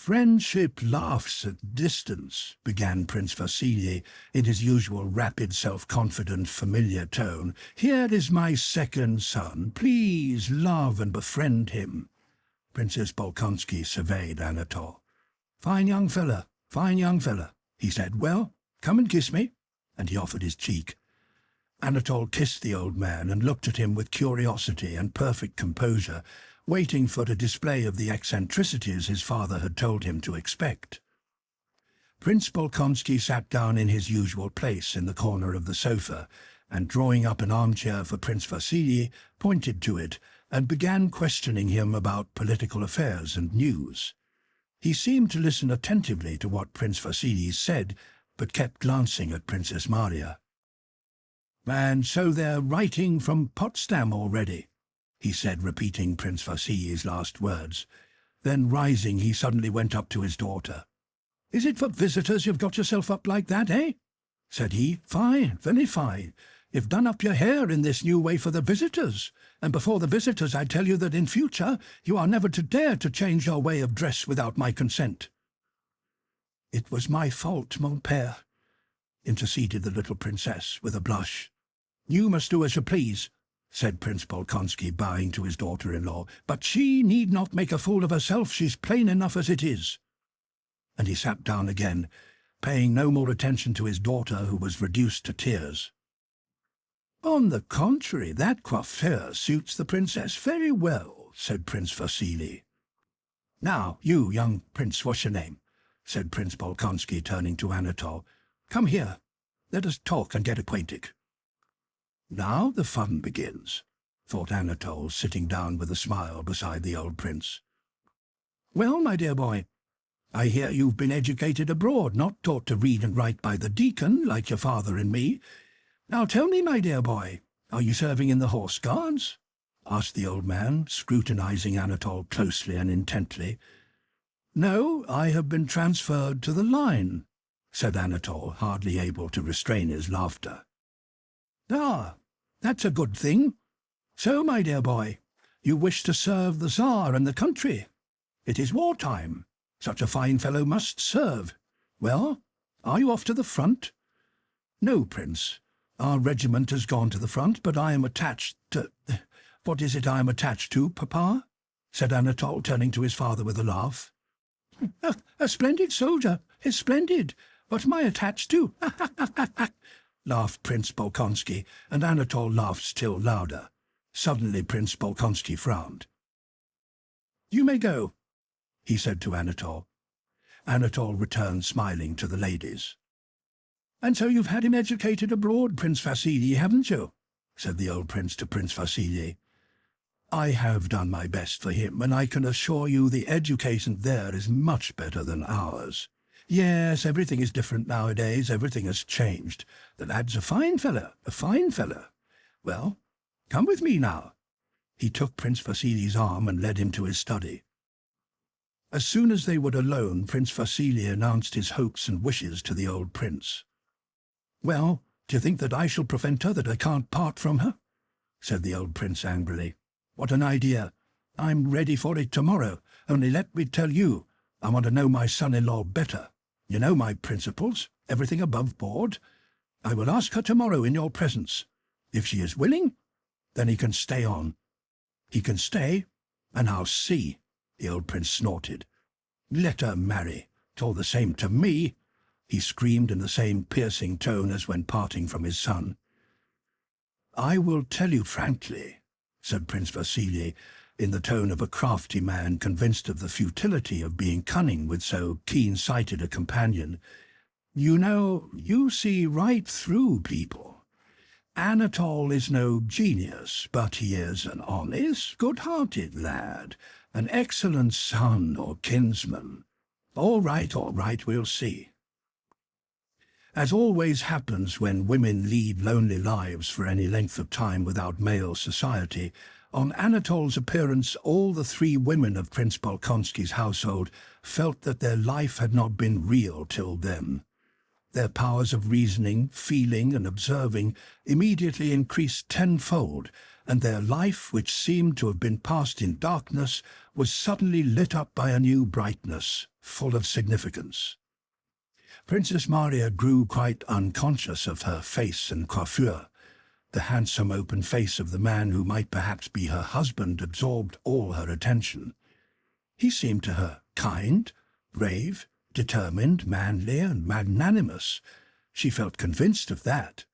friendship laughs at distance," began Prince Vasily in his usual rapid, self-confident, familiar tone. "Here is my second son. Please love and befriend him." Princess Bolkonsky surveyed Anatole. Fine young fella, he said. "Well, come and kiss me," and he offered his cheek. Anatole kissed the old man and looked at him with curiosity and perfect composure, waiting for a display of the eccentricities his father had told him to expect. Prince Bolkonsky sat down in his usual place in the corner of the sofa, and drawing up an armchair for Prince Vasily, pointed to it and began questioning him about political affairs and news. He seemed to listen attentively to what Prince Vasily said, but kept glancing at Princess Maria. "And so they're writing from Potsdam already," he said, repeating Prince Vasily's last words. Then, rising, he suddenly went up to his daughter. "Is it for visitors you've got yourself up like that, eh?" said he. "Fine, very fine. You've done up your hair in this new way for the visitors, and before the visitors I tell you that in future you are never to dare to change your way of dress without my consent." "It was my fault, mon père," interceded the little princess with a blush. "You must do as you please," said Prince Bolkonsky, bowing to his daughter-in-law, "but she need not make a fool of herself. She's plain enough as it is." And he sat down again, paying no more attention to his daughter, who was reduced to tears. "On the contrary, that coiffure suits the princess very well," said Prince Vasily. "Now, you, young prince, what's your name?" said Prince Bolkonsky, turning to Anatole. "Come here. Let us talk and get acquainted." "Now the fun begins," thought Anatole, sitting down with a smile beside the old prince. "Well, my dear boy, I hear you've been educated abroad, not taught to read and write by the deacon, like your father and me. Now tell me, my dear boy, are you serving in the Horse Guards?" asked the old man, scrutinizing Anatole closely and intently. "No, I have been transferred to the line," said Anatole, hardly able to restrain his laughter. "Ah, that's a good thing. So, my dear boy, you wish to serve the Tsar and the country. It is wartime. Such a fine fellow must serve. Well, are you off to the front?" "No, Prince. Our regiment has gone to the front, but I am attached to—" "What is it I am attached to, Papa?" said Anatole, turning to his father with a laugh. A splendid soldier. It's splendid. What am I attached to?" laughed Prince Bolkonsky, and Anatole laughed still louder. Suddenly Prince Bolkonsky frowned. "You may go," he said to Anatole. Anatole returned smiling to the ladies. "And so you've had him educated abroad, Prince Vasily, haven't you?" said the old prince to Prince Vasily. "I have done my best for him, and I can assure you the education there is much better than ours. Yes, everything is different nowadays, everything has changed. The lad's a fine fellow, a fine fellow. Well, come with me now." He took Prince Vasily's arm and led him to his study. As soon as they were alone, Prince Vasily announced his hopes and wishes to the old prince. "Well, do you think that I shall prevent her, that I can't part from her?" said the old prince angrily. "What an idea! I'm ready for it tomorrow. Only let me tell you, I want to know my son-in-law better. You know my principles, everything above board. I will ask her tomorrow in your presence. If she is willing, then he can stay on. He can stay, and I'll see," the old prince snorted. "Let her marry. It's all the same to me," he screamed in the same piercing tone as when parting from his son. "I will tell you frankly," said Prince Vasily, in the tone of a crafty man convinced of the futility of being cunning with so keen-sighted a companion. "You know, you see right through people. Anatole is no genius, but he is an honest, good-hearted lad, an excellent son or kinsman. All right, we'll see." As always happens when women lead lonely lives for any length of time without male society, on Anatole's appearance all the three women of Prince Bolkonsky's household felt that their life had not been real till then. Their powers of reasoning, feeling, and observing immediately increased tenfold, and their life, which seemed to have been passed in darkness, was suddenly lit up by a new brightness, full of significance. Princess Maria grew quite unconscious of her face and coiffure. The handsome open face of the man who might perhaps be her husband absorbed all her attention. He seemed to her kind, brave, determined, manly, and magnanimous. She felt convinced of that.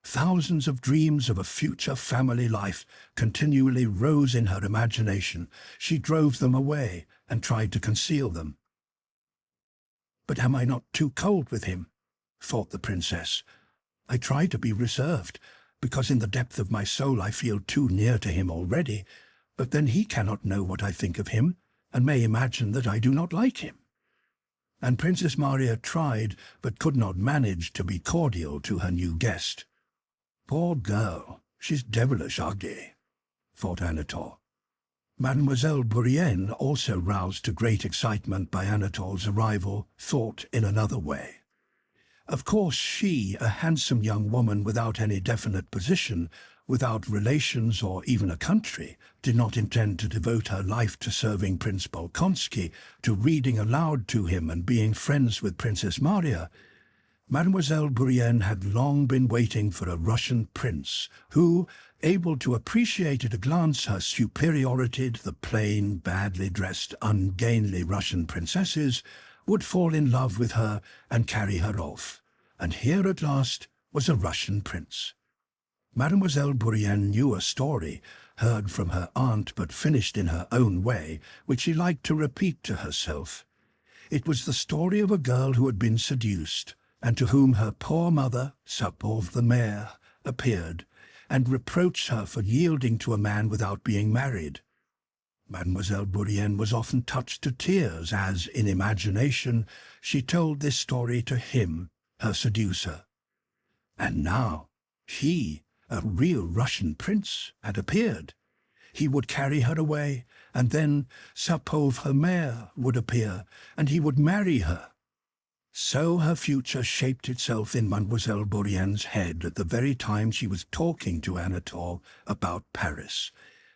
Thousands of dreams of a future family life continually rose in her imagination. She drove them away and tried to conceal them. "But am I not too cold with him?" thought the princess. "I try to be reserved, because in the depth of my soul I feel too near to him already, but then he cannot know what I think of him, and may imagine that I do not like him." And Princess Maria tried, but could not manage to be cordial to her new guest. "Poor girl, she's devilish ugly," thought Anatole. Mademoiselle Bourienne, also roused to great excitement by Anatole's arrival, thought in another way. Of course she, a handsome young woman without any definite position, without relations or even a country, did not intend to devote her life to serving Prince Bolkonsky, to reading aloud to him and being friends with Princess Maria. Mademoiselle Bourienne had long been waiting for a Russian prince who, able to appreciate at a glance her superiority to the plain, badly dressed, ungainly Russian princesses, would fall in love with her and carry her off. And here at last was a Russian prince. Mademoiselle Bourienne knew a story, heard from her aunt but finished in her own way, which she liked to repeat to herself. It was the story of a girl who had been seduced, and to whom her poor mother, sa pauvre mère, appeared, and reproached her for yielding to a man without being married. Mademoiselle Bourienne was often touched to tears as, in imagination, she told this story to him, her seducer. And now, he, a real Russian prince, had appeared. He would carry her away, and then sa pauvre mère would appear, and he would marry her. So her future shaped itself in Mademoiselle Bourienne's head at the very time she was talking to Anatole about Paris.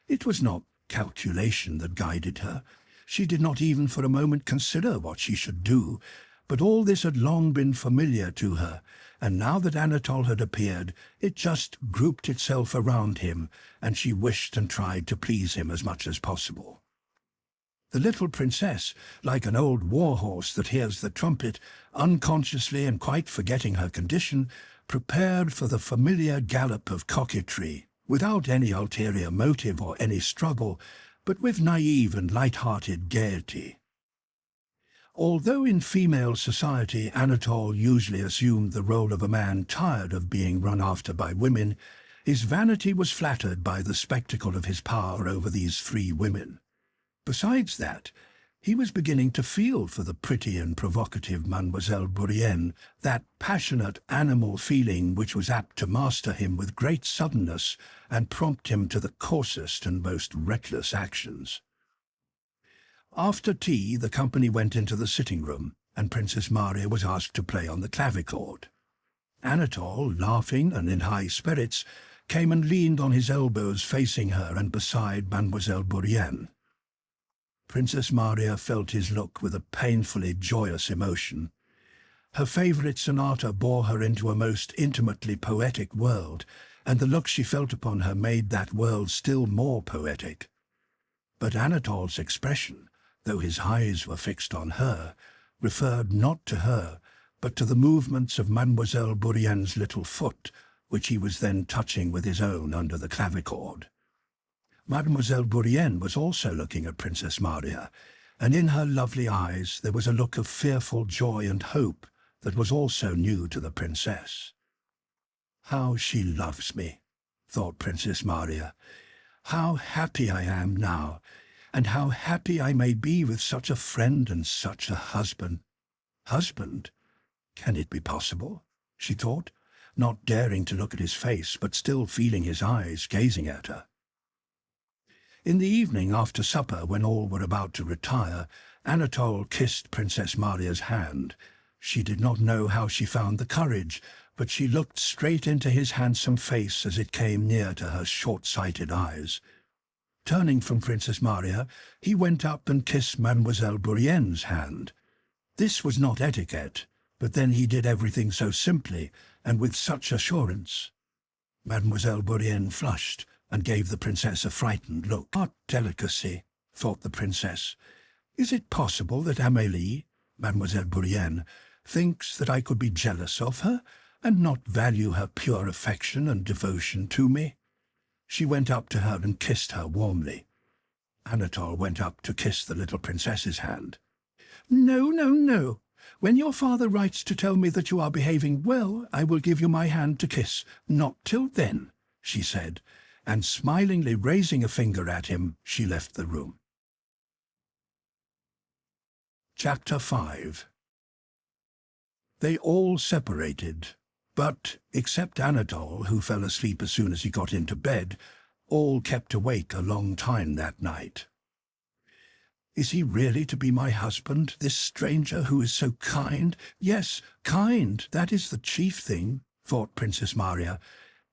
It was not calculation that guided her. She did not even for a moment consider what she should do, but all this had long been familiar to her, and now that Anatole had appeared, it just grouped itself around him, and she wished and tried to please him as much as possible. The little princess, like an old war-horse that hears the trumpet, unconsciously and quite forgetting her condition, prepared for the familiar gallop of coquetry, without any ulterior motive or any struggle, but with naive and light-hearted gaiety. Although in female society Anatole usually assumed the role of a man tired of being run after by women, his vanity was flattered by the spectacle of his power over these three women. Besides that, he was beginning to feel for the pretty and provocative Mademoiselle Bourienne, that passionate animal feeling which was apt to master him with great suddenness and prompt him to the coarsest and most reckless actions. After tea, the company went into the sitting-room, and Princess Maria was asked to play on the clavichord. Anatole, laughing and in high spirits, came and leaned on his elbows facing her and beside Mademoiselle Bourienne. Princess Maria felt his look with a painfully joyous emotion. Her favourite sonata bore her into a most intimately poetic world, and the look she felt upon her made that world still more poetic. But Anatole's expression, though his eyes were fixed on her, referred not to her, but to the movements of Mademoiselle Bourienne's little foot, which he was then touching with his own under the clavichord. Mademoiselle Bourienne was also looking at Princess Maria, and in her lovely eyes there was a look of fearful joy and hope that was also new to the princess. "How she loves me," thought Princess Maria. "How happy I am now, and how happy I may be with such a friend and such a husband. Husband? Can it be possible?" she thought, not daring to look at his face, but still feeling his eyes gazing at her. In the evening, after supper, when all were about to retire, Anatole kissed Princess Maria's hand. She did not know how she found the courage, but she looked straight into his handsome face as it came near to her short-sighted eyes. Turning from Princess Maria, he went up and kissed Mademoiselle Bourienne's hand. This was not etiquette, but then he did everything so simply and with such assurance. Mademoiselle Bourienne flushed and gave the princess a frightened look. What delicacy, thought the princess. Is it possible that Amélie, Mademoiselle Bourienne, thinks that I could be jealous of her and not value her pure affection and devotion to me? She went up to her and kissed her warmly. Anatole went up to kiss the little princess's hand. "No, no, no. When your father writes to tell me that you are behaving well, I will give you my hand to kiss. Not till then," she said, and smilingly raising a finger at him, she left the room. Chapter 5. They all separated, but, except Anatole, who fell asleep as soon as he got into bed, all kept awake a long time that night. Is he really to be my husband, this stranger who is so kind? Yes, kind, that is the chief thing, thought Princess Maria,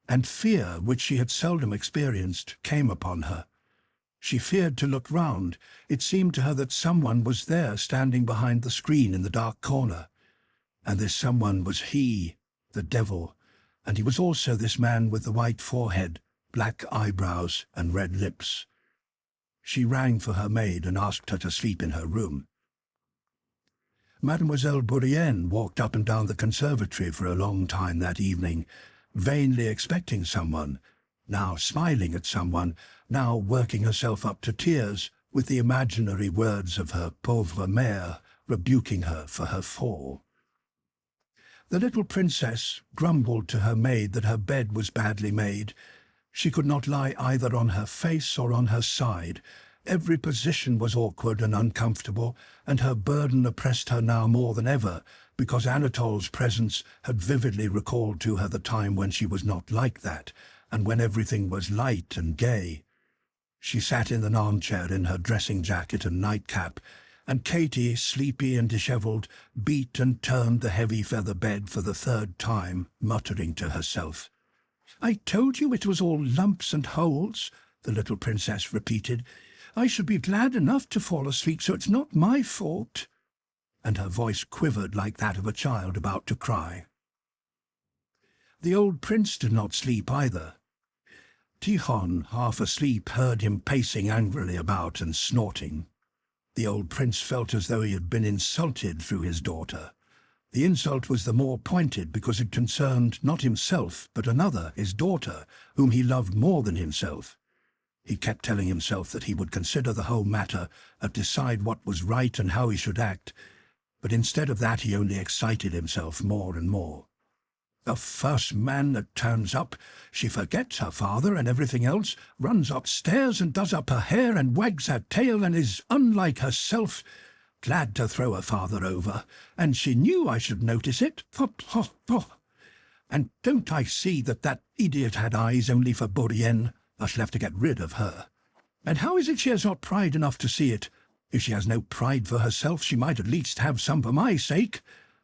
and fear, which she had seldom experienced, came upon her. She feared to look round. It seemed to her that someone was there standing behind the screen in the dark corner. And this someone was he, the devil, and he was also this man with the white forehead, black eyebrows, and red lips. She rang for her maid and asked her to sleep in her room. Mademoiselle Bourienne walked up and down the conservatory for a long time that evening, vainly expecting someone, now smiling at someone, now working herself up to tears with the imaginary words of her pauvre mère rebuking her for her fall. The little princess grumbled to her maid that her bed was badly made. She could not lie either on her face or on her side. Every position was awkward and uncomfortable, and her burden oppressed her now more than ever, because Anatole's presence had vividly recalled to her the time when she was not like that, and when everything was light and gay. She sat in an armchair in her dressing jacket and nightcap, and Katy, sleepy and dishevelled, beat and turned the heavy feather bed for the third time, muttering to herself. "I told you it was all lumps and holes," the little princess repeated. "I should be glad enough to fall asleep, so it's not my fault." And her voice quivered like that of a child about to cry. The old prince did not sleep either. Tikhon, half asleep, heard him pacing angrily about and snorting. The old prince felt as though he had been insulted through his daughter. The insult was the more pointed because it concerned not himself, but another, his daughter, whom he loved more than himself. He kept telling himself that he would consider the whole matter and decide what was right and how he should act, but instead of that he only excited himself more and more. The first man that turns up, she forgets her father and everything else, runs upstairs and does up her hair and wags her tail and is unlike herself, glad to throw her father over, and she knew I should notice it. And don't I see that that idiot had eyes only for Bourienne? I shall have to get rid of her. And how is it she has not pride enough to see it? If she has no pride for herself, she might at least have some for my sake.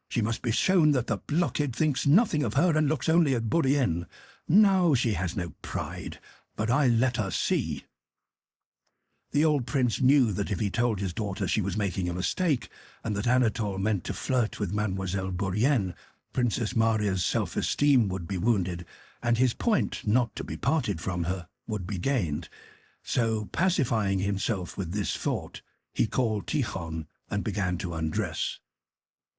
She must be shown that the blockhead thinks nothing of her and looks only at Bourienne. Now she has no pride, but I'll let her see. The old prince knew that if he told his daughter she was making a mistake, and that Anatole meant to flirt with Mademoiselle Bourienne, Princess Maria's self-esteem would be wounded, and his point, not to be parted from her, would be gained. So, pacifying himself with this thought, he called Tikhon and began to undress.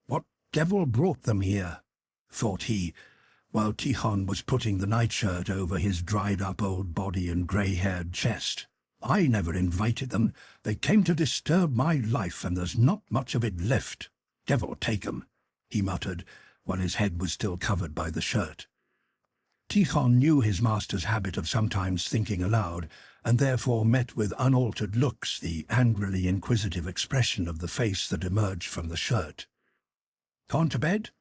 "What devil brought them here?" thought he, while Tikhon was putting the nightshirt over his dried-up old body and grey-haired chest. "I never invited them. They came to disturb my life, and there's not much of it left. Devil take 'em," he muttered, while his head was still covered by the shirt. Tikhon knew his master's habit of sometimes thinking aloud, and therefore met with unaltered looks the angrily inquisitive expression of the face that emerged from the shirt. "Gone to bed?"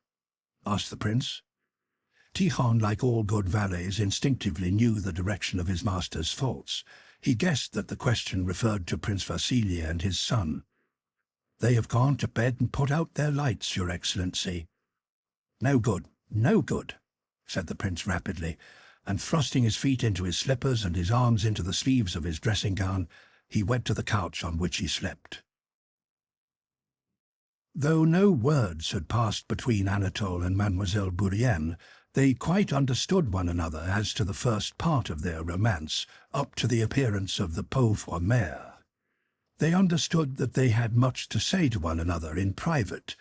asked the prince. Tikhon, like all good valets, instinctively knew the direction of his master's thoughts. He guessed that the question referred to Prince Vasily and his son. "They have gone to bed and put out their lights, Your Excellency." "No good, no good," said the prince rapidly, and thrusting his feet into his slippers and his arms into the sleeves of his dressing-gown, he went to the couch on which he slept. Though no words had passed between Anatole and Mademoiselle Bourienne, they quite understood one another as to the first part of their romance, up to the appearance of the pauvre mère. They understood that they had much to say to one another in private,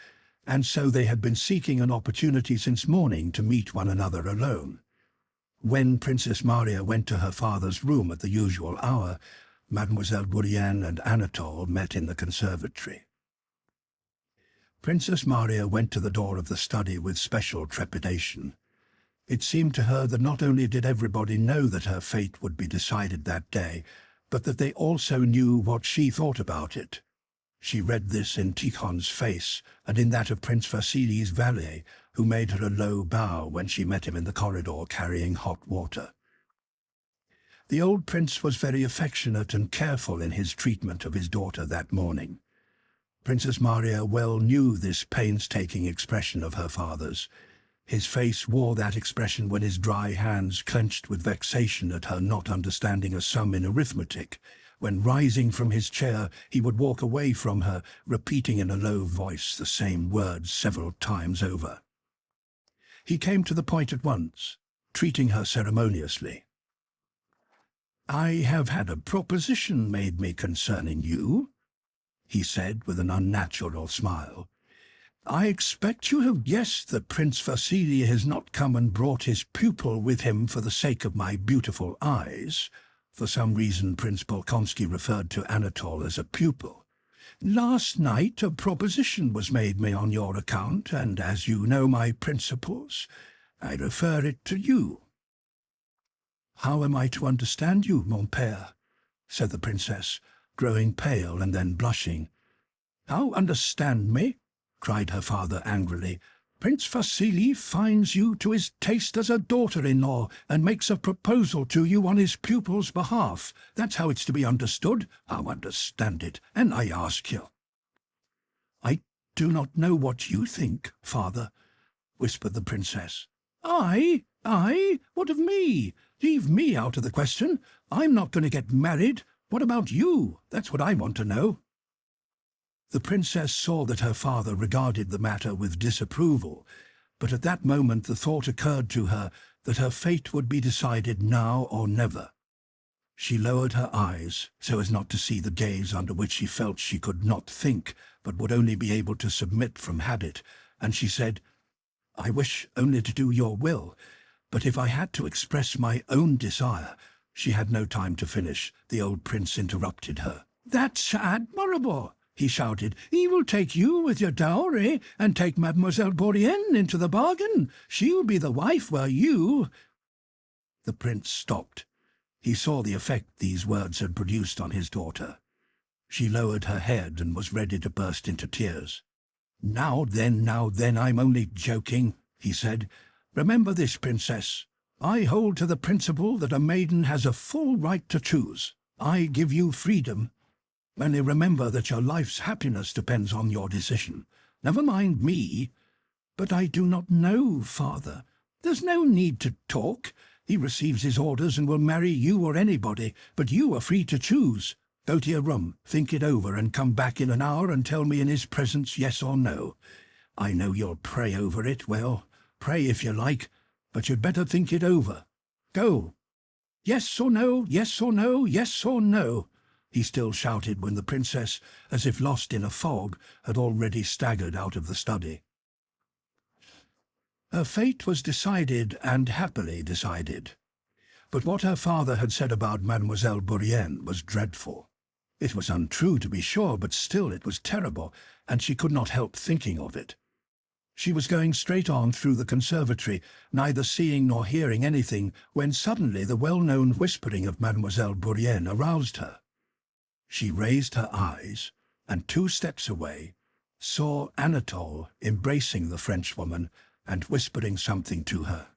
and so they had been seeking an opportunity since morning to meet one another alone. When Princess Maria went to her father's room at the usual hour, Mademoiselle Bourienne and Anatole met in the conservatory. Princess Maria went to the door of the study with special trepidation. It seemed to her that not only did everybody know that her fate would be decided that day, but that they also knew what she thought about it. She read this in Tikhon's face and in that of Prince Vasili's valet, who made her a low bow when she met him in the corridor carrying hot water. The old prince was very affectionate and careful in his treatment of his daughter that morning. Princess Maria well knew this painstaking expression of her father's. His face wore that expression when his dry hands clenched with vexation at her not understanding a sum in arithmetic, when rising from his chair he would walk away from her, repeating in a low voice the same words several times over. He came to the point at once, treating her ceremoniously. "I have had a proposition made me concerning you," he said with an unnatural smile. "I expect you have guessed that Prince Vasily has not come and brought his pupil with him for the sake of my beautiful eyes." For some reason Prince Bolkonsky referred to Anatole as a pupil. "Last night a proposition was made me on your account, and as you know my principles, I refer it to you." "How am I to understand you, mon père?" said the princess, growing pale and then blushing. "How understand me?" cried her father angrily. "Prince Vasily finds you to his taste as a daughter-in-law and makes a proposal to you on his pupil's behalf. That's how it's to be understood. How understand it? And I ask you." "I do not know what you think, father," whispered the princess. I? What of me? Leave me out of the question. I'm not going to get married. What about you? That's what I want to know." The princess saw that her father regarded the matter with disapproval, but at that moment the thought occurred to her that her fate would be decided now or never. She lowered her eyes so as not to see the gaze under which she felt she could not think, but would only be able to submit from habit, and she said, "I wish only to do your will, but if I had to express my own desire—" She had no time to finish. The old prince interrupted her. "That's admirable!" he shouted. "He will take you with your dowry, and take Mademoiselle Bourienne into the bargain. She'll be the wife, while you—" The prince stopped. He saw the effect these words had produced on his daughter. She lowered her head and was ready to burst into tears. Now then, I'm only joking," he said. "Remember this, princess. I hold to the principle that a maiden has a full right to choose. I give you freedom. Only remember that your life's happiness depends on your decision. Never mind me." "But I do not know, father." "There's no need to talk. He receives his orders and will marry you or anybody, but you are free to choose. Go to your room, think it over, and come back in an hour and tell me in his presence yes or no. I know you'll pray over it. Well, pray if you like, but you'd better think it over. Go. Yes or no, yes or no, yes or no," he still shouted when the princess, as if lost in a fog, had already staggered out of the study. Her fate was decided, and happily decided. But what her father had said about Mademoiselle Bourienne was dreadful. It was untrue, to be sure, but still it was terrible, and she could not help thinking of it. She was going straight on through the conservatory, neither seeing nor hearing anything, when suddenly the well-known whispering of Mademoiselle Bourienne aroused her. She raised her eyes, and 2 steps away, saw Anatole embracing the Frenchwoman and whispering something to her.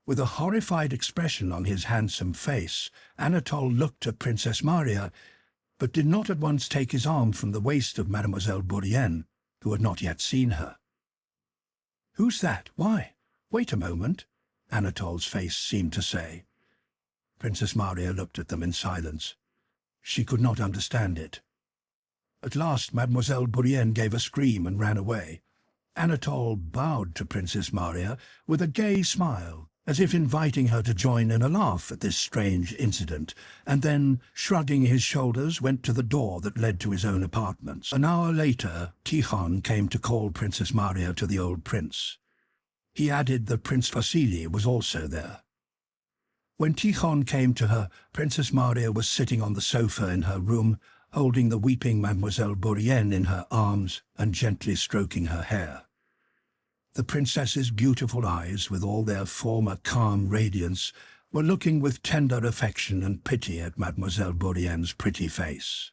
With a horrified expression on his handsome face, Anatole looked at Princess Maria, but did not at once take his arm from the waist of Mademoiselle Bourienne, who had not yet seen her. "Who's that? Why? Wait a moment," Anatole's face seemed to say. Princess Maria looked at them in silence. She could not understand it. At last Mademoiselle Bourienne gave a scream and ran away. Anatole bowed to Princess Maria with a gay smile, as if inviting her to join in a laugh at this strange incident, and then, shrugging his shoulders, went to the door that led to his own apartments. An hour later, Tikhon came to call Princess Maria to the old prince. He added that Prince Vasily was also there. When Tikhon came to her, Princess Maria was sitting on the sofa in her room, holding the weeping Mademoiselle Bourienne in her arms and gently stroking her hair. The princess's beautiful eyes, with all their former calm radiance, were looking with tender affection and pity at Mademoiselle Bourienne's pretty face.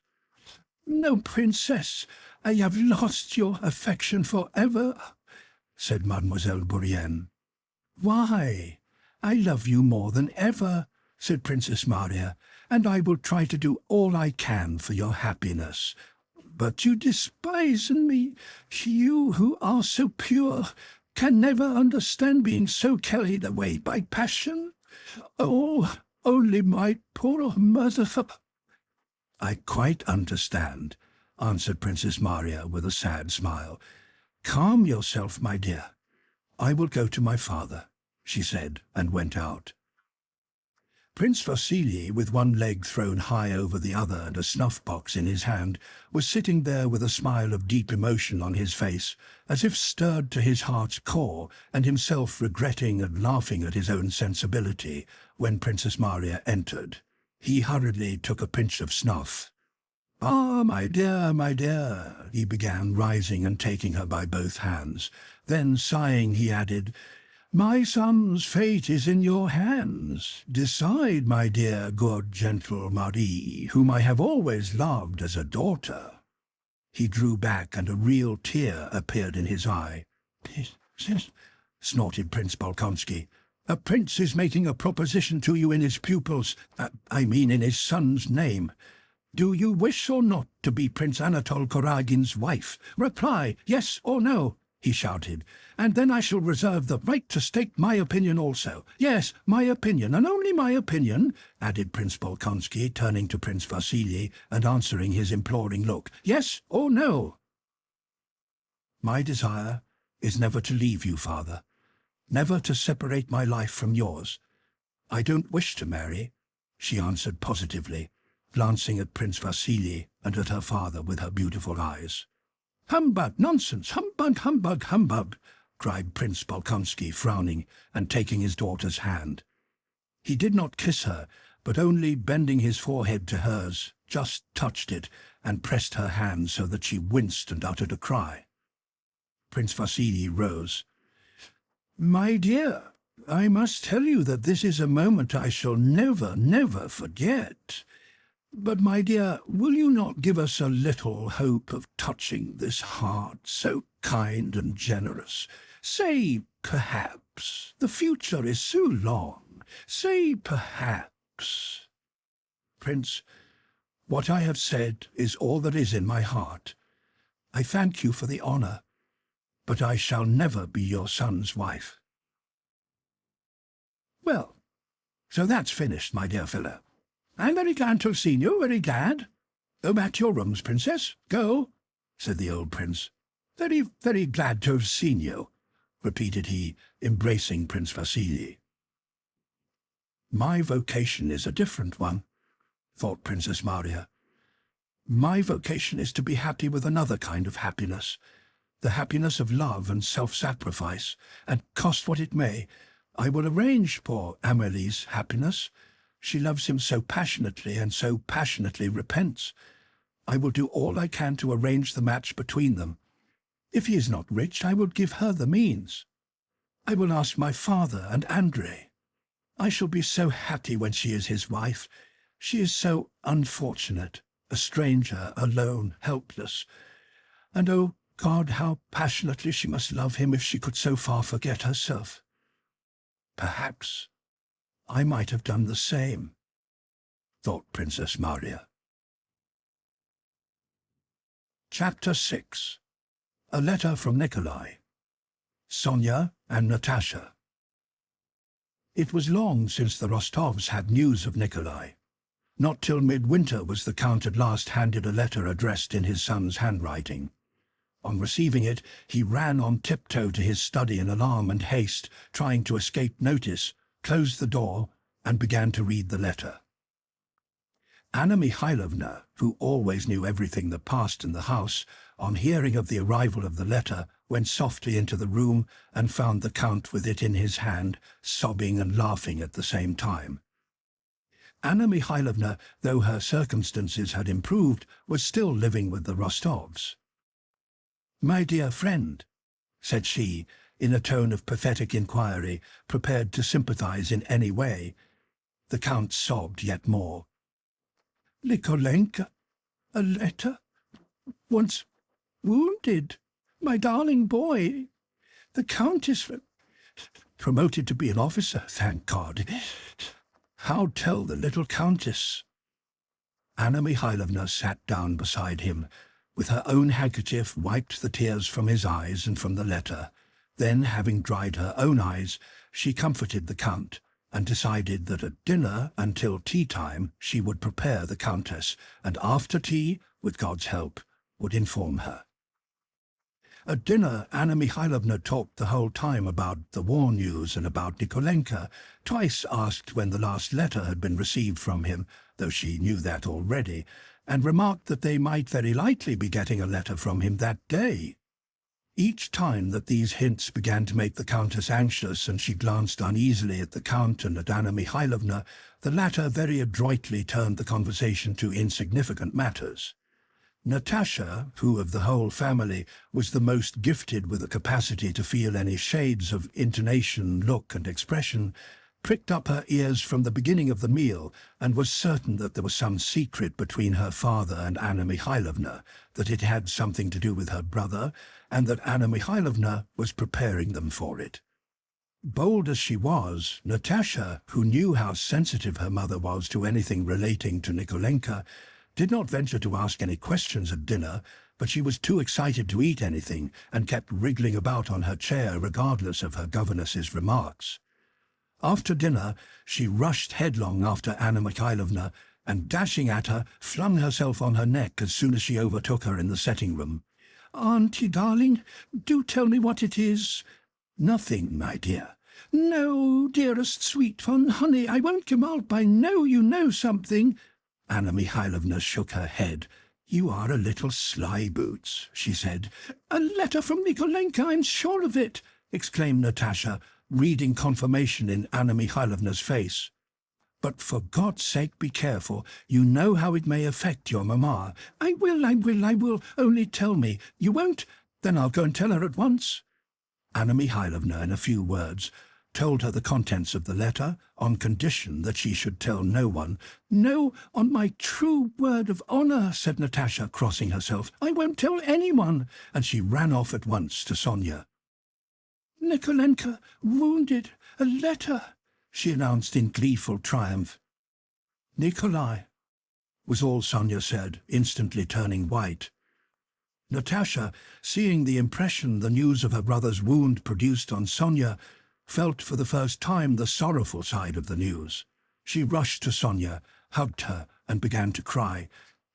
"No, princess, I have lost your affection forever," said Mademoiselle Bourienne. "Why? I love you more than ever," said Princess Maria, "and I will try to do all I can for your happiness. But you despise me. You who are so pure can never understand being so carried away by passion. Oh, only my poor mother." "I quite understand," answered Princess Maria with a sad smile. "Calm yourself, my dear. I will go to my father," she said, and went out. Prince Vasily, with one leg thrown high over the other and a snuff-box in his hand, was sitting there with a smile of deep emotion on his face, as if stirred to his heart's core, and himself regretting and laughing at his own sensibility, when Princess Maria entered. He hurriedly took a pinch of snuff. "Ah, my dear," he began, rising and taking her by both hands. Then, sighing, he added, "My son's fate is in your hands. Decide, my dear, good, gentle Marie, whom I have always loved as a daughter." He drew back, and a real tear appeared in his eye. Snorted Prince Bolkonsky. "A prince is making a proposition to you in his pupil's, in his son's name. Do you wish or not to be Prince Anatole Kuragin's wife? Reply, yes or no," he shouted, "and then I shall reserve the right to state my opinion also. Yes, my opinion, and only my opinion," added Prince Bolkonsky, turning to Prince Vasily and answering his imploring look. "Yes or no?" "My desire is never to leave you, father, never to separate my life from yours. I don't wish to marry," she answered positively, glancing at Prince Vasily and at her father with her beautiful eyes. "Humbug, nonsense, humbug, humbug, humbug," cried Prince Bolkonsky, frowning and taking his daughter's hand. He did not kiss her, but only bending his forehead to hers, just touched it and pressed her hand so that she winced and uttered a cry. Prince Vasily rose. "My dear, I must tell you that this is a moment I shall never, never forget. But, my dear, will you not give us a little hope of touching this heart, so kind and generous? Say, perhaps. The future is so long. Say, perhaps." "Prince, what I have said is all that is in my heart. I thank you for the honor, but I shall never be your son's wife." "Well, so that's finished, my dear fellow. I'm very glad to have seen you, very glad. Go back to your rooms, princess. Go," said the old prince. "Very, very glad to have seen you," repeated he, embracing Prince Vasily. "My vocation is a different one," thought Princess Maria. "My vocation is to be happy with another kind of happiness, the happiness of love and self-sacrifice, and cost what it may, I will arrange poor Amélie's happiness. She loves him so passionately and so passionately repents. I will do all I can to arrange the match between them. If he is not rich, I will give her the means. I will ask my father and Andrei. I shall be so happy when she is his wife. She is so unfortunate, a stranger, alone, helpless. And oh, God, how passionately she must love him if she could so far forget herself. Perhaps I might have done the same," thought Princess Maria. Chapter 6. A Letter from Nikolai. Sonia and Natasha. It was long since the Rostovs had news of Nikolai. Not till midwinter was the Count at last handed a letter addressed in his son's handwriting. On receiving it, he ran on tiptoe to his study in alarm and haste, trying to escape notice, closed the door, and began to read the letter. Anna Mikhailovna, who always knew everything that passed in the house, on hearing of the arrival of the letter, went softly into the room and found the Count with it in his hand, sobbing and laughing at the same time. Anna Mikhailovna, though her circumstances had improved, was still living with the Rostovs. "My dear friend," said she, in a tone of pathetic inquiry, prepared to sympathize in any way. The Count sobbed yet more. "Nikolenka, a letter? Once wounded, my darling boy. The Count is promoted to be an officer, thank God. How tell the little Countess?" Anna Mikhailovna sat down beside him, with her own handkerchief wiped the tears from his eyes and from the letter. Then, having dried her own eyes, she comforted the Count, and decided that at dinner until tea-time she would prepare the Countess, and after tea, with God's help, would inform her. At dinner, Anna Mikhailovna talked the whole time about the war news and about Nikolenka, twice asked when the last letter had been received from him, though she knew that already, and remarked that they might very likely be getting a letter from him that day. Each time that these hints began to make the Countess anxious and she glanced uneasily at the Count and at Anna Mikhailovna, the latter very adroitly turned the conversation to insignificant matters. Natasha, who of the whole family was the most gifted with a capacity to feel any shades of intonation, look, and expression, pricked up her ears from the beginning of the meal and was certain that there was some secret between her father and Anna Mikhailovna, that it had something to do with her brother, and that Anna Mikhailovna was preparing them for it. Bold as she was, Natasha, who knew how sensitive her mother was to anything relating to Nikolenka, did not venture to ask any questions at dinner, but she was too excited to eat anything and kept wriggling about on her chair regardless of her governess's remarks. After dinner, she rushed headlong after Anna Mikhailovna and, dashing at her, flung herself on her neck as soon as she overtook her in the setting-room. "Auntie, darling, do tell me what it is." "Nothing, my dear." "No, dearest sweet one, honey, I won't come out. I know you know something." Anna Mikhailovna shook her head. "You are a little sly boots," she said. "A letter from Nikolenka, I'm sure of it," exclaimed Natasha, reading confirmation in Anna Mikhailovna's face. "But for God's sake be careful. You know how it may affect your mamma." I will. Only tell me." "You won't? Then I'll go and tell her at once." Anna Mikhailovna, in a few words, told her the contents of the letter, on condition that she should tell no one. "No, on my true word of honour," said Natasha, crossing herself. "I won't tell anyone," and she ran off at once to Sonia. "Nikolenka, wounded, a letter," she announced in gleeful triumph. "Nikolai," was all Sonia said, instantly turning white. Natasha, seeing the impression the news of her brother's wound produced on Sonia, felt for the first time the sorrowful side of the news. She rushed to Sonia, hugged her, and began to cry.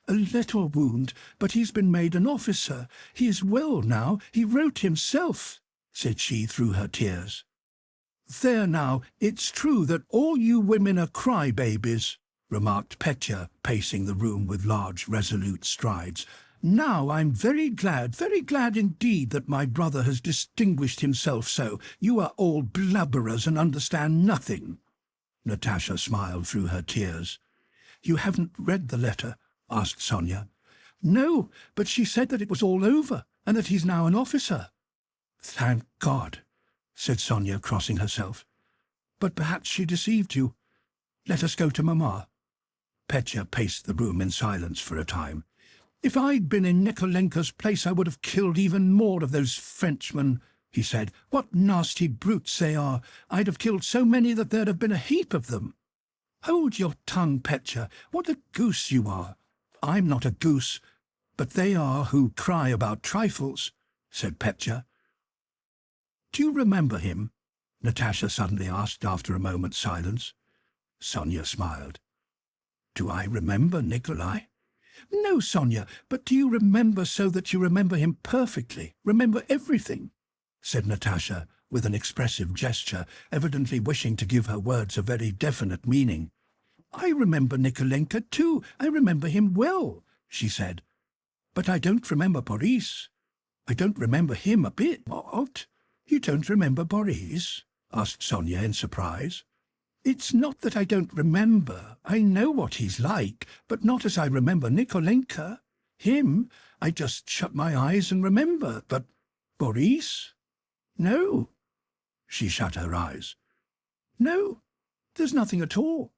"A little wound, but he's been made an officer. He is well now. He wrote himself," said she through her tears. "There now, it's true that all you women are cry-babies," remarked Petya, pacing the room with large, resolute strides. "Now I'm very glad indeed that my brother has distinguished himself so. You are all blubberers and understand nothing." Natasha smiled through her tears. "You haven't read the letter?" asked Sonia. "No, but she said that it was all over, and that he's now an officer." "Thank God," said Sonia, crossing herself. "But perhaps she deceived you. Let us go to Mamma." Petya paced the room in silence for a time. "If I'd been in Nikolenka's place, I would have killed even more of those Frenchmen," he said. "What nasty brutes they are! I'd have killed so many that there'd have been a heap of them." "Hold your tongue, Petya. What a goose you are." "I'm not a goose, but they are who cry about trifles," said Petya. "Do you remember him?" Natasha suddenly asked after a moment's silence. Sonia smiled. Do I remember Nikolai? No, Sonia, but do you remember so that you remember him perfectly, remember everything? Said Natasha, with an expressive gesture, evidently wishing to give her words a very definite meaning. I remember Nikolenka too, I remember him well, she said. But I don't remember Boris. I don't remember him a bit. What? You don't remember Boris? Asked Sonia in surprise. It's not that I don't remember. I know what he's like, but not as I remember Nikolenka. Him, I just shut my eyes and remember, but Boris? No. She shut her eyes. No, there's nothing at all.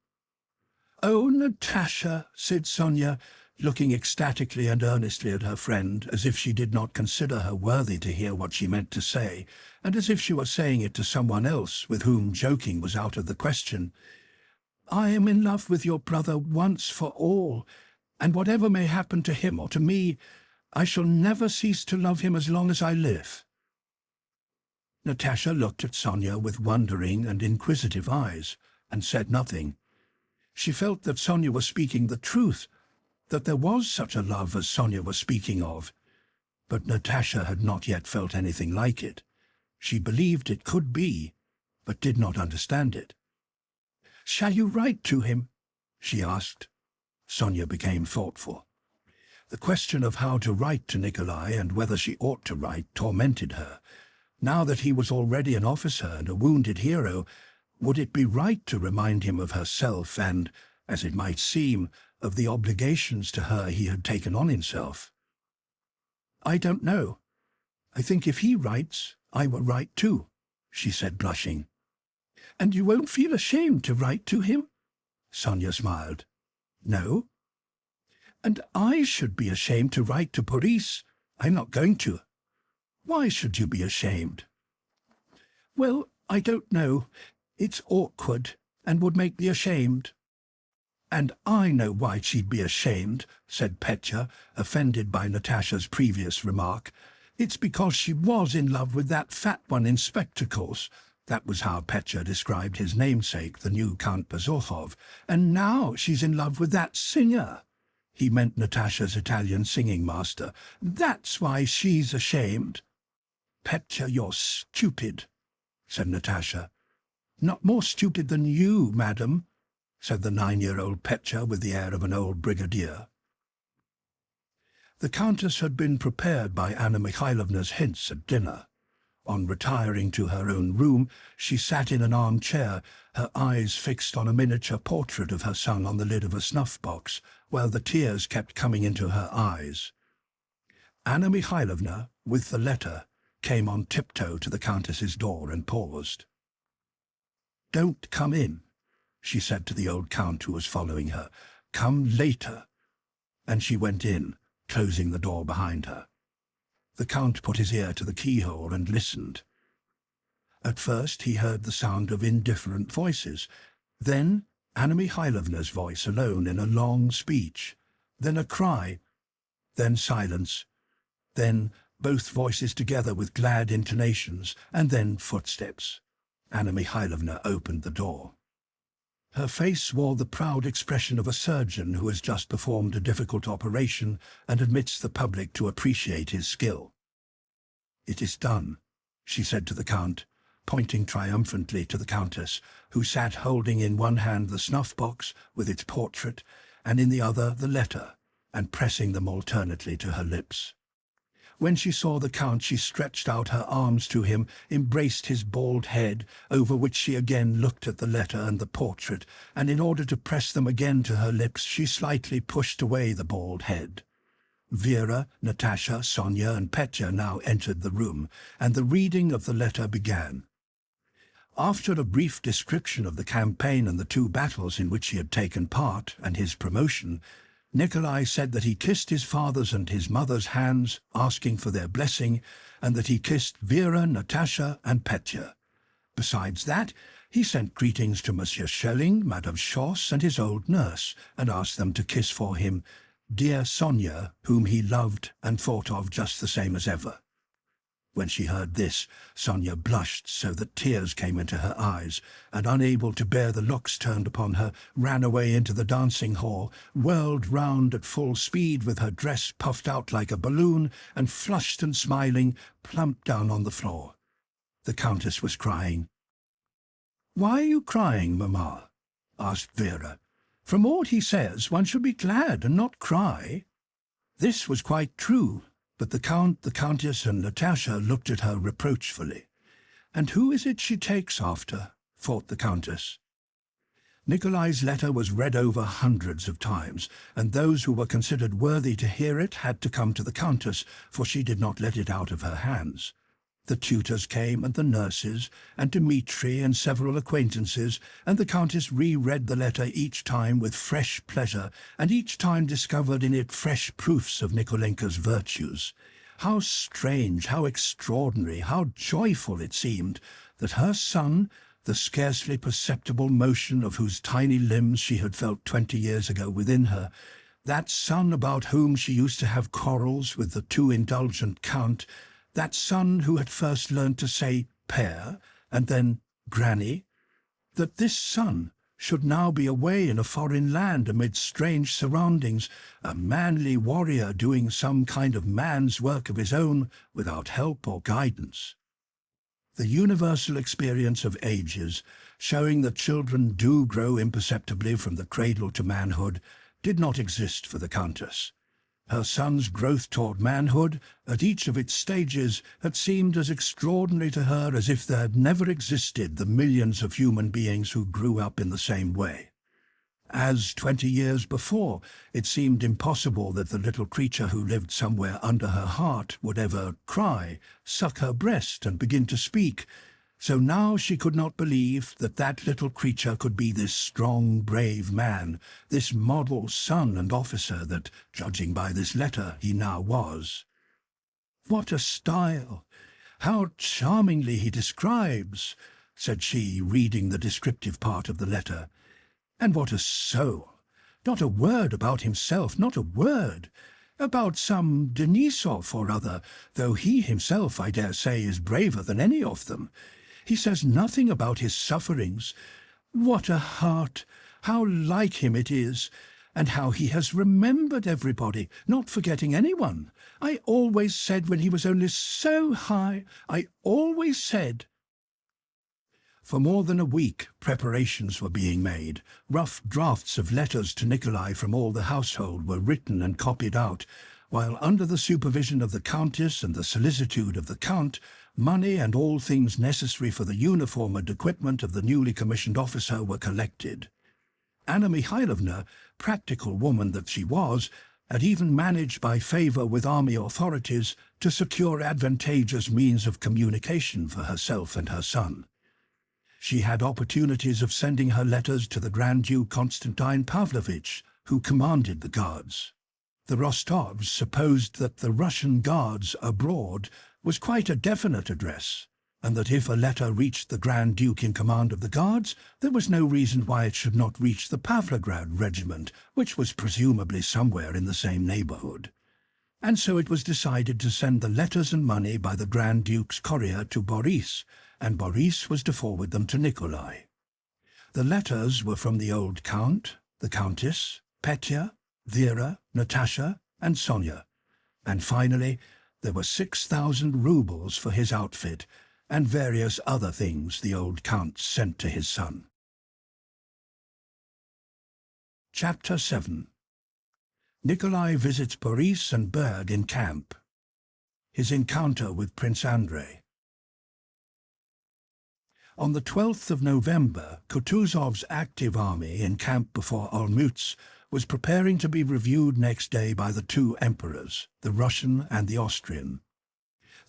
Oh, Natasha, said Sonia, looking ecstatically and earnestly at her friend, as if she did not consider her worthy to hear what she meant to say, and as if she were saying it to someone else with whom joking was out of the question. I am in love with your brother once for all, and whatever may happen to him or to me, I shall never cease to love him as long as I live. Natasha looked at Sonia with wondering and inquisitive eyes, and said nothing. She felt that Sonia was speaking the truth, that there was such a love as Sonia was speaking of, but Natasha had not yet felt anything like it. She believed it could be, but did not understand it. Shall you write to him? She asked. Sonia became thoughtful. The question of how to write to Nikolai and whether she ought to write tormented her. Now that he was already an officer and a wounded hero, would it be right to remind him of herself and, as it might seem, of the obligations to her he had taken on himself? I don't know. I think if he writes, I will write too, she said, blushing. And you won't feel ashamed to write to him? Sonia smiled. No. And I should be ashamed to write to Boris. I'm not going to. Why should you be ashamed? Well, I don't know. It's awkward, and would make me ashamed. And I know why she'd be ashamed, said Petya, offended by Natasha's previous remark. It's because she was in love with that fat one in spectacles. That was how Petya described his namesake, the new Count Bezukhov. And now she's in love with that singer. He meant Natasha's Italian singing master. That's why she's ashamed. Petya, you're stupid, said Natasha. Not more stupid than you, madam, said the 9-year-old Petya with the air of an old brigadier. The Countess had been prepared by Anna Mikhailovna's hints at dinner. On retiring to her own room, she sat in an armchair, her eyes fixed on a miniature portrait of her son on the lid of a snuff-box, while the tears kept coming into her eyes. Anna Mikhailovna, with the letter, came on tiptoe to the Countess's door and paused. Don't come in, she said to the old Count who was following her. Come later. And she went in, closing the door behind her. The Count put his ear to the keyhole and listened. At first he heard the sound of indifferent voices, then Anna Mikhailovna's voice alone in a long speech, then a cry, then silence, then both voices together with glad intonations, and then footsteps. Anna Mikhailovna opened the door. Her face wore the proud expression of a surgeon who has just performed a difficult operation and admits the public to appreciate his skill. It is done, she said to the Count, pointing triumphantly to the Countess, who sat holding in one hand the snuff-box with its portrait, and in the other the letter, and pressing them alternately to her lips. When she saw the Count, she stretched out her arms to him, embraced his bald head, over which she again looked at the letter and the portrait, and in order to press them again to her lips, she slightly pushed away the bald head. Vera, Natasha, Sonia, and Petya now entered the room, and the reading of the letter began. After a brief description of the campaign and the 2 battles in which he had taken part, and his promotion, Nikolai said that he kissed his father's and his mother's hands, asking for their blessing, and that he kissed Vera, Natasha, and Petya. Besides that, he sent greetings to Monsieur Schelling, Madame Schoss, and his old nurse, and asked them to kiss for him dear Sonia, whom he loved and thought of just the same as ever. When she heard this, Sonia blushed so that tears came into her eyes, and unable to bear the looks turned upon her, ran away into the dancing hall, whirled round at full speed with her dress puffed out like a balloon, and flushed and smiling, plumped down on the floor. The Countess was crying. "Why are you crying, Mamma?" asked Vera. "From all he says, one should be glad and not cry." This was quite true, but the Count, the Countess, and Natasha looked at her reproachfully. "And who is it she takes after?" thought the Countess. Nikolai's letter was read over hundreds of times, and those who were considered worthy to hear it had to come to the Countess, for she did not let it out of her hands. The tutors came, and the nurses, and Dmitri and several acquaintances, and the Countess re-read the letter each time with fresh pleasure, and each time discovered in it fresh proofs of Nikolenka's virtues. How strange, how extraordinary, how joyful it seemed that her son, the scarcely perceptible motion of whose tiny limbs she had felt 20 years ago within her, that son about whom she used to have quarrels with the too indulgent Count, that son who had first learned to say Père and then Granny, that this son should now be away in a foreign land amid strange surroundings, a manly warrior doing some kind of man's work of his own without help or guidance. The universal experience of ages, showing that children do grow imperceptibly from the cradle to manhood, did not exist for the Countess. Her son's growth toward manhood, at each of its stages, had seemed as extraordinary to her as if there had never existed the millions of human beings who grew up in the same way. As 20 years before, it seemed impossible that the little creature who lived somewhere under her heart would ever cry, suck her breast, and begin to speak, so now she could not believe that that little creature could be this strong, brave man, this model son and officer that, judging by this letter, he now was. "What a style! How charmingly he describes," said she, reading the descriptive part of the letter. "And what a soul! Not a word about himself, not a word. About some Denisov or other, though he himself, I dare say, is braver than any of them. He says nothing about his sufferings. What a heart! How like him it is! And how he has remembered everybody, not forgetting anyone. I always said when he was only so high, I always said—" For more than a week, preparations were being made. Rough drafts of letters to Nikolai from all the household were written and copied out, while under the supervision of the Countess and the solicitude of the Count, money and all things necessary for the uniform and equipment of the newly commissioned officer were collected. Anna Mikhailovna, practical woman that she was, had even managed by favour with army authorities to secure advantageous means of communication for herself and her son. She had opportunities of sending her letters to the Grand Duke Constantine Pavlovich, who commanded the Guards. The Rostovs supposed that the Russian Guards abroad was quite a definite address, and that if a letter reached the Grand Duke in command of the Guards, there was no reason why it should not reach the Pavlograd regiment, which was presumably somewhere in the same neighbourhood. And so it was decided to send the letters and money by the Grand Duke's courier to Boris, and Boris was to forward them to Nikolai. The letters were from the old Count, the Countess, Petya, Vera, Natasha, and Sonia, and finally there were 6,000 roubles for his outfit, and various other things the old Count sent to his son. Chapter 7. Nikolai visits Boris and Berg in camp. His encounter with Prince Andrei. On the 12th of November, Kutuzov's active army in camp before Olmütz was preparing to be reviewed next day by the two emperors, the Russian and the Austrian.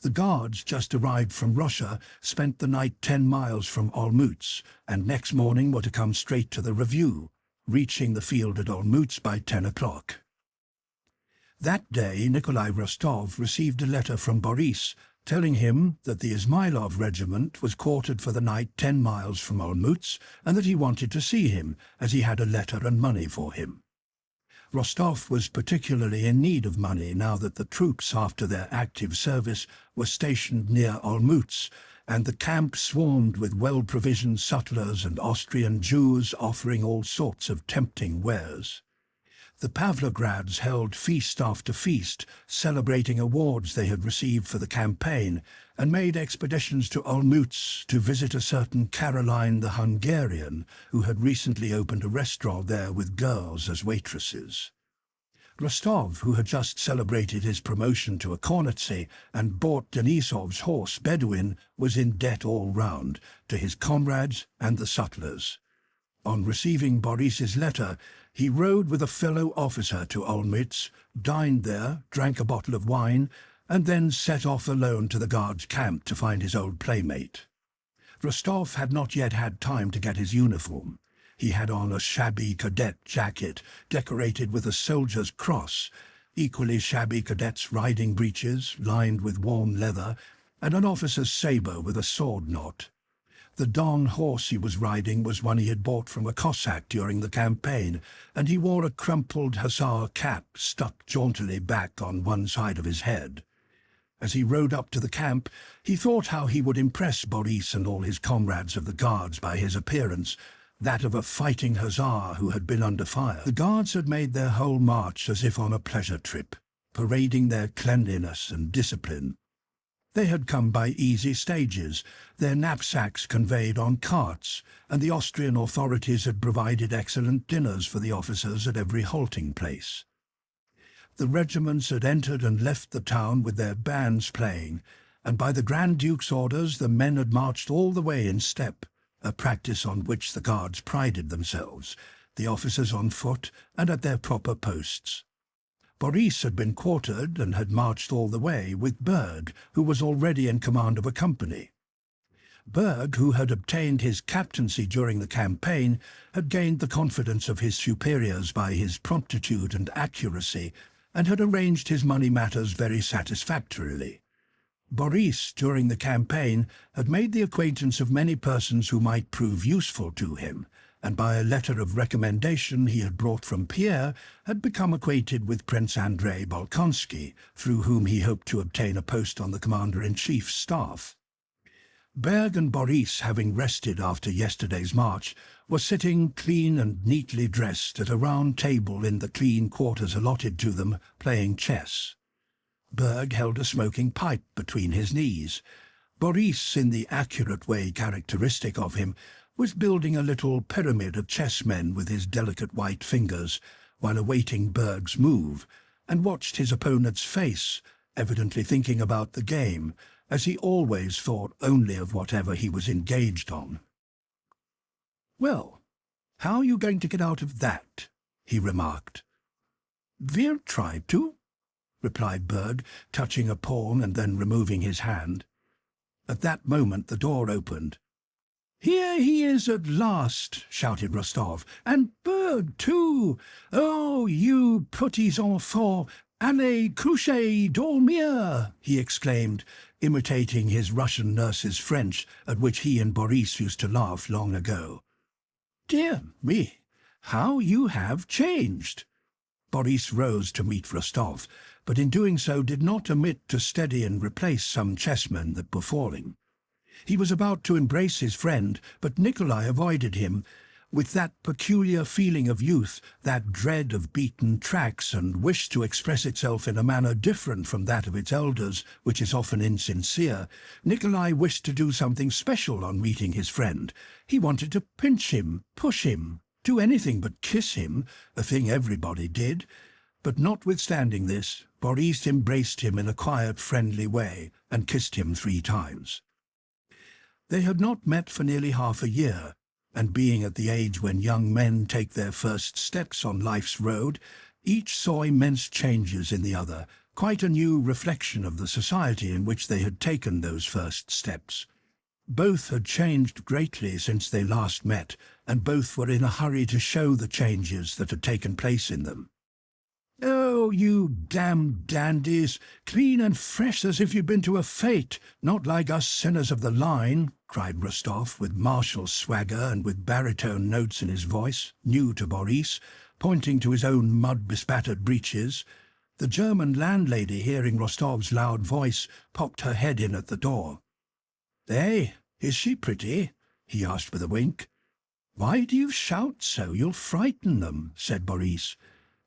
The Guards, just arrived from Russia, spent the night 10 miles from Olmütz, and next morning were to come straight to the review, reaching the field at Olmütz by 10 o'clock. That day Nikolai Rostov received a letter from Boris, telling him that the Izmailov regiment was quartered for the night 10 miles from Olmütz, and that he wanted to see him, as he had a letter and money for him. Rostov was particularly in need of money now that the troops, after their active service, were stationed near Olmütz, and the camp swarmed with well-provisioned sutlers and Austrian Jews offering all sorts of tempting wares. The Pavlograds held feast after feast, celebrating awards they had received for the campaign, and made expeditions to Olmütz to visit a certain Caroline the Hungarian, who had recently opened a restaurant there with girls as waitresses. Rostov, who had just celebrated his promotion to a cornetcy and bought Denisov's horse Bedouin, was in debt all round, to his comrades and the sutlers. On receiving Boris's letter, he rode with a fellow officer to Olmütz, dined there, drank a bottle of wine, and then set off alone to the guards' camp to find his old playmate. Rostov had not yet had time to get his uniform. He had on a shabby cadet jacket decorated with a soldier's cross, equally shabby cadet's riding breeches lined with worn leather, and an officer's sabre with a sword knot. The Don horse he was riding was one he had bought from a Cossack during the campaign, and he wore a crumpled hussar cap stuck jauntily back on one side of his head. As he rode up to the camp, he thought how he would impress Boris and all his comrades of the guards by his appearance, that of a fighting hussar who had been under fire. The guards had made their whole march as if on a pleasure trip, parading their cleanliness and discipline. They had come by easy stages, their knapsacks conveyed on carts, and the Austrian authorities had provided excellent dinners for the officers at every halting place. The regiments had entered and left the town with their bands playing, and by the Grand Duke's orders the men had marched all the way in step, a practice on which the guards prided themselves, the officers on foot and at their proper posts. Boris had been quartered and had marched all the way with Berg, who was already in command of a company. Berg, who had obtained his captaincy during the campaign, had gained the confidence of his superiors by his promptitude and accuracy, and had arranged his money matters very satisfactorily. Boris, during the campaign, had made the acquaintance of many persons who might prove useful to him, and by a letter of recommendation he had brought from Pierre, had become acquainted with Prince Andrei Bolkonsky, through whom he hoped to obtain a post on the Commander-in-Chief's staff. Berg and Boris, having rested after yesterday's march, were sitting clean and neatly dressed at a round table in the clean quarters allotted to them, playing chess. Berg held a smoking pipe between his knees. Boris, in the accurate way characteristic of him, was building a little pyramid of chessmen with his delicate white fingers, while awaiting Berg's move, and watched his opponent's face, evidently thinking about the game, as he always thought only of whatever he was engaged on. "Well, how are you going to get out of that?" he remarked. "Wir tried to," replied Berg, touching a pawn and then removing his hand. At that moment the door opened. "Here he is at last," shouted Rostov, "and Berg too! Oh, you petits enfants, allez coucher, dormir!" he exclaimed, imitating his Russian nurse's French, at which he and Boris used to laugh long ago. "Dear me, how you have changed!" Boris rose to meet Rostov, but in doing so did not omit to steady and replace some chessmen that were falling. He was about to embrace his friend, but Nikolai avoided him, with that peculiar feeling of youth, that dread of beaten tracks and wish to express itself in a manner different from that of its elders, which is often insincere. Nikolai wished to do something special on meeting his friend. He wanted to pinch him, push him, do anything but kiss him, a thing everybody did. But notwithstanding this, Boris embraced him in a quiet, friendly way and kissed him 3 times. They had not met for nearly half a year, and being at the age when young men take their first steps on life's road, each saw immense changes in the other, quite a new reflection of the society in which they had taken those first steps. Both had changed greatly since they last met, and both were in a hurry to show the changes that had taken place in them. "Oh, you damned dandies, clean and fresh as if you'd been to a fete, not like us sinners of the line," cried Rostov, with martial swagger and with baritone notes in his voice, new to Boris, pointing to his own mud-bespattered breeches. The German landlady, hearing Rostov's loud voice, popped her head in at the door. "Eh, is she pretty?" he asked with a wink. "Why do you shout so? You'll frighten them," said Boris.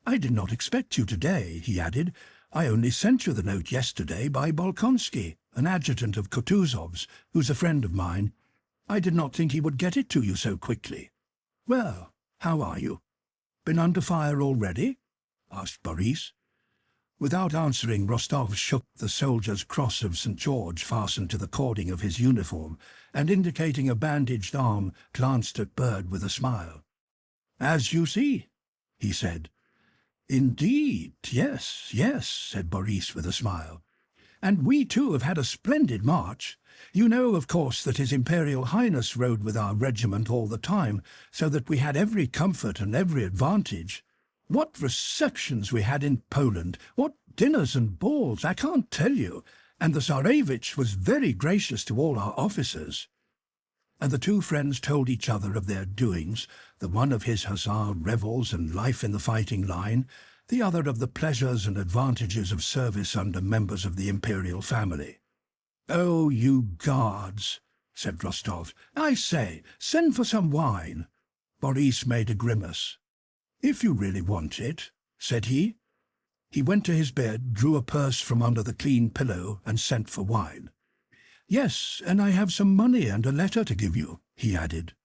"I did not expect you today," he added. "I only sent you the note yesterday by Bolkonsky, an adjutant of Kutuzov's, who's a friend of mine. I did not think he would get it to you so quickly. Well, how are you? Been under fire already?" asked Boris. Without answering, Rostov shook the soldier's cross of St. George fastened to the cording of his uniform, and indicating a bandaged arm, glanced at Bird with a smile. "As you see," he said. "Indeed, yes, yes," said Boris with a smile. "And we too have had a splendid march. You know, of course, that His Imperial Highness rode with our regiment all the time, so that we had every comfort and every advantage. What receptions we had in Poland! What dinners and balls! I can't tell you. And the Tsarevich was very gracious to all our officers." And the two friends told each other of their doings, the one of his hussar revels and life in the fighting line, the other of the pleasures and advantages of service under members of the imperial family. "Oh, you guards," said Rostov. "I say, send for some wine." Boris made a grimace. "If you really want it," said he. He went to his bed, drew a purse from under the clean pillow, and sent for wine. "Yes, and I have some money and a letter to give you," he added.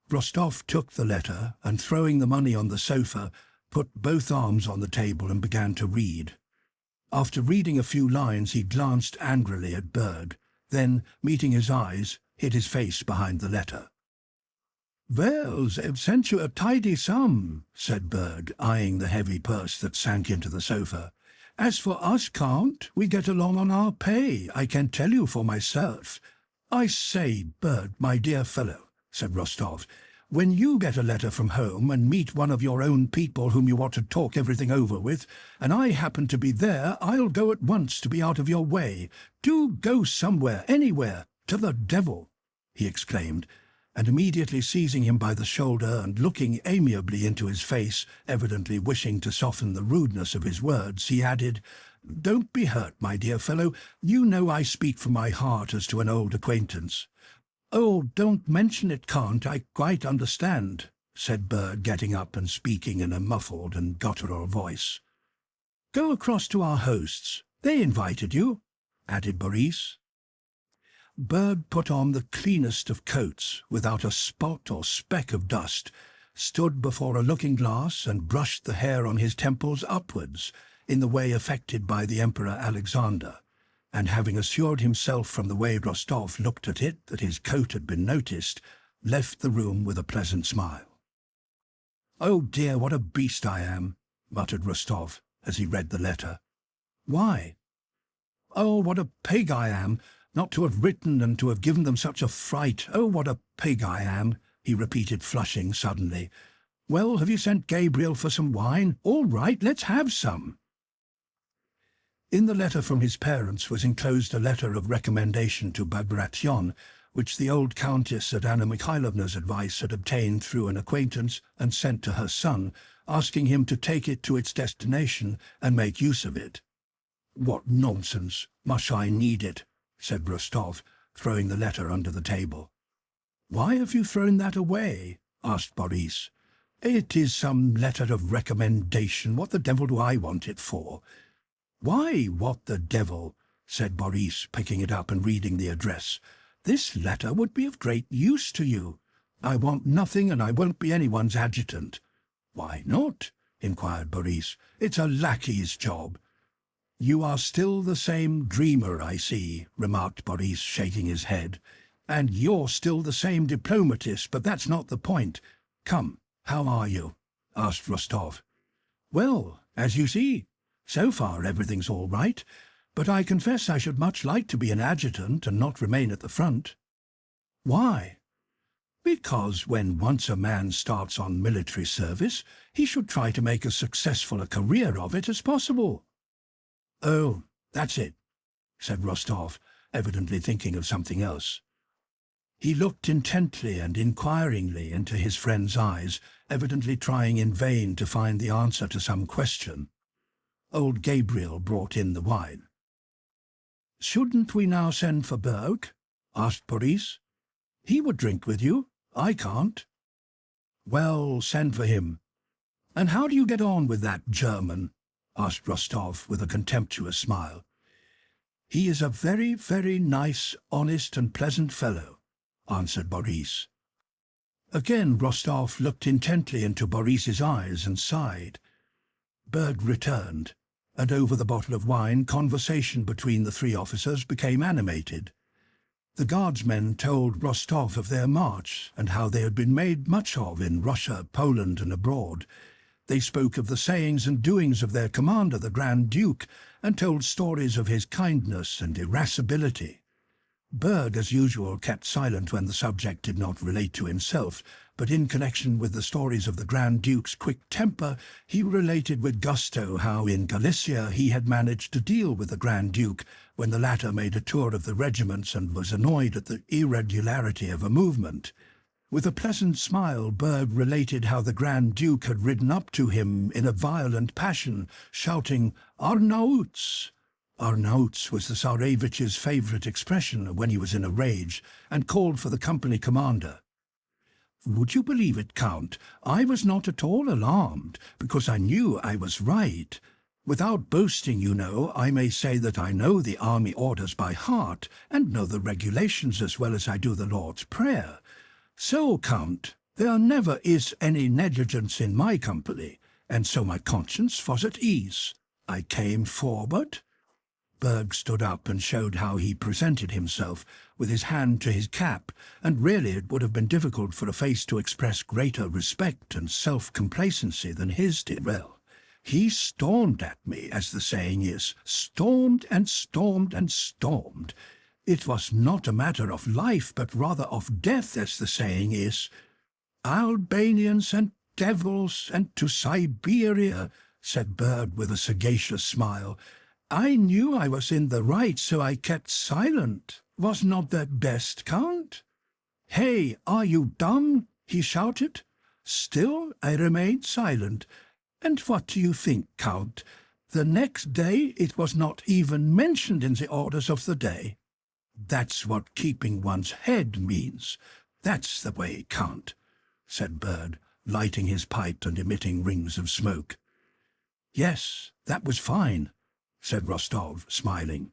Rostov took the letter, and throwing the money on the sofa, put both arms on the table and began to read. After reading a few lines, he glanced angrily at Berg, then, meeting his eyes, hid his face behind the letter. "Well, they've sent you a tidy sum," said Berg, eyeing the heavy purse that sank into the sofa. "As for us, Count, we get along on our pay, I can tell you for myself." "I say, Berg, my dear fellow," said Rostov, "when you get a letter from home and meet one of your own people whom you want to talk everything over with, and I happen to be there, I'll go at once to be out of your way. Do go somewhere, anywhere, to the devil," he exclaimed, and immediately seizing him by the shoulder and looking amiably into his face, evidently wishing to soften the rudeness of his words, he added, "Don't be hurt, my dear fellow. You know I speak from my heart as to an old acquaintance." "Oh, don't mention it, Count, I quite understand," said Berg, getting up and speaking in a muffled and guttural voice. "Go across to our hosts. They invited you," added Boris. Berg put on the cleanest of coats, without a spot or speck of dust, stood before a looking-glass and brushed the hair on his temples upwards, in the way affected by the Emperor Alexander, and having assured himself from the way Rostov looked at it that his coat had been noticed, left the room with a pleasant smile. "Oh dear, what a beast I am," muttered Rostov, as he read the letter. "Why?" "Oh, what a pig I am, not to have written and to have given them such a fright. Oh, what a pig I am," he repeated, flushing suddenly. "Well, have you sent Gabriel for some wine? All right, let's have some." In the letter from his parents was enclosed a letter of recommendation to Bagration, which the old countess at Anna Mikhailovna's advice had obtained through an acquaintance and sent to her son, asking him to take it to its destination and make use of it. "What nonsense! Must I need it?" said Rostov, throwing the letter under the table. "Why have you thrown that away?" asked Boris. "It is some letter of recommendation. What the devil do I want it for?" "Why, what the devil?" said Boris, picking it up and reading the address. "This letter would be of great use to you. I want nothing, and I won't be anyone's adjutant." "Why not?" inquired Boris. "It's a lackey's job." "You are still the same dreamer, I see," remarked Boris, shaking his head. "And you're still the same diplomatist, but that's not the point. Come, how are you?" asked Rostov. "Well, as you see, so far everything's all right, but I confess I should much like to be an adjutant and not remain at the front." "Why?" "Because when once a man starts on military service, he should try to make as successful a career of it as possible." "Oh, that's it," said Rostov, evidently thinking of something else. He looked intently and inquiringly into his friend's eyes, evidently trying in vain to find the answer to some question. Old Gabriel brought in the wine. "Shouldn't we now send for Berg?" asked Boris. "He would drink with you. I can't." "Well, send for him. And how do you get on with that German?" asked Rostov with a contemptuous smile. "He is a very, very nice, honest and pleasant fellow," answered Boris. Again Rostov looked intently into Boris's eyes and sighed. Berg returned, and over the bottle of wine conversation between the three officers became animated. The guardsmen told Rostov of their march and how they had been made much of in Russia, Poland and abroad. They spoke of the sayings and doings of their commander, the Grand Duke, and told stories of his kindness and irascibility. Berg, as usual, kept silent when the subject did not relate to himself, but in connection with the stories of the Grand Duke's quick temper, he related with gusto how in Galicia he had managed to deal with the Grand Duke when the latter made a tour of the regiments and was annoyed at the irregularity of a movement. With a pleasant smile, Berg related how the Grand Duke had ridden up to him in a violent passion, shouting, "Arnauts!" Arnauts was the Tsarevich's favourite expression when he was in a rage, and called for the company commander. "Would you believe it, Count? I was not at all alarmed, because I knew I was right. Without boasting, you know, I may say that I know the army orders by heart, and know the regulations as well as I do the Lord's Prayer. So, Count, there never is any negligence in my company, and so my conscience was at ease. I came forward." Berg stood up and showed how he presented himself, with his hand to his cap, and really it would have been difficult for a face to express greater respect and self-complacency than his did. Well, he stormed at me, as the saying is, stormed and stormed and stormed. It was not a matter of life, but rather of death, as the saying is. "Albanians and devils, and to Siberia," said Berg with a sagacious smile. "I knew I was in the right, so I kept silent. Was not that best, Count?" "Hey, are you dumb?" he shouted. Still I remained silent. And what do you think, Count? The next day it was not even mentioned in the orders of the day. That's what keeping one's head means. That's the way, Count, said Berg, lighting his pipe and emitting rings of smoke. Yes, that was fine, said Rostov, smiling.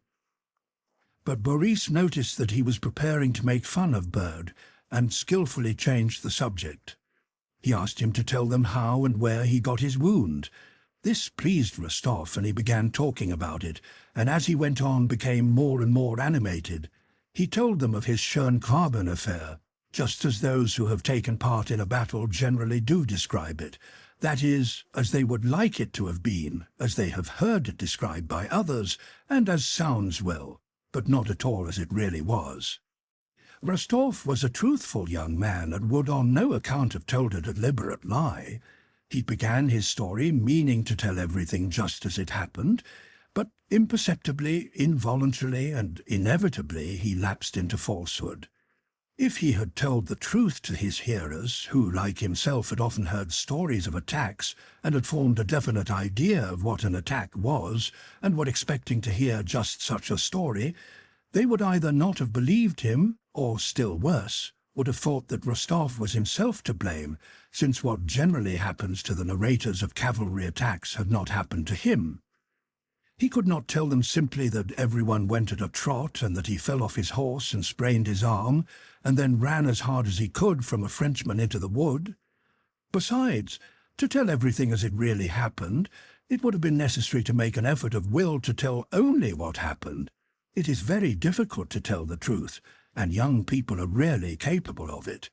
But Boris noticed that he was preparing to make fun of Berg and skillfully changed the subject. He asked him to tell them how and where he got his wound. This pleased Rostov, and he began talking about it, and as he went on became more and more animated. He told them of his Schöngraben affair, just as those who have taken part in a battle generally do describe it. That is, as they would like it to have been, as they have heard it described by others, and as sounds well, but not at all as it really was. Rostov was a truthful young man and would on no account have told a deliberate lie. He began his story meaning to tell everything just as it happened, but imperceptibly, involuntarily, and inevitably he lapsed into falsehood. If he had told the truth to his hearers, who, like himself, had often heard stories of attacks and had formed a definite idea of what an attack was and were expecting to hear just such a story, they would either not have believed him, or, still worse, would have thought that Rostov was himself to blame, since what generally happens to the narrators of cavalry attacks had not happened to him. He could not tell them simply that everyone went at a trot and that he fell off his horse and sprained his arm, and then ran as hard as he could from a Frenchman into the wood. Besides, to tell everything as it really happened, it would have been necessary to make an effort of will to tell only what happened. It is very difficult to tell the truth, and young people are rarely capable of it.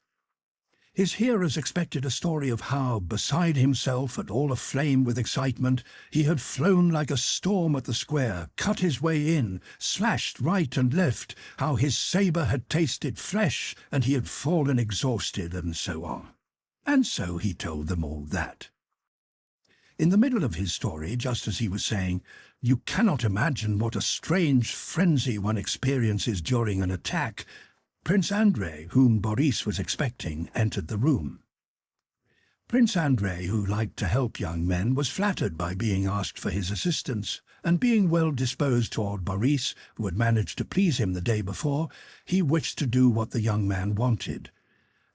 His hearers expected a story of how, beside himself and all aflame with excitement, he had flown like a storm at the square, cut his way in, slashed right and left, how his sabre had tasted flesh and he had fallen exhausted, and so on. And so he told them all that. In the middle of his story, just as he was saying, "You cannot imagine what a strange frenzy one experiences during an attack," Prince Andrei, whom Boris was expecting, entered the room. Prince Andrei, who liked to help young men, was flattered by being asked for his assistance, and being well disposed toward Boris, who had managed to please him the day before, he wished to do what the young man wanted.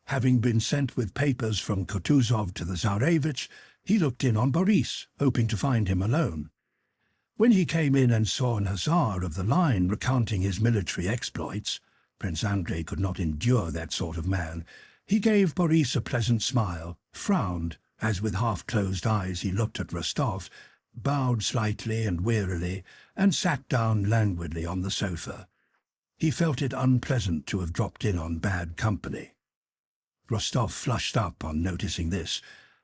Having been sent with papers from Kutuzov to the Tsarevich, he looked in on Boris, hoping to find him alone. When he came in and saw an hussar of the line recounting his military exploits, Prince Andrei could not endure that sort of man. He gave Boris a pleasant smile, frowned, as with half-closed eyes he looked at Rostov, bowed slightly and wearily, and sat down languidly on the sofa. He felt it unpleasant to have dropped in on bad company. Rostov flushed up on noticing this,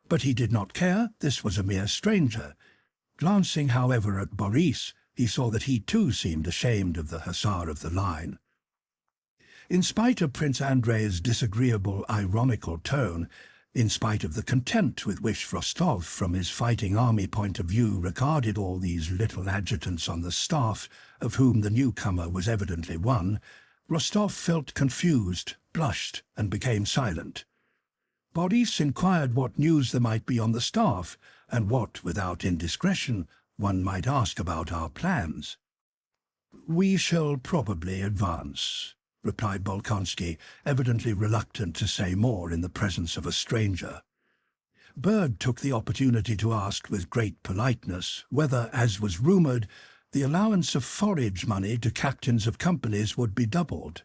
but he did not care. This was a mere stranger. Glancing, however, at Boris, he saw that he too seemed ashamed of the hussar of the line. In spite of Prince Andrei's disagreeable, ironical tone, in spite of the contempt with which Rostov, from his fighting army point of view, regarded all these little adjutants on the staff, of whom the newcomer was evidently one, Rostov felt confused, blushed, and became silent. Boris inquired what news there might be on the staff, and what, without indiscretion, one might ask about our plans. "We shall probably advance," replied Bolkonsky, evidently reluctant to say more in the presence of a stranger. Berg took the opportunity to ask with great politeness whether, as was rumoured, the allowance of forage money to captains of companies would be doubled.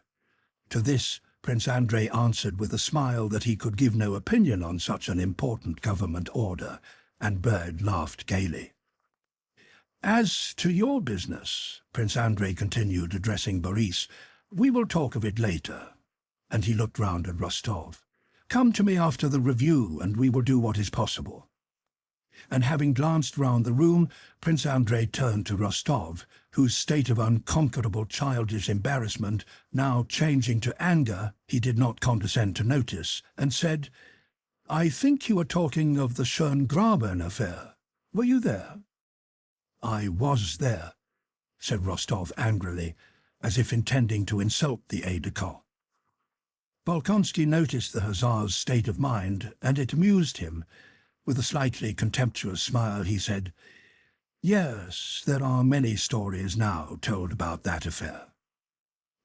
To this, Prince Andrei answered with a smile that he could give no opinion on such an important government order, and Berg laughed gaily. "As to your business," Prince Andrei continued, addressing Boris, "we will talk of it later." And he looked round at Rostov. "Come to me after the review, and we will do what is possible." And having glanced round the room, Prince Andrei turned to Rostov, whose state of unconquerable childish embarrassment, now changing to anger, he did not condescend to notice, and said, "I think you were talking of the Schöngraben affair. Were you there?" "I was there," said Rostov angrily, as if intending to insult the aide-de-camp. Bolkonsky noticed the hussar's state of mind, and it amused him. With a slightly contemptuous smile he said, "Yes, there are many stories now told about that affair."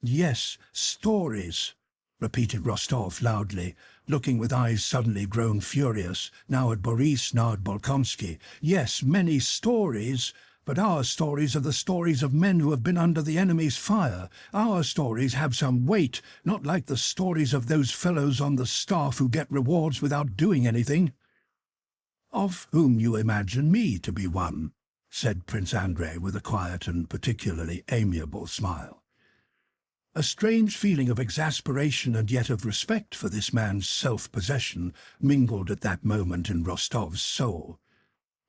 "Yes, stories," repeated Rostov loudly, looking with eyes suddenly grown furious, now at Boris, now at Bolkonsky. "Yes, many stories, but our stories are the stories of men who have been under the enemy's fire. Our stories have some weight, not like the stories of those fellows on the staff who get rewards without doing anything." "Of whom you imagine me to be one," said Prince Andrei with a quiet and particularly amiable smile. A strange feeling of exasperation and yet of respect for this man's self-possession mingled at that moment in Rostov's soul.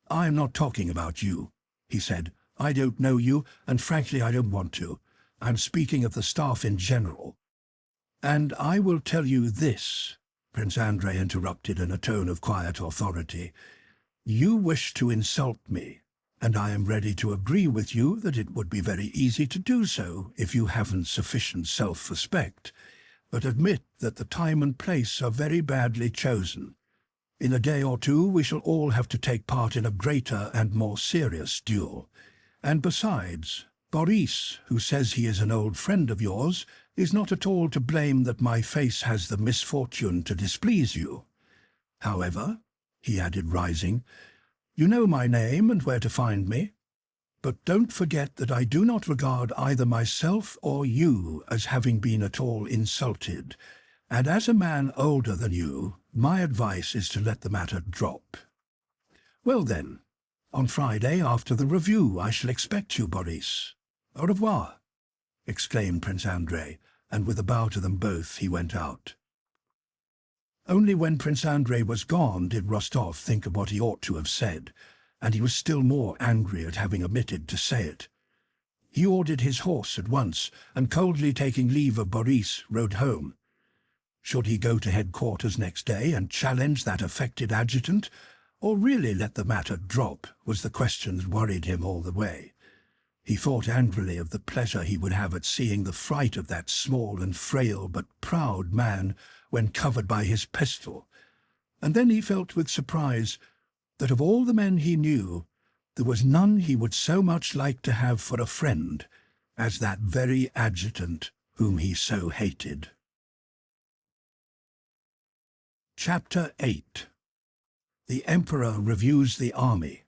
"I am not talking about you," he said. "I don't know you, and frankly I don't want to. I'm speaking of the staff in general." "And I will tell you this," Prince Andrei interrupted in a tone of quiet authority. "You wish to insult me, and I am ready to agree with you that it would be very easy to do so if you haven't sufficient self-respect, but admit that the time and place are very badly chosen. In a day or two we shall all have to take part in a greater and more serious duel. And besides, Boris, who says he is an old friend of yours, is not at all to blame that my face has the misfortune to displease you. However," he added, rising, "you know my name and where to find me. But don't forget that I do not regard either myself or you as having been at all insulted, and as a man older than you, my advice is to let the matter drop. Well then, on Friday after the review I shall expect you, Boris. Au revoir," exclaimed Prince Andrei, and with a bow to them both he went out. Only when Prince Andrei was gone did Rostov think of what he ought to have said, and he was still more angry at having omitted to say it. He ordered his horse at once, and coldly taking leave of Boris, rode home. Should he go to headquarters next day and challenge that affected adjutant, or really let the matter drop, was the question that worried him all the way. He thought angrily of the pleasure he would have at seeing the fright of that small and frail but proud man when covered by his pistol, and then he felt with surprise that of all the men he knew, there was none he would so much like to have for a friend as that very adjutant whom he so hated. Chapter 8. The Emperor Reviews the Army.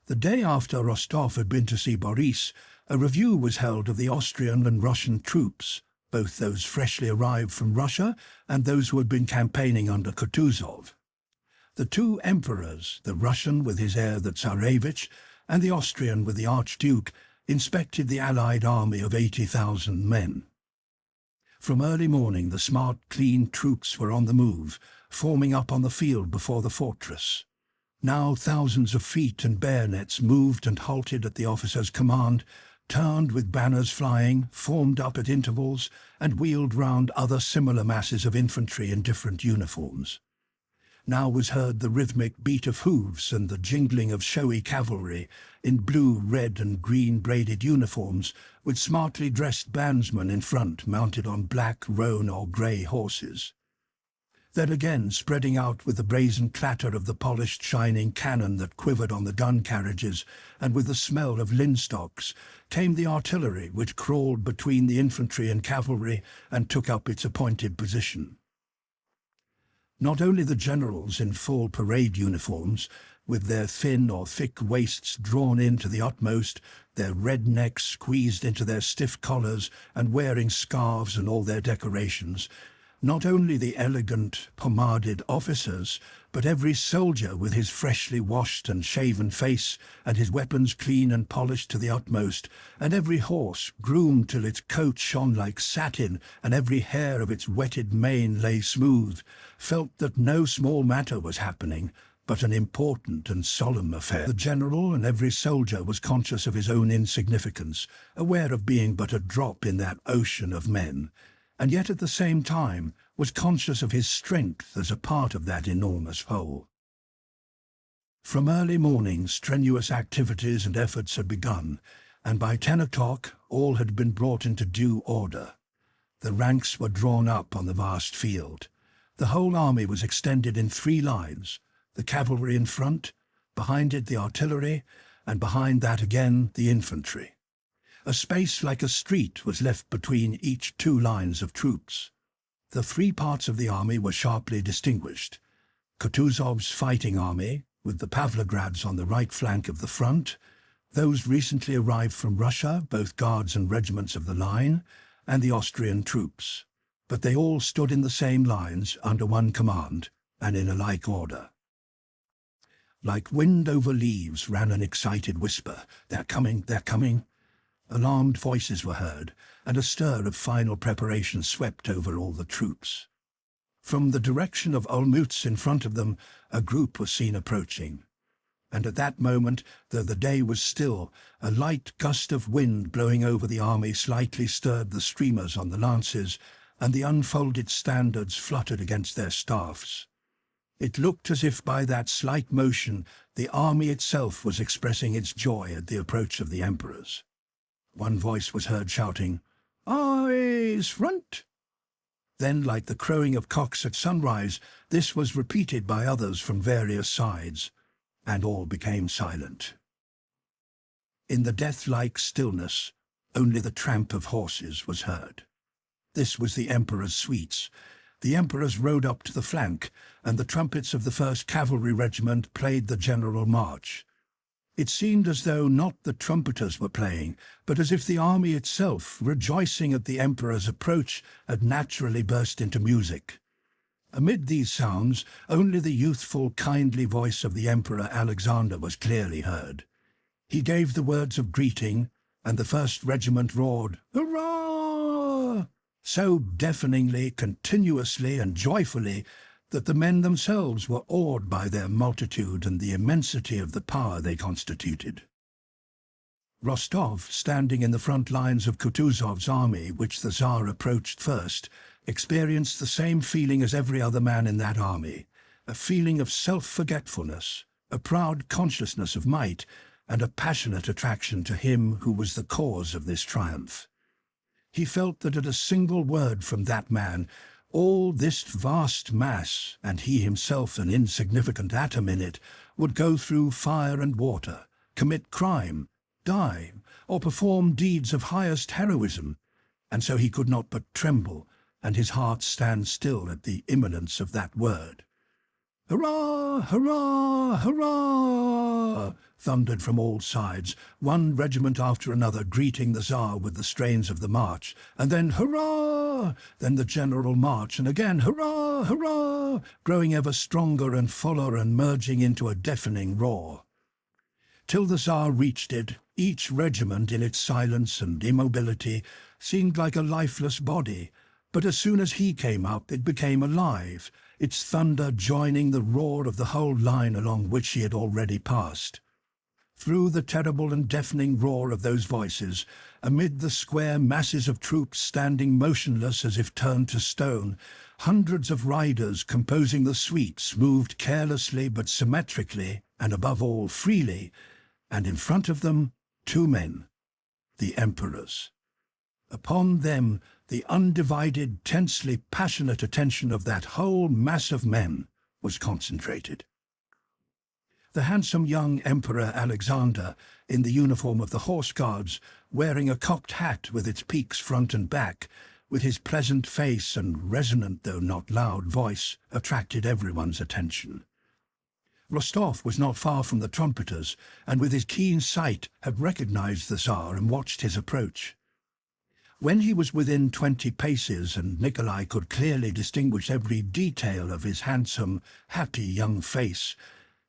The day after Rostov had been to see Boris, a review was held of the Austrian and Russian troops, both those freshly arrived from Russia and those who had been campaigning under Kutuzov. The two emperors, the Russian with his heir the Tsarevich, and the Austrian with the Archduke, inspected the Allied army of 80,000 men. From early morning the smart, clean troops were on the move, forming up on the field before the fortress. Now thousands of feet and bayonets moved and halted at the officer's command, turned with banners flying, formed up at intervals, and wheeled round other similar masses of infantry in different uniforms. Now was heard the rhythmic beat of hooves and the jingling of showy cavalry in blue, red and green braided uniforms, with smartly dressed bandsmen in front mounted on black, roan or grey horses. Then again, spreading out with the brazen clatter of the polished, shining cannon that quivered on the gun carriages, and with the smell of linstocks, came the artillery, which crawled between the infantry and cavalry and took up its appointed position. Not only the generals in full parade uniforms, with their thin or thick waists drawn in to the utmost, their red necks squeezed into their stiff collars, and wearing scarves and all their decorations, not only the elegant, pomaded officers, but every soldier with his freshly washed and shaven face, and his weapons clean and polished to the utmost, and every horse groomed till its coat shone like satin, and every hair of its wetted mane lay smooth, felt that no small matter was happening, but an important and solemn affair. The general and every soldier was conscious of his own insignificance, aware of being but a drop in that ocean of men, and yet at the same time was conscious of his strength as a part of that enormous whole. From early morning strenuous activities and efforts had begun, and by 10 o'clock all had been brought into due order. The ranks were drawn up on the vast field. The whole army was extended in 3 lines, the cavalry in front, behind it the artillery, and behind that again the infantry. A space like a street was left between each 2 lines of troops. The 3 parts of the army were sharply distinguished. Kutuzov's fighting army, with the Pavlograds on the right flank of the front, those recently arrived from Russia, both guards and regiments of the line, and the Austrian troops. But they all stood in the same lines, under one command, and in a like order. Like wind over leaves ran an excited whisper, "They're coming, they're coming." Alarmed voices were heard, and a stir of final preparation swept over all the troops. From the direction of Olmütz in front of them, a group was seen approaching. And at that moment, though the day was still, a light gust of wind blowing over the army slightly stirred the streamers on the lances, and the unfolded standards fluttered against their staffs. It looked as if by that slight motion the army itself was expressing its joy at the approach of the emperors. One voice was heard shouting, "Eyes front!" Then, like the crowing of cocks at sunrise, this was repeated by others from various sides, and all became silent. In the death-like stillness, only the tramp of horses was heard. This was the emperor's suites. The emperors rode up to the flank, and the trumpets of the 1st Cavalry Regiment played the general march. It seemed as though not the trumpeters were playing, but as if the army itself, rejoicing at the emperor's approach, had naturally burst into music. Amid these sounds, only the youthful, kindly voice of the Emperor Alexander was clearly heard. He gave the words of greeting, and the 1st Regiment roared, "Hurrah!" so deafeningly, continuously, and joyfully that the men themselves were awed by their multitude and the immensity of the power they constituted. Rostov, standing in the front lines of Kutuzov's army, which the Tsar approached first, experienced the same feeling as every other man in that army, a feeling of self-forgetfulness, a proud consciousness of might, and a passionate attraction to him who was the cause of this triumph. He felt that at a single word from that man, all this vast mass, and he himself an insignificant atom in it, would go through fire and water, commit crime, die, or perform deeds of highest heroism, and so he could not but tremble, and his heart stand still at the imminence of that word. "Hurrah! Hurrah! Hurrah!" thundered from all sides, one regiment after another greeting the Tsar with the strains of the march, and then hurrah! Then the general march, and again hurrah! Hurrah! Growing ever stronger and fuller and merging into a deafening roar. Till the Tsar reached it, each regiment in its silence and immobility seemed like a lifeless body, but as soon as he came up it became alive, its thunder joining the roar of the whole line along which he had already passed. Through the terrible and deafening roar of those voices, amid the square masses of troops standing motionless as if turned to stone, hundreds of riders composing the suites moved carelessly but symmetrically, and above all freely, and in front of them 2 men, the emperors. Upon them the undivided, tensely passionate attention of that whole mass of men was concentrated. The handsome young Emperor Alexander, in the uniform of the Horse Guards, wearing a cocked hat with its peaks front and back, with his pleasant face and resonant though not loud voice, attracted everyone's attention. Rostov was not far from the trumpeters, and with his keen sight had recognized the Tsar and watched his approach. When he was within 20 paces and Nikolai could clearly distinguish every detail of his handsome, happy young face,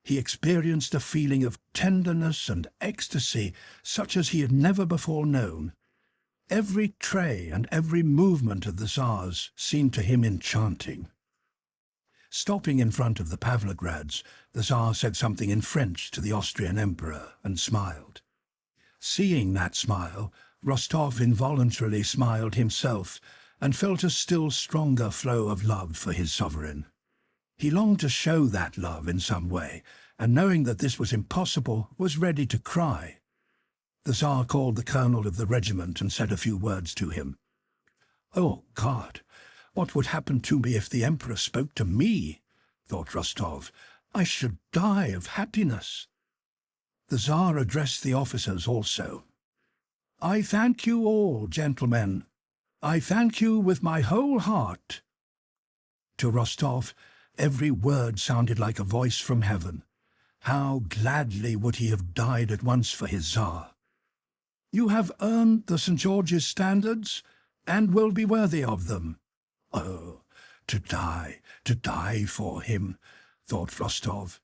he experienced a feeling of tenderness and ecstasy such as he had never before known. Every trait and every movement of the Tsar's seemed to him enchanting. Stopping in front of the Pavlograds, the Tsar said something in French to the Austrian emperor and smiled. Seeing that smile, Rostov involuntarily smiled himself and felt a still stronger flow of love for his sovereign. He longed to show that love in some way, and knowing that this was impossible, was ready to cry. The Tsar called the colonel of the regiment and said a few words to him. "Oh, God, what would happen to me if the Emperor spoke to me?" thought Rostov. "I should die of happiness." The Tsar addressed the officers also. "I thank you all, gentlemen. I thank you with my whole heart." To Rostov, every word sounded like a voice from heaven. How gladly would he have died at once for his Tsar. "You have earned the St. George's standards, and will be worthy of them." Oh, to die for him, thought Rostov.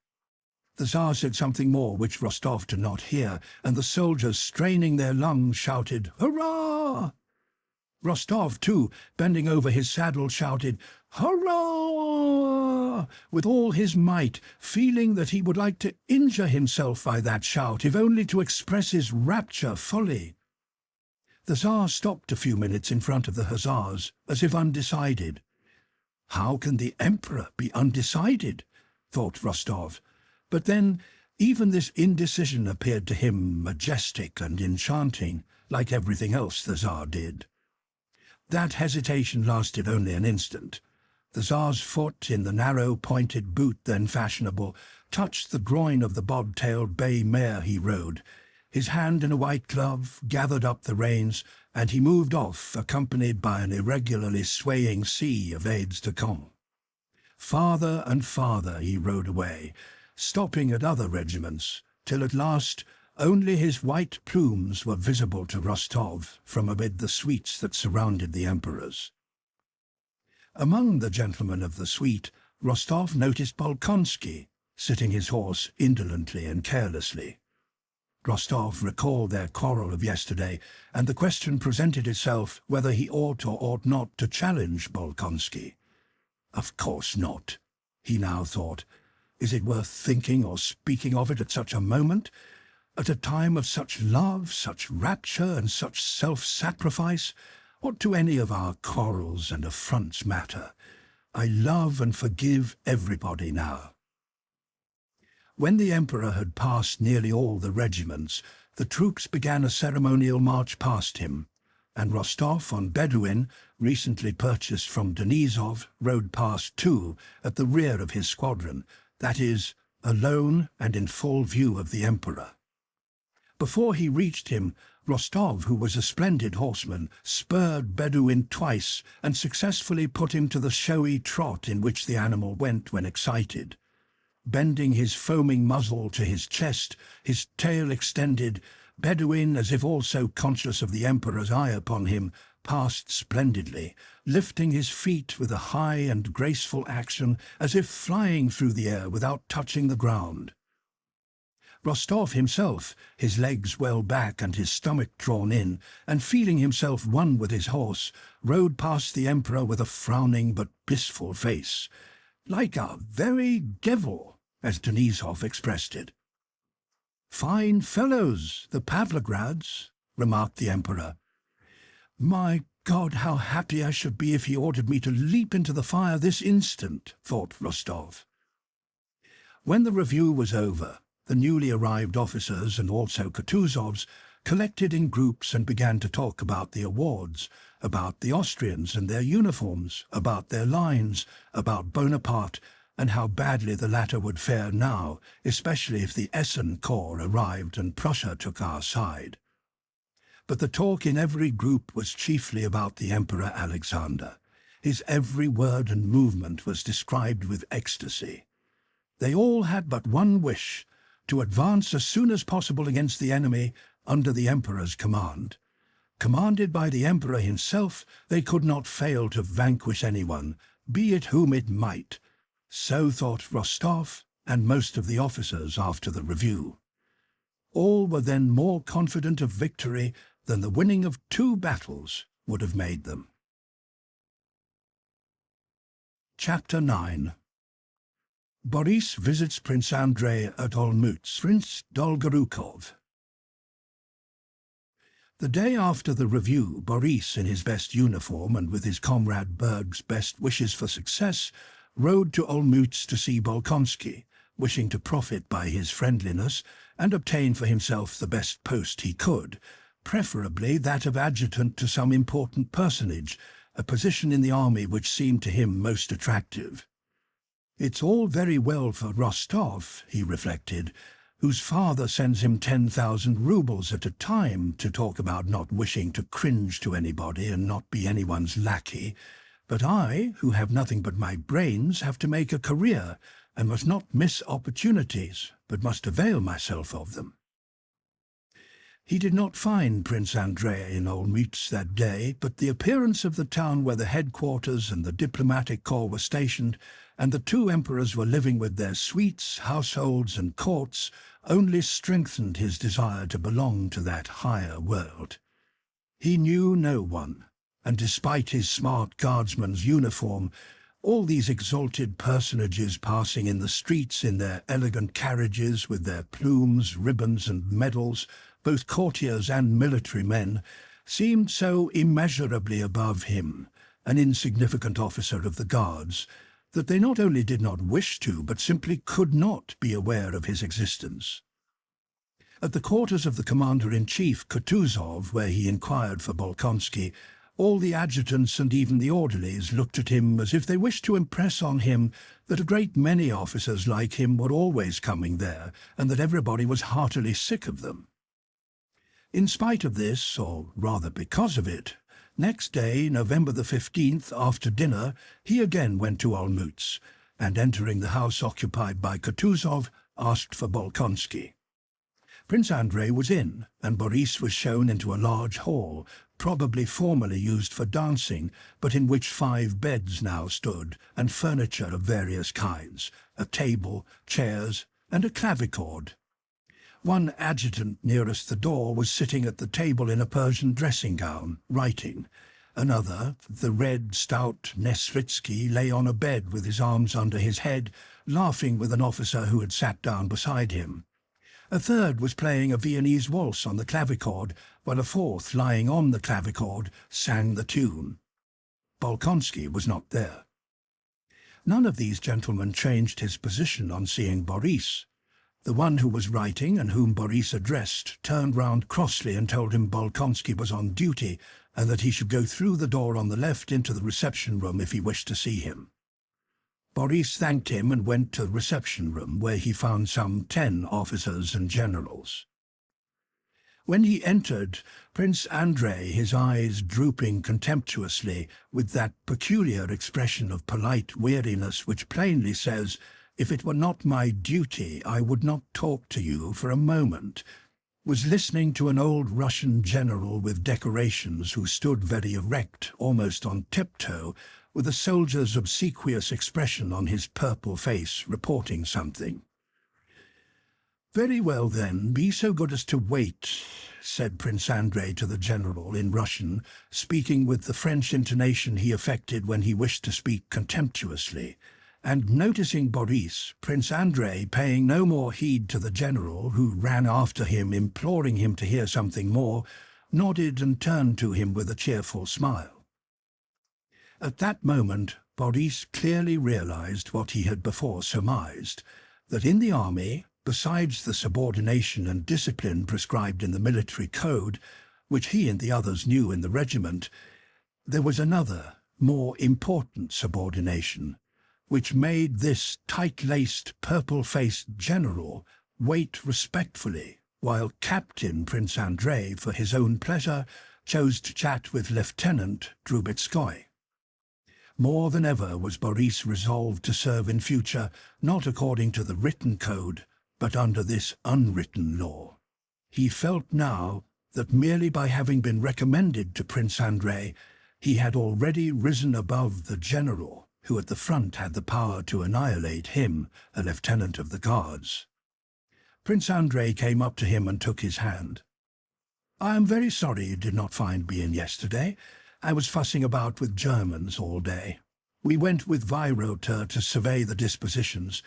The Tsar said something more which Rostov did not hear, and the soldiers, straining their lungs, shouted, "Hurrah!" Rostov, too, bending over his saddle, shouted, "Hurrah!" with all his might, feeling that he would like to injure himself by that shout, if only to express his rapture fully. The Tsar stopped a few minutes in front of the hussars, as if undecided. How can the Emperor be undecided? Thought Rostov. But then, even this indecision appeared to him majestic and enchanting, like everything else the Tsar did. That hesitation lasted only an instant. The Tsar's foot, in the narrow, pointed boot then fashionable, touched the groin of the bob-tailed bay mare he rode. His hand in a white glove gathered up the reins, and he moved off, accompanied by an irregularly swaying sea of aides-de-camp. Farther and farther he rode away, stopping at other regiments, till at last only his white plumes were visible to Rostov from amid the suites that surrounded the emperors. Among the gentlemen of the suite, Rostov noticed Bolkonsky, sitting his horse indolently and carelessly. Rostov recalled their quarrel of yesterday, and the question presented itself whether he ought or ought not to challenge Bolkonsky. Of course not, he now thought. Is it worth thinking or speaking of it at such a moment? At a time of such love, such rapture, and such self-sacrifice? What do any of our quarrels and affronts matter? I love and forgive everybody now. When the emperor had passed nearly all the regiments, the troops began a ceremonial march past him, and Rostov on Bedouin, recently purchased from Denisov, rode past too, at the rear of his squadron, that is, alone and in full view of the emperor. Before he reached him, Rostov, who was a splendid horseman, spurred Bedouin twice and successfully put him to the showy trot in which the animal went when excited. Bending his foaming muzzle to his chest, his tail extended, Bedouin, as if also conscious of the emperor's eye upon him, passed splendidly, lifting his feet with a high and graceful action, as if flying through the air without touching the ground. Rostov himself, his legs well back and his stomach drawn in, and feeling himself one with his horse, rode past the emperor with a frowning but blissful face, like a very devil, as Denisov expressed it. "Fine fellows, the Pavlograds," remarked the emperor. "My God, how happy I should be if he ordered me to leap into the fire this instant," thought Rostov. When the review was over, the newly arrived officers and also Kutuzovs collected in groups and began to talk about the awards, about the Austrians and their uniforms, about their lines, about Bonaparte, and how badly the latter would fare now, especially if the Essen Corps arrived and Prussia took our side. But the talk in every group was chiefly about the Emperor Alexander. His every word and movement was described with ecstasy. They all had but one wish, to advance as soon as possible against the enemy under the Emperor's command. Commanded by the Emperor himself, they could not fail to vanquish anyone, be it whom it might. So thought Rostov and most of the officers after the review. All were then more confident of victory than the winning of 2 battles would have made them. Chapter 9. Boris visits Prince Andrei at Olmütz. Prince Dolgorukov. The day after the review, Boris, in his best uniform and with his comrade Berg's best wishes for success, rode to Olmütz to see Bolkonsky, wishing to profit by his friendliness and obtain for himself the best post he could, preferably that of adjutant to some important personage, a position in the army which seemed to him most attractive. "It's all very well for Rostov," he reflected, "whose father sends him 10,000 rubles at a time to talk about not wishing to cringe to anybody and not be anyone's lackey. But I, who have nothing but my brains, have to make a career, and must not miss opportunities, but must avail myself of them." He did not find Prince Andrei in Olmütz that day, but the appearance of the town where the headquarters and the diplomatic corps were stationed, and the 2 emperors were living with their suites, households, and courts, only strengthened his desire to belong to that higher world. He knew no one, and despite his smart guardsman's uniform, all these exalted personages passing in the streets in their elegant carriages with their plumes, ribbons, and medals, both courtiers and military men, seemed so immeasurably above him, an insignificant officer of the Guards, that they not only did not wish to, but simply could not be aware of his existence. At the quarters of the commander-in-chief, Kutuzov, where he inquired for Bolkonsky, all the adjutants and even the orderlies looked at him as if they wished to impress on him that a great many officers like him were always coming there, and that everybody was heartily sick of them. In spite of this, or rather because of it, next day, November the 15th, after dinner, he again went to Olmütz, and entering the house occupied by Kutuzov, asked for Bolkonsky. Prince Andrei was in, and Boris was shown into a large hall, probably formerly used for dancing, but in which 5 beds now stood, and furniture of various kinds, a table, chairs, and a clavichord. One adjutant nearest the door was sitting at the table in a Persian dressing-gown, writing. Another, the red, stout Nesvitsky, lay on a bed with his arms under his head, laughing with an officer who had sat down beside him. A third was playing a Viennese waltz on the clavichord, while a fourth, lying on the clavichord, sang the tune. Bolkonsky was not there. None of these gentlemen changed his position on seeing Boris. The one who was writing and whom Boris addressed turned round crossly and told him Bolkonsky was on duty and that he should go through the door on the left into the reception room if he wished to see him. Boris thanked him and went to the reception room, where he found some 10 officers and generals. When he entered, Prince Andrei, his eyes drooping contemptuously, with that peculiar expression of polite weariness which plainly says, "If it were not my duty, I would not talk to you for a moment," was listening to an old Russian general with decorations who stood very erect, almost on tiptoe, with a soldier's obsequious expression on his purple face, reporting something. "Very well, then, be so good as to wait," said Prince Andrei to the general in Russian, speaking with the French intonation he affected when he wished to speak contemptuously. And noticing Boris, Prince Andrei, paying no more heed to the general, who ran after him imploring him to hear something more, nodded and turned to him with a cheerful smile. At that moment, Boris clearly realized what he had before surmised, that in the army, besides the subordination and discipline prescribed in the military code, which he and the others knew in the regiment, there was another, more important subordination, which made this tight-laced, purple-faced general wait respectfully, while Captain Prince Andrei, for his own pleasure, chose to chat with Lieutenant Drubetskoy. More than ever was Boris resolved to serve in future, not according to the written code, but under this unwritten law. He felt now that merely by having been recommended to Prince Andrei, he had already risen above the general, who at the front had the power to annihilate him, a lieutenant of the guards. Prince Andrei came up to him and took his hand. "I am very sorry you did not find me in yesterday. I was fussing about with Germans all day. We went with Weyrother to survey the dispositions.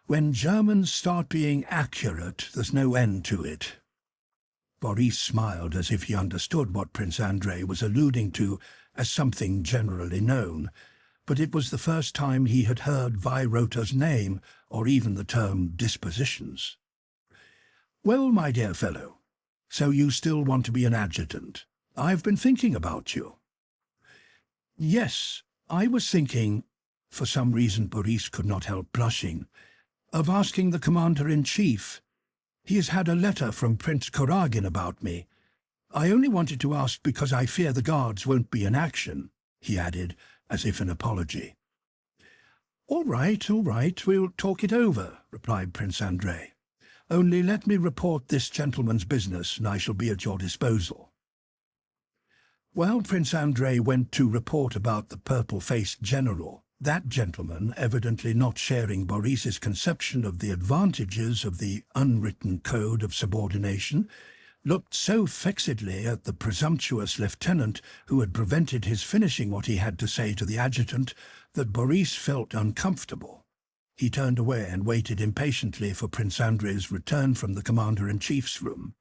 When Germans start being accurate, there's no end to it." Boris smiled as if he understood what Prince Andrei was alluding to as something generally known, but it was the first time he had heard Weyrother's name or even the term dispositions. "Well, my dear fellow, so you still want to be an adjutant? I've been thinking about you." "Yes, I was thinking," for some reason Boris could not help blushing, "of asking the commander-in-chief. He has had a letter from Prince Kuragin about me. I only wanted to ask because I fear the guards won't be in action," he added, as if in apology. All right, we'll talk it over," replied Prince Andrei. "Only let me report this gentleman's business, and I shall be at your disposal." While Prince Andrei went to report about the purple-faced general, that gentleman, evidently not sharing Boris's conception of the advantages of the unwritten code of subordination, looked so fixedly at the presumptuous lieutenant who had prevented his finishing what he had to say to the adjutant that Boris felt uncomfortable. He turned away and waited impatiently for Prince Andrei's return from the commander-in-chief's room.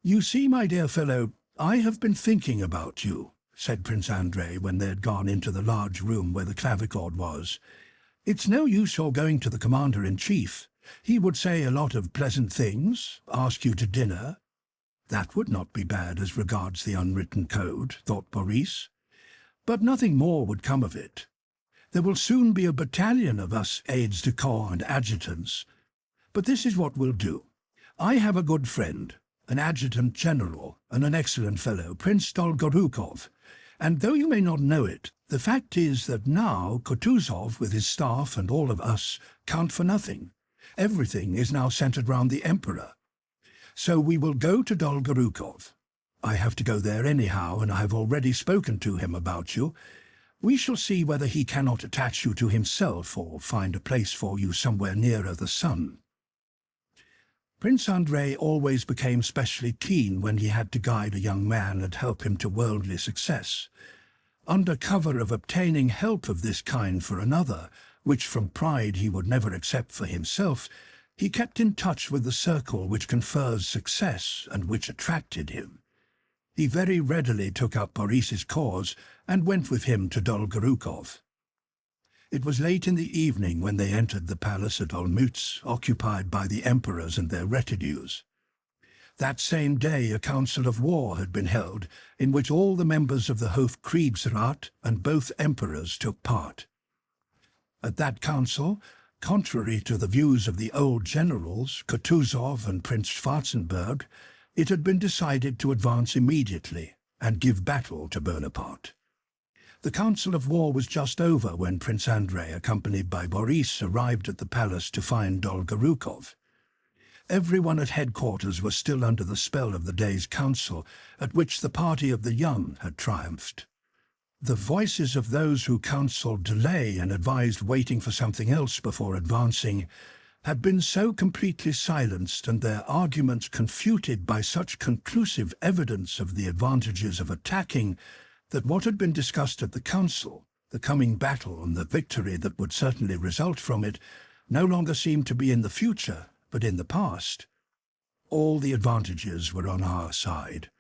"You see, my dear fellow, I have been thinking about you," said Prince Andrei when they had gone into the large room where the clavichord was. "It's no use your going to the commander-in-chief. He would say a lot of pleasant things, ask you to dinner." That would not be bad as regards the unwritten code, thought Boris. But nothing more would come of it. There will soon be a battalion of us aides-de-camp and adjutants. But this is what we'll do. I have a good friend, an adjutant general, and an excellent fellow, Prince Dolgorukov, and though you may not know it, the fact is that now Kutuzov with his staff and all of us count for nothing. Everything is now centered round the Emperor. So we will go to Dolgorukov. I have to go there anyhow, and I have already spoken to him about you. We shall see whether he cannot attach you to himself or find a place for you somewhere nearer the sun. Prince Andrei always became specially keen when he had to guide a young man and help him to worldly success. Under cover of obtaining help of this kind for another, which from pride he would never accept for himself, he kept in touch with the circle which confers success and which attracted him. He very readily took up Boris's cause and went with him to Dolgorukov. It was late in the evening when they entered the palace at Olmütz, occupied by the emperors and their retinues. That same day a council of war had been held, in which all the members of the Hofkriegsrat and both emperors took part. At that council, contrary to the views of the old generals, Kutuzov and Prince Schwarzenberg, it had been decided to advance immediately and give battle to Bonaparte. The council of war was just over when Prince Andrei, accompanied by Boris, arrived at the palace to find Dolgorukov. Everyone at headquarters was still under the spell of the day's council, at which the party of the young had triumphed. The voices of those who counselled delay and advised waiting for something else before advancing had been so completely silenced and their arguments confuted by such conclusive evidence of the advantages of attacking that what had been discussed at the council, the coming battle and the victory that would certainly result from it, no longer seemed to be in the future, but in the past. All the advantages were on our side.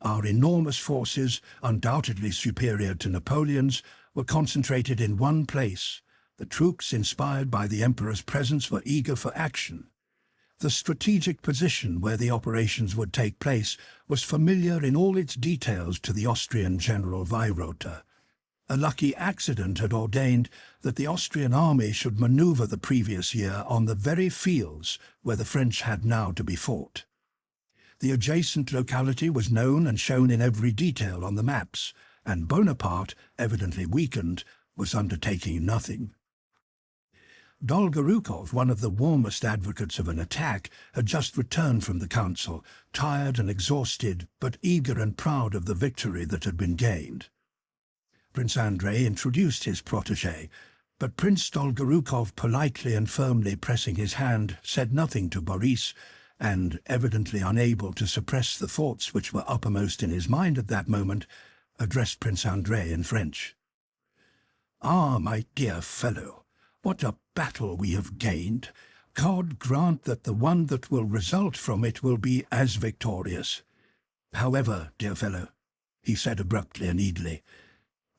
Our enormous forces, undoubtedly superior to Napoleon's, were concentrated in one place. The troops, inspired by the Emperor's presence, were eager for action. The strategic position where the operations would take place was familiar in all its details to the Austrian General Weyrother. A lucky accident had ordained that the Austrian army should maneuver the previous year on the very fields where the French had now to be fought. The adjacent locality was known and shown in every detail on the maps, and Bonaparte, evidently weakened, was undertaking nothing. Dolgorukov, one of the warmest advocates of an attack, had just returned from the council, tired and exhausted, but eager and proud of the victory that had been gained. Prince Andrei introduced his protégé, but Prince Dolgorukov, politely and firmly pressing his hand, said nothing to Boris, and, evidently unable to suppress the thoughts which were uppermost in his mind at that moment, addressed Prince Andrei in French. "Ah, my dear fellow, what a battle we have gained! God grant that the one that will result from it will be as victorious. However, dear fellow," he said abruptly and eagerly,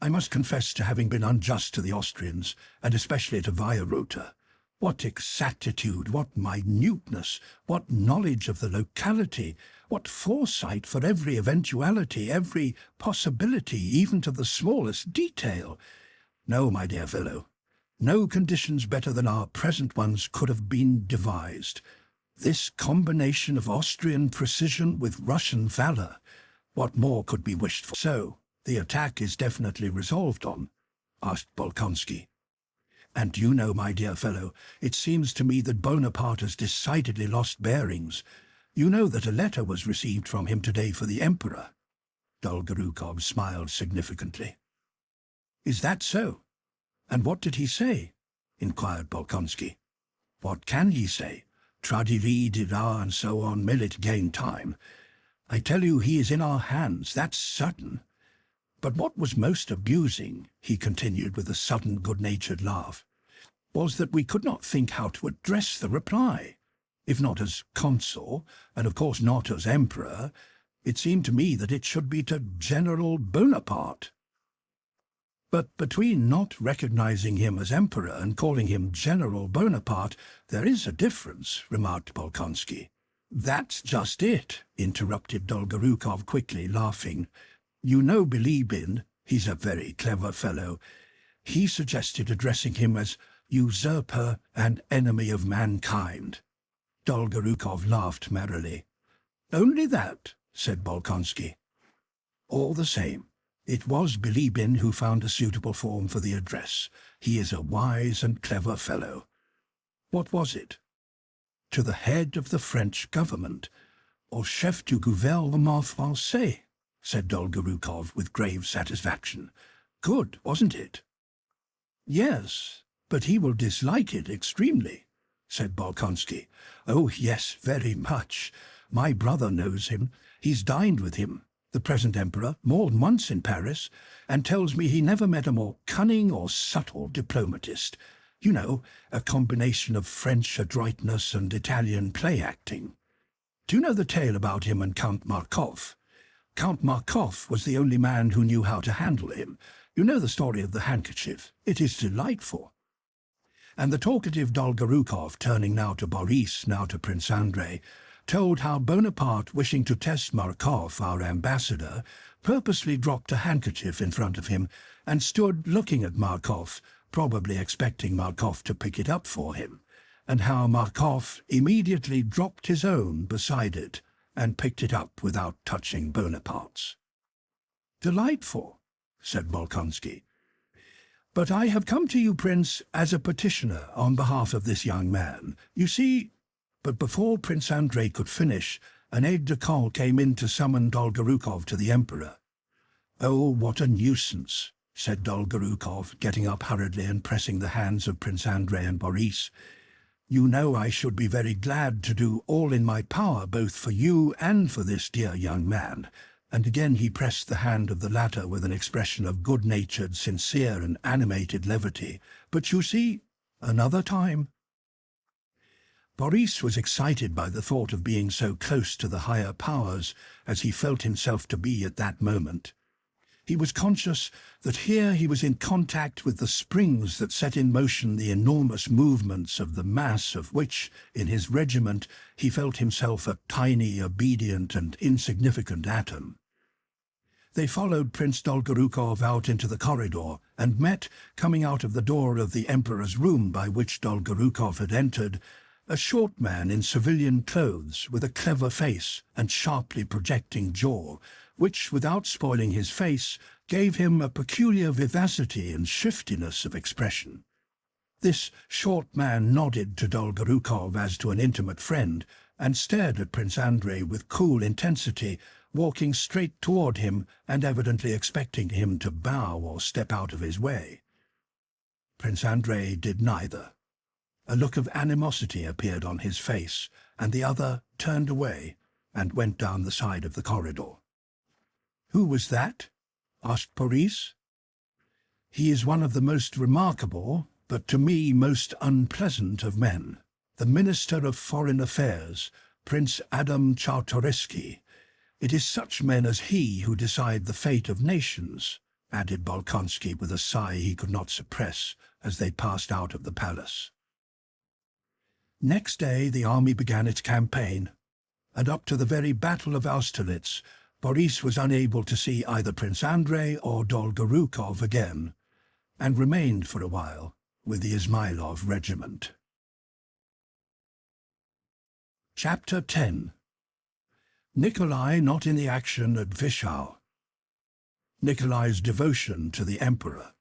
"I must confess to having been unjust to the Austrians, and especially to Weyrother. What exactitude, what minuteness, what knowledge of the locality, what foresight for every eventuality, every possibility, even to the smallest detail! No, my dear fellow, no conditions better than our present ones could have been devised. This combination of Austrian precision with Russian valour, what more could be wished for?" "So, the attack is definitely resolved on?" asked Bolkonsky. "And you know, my dear fellow, it seems to me that Bonaparte has decidedly lost bearings. You know that a letter was received from him today for the Emperor." Dolgorukov smiled significantly. "Is that so? And what did he say?" inquired Bolkonsky. "What can he say? Tradiri, dira, and so on, will it gain time. I tell you, he is in our hands, that's certain. But what was most amusing," he continued with a sudden good-natured laugh, "was that we could not think how to address the reply. If not as consul, and of course not as emperor, it seemed to me that it should be to General Bonaparte." "But between not recognizing him as emperor and calling him General Bonaparte, there is a difference," remarked Bolkonsky. "That's just it," interrupted Dolgorukov quickly, laughing. "You know Bilibin, he's a very clever fellow. He suggested addressing him as usurper and enemy of mankind." Dolgorukov laughed merrily. "Only that," said Bolkonsky. "All the same, it was Bilibin who found a suitable form for the address. He is a wise and clever fellow." "What was it?" "To the head of the French government, au chef du gouvernement français," said Dolgorukov with grave satisfaction. "Good, wasn't it?" "Yes, but he will dislike it extremely," said Bolkonsky. "Oh, yes, very much. My brother knows him. He's dined with him, the present emperor, more than once in Paris, and tells me he never met a more cunning or subtle diplomatist. You know, a combination of French adroitness and Italian play-acting. Do you know the tale about him and Count Markov? Count Markov was the only man who knew how to handle him. You know the story of the handkerchief. It is delightful. And the talkative Dolgorukov, turning now to Boris, now to Prince Andrei, told how Bonaparte, wishing to test Markov, our ambassador, purposely dropped a handkerchief in front of him and stood looking at Markov, probably expecting Markov to pick it up for him, and how Markov immediately dropped his own beside it and picked it up without touching Bonaparte's. "Delightful," said Bolkonsky. "But I have come to you, Prince, as a petitioner on behalf of this young man. You see—" But before Prince Andrei could finish, an aide-de-camp came in to summon Dolgorukov to the Emperor. "Oh, what a nuisance," said Dolgorukov, getting up hurriedly and pressing the hands of Prince Andrei and Boris. "You know I should be very glad to do all in my power both for you and for this dear young man." And again he pressed the hand of the latter with an expression of good-natured, sincere and animated levity. "But you see, another time." Boris was excited by the thought of being so close to the higher powers as he felt himself to be at that moment. He was conscious that here he was in contact with the springs that set in motion the enormous movements of the mass of which, in his regiment, he felt himself a tiny, obedient and insignificant atom. They followed Prince Dolgorukov out into the corridor and met, coming out of the door of the Emperor's room by which Dolgorukov had entered, a short man in civilian clothes with a clever face and sharply projecting jaw, which, without spoiling his face, gave him a peculiar vivacity and shiftiness of expression. This short man nodded to Dolgorukov as to an intimate friend, and stared at Prince Andrei with cool intensity, walking straight toward him and evidently expecting him to bow or step out of his way. Prince Andrei did neither. A look of animosity appeared on his face, and the other turned away and went down the side of the corridor. "Who was that?" asked Boris. "He is one of the most remarkable, but to me most unpleasant of men, the Minister of Foreign Affairs, Prince Adam Czartoryski. It is such men as he who decide the fate of nations," added Bolkonsky with a sigh he could not suppress as they passed out of the palace. Next day the army began its campaign, and up to the very Battle of Austerlitz, Boris was unable to see either Prince Andrei or Dolgorukov again, and remained for a while with the Izmailov regiment. Chapter 10. Nikolai not in the action at Wischau. Nikolai's devotion to the Emperor.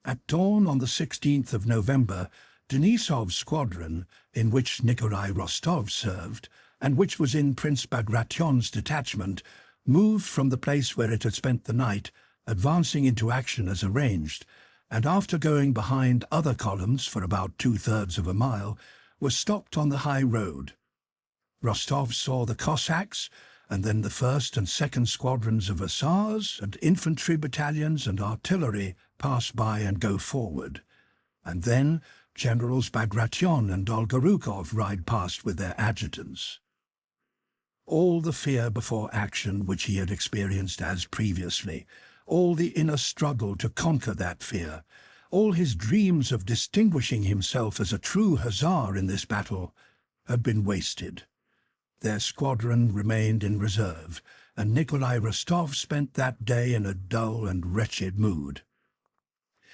At dawn on the 16th of November, Denisov's squadron, in which Nikolai Rostov served, and which was in Prince Bagration's detachment, moved from the place where it had spent the night, advancing into action as arranged, and after going behind other columns for about 2/3 of a mile, was stopped on the high road. Rostov saw the Cossacks, and then the 1st and 2nd squadrons of hussars and infantry battalions and artillery pass by and go forward, and then Generals Bagration and Dolgorukov ride past with their adjutants. All the fear before action which he had experienced as previously, all the inner struggle to conquer that fear, all his dreams of distinguishing himself as a true hussar in this battle, had been wasted. Their squadron remained in reserve, and Nikolai Rostov spent that day in a dull and wretched mood.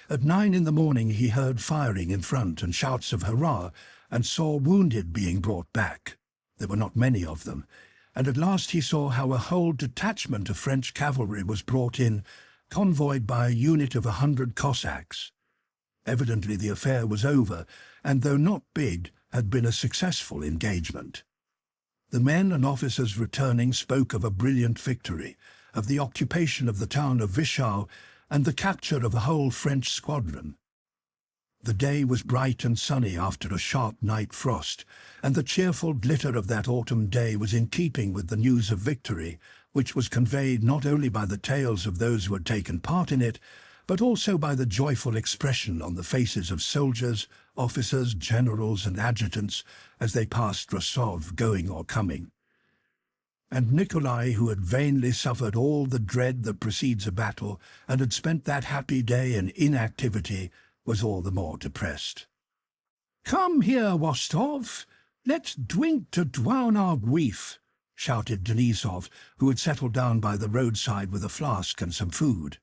At 9 in the morning he heard firing in front and shouts of hurrah, and saw wounded being brought back. There were not many of them, and at last he saw how a whole detachment of French cavalry was brought in, convoyed by a unit of 100 Cossacks. Evidently the affair was over, and though not big, had been a successful engagement. The men and officers returning spoke of a brilliant victory, of the occupation of the town of Wischau, and the capture of a whole French squadron. The day was bright and sunny after a sharp night frost, and the cheerful glitter of that autumn day was in keeping with the news of victory, which was conveyed not only by the tales of those who had taken part in it, but also by the joyful expression on the faces of soldiers, officers, generals, and adjutants as they passed Rostov going or coming. And Nikolai, who had vainly suffered all the dread that precedes a battle, and had spent that happy day in inactivity, was all the more depressed. "Come here, Rostov. Let's drink to drown our grief," shouted Denisov, who had settled down by the roadside with a flask and some food.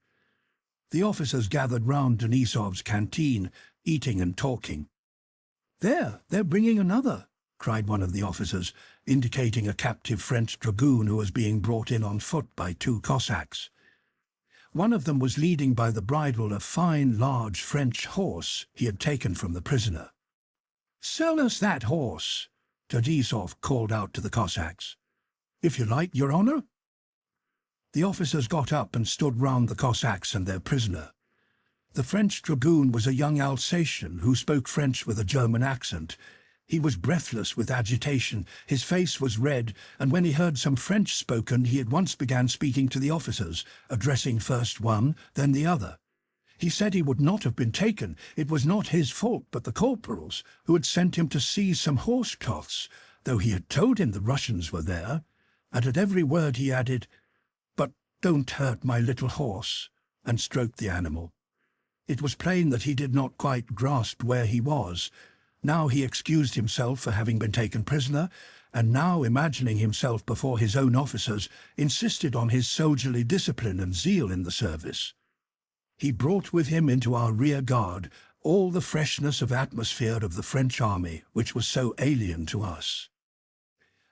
The officers gathered round Denisov's canteen, eating and talking. They're bringing another," cried one of the officers, indicating a captive French dragoon who was being brought in on foot by 2 Cossacks. One of them was leading by the bridle a fine, large French horse he had taken from the prisoner. "Sell us that horse," Denisov called out to the Cossacks. "If you like, your honour." The officers got up and stood round the Cossacks and their prisoner. The French dragoon was a young Alsatian who spoke French with a German accent. He was breathless with agitation, his face was red, and when he heard some French spoken, he at once began speaking to the officers, addressing first one, then the other. He said he would not have been taken. It was not his fault, but the corporal's, who had sent him to seize some horse cloths, though he had told him the Russians were there. And at every word he added, "But don't hurt my little horse," and stroked the animal. It was plain that he did not quite grasp where he was. Now he excused himself for having been taken prisoner, and now, imagining himself before his own officers, insisted on his soldierly discipline and zeal in the service. He brought with him into our rear guard all the freshness of atmosphere of the French army, which was so alien to us.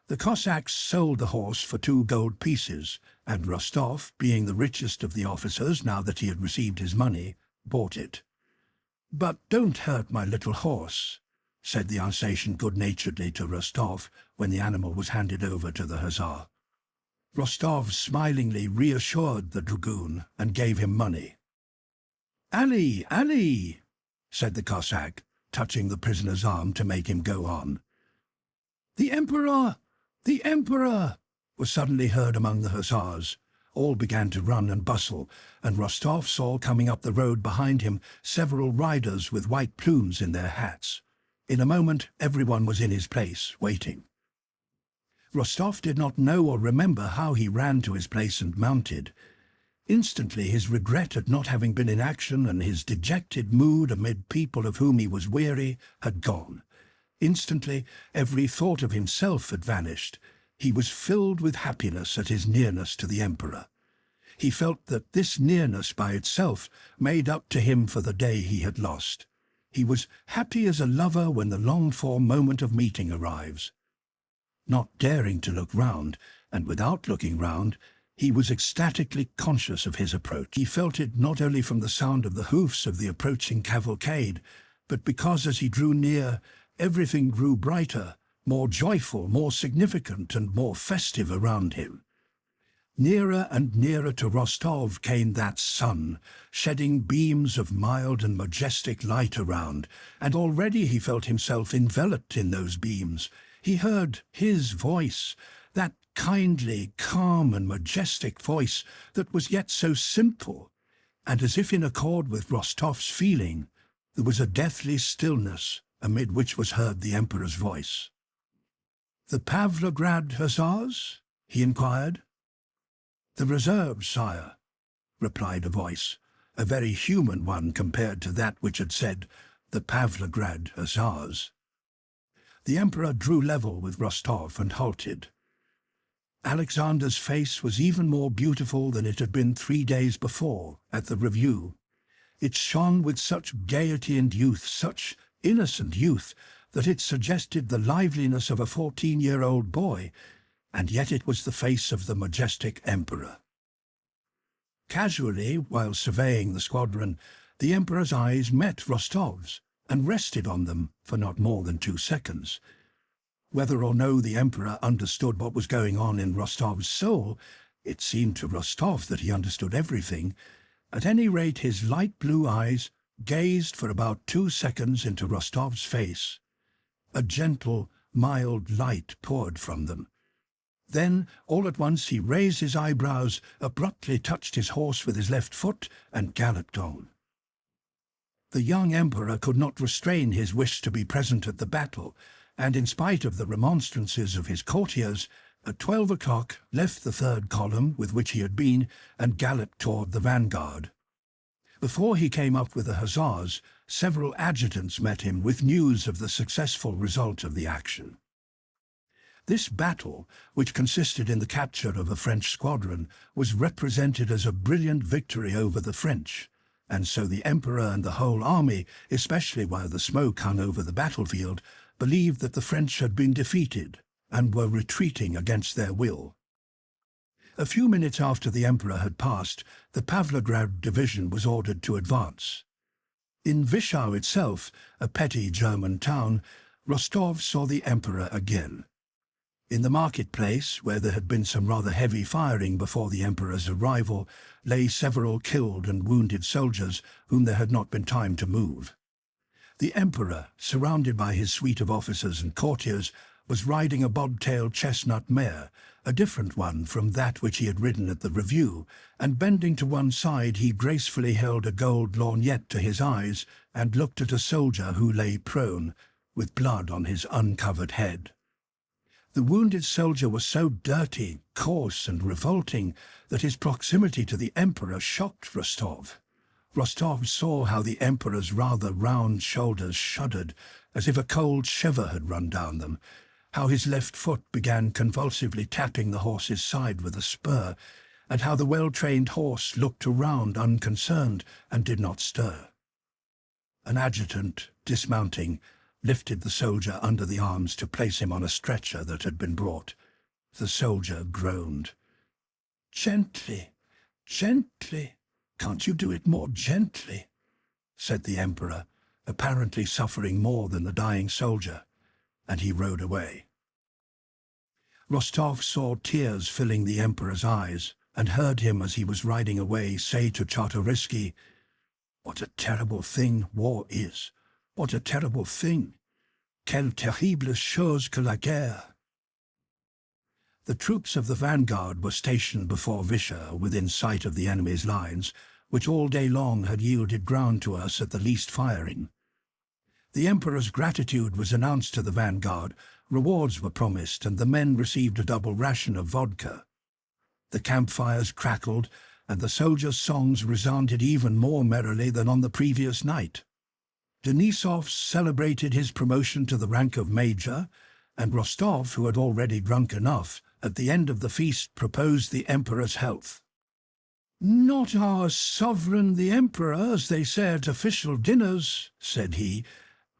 The Cossacks sold the horse for 2 gold pieces, and Rostov, being the richest of the officers now that he had received his money, bought it. "But don't hurt my little horse," said the Alsatian good-naturedly to Rostov when the animal was handed over to the hussar. Rostov smilingly reassured the dragoon and gave him money. "Ali, Ali," said the Cossack, touching the prisoner's arm to make him go on. "The Emperor! The Emperor!" was suddenly heard among the hussars. All began to run and bustle, and Rostov saw coming up the road behind him several riders with white plumes in their hats. In a moment everyone was in his place, waiting. Rostov did not know or remember how he ran to his place and mounted. Instantly his regret at not having been in action and his dejected mood amid people of whom he was weary had gone. Instantly every thought of himself had vanished. He was filled with happiness at his nearness to the Emperor. He felt that this nearness by itself made up to him for the day he had lost. He was happy as a lover when the longed-for moment of meeting arrives. Not daring to look round, and without looking round, he was ecstatically conscious of his approach. He felt it not only from the sound of the hoofs of the approaching cavalcade, but because as he drew near, everything grew brighter, more joyful, more significant, and more festive around him. Nearer and nearer to Rostov came that sun, shedding beams of mild and majestic light around, and already he felt himself enveloped in those beams. He heard his voice, that kindly, calm and majestic voice that was yet so simple, and as if in accord with Rostov's feeling, there was a deathly stillness amid which was heard the Emperor's voice. "The Pavlograd Hussars?" he inquired. "The reserves, sire," replied a voice, a very human one compared to that which had said, "The Pavlograd Hussars." The Emperor drew level with Rostov and halted. Alexander's face was even more beautiful than it had been 3 days before at the review. It shone with such gaiety and youth, such innocent youth, that it suggested the liveliness of a 14-year-old boy, and yet it was the face of the majestic Emperor. Casually, while surveying the squadron, the Emperor's eyes met Rostov's and rested on them for not more than 2 seconds. Whether or no the Emperor understood what was going on in Rostov's soul, it seemed to Rostov that he understood everything. At any rate, his light blue eyes gazed for about 2 seconds into Rostov's face. A gentle, mild light poured from them. Then, all at once, he raised his eyebrows, abruptly touched his horse with his left foot, and galloped on. The young Emperor could not restrain his wish to be present at the battle, and in spite of the remonstrances of his courtiers, at 12 o'clock left the 3rd column with which he had been and galloped toward the vanguard. Before he came up with the hussars, several adjutants met him with news of the successful result of the action. This battle, which consisted in the capture of a French squadron, was represented as a brilliant victory over the French, and so the emperor and the whole army, especially while the smoke hung over the battlefield, believed that the French had been defeated and were retreating against their will. A few minutes after the emperor had passed, the Pavlograd division was ordered to advance. In Wischau itself, a petty German town, Rostov saw the emperor again. In the marketplace, where there had been some rather heavy firing before the emperor's arrival, lay several killed and wounded soldiers whom there had not been time to move. The emperor, surrounded by his suite of officers and courtiers, was riding a bobtailed chestnut mare, a different one from that which he had ridden at the review, and bending to one side he gracefully held a gold lorgnette to his eyes and looked at a soldier who lay prone, with blood on his uncovered head. The wounded soldier was so dirty, coarse, and revolting that his proximity to the emperor shocked Rostov. Rostov saw how the emperor's rather round shoulders shuddered, as if a cold shiver had run down them, how his left foot began convulsively tapping the horse's side with a spur, and how the well-trained horse looked around unconcerned and did not stir. An adjutant, dismounting, lifted the soldier under the arms to place him on a stretcher that had been brought. The soldier groaned. "Gently, gently. Can't you do it more gently?" said the emperor, apparently suffering more than the dying soldier, and he rode away. Rostov saw tears filling the emperor's eyes and heard him as he was riding away say to Czartoryski, "What a terrible thing war is! What a terrible thing! Quelle terrible chose que la guerre!" The troops of the vanguard were stationed before Wischer, within sight of the enemy's lines, which all day long had yielded ground to us at the least firing. The emperor's gratitude was announced to the vanguard, rewards were promised, and the men received a double ration of vodka. The campfires crackled, and the soldiers' songs resounded even more merrily than on the previous night. Denisov celebrated his promotion to the rank of major, and Rostov, who had already drunk enough, at the end of the feast proposed the emperor's health. "Not our sovereign the emperor, as they say at official dinners," said he,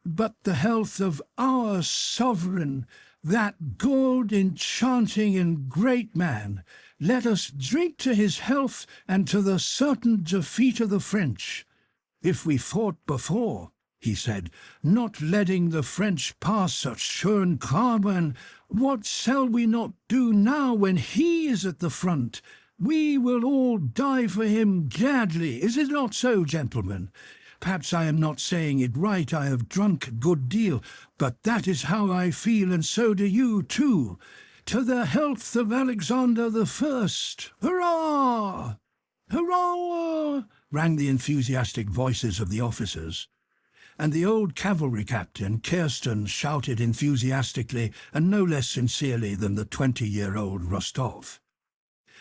"but the health of our sovereign, that good, enchanting, and great man. Let us drink to his health and to the certain defeat of the French. If we fought before," he said, "not letting the French pass at Schöngraben, what shall we not do now when he is at the front? We will all die for him gladly. Is it not so, gentlemen? Perhaps I am not saying it right, I have drunk a good deal, but that is how I feel, and so do you too. To the health of Alexander the First! Hurrah! Hurrah!" rang the enthusiastic voices of the officers. And the old cavalry captain, Kirsten, shouted enthusiastically and no less sincerely than the 20-year-old Rostov.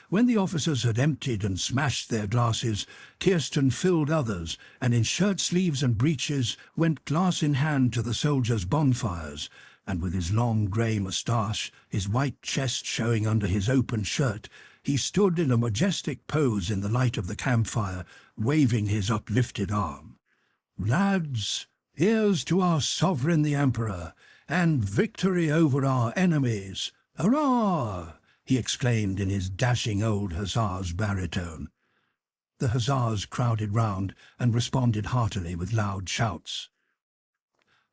When the officers had emptied and smashed their glasses, Kirsten filled others, and in shirt-sleeves and breeches went glass in hand to the soldiers' bonfires, and with his long grey moustache, his white chest showing under his open shirt, he stood in a majestic pose in the light of the campfire, waving his uplifted arm. "Lads, here's to our sovereign the emperor, and victory over our enemies! Hurrah!" he exclaimed in his dashing old hussar's baritone. The hussars crowded round and responded heartily with loud shouts.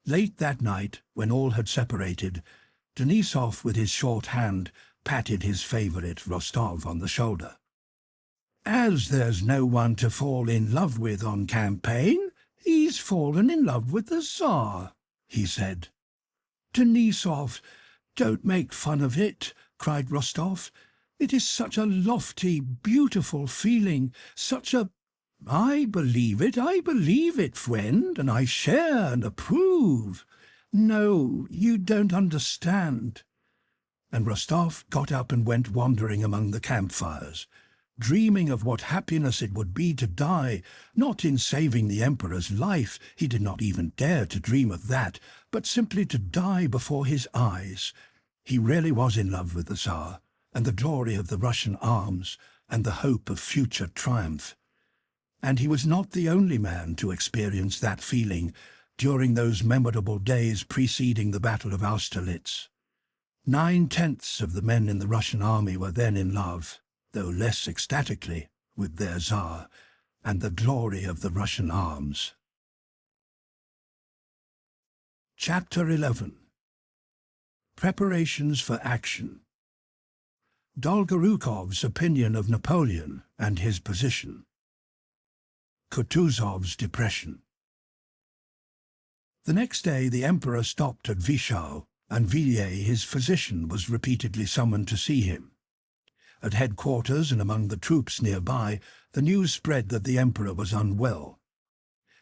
Late that night, when all had separated, Denisov, with his short hand, patted his favourite Rostov on the shoulder. "As there's no one to fall in love with on campaign, he's fallen in love with the Tsar," he said. "Denisov, don't make fun of it," cried Rostov. "It is such a lofty, beautiful feeling, such a—" I believe it, friend, and I share and approve. No, you don't understand." And Rostov got up and went wandering among the campfires, dreaming of what happiness it would be to die, not in saving the emperor's life, he did not even dare to dream of that, but simply to die before his eyes. He really was in love with the Tsar, and the glory of the Russian arms, and the hope of future triumph. And he was not the only man to experience that feeling during those memorable days preceding the Battle of Austerlitz. 9/10 of the men in the Russian army were then in love, though less ecstatically, with their Tsar and the glory of the Russian arms. Chapter 11. Preparations for Action. Dolgorukhov's opinion of Napoleon and his position. Kutuzov's depression. The next day the emperor stopped at Wischau, and Villiers, his physician, was repeatedly summoned to see him. At headquarters and among the troops nearby, the news spread that the emperor was unwell.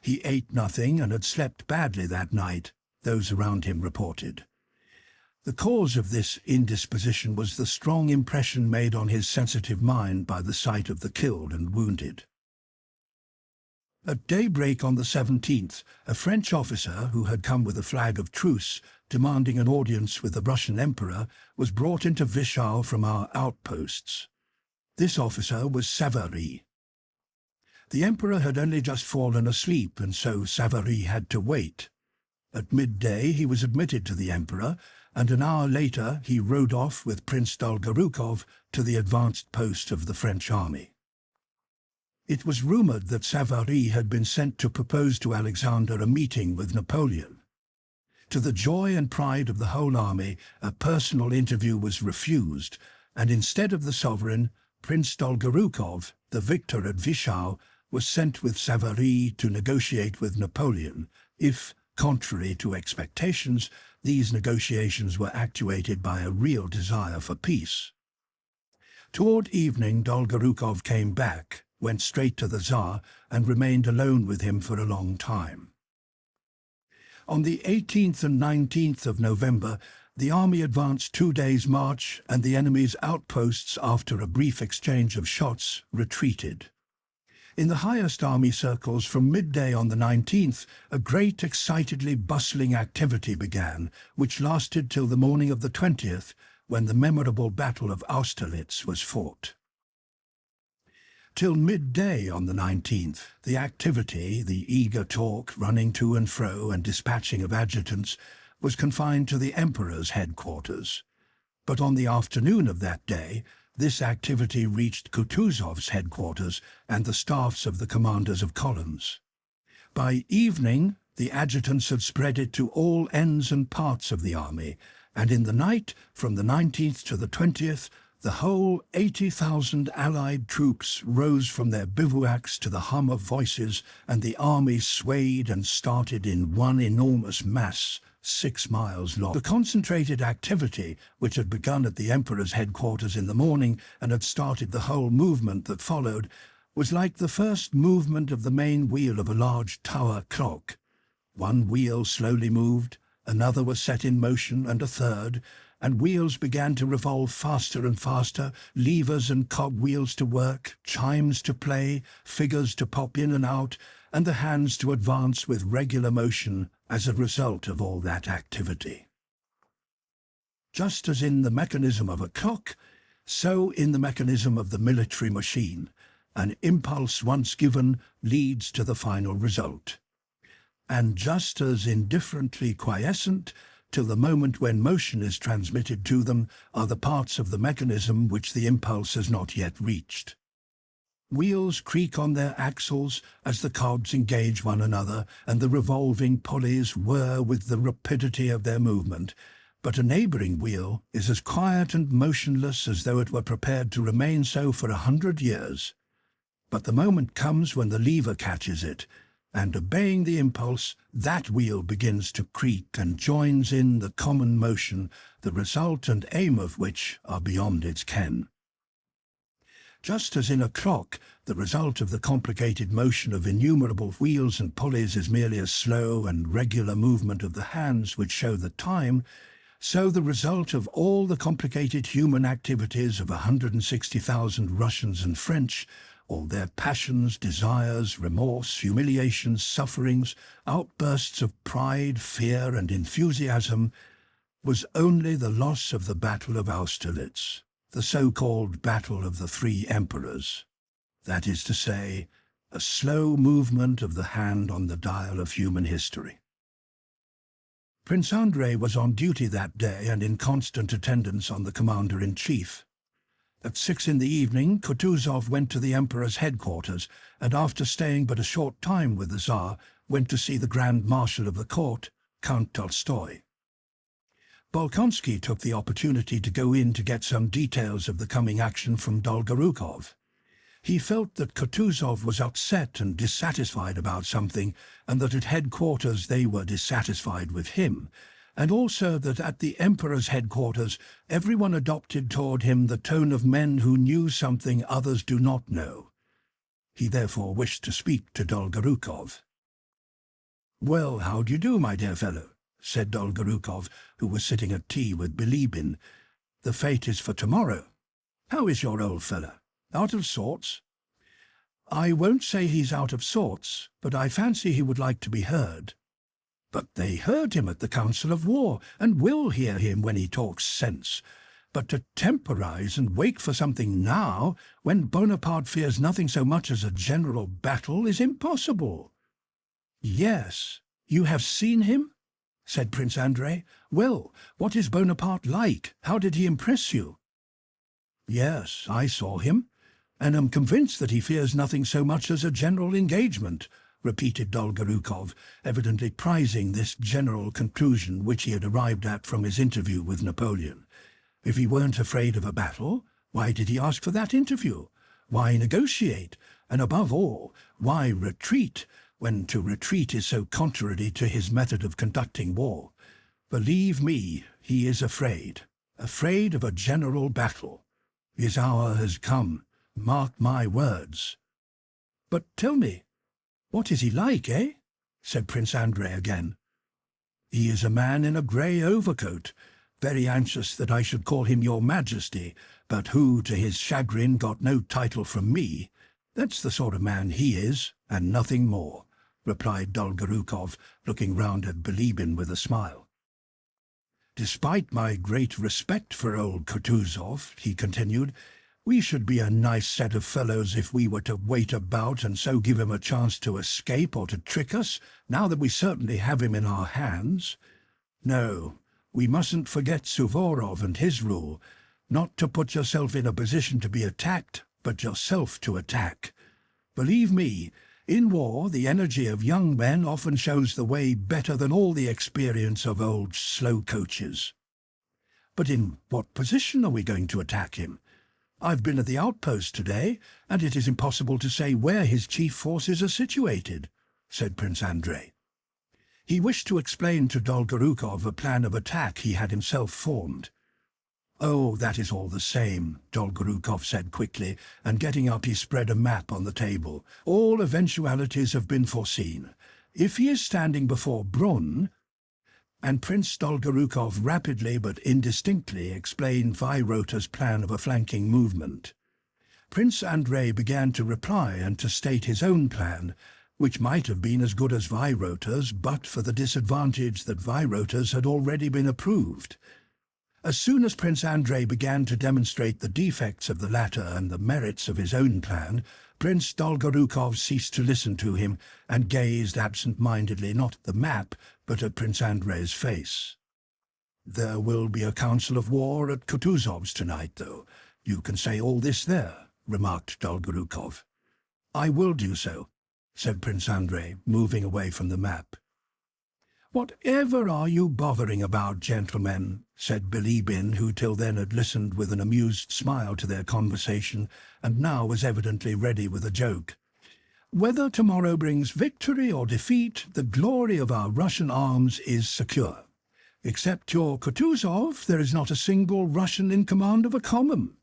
He ate nothing and had slept badly that night, those around him reported. The cause of this indisposition was the strong impression made on his sensitive mind by the sight of the killed and wounded. At daybreak on the 17th, a French officer who had come with a flag of truce, demanding an audience with the Russian emperor, was brought into Wischau from our outposts. This officer was Savary. The emperor had only just fallen asleep, and so Savary had to wait. At midday he was admitted to the emperor, and an hour later he rode off with Prince Dolgorukov to the advanced post of the French army. It was rumoured that Savary had been sent to propose to Alexander a meeting with Napoleon. To the joy and pride of the whole army, a personal interview was refused, and instead of the sovereign, Prince Dolgorukov, the victor at Wischau, was sent with Savary to negotiate with Napoleon, if, contrary to expectations, these negotiations were actuated by a real desire for peace. Toward evening Dolgorukov came back, went straight to the Tsar, and remained alone with him for a long time. On the 18th and 19th of November, the army advanced 2 days' march, and the enemy's outposts, after a brief exchange of shots, retreated. In the highest army circles from midday on the 19th, a great, excitedly bustling activity began, which lasted till the morning of the 20th, when the memorable Battle of Austerlitz was fought. Till midday on the 19th, the activity, the eager talk, running to and fro and dispatching of adjutants, was confined to the emperor's headquarters. But on the afternoon of that day, this activity reached Kutuzov's headquarters and the staffs of the commanders of columns. By evening, the adjutants had spread it to all ends and parts of the army, and in the night, from the 19th to the 20th, the whole 80,000 Allied troops rose from their bivouacs to the hum of voices, and the army swayed and started in one enormous mass, 6 miles long. The concentrated activity, which had begun at the emperor's headquarters in the morning and had started the whole movement that followed, was like the first movement of the main wheel of a large tower clock. One wheel slowly moved, another was set in motion, and a third, and wheels began to revolve faster and faster, levers and cogwheels to work, chimes to play, figures to pop in and out, and the hands to advance with regular motion as a result of all that activity. Just as in the mechanism of a clock, so in the mechanism of the military machine, an impulse once given leads to the final result. And just as indifferently quiescent, till the moment when motion is transmitted to them, are the parts of the mechanism which the impulse has not yet reached. Wheels creak on their axles as the cogs engage one another, and the revolving pulleys whir with the rapidity of their movement, but a neighbouring wheel is as quiet and motionless as though it were prepared to remain so for 100 years. But the moment comes when the lever catches it, and obeying the impulse, that wheel begins to creak and joins in the common motion, the result and aim of which are beyond its ken. Just as in a clock, the result of the complicated motion of innumerable wheels and pulleys is merely a slow and regular movement of the hands which show the time, So the result of all the complicated human activities of 160,000 Russians and French, all their passions, desires, remorse, humiliations, sufferings, outbursts of pride, fear and enthusiasm, was only the loss of the Battle of Austerlitz, the so-called Battle of the Three Emperors. That is to say, a slow movement of the hand on the dial of human history. Prince Andrei was on duty that day and in constant attendance on the Commander-in-Chief. At 6 in the evening, Kutuzov went to the Emperor's headquarters and, after staying but a short time with the Tsar, went to see the Grand Marshal of the Court, Count Tolstoy. Bolkonsky took the opportunity to go in to get some details of the coming action from Dolgorukov. He felt that Kutuzov was upset and dissatisfied about something, and that at headquarters they were dissatisfied with him, and also that at the Emperor's headquarters everyone adopted toward him the tone of men who knew something others do not know. He therefore wished to speak to Dolgorukov. "Well, how do you do, my dear fellow?" said Dolgorukov, who was sitting at tea with Bilibin. "The fete is for tomorrow. How is your old fellow? Out of sorts?" "I won't say he's out of sorts, but I fancy he would like to be heard." "But they heard him at the Council of War, and will hear him when he talks sense. But to temporize and wait for something now, when Bonaparte fears nothing so much as a general battle, is impossible." "Yes, you have seen him?" said Prince Andrei. "Well, what is Bonaparte like? How did he impress you?" "Yes, I saw him, and am convinced that he fears nothing so much as a general engagement," repeated Dolgorukov, evidently prizing this general conclusion which he had arrived at from his interview with Napoleon. If he weren't afraid of a battle, why did he ask for that interview? Why negotiate? And above all, why retreat, when to retreat is so contrary to his method of conducting war? Believe me, he is afraid of a general battle. His hour has come, mark my words. "But tell me, what is he like, eh?" said Prince Andrei again. "He is a man in a grey overcoat, very anxious that I should call him Your Majesty, but who, to his chagrin, got no title from me. That's the sort of man he is, and nothing more," replied Dolgorukov, looking round at Bilibin with a smile. "Despite my great respect for old Kutuzov," he continued, "we should be a nice set of fellows if we were to wait about and so give him a chance to escape or to trick us, now that we certainly have him in our hands. No, we mustn't forget Suvorov and his rule, not to put yourself in a position to be attacked, but yourself to attack. Believe me, in war the energy of young men often shows the way better than all the experience of old slow coaches." "But in what position are we going to attack him? I've been at the outpost today, and it is impossible to say where his chief forces are situated," said Prince Andrei. He wished to explain to Dolgorukov a plan of attack he had himself formed. "Oh, that is all the same," Dolgorukov said quickly, and getting up he spread a map on the table. "All eventualities have been foreseen. If he is standing before Brunn—" And Prince Dolgorukov rapidly but indistinctly explained Weirother's plan of a flanking movement. Prince Andrei began to reply and to state his own plan, which might have been as good as Weirother's but for the disadvantage that Weirother's had already been approved. As soon as Prince Andrei began to demonstrate the defects of the latter and the merits of his own plan, Prince Dolgorukov ceased to listen to him and gazed absent-mindedly not at the map, but at Prince Andrei's face. "There will be a council of war at Kutuzov's tonight, though. You can say all this there," remarked Dolgorukov. "I will do so," said Prince Andrei, moving away from the map. "Whatever are you bothering about, gentlemen?" said Bilibin, who till then had listened with an amused smile to their conversation, and now was evidently ready with a joke. "Whether tomorrow brings victory or defeat, the glory of our Russian arms is secure. Except your Kutuzov, there is not a single Russian in command of a column.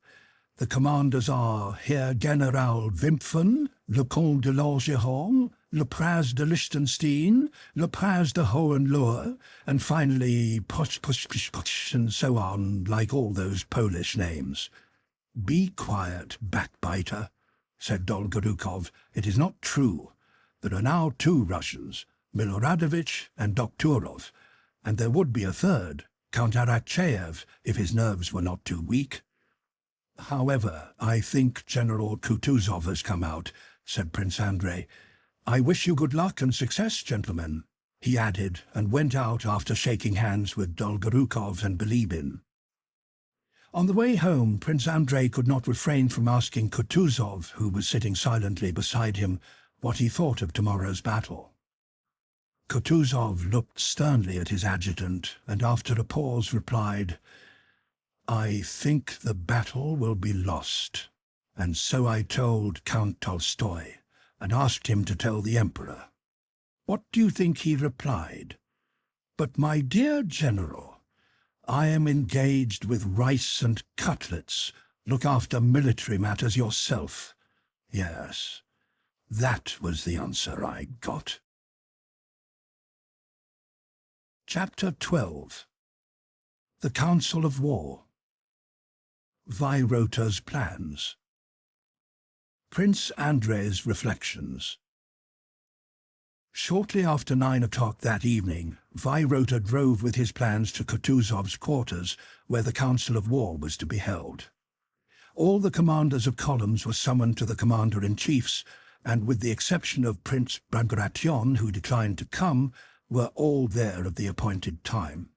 The commanders are Herr General Wimpfen, le Comte de Langeron, Le Prince de Liechtenstein, Le Prince de Hohenlohe, and finally Poch, and so on, like all those Polish names. Be quiet, backbiter, said Dolgorukov. It is not true. There are now 2 Russians, Miloradovich and Doktorov, and there would be a third, Count Arakcheyev, if his nerves were not too weak. However, I think General Kutuzov has come out, said Prince Andrei. I wish you good luck and success, gentlemen, he added, and went out after shaking hands with Dolgorukov and Bilibin. On the way home, Prince Andrei could not refrain from asking Kutuzov, who was sitting silently beside him, what he thought of tomorrow's battle. Kutuzov looked sternly at his adjutant, and after a pause replied, I think the battle will be lost, and so I told Count Tolstoy, and asked him to tell the Emperor. What do you think he replied? But my dear General, I am engaged with rice and cutlets. Look after military matters yourself. Yes, that was the answer I got. Chapter 12. The Council of War. Vairota's Plans. Prince Andrei's Reflections. Shortly after 9 o'clock that evening, Vairota drove with his plans to Kutuzov's quarters, where the Council of War was to be held. All the commanders of columns were summoned to the commander-in-chiefs, and with the exception of Prince Bagration, who declined to come, were all there at the appointed time.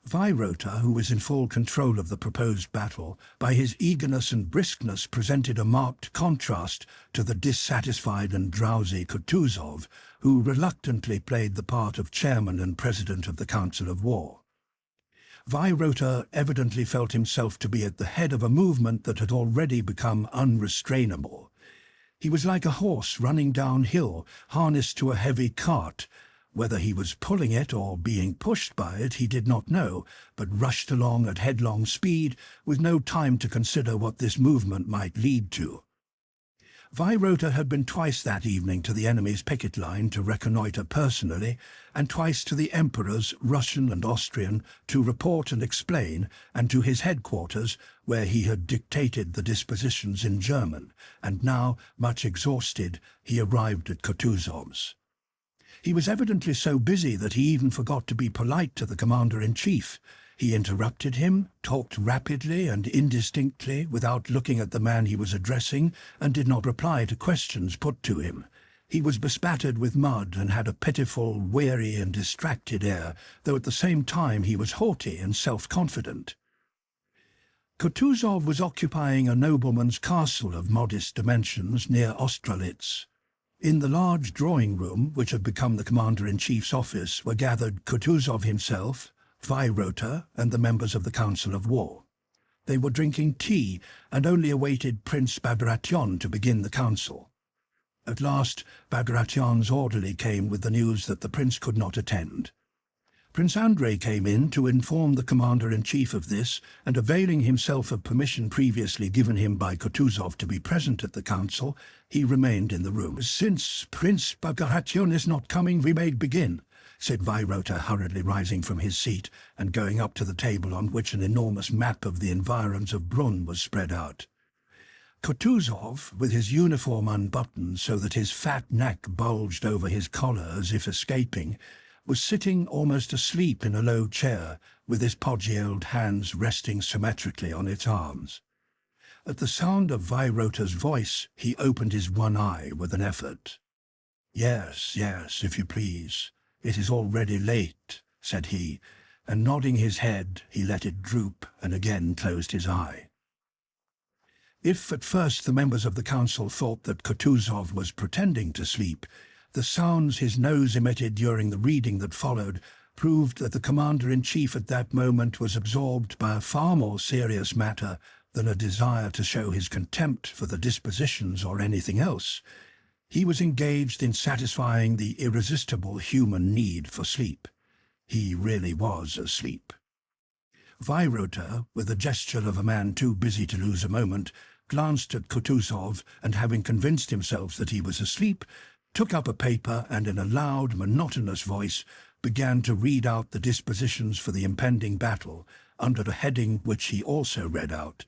Vairota, who was in full control of the proposed battle, by his eagerness and briskness presented a marked contrast to the dissatisfied and drowsy Kutuzov, who reluctantly played the part of chairman and president of the Council of War. Vairota evidently felt himself to be at the head of a movement that had already become unrestrainable. He was like a horse running downhill, harnessed to a heavy cart. Whether he was pulling it or being pushed by it he did not know, but rushed along at headlong speed, with no time to consider what this movement might lead to. Vairota had been twice that evening to the enemy's picket line to reconnoitre personally, and twice to the Emperors, Russian and Austrian, to report and explain, and to his headquarters, where he had dictated the dispositions in German, and now, much exhausted, he arrived at Kutuzov's. He was evidently so busy that he even forgot to be polite to the commander-in-chief. He interrupted him, talked rapidly and indistinctly without looking at the man he was addressing, and did not reply to questions put to him. He was bespattered with mud and had a pitiful, weary and distracted air, though at the same time he was haughty and self-confident. Kutuzov was occupying a nobleman's castle of modest dimensions near Austerlitz. In the large drawing-room, which had become the commander-in-chief's office, were gathered Kutuzov himself, Vairota, and the members of the Council of War. They were drinking tea, and only awaited Prince Bagration to begin the council. At last, Bagration's orderly came with the news that the prince could not attend. Prince Andrei came in to inform the commander-in-chief of this, and availing himself of permission previously given him by Kutuzov to be present at the council, he remained in the room. "Since Prince Bagration is not coming, we may begin," said Vairota, hurriedly rising from his seat and going up to the table on which an enormous map of the environs of Brunn was spread out. Kutuzov, with his uniform unbuttoned so that his fat neck bulged over his collar as if escaping, was sitting almost asleep in a low chair, with his podgy-old hands resting symmetrically on its arms. At the sound of Vairota's voice, he opened his one eye with an effort. "Yes, yes, if you please. It is already late," said he, and nodding his head, he let it droop and again closed his eye. If at first the members of the council thought that Kutuzov was pretending to sleep, the sounds his nose emitted during the reading that followed proved that the commander-in-chief at that moment was absorbed by a far more serious matter than a desire to show his contempt for the dispositions or anything else. He was engaged in satisfying the irresistible human need for sleep. He really was asleep. Vairota, with the gesture of a man too busy to lose a moment, glanced at Kutuzov, and having convinced himself that he was asleep, took up a paper and in a loud, monotonous voice began to read out the dispositions for the impending battle under a heading which he also read out.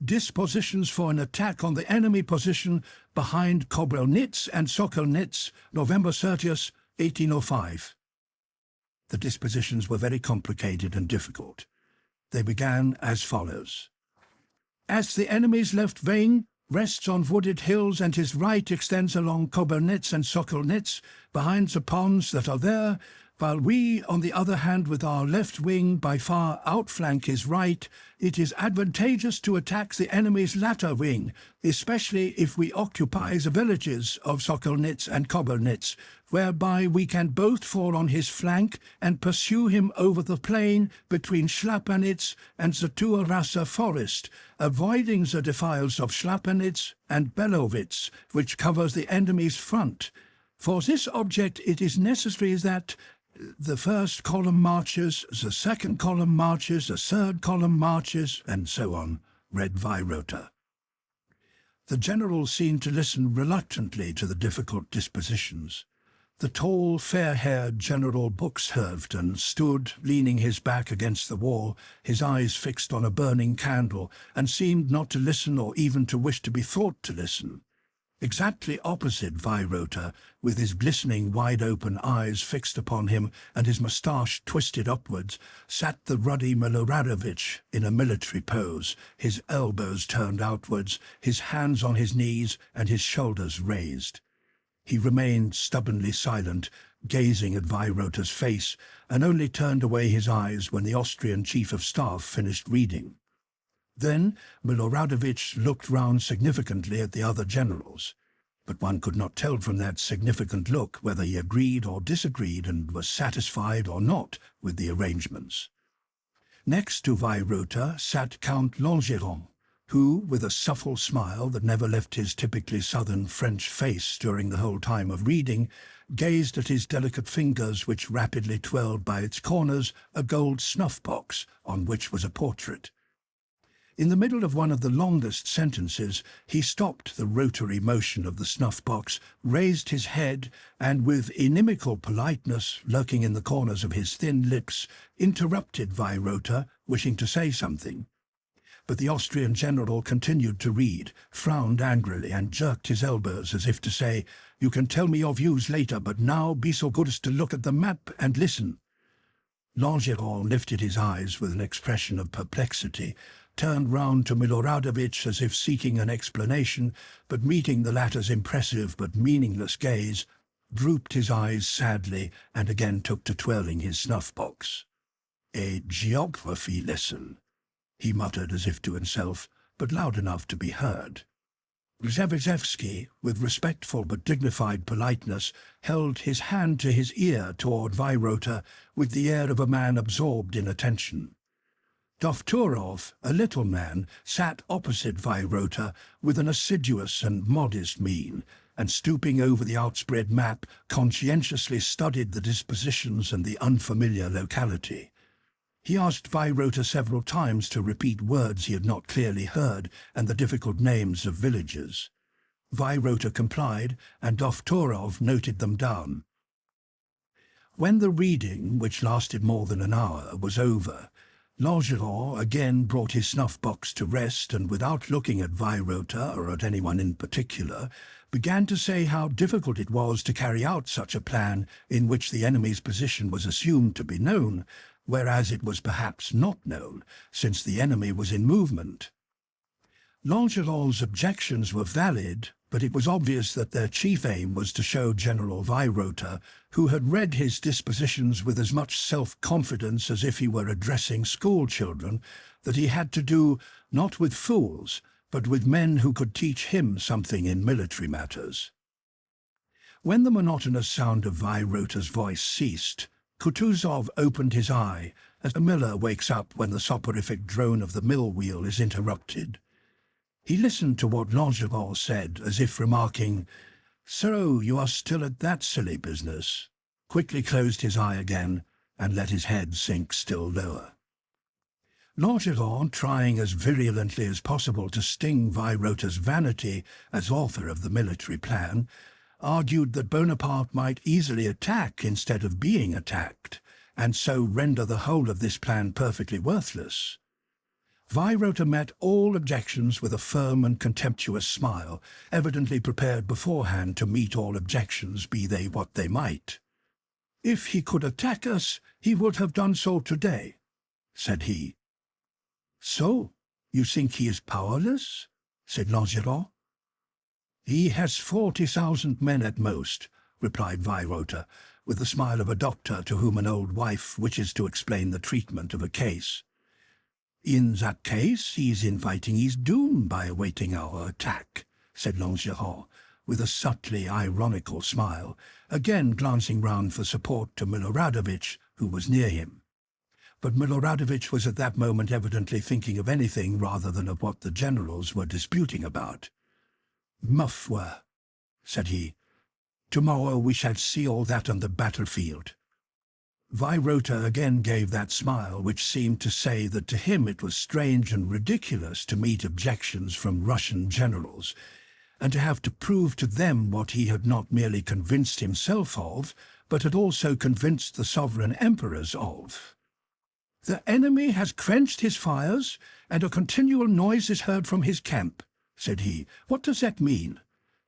Dispositions for an attack on the enemy position behind Kobelnitz and Sokolnitz, November 30th, 1805. The dispositions were very complicated and difficult. They began as follows. As the enemy's left wing rests on wooded hills and his right extends along Kobelnitz and Sokolnitz behind the ponds that are there, while we, on the other hand, with our left wing by far outflank his right, it is advantageous to attack the enemy's latter wing, especially if we occupy the villages of Sokolnitz and Kobelnitz, whereby we can both fall on his flank and pursue him over the plain between Schlapanitz and the Tuarasa forest, avoiding the defiles of Schlapanitz and Belovitz, which covers the enemy's front. For this object it is necessary that the first column marches, the second column marches, the third column marches, and so on, read Weirother. The general seemed to listen reluctantly to the difficult dispositions. The tall, fair-haired General Buxhovden stood, leaning his back against the wall, his eyes fixed on a burning candle, and seemed not to listen or even to wish to be thought to listen. Exactly opposite Weirother, with his glistening, wide-open eyes fixed upon him and his moustache twisted upwards, sat the ruddy Miloradovich in a military pose, his elbows turned outwards, his hands on his knees and his shoulders raised. He remained stubbornly silent, gazing at Weirother's face, and only turned away his eyes when the Austrian chief of staff finished reading. Then Miloradovich looked round significantly at the other generals, but one could not tell from that significant look whether he agreed or disagreed and was satisfied or not with the arrangements. Next to Weirother sat Count Langeron, who, with a subtle smile that never left his typically southern French face during the whole time of reading, gazed at his delicate fingers which rapidly twirled by its corners a gold snuff-box on which was a portrait. In the middle of one of the longest sentences, he stopped the rotary motion of the snuff-box, raised his head, and with inimical politeness lurking in the corners of his thin lips, interrupted Weirother, wishing to say something. But the Austrian general continued to read, frowned angrily, and jerked his elbows as if to say, "You can tell me your views later, but now be so good as to look at the map and listen." Langeron lifted his eyes with an expression of perplexity, turned round to Miloradovich as if seeking an explanation, but meeting the latter's impressive but meaningless gaze, drooped his eyes sadly and again took to twirling his snuff-box. "A geography lesson," he muttered as if to himself, but loud enough to be heard. Rzewizewski, with respectful but dignified politeness, held his hand to his ear toward Weirother with the air of a man absorbed in attention. Dovturov, a little man, sat opposite Weirother with an assiduous and modest mien, and stooping over the outspread map, conscientiously studied the dispositions and the unfamiliar locality. He asked Weirother several times to repeat words he had not clearly heard and the difficult names of villages. Weirother complied, and Dovturov noted them down. When the reading, which lasted more than an hour, was over, Langeron again brought his snuff-box to rest and, without looking at Weirother or at anyone in particular, began to say how difficult it was to carry out such a plan in which the enemy's position was assumed to be known, whereas it was perhaps not known, since the enemy was in movement. Langeron's objections were valid, but it was obvious that their chief aim was to show General Weirother, who had read his dispositions with as much self-confidence as if he were addressing school-children, that he had to do not with fools, but with men who could teach him something in military matters. When the monotonous sound of Weirother's voice ceased, Kutuzov opened his eye, as a miller wakes up when the soporific drone of the mill wheel is interrupted. He listened to what Langeron said, as if remarking, "So you are still at that silly business," quickly closed his eye again, and let his head sink still lower. Langeron, trying as virulently as possible to sting Weirother's vanity as author of the military plan, argued that Bonaparte might easily attack instead of being attacked, and so render the whole of this plan perfectly worthless. Weyrother met all objections with a firm and contemptuous smile, evidently prepared beforehand to meet all objections, be they what they might. "If he could attack us, he would have done so today," said he. "So, you think he is powerless?" said Langeron. "He has 40,000 men at most," replied Weyrother, with the smile of a doctor to whom an old wife wishes to explain the treatment of a case. "In that case, he is inviting his doom by awaiting our attack," said Langeron, with a subtly ironical smile, again glancing round for support to Miloradovich, who was near him. But Miloradovich was at that moment evidently thinking of anything rather than of what the generals were disputing about. "Ma foi," said he, "tomorrow we shall see all that on the battlefield." Weyrother again gave that smile which seemed to say that to him it was strange and ridiculous to meet objections from Russian generals, and to have to prove to them what he had not merely convinced himself of, but had also convinced the sovereign emperors of. "The enemy has quenched his fires, and a continual noise is heard from his camp," said he. "What does that mean?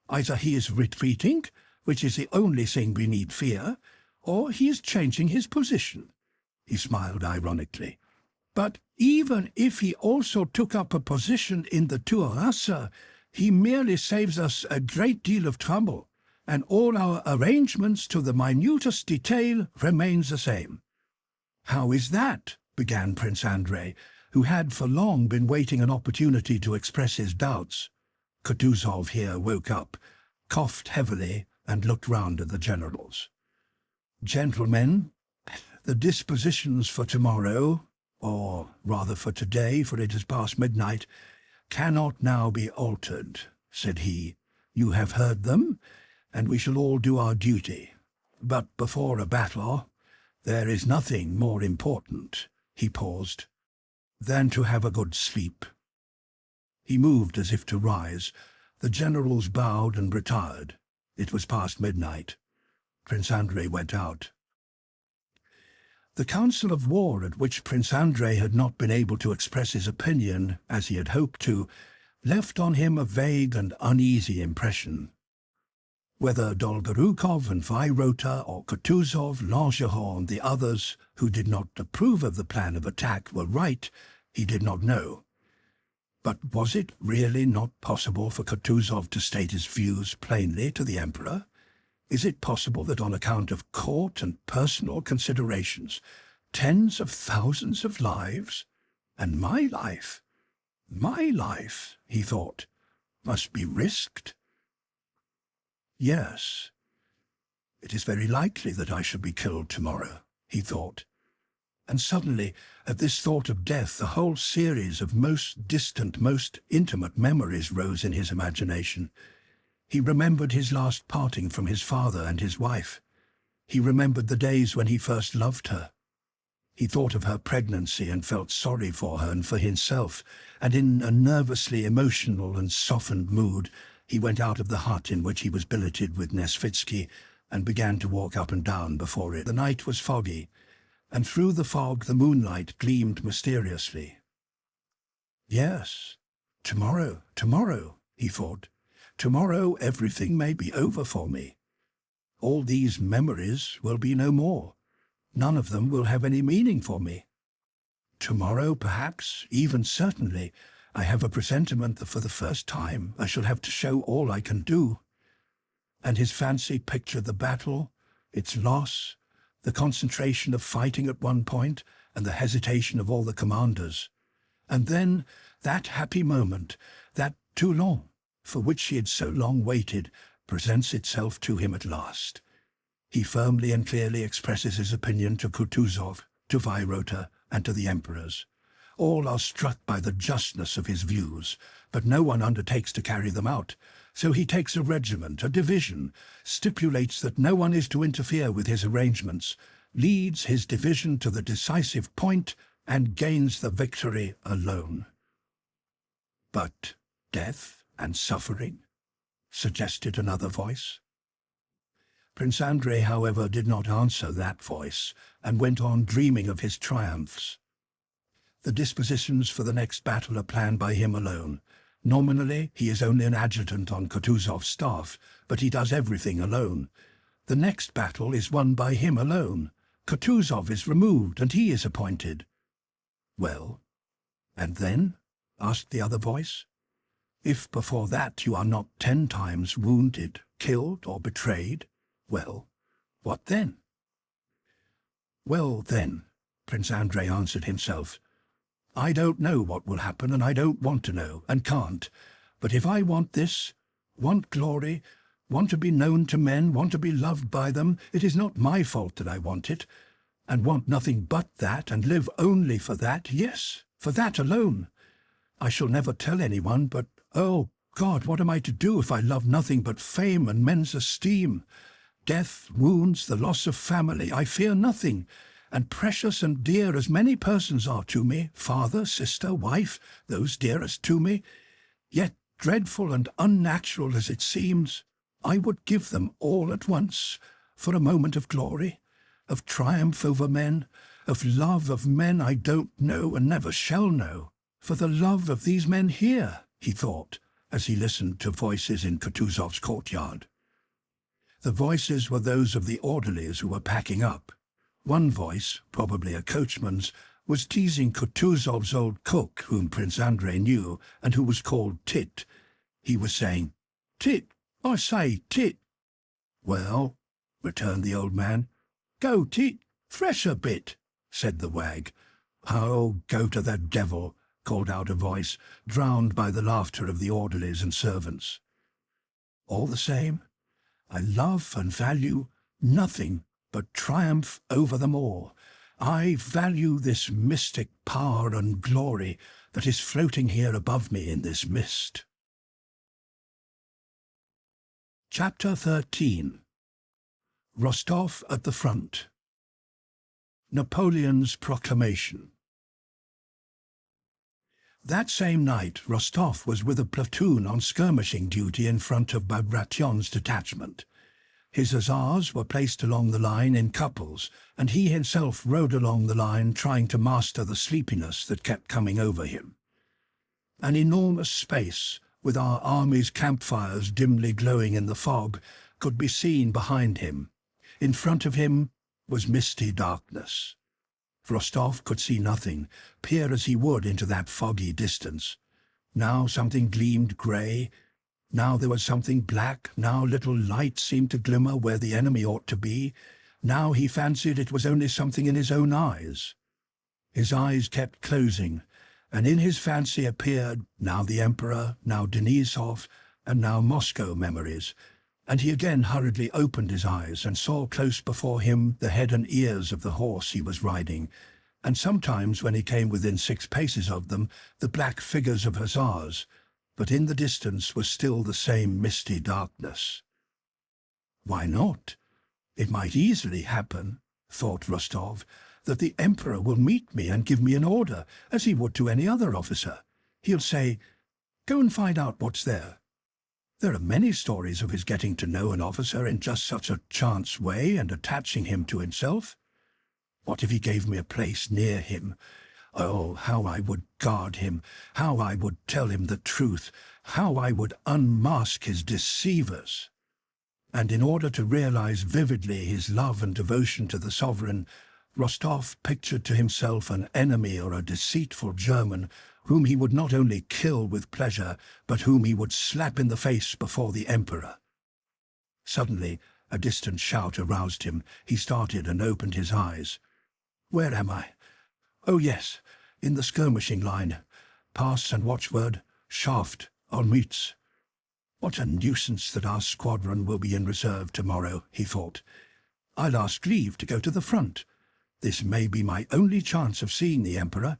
Either he is retreating, which is the only thing we need fear, or he is changing his position." He smiled ironically. "But even if he also took up a position in the Tuarasa, he merely saves us a great deal of trouble, and all our arrangements to the minutest detail remains the same." "How is that?" began Prince Andrei, who had for long been waiting an opportunity to express his doubts. Kutuzov here woke up, coughed heavily, and looked round at the generals. "Gentlemen, the dispositions for tomorrow, or rather for today, for it is past midnight, cannot now be altered," said he. "You have heard them, and we shall all do our duty. But before a battle, there is nothing more important," he paused, "than to have a good sleep." He moved as if to rise. The generals bowed and retired. It was past midnight. Prince Andrei went out. The council of war, at which Prince Andrei had not been able to express his opinion as he had hoped to, left on him a vague and uneasy impression. Whether Dolgorukov and Weyrother or Kutuzov, Langeron, and the others who did not approve of the plan of attack were right, he did not know. But was it really not possible for Kutuzov to state his views plainly to the Emperor? Is it possible that on account of court and personal considerations, tens of thousands of lives, and my life, he thought, must be risked? Yes, it is very likely that I shall be killed tomorrow, he thought. And suddenly, at this thought of death, the whole series of most distant, most intimate memories rose in his imagination. He remembered his last parting from his father and his wife. He remembered the days when he first loved her. He thought of her pregnancy and felt sorry for her and for himself, and in a nervously emotional and softened mood, he went out of the hut in which he was billeted with Nesvitsky and began to walk up and down before it. The night was foggy, and through the fog the moonlight gleamed mysteriously. Yes, tomorrow, he thought. Tomorrow everything may be over for me. All these memories will be no more. None of them will have any meaning for me. Tomorrow, perhaps, even certainly, I have a presentiment that for the first time I shall have to show all I can do. And his fancy pictured the battle, its loss, the concentration of fighting at one point, and the hesitation of all the commanders. And then that happy moment, that Toulon, for which he had so long waited, presents itself to him at last. He firmly and clearly expresses his opinion to Kutuzov, to Weyrother, and to the emperors. All are struck by the justness of his views, but no one undertakes to carry them out. So he takes a regiment, a division, stipulates that no one is to interfere with his arrangements, leads his division to the decisive point, and gains the victory alone. But death and suffering, suggested another voice. Prince Andrei, however, did not answer that voice, and went on dreaming of his triumphs. The dispositions for the next battle are planned by him alone. Nominally, he is only an adjutant on Kutuzov's staff, but he does everything alone. The next battle is won by him alone. Kutuzov is removed, and he is appointed. Well, and then? Asked the other voice. If before that you are not 10 times wounded, killed, or betrayed, well, what then? Well then, Prince Andrei answered himself, I don't know what will happen, and I don't want to know, and can't. But if I want this, want glory, want to be known to men, want to be loved by them, it is not my fault that I want it, and want nothing but that, and live only for that, yes, for that alone. I shall never tell anyone, but, oh, God, what am I to do if I love nothing but fame and men's esteem? Death, wounds, the loss of family, I fear nothing, and precious and dear as many persons are to me, father, sister, wife, those dearest to me, yet dreadful and unnatural as it seems, I would give them all at once for a moment of glory, of triumph over men, of love of men I don't know and never shall know, for the love of these men here, he thought, as he listened to voices in Kutuzov's courtyard. The voices were those of the orderlies who were packing up. One voice, probably a coachman's, was teasing Kutuzov's old cook, whom Prince Andrei knew, and who was called Tit. He was saying, Tit, I say, Tit. Well, returned the old man. Go, Tit, fresh a bit, said the wag. Oh, go to the devil, called out a voice, drowned by the laughter of the orderlies and servants. All the same, I love and value nothing but triumph over them all. I value this mystic power and glory that is floating here above me in this mist. Chapter 13. Rostov at the Front. Napoleon's Proclamation. That same night, Rostov was with a platoon on skirmishing duty in front of Bagration's detachment. His hussars were placed along the line in couples, and he himself rode along the line trying to master the sleepiness that kept coming over him. An enormous space, with our army's campfires dimly glowing in the fog, could be seen behind him. In front of him was misty darkness. Rostov could see nothing, peer as he would into that foggy distance. Now something gleamed grey, now there was something black, now little light seemed to glimmer where the enemy ought to be, now he fancied it was only something in his own eyes. His eyes kept closing, and in his fancy appeared now the Emperor, now Denisov, and now Moscow memories, and he again hurriedly opened his eyes and saw close before him the head and ears of the horse he was riding, and sometimes when he came within 6 paces of them, the black figures of hussars, but in the distance was still the same misty darkness. Why not? It might easily happen, thought Rostov, that the Emperor will meet me and give me an order, as he would to any other officer. He'll say, "Go and find out what's there." There are many stories of his getting to know an officer in just such a chance way and attaching him to himself. What if he gave me a place near him? Oh, how I would guard him, how I would tell him the truth, how I would unmask his deceivers. And in order to realize vividly his love and devotion to the sovereign, Rostov pictured to himself an enemy or a deceitful German whom he would not only kill with pleasure, but whom he would slap in the face before the Emperor. Suddenly, a distant shout aroused him. He started and opened his eyes. Where am I? Oh yes, in the skirmishing line. Pass and watchword, Shaft, Olmütz. What a nuisance that our squadron will be in reserve tomorrow, he thought. I'll ask leave to go to the front. This may be my only chance of seeing the Emperor.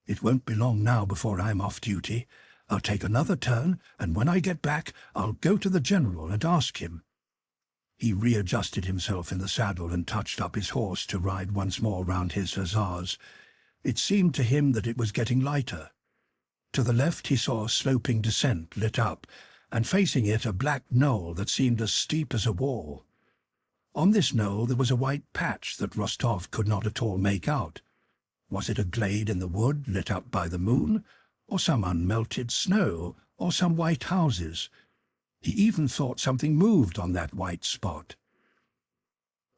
It won't be long now before I'm off duty. I'll take another turn, and when I get back, I'll go to the general and ask him. He readjusted himself in the saddle and touched up his horse to ride once more round his hussars. It seemed to him that it was getting lighter. To the left he saw a sloping descent lit up, and facing it a black knoll that seemed as steep as a wall. On this knoll there was a white patch that Rostov could not at all make out. Was it a glade in the wood lit up by the moon, or some unmelted snow, or some white houses? He even thought something moved on that white spot.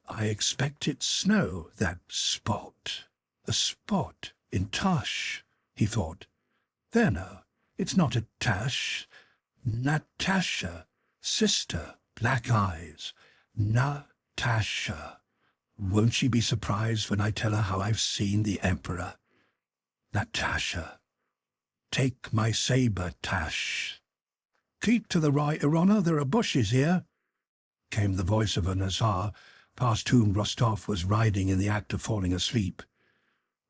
I expect it's snow, that spot. A spot in tush, he thought. There now, it's not a tash. Natasha, sister, black eyes. Natasha. Won't she be surprised when I tell her how I've seen the Emperor? Natasha. Take my sabre, Tash. Keep to the right, Your Honour, there are bushes here, came the voice of an hussar, past whom Rostov was riding in the act of falling asleep.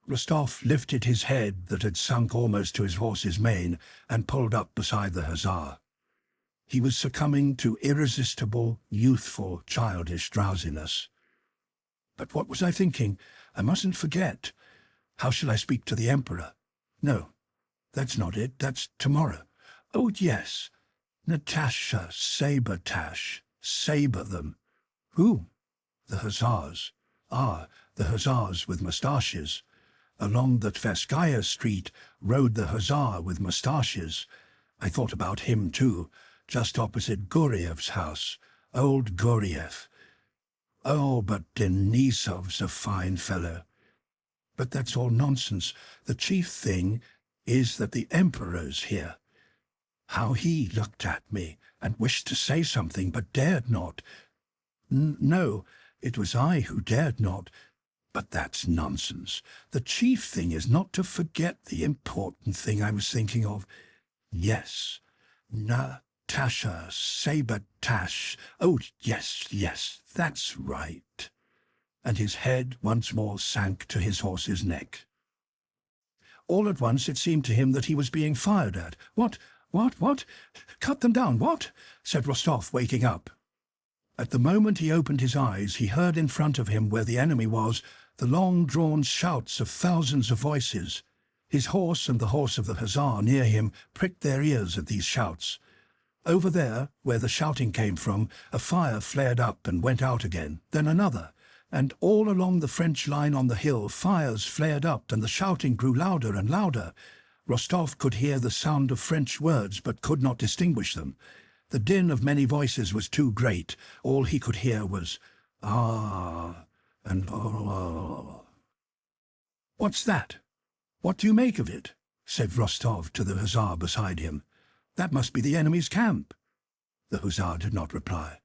Rostov lifted his head that had sunk almost to his horse's mane and pulled up beside the hussar. He was succumbing to irresistible, youthful, childish drowsiness. But what was I thinking? I mustn't forget. How shall I speak to the Emperor? No, that's not it. That's tomorrow. Oh, yes. Natasha, sabre, Tash. Sabre them. Who? The hussars. Ah, the hussars with moustaches. Along the Tverskaya Street rode the hussar with moustaches. I thought about him too, just opposite Guriev's house. Old Guriev. Oh, but Denisov's a fine fellow. But that's all nonsense. The chief thing is that the Emperor's here. How he looked at me and wished to say something but dared not. No, it was I who dared not. But that's nonsense. The chief thing is not to forget the important thing I was thinking of. Yes, Natasha, sabre Tash. Oh, yes, that's right. And his head once more sank to his horse's neck. All at once it seemed to him that he was being fired at. What? Cut them down, what? Said Rostov, waking up. At the moment he opened his eyes, he heard in front of him, where the enemy was, the long-drawn shouts of thousands of voices. His horse and the horse of the hussar near him pricked their ears at these shouts. Over there, where the shouting came from, a fire flared up and went out again, then another, and all along the French line on the hill fires flared up and the shouting grew louder and louder. Rostov could hear the sound of French words but could not distinguish them. The din of many voices was too great. All he could hear was, "Ah," and "ah." "What's that? What do you make of it?" said Rostov to the hussar beside him. "That must be the enemy's camp." The hussar did not reply.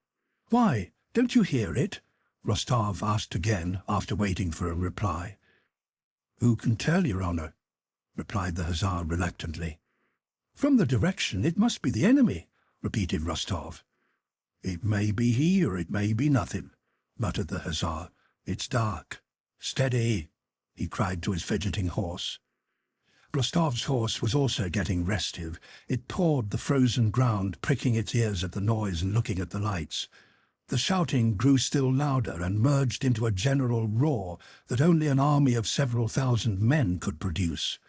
"Why, don't you hear it?" Rostov asked again, after waiting for a reply. "Who can tell, Your Honour?" replied the hussar reluctantly. "From the direction, it must be the enemy," repeated Rostov. "It may be he or it may be nothing," muttered the hussar. "It's dark. Steady," he cried to his fidgeting horse. Rostov's horse was also getting restive. It pawed the frozen ground, pricking its ears at the noise and looking at the lights. The shouting grew still louder and merged into a general roar that only an army of several thousand men could produce.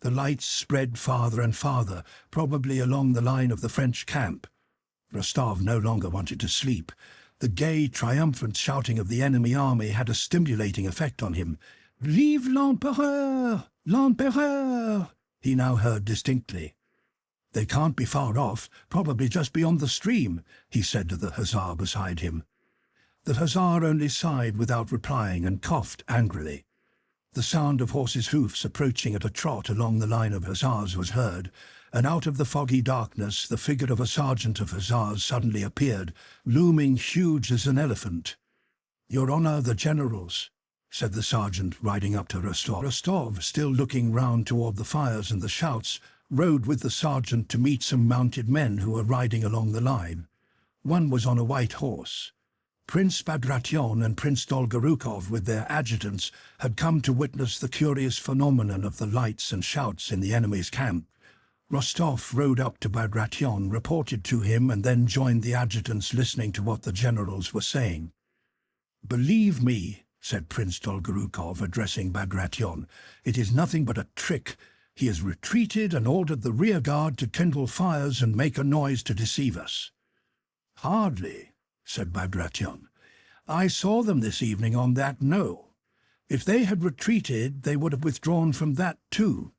The lights spread farther and farther, probably along the line of the French camp. Rostov no longer wanted to sleep. The gay, triumphant shouting of the enemy army had a stimulating effect on him. "Vive l'Empereur! L'Empereur!" he now heard distinctly. "They can't be far off, probably just beyond the stream," he said to the hussar beside him. The hussar only sighed without replying and coughed angrily. The sound of horses' hoofs approaching at a trot along the line of hussars was heard, and out of the foggy darkness the figure of a sergeant of hussars suddenly appeared, looming huge as an elephant. "Your Honour, the generals," said the sergeant, riding up to Rostov. Rostov, still looking round toward the fires and the shouts, rode with the sergeant to meet some mounted men who were riding along the line. One was on a white horse. Prince Bagration and Prince Dolgorukov, with their adjutants, had come to witness the curious phenomenon of the lights and shouts in the enemy's camp. Rostov rode up to Bagration, reported to him, and then joined the adjutants, listening to what the generals were saying. "Believe me," said Prince Dolgorukov, addressing Bagration, "it is nothing but a trick. He has retreated and ordered the rear guard to kindle fires and make a noise to deceive us." "Hardly," said Bagration. I saw them this evening on that knoll. If they had retreated, they would have withdrawn from that too.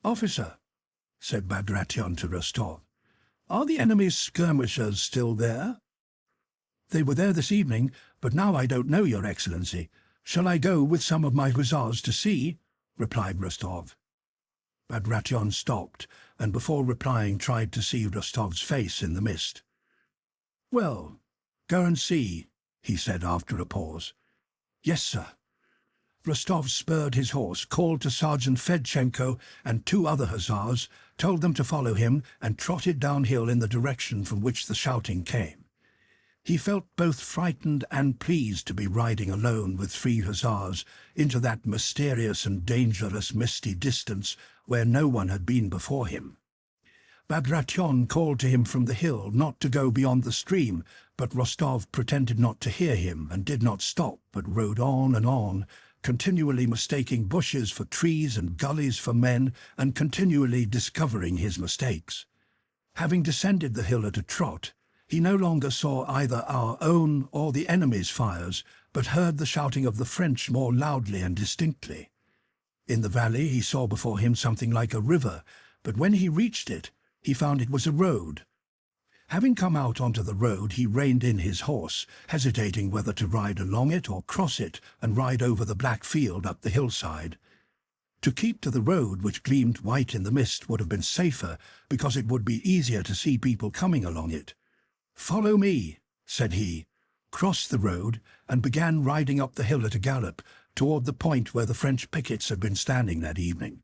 Officer, said Bagration to Rostov, are the enemy's skirmishers still there? They were there this evening, but now I don't know, Your Excellency. Shall I go with some of my hussars to see? Replied Rostov. Bagration stopped, and before replying tried to see Rostov's face in the mist. Well, go and see, he said after a pause. Yes, sir. Rostov spurred his horse, called to Sergeant Fedchenko and 2 other hussars, told them to follow him, and trotted downhill in the direction from which the shouting came. He felt both frightened and pleased to be riding alone with 3 hussars into that mysterious and dangerous misty distance where no one had been before him. Bagration called to him from the hill not to go beyond the stream, but Rostov pretended not to hear him and did not stop, but rode on and on, continually mistaking bushes for trees and gullies for men, and continually discovering his mistakes. Having descended the hill at a trot, he no longer saw either our own or the enemy's fires, but heard the shouting of the French more loudly and distinctly. In the valley he saw before him something like a river, but when he reached it, he found it was a road. Having come out onto the road, he reined in his horse, hesitating whether to ride along it or cross it and ride over the black field up the hillside. To keep to the road, which gleamed white in the mist, would have been safer, because it would be easier to see people coming along it. "Follow me," said he, crossed the road, and began riding up the hill at a gallop, toward the point where the French pickets had been standing that evening.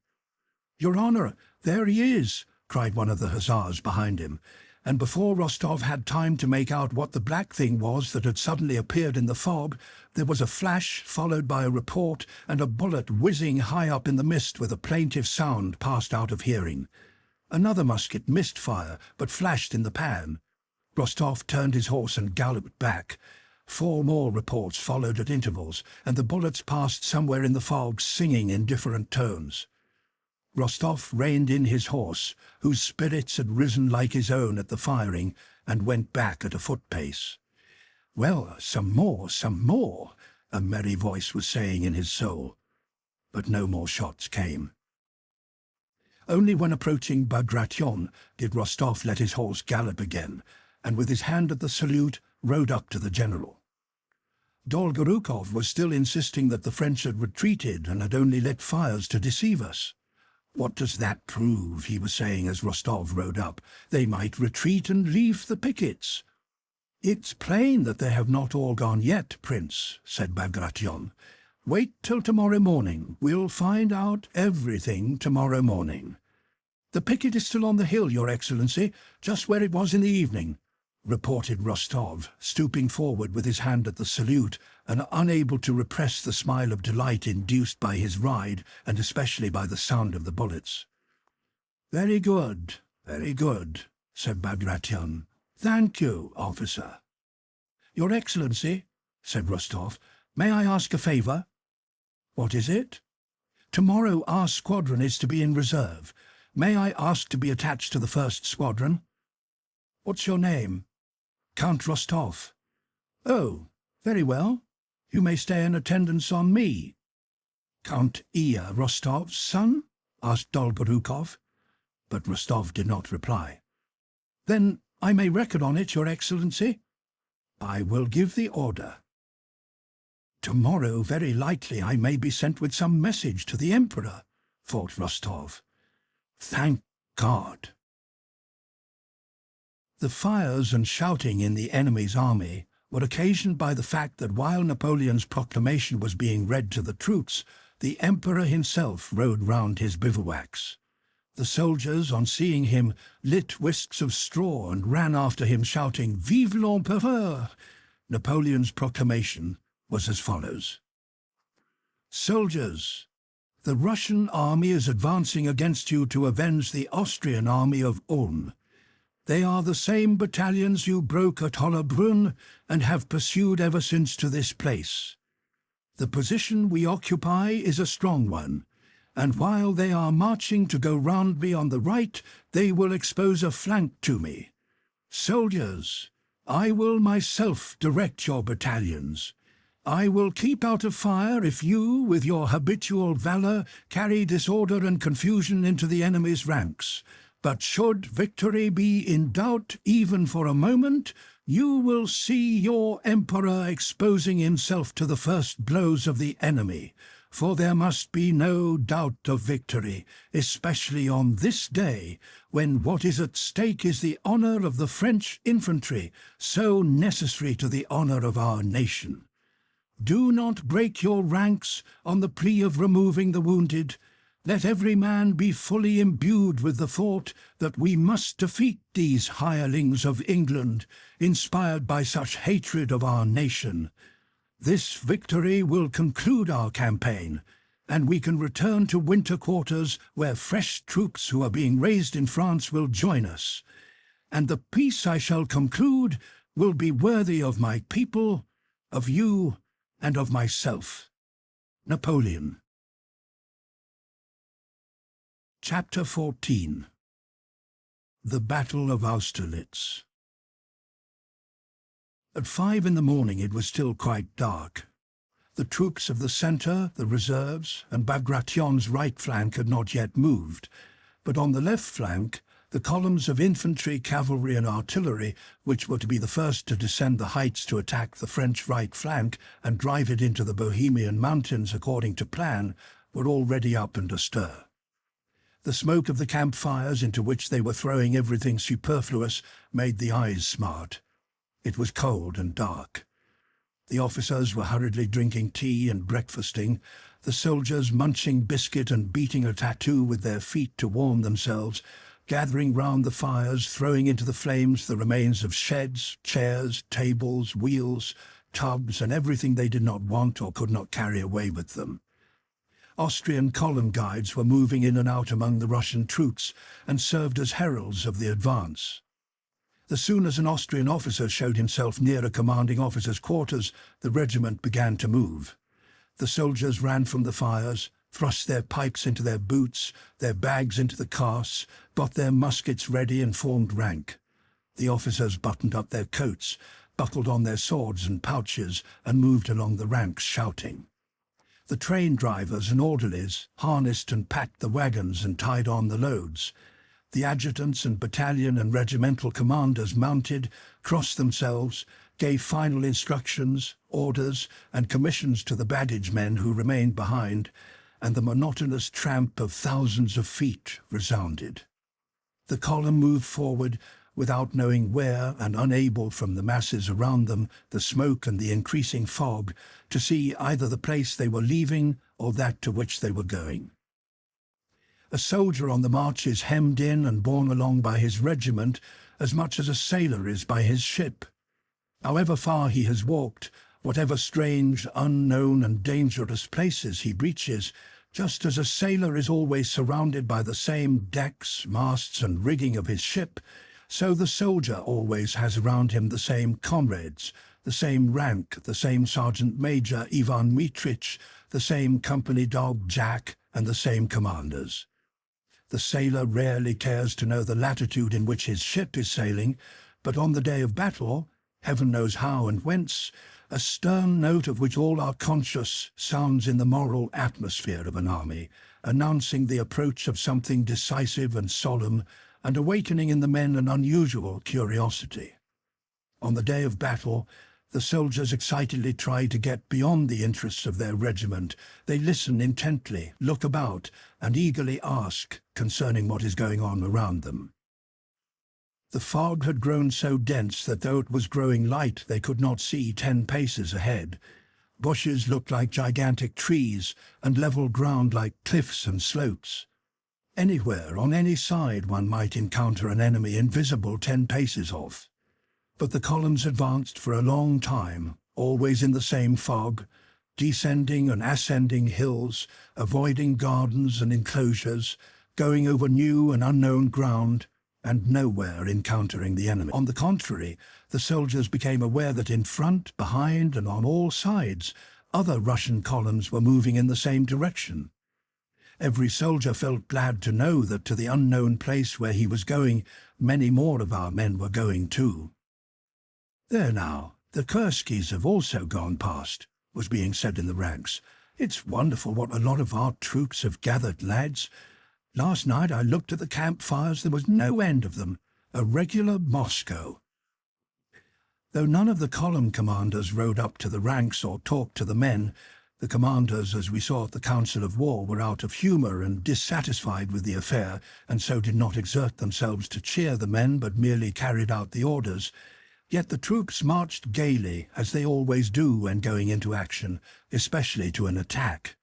"Your Honour, there he is!" cried one of the hussars behind him, and before Rostov had time to make out what the black thing was that had suddenly appeared in the fog, there was a flash followed by a report, and a bullet whizzing high up in the mist with a plaintive sound passed out of hearing. Another musket missed fire, but flashed in the pan. Rostov turned his horse and galloped back. 4 more reports followed at intervals, and the bullets passed somewhere in the fog, singing in different tones. Rostov reined in his horse, whose spirits had risen like his own at the firing, and went back at a foot-pace. "Well, some more, a merry voice was saying in his soul. But no more shots came. Only when approaching Bagration did Rostov let his horse gallop again, and with his hand at the salute rode up to the general. Dolgorukov was still insisting that the French had retreated and had only lit fires to deceive us. "What does that prove?" he was saying as Rostov rode up. "They might retreat and leave the pickets." "It's plain that they have not all gone yet, Prince," said Bagration. "Wait till tomorrow morning. We'll find out everything tomorrow morning." "The picket is still on the hill, Your Excellency, just where it was in the evening," reported Rostov, stooping forward with his hand at the salute, and unable to repress the smile of delight induced by his ride, and especially by the sound of the bullets. Very good," said Bagration. "Thank you, officer." "Your Excellency," said Rostov, "may I ask a favour?" "What is it?" "Tomorrow our squadron is to be in reserve. May I ask to be attached to the 1st Squadron?" "What's your name?" "Count Rostov." "Oh, very well. You may stay in attendance on me." "Count Iya Rostov's son?" asked Dolgorukov, but Rostov did not reply. "Then I may reckon on it, Your Excellency?" "I will give the order." "Tomorrow, very likely, I may be sent with some message to the Emperor," thought Rostov. "Thank God." The fires and shouting in the enemy's army were occasioned by the fact that while Napoleon's proclamation was being read to the troops, the Emperor himself rode round his bivouacs. The soldiers, on seeing him, lit whisks of straw and ran after him shouting, "Vive l'Empereur!" Napoleon's proclamation was as follows: "Soldiers, the Russian army is advancing against you to avenge the Austrian army of Ulm. They are the same battalions you broke at Hollabrunn and have pursued ever since to this place. The position we occupy is a strong one, and while they are marching to go round me on the right, they will expose a flank to me. Soldiers, I will myself direct your battalions. I will keep out of fire if you, with your habitual valour, carry disorder and confusion into the enemy's ranks. But should victory be in doubt even for a moment, you will see your emperor exposing himself to the first blows of the enemy. For there must be no doubt of victory, especially on this day, when what is at stake is the honour of the French infantry, so necessary to the honour of our nation. Do not break your ranks on the plea of removing the wounded. Let every man be fully imbued with the thought that we must defeat these hirelings of England, inspired by such hatred of our nation. This victory will conclude our campaign, and we can return to winter quarters where fresh troops who are being raised in France will join us. And the peace I shall conclude will be worthy of my people, of you, and of myself. Napoleon. Chapter 14. The Battle of Austerlitz. At 5 in the morning it was still quite dark. The troops of the centre, the reserves, and Bagration's right flank had not yet moved, but on the left flank, the columns of infantry, cavalry and artillery, which were to be the first to descend the heights to attack the French right flank and drive it into the Bohemian mountains according to plan, were already up and astir. The smoke of the campfires, into which they were throwing everything superfluous, made the eyes smart. It was cold and dark. The officers were hurriedly drinking tea and breakfasting, the soldiers munching biscuit and beating a tattoo with their feet to warm themselves, gathering round the fires, throwing into the flames the remains of sheds, chairs, tables, wheels, tubs, and everything they did not want or could not carry away with them. Austrian column guides were moving in and out among the Russian troops and served as heralds of the advance. As soon as an Austrian officer showed himself near a commanding officer's quarters, the regiment began to move. The soldiers ran from the fires, thrust their pikes into their boots, their bags into the casques, got their muskets ready and formed rank. The officers buttoned up their coats, buckled on their swords and pouches, and moved along the ranks shouting. The train drivers and orderlies harnessed and packed the wagons and tied on the loads. The adjutants and battalion and regimental commanders mounted, crossed themselves, gave final instructions, orders, and commissions to the baggage men who remained behind, and the monotonous tramp of thousands of feet resounded. The column moved forward without knowing where, and unable from the masses around them, the smoke and the increasing fog, to see either the place they were leaving or that to which they were going. A soldier on the march is hemmed in and borne along by his regiment as much as a sailor is by his ship. However far he has walked, whatever strange, unknown and dangerous places he reaches, just as a sailor is always surrounded by the same decks, masts and rigging of his ship, so the soldier always has around him the same comrades, the same rank, the same Sergeant Major Ivan Mitrich, the same company dog Jack, and the same commanders. The sailor rarely cares to know the latitude in which his ship is sailing, but on the day of battle, heaven knows how and whence, a stern note of which all are conscious sounds in the moral atmosphere of an army, announcing the approach of something decisive and solemn, and awakening in the men an unusual curiosity. On the day of battle, the soldiers excitedly try to get beyond the interests of their regiment. They listen intently, look about, and eagerly ask concerning what is going on around them. The fog had grown so dense that though it was growing light, they could not see 10 paces ahead. Bushes looked like gigantic trees, and level ground like cliffs and slopes. Anywhere, on any side, one might encounter an enemy invisible 10 paces off. But the columns advanced for a long time, always in the same fog, descending and ascending hills, avoiding gardens and enclosures, going over new and unknown ground, and nowhere encountering the enemy. On the contrary, the soldiers became aware that in front, behind, and on all sides, other Russian columns were moving in the same direction. Every soldier felt glad to know that to the unknown place where he was going, many more of our men were going too. "There now, the Kurskys have also gone past," was being said in the ranks. "It's wonderful what a lot of our troops have gathered, lads. Last night I looked at the campfires, there was no end of them. A regular Moscow." Though none of the column commanders rode up to the ranks or talked to the men, the commanders, as we saw at the Council of War, were out of humour and dissatisfied with the affair, and so did not exert themselves to cheer the men, but merely carried out the orders. Yet the troops marched gaily, as they always do when going into action, especially to an attack.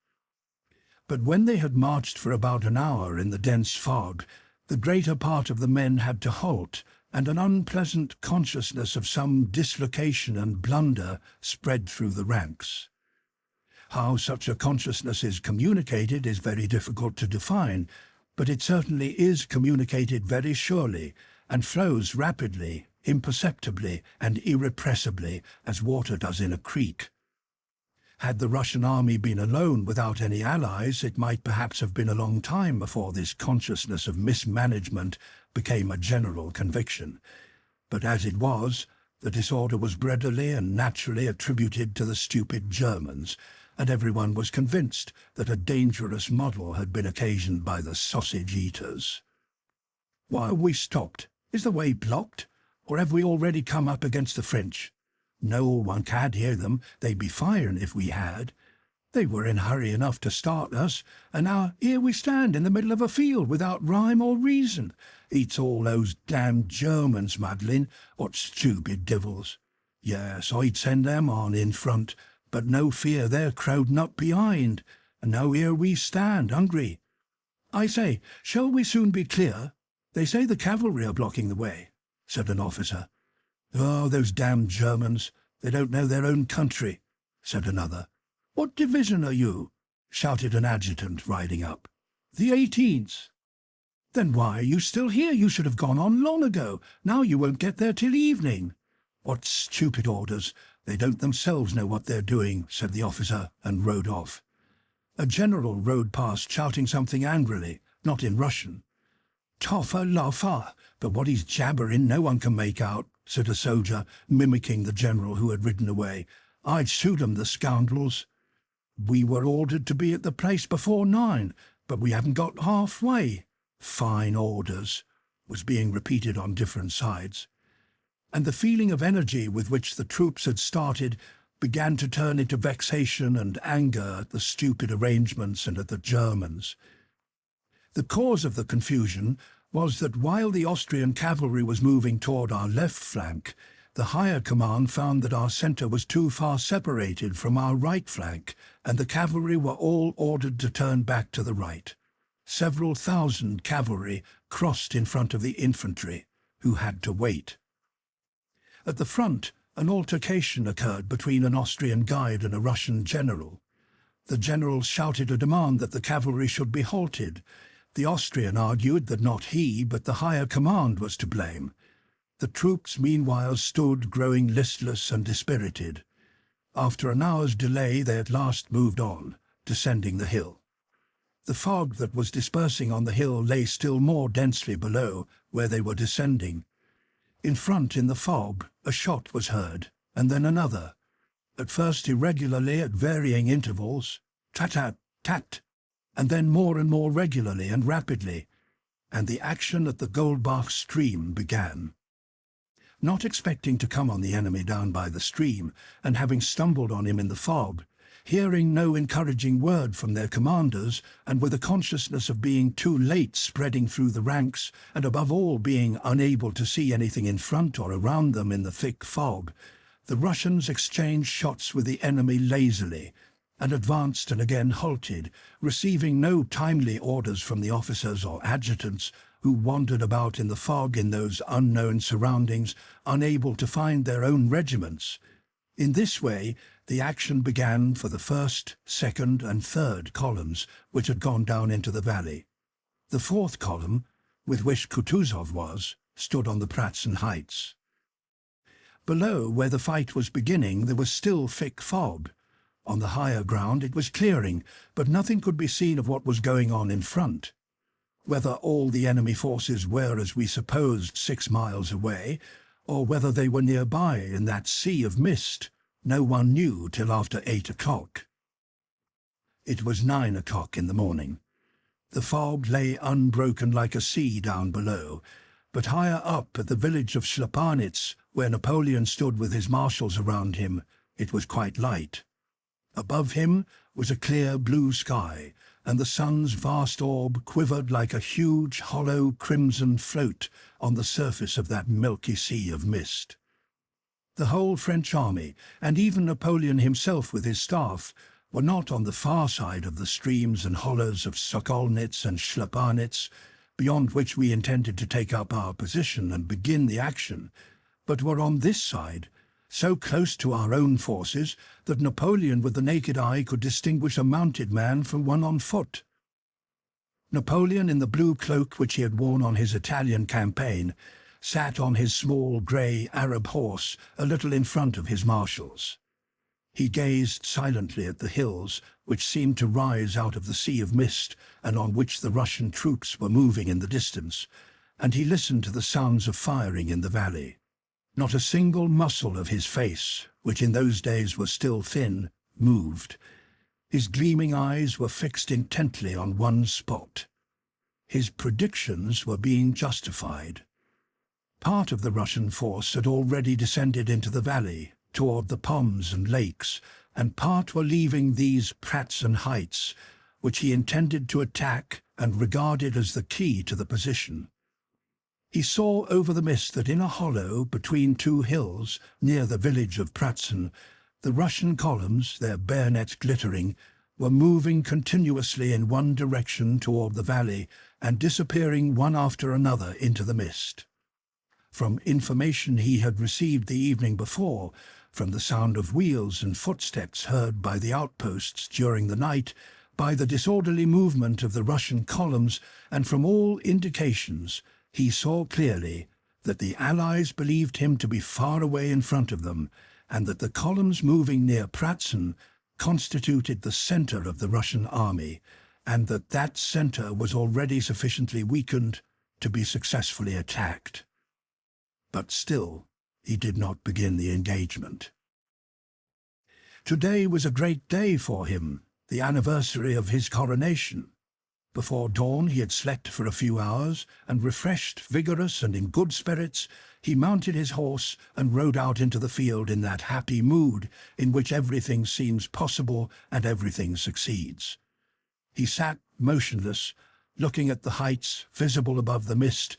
But when they had marched for about an hour in the dense fog, the greater part of the men had to halt, and an unpleasant consciousness of some dislocation and blunder spread through the ranks. How such a consciousness is communicated is very difficult to define, but it certainly is communicated very surely, and flows rapidly, imperceptibly, and irrepressibly, as water does in a creek. Had the Russian army been alone without any allies, it might perhaps have been a long time before this consciousness of mismanagement became a general conviction. But as it was, the disorder was readily and naturally attributed to the stupid Germans, and everyone was convinced that a dangerous muddle had been occasioned by the sausage-eaters. "Why have we stopped? Is the way blocked? Or have we already come up against the French? No, one can't hear them. They'd be firing if we had. They were in hurry enough to start us, and now here we stand in the middle of a field without rhyme or reason. It's all those damned Germans muddling. What stupid devils! Yes, I'd send them on in front, but no fear, they're crowding up behind, and now here we stand, hungry. I say, shall we soon be clear? They say the cavalry are blocking the way," said an officer. "Oh, those damned Germans, they don't know their own country," said another. "What division are you?" shouted an adjutant riding up. "The 18th. "Then why are you still here? You should have gone on long ago. Now you won't get there till evening." "What stupid orders! They don't themselves know what they're doing," said the officer, and rode off. A general rode past shouting something angrily, not in Russian. "Toffa loffa, but what he's jabbering no one can make out," said a soldier, mimicking the general who had ridden away. "I'd shoot 'em, the scoundrels. We were ordered to be at the place before 9, but we haven't got halfway." "Fine orders," was being repeated on different sides. And the feeling of energy with which the troops had started began to turn into vexation and anger at the stupid arrangements and at the Germans. The cause of the confusion was that while the Austrian cavalry was moving toward our left flank, the higher command found that our centre was too far separated from our right flank, and the cavalry were all ordered to turn back to the right. Several thousand cavalry crossed in front of the infantry, who had to wait. At the front, an altercation occurred between an Austrian guide and a Russian general. The general shouted a demand that the cavalry should be halted. The Austrian argued that not he, but the higher command was to blame. The troops meanwhile stood, growing listless and dispirited. After an hour's delay they at last moved on, descending the hill. The fog that was dispersing on the hill lay still more densely below, where they were descending. In front, in the fog, a shot was heard, and then another, at first irregularly at varying intervals, tat-tat, tat, and then more and more regularly and rapidly, and the action at the Goldbach stream began. Not expecting to come on the enemy down by the stream, and having stumbled on him in the fog, hearing no encouraging word from their commanders, and with a consciousness of being too late spreading through the ranks, and above all being unable to see anything in front or around them in the thick fog, the Russians exchanged shots with the enemy lazily, and advanced and again halted, receiving no timely orders from the officers or adjutants, who wandered about in the fog in those unknown surroundings, unable to find their own regiments. In this way, the action began for the 1st, 2nd, and 3rd columns, which had gone down into the valley. The 4th column, with which Kutuzov was, stood on the Pratzen heights. Below, where the fight was beginning, there was still thick fog. On the higher ground it was clearing, but nothing could be seen of what was going on in front. Whether all the enemy forces were, as we supposed, 6 miles away, or whether they were nearby in that sea of mist, no one knew till after 8 o'clock. It was 9 o'clock in the morning. The fog lay unbroken like a sea down below, but higher up at the village of Schlapanitz, where Napoleon stood with his marshals around him, it was quite light. Above him was a clear blue sky, and the sun's vast orb quivered like a huge, hollow, crimson float on the surface of that milky sea of mist. The whole French army, and even Napoleon himself with his staff, were not on the far side of the streams and hollows of Sokolnitz and Schlapanitz, beyond which we intended to take up our position and begin the action, but were on this side, so close to our own forces that Napoleon with the naked eye could distinguish a mounted man from one on foot. Napoleon, in the blue cloak which he had worn on his Italian campaign, sat on his small grey Arab horse a little in front of his marshals. He gazed silently at the hills which seemed to rise out of the sea of mist and on which the Russian troops were moving in the distance, and he listened to the sounds of firing in the valley. Not a single muscle of his face, which in those days was still thin, moved. His gleaming eyes were fixed intently on one spot. His predictions were being justified. Part of the Russian force had already descended into the valley, toward the ponds and lakes, and part were leaving these Pratzen heights, which he intended to attack and regarded as the key to the position. He saw over the mist that in a hollow between two hills, near the village of Pratzen, the Russian columns, their bayonets glittering, were moving continuously in one direction toward the valley and disappearing one after another into the mist. From information he had received the evening before, from the sound of wheels and footsteps heard by the outposts during the night, by the disorderly movement of the Russian columns, and from all indications, he saw clearly that the Allies believed him to be far away in front of them, and that the columns moving near Pratzen constituted the center of the Russian army, and that that center was already sufficiently weakened to be successfully attacked. But still, he did not begin the engagement. Today was a great day for him, the anniversary of his coronation. Before dawn he had slept for a few hours, and refreshed, vigorous, and in good spirits, he mounted his horse and rode out into the field in that happy mood in which everything seems possible and everything succeeds. He sat motionless, looking at the heights visible above the mist,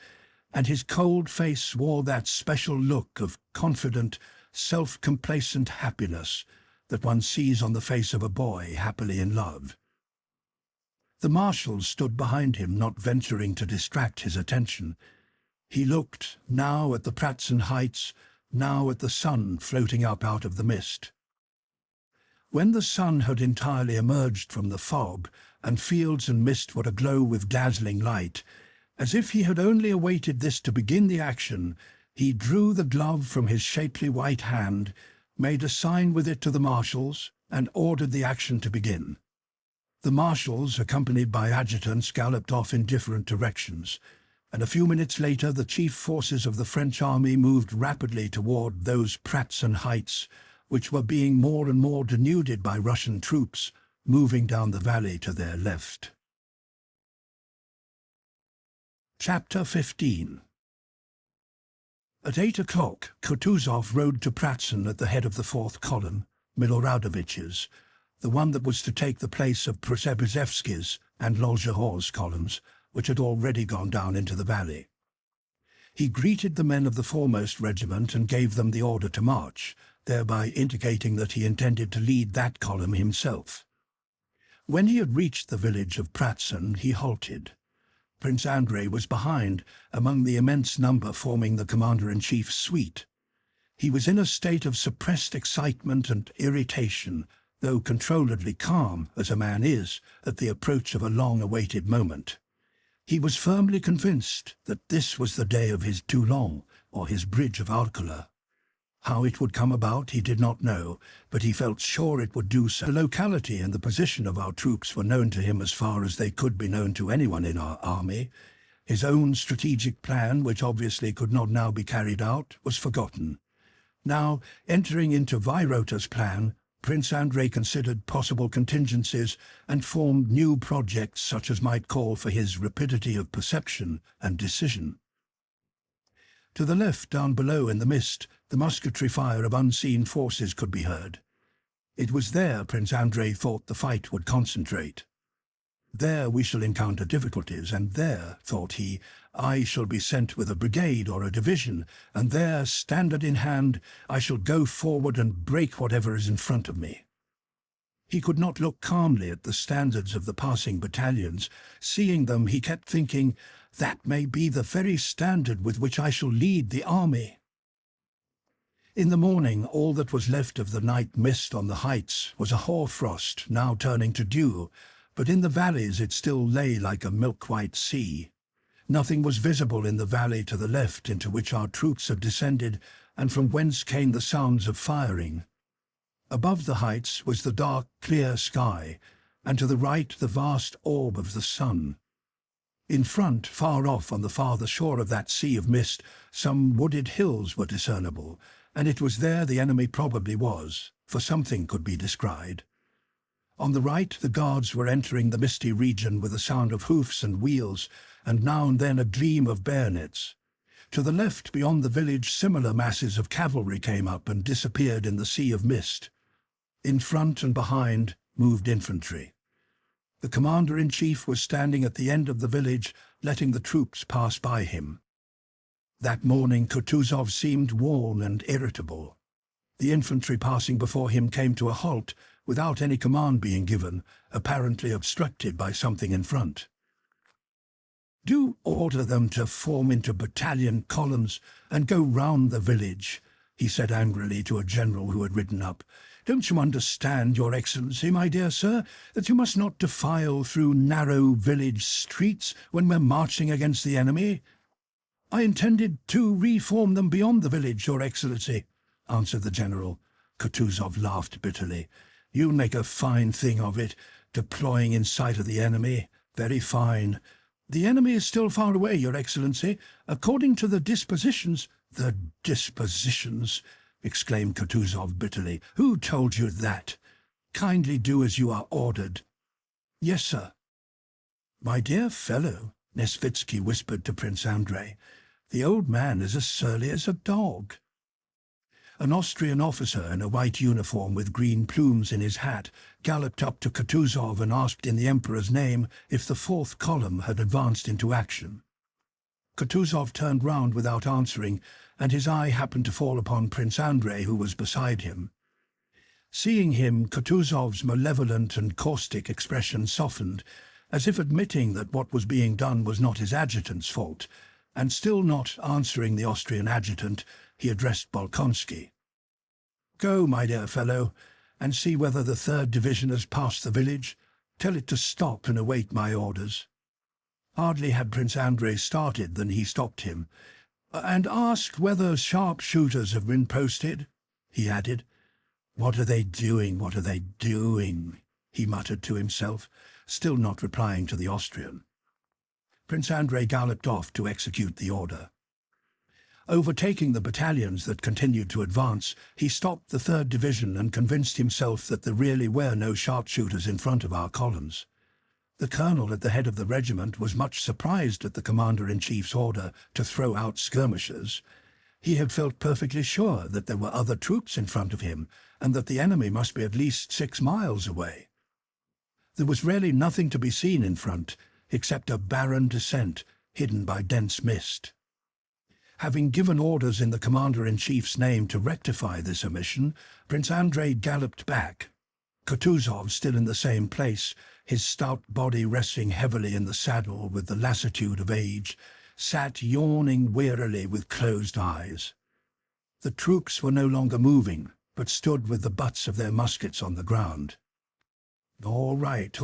and his cold face wore that special look of confident, self-complacent happiness that one sees on the face of a boy happily in love. The marshals stood behind him, not venturing to distract his attention. He looked now at the Pratzen heights, now at the sun floating up out of the mist. When the sun had entirely emerged from the fog, and fields and mist were aglow with dazzling light, as if he had only awaited this to begin the action, he drew the glove from his shapely white hand, made a sign with it to the marshals, and ordered the action to begin. The marshals, accompanied by adjutants, galloped off in different directions, and a few minutes later the chief forces of the French army moved rapidly toward those Pratzen heights, which were being more and more denuded by Russian troops, moving down the valley to their left. Chapter 15. At 8 o'clock, Kutuzov rode to Pratzen at the head of the fourth column, Miloradovich's, the one that was to take the place of Przebysevsky's and Lozhehov's columns, which had already gone down into the valley. He greeted the men of the foremost regiment and gave them the order to march, thereby indicating that he intended to lead that column himself. When he had reached the village of Pratzen, he halted. Prince Andrei was behind, among the immense number forming the commander-in-chief's suite. He was in a state of suppressed excitement and irritation, though controlledly calm, as a man is, at the approach of a long-awaited moment. He was firmly convinced that this was the day of his Toulon, or his bridge of Arcola. How it would come about he did not know, but he felt sure it would do so. The locality and the position of our troops were known to him as far as they could be known to anyone in our army, His own strategic plan, which obviously could not now be carried out, was forgotten. Now, entering into Vairota's plan, Prince Andrei considered possible contingencies and formed new projects such as might call for his rapidity of perception and decision. To the left, down below in the mist, the musketry fire of unseen forces could be heard. It was there Prince Andrei thought the fight would concentrate. There we shall encounter difficulties, and there, thought he, I shall be sent with a brigade or a division, and there, standard in hand, I shall go forward and break whatever is in front of me. He could not look calmly at the standards of the passing battalions. Seeing them, he kept thinking, that may be the very standard with which I shall lead the army. In the morning, all that was left of the night mist on the heights was a hoarfrost, now turning to dew, but in the valleys it still lay like a milk-white sea. Nothing was visible in the valley to the left into which our troops had descended, and from whence came the sounds of firing. Above the heights was the dark, clear sky, and to the right the vast orb of the sun. In front, far off on the farther shore of that sea of mist, some wooded hills were discernible, and it was there the enemy probably was, for something could be descried. On the right, the guards were entering the misty region with a sound of hoofs and wheels, and now and then a gleam of bayonets. To the left, beyond the village, similar masses of cavalry came up and disappeared in the sea of mist. In front and behind moved infantry. The commander-in-chief was standing at the end of the village, letting the troops pass by him. That morning Kutuzov seemed worn and irritable. The infantry passing before him came to a halt, without any command being given, apparently obstructed by something in front. "Do order them to form into battalion columns and go round the village," he said angrily to a general who had ridden up. "Don't you understand, Your Excellency, my dear sir, that you must not defile through narrow village streets when we're marching against the enemy?" "I intended to reform them beyond the village, Your Excellency," answered the general. Kutuzov laughed bitterly. "You'll make a fine thing of it, deploying in sight of the enemy. Very fine. The enemy is still far away, Your Excellency. According to the dispositions—" "The dispositions!" exclaimed Kutuzov bitterly. "Who told you that? Kindly do as you are ordered." "Yes, sir." "My dear fellow," Nesvitsky whispered to Prince Andrei, "the old man is as surly as a dog." An Austrian officer in a white uniform with green plumes in his hat galloped up to Kutuzov and asked in the Emperor's name if the fourth column had advanced into action. Kutuzov turned round without answering, and his eye happened to fall upon Prince Andrei, who was beside him. Seeing him, Kutuzov's malevolent and caustic expression softened, as if admitting that what was being done was not his adjutant's fault, and still not answering the Austrian adjutant, he addressed Bolkonsky. "Go, my dear fellow, and see whether the 3rd Division has passed the village. Tell it to stop and await my orders." Hardly had Prince Andrei started than he stopped him. "And ask whether sharpshooters have been posted," he added. "What are they doing? What are they doing?" he muttered to himself, still not replying to the Austrian. Prince Andrei galloped off to execute the order. Overtaking the battalions that continued to advance, he stopped the 3rd Division and convinced himself that there really were no sharpshooters in front of our columns. The colonel at the head of the regiment was much surprised at the commander-in-chief's order to throw out skirmishers. He had felt perfectly sure that there were other troops in front of him, and that the enemy must be at least 6 miles away. There was really nothing to be seen in front, except a barren descent, hidden by dense mist. Having given orders in the commander-in-chief's name to rectify this omission, Prince Andrei galloped back. Kutuzov, still in the same place, his stout body resting heavily in the saddle with the lassitude of age, sat yawning wearily with closed eyes. The troops were no longer moving, but stood with the butts of their muskets on the ground. All right,"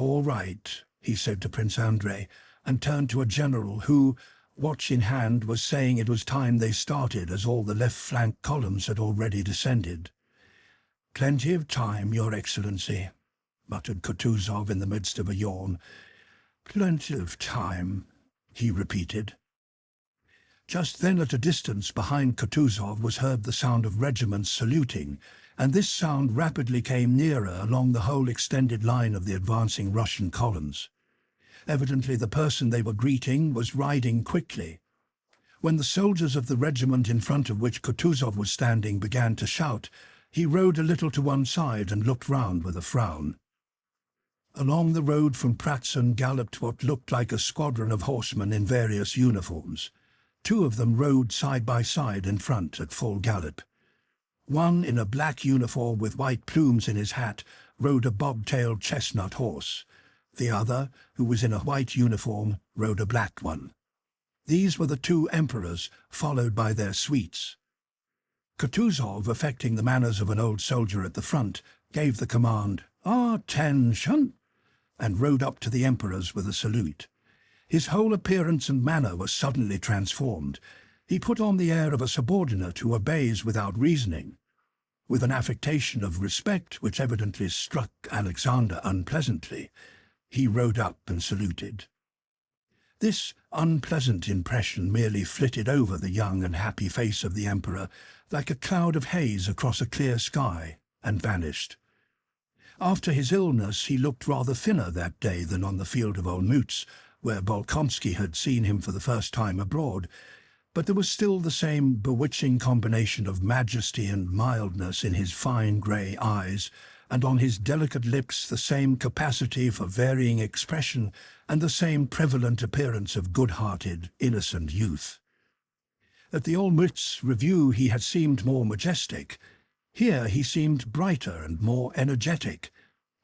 he said to Prince Andrei, and turned to a general who, watch in hand, was saying it was time they started, as all the left flank columns had already descended. "Plenty of time, Your Excellency," muttered Kutuzov in the midst of a yawn. "Plenty of time." he repeated. Just then at a distance behind Kutuzov was heard the sound of regiments saluting, and this sound rapidly came nearer along the whole extended line of the advancing Russian columns. Evidently the person they were greeting was riding quickly. When the soldiers of the regiment in front of which Kutuzov was standing began to shout, he rode a little to one side and looked round with a frown. Along the road from Pratzen galloped what looked like a squadron of horsemen in various uniforms. Two of them rode side by side in front at full gallop. One, in a black uniform with white plumes in his hat, rode a bob-tailed chestnut horse. The other, who was in a white uniform, rode a black one. These were the two emperors, followed by their suites. Kutuzov, affecting the manners of an old soldier at the front, gave the command, "Attention!" and rode up to the emperors with a salute. His whole appearance and manner was suddenly transformed. He put on the air of a subordinate who obeys without reasoning. With an affectation of respect which evidently struck Alexander unpleasantly, he rode up and saluted. This unpleasant impression merely flitted over the young and happy face of the emperor like a cloud of haze across a clear sky, and vanished. After his illness he looked rather thinner that day than on the field of Olmütz, where Bolkonsky had seen him for the first time abroad, but there was still the same bewitching combination of majesty and mildness in his fine grey eyes, and on his delicate lips the same capacity for varying expression and the same prevalent appearance of good-hearted, innocent youth. At the Olmütz review he had seemed more majestic. Here he seemed brighter and more energetic.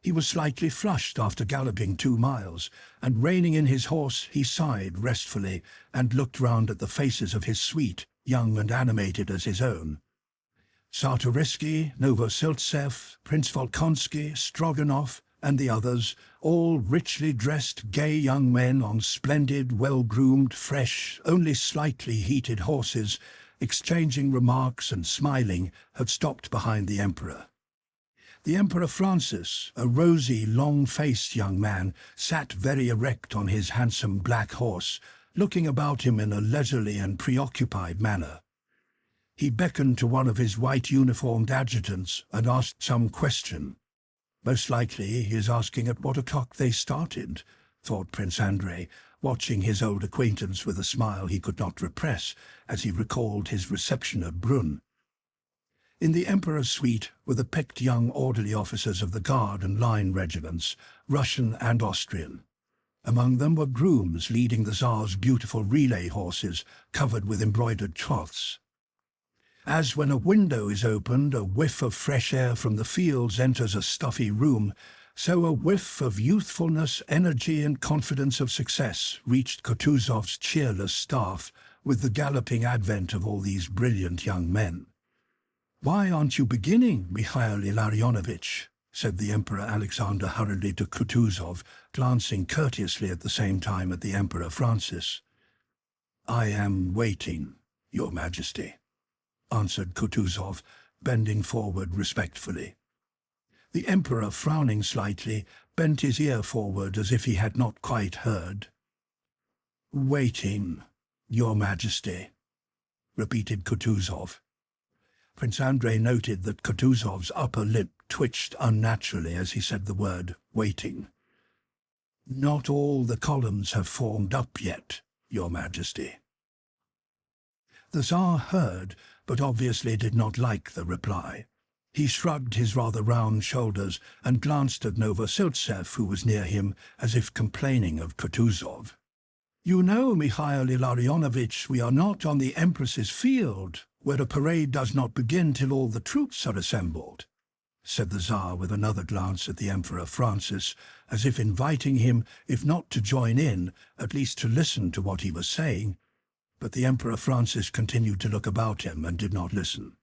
He was slightly flushed after galloping 2 miles, and reining in his horse he sighed restfully and looked round at the faces of his suite, young and animated as his own. Czartoryski, Novosiltsev, Prince Bolkonsky, Stroganov, and the others, all richly dressed, gay young men on splendid, well-groomed, fresh, only slightly heated horses, exchanging remarks and smiling, had stopped behind the emperor. The Emperor Francis, a rosy, long-faced young man, sat very erect on his handsome black horse, looking about him in a leisurely and preoccupied manner. He beckoned to one of his white-uniformed adjutants and asked some question. Most likely he is asking at what o'clock they started, thought Prince Andrei, watching his old acquaintance with a smile he could not repress as he recalled his reception at Brunn. In the Emperor's suite were the picked young orderly officers of the Guard and Line regiments, Russian and Austrian. Among them were grooms leading the Tsar's beautiful relay horses covered with embroidered cloths. As when a window is opened, a whiff of fresh air from the fields enters a stuffy room, so a whiff of youthfulness, energy and confidence of success reached Kutuzov's cheerless staff with the galloping advent of all these brilliant young men. "Why aren't you beginning, Mikhail Ilarionovitch?" said the Emperor Alexander hurriedly to Kutuzov, glancing courteously at the same time at the Emperor Francis. "I am waiting, Your Majesty," answered Kutuzov, bending forward respectfully. The Emperor, frowning slightly, bent his ear forward as if he had not quite heard. "Waiting, Your Majesty," repeated Kutuzov. Prince Andrei noted that Kutuzov's upper lip twitched unnaturally as he said the word waiting. "Not all the columns have formed up yet, Your Majesty." The Tsar heard, but obviously did not like the reply. He shrugged his rather round shoulders and glanced at Novosiltsev, who was near him, as if complaining of Kutuzov. "You know, Mikhail Ilarionovitch, we are not on the Empress's field, where a parade does not begin till all the troops are assembled," said the Tsar with another glance at the Emperor Francis, as if inviting him, if not to join in, at least to listen to what he was saying. But the Emperor Francis continued to look about him and did not listen.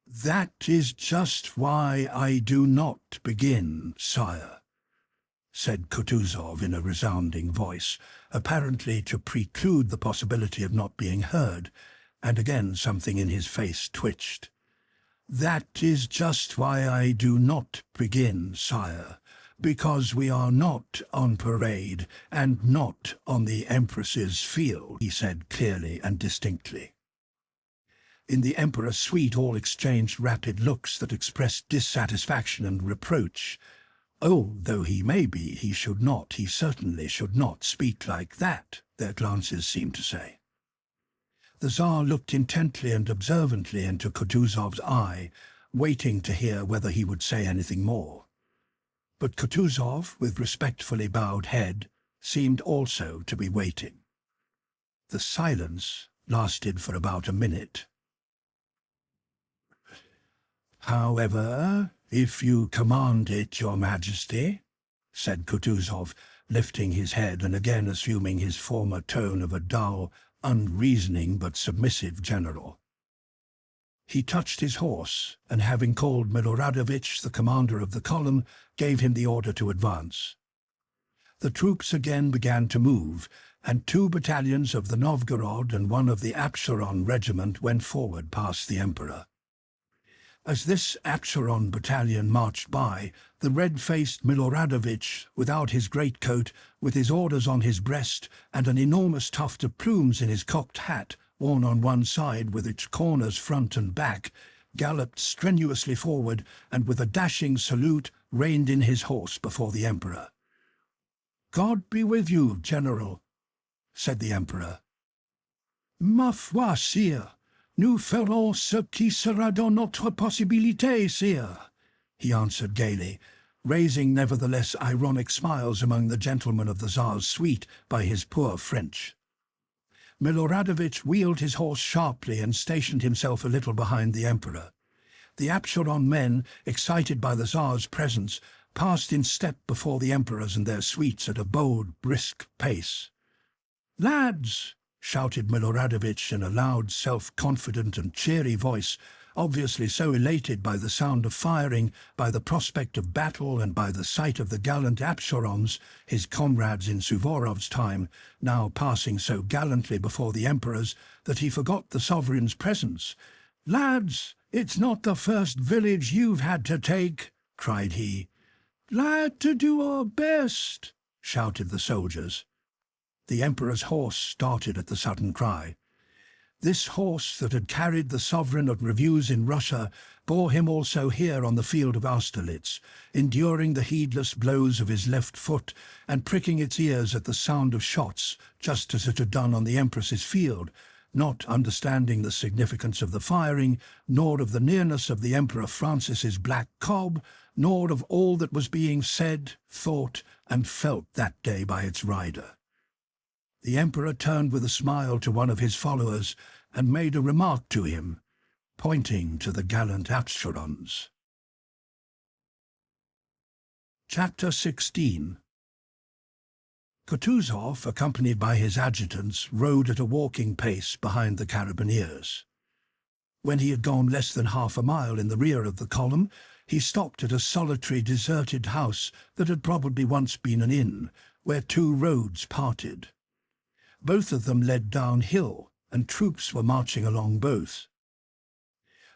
"That is just why I do not begin, sire," said Kutuzov in a resounding voice, apparently to preclude the possibility of not being heard, and again something in his face twitched. "That is just why I do not begin, sire. Because we are not on parade and not on the Empress's field, he said clearly and distinctly. In the Emperor's suite all exchanged rapid looks that expressed dissatisfaction and reproach. Oh, though he may be, he certainly should not speak like that, their glances seemed to say. The Tsar looked intently and observantly into Kutuzov's eye, waiting to hear whether he would say anything more. But Kutuzov, with respectfully bowed head, seemed also to be waiting. The silence lasted for about a minute. "However, if you command it, Your Majesty," said Kutuzov, lifting his head and again assuming his former tone of a dull, unreasoning but submissive general. He touched his horse, and having called Miloradovich, the commander of the column, gave him the order to advance. The troops again began to move, and 2 battalions of the Novgorod and 1 of the Apsheron regiment went forward past the Emperor. As this Apsheron battalion marched by, the red-faced Miloradovich, without his greatcoat, with his orders on his breast, and an enormous tuft of plumes in his cocked hat, worn on one side with its corners front and back, galloped strenuously forward, and with a dashing salute reined in his horse before the Emperor. "God be with you, General," said the Emperor. "Ma foi, sire. Nous ferons ce qui sera dans notre possibilité, sire," he answered gaily, raising nevertheless ironic smiles among the gentlemen of the Tsar's suite by his poor French. Miloradovich wheeled his horse sharply and stationed himself a little behind the Emperor. The Apsheron men, excited by the Tsar's presence, passed in step before the Emperors and their suites at a bold, brisk pace. "Lads!" shouted Miloradovich in a loud, self-confident and cheery voice, obviously so elated by the sound of firing, by the prospect of battle, and by the sight of the gallant Apsherons, his comrades in Suvorov's time, now passing so gallantly before the Emperors, that he forgot the sovereign's presence. "Lads, it's not the first village you've had to take," cried he. "Glad to do our best," shouted the soldiers. The Emperor's horse started at the sudden cry. This horse that had carried the sovereign at reviews in Russia bore him also here on the field of Austerlitz, enduring the heedless blows of his left foot and pricking its ears at the sound of shots, just as it had done on the Empress's field, not understanding the significance of the firing, nor of the nearness of the Emperor Francis's black cob, nor of all that was being said, thought, and felt that day by its rider. The Emperor turned with a smile to one of his followers and made a remark to him, pointing to the gallant Apsherons. Chapter 16. Kutuzov, accompanied by his adjutants, rode at a walking pace behind the carabineers. When he had gone less than half a mile in the rear of the column, he stopped at a solitary, deserted house that had probably once been an inn, where 2 roads parted. Both of them led downhill, and troops were marching along both.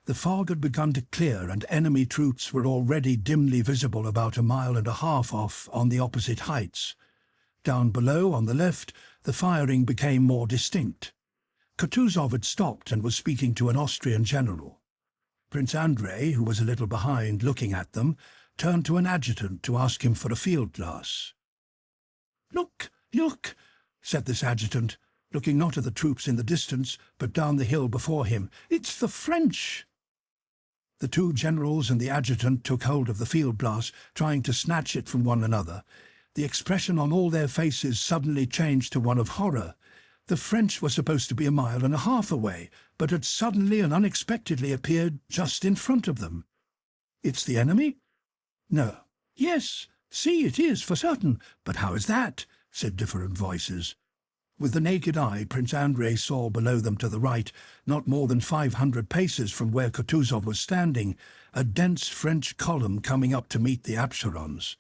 The fog had begun to clear, and enemy troops were already dimly visible about 1.5 miles off on the opposite heights. Down below, on the left, the firing became more distinct. Kutuzov had stopped and was speaking to an Austrian general. Prince Andrei, who was a little behind looking at them, turned to an adjutant to ask him for a field glass. "Look, look!" said this adjutant, looking not at the troops in the distance, but down the hill before him. "It's the French!" The 2 generals and the adjutant took hold of the field glass, trying to snatch it from one another. The expression on all their faces suddenly changed to one of horror. The French were supposed to be 1.5 miles away, but had suddenly and unexpectedly appeared just in front of them. "It's the enemy?" "No." "Yes, see, it is, for certain. But how is that?" said different voices. With the naked eye, Prince Andrei saw below them to the right, not more than 500 paces from where Kutuzov was standing, a dense French column coming up to meet the Apsherons.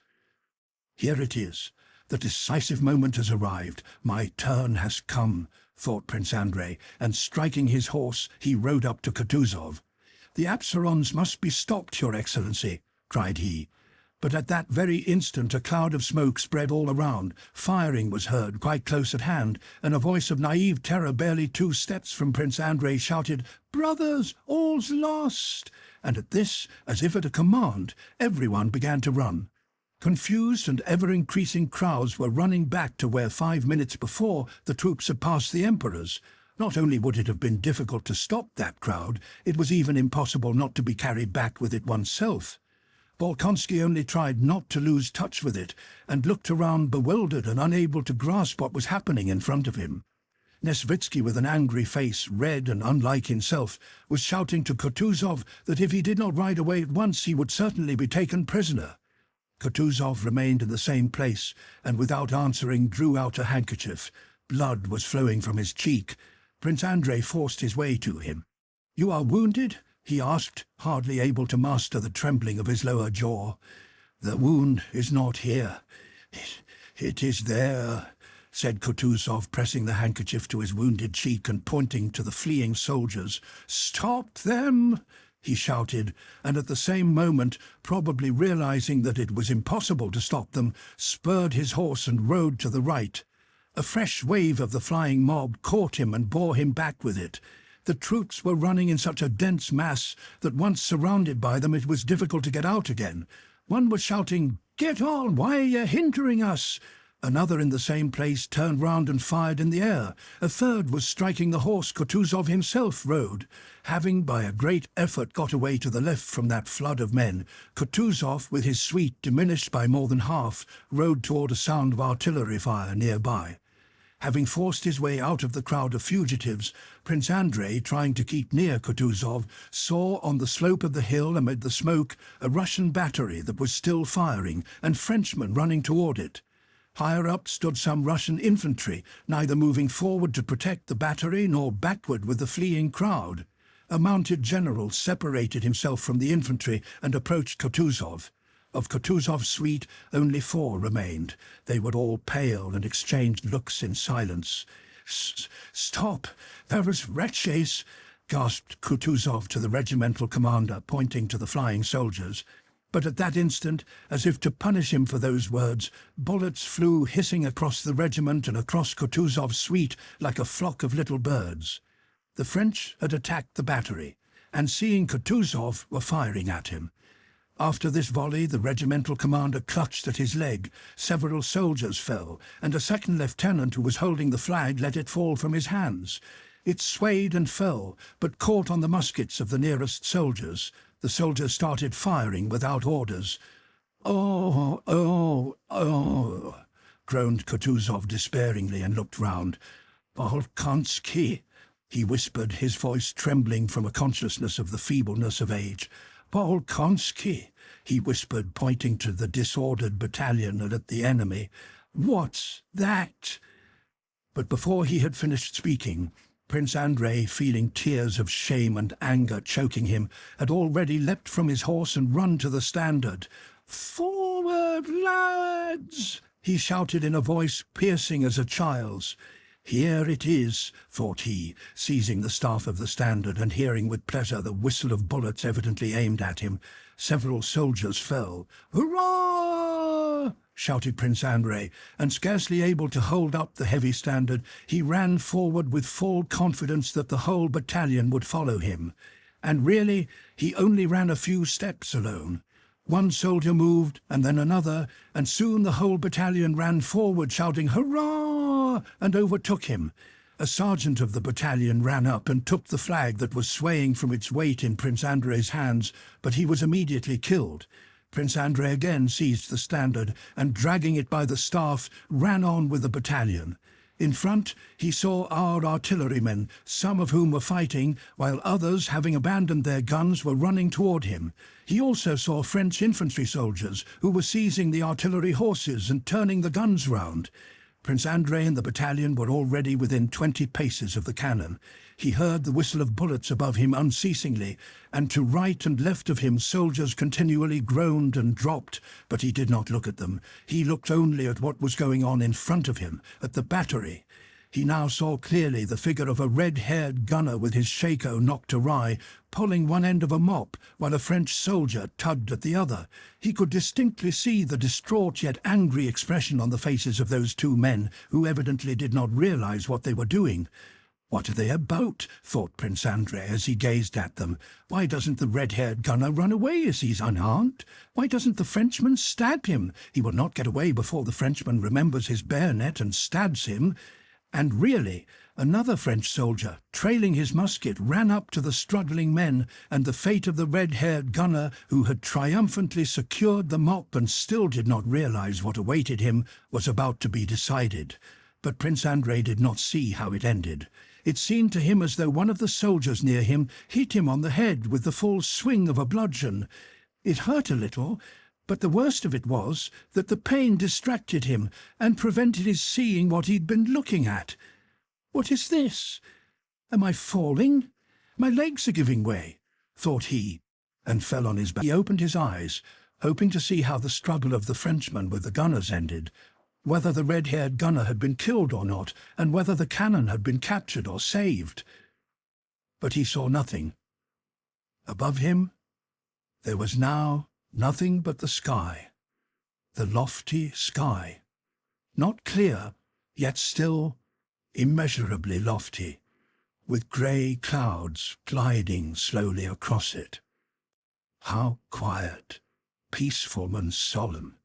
"Here it is. The decisive moment has arrived. My turn has come," thought Prince Andrei, and striking his horse, he rode up to Kutuzov. "The Apsherons must be stopped, Your Excellency," cried he. But at that very instant a cloud of smoke spread all around. Firing was heard quite close at hand, and a voice of naive terror barely 2 steps from Prince Andrei shouted, "Brothers, all's lost!" And at this, as if at a command, everyone began to run. Confused and ever-increasing crowds were running back to where 5 minutes before the troops had passed the emperors. Not only would it have been difficult to stop that crowd, it was even impossible not to be carried back with it oneself. Bolkonsky only tried not to lose touch with it, and looked around bewildered and unable to grasp what was happening in front of him. Nesvitsky, with an angry face, red and unlike himself, was shouting to Kutuzov that if he did not ride away at once he would certainly be taken prisoner. Kutuzov remained in the same place, and without answering drew out a handkerchief. Blood was flowing from his cheek. Prince Andrei forced his way to him. "You are wounded?" he asked, hardly able to master the trembling of his lower jaw. "The wound is not here. It is there," said Kutuzov, pressing the handkerchief to his wounded cheek and pointing to the fleeing soldiers. "Stop them!" he shouted, and at the same moment, probably realizing that it was impossible to stop them, spurred his horse and rode to the right. A fresh wave of the flying mob caught him and bore him back with it. The troops were running in such a dense mass that once surrounded by them it was difficult to get out again. One was shouting, "Get on! Why are you hindering us?" Another in the same place turned round and fired in the air. A third was striking the horse Kutuzov himself rode. Having by a great effort got away to the left from that flood of men, Kutuzov, with his suite diminished by more than half, rode toward a sound of artillery fire nearby. Having forced his way out of the crowd of fugitives, Prince Andrei, trying to keep near Kutuzov, saw on the slope of the hill amid the smoke a Russian battery that was still firing, and Frenchmen running toward it. Higher up stood some Russian infantry, neither moving forward to protect the battery nor backward with the fleeing crowd. A mounted general separated himself from the infantry and approached Kutuzov. Of Kutuzov's suite, only 4 remained. They were all pale and exchanged looks in silence. "Stop! Those wretches!" gasped Kutuzov to the regimental commander, pointing to the flying soldiers. But at that instant, as if to punish him for those words, bullets flew hissing across the regiment and across Kutuzov's suite like a flock of little birds. The French had attacked the battery, and seeing Kutuzov, were firing at him. After this volley, the regimental commander clutched at his leg. Several soldiers fell, and a second lieutenant who was holding the flag let it fall from his hands. It swayed and fell, but caught on the muskets of the nearest soldiers. The soldiers started firing without orders. "Oh, oh, oh," groaned Kutuzov despairingly and looked round. "Bolkonsky," he whispered, his voice trembling from a consciousness of the feebleness of age. "Bolkonsky," he whispered, pointing to the disordered battalion and at the enemy. "What's that?" But before he had finished speaking, Prince Andrei, feeling tears of shame and anger choking him, had already leapt from his horse and run to the standard. "Forward, lads!" he shouted in a voice piercing as a child's. "Here it is," thought he, seizing the staff of the standard and hearing with pleasure the whistle of bullets evidently aimed at him. Several soldiers fell. "Hurrah!" shouted Prince Andrei, and scarcely able to hold up the heavy standard, he ran forward with full confidence that the whole battalion would follow him. And really, he only ran a few steps alone. One soldier moved, and then another, and soon the whole battalion ran forward, shouting "Hurrah!" and overtook him. A sergeant of the battalion ran up and took the flag that was swaying from its weight in Prince Andrei's hands, but he was immediately killed. Prince Andrei again seized the standard and, dragging it by the staff, ran on with the battalion. In front, he saw our artillerymen, some of whom were fighting, while others, having abandoned their guns, were running toward him. He also saw French infantry soldiers, who were seizing the artillery horses and turning the guns round. Prince Andrei and the battalion were already within 20 paces of the cannon. He heard the whistle of bullets above him unceasingly, and to right and left of him soldiers continually groaned and dropped, but he did not look at them. He looked only at what was going on in front of him, at the battery. He now saw clearly the figure of a red-haired gunner with his shako knocked awry, pulling one end of a mop while a French soldier tugged at the other. He could distinctly see the distraught yet angry expression on the faces of those two men, who evidently did not realize what they were doing. "What are they about?" thought Prince Andrei as he gazed at them. "Why doesn't the red-haired gunner run away as he's unarmed? Why doesn't the Frenchman stab him? He will not get away before the Frenchman remembers his bayonet and stabs him." And really, another French soldier, trailing his musket, ran up to the struggling men, and the fate of the red-haired gunner, who had triumphantly secured the mop and still did not realize what awaited him, was about to be decided. But Prince Andrei did not see how it ended. It seemed to him as though one of the soldiers near him hit him on the head with the full swing of a bludgeon. It hurt a little, but the worst of it was that the pain distracted him and prevented his seeing what he'd been looking at. "What is this? Am I falling? My legs are giving way," thought he, and fell on his back. He opened his eyes, hoping to see how the struggle of the Frenchman with the gunners ended, whether the red-haired gunner had been killed or not, and whether the cannon had been captured or saved. But he saw nothing. Above him, there was now nothing but the sky, the lofty sky, not clear, yet still immeasurably lofty, with grey clouds gliding slowly across it. How quiet, peaceful and solemn.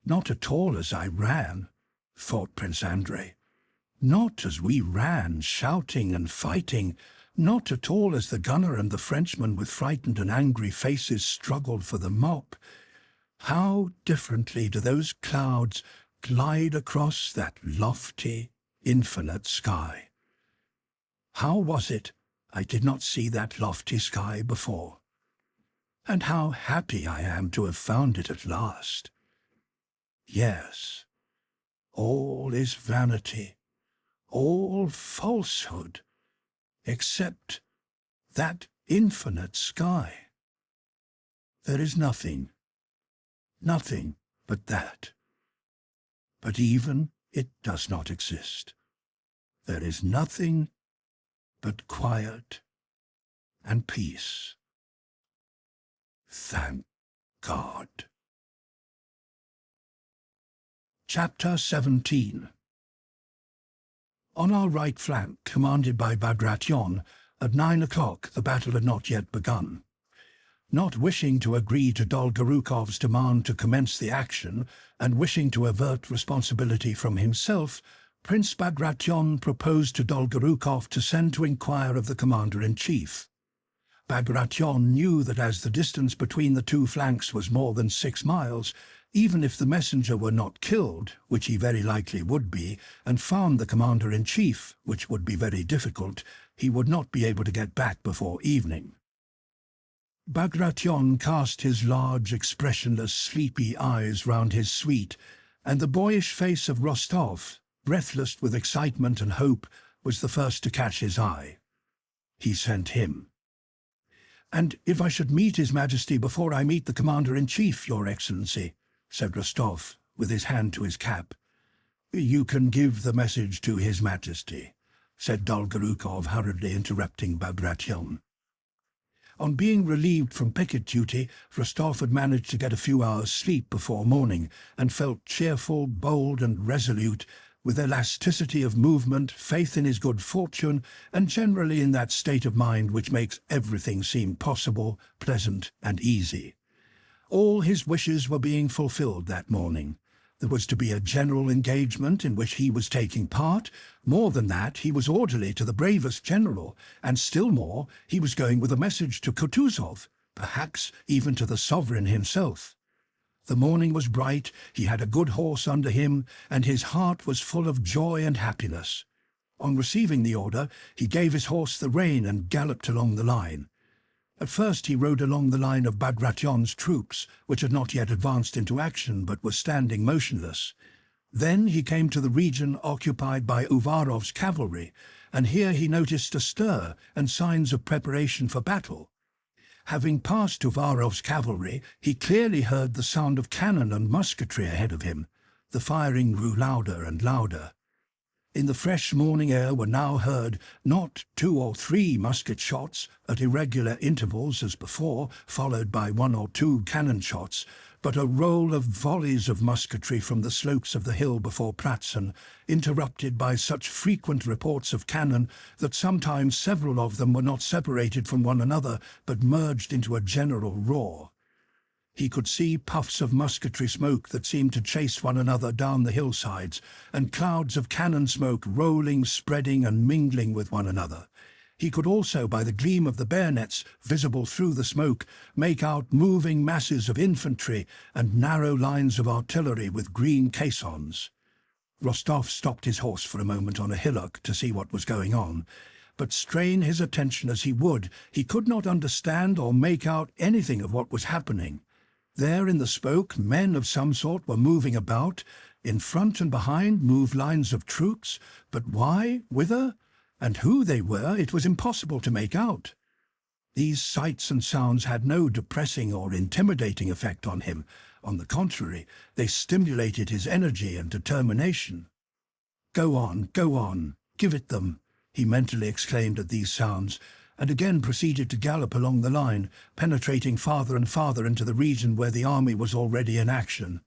Not at all as I ran, thought Prince Andrei. Not as we ran, shouting and fighting. Not at all as the gunner and the Frenchman with frightened and angry faces struggled for the mop. How differently do those clouds glide across that lofty, infinite sky. How was it I did not see that lofty sky before? And how happy I am to have found it at last. Yes, all is vanity, all falsehood, except that infinite sky. There is nothing but that. But even it does not exist. There is nothing but quiet and peace. Thank God. Chapter 17. On our right flank, commanded by Bagration, at 9 o'clock the battle had not yet begun. Not wishing to agree to Dolgorukov's demand to commence the action, and wishing to avert responsibility from himself, Prince Bagration proposed to Dolgorukov to send to inquire of the commander-in-chief. Bagration knew that as the distance between the two flanks was more than 6 miles, even if the messenger were not killed, which he very likely would be, and found the commander-in-chief, which would be very difficult, he would not be able to get back before evening. Bagration cast his large, expressionless, sleepy eyes round his suite, and the boyish face of Rostov, breathless with excitement and hope, was the first to catch his eye. He sent him. "And if I should meet His Majesty before I meet the Commander-in-Chief, Your Excellency," said Rostov, with his hand to his cap. "You can give the message to His Majesty," said Dolgorukov, hurriedly interrupting Bagration. On being relieved from picket duty, Rostov had managed to get a few hours' sleep before morning, and felt cheerful, bold and resolute, with elasticity of movement, faith in his good fortune, and generally in that state of mind which makes everything seem possible, pleasant and easy. All his wishes were being fulfilled that morning. There was to be a general engagement in which he was taking part. More than that, he was orderly to the bravest general, and still more, he was going with a message to Kutuzov, perhaps even to the sovereign himself. The morning was bright, he had a good horse under him, and his heart was full of joy and happiness. On receiving the order, he gave his horse the rein and galloped along the line. At first he rode along the line of Bagration's troops, which had not yet advanced into action but were standing motionless. Then he came to the region occupied by Uvarov's cavalry, and here he noticed a stir and signs of preparation for battle. Having passed Uvarov's cavalry, he clearly heard the sound of cannon and musketry ahead of him. The firing grew louder and louder. In the fresh morning air were now heard not 2 or 3 musket shots at irregular intervals as before, followed by 1 or 2 cannon shots, but a roll of volleys of musketry from the slopes of the hill before Pratzen, interrupted by such frequent reports of cannon that sometimes several of them were not separated from one another, but merged into a general roar. He could see puffs of musketry smoke that seemed to chase one another down the hillsides, and clouds of cannon smoke rolling, spreading and mingling with one another. He could also, by the gleam of the bayonets visible through the smoke, make out moving masses of infantry and narrow lines of artillery with green caissons. Rostov stopped his horse for a moment on a hillock to see what was going on, but strain his attention as he would, he could not understand or make out anything of what was happening. There in the smoke, men of some sort were moving about. In front and behind moved lines of troops, but why, whither, and who they were, it was impossible to make out. These sights and sounds had no depressing or intimidating effect on him. On the contrary, they stimulated his energy and determination. Go on, give it them," he mentally exclaimed at these sounds, and again proceeded to gallop along the line, penetrating farther and farther into the region where the army was already in action.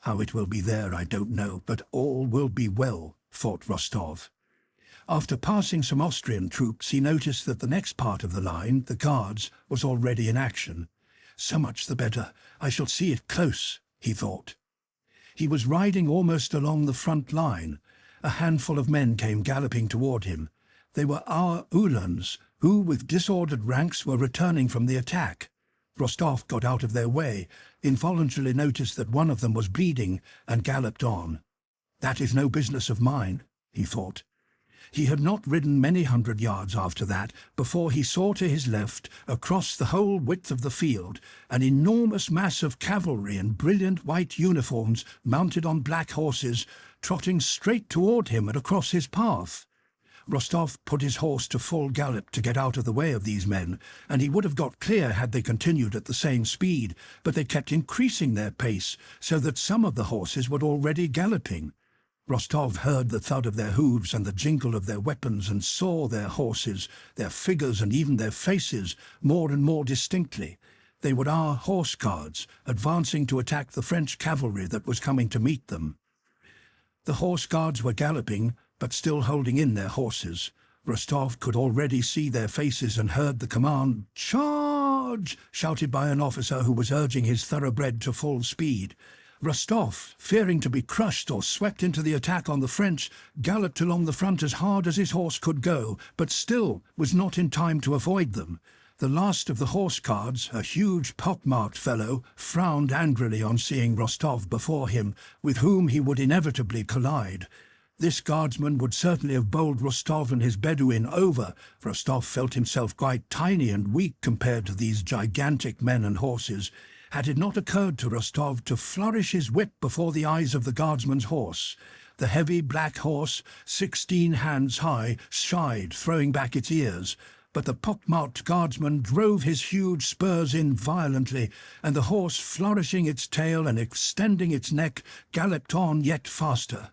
"How it will be there I don't know, but all will be well," thought Rostov. After passing some Austrian troops, he noticed that the next part of the line, the Guards, was already in action. "So much the better. I shall see it close," he thought. He was riding almost along the front line. A handful of men came galloping toward him. They were our Uhlans, who, with disordered ranks, were returning from the attack. Rostov got out of their way, involuntarily noticed that one of them was bleeding, and galloped on. "That is no business of mine," he thought. He had not ridden many hundred yards after that before he saw to his left, across the whole width of the field, an enormous mass of cavalry in brilliant white uniforms, mounted on black horses, trotting straight toward him and across his path. Rostov put his horse to full gallop to get out of the way of these men, and he would have got clear had they continued at the same speed, but they kept increasing their pace, so that some of the horses were already galloping. Rostov heard the thud of their hooves and the jingle of their weapons, and saw their horses, their figures and even their faces more and more distinctly. They were our horse guards, advancing to attack the French cavalry that was coming to meet them. The horse guards were galloping, but still holding in their horses. Rostov could already see their faces and heard the command, "Charge!" shouted by an officer who was urging his thoroughbred to full speed. Rostov, fearing to be crushed or swept into the attack on the French, galloped along the front as hard as his horse could go, but still was not in time to avoid them. The last of the horse guards, a huge pock-marked fellow, frowned angrily on seeing Rostov before him, with whom he would inevitably collide. This guardsman would certainly have bowled Rostov and his Bedouin over. Rostov felt himself quite tiny and weak compared to these gigantic men and horses. Had it not occurred to Rostov to flourish his whip before the eyes of the guardsman's horse? The heavy black horse, 16 hands high, shied, throwing back its ears. But the pock-marked guardsman drove his huge spurs in violently, and the horse, flourishing its tail and extending its neck, galloped on yet faster.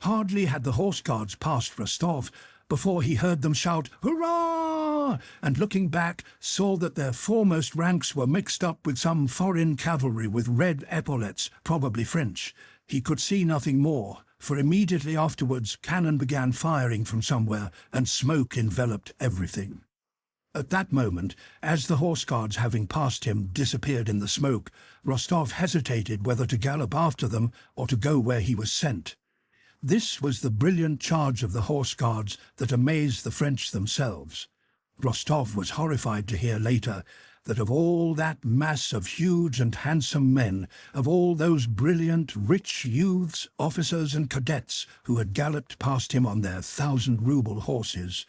Hardly had the horse guards passed Rostov before he heard them shout, "Hurrah!" and looking back, saw that their foremost ranks were mixed up with some foreign cavalry with red epaulets, probably French. He could see nothing more, for immediately afterwards cannon began firing from somewhere, and smoke enveloped everything. At that moment, as the horse guards, having passed him, disappeared in the smoke, Rostov hesitated whether to gallop after them or to go where he was sent. This was the brilliant charge of the horse guards that amazed the French themselves. Rostov was horrified to hear later that of all that mass of huge and handsome men, of all those brilliant, rich youths, officers and cadets who had galloped past him on their 1,000-ruble horses,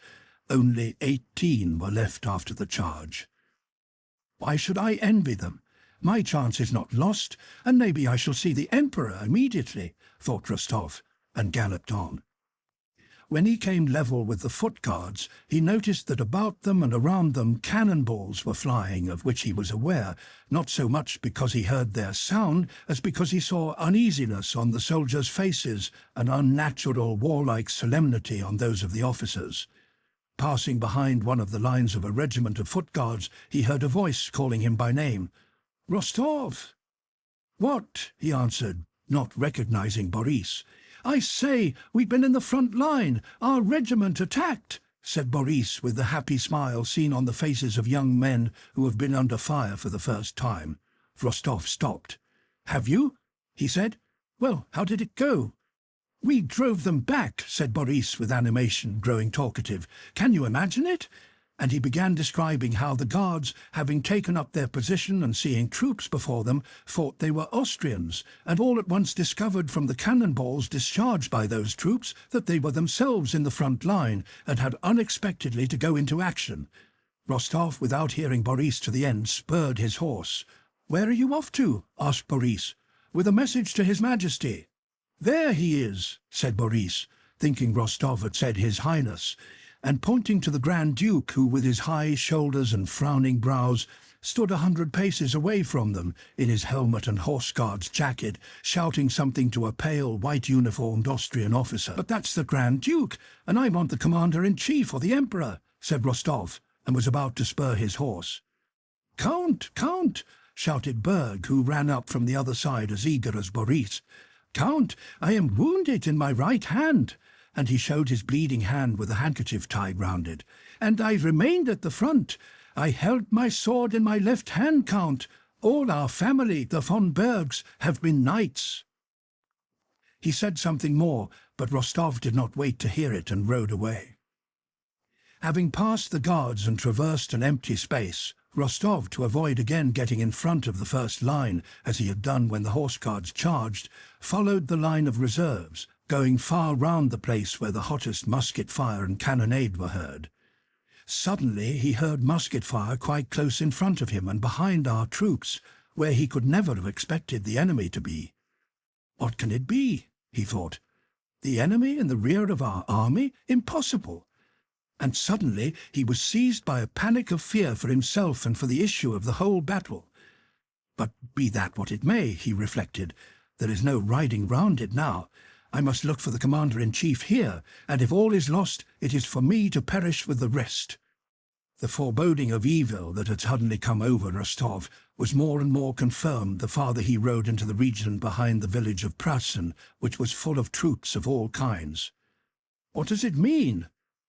only 18 were left after the charge. "Why should I envy them? My chance is not lost, and maybe I shall see the Emperor immediately," thought Rostov, and galloped on. When he came level with the foot guards, he noticed that about them and around them cannonballs were flying, of which he was aware, not so much because he heard their sound, as because he saw uneasiness on the soldiers' faces, an unnatural warlike solemnity on those of the officers. Passing behind one of the lines of a regiment of foot guards, he heard a voice calling him by name. "Rostov!" "What?" he answered, not recognizing Boris. "I say, we've been in the front line. Our regiment attacked," said Boris with the happy smile seen on the faces of young men who have been under fire for the first time. Rostov stopped. "Have you?" he said. "Well, how did it go?" "We drove them back," said Boris with animation, growing talkative. "Can you imagine it?" And he began describing how the guards, having taken up their position and seeing troops before them, thought they were Austrians, and all at once discovered from the cannonballs discharged by those troops that they were themselves in the front line and had unexpectedly to go into action. Rostov, without hearing Boris to the end, spurred his horse. "Where are you off to?" asked Boris. "With a message to His Majesty." "There he is," said Boris, thinking Rostov had said His Highness, and pointing to the Grand Duke, who, with his high shoulders and frowning brows, stood 100 paces away from them, in his helmet and horse guard's jacket, shouting something to a pale, white-uniformed Austrian officer. "But that's the Grand Duke, and I want the Commander-in-Chief or the Emperor," said Rostov, and was about to spur his horse. "Count, Count!" shouted Berg, who ran up from the other side as eager as Boris. "Count, I am wounded in my right hand," and he showed his bleeding hand with a handkerchief tied round it. "And I remained at the front. I held my sword in my left hand, Count. All our family, the von Bergs, have been knights." He said something more, but Rostov did not wait to hear it and rode away. Having passed the guards and traversed an empty space, Rostov, to avoid again getting in front of the first line, as he had done when the horse guards charged, followed the line of reserves, going far round the place where the hottest musket fire and cannonade were heard. Suddenly he heard musket fire quite close in front of him and behind our troops, where he could never have expected the enemy to be. "What can it be?" he thought. "The enemy in the rear of our army? Impossible!" And suddenly he was seized by a panic of fear for himself and for the issue of the whole battle. "But be that what it may," he reflected, "there is no riding round it now. I must look for the Commander-in-Chief here, and if all is lost, it is for me to perish with the rest." The foreboding of evil that had suddenly come over Rostov was more and more confirmed the farther he rode into the region behind the village of Pratzen, which was full of troops of all kinds. "What does it mean?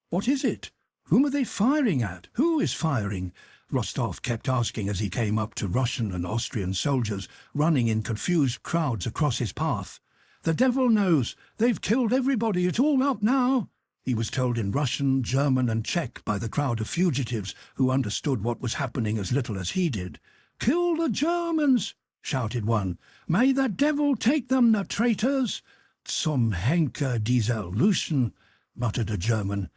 What is it? Whom are they firing at? Who is firing?" Rostov kept asking as he came up to Russian and Austrian soldiers running in confused crowds across his path. "The devil knows. They've killed everybody. It's all up now," he was told in Russian, German and Czech by the crowd of fugitives who understood what was happening as little as he did. "Kill the Germans!" shouted one. "May the devil take them, the traitors!" "Zum Henker disillusioned," muttered a German.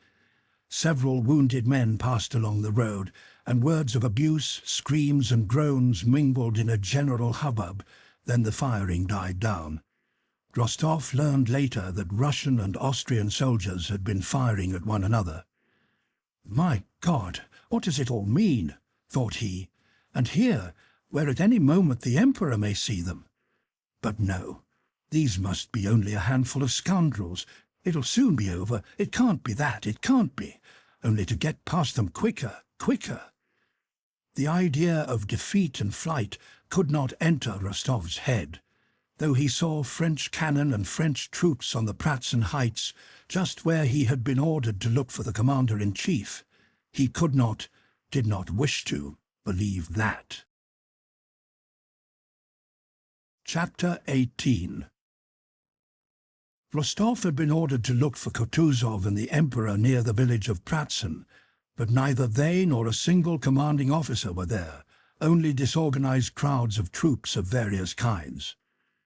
Several wounded men passed along the road, and words of abuse, screams and groans mingled in a general hubbub. Then the firing died down. Rostov learned later that Russian and Austrian soldiers had been firing at one another. "My God, what does it all mean?" thought he. "And here, where at any moment the Emperor may see them. But no, these must be only a handful of scoundrels. It'll soon be over. It can't be that. It can't be. Only to get past them quicker, quicker." The idea of defeat and flight could not enter Rostov's head. Though he saw French cannon and French troops on the Pratzen heights, just where he had been ordered to look for the Commander-in-Chief, he could not, did not wish to, believe that. Chapter 18. Rostov had been ordered to look for Kutuzov and the Emperor near the village of Pratzen, but neither they nor a single commanding officer were there, only disorganized crowds of troops of various kinds.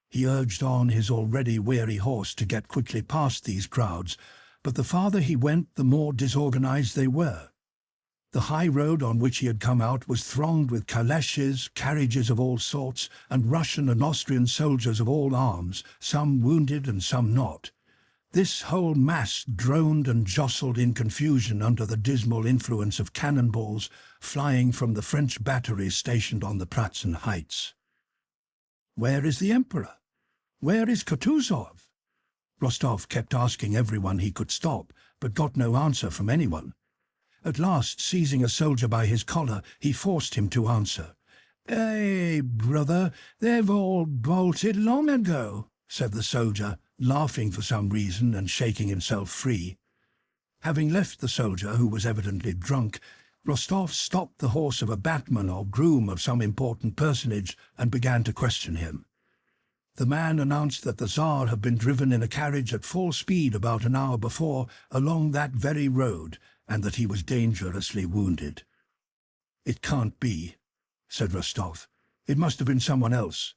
He urged on his already weary horse to get quickly past these crowds, but the farther he went, the more disorganized they were. The high road on which he had come out was thronged with calèches, carriages of all sorts, and Russian and Austrian soldiers of all arms, some wounded and some not. This whole mass droned and jostled in confusion under the dismal influence of cannonballs flying from the French batteries stationed on the Pratzen heights. "Where is the Emperor? Where is Kutuzov?" Rostov kept asking everyone he could stop, but got no answer from anyone. At last, seizing a soldier by his collar, he forced him to answer. "Hey, brother, they've all bolted long ago," said the soldier, laughing for some reason and shaking himself free. Having left the soldier, who was evidently drunk, Rostov stopped the horse of a batman or groom of some important personage and began to question him. The man announced that the Tsar had been driven in a carriage at full speed about an hour before along that very road, and that he was dangerously wounded. "It can't be," said Rostov. "It must have been someone else."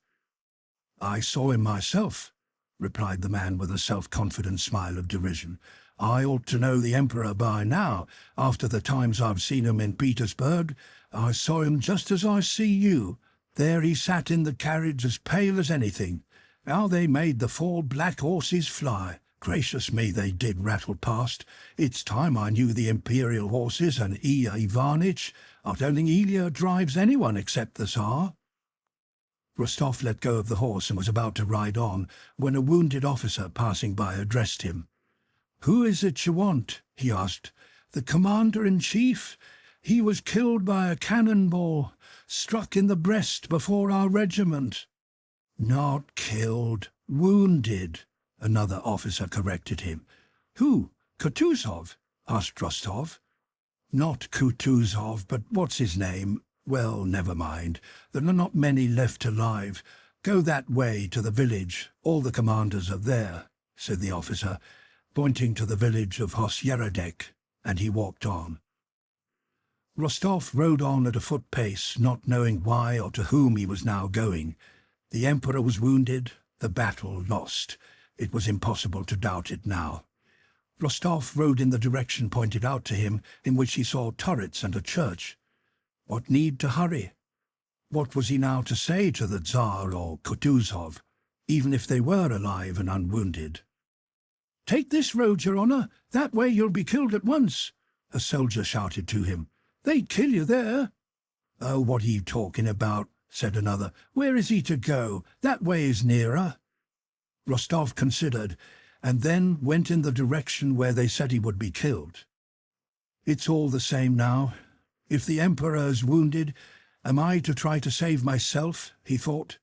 "I saw him myself," replied the man with a self-confident smile of derision. "I ought to know the Emperor by now. After the times I've seen him in Petersburg, I saw him just as I see you. There he sat in the carriage as pale as anything. How they made the 4 black horses fly! Gracious me, they did rattle past. It's time I knew the imperial horses and Ilya Ivanitch. I don't think Ilya drives anyone except the Tsar." Rostov let go of the horse and was about to ride on, when a wounded officer passing by addressed him. "Who is it you want?" he asked. "The commander-in-chief? He was killed by a cannonball, struck in the breast before our regiment." "Not killed, wounded," another officer corrected him. "Who? Kutuzov?" asked Rostov. "Not Kutuzov, but what's his name? Well, never mind. There are not many left alive. Go that way to the village. All the commanders are there," said the officer, pointing to the village of Hosyeradek, and he walked on. Rostov rode on at a foot pace, not knowing why or to whom he was now going. The Emperor was wounded, the battle lost. It was impossible to doubt it now. Rostov rode in the direction pointed out to him, in which he saw turrets and a church. What need to hurry? What was he now to say to the Tsar or Kutuzov, even if they were alive and unwounded? "Take this road, your honour. That way you'll be killed at once," a soldier shouted to him. "They'd kill you there." "Oh, what are you talking about?" said another. "Where is he to go? That way is nearer." Rostov considered, and then went in the direction where they said he would be killed. "It's all the same now. If the Emperor is wounded, am I to try to save myself?" he thought.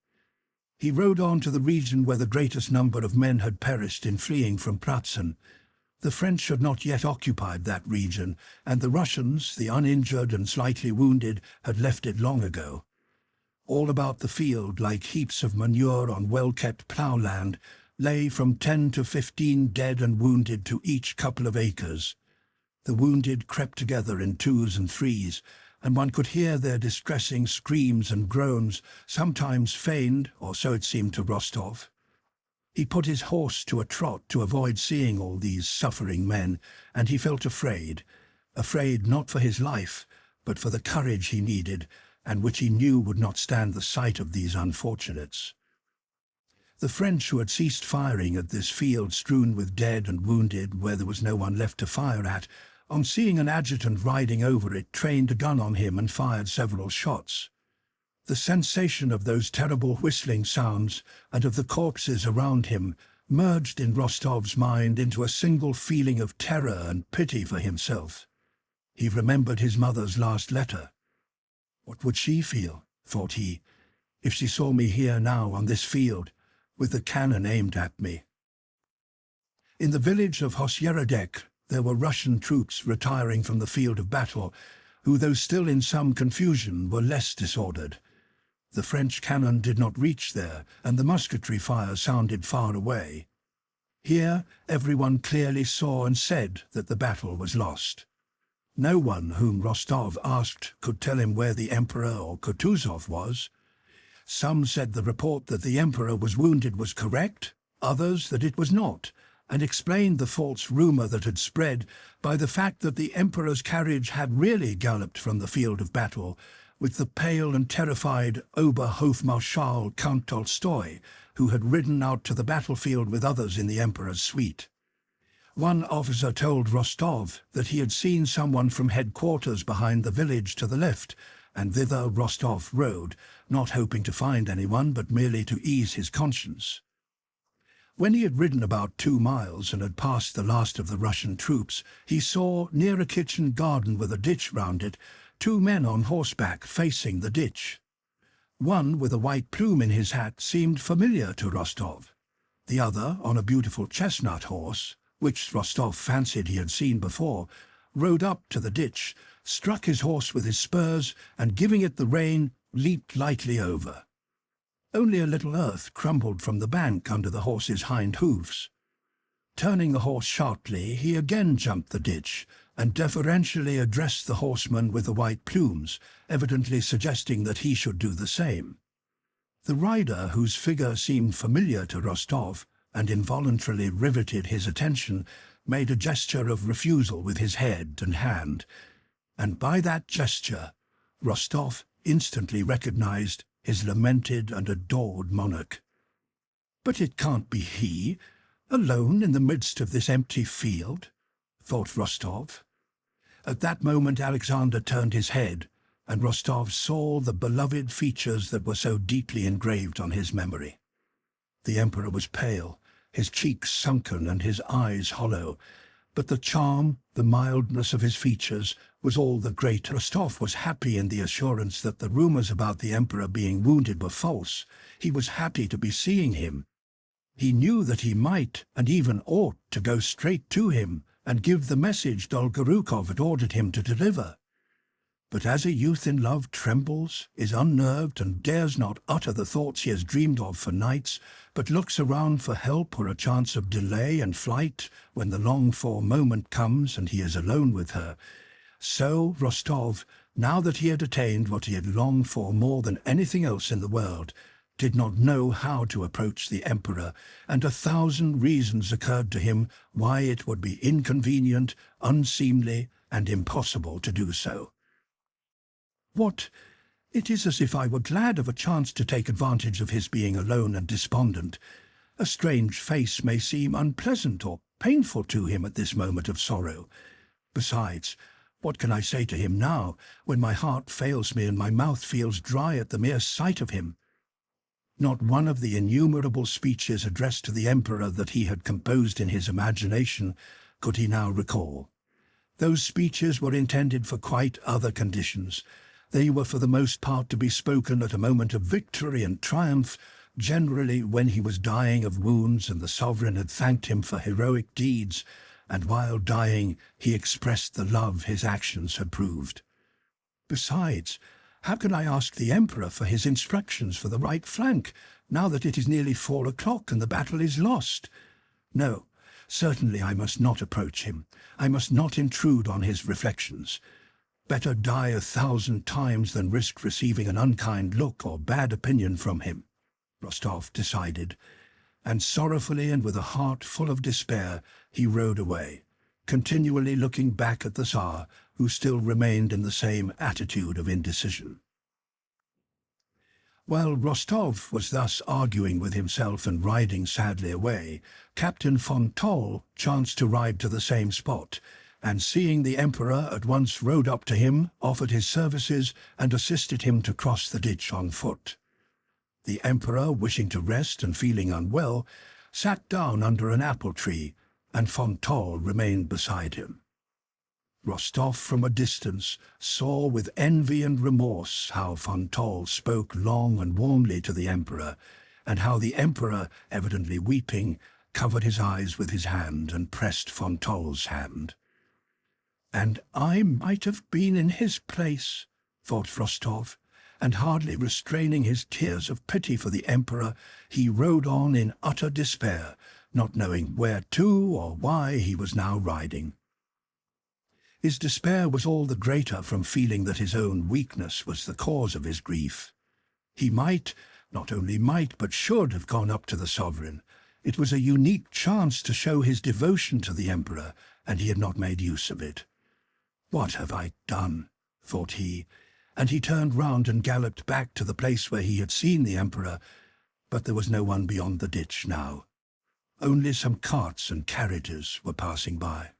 He rode on to the region where the greatest number of men had perished in fleeing from Pratzen. The French had not yet occupied that region, and the Russians, the uninjured and slightly wounded, had left it long ago. All about the field, like heaps of manure on well-kept ploughland, lay from 10 to 15 dead and wounded to each couple of acres. The wounded crept together in 2s and 3s, and one could hear their distressing screams and groans, sometimes feigned, or so it seemed to Rostov. He put his horse to a trot to avoid seeing all these suffering men, and he felt afraid not for his life, but for the courage he needed, and which he knew would not stand the sight of these unfortunates. The French, who had ceased firing at this field strewn with dead and wounded where there was no one left to fire at, on seeing an adjutant riding over it, trained a gun on him and fired several shots. The sensation of those terrible whistling sounds and of the corpses around him merged in Rostov's mind into a single feeling of terror and pity for himself. He remembered his mother's last letter. What would she feel, thought he, if she saw me here now on this field, with the cannon aimed at me? In the village of Hosyeradek there were Russian troops retiring from the field of battle, who, though still in some confusion, were less disordered. The French cannon did not reach there, and the musketry fire sounded far away. Here everyone clearly saw and said that the battle was lost. No one whom Rostov asked could tell him where the Emperor or Kutuzov was. Some said the report that the Emperor was wounded was correct, others that it was not, and explained the false rumour that had spread by the fact that the Emperor's carriage had really galloped from the field of battle, with the pale and terrified Oberhofmarschall Count Tolstoy, who had ridden out to the battlefield with others in the Emperor's suite. One officer told Rostov that he had seen someone from headquarters behind the village to the left, and thither Rostov rode, not hoping to find anyone but merely to ease his conscience. When he had ridden about 2 miles and had passed the last of the Russian troops, he saw, near a kitchen garden with a ditch round it, 2 men on horseback facing the ditch. One, with a white plume in his hat, seemed familiar to Rostov. The other, on a beautiful chestnut horse, which Rostov fancied he had seen before, rode up to the ditch, struck his horse with his spurs, and giving it the rein, leaped lightly over. Only a little earth crumbled from the bank under the horse's hind hoofs. Turning the horse sharply, he again jumped the ditch, and deferentially addressed the horseman with the white plumes, evidently suggesting that he should do the same. The rider, whose figure seemed familiar to Rostov, and involuntarily riveted his attention, made a gesture of refusal with his head and hand, and by that gesture Rostov instantly recognized his lamented and adored monarch. But it can't be he, alone in the midst of this empty field, thought Rostov. At that moment Alexander turned his head, and Rostov saw the beloved features that were so deeply engraved on his memory. The emperor was pale, his cheeks sunken and his eyes hollow, but the charm, the mildness of his features was all the greater. Rostov was happy in the assurance that the rumors about the emperor being wounded were false. He was happy to be seeing him. He knew that he might, and even ought, to go straight to him and give the message Dolgorukov had ordered him to deliver. But as a youth in love trembles, is unnerved, and dares not utter the thoughts he has dreamed of for nights, but looks around for help or a chance of delay and flight when the longed-for moment comes and he is alone with her, so Rostov, now that he had attained what he had longed for more than anything else in the world, did not know how to approach the emperor, and 1,000 reasons occurred to him why it would be inconvenient, unseemly, and impossible to do so. What? It is as if I were glad of a chance to take advantage of his being alone and despondent. A strange face may seem unpleasant or painful to him at this moment of sorrow. Besides, what can I say to him now, when my heart fails me and my mouth feels dry at the mere sight of him? Not one of the innumerable speeches addressed to the emperor that he had composed in his imagination could he now recall. Those speeches were intended for quite other conditions. They were for the most part to be spoken at a moment of victory and triumph, generally when he was dying of wounds and the sovereign had thanked him for heroic deeds, and while dying he expressed the love his actions had proved. Besides, how can I ask the emperor for his instructions for the right flank, now that it is nearly 4 o'clock and the battle is lost? No, certainly I must not approach him. I must not intrude on his reflections. Better die 1,000 times than risk receiving an unkind look or bad opinion from him, Rostov decided, and sorrowfully and with a heart full of despair he rode away, continually looking back at the Tsar, who still remained in the same attitude of indecision. While Rostov was thus arguing with himself and riding sadly away, Captain von Toll chanced to ride to the same spot, and seeing the emperor at once rode up to him, offered his services, and assisted him to cross the ditch on foot. The emperor, wishing to rest and feeling unwell, sat down under an apple tree, and von Toll remained beside him. Rostov from a distance saw with envy and remorse how von Toll spoke long and warmly to the emperor, and how the emperor, evidently weeping, covered his eyes with his hand and pressed von Toll's hand. And I might have been in his place, thought Rostov, and hardly restraining his tears of pity for the emperor, he rode on in utter despair, not knowing where to or why he was now riding. His despair was all the greater from feeling that his own weakness was the cause of his grief. He might, not only might, but should have gone up to the sovereign. It was a unique chance to show his devotion to the emperor, and he had not made use of it. "What have I done?" thought he, and he turned round and galloped back to the place where he had seen the emperor, but there was no one beyond the ditch now. Only some carts and carriages were passing by.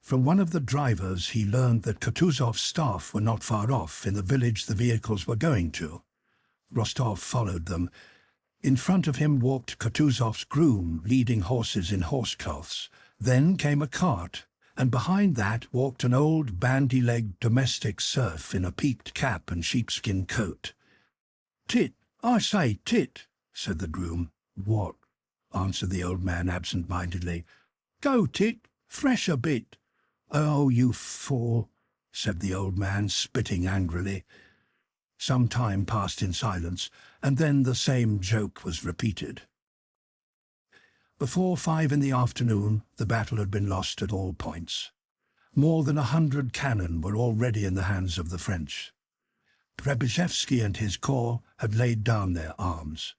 From one of the drivers he learned that Kutuzov's staff were not far off in the village the vehicles were going to. Rostov followed them. In front of him walked Kutuzov's groom, leading horses in horsecloths. Then came a cart, and behind that walked an old bandy-legged domestic serf in a peaked cap and sheepskin coat. "Tit, I say, Tit," said the groom. "What?" answered the old man absent-mindedly. "Go, Tit, fresh a bit." "Oh, you fool," said the old man, spitting angrily. Some time passed in silence, and then the same joke was repeated. Before 5 in the afternoon, the battle had been lost at all points. More than 100 cannon were already in the hands of the French. Przebyshev and his corps had laid down their arms.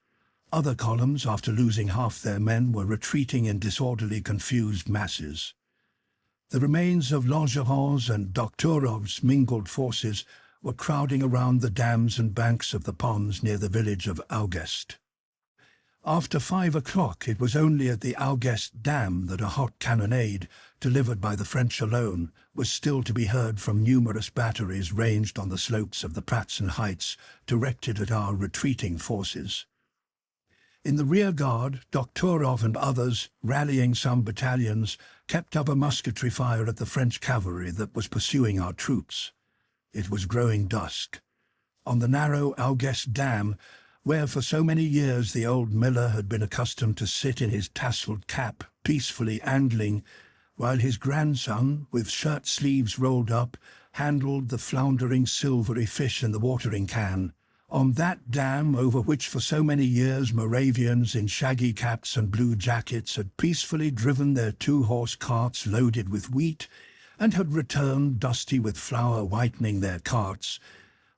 Other columns, after losing half their men, were retreating in disorderly, confused masses. The remains of Longerons and Dokhturov's mingled forces were crowding around the dams and banks of the ponds near the village of Augest. After 5 o'clock, it was only at the Augest Dam that a hot cannonade, delivered by the French alone, was still to be heard from numerous batteries ranged on the slopes of the Pratzen Heights, directed at our retreating forces. In the rear guard, Dokhturov and others, rallying some battalions, kept up a musketry fire at the French cavalry that was pursuing our troops. It was growing dusk. On the narrow Augest Dam, where for so many years the old miller had been accustomed to sit in his tasselled cap, peacefully angling, while his grandson, with shirt sleeves rolled up, handled the floundering silvery fish in the watering can. On that dam, over which for so many years Moravians in shaggy caps and blue jackets had peacefully driven their 2-horse carts loaded with wheat, and had returned dusty with flour whitening their carts,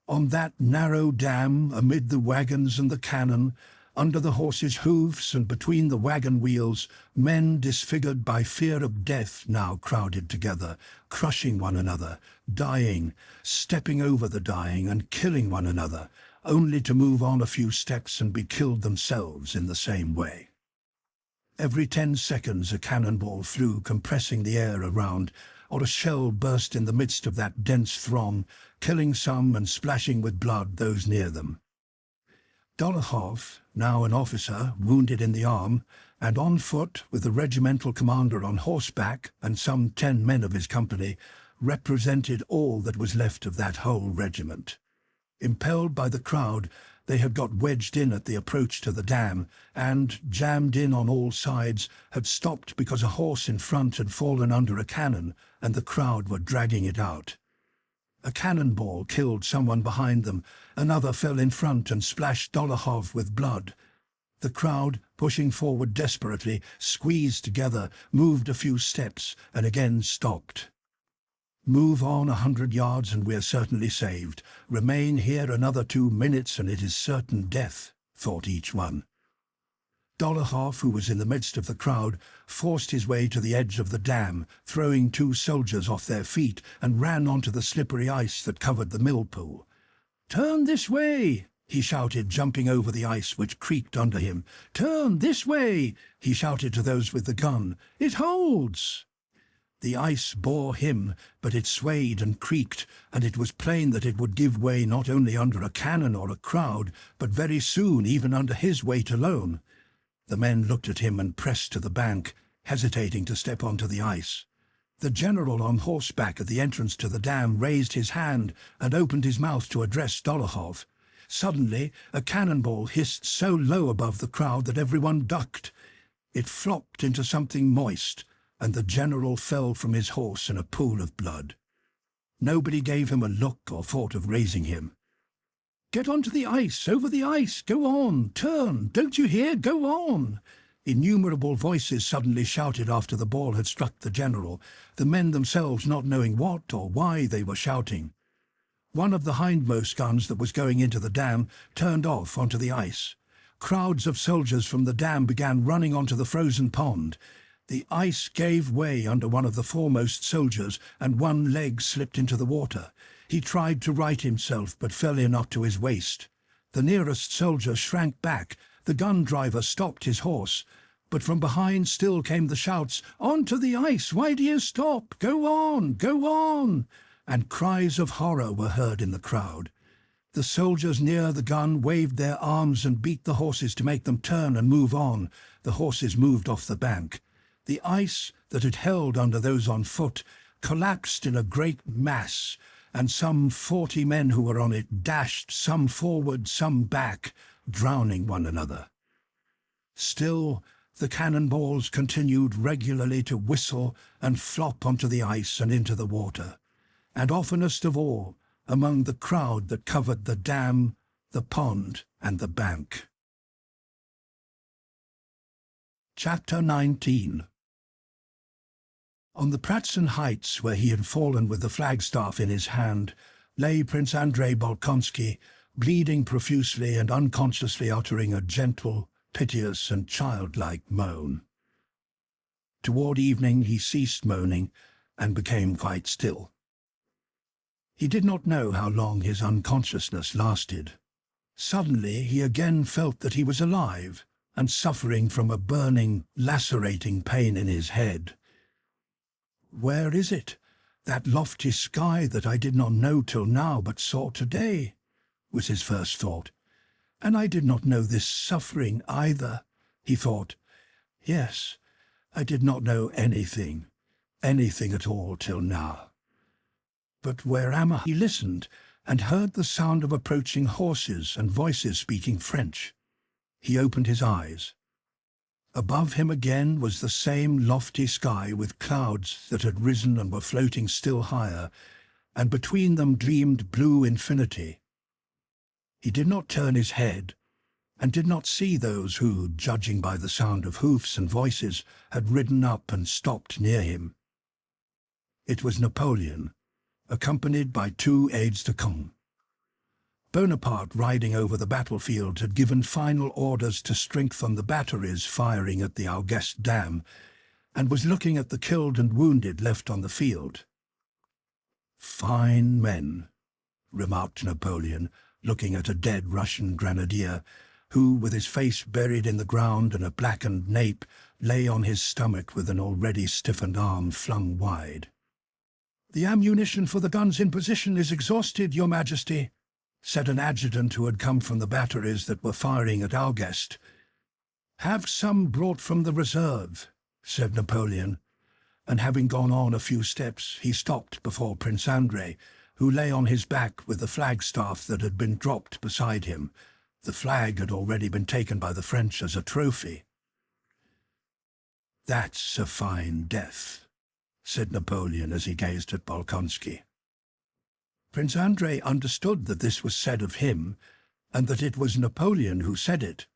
on that narrow dam, amid the wagons and the cannon, under the horses' hoofs and between the wagon wheels, men disfigured by fear of death now crowded together, crushing one another, dying, stepping over the dying and killing one another, only to move on a few steps and be killed themselves in the same way. Every 10 seconds a cannonball flew, compressing the air around, or a shell burst in the midst of that dense throng, killing some and splashing with blood those near them. Dolokhov, now an officer, wounded in the arm, and on foot, with the regimental commander on horseback and some 10 men of his company, represented all that was left of that whole regiment. Impelled by the crowd, they had got wedged in at the approach to the dam, and, jammed in on all sides, had stopped because a horse in front had fallen under a cannon, and the crowd were dragging it out. A cannonball killed someone behind them, another fell in front and splashed Dolokhov with blood. The crowd, pushing forward desperately, squeezed together, moved a few steps, and again stopped. Move on 100 yards and we're certainly saved. Remain here another 2 minutes and it is certain death, thought each one. Dolokhov, who was in the midst of the crowd, forced his way to the edge of the dam, throwing 2 soldiers off their feet, and ran onto the slippery ice that covered the mill pool. "Turn this way!" he shouted, jumping over the ice which creaked under him. "Turn this way!" he shouted to those with the gun. "It holds!" The ice bore him, but it swayed and creaked, and it was plain that it would give way not only under a cannon or a crowd, but very soon even under his weight alone. The men looked at him and pressed to the bank, hesitating to step onto the ice. The general on horseback at the entrance to the dam raised his hand and opened his mouth to address Dolokhov. Suddenly, a cannonball hissed so low above the crowd that everyone ducked. It flopped into something moist, and the general fell from his horse in a pool of blood. Nobody gave him a look or thought of raising him. "Get onto the ice, over the ice, go on, turn, don't you hear, go on!" Innumerable voices suddenly shouted after the ball had struck the general, the men themselves not knowing what or why they were shouting. One of the hindmost guns that was going into the dam turned off onto the ice. Crowds of soldiers from the dam began running onto the frozen pond. The ice gave way under one of the foremost soldiers, and one leg slipped into the water. He tried to right himself, but fell in up to his waist. The nearest soldier shrank back. The gun driver stopped his horse. But from behind still came the shouts, "On to the ice! Why do you stop? Go on! Go on!" And cries of horror were heard in the crowd. The soldiers near the gun waved their arms and beat the horses to make them turn and move on. The horses moved off the bank. The ice that had held under those on foot collapsed in a great mass, and some 40 men who were on it dashed, some forward, some back, drowning one another. Still, the cannonballs continued regularly to whistle and flop onto the ice and into the water, and oftenest of all, among the crowd that covered the dam, the pond, and the bank. Chapter 19. On the Pratzen Heights, where he had fallen with the flagstaff in his hand, lay Prince Andrei Bolkonsky, bleeding profusely and unconsciously uttering a gentle, piteous and childlike moan. Toward evening he ceased moaning and became quite still. He did not know how long his unconsciousness lasted. Suddenly he again felt that he was alive and suffering from a burning, lacerating pain in his head. "Where is it, that lofty sky that I did not know till now but saw today?" was his first thought. "And I did not know this suffering either," he thought. "Yes, I did not know anything at all till now. But where am I?" He listened and heard the sound of approaching horses and voices speaking French. He opened his eyes. Above him again was the same lofty sky with clouds that had risen and were floating still higher, and between them gleamed blue infinity. He did not turn his head, and did not see those who, judging by the sound of hoofs and voices, had ridden up and stopped near him. It was Napoleon, accompanied by 2 aides-de-camp. Bonaparte, riding over the battlefield, had given final orders to strengthen the batteries firing at the August Dam, and was looking at the killed and wounded left on the field. "Fine men," remarked Napoleon, looking at a dead Russian grenadier, who, with his face buried in the ground and a blackened nape, lay on his stomach with an already stiffened arm flung wide. "The ammunition for the guns in position is exhausted, Your Majesty," said an adjutant who had come from the batteries that were firing at August. "Have some brought from the reserve," said Napoleon, and having gone on a few steps, he stopped before Prince Andrei, who lay on his back with the flagstaff that had been dropped beside him. The flag had already been taken by the French as a trophy. "That's a fine death," said Napoleon as he gazed at Bolkonsky. Prince Andrei understood that this was said of him, and that it was Napoleon who said it.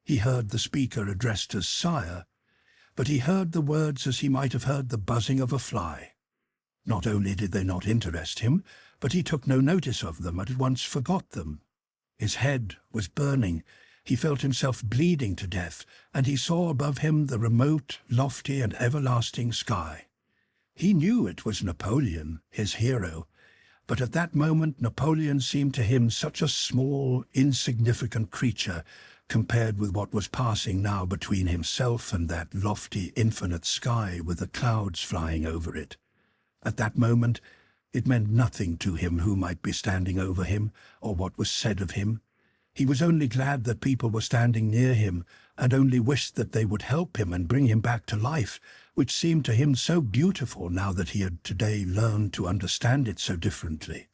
He heard the speaker addressed as sire, but he heard the words as he might have heard the buzzing of a fly. Not only did they not interest him, but he took no notice of them and at once forgot them. His head was burning, he felt himself bleeding to death, and he saw above him the remote, lofty and everlasting sky. He knew it was Napoleon, his hero, but at that moment Napoleon seemed to him such a small, insignificant creature compared with what was passing now between himself and that lofty, infinite sky with the clouds flying over it. At that moment it meant nothing to him who might be standing over him or what was said of him. He was only glad that people were standing near him, and only wished that they would help him and bring him back to life, which seemed to him so beautiful now that he had today learned to understand it so differently.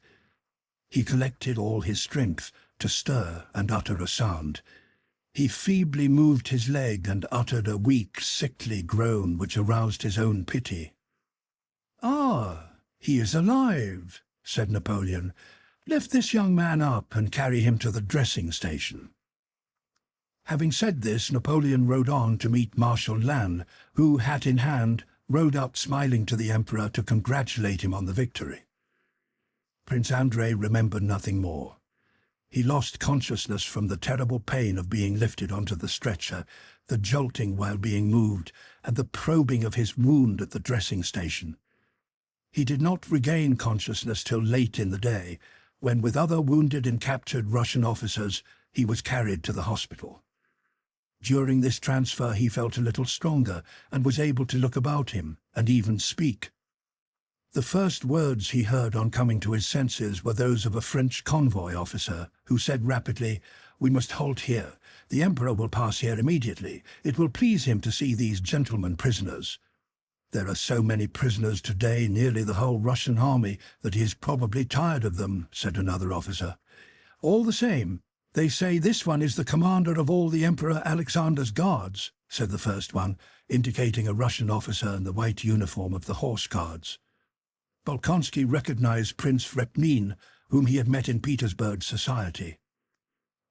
He collected all his strength to stir and utter a sound. He feebly moved his leg and uttered a weak, sickly groan which aroused his own pity. "Ah, he is alive," said Napoleon. "Lift this young man up and carry him to the dressing station." Having said this, Napoleon rode on to meet Marshal Lannes, who, hat in hand, rode up smiling to the Emperor to congratulate him on the victory. Prince Andrei remembered nothing more. He lost consciousness from the terrible pain of being lifted onto the stretcher, the jolting while being moved, and the probing of his wound at the dressing station. He did not regain consciousness till late in the day, when with other wounded and captured Russian officers he was carried to the hospital. During this transfer he felt a little stronger and was able to look about him and even speak. The first words he heard on coming to his senses were those of a French convoy officer, who said rapidly, "We must halt here. The Emperor will pass here immediately. It will please him to see these gentlemen prisoners. There are so many prisoners today, nearly the whole Russian army, that he is probably tired of them," said another officer. "All the same, they say this one is the commander of all the Emperor Alexander's guards," said the first one, indicating a Russian officer in the white uniform of the horse guards. Bolkonsky recognized Prince Repnin, whom he had met in Petersburg society.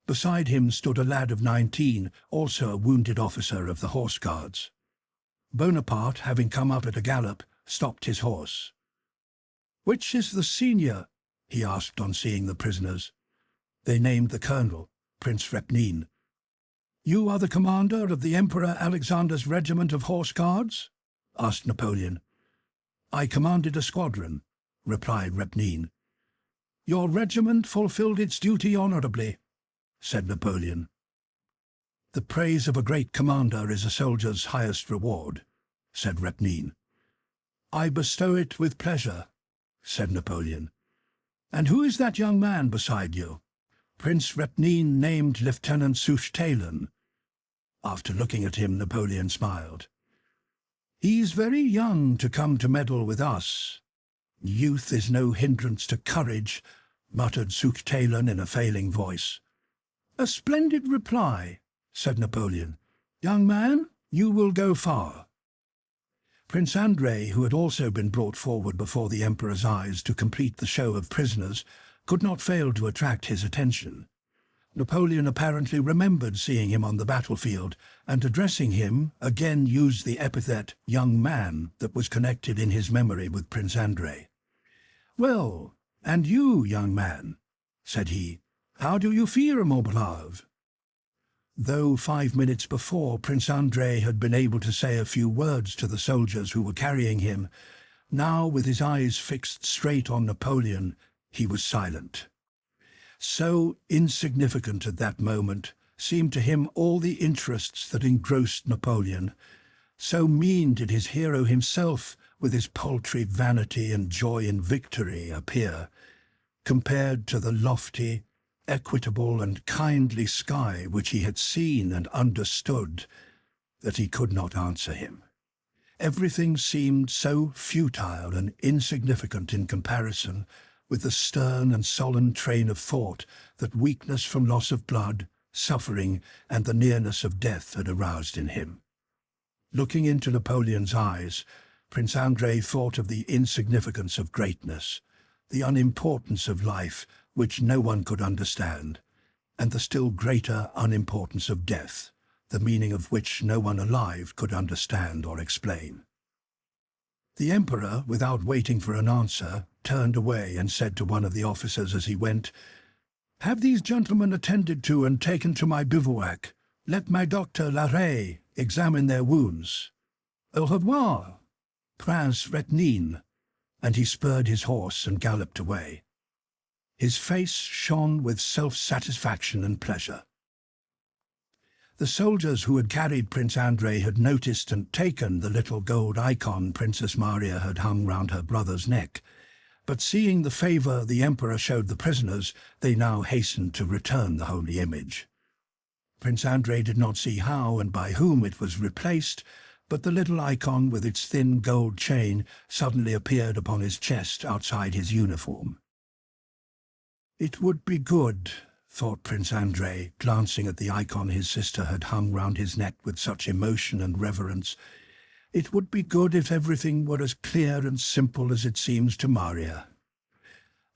Beside him stood a lad of 19, also a wounded officer of the horse guards. Bonaparte, having come up at a gallop, stopped his horse. "Which is the senior?" he asked on seeing the prisoners. They named the colonel, Prince Repnin. "You are the commander of the Emperor Alexander's regiment of horse guards?" asked Napoleon. "I commanded a squadron," replied Repnin. "Your regiment fulfilled its duty honorably," said Napoleon. "The praise of a great commander is a soldier's highest reward," said Repnin. "I bestow it with pleasure," said Napoleon. "And who is that young man beside you?" Prince Repnin named Lieutenant Suchtalen. After looking at him, Napoleon smiled. "He's very young to come to meddle with us." "Youth is no hindrance to courage," muttered Suchtalen in a failing voice. "A splendid reply," said Napoleon. "Young man, you will go far." Prince Andrei, who had also been brought forward before the Emperor's eyes to complete the show of prisoners, could not fail to attract his attention. Napoleon apparently remembered seeing him on the battlefield, and addressing him, again used the epithet "young man" that was connected in his memory with Prince Andrei. "Well, and you, young man," said he, "how do you feel, mon brave?" Though 5 minutes before Prince Andrei had been able to say a few words to the soldiers who were carrying him, now with his eyes fixed straight on Napoleon, he was silent. So insignificant at that moment seemed to him all the interests that engrossed Napoleon. So mean did his hero himself, with his paltry vanity and joy in victory, appear, compared to the lofty, equitable and kindly sky which he had seen and understood, that he could not answer him. Everything seemed so futile and insignificant in comparison with the stern and solemn train of thought that weakness from loss of blood, suffering, and the nearness of death had aroused in him. Looking into Napoleon's eyes, Prince Andrei thought of the insignificance of greatness, the unimportance of life, which no one could understand, and the still greater unimportance of death, the meaning of which no one alive could understand or explain. The Emperor, without waiting for an answer, turned away and said to one of the officers as he went, "Have these gentlemen attended to and taken to my bivouac. Let my doctor Larrey examine their wounds. Au revoir, Prince Repnin," and he spurred his horse and galloped away. His face shone with self-satisfaction and pleasure. The soldiers who had carried Prince Andrei had noticed and taken the little gold icon Princess Maria had hung round her brother's neck, but seeing the favour the Emperor showed the prisoners, they now hastened to return the holy image. Prince Andrei did not see how and by whom it was replaced, but the little icon with its thin gold chain suddenly appeared upon his chest outside his uniform. "It would be good," thought Prince Andrei, glancing at the icon his sister had hung round his neck with such emotion and reverence. "It would be good if everything were as clear and simple as it seems to Maria.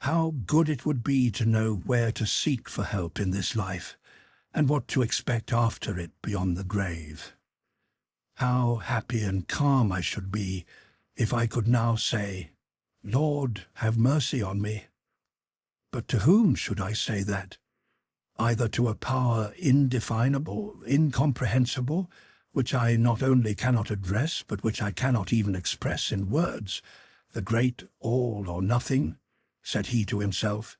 How good it would be to know where to seek for help in this life, and what to expect after it beyond the grave. How happy and calm I should be if I could now say, 'Lord, have mercy on me.' But to whom should I say that? Either to a power indefinable, incomprehensible, which I not only cannot address, but which I cannot even express in words, the great all or nothing," said he to himself,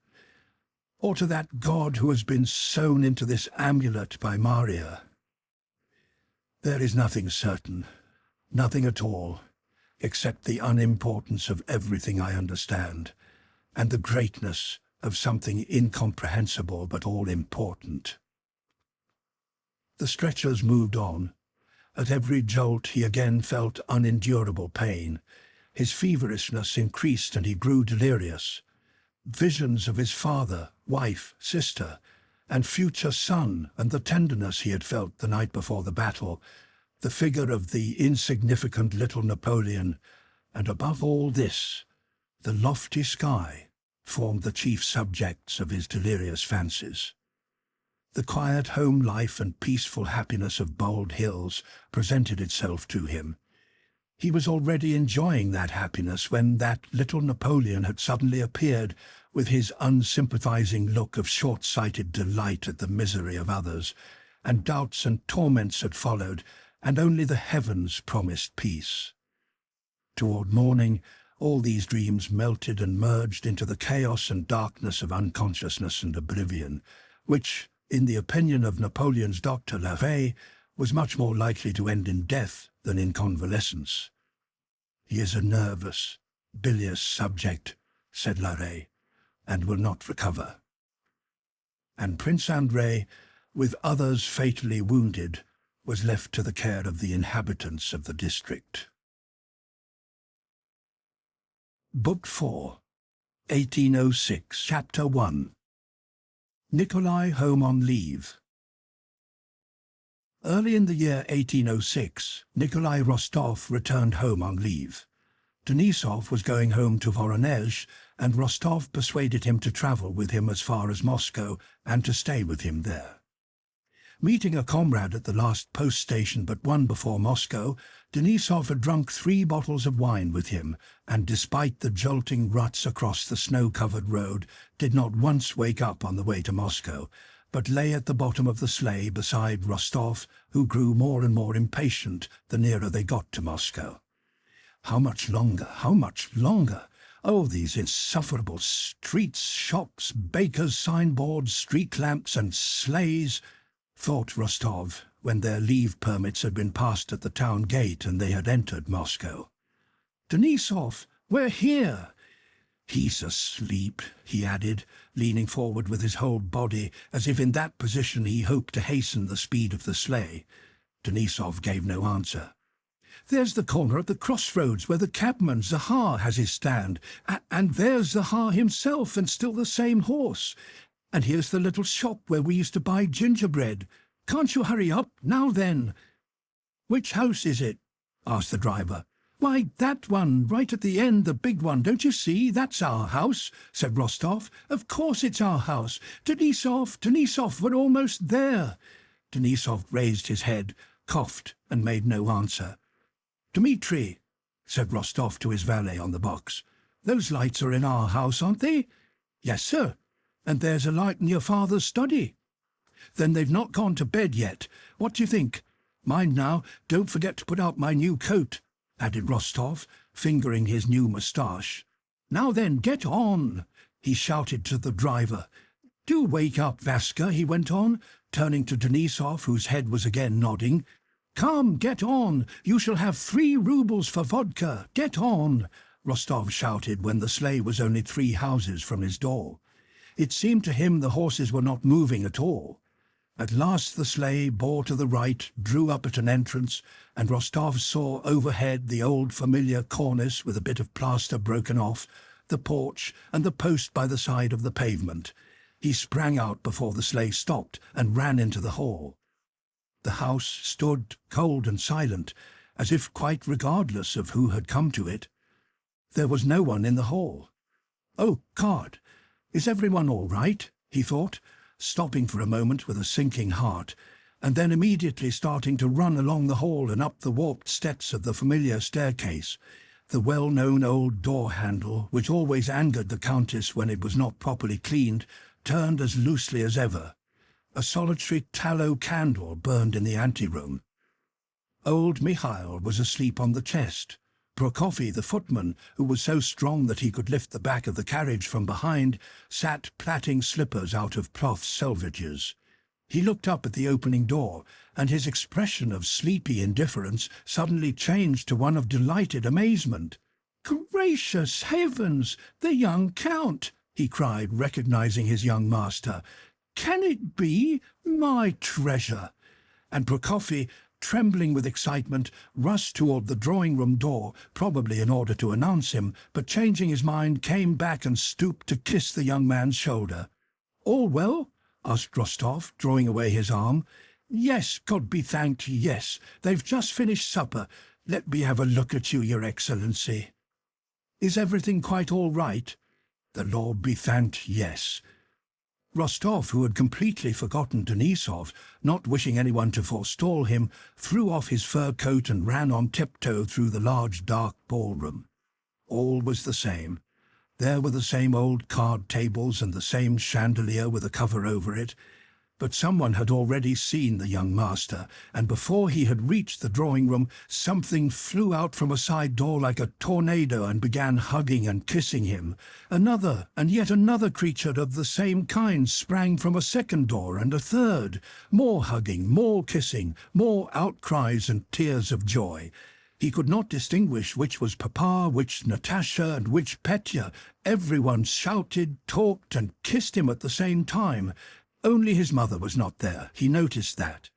"or to that God who has been sewn into this amulet by Maria. There is nothing certain, nothing at all, except the unimportance of everything I understand, and the greatness of something incomprehensible but all-important. The stretchers moved on. At every jolt he again felt unendurable pain. His feverishness increased and he grew delirious. Visions of his father, wife, sister, and future son, and the tenderness he had felt the night before the battle, the figure of the insignificant little Napoleon, and above all this, the lofty sky, formed the chief subjects of his delirious fancies. The quiet home life and peaceful happiness of Bold Hills presented itself to him. He was already enjoying that happiness when that little Napoleon had suddenly appeared with his unsympathizing look of short-sighted delight at the misery of others, and doubts and torments had followed, and only the heavens promised peace. Toward morning, all these dreams melted and merged into the chaos and darkness of unconsciousness and oblivion, which, in the opinion of Napoleon's Dr. Larrey, was much more likely to end in death than in convalescence. "He is a nervous, bilious subject," said Larrey, "and will not recover." And Prince Andrei, with others fatally wounded, was left to the care of the inhabitants of the district. Book 4, 1806, Chapter 1. Nikolai home on leave. Early in the year 1806, Nicholas Rostov returned home on leave. Denisov was going home to Voronezh, and Rostov persuaded him to travel with him as far as Moscow and to stay with him there. Meeting a comrade at the last post station but one before Moscow, Denisov had drunk 3 bottles of wine with him, and despite the jolting ruts across the snow-covered road, did not once wake up on the way to Moscow, but lay at the bottom of the sleigh beside Rostov, who grew more and more impatient the nearer they got to Moscow. How much longer? How much longer? Oh, these insufferable streets, shops, bakers' signboards, street lamps and sleighs, thought Rostov, when their leave permits had been passed at the town gate and they had entered Moscow. "Denisov, we're here!" "He's asleep," he added, leaning forward with his whole body, as if in that position he hoped to hasten the speed of the sleigh. Denisov gave no answer. "There's the corner at the crossroads where the cabman Zahar has his stand, and there's Zahar himself and still the same horse. And here's the little shop where we used to buy gingerbread. Can't you hurry up, now then?" "Which house is it?" asked the driver. "Why, that one, right at the end, the big one, don't you see? That's our house," said Rostov. "Of course it's our house. Denisov, Denisov, we're almost there." Denisov raised his head, coughed, and made no answer. "Dmitri," said Rostov to his valet on the box, "those lights are in our house, aren't they?" "Yes, sir. And there's a light in your father's study." "Then they've not gone to bed yet. What do you think? Mind now, don't forget to put out my new coat," added Rostov, fingering his new moustache. "Now then, get on," he shouted to the driver. "Do wake up, Vaska," he went on, turning to Denisov, whose head was again nodding. "Come, get on. You shall have 3 rubles for vodka. Get on," Rostov shouted when the sleigh was only 3 houses from his door. It seemed to him the horses were not moving at all. At last the sleigh bore to the right, drew up at an entrance, and Rostov saw overhead the old familiar cornice with a bit of plaster broken off, the porch, and the post by the side of the pavement. He sprang out before the sleigh stopped and ran into the hall. The house stood cold and silent, as if quite regardless of who had come to it. There was no one in the hall. "Oh, God! Is everyone all right?" he thought, stopping for a moment with a sinking heart, and then immediately starting to run along the hall and up the warped steps of the familiar staircase. The well-known old door-handle, which always angered the Countess when it was not properly cleaned, turned as loosely as ever. A solitary tallow candle burned in the anteroom. Old Mikhail was asleep on the chest. Prokofy, the footman, who was so strong that he could lift the back of the carriage from behind, sat plaiting slippers out of cloth selvages. He looked up at the opening door, and his expression of sleepy indifference suddenly changed to one of delighted amazement. "Gracious heavens, the young Count!" he cried, recognizing his young master. "Can it be, my treasure?" And Prokofy, trembling with excitement, rushed toward the drawing-room door, probably in order to announce him, but changing his mind, came back and stooped to kiss the young man's shoulder. "All well?" asked Rostov, drawing away his arm. "Yes, God be thanked, yes. They've just finished supper. Let me have a look at you, Your Excellency." "Is everything quite all right?" "The Lord be thanked, yes." Rostov, who had completely forgotten Denisov, not wishing anyone to forestall him, threw off his fur coat and ran on tiptoe through the large dark ballroom. All was the same. There were the same old card tables and the same chandelier with a cover over it. But someone had already seen the young master, and before he had reached the drawing-room, something flew out from a side door like a tornado and began hugging and kissing him. Another and yet another creature of the same kind sprang from a second door, and a third. More hugging, more kissing, more outcries and tears of joy. He could not distinguish which was Papa, which Natasha, and which Petya. Everyone shouted, talked, and kissed him at the same time. Only his mother was not there. He noticed that.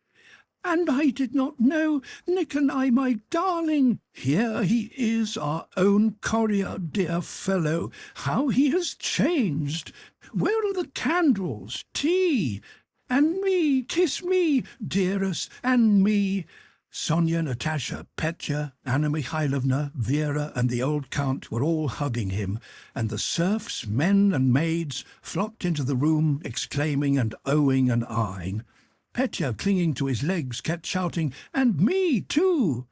"And I did not know, Nikolai, my darling. Here he is, our own courier, dear fellow. How he has changed. Where are the candles? Tea? And me, kiss me, dearest, and me." Sonia, Natasha, Petya, Anna Mikhailovna, Vera, and the old Count were all hugging him, and the serfs, men and maids, flocked into the room, exclaiming and ohing and ahhing. Petya, clinging to his legs, kept shouting, "And me too!"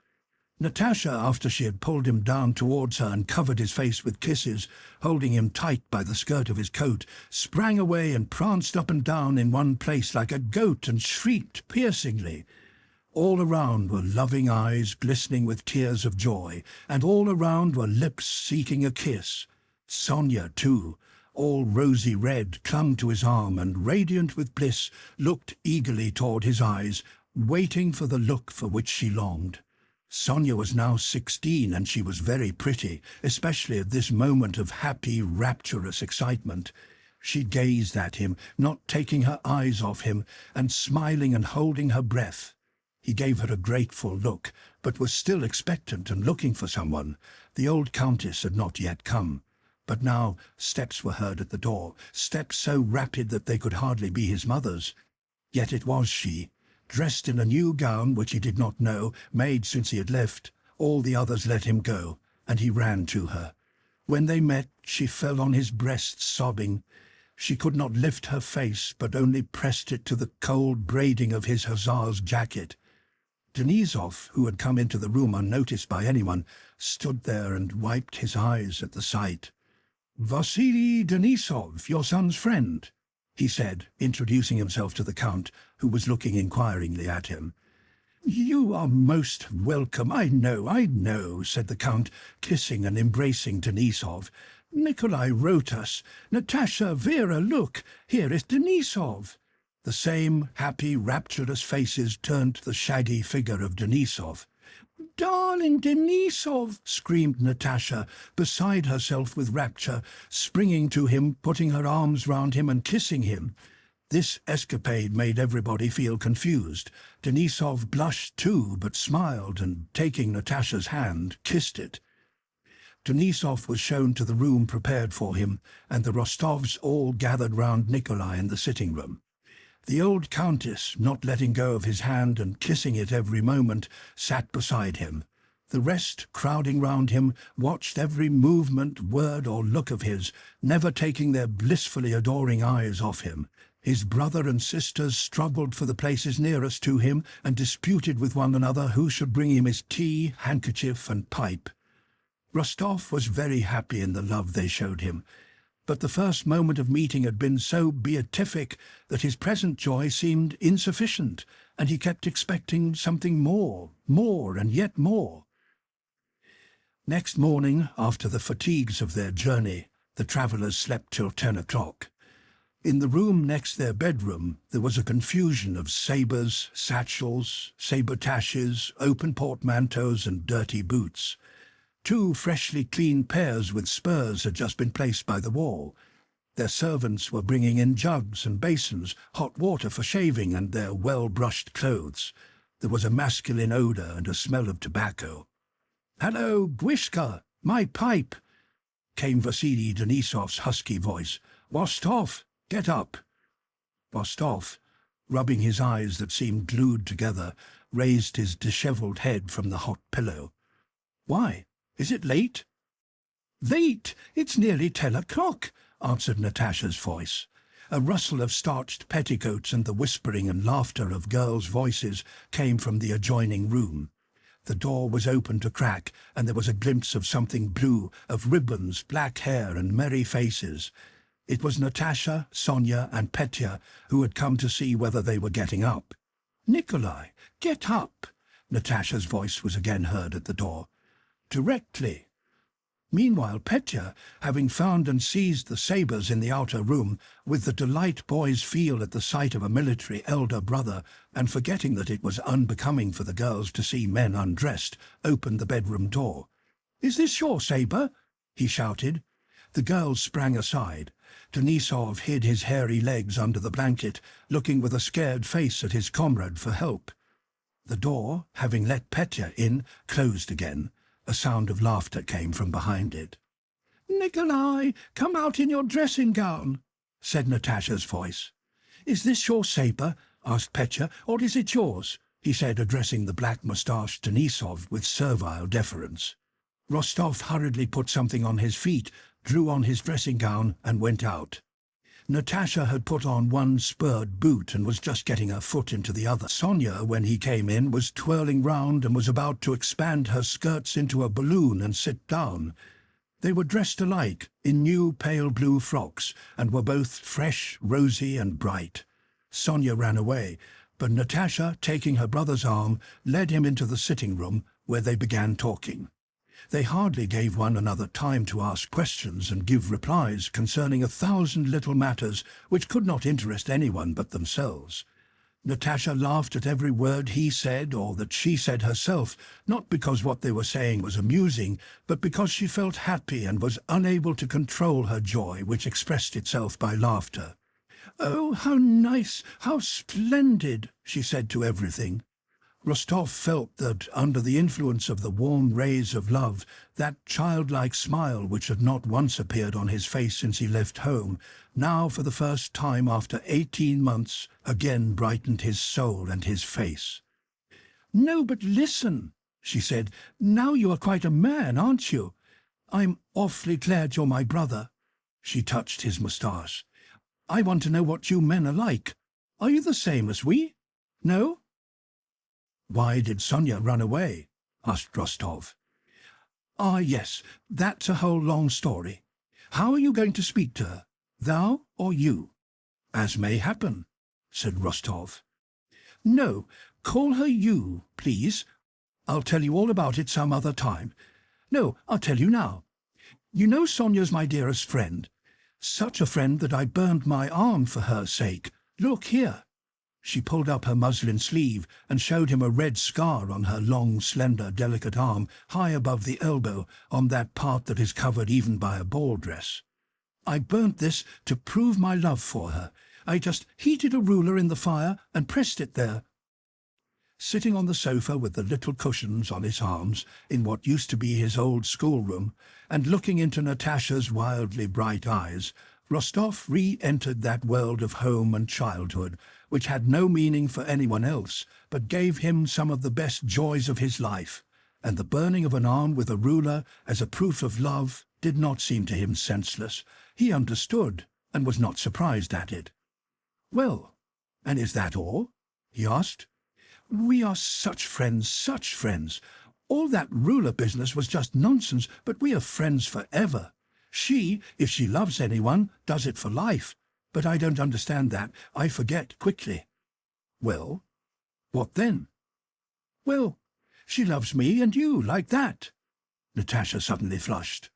Natasha, after she had pulled him down towards her and covered his face with kisses, holding him tight by the skirt of his coat, sprang away and pranced up and down in one place like a goat and shrieked piercingly. All around were loving eyes glistening with tears of joy, and all around were lips seeking a kiss. Sonia, too, all rosy red, clung to his arm and, radiant with bliss, looked eagerly toward his eyes, waiting for the look for which she longed. Sonia was now 16, and she was very pretty, especially at this moment of happy, rapturous excitement. She gazed at him, not taking her eyes off him, and smiling and holding her breath. He gave her a grateful look, but was still expectant and looking for someone. The old Countess had not yet come. But now steps were heard at the door, steps so rapid that they could hardly be his mother's. Yet it was she, dressed in a new gown which he did not know, made since he had left. All the others let him go, and he ran to her. When they met, she fell on his breast, sobbing. She could not lift her face, but only pressed it to the cold braiding of his hussar's jacket. Denisov, who had come into the room unnoticed by anyone, stood there and wiped his eyes at the sight. "Vasily Denisov, your son's friend," he said, introducing himself to the Count, who was looking inquiringly at him. "You are most welcome, I know," said the Count, kissing and embracing Denisov. "Nikolai wrote us. Natasha, Vera, look, here is Denisov." The same happy, rapturous faces turned to the shaggy figure of Denisov. "Darling Denisov!" screamed Natasha, beside herself with rapture, springing to him, putting her arms round him and kissing him. This escapade made everybody feel confused. Denisov blushed too, but smiled, and, taking Natasha's hand, kissed it. Denisov was shown to the room prepared for him, and the Rostovs all gathered round Nikolai in the sitting-room. The old Countess, not letting go of his hand and kissing it every moment, sat beside him. The rest, crowding round him, watched every movement, word or look of his, never taking their blissfully adoring eyes off him. His brother and sisters struggled for the places nearest to him and disputed with one another who should bring him his tea, handkerchief, and pipe. Rostov was very happy in the love they showed him, but the first moment of meeting had been so beatific that his present joy seemed insufficient, and he kept expecting something more, and yet more. Next morning, after the fatigues of their journey, the travellers slept till 10 o'clock. In the room next their bedroom, there was a confusion of sabres, satchels, sabretaches, open portmanteaus and dirty boots. 2 freshly cleaned pairs with spurs had just been placed by the wall. Their servants were bringing in jugs and basins, hot water for shaving and their well-brushed clothes. There was a masculine odour and a smell of tobacco. "Hello, Gwishka, my pipe!" came Vasily Denisov's husky voice. "Rostov, get up!" Rostov, rubbing his eyes that seemed glued together, raised his dishevelled head from the hot pillow. "Why? Is it late?" "Late? It's nearly 10 o'clock," answered Natasha's voice. A rustle of starched petticoats and the whispering and laughter of girls' voices came from the adjoining room. The door was opened a crack, and there was a glimpse of something blue, of ribbons, black hair, and merry faces. It was Natasha, Sonia, and Petya, who had come to see whether they were getting up. "Nikolai, get up!" Natasha's voice was again heard at the door. "Directly." Meanwhile, Petya, having found and seized the sabres in the outer room, with the delight boys feel at the sight of a military elder brother, and forgetting that it was unbecoming for the girls to see men undressed, opened the bedroom door. "Is this your sabre?" he shouted. The girls sprang aside. Denisov hid his hairy legs under the blanket, looking with a scared face at his comrade for help. The door, having let Petya in, closed again. A sound of laughter came from behind it. "Nikolai, come out in your dressing gown," said Natasha's voice. "Is this your sabre?" asked Petya, "or is it yours?" he said, addressing the black-moustached Denisov with servile deference. Rostov hurriedly put something on his feet, drew on his dressing gown, and went out. Natasha had put on one spurred boot and was just getting her foot into the other. Sonia, when he came in, was twirling round and was about to expand her skirts into a balloon and sit down. They were dressed alike, in new pale blue frocks, and were both fresh, rosy, and bright. Sonia ran away, but Natasha, taking her brother's arm, led him into the sitting-room, where they began talking. They hardly gave one another time to ask questions and give replies concerning 1,000 little matters which could not interest anyone but themselves. Natasha laughed at every word he said or that she said herself, not because what they were saying was amusing, but because she felt happy and was unable to control her joy, which expressed itself by laughter. "Oh, how nice, how splendid," she said to everything. Rostov felt that, under the influence of the warm rays of love, that childlike smile which had not once appeared on his face since he left home, now for the first time after 18 months, again brightened his soul and his face. "No, but listen," she said. "Now you are quite a man, aren't you? I'm awfully glad you're my brother." She touched his moustache. "I want to know what you men are like. Are you the same as we? No?" "Why did Sonia run away?" asked Rostov. "Ah, yes, that's a whole long story. How are you going to speak to her, thou or you?" "As may happen," said Rostov. "No, call her you, please. I'll tell you all about it some other time. No, I'll tell you now. You know Sonia's my dearest friend. Such a friend that I burned my arm for her sake. Look here." She pulled up her muslin sleeve and showed him a red scar on her long, slender, delicate arm, high above the elbow, on that part that is covered even by a ball dress. "I burnt this to prove my love for her. I just heated a ruler in the fire and pressed it there." Sitting on the sofa with the little cushions on his arms, in what used to be his old schoolroom, and looking into Natasha's wildly bright eyes, Rostov re-entered that world of home and childhood, which had no meaning for anyone else, but gave him some of the best joys of his life, and the burning of an arm with a ruler as a proof of love did not seem to him senseless. He understood, and was not surprised at it. "Well, and is that all?" he asked. "We are such friends. All that ruler business was just nonsense, but we are friends forever. She, if she loves anyone, does it for life. But I don't understand that. I forget quickly." "Well, what then?" "Well, she loves me and you, like that." Natasha suddenly flushed.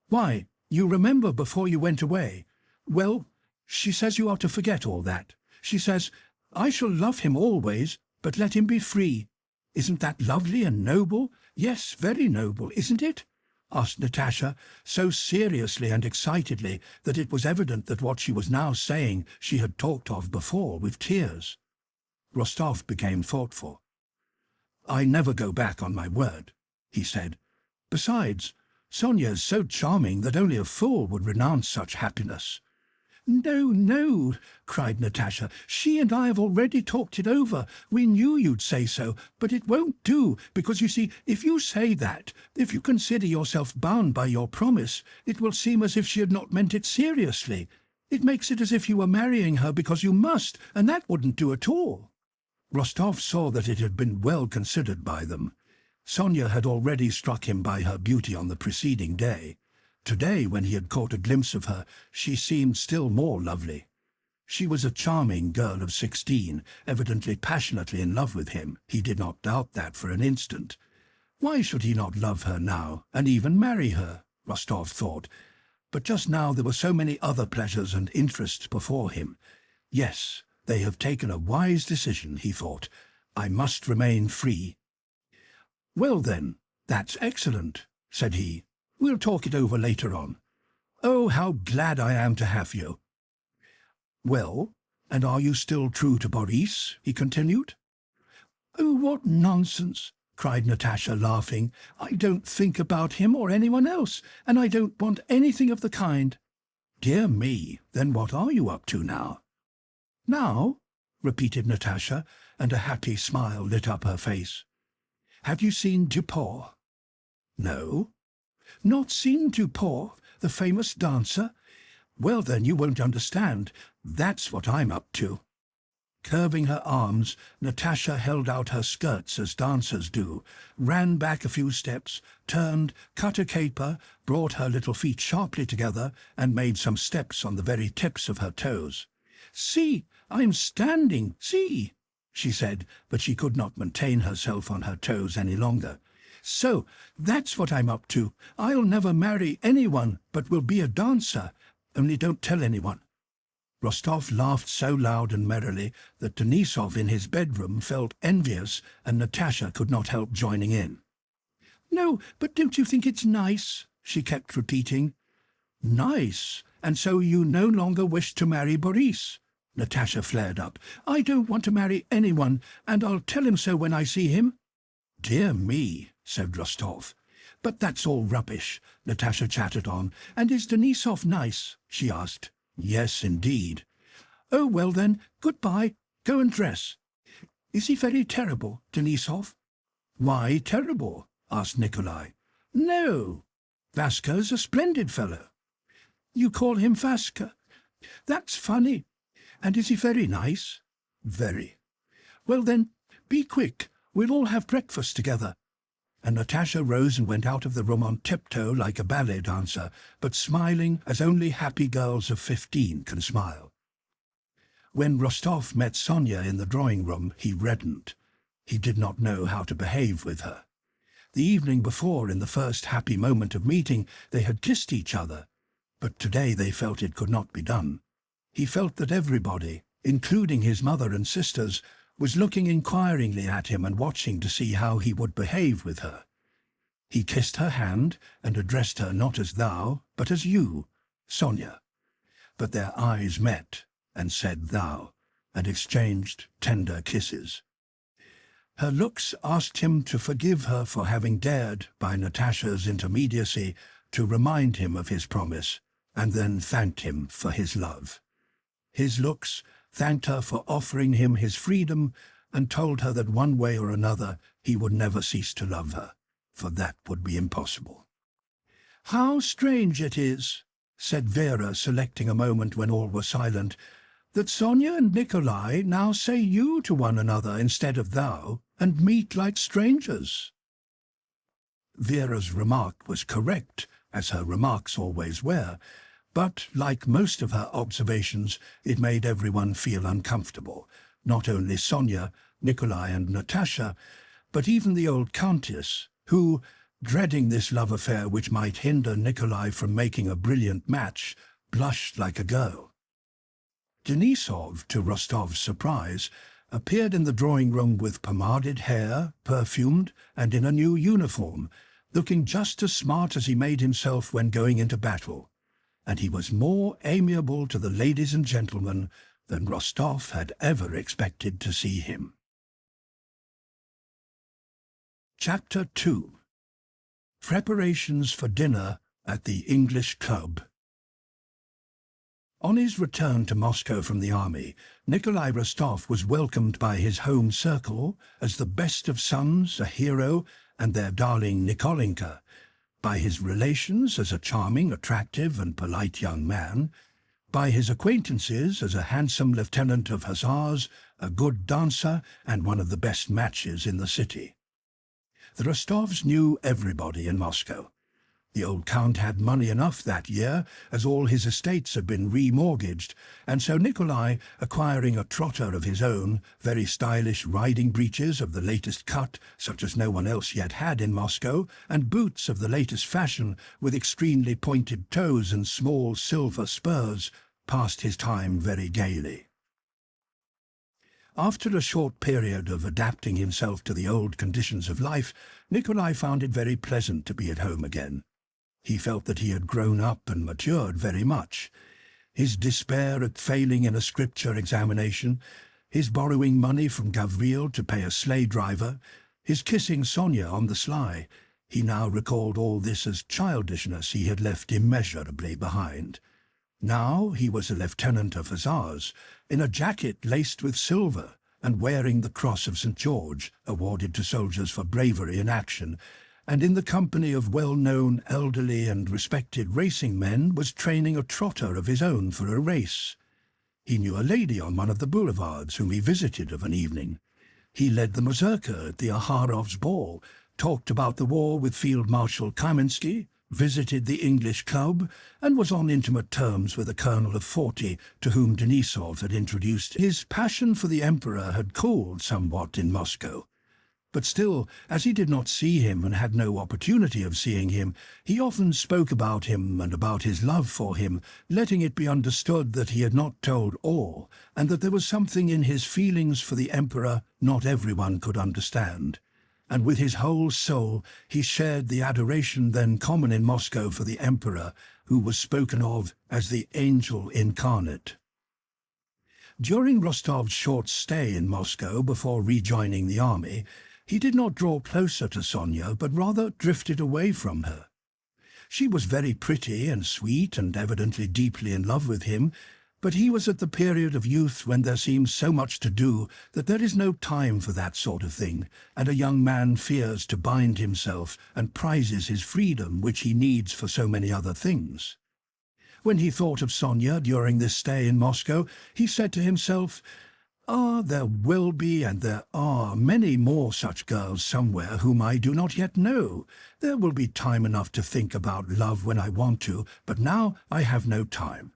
"Why, you remember before you went away? Well, She says you are to forget all that. She says, I shall love him always, but let him be free. Isn't that lovely and noble? Yes, very noble, isn't it? Asked Natasha, so seriously and excitedly that it was evident that what she was now saying she had talked of before with tears. Rostov became thoughtful. I never go back on my word, he said. Besides, Sonia is so charming that only a fool would renounce such happiness. No, no, cried Natasha. She and I have already talked it over. We knew you'd say so, but it won't do, because you see, if you say that, if you consider yourself bound by your promise, it will seem as if she had not meant it seriously. It makes it as if you were marrying her because you must, and that wouldn't do at all. Rostov saw that it had been well considered by them. Sonia had already struck him by her beauty on the preceding day. Today, when he had caught a glimpse of her, she seemed still more lovely. She was a charming girl of 16, evidently passionately in love with him. He did not doubt that for an instant. Why should he not love her now, and even marry her, Rostov thought. But just now there were so many other pleasures and interests before him. Yes, they have taken a wise decision, he thought. I must remain free. Well then, that's excellent, said he. We'll talk it over later on. Oh, how glad I am to have you. Well, and are you still true to Boris? He continued. Oh, what nonsense, cried Natasha, laughing. I don't think about him or anyone else, and I don't want anything of the kind. Dear me, then what are you up to now? Now? Repeated Natasha, and a happy smile lit up her face. Have you seen Duport? No. Not seen Duport, the famous dancer? Well, then you won't understand. That's what I'm up to. Curving her arms, Natasha held out her skirts as dancers do, ran back a few steps, turned, cut a caper, brought her little feet sharply together, and made some steps on the very tips of her toes. See, I'm standing, see, she said, but she could not maintain herself on her toes any longer. So, that's what I'm up to. I'll never marry anyone, but will be a dancer. Only don't tell anyone. Rostov laughed so loud and merrily that Denisov in his bedroom felt envious, and Natasha could not help joining in. No, but don't you think it's nice? She kept repeating. Nice? And so you no longer wish to marry Boris? Natasha flared up. I don't want to marry anyone, and I'll tell him so when I see him. Dear me, said Rostov. But that's all rubbish, Natasha chattered on. And is Denisov nice? She asked. Yes, indeed. Oh, well then, goodbye. Go and dress. Is he very terrible, Denisov? Why terrible? Asked Nikolai. No. Vaska's a splendid fellow. You call him Vaska? That's funny. And is he very nice? Very. Well then, be quick. We'll all have breakfast together. And Natasha rose and went out of the room on tiptoe like a ballet dancer, but smiling as only happy girls of 15 can smile. When Rostov met Sonia in the drawing-room, he reddened. He did not know how to behave with her. The evening before, in the first happy moment of meeting, they had kissed each other, but today they felt it could not be done. He felt that everybody, including his mother and sisters, was looking inquiringly at him and watching to see how he would behave with her. He kissed her hand and addressed her not as thou, but as you, Sonia. But their eyes met and said thou, and exchanged tender kisses. Her looks asked him to forgive her for having dared, by Natasha's intermediacy, to remind him of his promise, and then thanked him for his love. His looks thanked her for offering him his freedom, and told her that one way or another he would never cease to love her, for that would be impossible. How strange it is, said Vera, selecting a moment when all were silent, that Sonia and Nikolai now say you to one another instead of thou, and meet like strangers. Vera's remark was correct, as her remarks always were, but, like most of her observations, it made everyone feel uncomfortable, not only Sonia, Nikolai and Natasha, but even the old countess, who, dreading this love affair which might hinder Nikolai from making a brilliant match, blushed like a girl. Denisov, to Rostov's surprise, appeared in the drawing-room with pomaded hair, perfumed, and in a new uniform, looking just as smart as he made himself when going into battle, and he was more amiable to the ladies and gentlemen than Rostov had ever expected to see him. Chapter 2. Preparations for dinner at the English Club. On his return to Moscow from the army, Nikolai Rostov was welcomed by his home circle as the best of sons, a hero, and their darling Nikolenka, by his relations as a charming, attractive, and polite young man, by his acquaintances as a handsome lieutenant of hussars, a good dancer, and one of the best matches in the city. The Rostovs knew everybody in Moscow. The old count had money enough that year, as all his estates had been remortgaged, and so Nikolai, acquiring a trotter of his own, very stylish riding breeches of the latest cut, such as no one else yet had in Moscow, and boots of the latest fashion, with extremely pointed toes and small silver spurs, passed his time very gaily. After a short period of adapting himself to the old conditions of life, Nikolai found it very pleasant to be at home again. He felt that he had grown up and matured very much. His despair at failing in a scripture examination, his borrowing money from Gavril to pay a sleigh driver, his kissing Sonia on the sly, he now recalled all this as childishness he had left immeasurably behind. Now he was a lieutenant of hussars, in a jacket laced with silver, and wearing the Cross of St. George, awarded to soldiers for bravery in action, and in the company of well-known, elderly and respected racing men was training a trotter of his own for a race. He knew a lady on one of the boulevards whom he visited of an evening. He led the mazurka at the Aharovs' ball, talked about the war with Field Marshal Kamensky, visited the English Club, and was on intimate terms with a colonel of 40 to whom Denisov had introduced. His passion for the Emperor had cooled somewhat in Moscow. But still, as he did not see him and had no opportunity of seeing him, he often spoke about him and about his love for him, letting it be understood that he had not told all, and that there was something in his feelings for the Emperor not everyone could understand. And with his whole soul he shared the adoration then common in Moscow for the Emperor, who was spoken of as the angel incarnate. During Rostov's short stay in Moscow before rejoining the army, he did not draw closer to Sonia, but rather drifted away from her. She was very pretty and sweet and evidently deeply in love with him, but he was at the period of youth when there seems so much to do that there is no time for that sort of thing, and a young man fears to bind himself and prizes his freedom, which he needs for so many other things. When he thought of Sonia during this stay in Moscow, he said to himself, there will be and there are many more such girls somewhere whom I do not yet know. There will be time enough to think about love when I want to, but now I have no time."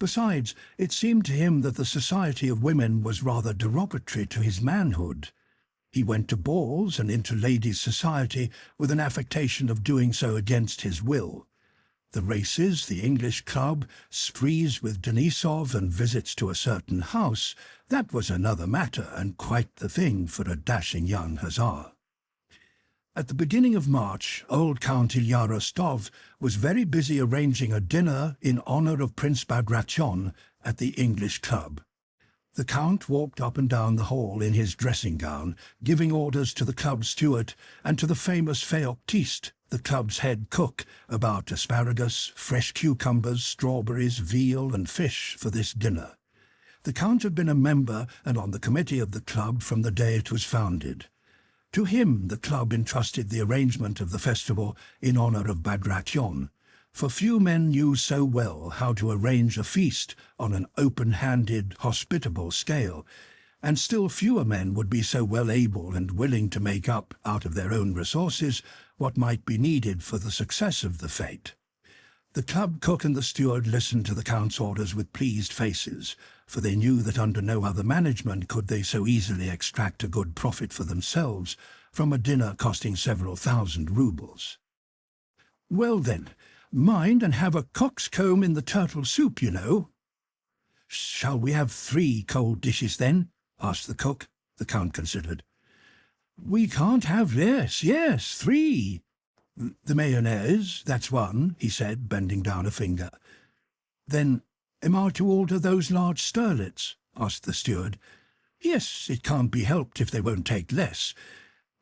Besides, it seemed to him that the society of women was rather derogatory to his manhood. He went to balls and into ladies' society with an affectation of doing so against his will. The races, the English Club, sprees with Denisov and visits to a certain house, that was another matter and quite the thing for a dashing young hussar. At the beginning of March, old Count Ilya Rostov was very busy arranging a dinner in honor of Prince Bagration at the English Club. The Count walked up and down the hall in his dressing gown, giving orders to the club steward and to the famous Feoctiste, the club's head cook, about asparagus, fresh cucumbers, strawberries, veal and fish for this dinner. The Count had been a member and on the committee of the club from the day it was founded. To him the club entrusted the arrangement of the festival in honor of Bagration, for few men knew so well how to arrange a feast on an open-handed, hospitable scale, and still fewer men would be so well able and willing to make up, out of their own resources, what might be needed for the success of the fête. The club cook and the steward listened to the Count's orders with pleased faces, for they knew that under no other management could they so easily extract a good profit for themselves from a dinner costing several thousand roubles. "Well then, mind and have a cock's comb in the turtle soup, you know." Shall we have 3 cold dishes then? Asked the cook. The Count considered. We can't have less. Yes, 3. The mayonnaise, that's 1, he said, bending down a finger. Then am I to order those large sterlets? Asked the steward. Yes, it can't be helped if they won't take less.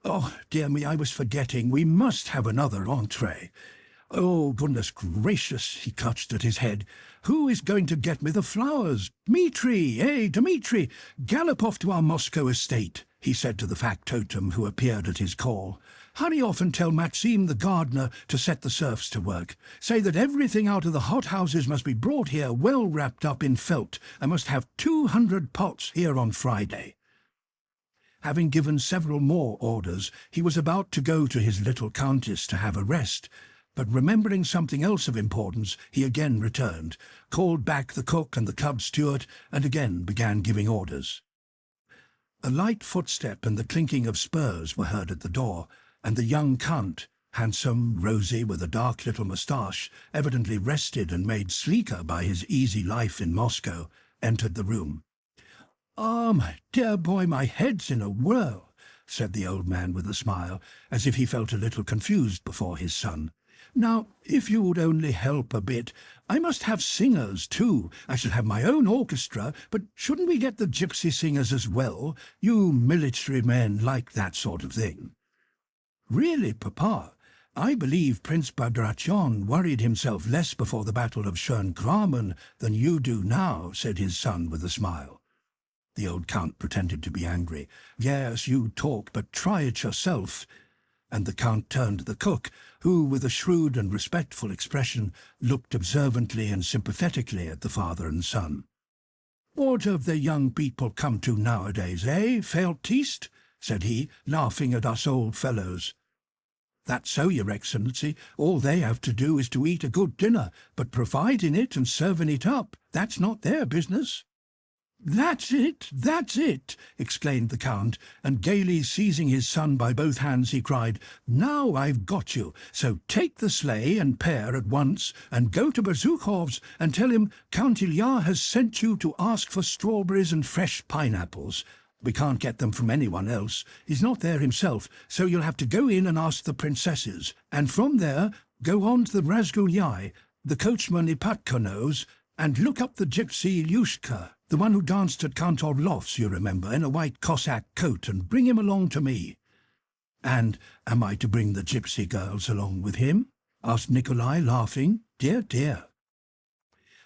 Oh, dear me, I was forgetting. We must have another entree. Oh, goodness gracious, he clutched at his head. Who is going to get me the flowers? Dmitri, hey, Dmitri, gallop off to our Moscow estate, he said to the factotum who appeared at his call. Hurry off and tell Maxime the gardener to set the serfs to work. Say that everything out of the hothouses must be brought here well wrapped up in felt. I must have 200 pots here on Friday. Having given several more orders, he was about to go to his little countess to have a rest, but remembering something else of importance, he again returned, called back the cook and the club steward, and again began giving orders. A light footstep and the clinking of spurs were heard at the door, and the young Count, handsome, rosy, with a dark little moustache, evidently rested and made sleeker by his easy life in Moscow, entered the room. "Ah, my dear boy, my head's in a whirl," said the old man with a smile, as if he felt a little confused before his son. "Now, if you would only help a bit, I must have singers too. I shall have my own orchestra, but shouldn't we get the gypsy singers as well? You military men like that sort of thing." "Really, Papa, I believe Prince Bagration worried himself less before the Battle of Schöngraben than you do now," said his son with a smile. The old Count pretended to be angry. "Yes, you talk, but try it yourself." And the Count turned to the cook, who, with a shrewd and respectful expression, looked observantly and sympathetically at the father and son. "What have the young people come to nowadays, eh, Feldtiste?" said he, laughing at us old fellows. "That's so, your Excellency. All they have to do is to eat a good dinner, but providing it and serving it up, that's not their business." That's it, exclaimed the Count, and gaily seizing his son by both hands he cried, "Now I've got you, so take the sleigh and pair at once, and go to Bezukhovs and tell him Count Ilya has sent you to ask for strawberries and fresh pineapples. We can't get them from anyone else. He's not there himself, so you'll have to go in and ask the princesses, and from there go on to the Razgulyai, the coachman Ipatko knows, and look up the gypsy Ilyushka, the one who danced at Count Orlov's, you remember, in a white Cossack coat, and bring him along to me." "And am I to bring the gypsy girls along with him?" asked Nikolai, laughing. "Dear, dear."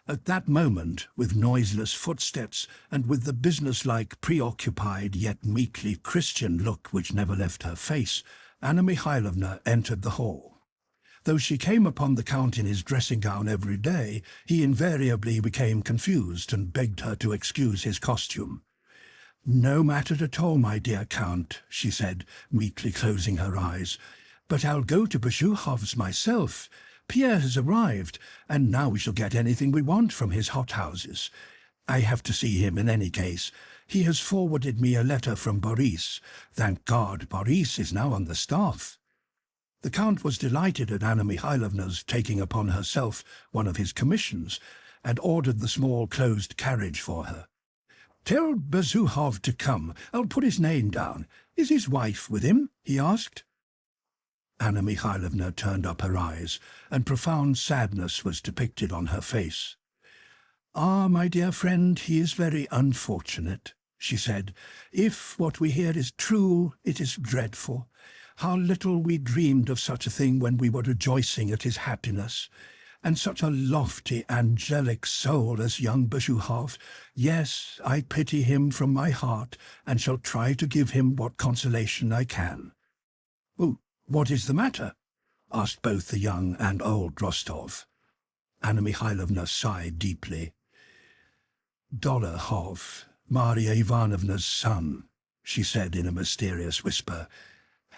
At that moment, with noiseless footsteps, and with the businesslike, preoccupied, yet meekly Christian look which never left her face, Anna Mikhailovna entered the hall. Though she came upon the Count in his dressing-gown every day, he invariably became confused and begged her to excuse his costume. "No matter at all, my dear Count," she said, meekly closing her eyes. "But I'll go to Bezukhovs myself. Pierre has arrived, and now we shall get anything we want from his hothouses. I have to see him in any case. He has forwarded me a letter from Boris. Thank God, Boris is now on the staff." The Count was delighted at Anna Mikhailovna's taking upon herself one of his commissions, and ordered the small closed carriage for her. "Tell Bezukhov to come. I'll put his name down. Is his wife with him?" he asked. Anna Mikhailovna turned up her eyes, and profound sadness was depicted on her face. "Ah, my dear friend, he is very unfortunate," she said. "If what we hear is true, it is dreadful. How little we dreamed of such a thing when we were rejoicing at his happiness. And such a lofty, angelic soul as young Bezukhov. Yes, I pity him from my heart, and shall try to give him what consolation I can." "Oh, what is the matter?" asked both the young and old Rostov. Anna Mikhailovna sighed deeply. "Dolokhov, Maria Ivanovna's son," she said in a mysterious whisper,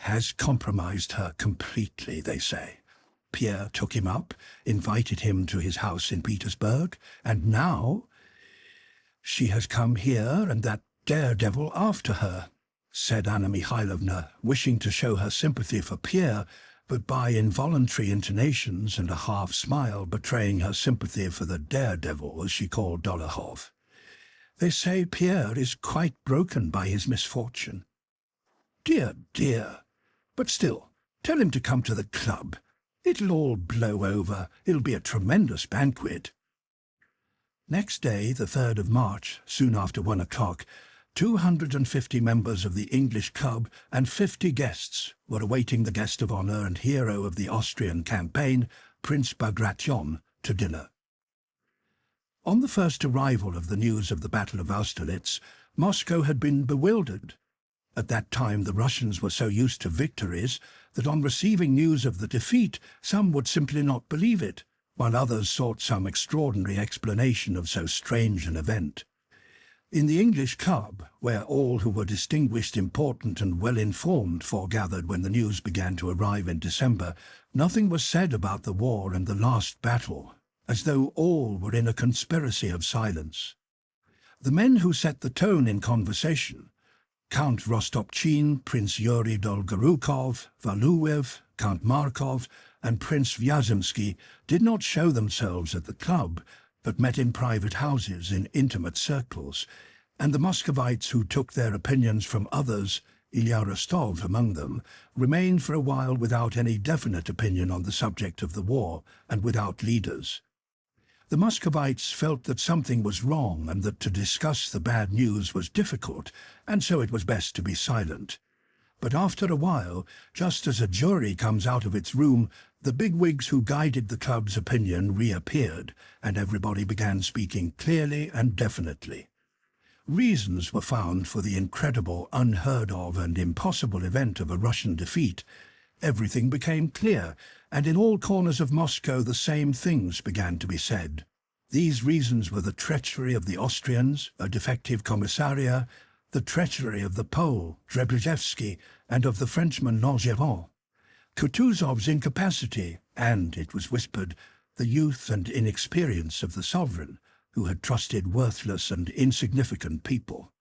"has compromised her completely, they say. Pierre took him up, invited him to his house in Petersburg, and now she has come here, and that daredevil after her," said Anna Mikhailovna, wishing to show her sympathy for Pierre, but by involuntary intonations and a half-smile betraying her sympathy for the daredevil, as she called Dolokhov. They say Pierre is quite broken by his misfortune. Dear, dear. But still, tell him to come to the club. It'll all blow over. It'll be a tremendous banquet. Next day, the 3rd of March, soon after 1 o'clock, 250 members of the English club and 50 guests were awaiting the guest of honour and hero of the Austrian campaign, Prince Bagration, to dinner. On the first arrival of the news of the Battle of Austerlitz, Moscow had been bewildered. At that time the Russians were so used to victories that on receiving news of the defeat some would simply not believe it, while others sought some extraordinary explanation of so strange an event. In the English club, where all who were distinguished, important and well-informed foregathered when the news began to arrive in December, nothing was said about the war and the last battle, as though all were in a conspiracy of silence. The men who set the tone in conversation, Count Rostopchin, Prince Yuri Dolgorukov, Valuev, Count Markov, and Prince Vyazemsky, did not show themselves at the club, but met in private houses in intimate circles, and the Muscovites who took their opinions from others, Ilya Rostov among them, remained for a while without any definite opinion on the subject of the war and without leaders. The Muscovites felt that something was wrong and that to discuss the bad news was difficult, and so it was best to be silent. But after a while, just as a jury comes out of its room, the bigwigs who guided the club's opinion reappeared, and everybody began speaking clearly and definitely. Reasons were found for the incredible, unheard-of and impossible event of a Russian defeat. Everything became clear, and in all corners of Moscow the same things began to be said. These reasons were the treachery of the Austrians, a defective commissariat, the treachery of the Pole, Drzebyevsky, and of the Frenchman Langevin, Kutuzov's incapacity, and, it was whispered, the youth and inexperience of the sovereign, who had trusted worthless and insignificant people.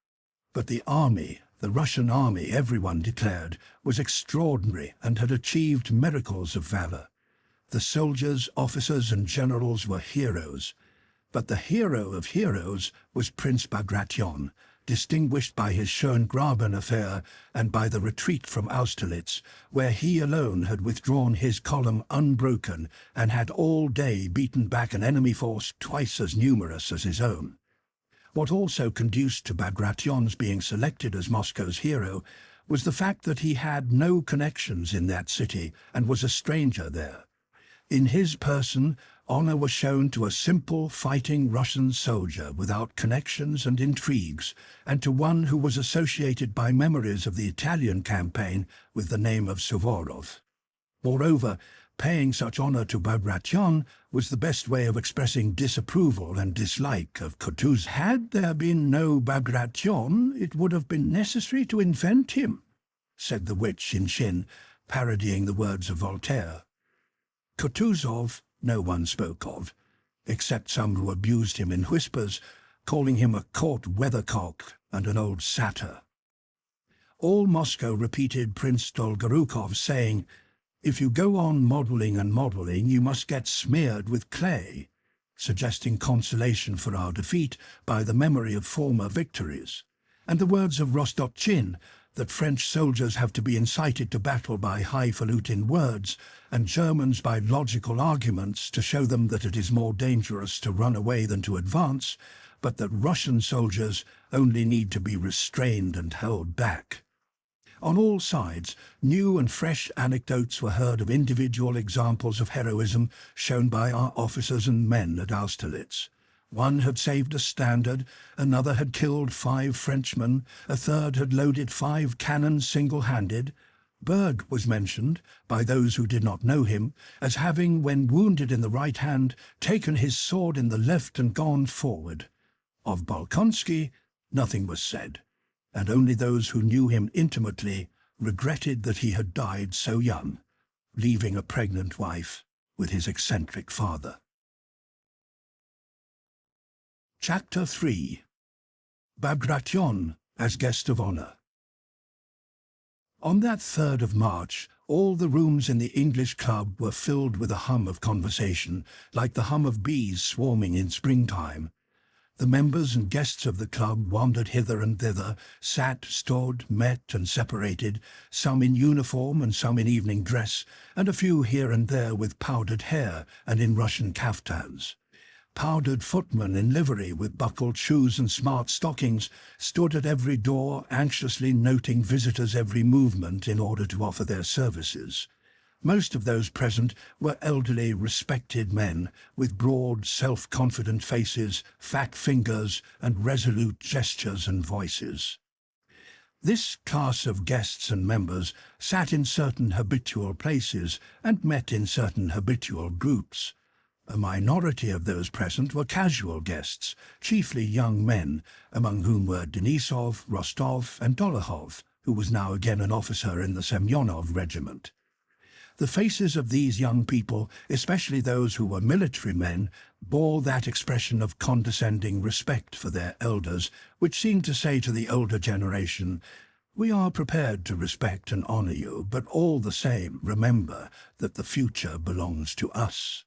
But the army, the Russian army, everyone declared, was extraordinary and had achieved miracles of valour. The soldiers, officers and generals were heroes. But the hero of heroes was Prince Bagration, distinguished by his Schöngraben affair and by the retreat from Austerlitz, where he alone had withdrawn his column unbroken and had all day beaten back an enemy force twice as numerous as his own. What also conduced to Bagration's being selected as Moscow's hero was the fact that he had no connections in that city and was a stranger there. In his person, honour was shown to a simple, fighting Russian soldier without connections and intrigues, and to one who was associated by memories of the Italian campaign with the name of Suvorov. Moreover, paying such honour to Bagration was the best way of expressing disapproval and dislike of Kutuzov. Had there been no Bagration, it would have been necessary to invent him, said the witch in Shin, parodying the words of Voltaire. Kutuzov no one spoke of, except some who abused him in whispers, calling him a court weathercock and an old satyr. All Moscow repeated Prince Dolgorukov, saying, "If you go on modelling and modelling, you must get smeared with clay," suggesting consolation for our defeat by the memory of former victories, and the words of Rostopchin, that French soldiers have to be incited to battle by highfalutin words, and Germans by logical arguments to show them that it is more dangerous to run away than to advance, but that Russian soldiers only need to be restrained and held back. On all sides, new and fresh anecdotes were heard of individual examples of heroism shown by our officers and men at Austerlitz. One had saved a standard, another had killed 5 Frenchmen, a third had loaded 5 cannons single-handed. Berg was mentioned, by those who did not know him, as having, when wounded in the right hand, taken his sword in the left and gone forward. Of Bolkonsky, nothing was said, and only those who knew him intimately regretted that he had died so young, leaving a pregnant wife with his eccentric father. Chapter 3. Bagration as guest of honour. On that 3rd of March, all the rooms in the English club were filled with a hum of conversation, like the hum of bees swarming in springtime. The members and guests of the club wandered hither and thither, sat, stood, met and separated, some in uniform and some in evening dress, and a few here and there with powdered hair and in Russian kaftans. Powdered footmen in livery with buckled shoes and smart stockings stood at every door, anxiously noting visitors' every movement in order to offer their services. Most of those present were elderly, respected men, with broad, self-confident faces, fat fingers, and resolute gestures and voices. This class of guests and members sat in certain habitual places and met in certain habitual groups. A minority of those present were casual guests, chiefly young men, among whom were Denisov, Rostov, and Dolokhov, who was now again an officer in the Semyonov regiment. The faces of these young people, especially those who were military men, bore that expression of condescending respect for their elders, which seemed to say to the older generation, "We are prepared to respect and honor you, but all the same, remember that the future belongs to us."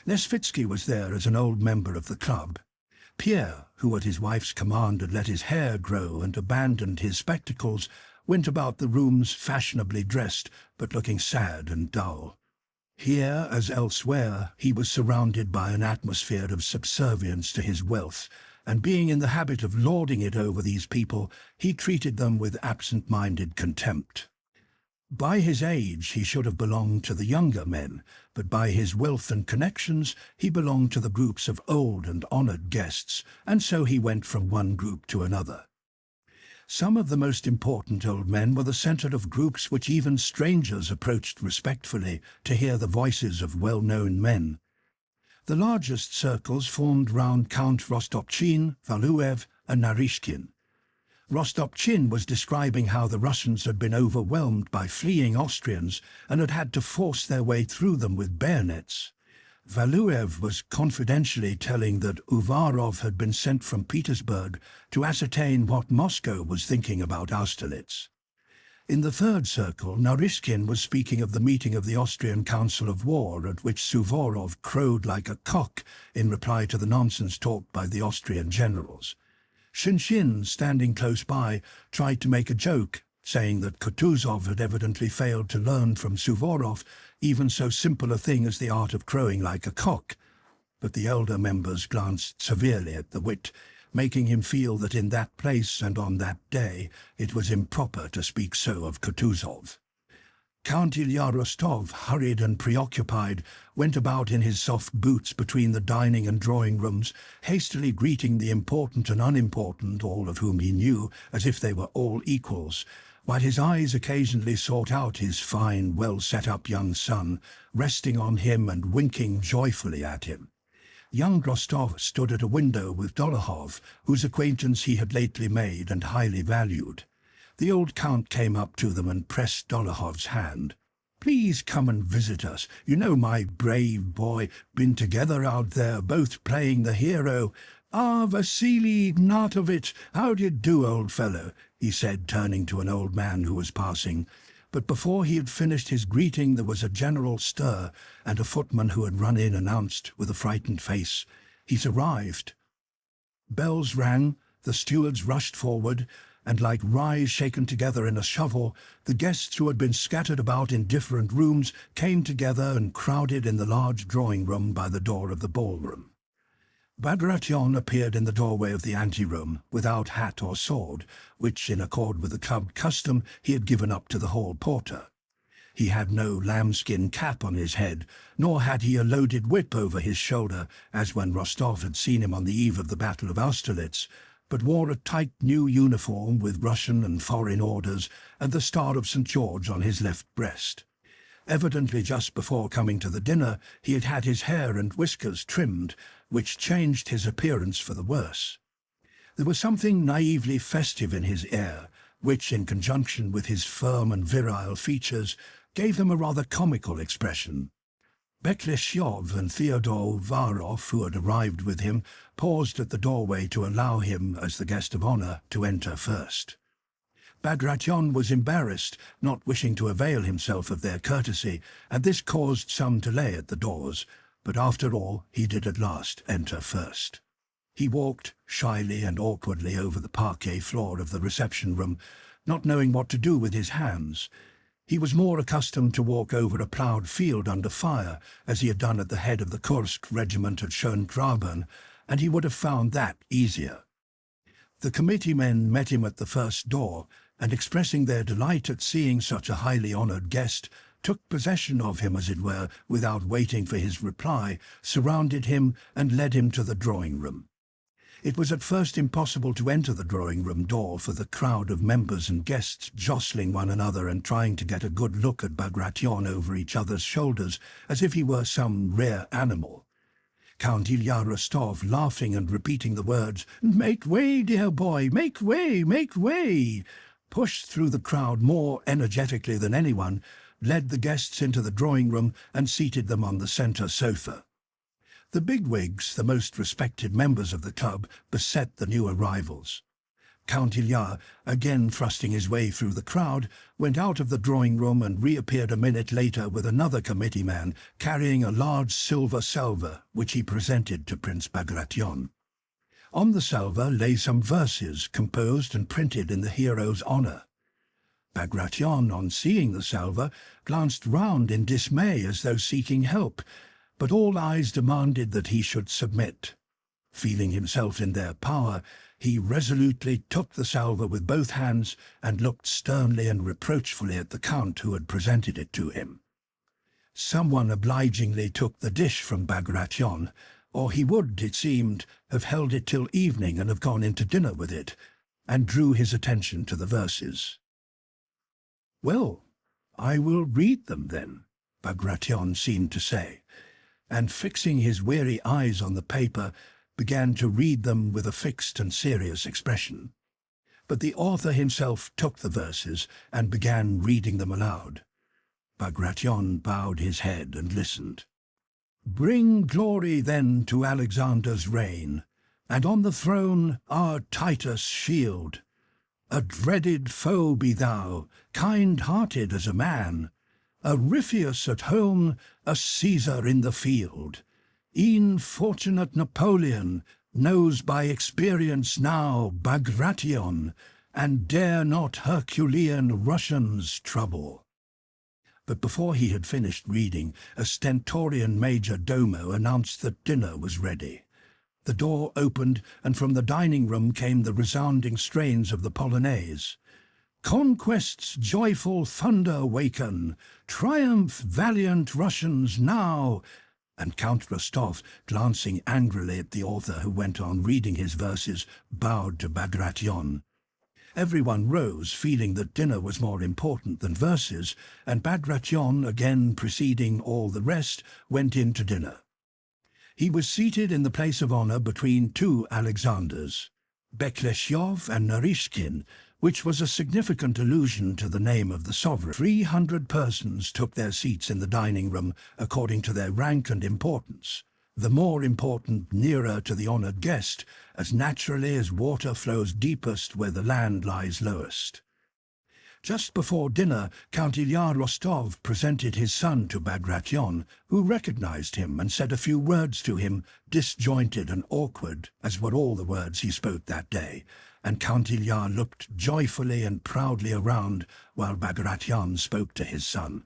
Nesvitsky was there as an old member of the club. Pierre, who at his wife's command had let his hair grow and abandoned his spectacles, went about the rooms fashionably dressed, but looking sad and dull. Here, as elsewhere, he was surrounded by an atmosphere of subservience to his wealth, and being in the habit of lording it over these people, he treated them with absent-minded contempt. By his age he should have belonged to the younger men, but by his wealth and connections he belonged to the groups of old and honoured guests, and so he went from one group to another. Some of the most important old men were the centre of groups which even strangers approached respectfully to hear the voices of well-known men. The largest circles formed round Count Rostopchin, Valuev, and Narishkin. Rostopchin was describing how the Russians had been overwhelmed by fleeing Austrians and had had to force their way through them with bayonets. Valuev was confidentially telling that Uvarov had been sent from Petersburg to ascertain what Moscow was thinking about Austerlitz. In the third circle, Narishkin was speaking of the meeting of the Austrian Council of War at which Suvorov crowed like a cock in reply to the nonsense talked by the Austrian generals. Shinshin, standing close by, tried to make a joke, saying that Kutuzov had evidently failed to learn from Suvorov even so simple a thing as the art of crowing like a cock. But the elder members glanced severely at the wit, making him feel that in that place and on that day it was improper to speak so of Kutuzov. Count Ilya Rostov, hurried and preoccupied, went about in his soft boots between the dining and drawing rooms, hastily greeting the important and unimportant, all of whom he knew, as if they were all equals, while his eyes occasionally sought out his fine, well-set-up young son, resting on him and winking joyfully at him. Young Rostov stood at a window with Dolokhov, whose acquaintance he had lately made and highly valued. The old count came up to them and pressed Dolokhov's hand. "Please come and visit us. You know, my brave boy, been together out there, both playing the hero. Ah, Vasily Ignatovich, how d'ye do, old fellow?" he said, turning to an old man who was passing. But before he had finished his greeting there was a general stir, and a footman who had run in announced, with a frightened face, "He's arrived." Bells rang, the stewards rushed forward, and like rye shaken together in a shovel, the guests who had been scattered about in different rooms came together and crowded in the large drawing-room by the door of the ballroom. Bagration appeared in the doorway of the anteroom, without hat or sword, which, in accord with the club custom, he had given up to the hall porter. He had no lambskin cap on his head, nor had he a loaded whip over his shoulder, as when Rostov had seen him on the eve of the Battle of Austerlitz, but wore a tight new uniform with Russian and foreign orders and the Star of St. George on his left breast. Evidently just before coming to the dinner he had had his hair and whiskers trimmed, which changed his appearance for the worse. There was something naively festive in his air, which, in conjunction with his firm and virile features, gave him a rather comical expression. Bekleshov and Fyodor Uvarov, who had arrived with him, paused at the doorway to allow him, as the guest of honour, to enter first. Bagration was embarrassed, not wishing to avail himself of their courtesy, and this caused some delay at the doors, but after all he did at last enter first. He walked shyly and awkwardly over the parquet floor of the reception room, not knowing what to do with his hands. He was more accustomed to walk over a ploughed field under fire, as he had done at the head of the Kursk regiment at Schöngraben, and he would have found that easier. The committee men met him at the first door, and expressing their delight at seeing such a highly honoured guest, took possession of him, as it were, without waiting for his reply, surrounded him and led him to the drawing-room. It was at first impossible to enter the drawing-room door for the crowd of members and guests jostling one another and trying to get a good look at Bagration over each other's shoulders, as if he were some rare animal. Count Ilya Rostov, laughing and repeating the words, "Make way, dear boy, make way, make way," pushed through the crowd more energetically than anyone, led the guests into the drawing-room and seated them on the centre sofa. The bigwigs, the most respected members of the club, beset the new arrivals. Count Ilya, again thrusting his way through the crowd, went out of the drawing-room and reappeared a minute later with another committee man carrying a large silver salver, which he presented to Prince Bagration. On the salver lay some verses composed and printed in the hero's honour. Bagration, on seeing the salver, glanced round in dismay as though seeking help, but all eyes demanded that he should submit. Feeling himself in their power, he resolutely took the salver with both hands and looked sternly and reproachfully at the Count who had presented it to him. Someone obligingly took the dish from Bagration, or he would, it seemed, have held it till evening and have gone into dinner with it, and drew his attention to the verses. "Well, I will read them then," Bagration seemed to say, and fixing his weary eyes on the paper, began to read them with a fixed and serious expression. But the author himself took the verses and began reading them aloud. Bagration bowed his head and listened. "Bring glory then to Alexander's reign, and on the throne our Titus shield. A dreaded foe be thou, kind-hearted as a man, a Ripheus at home, a Caesar in the field. E'en fortunate Napoleon knows by experience now Bagration, and dare not Herculean Russians trouble." But before he had finished reading, a stentorian major domo announced that dinner was ready. The door opened, and from the dining-room came the resounding strains of the Polonaise. "Conquest's joyful thunder waken, triumph, valiant Russians, now," and Count Rostov, glancing angrily at the author who went on reading his verses, bowed to Bagration. Everyone rose, feeling that dinner was more important than verses, and Bagration, again preceding all the rest, went in to dinner. He was seated in the place of honour between two Alexanders, Bekleshov and Narishkin, which was a significant allusion to the name of the sovereign. 300 persons took their seats in the dining-room according to their rank and importance, the more important nearer to the honoured guest, as naturally as water flows deepest where the land lies lowest. Just before dinner, Count Ilya Rostov presented his son to Bagration, who recognized him and said a few words to him, disjointed and awkward, as were all the words he spoke that day, and Count Ilya looked joyfully and proudly around while Bagration spoke to his son.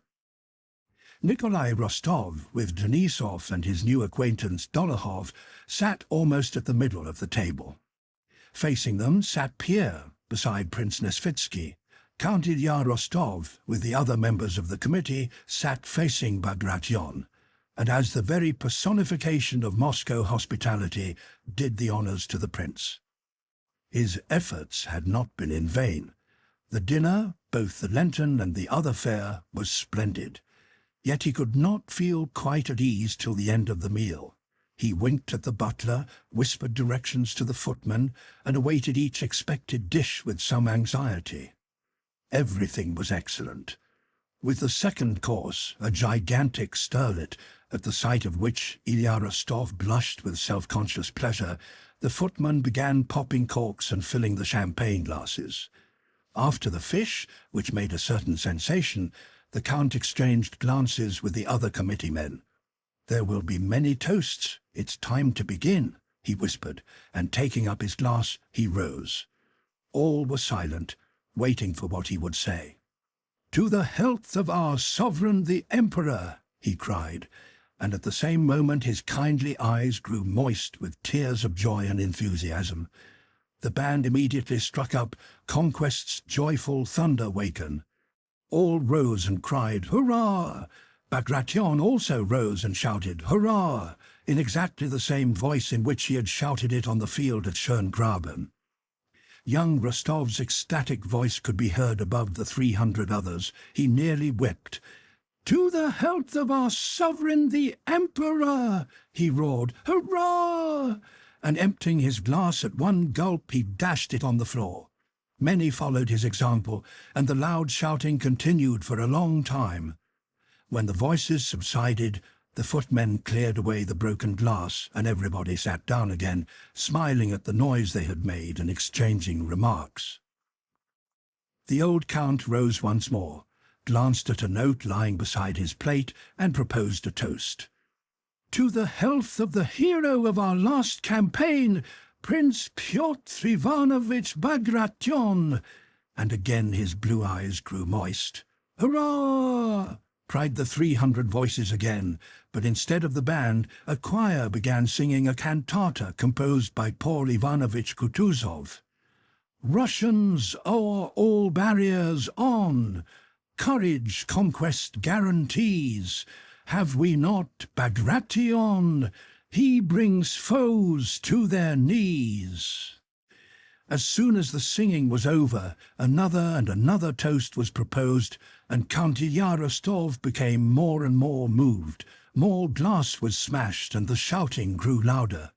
Nikolai Rostov, with Denisov and his new acquaintance Dolokhov, sat almost at the middle of the table. Facing them sat Pierre, beside Prince Nesvitsky. Count Ilya Rostov, with the other members of the committee, sat facing Bagration, and as the very personification of Moscow hospitality, did the honours to the prince. His efforts had not been in vain. The dinner, both the Lenten and the other fare, was splendid. Yet he could not feel quite at ease till the end of the meal. He winked at the butler, whispered directions to the footman, and awaited each expected dish with some anxiety. Everything was excellent. With the second course, a gigantic sterlet, at the sight of which Ilya Rostov blushed with self-conscious pleasure, the footman began popping corks and filling the champagne glasses. After the fish, which made a certain sensation, the Count exchanged glances with the other committee men. "There will be many toasts. It's time to begin," he whispered, and taking up his glass, he rose. All were silent, waiting for what he would say. "To the health of our sovereign the Emperor!" he cried, and at the same moment his kindly eyes grew moist with tears of joy and enthusiasm. The band immediately struck up Conquest's joyful thunder waken. All rose and cried, "Hurrah!" Bagration also rose and shouted, "Hurrah!" in exactly the same voice in which he had shouted it on the field at Schöngraben. Young Rostov's ecstatic voice could be heard above the 300 others. He nearly wept. "To the health of our sovereign the Emperor!" he roared. "Hurrah!" And emptying his glass at one gulp, he dashed it on the floor. Many followed his example, and the loud shouting continued for a long time. When the voices subsided, the footmen cleared away the broken glass, and everybody sat down again, smiling at the noise they had made and exchanging remarks. The old count rose once more, glanced at a note lying beside his plate, and proposed a toast. "To the health of the hero of our last campaign, Prince Pyotr Ivanovich Bagration!" And again his blue eyes grew moist. "Hurrah!" cried the 300 voices again, but instead of the band, a choir began singing a cantata composed by Paul Ivanovich Kutuzov. "Russians o'er all barriers on! Courage conquest guarantees! Have we not Bagration? He brings foes to their knees!" As soon as the singing was over, another and another toast was proposed, and Count Ilya Rostov became more and more moved. More glass was smashed, and the shouting grew louder.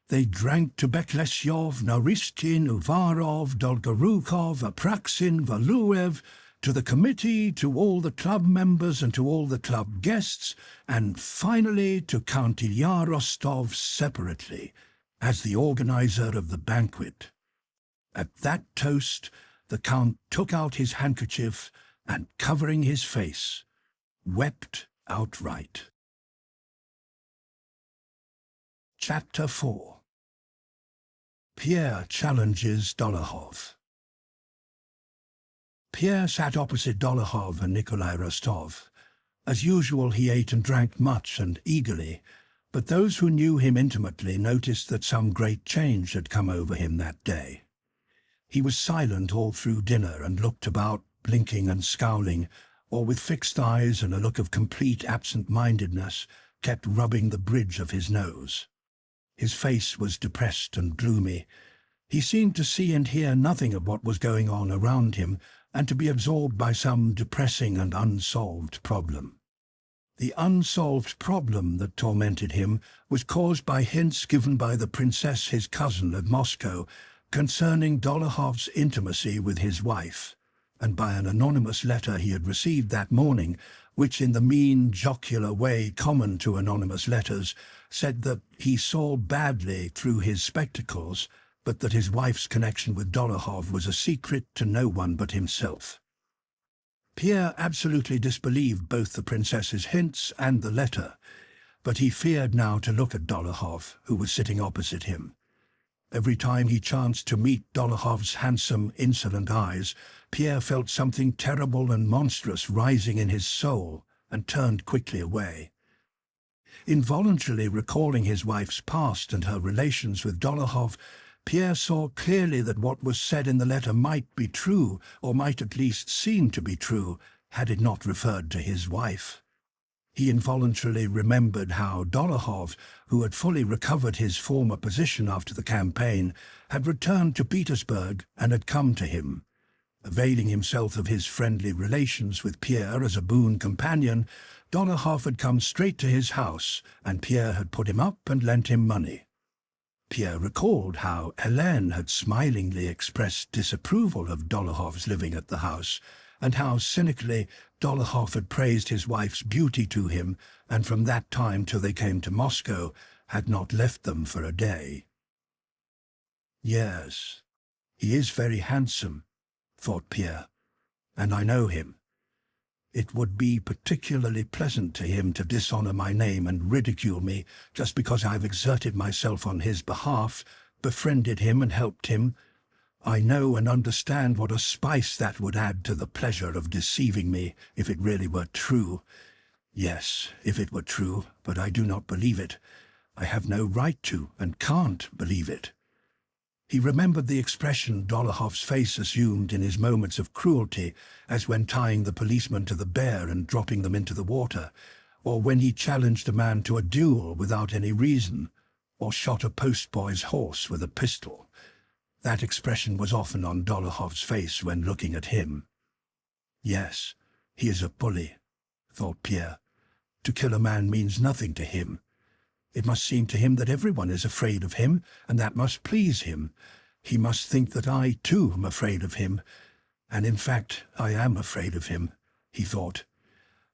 They drank to Beklesyov, Nariskin, Uvarov, Dolgorukov, Apraksin, Valuev, to the committee, to all the club members and to all the club guests, and finally to Count Ilya Rostov separately, as the organizer of the banquet. At that toast, the Count took out his handkerchief and, covering his face, wept outright. Chapter 4. Pierre challenges Dolokhov. Pierre sat opposite Dolokhov and Nicholas Rostov. As usual, he ate and drank much and eagerly, but those who knew him intimately noticed that some great change had come over him that day. He was silent all through dinner and looked about, blinking and scowling, or with fixed eyes and a look of complete absent-mindedness, kept rubbing the bridge of his nose. His face was depressed and gloomy. He seemed to see and hear nothing of what was going on around him, and to be absorbed by some depressing and unsolved problem. The unsolved problem that tormented him was caused by hints given by the princess, his cousin, at Moscow, concerning Dolokhov's intimacy with his wife, and by an anonymous letter he had received that morning, which in the mean, jocular way common to anonymous letters, said that he saw badly through his spectacles, but that his wife's connection with Dolokhov was a secret to no one but himself. Pierre absolutely disbelieved both the princess's hints and the letter, but he feared now to look at Dolokhov, who was sitting opposite him. Every time he chanced to meet Dolokhov's handsome, insolent eyes, Pierre felt something terrible and monstrous rising in his soul, and turned quickly away. Involuntarily recalling his wife's past and her relations with Dolokhov, Pierre saw clearly that what was said in the letter might be true, or might at least seem to be true, had it not referred to his wife. He involuntarily remembered how Dolokhov, who had fully recovered his former position after the campaign, had returned to Petersburg and had come to him. Availing himself of his friendly relations with Pierre as a boon companion, Dolokhov had come straight to his house, and Pierre had put him up and lent him money. Pierre recalled how Helene had smilingly expressed disapproval of Dolokhov's living at the house, and how cynically Dolokhov had praised his wife's beauty to him, and from that time till they came to Moscow had not left them for a day. "Yes, he is very handsome," thought Pierre, "and I know him. It would be particularly pleasant to him to dishonor my name and ridicule me just because I've exerted myself on his behalf, befriended him and helped him. I know and understand what a spice that would add to the pleasure of deceiving me if it really were true. Yes, if it were true, but I do not believe it. I have no right to and can't believe it. He remembered the expression Dolokhof's face assumed in his moments of cruelty, as when tying the policeman to the bear and dropping them into the water, or when he challenged a man to a duel without any reason, or shot a postboy's horse with a pistol. That expression was often on Dolokhof's face when looking at him. Yes, he is a bully, thought Pierre. To kill a man means nothing to him. It must seem to him that everyone is afraid of him, and that must please him. He must think that I, too, am afraid of him. And in fact, I am afraid of him, he thought.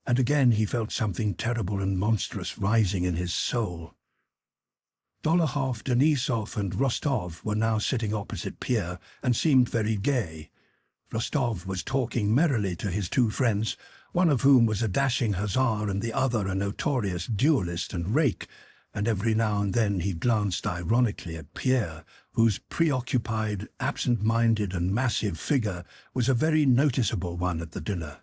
And again he felt something terrible and monstrous rising in his soul. Dolokhov, Denisov, and Rostov were now sitting opposite Pierre and seemed very gay. Rostov was talking merrily to his two friends, one of whom was a dashing hussar and the other a notorious duellist and rake, and every now and then he glanced ironically at Pierre, whose preoccupied, absent-minded and massive figure was a very noticeable one at the dinner.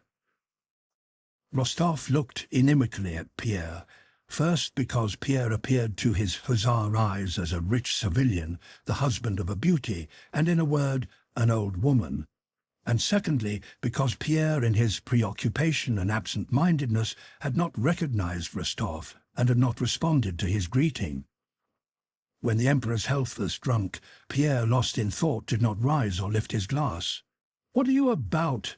Rostov looked inimically at Pierre, first because Pierre appeared to his hussar eyes as a rich civilian, the husband of a beauty, and in a word, an old woman, and secondly because Pierre, in his preoccupation and absent-mindedness, had not recognized Rostov and had not responded to his greeting. When the Emperor's health was drunk, Pierre, lost in thought, did not rise or lift his glass. "What are you about?"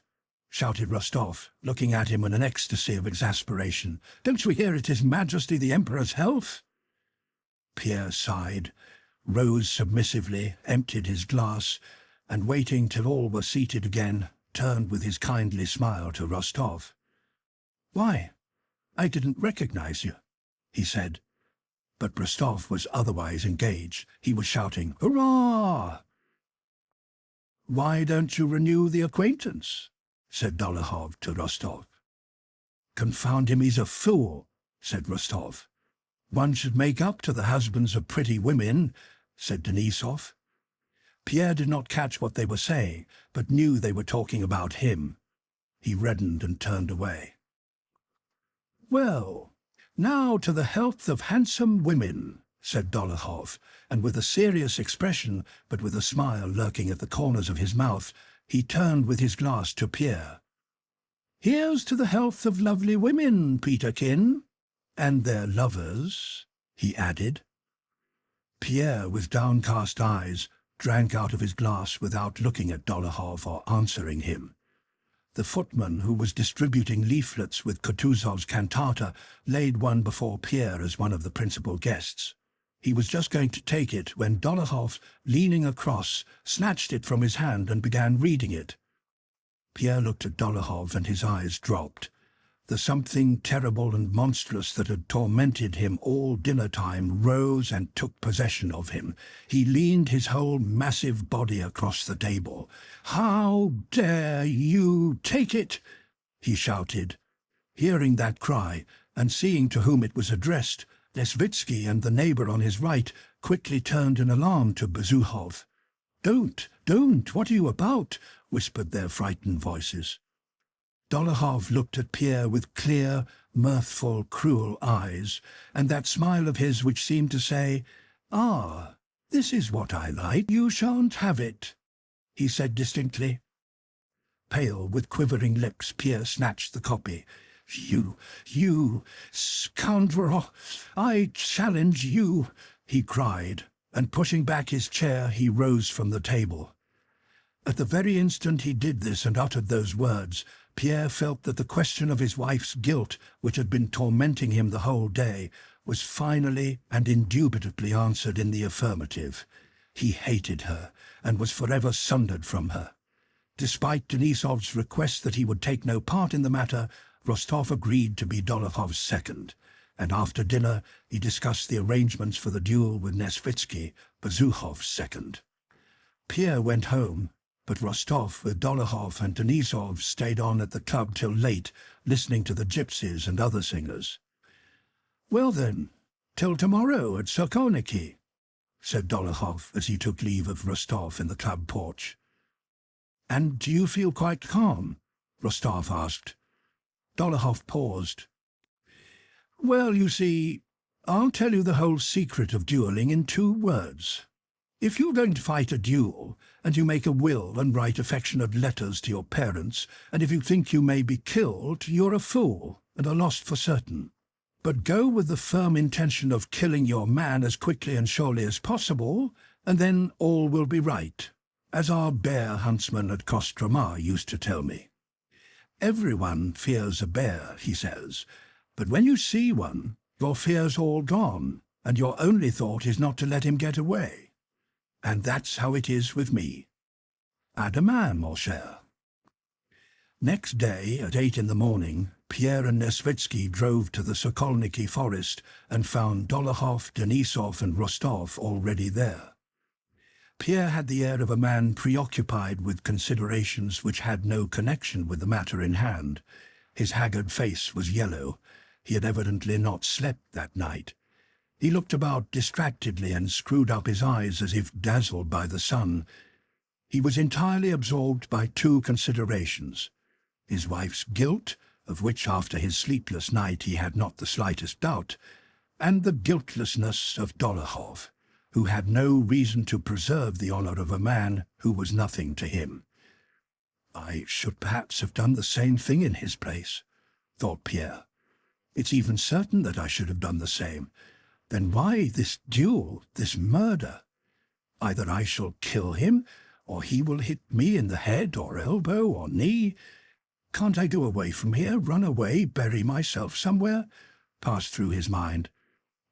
shouted Rostov, looking at him in an ecstasy of exasperation. "Don't you hear it is Majesty the Emperor's health?" Pierre sighed, rose submissively, emptied his glass, and waiting till all were seated again, turned with his kindly smile to Rostov. "Why, I didn't recognize you," he said. But Rostov was otherwise engaged. He was shouting, "Hurrah!" "Why don't you renew the acquaintance?" said Dolokhov to Rostov. "Confound him, he's a fool," said Rostov. "One should make up to the husbands of pretty women," said Denisov. Pierre did not catch what they were saying, but knew they were talking about him. He reddened and turned away. "Well, now to the health of handsome women," said Dolokhov, and with a serious expression, but with a smile lurking at the corners of his mouth, he turned with his glass to Pierre. "Here's to the health of lovely women, Peterkin, and their lovers," he added. Pierre, with downcast eyes, drank out of his glass without looking at Dolokhov or answering him. The footman, who was distributing leaflets with Kutuzov's cantata, laid one before Pierre as one of the principal guests. He was just going to take it when Dolokhov, leaning across, snatched it from his hand and began reading it. Pierre looked at Dolokhov and his eyes dropped. The something terrible and monstrous that had tormented him all dinner-time rose and took possession of him. He leaned his whole massive body across the table. "How dare you take it?" he shouted. Hearing that cry, and seeing to whom it was addressed, Nesvitsky and the neighbour on his right quickly turned in alarm to Bezukhov. Don't, what are you about?" whispered their frightened voices. Dolokhov looked at Pierre with clear, mirthful, cruel eyes, and that smile of his which seemed to say, "Ah, this is what I like. You shan't have it," he said distinctly. Pale, with quivering lips, Pierre snatched the copy. You scoundrel, I challenge you," he cried, and pushing back his chair, he rose from the table. At the very instant he did this and uttered those words, Pierre felt that the question of his wife's guilt, which had been tormenting him the whole day, was finally and indubitably answered in the affirmative. He hated her, and was forever sundered from her. Despite Denisov's request that he would take no part in the matter, Rostov agreed to be Dolokhov's second, and after dinner he discussed the arrangements for the duel with Nesvitsky, Bezukhov's second. Pierre went home, but Rostov with Dolokhov and Denisov stayed on at the club till late, listening to the gypsies and other singers. "Well then, till tomorrow at Sokolniki," said Dolokhov as he took leave of Rostov in the club porch. "And do you feel quite calm?" Rostov asked. Dolokhov paused. "Well, you see, I'll tell you the whole secret of duelling in 2 words. If you're going to fight a duel, and you make a will and write affectionate letters to your parents, and if you think you may be killed, you're a fool and are lost for certain. But go with the firm intention of killing your man as quickly and surely as possible, and then all will be right, as our bear huntsman at Kostroma used to tell me. Everyone fears a bear, he says, but when you see one, your fear's all gone, and your only thought is not to let him get away. And that's how it is with me. À demain, mon cher." Next day, at 8 in the morning, Pierre and Nesvitsky drove to the Sokolniki forest and found Dolokhov, Denisov and Rostov already there. Pierre had the air of a man preoccupied with considerations which had no connection with the matter in hand. His haggard face was yellow. He had evidently not slept that night. He looked about distractedly and screwed up his eyes as if dazzled by the sun. He was entirely absorbed by 2 considerations: his wife's guilt, of which after his sleepless night he had not the slightest doubt, and the guiltlessness of Dolokhov, who had no reason to preserve the honour of a man who was nothing to him. "I should perhaps have done the same thing in his place," thought Pierre. "It's even certain that I should have done the same. Then why this duel, this murder? Either I shall kill him, or he will hit me in the head or elbow or knee. Can't I go away from here, run away, bury myself somewhere?" passed through his mind.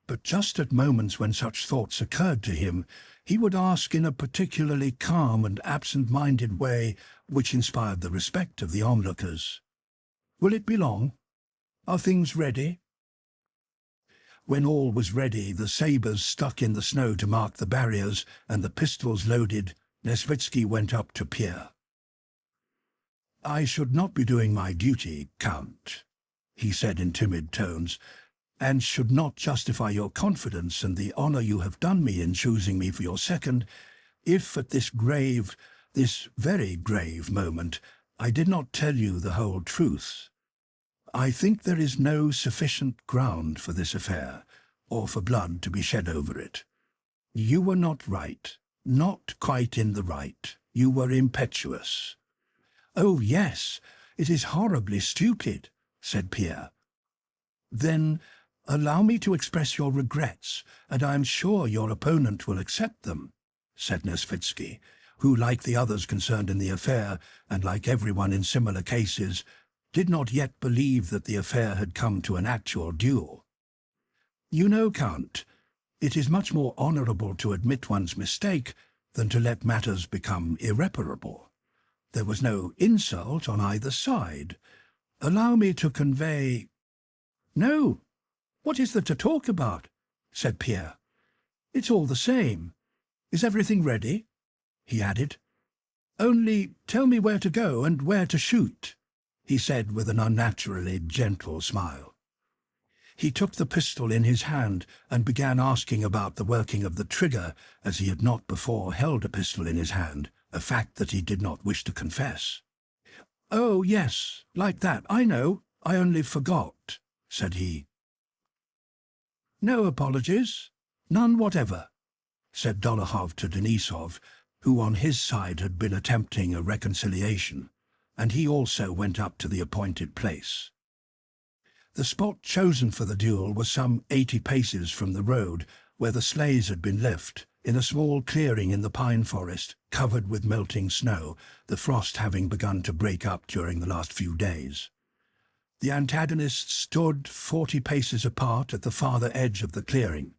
But just at moments when such thoughts occurred to him, he would ask in a particularly calm and absent-minded way, which inspired the respect of the onlookers, "Will it be long? Are things ready?" When all was ready, the sabres stuck in the snow to mark the barriers, and the pistols loaded, Nesvitsky went up to Pierre. "I should not be doing my duty, Count," he said in timid tones, "and should not justify your confidence and the honour you have done me in choosing me for your second, if at this very grave moment, I did not tell you the whole truth. I think there is no sufficient ground for this affair, or for blood to be shed over it. You were not right, not quite in the right. You were impetuous." "Oh, yes, it is horribly stupid," said Pierre. "Then allow me to express your regrets, and I am sure your opponent will accept them," said Nesvitsky, who, like the others concerned in the affair, and like everyone in similar cases, did not yet believe that the affair had come to an actual duel. "You know, Count, it is much more honourable to admit one's mistake than to let matters become irreparable. There was no insult on either side. Allow me to convey—" "No, what is there to talk about?" said Pierre. "It's all the same. Is everything ready?" he added. "Only tell me where to go and where to shoot," he said with an unnaturally gentle smile. He took the pistol in his hand and began asking about the working of the trigger, as he had not before held a pistol in his hand, a fact that he did not wish to confess. "Oh, yes, like that, I know. I only forgot," said he. "No apologies, none whatever," said Dolokhov to Denisov, who on his side had been attempting a reconciliation, and he also went up to the appointed place. The spot chosen for the duel was some 80 paces from the road, where the sleighs had been left, in a small clearing in the pine forest, covered with melting snow, the frost having begun to break up during the last few days. The antagonists stood 40 paces apart at the farther edge of the clearing.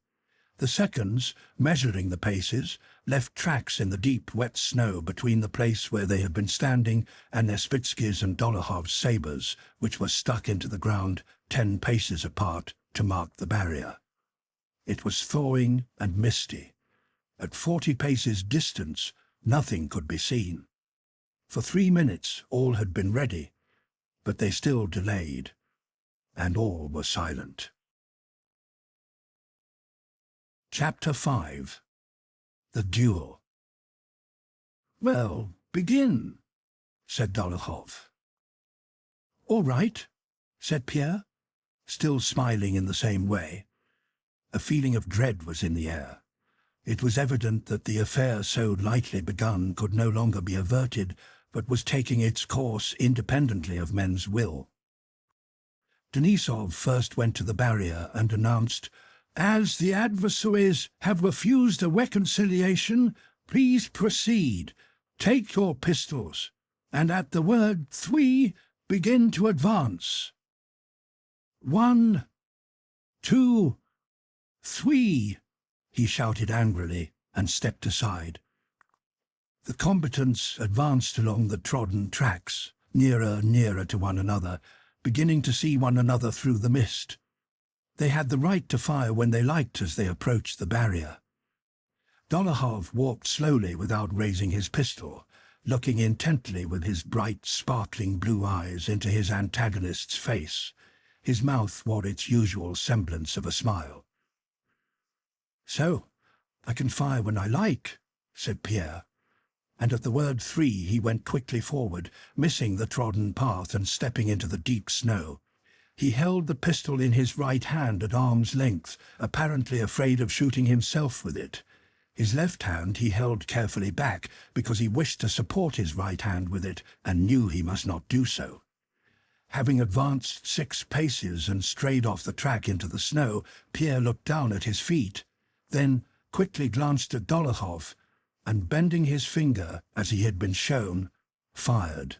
The seconds, measuring the paces, left tracks in the deep, wet snow between the place where they had been standing and Nesvitsky's and Dolokhov's sabres, which were stuck into the ground 10 paces apart to mark the barrier. It was thawing and misty. At 40 paces distance, nothing could be seen. For 3 minutes all had been ready, but they still delayed, and all were silent. Chapter 5. The Duel. "Well, begin," said Dolokhov. "All right," said Pierre, still smiling in the same way. A feeling of dread was in the air. It was evident that the affair so lightly begun could no longer be averted, but was taking its course independently of men's will. Denisov first went to the barrier and announced, "As the adversaries have refused a reconciliation, please proceed. Take your pistols, and at the word 3, begin to advance. 1, 2, 3, he shouted angrily and stepped aside. The combatants advanced along the trodden tracks, nearer and nearer to one another, beginning to see one another through the mist. They had the right to fire when they liked as they approached the barrier. Dolokhov walked slowly without raising his pistol, looking intently with his bright, sparkling blue eyes into his antagonist's face. His mouth wore its usual semblance of a smile. "So, I can fire when I like," said Pierre, and at the word 3 he went quickly forward, missing the trodden path and stepping into the deep snow. He held the pistol in his right hand at arm's length, apparently afraid of shooting himself with it. His left hand he held carefully back, because he wished to support his right hand with it, and knew he must not do so. Having advanced 6 paces and strayed off the track into the snow, Pierre looked down at his feet, then quickly glanced at Dolokhov, and bending his finger, as he had been shown, fired.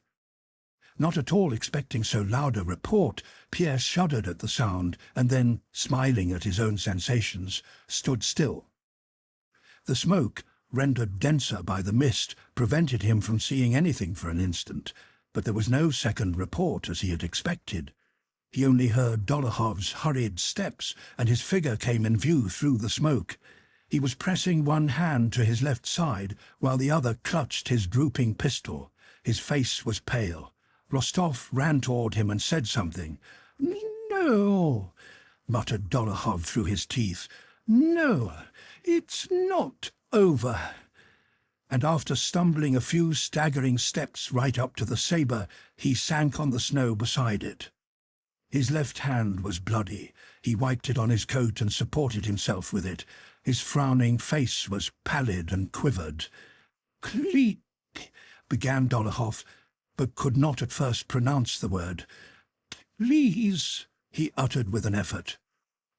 Not at all expecting so loud a report, Pierre shuddered at the sound, and then, smiling at his own sensations, stood still. The smoke, rendered denser by the mist, prevented him from seeing anything for an instant, but there was no second report as he had expected. He only heard Dolokhov's hurried steps, and his figure came in view through the smoke. He was pressing one hand to his left side, while the other clutched his drooping pistol. His face was pale. Rostov ran toward him and said something. "No," muttered Dolokhov through his teeth. "No, it's not over." And after stumbling a few staggering steps right up to the sabre, he sank on the snow beside it. His left hand was bloody. He wiped it on his coat and supported himself with it. His frowning face was pallid and quivered. "Cleet," began Dolokhov, but could not at first pronounce the word. "Please," he uttered with an effort.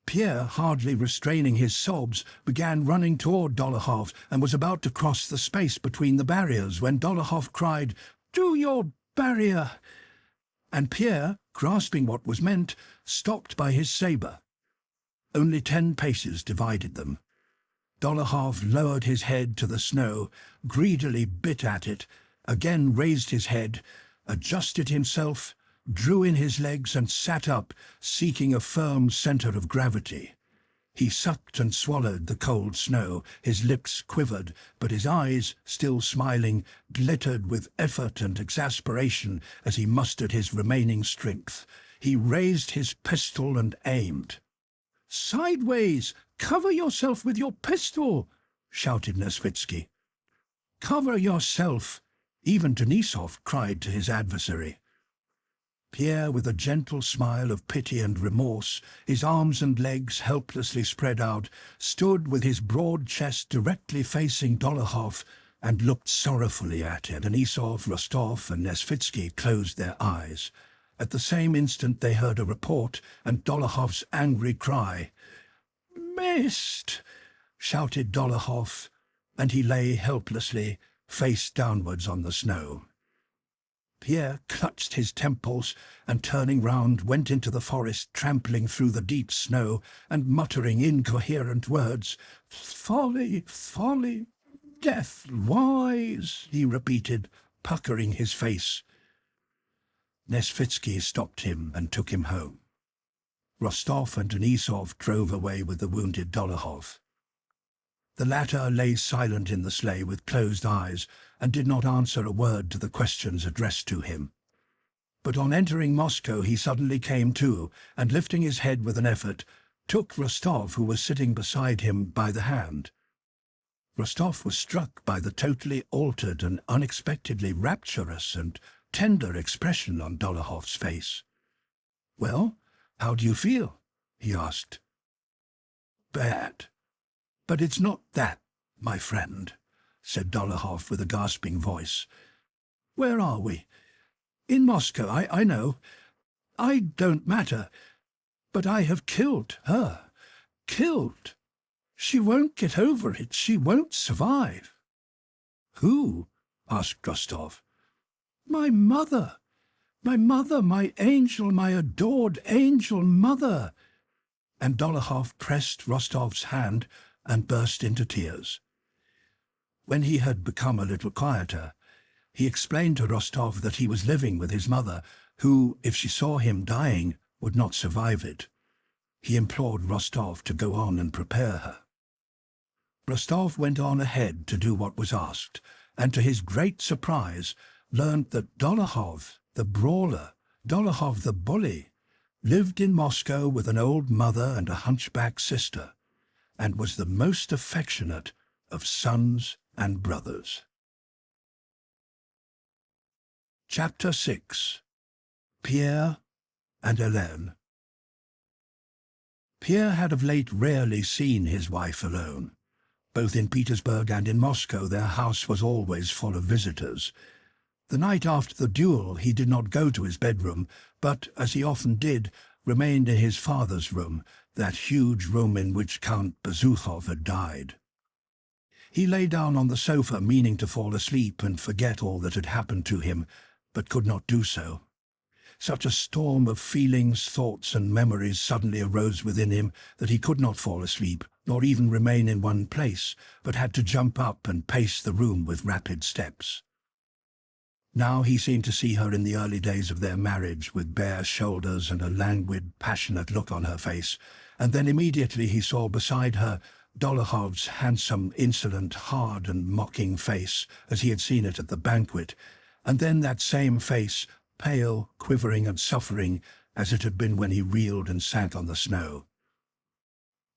Pierre, hardly restraining his sobs, began running toward Dolokhov and was about to cross the space between the barriers when Dolokhov cried, "To your barrier!" And Pierre, grasping what was meant, stopped by his sabre. Only 10 paces divided them. Dolokhov lowered his head to the snow, greedily bit at it, again raised his head, adjusted himself, drew in his legs and sat up, seeking a firm centre of gravity. He sucked and swallowed the cold snow. His lips quivered, but his eyes, still smiling, glittered with effort and exasperation as he mustered his remaining strength. He raised his pistol and aimed. "Sideways! Cover yourself with your pistol!" shouted Nesvitsky. "Cover yourself!" even Denisov cried to his adversary. Pierre, with a gentle smile of pity and remorse, his arms and legs helplessly spread out, stood with his broad chest directly facing Dolokhov and looked sorrowfully at him. Denisov, Rostov, and Nesvitsky closed their eyes. At the same instant they heard a report and Dolokhov's angry cry. "Missed!" shouted Dolokhov, and he lay helplessly, face downwards on the snow. Pierre clutched his temples and, turning round, went into the forest, trampling through the deep snow and muttering incoherent words. "Folly, folly, death wise," he repeated, puckering his face. Nesvitsky stopped him and took him home. Rostov and Denisov drove away with the wounded Dolokhov. The latter lay silent in the sleigh with closed eyes, and did not answer a word to the questions addressed to him. But on entering Moscow he suddenly came to, and lifting his head with an effort, took Rostov, who was sitting beside him, by the hand. Rostov was struck by the totally altered and unexpectedly rapturous and tender expression on Dolokhof's face. "Well, how do you feel?" he asked. "Bad. But it's not that, my friend," said Dolokhov with a gasping voice. "Where are we? In Moscow, I know. I don't matter. But I have killed her. Killed. She won't get over it. She won't survive." "Who?" asked Rostov. "My mother. My mother, my angel, my adored angel mother." And Dolokhov pressed Rostov's hand and burst into tears. When he had become a little quieter, he explained to Rostov that he was living with his mother, who, if she saw him dying, would not survive it. He implored Rostov to go on and prepare her. Rostov went on ahead to do what was asked, and to his great surprise learned that Dolokhov, the brawler, Dolokhov the bully, lived in Moscow with an old mother and a hunchback sister, and was the most affectionate of sons and brothers. Chapter 6. Pierre and Helene. Pierre had of late rarely seen his wife alone. Both in Petersburg and in Moscow their house was always full of visitors. The night after the duel he did not go to his bedroom, but, as he often did, remained in his father's room, that huge room in which Count Bezukhov had died. He lay down on the sofa, meaning to fall asleep and forget all that had happened to him, but could not do so. Such a storm of feelings, thoughts, and memories suddenly arose within him that he could not fall asleep, nor even remain in one place, but had to jump up and pace the room with rapid steps. Now he seemed to see her in the early days of their marriage, with bare shoulders and a languid, passionate look on her face, and then immediately he saw beside her Dolokhov's handsome, insolent, hard and mocking face, as he had seen it at the banquet, and then that same face, pale, quivering and suffering, as it had been when he reeled and sank on the snow.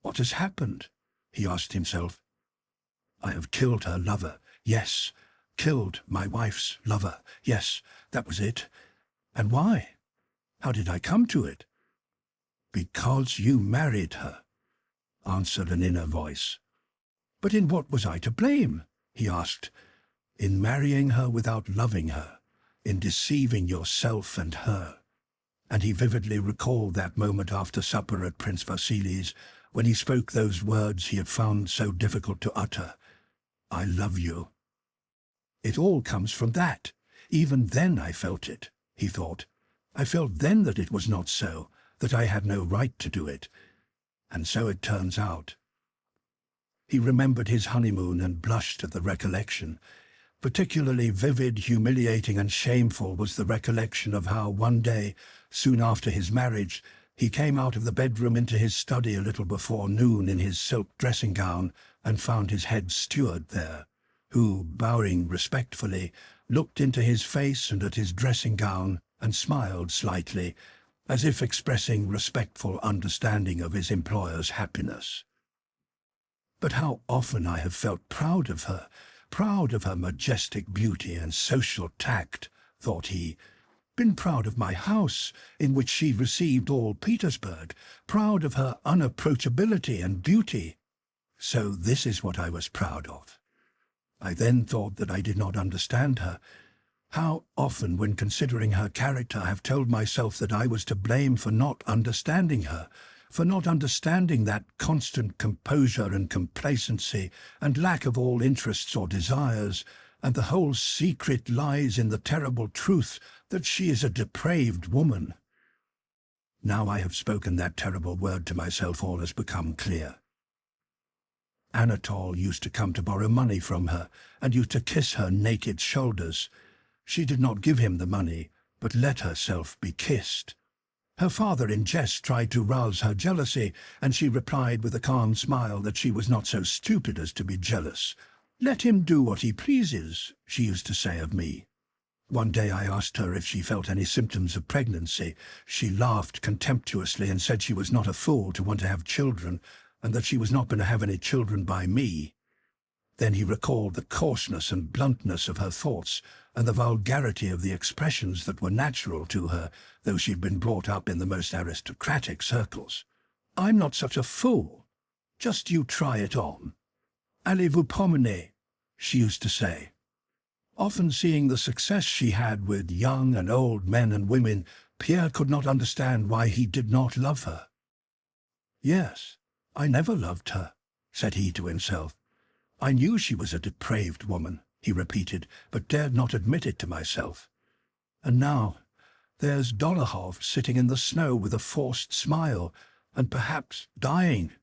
"What has happened?" he asked himself. "I have killed her lover, yes, killed my wife's lover, yes, that was it. And why? How did I come to it?" "Because you married her," answered an inner voice. "But in what was I to blame?" he asked. "In marrying her without loving her, in deceiving yourself and her." And he vividly recalled that moment after supper at Prince Vasily's, when he spoke those words he had found so difficult to utter. "I love you." "It all comes from that. Even then I felt it," he thought. "I felt then that it was not so, that I had no right to do it. And so it turns out." He remembered his honeymoon and blushed at the recollection. Particularly vivid, humiliating and shameful was the recollection of how one day, soon after his marriage, he came out of the bedroom into his study a little before noon in his silk dressing-gown and found his head steward there, who, bowing respectfully, looked into his face and at his dressing-gown and smiled slightly, as if expressing respectful understanding of his employer's happiness. "But how often I have felt proud of her majestic beauty and social tact," thought he. "Been proud of my house, in which she received all Petersburg, proud of her unapproachability and beauty. So this is what I was proud of." I then thought that I did not understand her. How often, when considering her character, I have told myself that I was to blame for not understanding her, for not understanding that constant composure and complacency and lack of all interests or desires, and the whole secret lies in the terrible truth that she is a depraved woman. Now I have spoken that terrible word to myself, all has become clear. Anatole used to come to borrow money from her, and used to kiss her naked shoulders. She did not give him the money, but let herself be kissed. Her father in jest tried to rouse her jealousy, and she replied with a calm smile that she was not so stupid as to be jealous. "Let him do what he pleases," she used to say of me. One day I asked her if she felt any symptoms of pregnancy. She laughed contemptuously and said she was not a fool to want to have children, and that she was not going to have any children by me. Then he recalled the coarseness and bluntness of her thoughts, and the vulgarity of the expressions that were natural to her, though she had been brought up in the most aristocratic circles. "I'm not such a fool. Just you try it on. Allez-vous promener," she used to say. Often seeing the success she had with young and old men and women, Pierre could not understand why he did not love her. "Yes, I never loved her," said he to himself. "I knew she was a depraved woman," he repeated, "but dared not admit it to myself. And now there's Dolokhov sitting in the snow with a forced smile, and perhaps dying,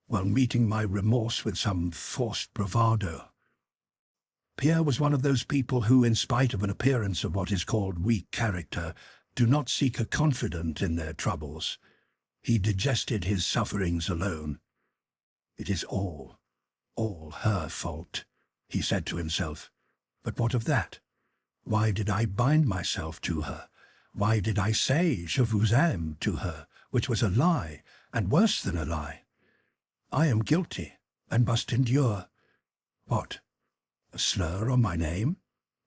while meeting my remorse with some forced bravado." Pierre was one of those people who, in spite of an appearance of what is called weak character, do not seek a confidant in their troubles. He digested his sufferings alone. "It is all her fault," he said to himself. "But what of that? Why did I bind myself to her? Why did I say 'Je vous aime' to her, which was a lie, and worse than a lie? I am guilty, and must endure. What? A slur on my name?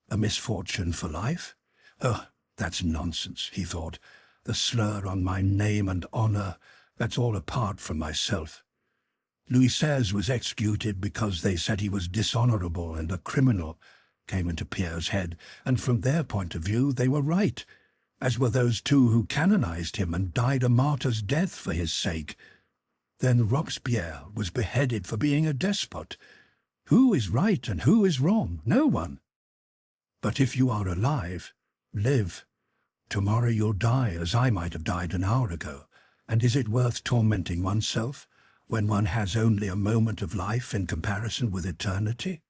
A misfortune for life? Oh, that's nonsense," he thought. "The slur on my name and honor, that's all apart from myself. Louis XVI was executed because they said he was dishonorable and a criminal," came into Pierre's head, and from their point of view they were right, as were those two who canonized him and died a martyr's death for his sake. Then Robespierre was beheaded for being a despot. Who is right and who is wrong? No one. But if you are alive, live. Tomorrow you'll die, as I might have died an hour ago. And is it worth tormenting oneself when one has only a moment of life in comparison with eternity?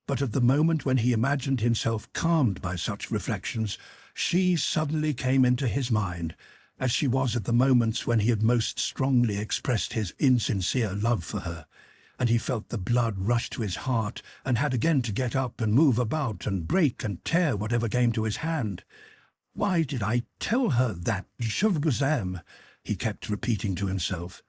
But at the moment when he imagined himself calmed by such reflections, she suddenly came into his mind, as she was at the moments when he had most strongly expressed his insincere love for her, and he felt the blood rush to his heart and had again to get up and move about and break and tear whatever came to his hand. "Why did I tell her that 'Je vous aime'?" he kept repeating to himself.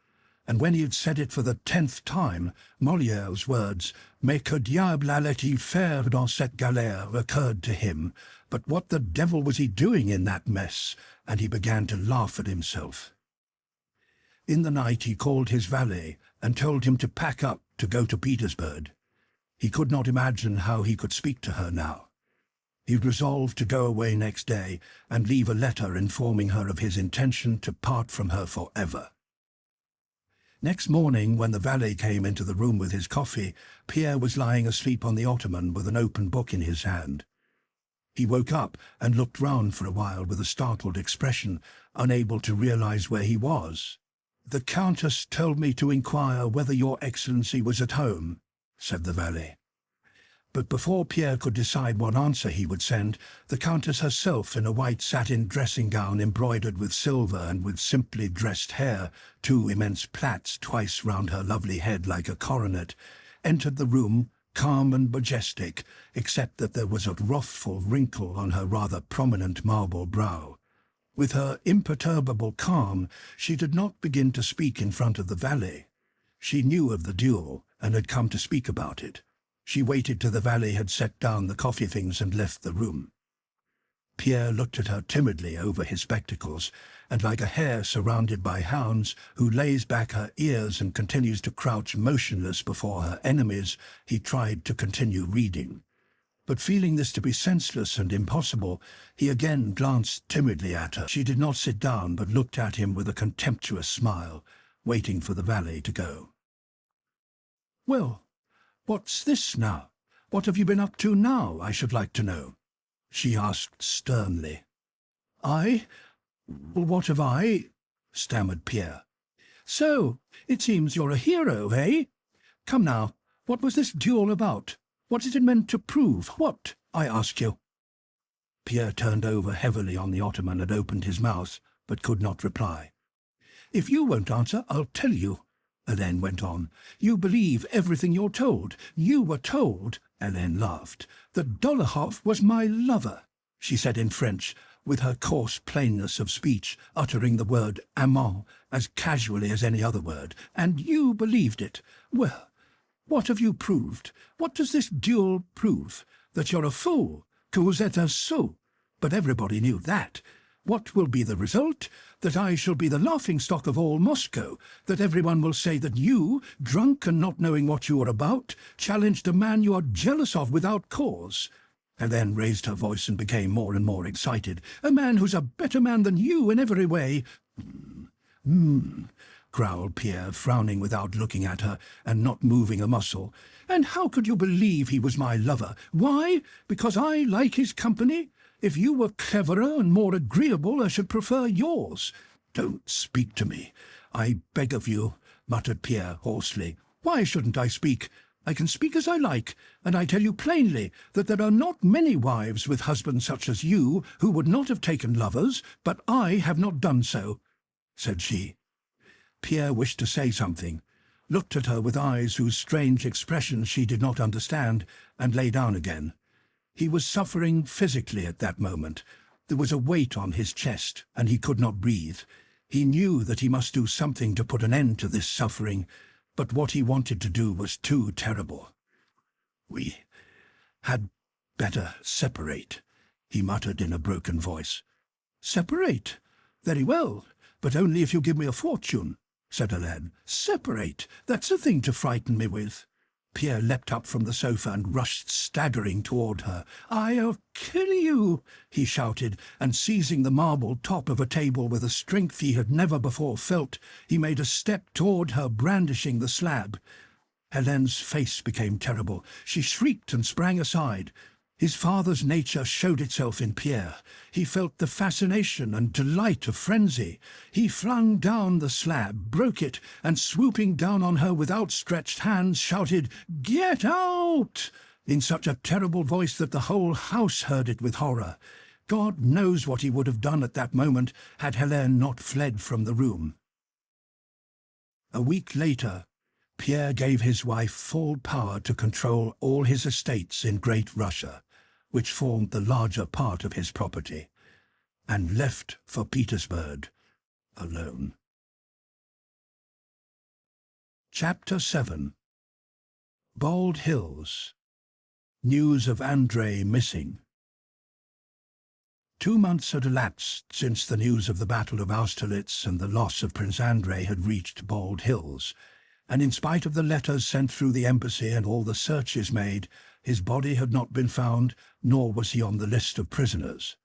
And when he had said it for the 10th time, Molière's words, "Mais que diable allait-il faire dans cette galère?" occurred to him. But what the devil was he doing in that mess? And he began to laugh at himself. In the night he called his valet and told him to pack up to go to Petersburg. He could not imagine how he could speak to her now. He resolved to go away next day and leave a letter informing her of his intention to part from her forever. Next morning, when the valet came into the room with his coffee, Pierre was lying asleep on the ottoman with an open book in his hand. He woke up and looked round for a while with a startled expression, unable to realize where he was. "The Countess told me to inquire whether your Excellency was at home," said the valet. But before Pierre could decide what answer he would send, the Countess herself, in a white satin dressing-gown embroidered with silver and with simply dressed hair, 2 immense plaits twice round her lovely head like a coronet, entered the room, calm and majestic, except that there was a wrathful wrinkle on her rather prominent marble brow. With her imperturbable calm, she did not begin to speak in front of the valet. She knew of the duel and had come to speak about it. She waited till the valet had set down the coffee things and left the room. Pierre looked at her timidly over his spectacles, and like a hare surrounded by hounds who lays back her ears and continues to crouch motionless before her enemies, he tried to continue reading. But feeling this to be senseless and impossible, he again glanced timidly at her. She did not sit down, but looked at him with a contemptuous smile, waiting for the valet to go. "Well, what's this now? What have you been up to now, I should like to know?" she asked sternly. "I? Well, what have I?" stammered Pierre. "So, it seems you're a hero, eh? Come now, what was this duel about? What is it meant to prove? What, I ask you?" Pierre turned over heavily on the ottoman and opened his mouth, but could not reply. "If you won't answer, I'll tell you," Helene went on. "You believe everything you're told. You were told," Helene laughed, "that Dolokhov was my lover," she said in French, with her coarse plainness of speech, uttering the word amant as casually as any other word, "and you believed it. Well, what have you proved? What does this duel prove? That you're a fool, que vous êtes un sot. But everybody knew that. What will be the result? That I shall be the laughing-stock of all Moscow, that everyone will say that you, drunk and not knowing what you are about, challenged a man you are jealous of without cause." And then raised her voice and became more and more excited. "A man who's a better man than you in every way." Growled Pierre, frowning without looking at her and not moving a muscle. "And how could you believe he was my lover? Why? Because I like his company? If you were cleverer and more agreeable, I should prefer yours." "Don't speak to me, I beg of you," muttered Pierre hoarsely. "Why shouldn't I speak? I can speak as I like, and I tell you plainly that there are not many wives with husbands such as you who would not have taken lovers, but I have not done so," said she. Pierre wished to say something, looked at her with eyes whose strange expression she did not understand, and lay down again. He was suffering physically at that moment. There was a weight on his chest, and he could not breathe. He knew that he must do something to put an end to this suffering, but what he wanted to do was too terrible. "We had better separate," he muttered in a broken voice. "Separate? Very well, but only if you give me a fortune," said Helene. "Separate? That's a thing to frighten me with." Pierre leapt up from the sofa and rushed staggering toward her. "I'll kill you," he shouted, and seizing the marble top of a table with a strength he had never before felt, he made a step toward her, brandishing the slab. Helene's face became terrible. She shrieked and sprang aside. His father's nature showed itself in Pierre. He felt the fascination and delight of frenzy. He flung down the slab, broke it, and swooping down on her with outstretched hands, shouted, "Get out!" in such a terrible voice that the whole house heard it with horror. God knows what he would have done at that moment had Helene not fled from the room. A week later, Pierre gave his wife full power to control all his estates in Great Russia, which formed the larger part of his property, and left for Petersburg alone. Chapter 7. Bald Hills. News of Andrei missing. 2 months had elapsed since the news of the Battle of Austerlitz and the loss of Prince Andrei had reached Bald Hills, and in spite of the letters sent through the embassy and all the searches made, his body had not been found, nor was he on the list of prisoners.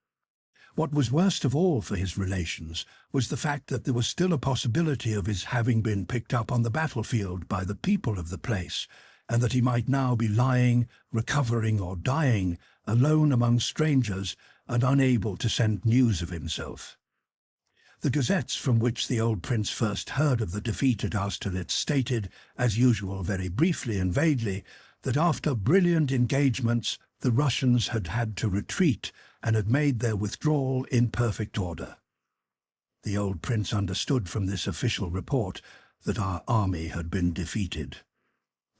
What was worst of all for his relations was the fact that there was still a possibility of his having been picked up on the battlefield by the people of the place, and that he might now be lying, recovering or dying, alone among strangers and unable to send news of himself. The gazettes from which the old prince first heard of the defeat at Austerlitz stated, as usual very briefly and vaguely, that after brilliant engagements the Russians had had to retreat and had made their withdrawal in perfect order. The old prince understood from this official report that our army had been defeated.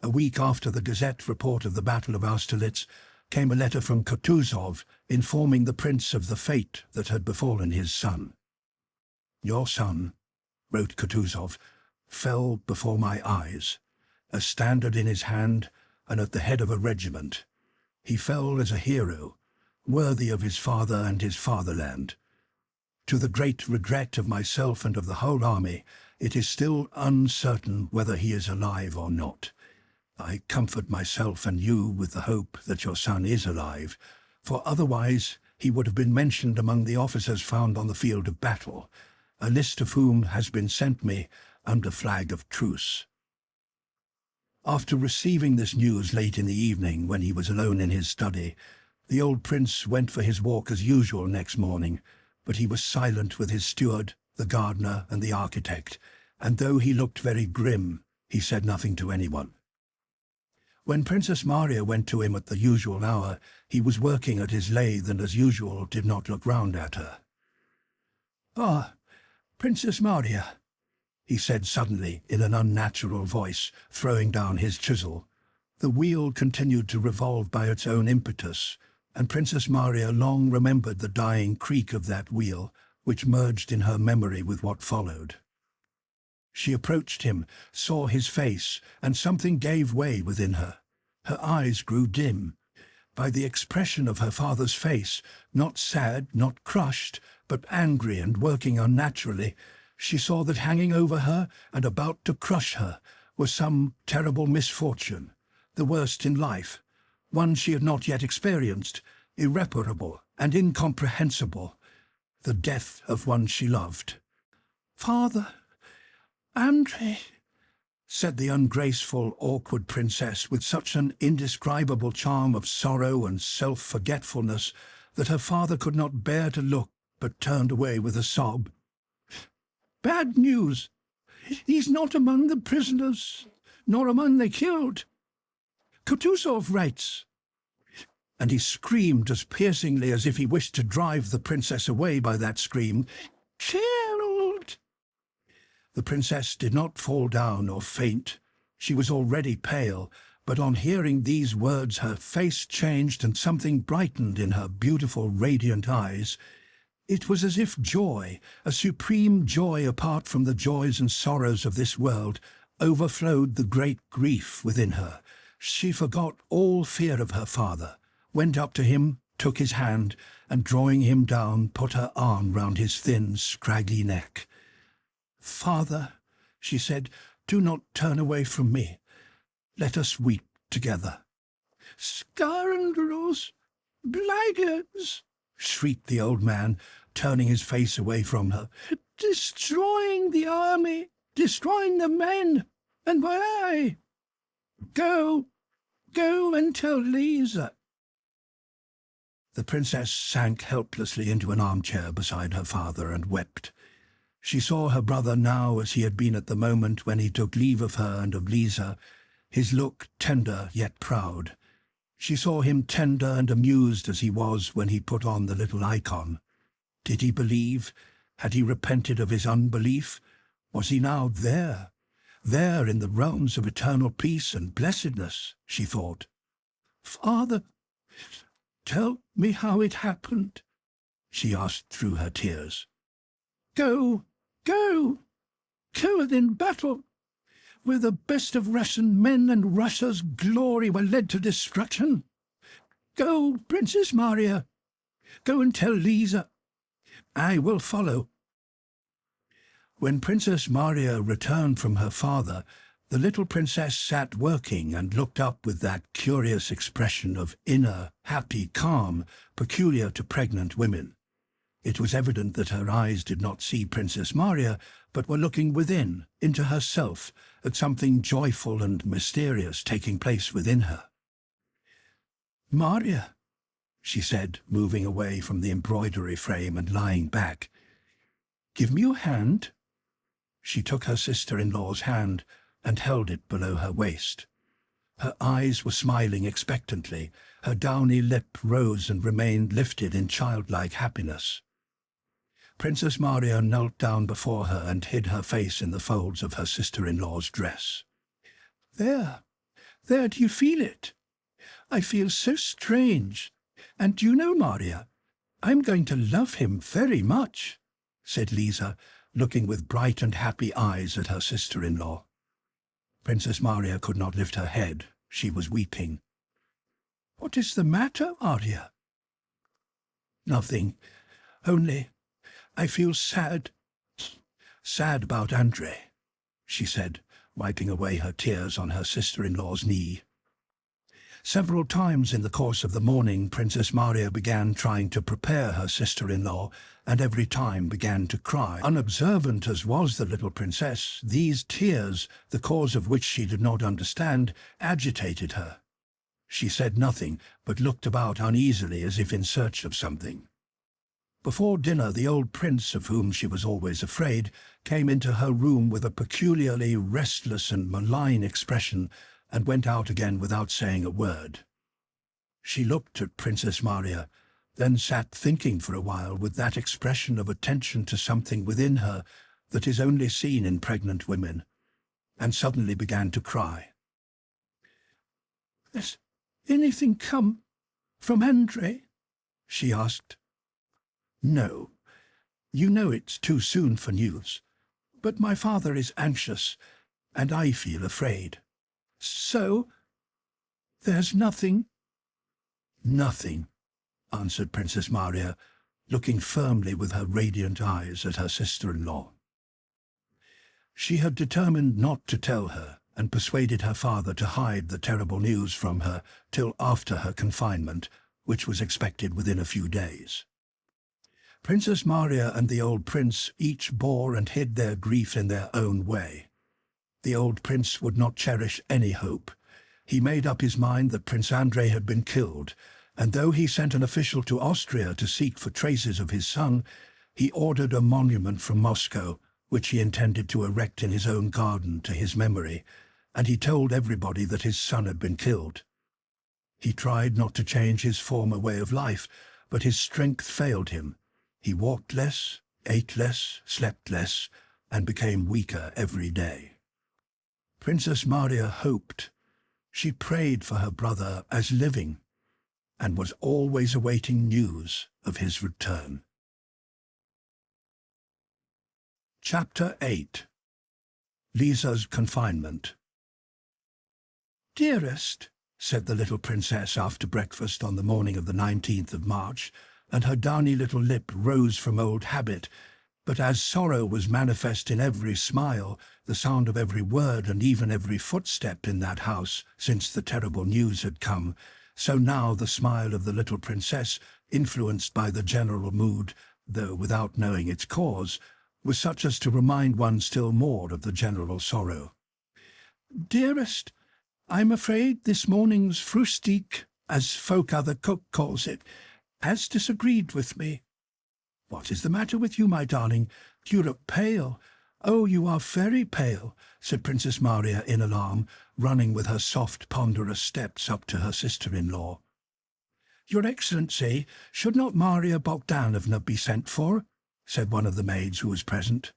A week after the Gazette report of the Battle of Austerlitz came a letter from Kutuzov informing the prince of the fate that had befallen his son. "Your son," wrote Kutuzov, "fell before my eyes, a standard in his hand and at the head of a regiment. He fell as a hero, worthy of his father and his fatherland. To the great regret of myself and of the whole army, it is still uncertain whether he is alive or not. I comfort myself and you with the hope that your son is alive, for otherwise he would have been mentioned among the officers found on the field of battle, a list of whom has been sent me under flag of truce." After receiving this news late in the evening, when he was alone in his study, the old prince went for his walk as usual next morning, but he was silent with his steward, the gardener, and the architect, and though he looked very grim, he said nothing to anyone. When Princess Maria went to him at the usual hour, he was working at his lathe and as usual did not look round at her. "Ah, Princess Maria," he said suddenly in an unnatural voice, throwing down his chisel. The wheel continued to revolve by its own impetus, and Princess Maria long remembered the dying creak of that wheel, which merged in her memory with what followed. She approached him, saw his face, and something gave way within her. Her eyes grew dim. By the expression of her father's face, not sad, not crushed, but angry and working unnaturally, she saw that hanging over her and about to crush her was some terrible misfortune, the worst in life, one she had not yet experienced, irreparable and incomprehensible, the death of one she loved. "Father, Andrei," said the ungraceful, awkward princess with such an indescribable charm of sorrow and self-forgetfulness that her father could not bear to look, but turned away with a sob. "Bad news. He's not among the prisoners, nor among the killed. Kutuzov writes." And he screamed as piercingly as if he wished to drive the princess away by that scream. "Killed!" The princess did not fall down or faint. She was already pale, but on hearing these words her face changed and something brightened in her beautiful, radiant eyes. It was as if joy, a supreme joy apart from the joys and sorrows of this world, overflowed the great grief within her. She forgot all fear of her father, went up to him, took his hand, and drawing him down, put her arm round his thin, scraggy neck. "Father," she said, "do not turn away from me. Let us weep together." "Scoundrels! Blackguards!" shrieked the old man, turning his face away from her. "Destroying the army, destroying the men, and why? Go and tell Lisa." The princess sank helplessly into an armchair beside her father and wept. She saw her brother now as he had been at the moment when he took leave of her and of Lisa, his look tender yet proud. She saw him tender and amused as he was when he put on the little icon. Did he believe? Had he repented of his unbelief? Was he now there in the realms of eternal peace and blessedness, she thought. "Father, tell me how it happened," she asked through her tears. Go in battle, where the best of Russian men and Russia's glory were led to destruction. Go, Princess Maria. Go and tell Lisa. I will follow." When Princess Maria returned from her father, the little princess sat working and looked up with that curious expression of inner, happy calm peculiar to pregnant women. It was evident that her eyes did not see Princess Maria, but were looking within, into herself, at something joyful and mysterious taking place within her. "Maria," she said, moving away from the embroidery frame and lying back, "give me your hand." She took her sister-in-law's hand and held it below her waist. Her eyes were smiling expectantly, her downy lip rose and remained lifted in childlike happiness. Princess Maria knelt down before her and hid her face in the folds of her sister-in-law's dress. There, do you feel it? I feel so strange. And do you know, Maria, I'm going to love him very much," said Lisa, looking with bright and happy eyes at her sister-in-law. Princess Maria could not lift her head. She was weeping. "What is the matter, Maria?" "Nothing. Only I feel sad about Andrei," she said, wiping away her tears on her sister-in-law's knee. Several times in the course of the morning Princess Maria began trying to prepare her sister-in-law, and every time began to cry. Unobservant as was the little princess, these tears, the cause of which she did not understand, agitated her. She said nothing, but looked about uneasily as if in search of something. Before dinner, the old prince, of whom she was always afraid, came into her room with a peculiarly restless and malign expression, and went out again without saying a word. She looked at Princess Maria, then sat thinking for a while with that expression of attention to something within her that is only seen in pregnant women, and suddenly began to cry. "Has anything come from Andrei?" she asked. "No. You know it's too soon for news. But my father is anxious, and I feel afraid." "So there's nothing?" "Nothing," answered Princess Maria, looking firmly with her radiant eyes at her sister-in-law. She had determined not to tell her, and persuaded her father to hide the terrible news from her till after her confinement, which was expected within a few days. Princess Maria and the old prince each bore and hid their grief in their own way. The old prince would not cherish any hope. He made up his mind that Prince Andrei had been killed, and though he sent an official to Austria to seek for traces of his son, he ordered a monument from Moscow, which he intended to erect in his own garden to his memory, and he told everybody that his son had been killed. He tried not to change his former way of life, but his strength failed him. He walked less, ate less, slept less, and became weaker every day. Princess Maria hoped. She prayed for her brother as living, and was always awaiting news of his return. Chapter 8. Lisa's Confinement. "Dearest," said the little princess after breakfast on the morning of the 19th of March, and her downy little lip rose from old habit, but as sorrow was manifest in every smile, the sound of every word, and even every footstep in that house since the terrible news had come, so now the smile of the little princess, influenced by the general mood, though without knowing its cause, was such as to remind one still more of the general sorrow. "Dearest, I'm afraid this morning's frühstück, as folk other cook calls it, has disagreed with me." "What is the matter with you, my darling? You look pale." "Oh, you are very pale," said Princess Maria in alarm, running with her soft, ponderous steps up to her sister-in-law. "Your Excellency, should not Maria Bogdanovna be sent for?" said one of the maids who was present.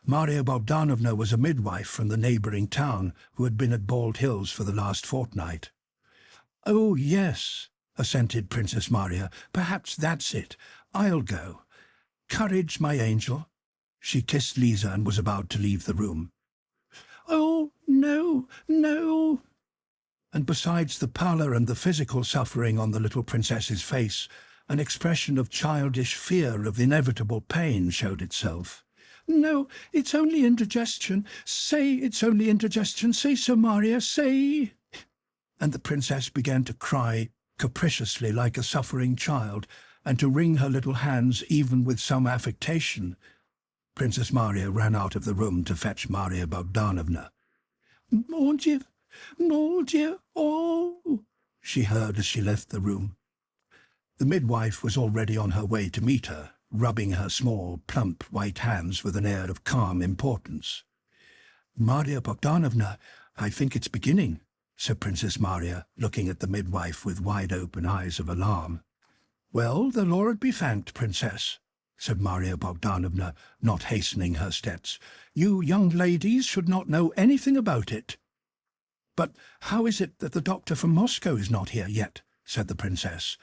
Maria Bogdanovna was a midwife from the neighbouring town who had been at Bald Hills for the last fortnight. "Oh, yes," assented Princess Maria. "Perhaps that's it. I'll go. Courage, my angel." She kissed Lisa and was about to leave the room. "Oh, no, no." And besides the pallor and the physical suffering on the little princess's face, an expression of childish fear of inevitable pain showed itself. "No, it's only indigestion. Say it's only indigestion. Say so, Maria, say." And the princess began to cry capriciously like a suffering child, and to wring her little hands even with some affectation. Princess Maria ran out of the room to fetch Maria Bogdanovna. Mon Dieu, oh," she heard as she left the room. The midwife was already on her way to meet her, rubbing her small, plump, white hands with an air of calm importance. "Maria Bogdanovna, I think it's beginning," said Princess Maria, looking at the midwife with wide-open eyes of alarm. "Well, the Lord be thanked, Princess," said Maria Bogdanovna, not hastening her steps. "You young ladies should not know anything about it." "But how is it that the doctor from Moscow is not here yet?" said the princess.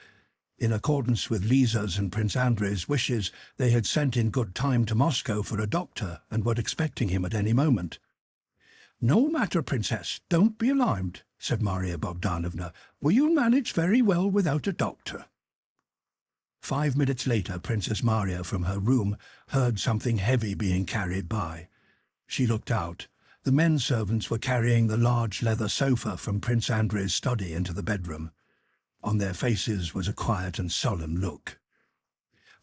In accordance with Lisa's and Prince Andrei's wishes, they had sent in good time to Moscow for a doctor, and were expecting him at any moment. "No matter, Princess, don't be alarmed," said Maria Bogdanovna. "We'll manage very well without a doctor." 5 minutes later, Princess Maria from her room heard something heavy being carried by. She looked out. The men servants were carrying the large leather sofa from Prince Andrei's study into the bedroom. On their faces was a quiet and solemn look.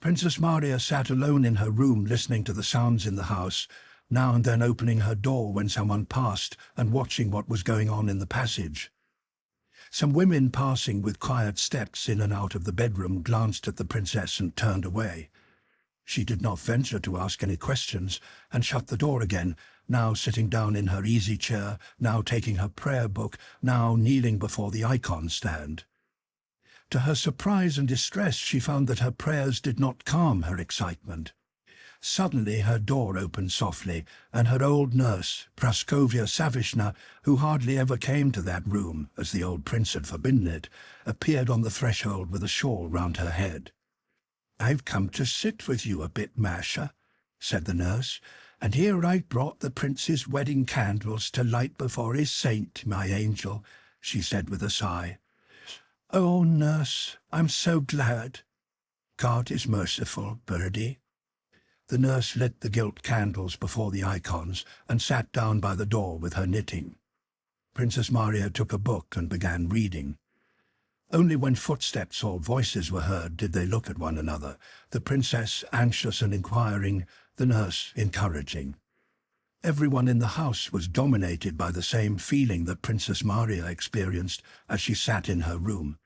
Princess Maria sat alone in her room listening to the sounds in the house, now and then opening her door when someone passed and watching what was going on in the passage. Some women passing with quiet steps in and out of the bedroom glanced at the princess and turned away. She did not venture to ask any questions, and shut the door again, now sitting down in her easy chair, now taking her prayer book, now kneeling before the icon stand. To her surprise and distress, she found that her prayers did not calm her excitement. Suddenly her door opened softly, and her old nurse, Praskovia Savishna, who hardly ever came to that room, as the old prince had forbidden it, appeared on the threshold with a shawl round her head. "I've come to sit with you a bit, Masha," said the nurse, "and here I've brought the prince's wedding candles to light before his saint, my angel," she said with a sigh. "Oh, nurse, I'm so glad." "God is merciful, birdie." The nurse lit the gilt candles before the icons and sat down by the door with her knitting. Princess Maria took a book and began reading. Only when footsteps or voices were heard did they look at one another, the princess anxious and inquiring, the nurse encouraging. Everyone in the house was dominated by the same feeling that Princess Maria experienced as she sat in her room.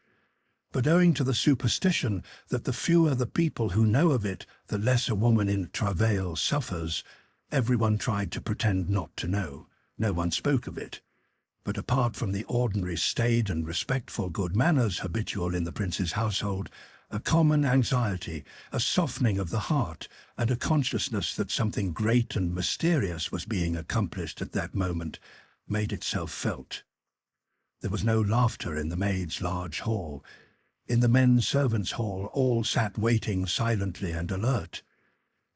But owing to the superstition that the fewer the people who know of it, the less a woman in travail suffers, everyone tried to pretend not to know. No one spoke of it. But apart from the ordinary staid and respectful good manners habitual in the prince's household, a common anxiety, a softening of the heart, and a consciousness that something great and mysterious was being accomplished at that moment, made itself felt. There was no laughter in the maids' large hall. In the men's servants' hall all sat waiting silently and alert.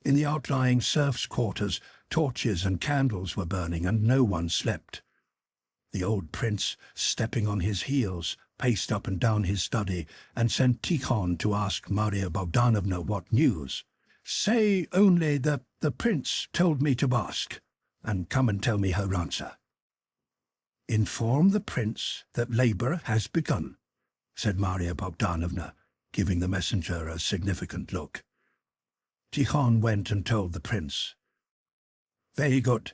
In the outlying serfs' quarters torches and candles were burning, and no one slept. The old prince, stepping on his heels, paced up and down his study and sent Tikhon to ask Maria Bogdanovna what news. "Say only that the prince told me to ask, and come and tell me her answer." "Inform the prince that labour has begun," said Maria Bogdanovna, giving the messenger a significant look. Tikhon went and told the prince. "Very good,"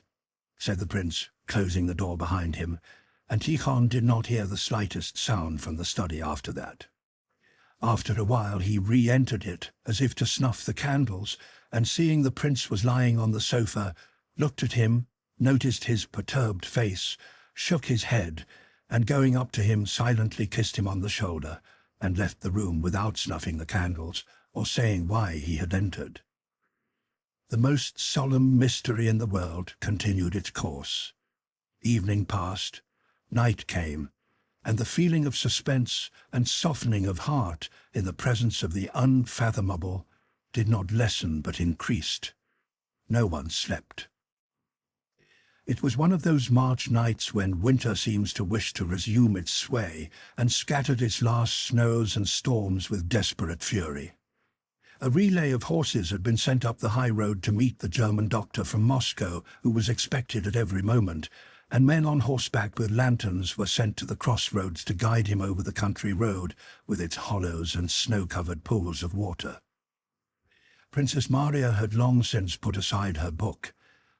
said the prince, closing the door behind him, and Tikhon did not hear the slightest sound from the study after that. After a while he re-entered it, as if to snuff the candles, and seeing the prince was lying on the sofa, looked at him, noticed his perturbed face, shook his head, and going up to him silently kissed him on the shoulder, and left the room without snuffing the candles or saying why he had entered. The most solemn mystery in the world continued its course. Evening passed, night came, and the feeling of suspense and softening of heart in the presence of the unfathomable did not lessen but increased. No one slept. It was one of those March nights when winter seems to wish to resume its sway and scattered its last snows and storms with desperate fury. A relay of horses had been sent up the high road to meet the German doctor from Moscow, who was expected at every moment, and men on horseback with lanterns were sent to the crossroads to guide him over the country road with its hollows and snow-covered pools of water. Princess Maria had long since put aside her book.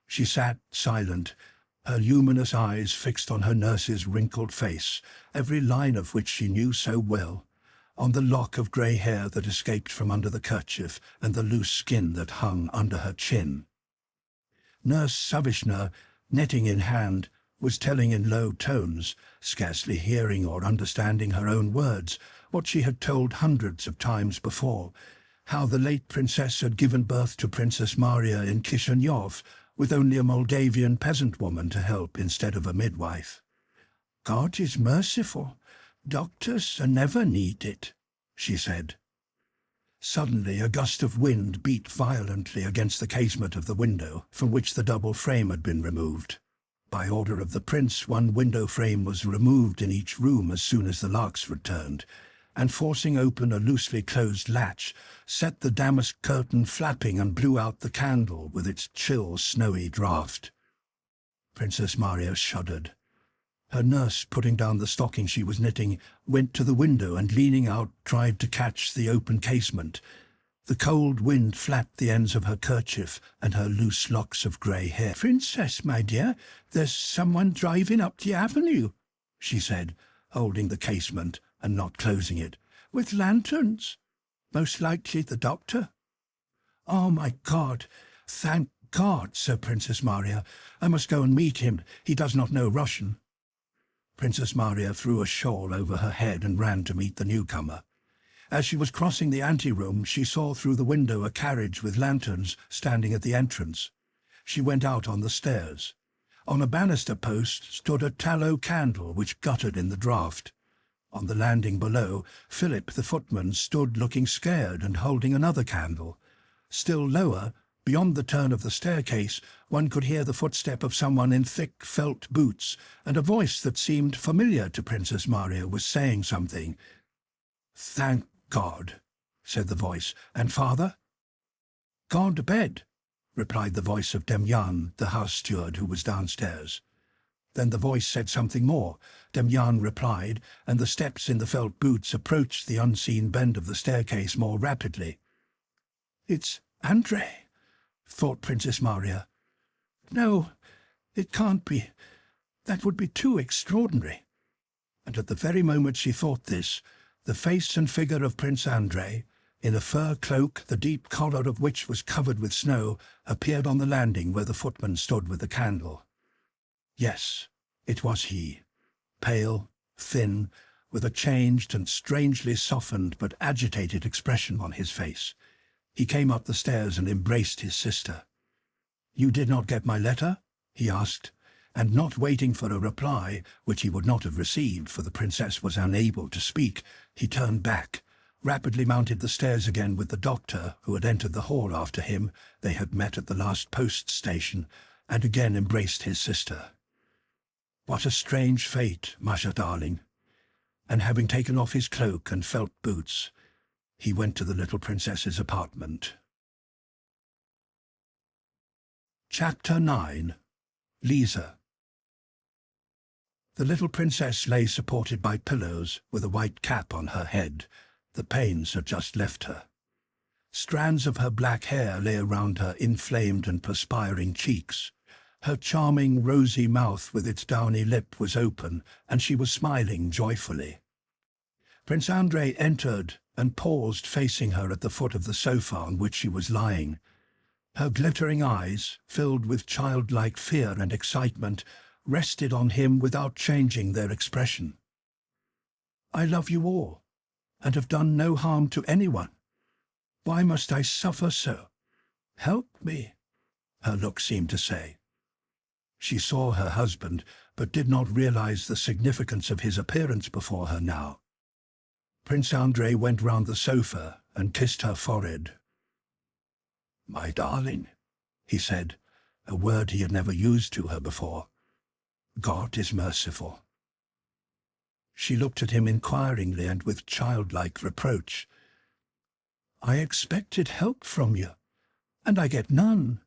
She sat silent, her luminous eyes fixed on her nurse's wrinkled face, every line of which she knew so well, on the lock of grey hair that escaped from under the kerchief and the loose skin that hung under her chin. Nurse Savishna, knitting in hand, was telling in low tones, scarcely hearing or understanding her own words, what she had told hundreds of times before, how the late princess had given birth to Princess Maria in Kishinev, with only a Moldavian peasant woman to help instead of a midwife. "God is merciful. Doctors are never needed," she said. Suddenly a gust of wind beat violently against the casement of the window, from which the double frame had been removed. By order of the prince, one window frame was removed in each room as soon as the larks returned, and forcing open a loosely closed latch, set the damask curtain flapping and blew out the candle with its chill, snowy draught. Princess Maria shuddered. Her nurse, putting down the stocking she was knitting, went to the window and, leaning out, tried to catch the open casement. The cold wind flapped the ends of her kerchief and her loose locks of grey hair. "Princess, my dear, there's someone driving up the avenue," she said, holding the casement and not closing it, "with lanterns. Most likely the doctor." "Oh, my God! Thank God," said Princess Maria. "I must go and meet him. He does not know Russian." Princess Maria threw a shawl over her head and ran to meet the newcomer. As she was crossing the anteroom, she saw through the window a carriage with lanterns standing at the entrance. She went out on the stairs. On a banister post stood a tallow candle which guttered in the draught. On the landing below, Philip the footman stood looking scared and holding another candle. Still lower, beyond the turn of the staircase, one could hear the footstep of someone in thick felt boots, and a voice that seemed familiar to Princess Maria was saying something. "Thank God," said the voice. "And father?" "Gone to bed," replied the voice of Demyan, the house steward who was downstairs. Then the voice said something more. Demyan replied, and the steps in the felt boots approached the unseen bend of the staircase more rapidly. "It's Andrei," thought Princess Maria. "No, it can't be. That would be too extraordinary." And at the very moment she thought this, the face and figure of Prince Andrei, in a fur cloak the deep collar of which was covered with snow, appeared on the landing where the footman stood with the candle. Yes, it was he, pale, thin, with a changed and strangely softened but agitated expression on his face. He came up the stairs and embraced his sister. "You did not get my letter?" he asked, and not waiting for a reply, which he would not have received, for the princess was unable to speak, he turned back, rapidly mounted the stairs again with the doctor, who had entered the hall after him. They had met at the last post station, and again embraced his sister. What a strange fate, Masha darling. And having taken off his cloak and felt boots, he went to the little princess's apartment. Chapter 9. Lisa. The little princess lay supported by pillows, with a white cap on her head. The pains had just left her. Strands of her black hair lay around her inflamed and perspiring cheeks. Her charming, rosy mouth with its downy lip was open, and she was smiling joyfully. Prince Andrei entered and paused facing her at the foot of the sofa on which she was lying. Her glittering eyes, filled with childlike fear and excitement, rested on him without changing their expression. "I love you all, and have done no harm to anyone. Why must I suffer so? Help me," her look seemed to say. She saw her husband, but did not realize the significance of his appearance before her now. Prince Andrei went round the sofa and kissed her forehead. "My darling," he said, a word he had never used to her before. "God is merciful." She looked at him inquiringly and with childlike reproach. "I expected help from you, and I get none.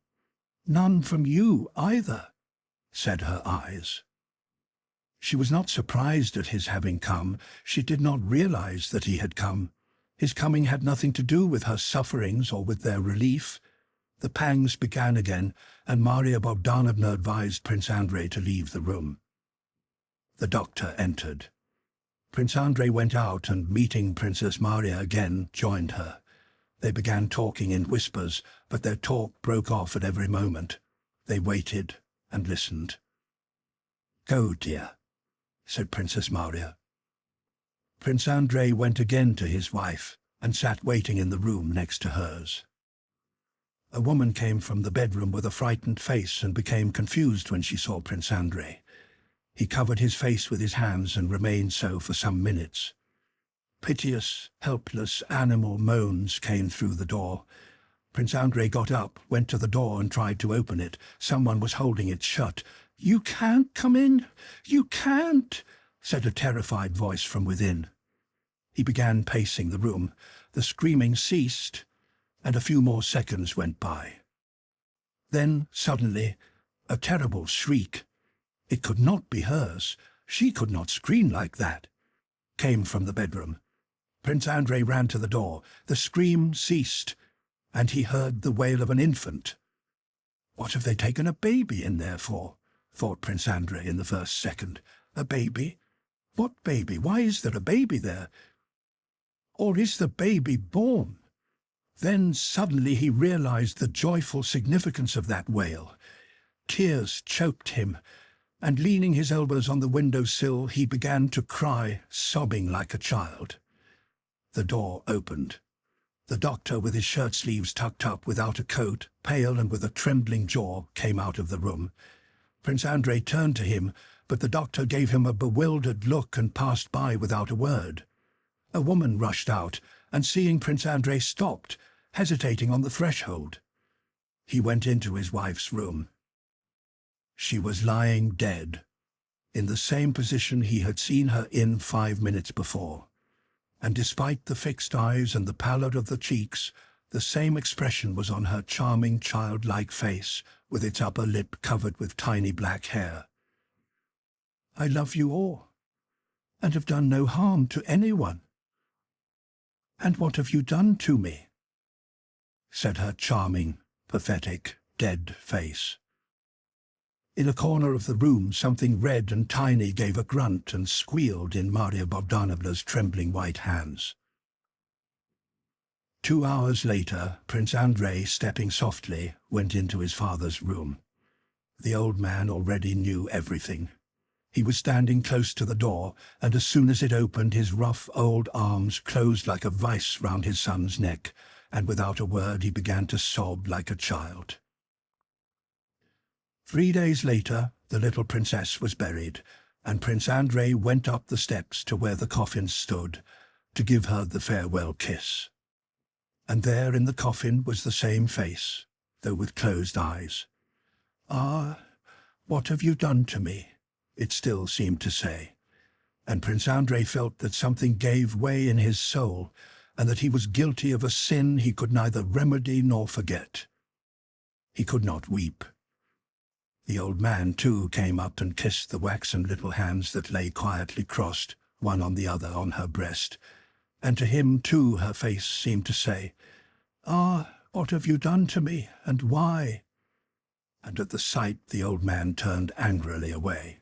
None from you either," said her eyes. She was not surprised at his having come. She did not realize that he had come. His coming had nothing to do with her sufferings or with their relief. The pangs began again, and Maria Bogdanovna advised Prince Andrei to leave the room. The doctor entered. Prince Andrei went out and, meeting Princess Maria again, joined her. They began talking in whispers, but their talk broke off at every moment. They waited and listened. "Go, dear," said Princess Maria. Prince Andrei went again to his wife and sat waiting in the room next to hers. A woman came from the bedroom with a frightened face and became confused when she saw Prince Andrei. He covered his face with his hands and remained so for some minutes. Piteous, helpless, animal moans came through the door. Prince Andrei got up, went to the door and tried to open it. Someone was holding it shut. "You can't come in! You can't!" said a terrified voice from within. He began pacing the room. The screaming ceased, and a few more seconds went by. Then, suddenly, a terrible shriek, it could not be hers, she could not scream like that, came from the bedroom. Prince Andrei ran to the door. The scream ceased, and he heard the wail of an infant. "What have they taken a baby in there for?" thought Prince Andrei in the first second. "A baby? What baby? Why is there a baby there? Or is the baby born?" Then suddenly he realized the joyful significance of that wail. Tears choked him, and leaning his elbows on the window-sill, he began to cry, sobbing like a child. The door opened. The doctor, with his shirt sleeves tucked up, without a coat, pale and with a trembling jaw, came out of the room. Prince Andrei turned to him, but the doctor gave him a bewildered look and passed by without a word. A woman rushed out, and seeing Prince Andrei stopped, hesitating on the threshold. He went into his wife's room. She was lying dead, in the same position he had seen her in 5 minutes before. And despite the fixed eyes and the pallor of the cheeks, the same expression was on her charming childlike face, with its upper lip covered with tiny black hair. "I love you all, and have done no harm to anyone." "And what have you done to me?" said her charming, pathetic, dead face. In a corner of the room, something red and tiny gave a grunt and squealed in Maria Bogdanovna's trembling white hands. 2 hours later, Prince Andrei, stepping softly, went into his father's room. The old man already knew everything. He was standing close to the door, and as soon as it opened, his rough old arms closed like a vice round his son's neck, and without a word he began to sob like a child. 3 days later, the little princess was buried, and Prince Andrei went up the steps to where the coffin stood, to give her the farewell kiss. And there in the coffin was the same face, though with closed eyes. "Ah, what have you done to me?" it still seemed to say. And Prince Andrei felt that something gave way in his soul, and that he was guilty of a sin he could neither remedy nor forget. He could not weep. The old man, too, came up and kissed the waxen little hands that lay quietly crossed, one on the other, on her breast. And to him, too, her face seemed to say, "Ah, what have you done to me, and why?" And at the sight the old man turned angrily away.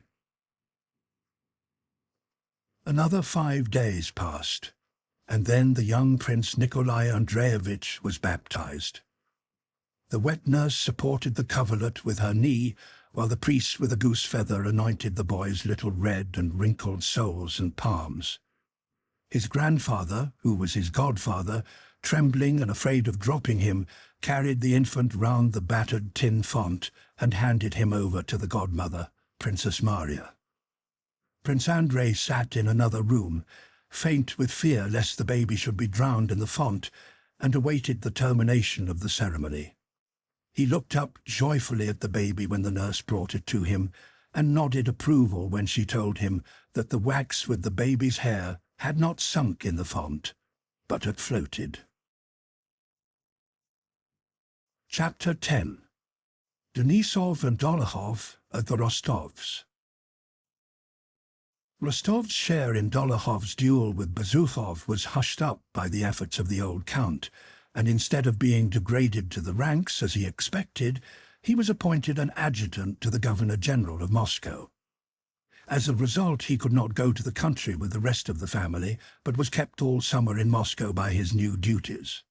Another 5 days passed, and then the young Prince Nikolai Andreevich was baptized. The wet nurse supported the coverlet with her knee, while the priest with a goose feather anointed the boy's little red and wrinkled soles and palms. His grandfather, who was his godfather, trembling and afraid of dropping him, carried the infant round the battered tin font and handed him over to the godmother, Princess Maria. Prince Andrei sat in another room, faint with fear lest the baby should be drowned in the font, and awaited the termination of the ceremony. He looked up joyfully at the baby when the nurse brought it to him, and nodded approval when she told him that the wax with the baby's hair had not sunk in the font, but had floated. Chapter 10. Denisov and Dolokhov at the Rostovs. Rostov's share in Dolokhov's duel with Bezukhov was hushed up by the efforts of the old count, and instead of being degraded to the ranks as he expected, he was appointed an adjutant to the Governor-General of Moscow. As a result, he could not go to the country with the rest of the family, but was kept all summer in Moscow by his new duties.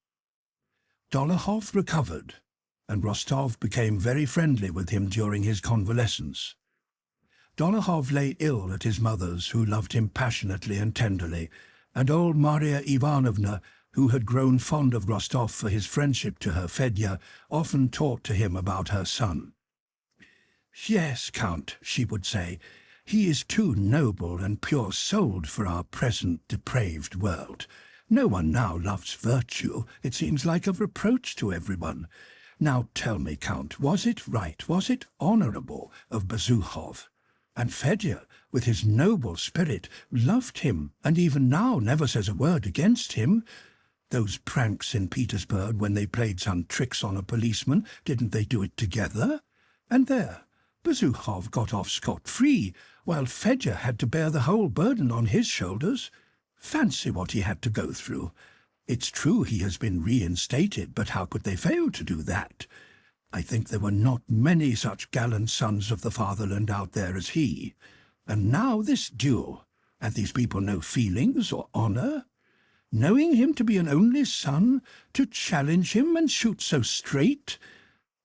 Dolokhov recovered, and Rostov became very friendly with him during his convalescence. Dolokhov lay ill at his mother's, who loved him passionately and tenderly, and old Maria Ivanovna, who had grown fond of Rostov for his friendship to her Fedya, often talked to him about her son. "Yes, Count," she would say, "he is too noble and pure-souled for our present depraved world. No one now loves virtue. It seems like a reproach to everyone. Now tell me, Count, was it right, was it honourable of Bezukhov? And Fedya, with his noble spirit, loved him, and even now never says a word against him. Those pranks in Petersburg when they played some tricks on a policeman, didn't they do it together? And there, Bezukhov got off scot-free, while Fedya had to bear the whole burden on his shoulders. Fancy what he had to go through. It's true he has been reinstated, but how could they fail to do that? I think there were not many such gallant sons of the fatherland out there as he. And now this duel. Had these people no feelings or honour? Knowing him to be an only son, to challenge him and shoot so straight?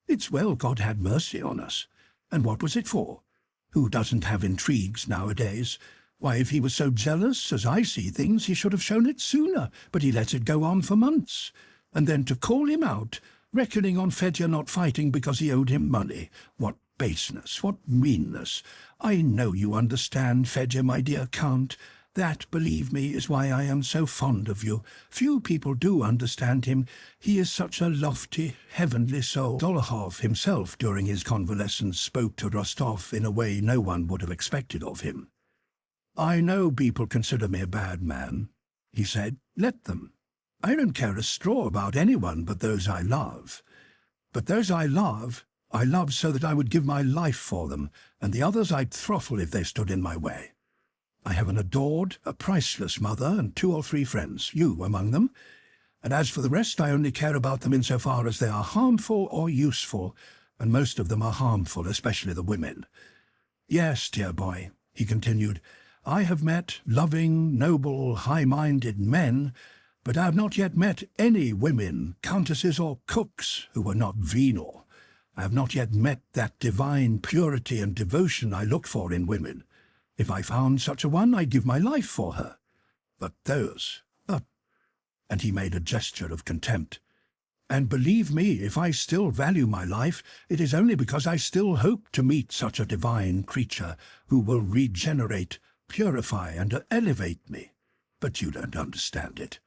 It's well God had mercy on us. And what was it for? Who doesn't have intrigues nowadays? Why, if he was so jealous, as I see things, he should have shown it sooner, but he let it go on for months. And then to call him out, reckoning on Fedya not fighting because he owed him money. What baseness, what meanness. I know you understand, Fedya, my dear Count. That, believe me, is why I am so fond of you. Few people do understand him. He is such a lofty, heavenly soul. Dolokhov himself, during his convalescence, spoke to Rostov in a way no one would have expected of him. I know people consider me a bad man, he said. Let them. I don't care a straw about anyone but those I love. But those I love so that I would give my life for them, and the others I'd throttle if they stood in my way. I have an adored, a priceless mother and 2 or 3 friends, you among them, and as for the rest I only care about them insofar as they are harmful or useful, and most of them are harmful, especially the women. Yes, dear boy, he continued, I have met loving, noble, high-minded men, but I have not yet met any women, countesses or cooks, who were not venal. I have not yet met that divine purity and devotion I look for in women. If I found such a one, I'd give my life for her. But those, and he made a gesture of contempt. And believe me, if I still value my life, it is only because I still hope to meet such a divine creature who will regenerate, purify and elevate me. But you don't understand it.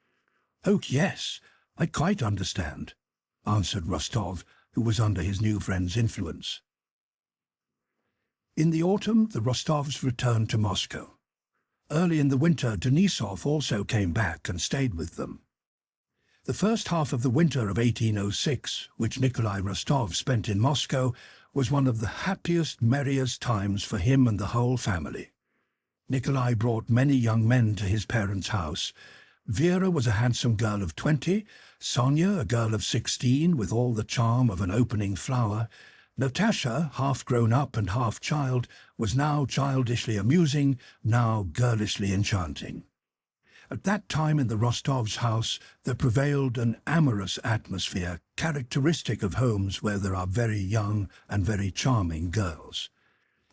Oh, yes, I quite understand, answered Rostov, who was under his new friend's influence. In the autumn, the Rostovs returned to Moscow. Early in the winter, Denisov also came back and stayed with them. The first half of the winter of 1806, which Nikolai Rostov spent in Moscow, was one of the happiest, merriest times for him and the whole family. Nikolai brought many young men to his parents' house. Vera was a handsome girl of 20, Sonia a girl of 16 with all the charm of an opening flower. Natasha, half grown up and half child, was now childishly amusing, now girlishly enchanting. At that time in the Rostovs' house there prevailed an amorous atmosphere characteristic of homes where there are very young and very charming girls.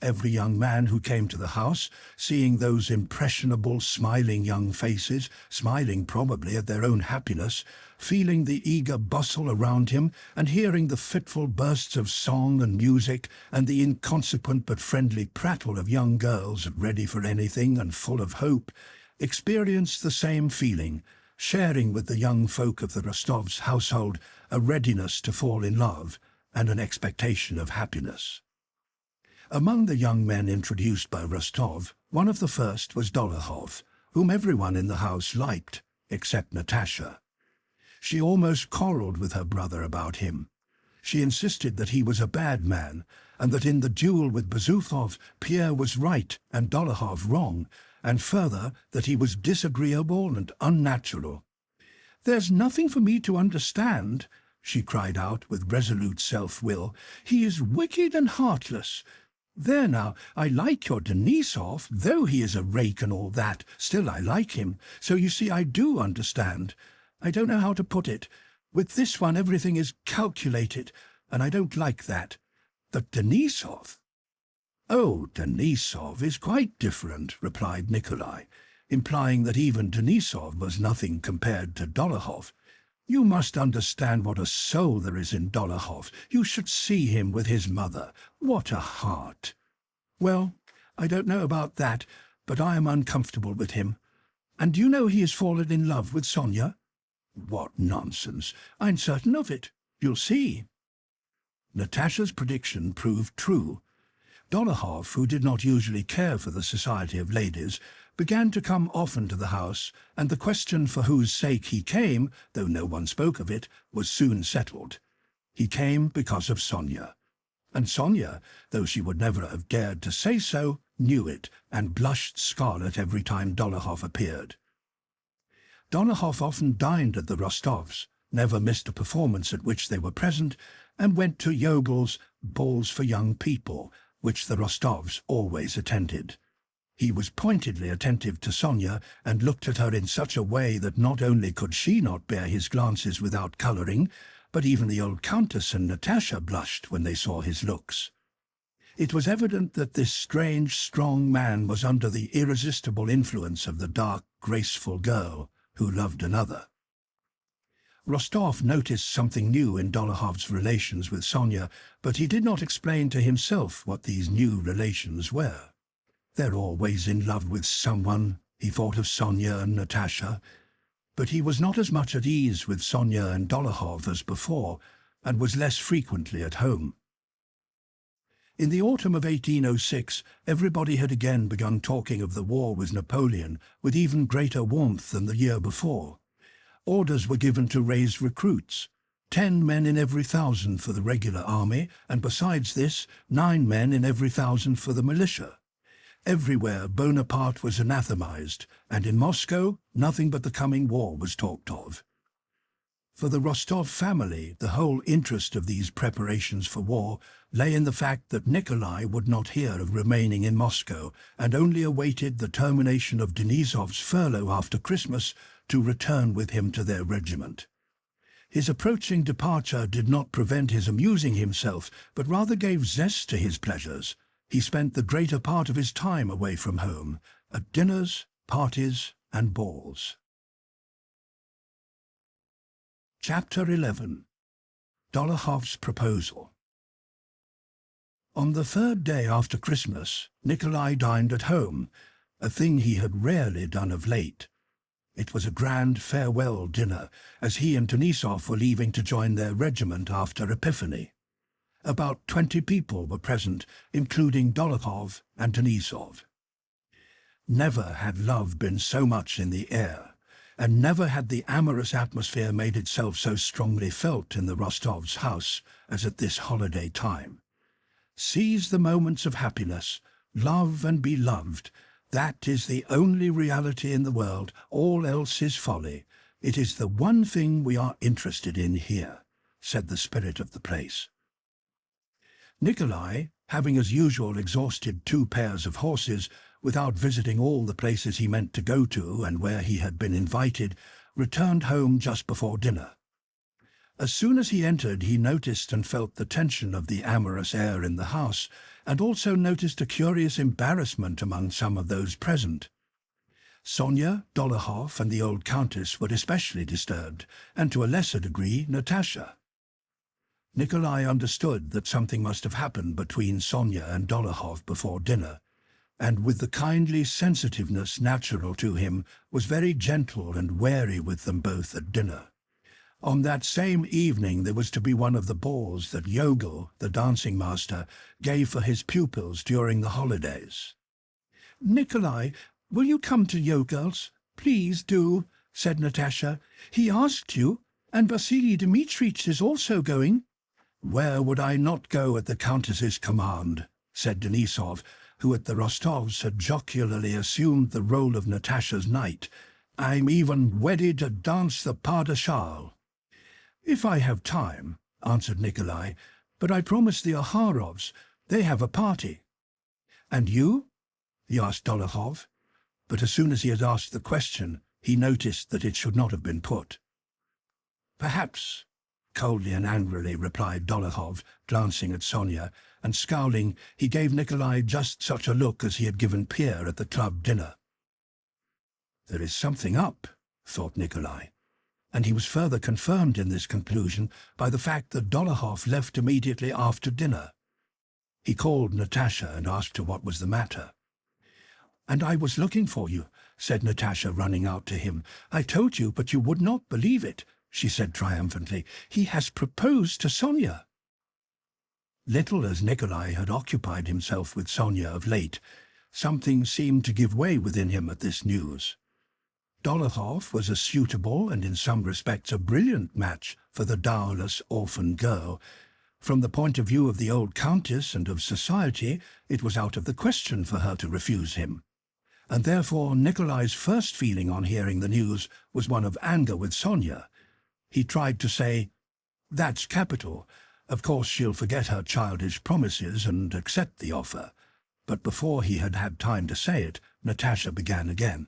Every young man who came to the house, seeing those impressionable, smiling young faces, smiling probably at their own happiness, feeling the eager bustle around him, and hearing the fitful bursts of song and music, and the inconsequent but friendly prattle of young girls ready for anything and full of hope, experienced the same feeling, sharing with the young folk of the Rostovs' household a readiness to fall in love and an expectation of happiness. Among the young men introduced by Rostov, one of the first was Dolokhov, whom everyone in the house liked, except Natasha. She almost quarrelled with her brother about him. She insisted that he was a bad man, and that in the duel with Bezukhov, Pierre was right and Dolokhov wrong, and further, that he was disagreeable and unnatural. "There's nothing for me to understand," she cried out with resolute self-will. "He is wicked and heartless. There now, I like your Denisov, though he is a rake and all that, still I like him, so you see I do understand. I don't know how to put it. With this one everything is calculated, and I don't like that. But Denisov—" "Oh, Denisov is quite different," replied Nikolai, implying that even Denisov was nothing compared to Dolokhov. "You must understand what a soul there is in Dolokhov. You should see him with his mother. What a heart!" "Well, I don't know about that, but I am uncomfortable with him. And do you know he has fallen in love with Sonia?" "What nonsense! I'm certain of it. You'll see." Natasha's prediction proved true. Dolokhov, who did not usually care for the society of ladies, began to come often to the house, and the question for whose sake he came, though no one spoke of it, was soon settled. He came because of Sonia. And Sonia, though she would never have dared to say so, knew it, and blushed scarlet every time Dolokhov appeared. Dolokhov often dined at the Rostovs, never missed a performance at which they were present, and went to Yogol's balls for young people, which the Rostovs always attended. He was pointedly attentive to Sonia, and looked at her in such a way that not only could she not bear his glances without colouring, but even the old countess and Natasha blushed when they saw his looks. It was evident that this strange, strong man was under the irresistible influence of the dark, graceful girl who loved another. Rostov noticed something new in Dolokhov's relations with Sonia, but he did not explain to himself what these new relations were. "They're always in love with someone," he thought of Sonia and Natasha, but he was not as much at ease with Sonia and Dolokhov as before, and was less frequently at home. In the autumn of 1806, everybody had again begun talking of the war with Napoleon with even greater warmth than the year before. Orders were given to raise recruits, 10 men in every 1,000 for the regular army, and besides this, 9 men in every 1,000 for the militia. Everywhere Bonaparte was anathematized, and in Moscow nothing but the coming war was talked of. For the Rostov family, the whole interest of these preparations for war lay in the fact that Nikolai would not hear of remaining in Moscow and only awaited the termination of Denisov's furlough after Christmas to return with him to their regiment. His approaching departure did not prevent his amusing himself, but rather gave zest to his pleasures. He spent the greater part of his time away from home, at dinners, parties, and balls. Chapter 11. Dolokhov's Proposal. On the 3rd day after Christmas, Nikolai dined at home, a thing he had rarely done of late. It was a grand farewell dinner, as he and Denisov were leaving to join their regiment after Epiphany. About 20 people were present, including Dolokhov and Denisov. Never had love been so much in the air, and never had the amorous atmosphere made itself so strongly felt in the Rostovs' house as at this holiday time. Seize the moments of happiness, love and be loved. That is the only reality in the world. All else is folly. It is the one thing we are interested in here, said the spirit of the place. Nikolai, having as usual exhausted 2 pairs of horses, without visiting all the places he meant to go to and where he had been invited, returned home just before dinner. As soon as he entered, he noticed and felt the tension of the amorous air in the house, and also noticed a curious embarrassment among some of those present. Sonia, Dolokhov, and the old countess were especially disturbed, and to a lesser degree Natasha. Nikolai understood that something must have happened between Sonia and Dolokhov before dinner, and with the kindly sensitiveness natural to him, was very gentle and wary with them both at dinner. On that same evening there was to be one of the balls that Yogel, the dancing master, gave for his pupils during the holidays. "Nikolai, will you come to Yogel's? Please do," said Natasha. "He asked you, and Vasily Dmitrich is also going." "Where would I not go at the Countess's command?" said Denisov, who at the Rostovs had jocularly assumed the role of Natasha's knight. "I'm even ready to dance the pas de châle." "If I have time," answered Nikolai, "but I promised the Aharovs. They have a party." "And you?" he asked Dolokhov, but as soon as he had asked the question, he noticed that it should not have been put. "Perhaps," coldly and angrily replied Dolokhov, glancing at Sonia, and scowling, he gave Nikolai just such a look as he had given Pierre at the club dinner. "There is something up," thought Nikolai, and he was further confirmed in this conclusion by the fact that Dolokhov left immediately after dinner. He called Natasha and asked her what was the matter. "And I was looking for you," said Natasha, running out to him. "I told you, but you would not believe it," she said triumphantly. "He has proposed to Sonia." Little as Nikolai had occupied himself with Sonia of late, something seemed to give way within him at this news. Dolokhov was a suitable and in some respects a brilliant match for the dowerless orphan girl. From the point of view of the old countess and of society, it was out of the question for her to refuse him. And therefore Nikolai's first feeling on hearing the news was one of anger with Sonia. He tried to say, "That's capital. Of course she'll forget her childish promises and accept the offer." But before he had had time to say it, Natasha began again.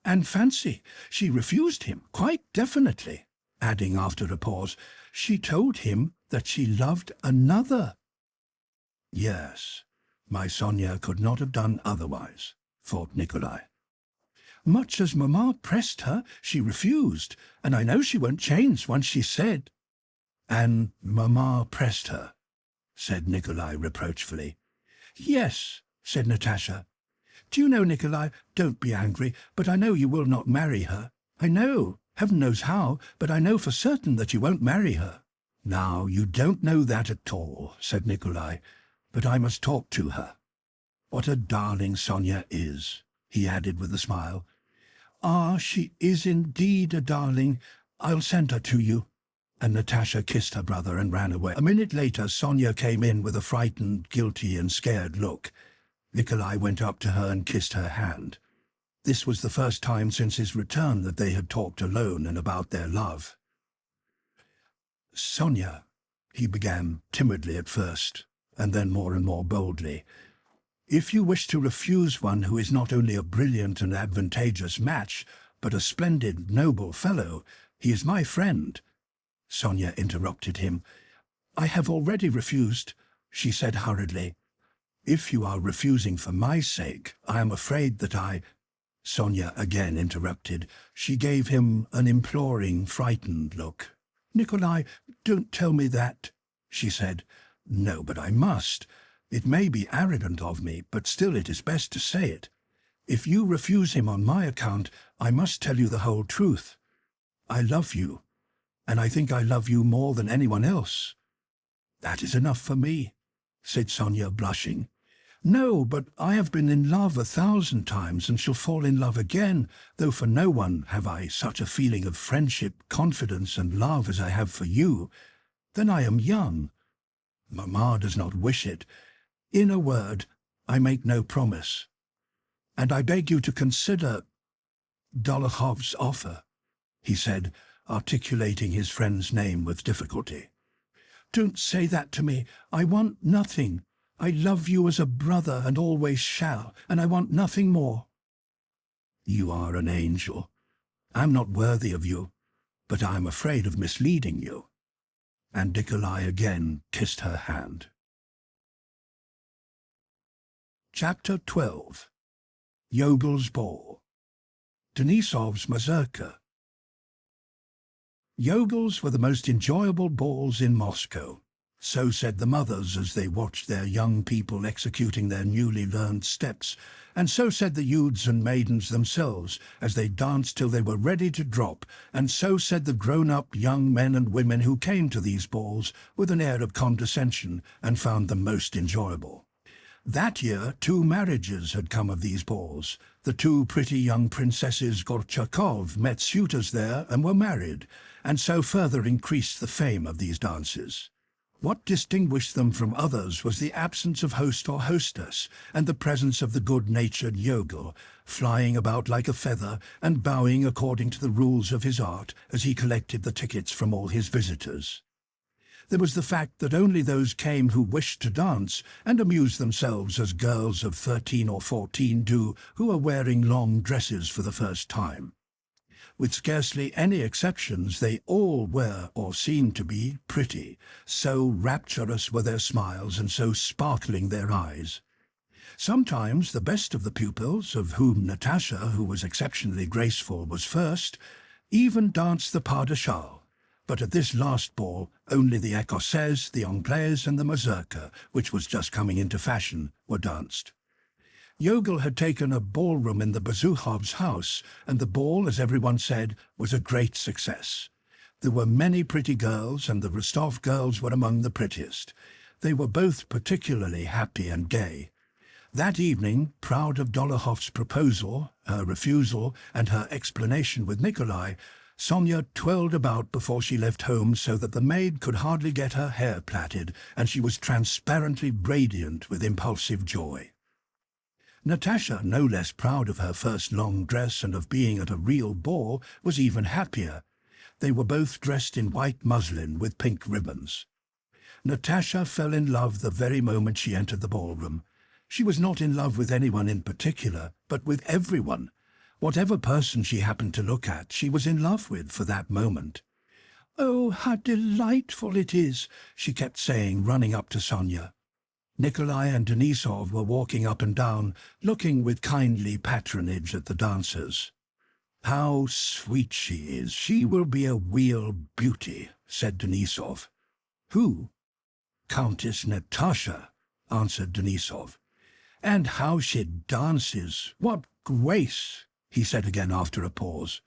"And fancy, she refused him, quite definitely," adding after a pause, "she told him that she loved another." "Yes, My Sonia could not have done otherwise, thought Nikolai. Much as Mamma pressed her, she refused, and I know she won't change once she's said. And Mamma pressed her, said Nikolai reproachfully. Yes, said Natasha. Do you know, Nikolai, don't be angry, but I know you will not marry her. I know, heaven knows how, but I know for certain that you won't marry her. Now, you don't know that at all, said Nikolai, but I must talk to her. What a darling Sonia is, he added with a smile. Ah, she is indeed a darling. I'll send her to you. And Natasha kissed her brother and ran away. A minute later, Sonia came in with a frightened, guilty and scared look. Nikolai went up to her and kissed her hand. This was the first time since his return that they had talked alone and about their love. Sonia, he began timidly at first, and then more and more boldly, if you wish to refuse one who is not only a brilliant and advantageous match, but a splendid, noble fellow, he is my friend. Sonia interrupted him. I have already refused, she said hurriedly. If you are refusing for my sake, I am afraid that I... Sonia again interrupted. She gave him an imploring, frightened look. Nikolai, don't tell me that, she said. No, but I must. It may be arrogant of me, but still it is best to say it. If you refuse him on my account, I must tell you the whole truth. I love you, and I think I love you more than anyone else. That is enough for me, said Sonia, blushing. No, but I have been in love 1,000 times and shall fall in love again, though for no one have I such a feeling of friendship, confidence and love as I have for you. Then I am young. Mamma does not wish it. In a word, I make no promise. And I beg you to consider Bolkonskys' offer, he said, articulating his friend's name with difficulty. Don't say that to me. I want nothing. I love you as a brother and always shall, and I want nothing more. You are an angel. I'm not worthy of you, but I am afraid of misleading you. And Nikolai again kissed her hand. Chapter 12. Yogol's Ball. Denisov's mazurka. Yogels were the most enjoyable balls in Moscow. So said the mothers as they watched their young people executing their newly learned steps, and so said the youths and maidens themselves as they danced till they were ready to drop, and so said the grown-up young men and women who came to these balls with an air of condescension and found them most enjoyable. That year 2 marriages had come of these balls. The 2 pretty young princesses Gorchakov met suitors there and were married, and so further increased the fame of these dances. What distinguished them from others was the absence of host or hostess, and the presence of the good-natured Yogel, flying about like a feather and bowing according to the rules of his art as he collected the tickets from all his visitors. There was the fact that only those came who wished to dance and amuse themselves as girls of 13 or 14 do who are wearing long dresses for the first time. With scarcely any exceptions, they all were, or seemed to be, pretty. So rapturous were their smiles and so sparkling their eyes. Sometimes the best of the pupils, of whom Natasha, who was exceptionally graceful, was first, even danced the pas de châle. But at this last ball, only the écossaise, the anglaise and the mazurka, which was just coming into fashion, were danced. Yogel had taken a ballroom in the Bezukhovs' house, and the ball, as everyone said, was a great success. There were many pretty girls, and the Rostov girls were among the prettiest. They were both particularly happy and gay. That evening, proud of Dolokhof's proposal, her refusal, and her explanation with Nikolai, Sonia twirled about before she left home so that the maid could hardly get her hair plaited, and she was transparently radiant with impulsive joy. Natasha, no less proud of her first long dress and of being at a real ball, was even happier. They were both dressed in white muslin with pink ribbons. Natasha fell in love the very moment she entered the ballroom. She was not in love with anyone in particular, but with everyone. Whatever person she happened to look at, she was in love with for that moment. "Oh, how delightful it is," she kept saying, running up to Sonia. Nikolai and Denisov were walking up and down, looking with kindly patronage at the dancers. "How sweet she is! She will be a real beauty," said Denisov. "Who?" "Countess Natasha," answered Denisov. "And how she dances! What grace!" he said again after a pause.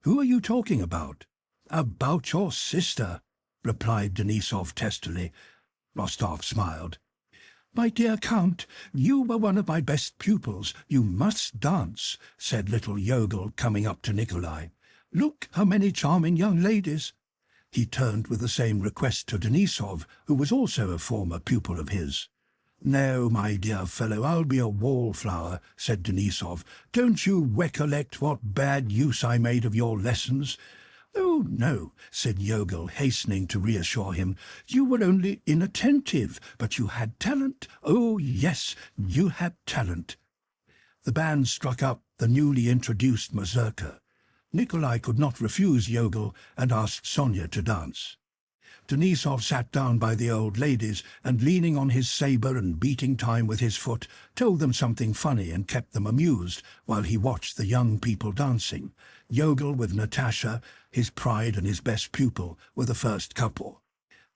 "Who are you talking about?" "About your sister," replied Denisov testily. Rostov smiled. "My dear Count, you were one of my best pupils. You must dance," said little Yogel, coming up to Nikolai. "Look how many charming young ladies." He turned with the same request to Denisov, who was also a former pupil of his. "No, my dear fellow, I'll be a wallflower," said Denisov. "Don't you recollect what bad use I made of your lessons?" "Oh, no," said Yogel, hastening to reassure him. "You were only inattentive, but you had talent. Oh, yes, you had talent." The band struck up the newly introduced mazurka. Nikolai could not refuse Yogel and asked Sonia to dance. Denisov sat down by the old ladies and, leaning on his sabre and beating time with his foot, told them something funny and kept them amused while he watched the young people dancing. Yogel with Natasha, his pride and his best pupil, were the first couple.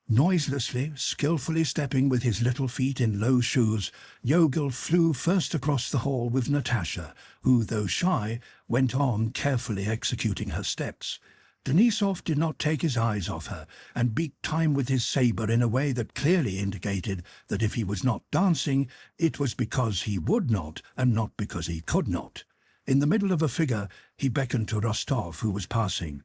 Noiselessly, skillfully stepping with his little feet in low shoes, Yogel flew first across the hall with Natasha, who, though shy, went on carefully executing her steps. Denisov did not take his eyes off her, and beat time with his sabre in a way that clearly indicated that if he was not dancing, it was because he would not, and not because he could not. In the middle of a figure, he beckoned to Rostov, who was passing.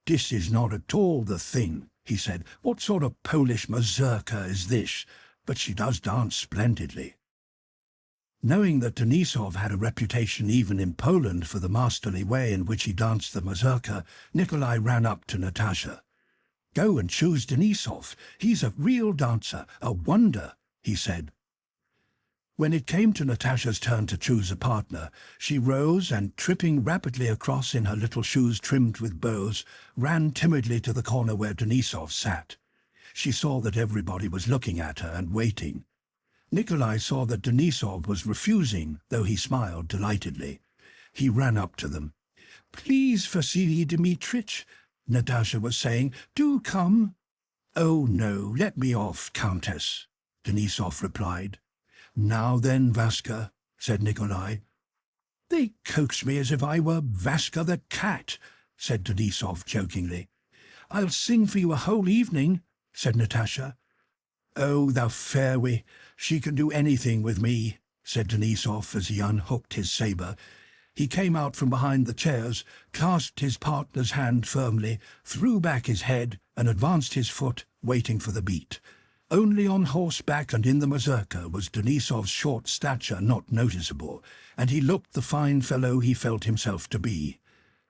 "This is not at all the thing," he said. "What sort of Polish mazurka is this? But she does dance splendidly." Knowing that Denisov had a reputation even in Poland for the masterly way in which he danced the mazurka, Nikolai ran up to Natasha. "Go and choose Denisov. He's a real dancer, a wonder," he said. When it came to Natasha's turn to choose a partner, she rose and, tripping rapidly across in her little shoes trimmed with bows, ran timidly to the corner where Denisov sat. She saw that everybody was looking at her and waiting. Nikolai saw that Denisov was refusing, though he smiled delightedly. He ran up to them. "Please, Vasily Dmitritch," Natasha was saying, "do come." "Oh, no, let me off, Countess," Denisov replied. "Now then, Vaska," said Nikolai. "They coax me as if I were Vaska the cat," said Denisov jokingly. "I'll sing for you a whole evening," said Natasha. "Oh, the fairy, she can do anything with me," said Denisov as he unhooked his sabre. He came out from behind the chairs, clasped his partner's hand firmly, threw back his head, and advanced his foot, waiting for the beat. Only on horseback and in the mazurka was Denisov's short stature not noticeable, and he looked the fine fellow he felt himself to be.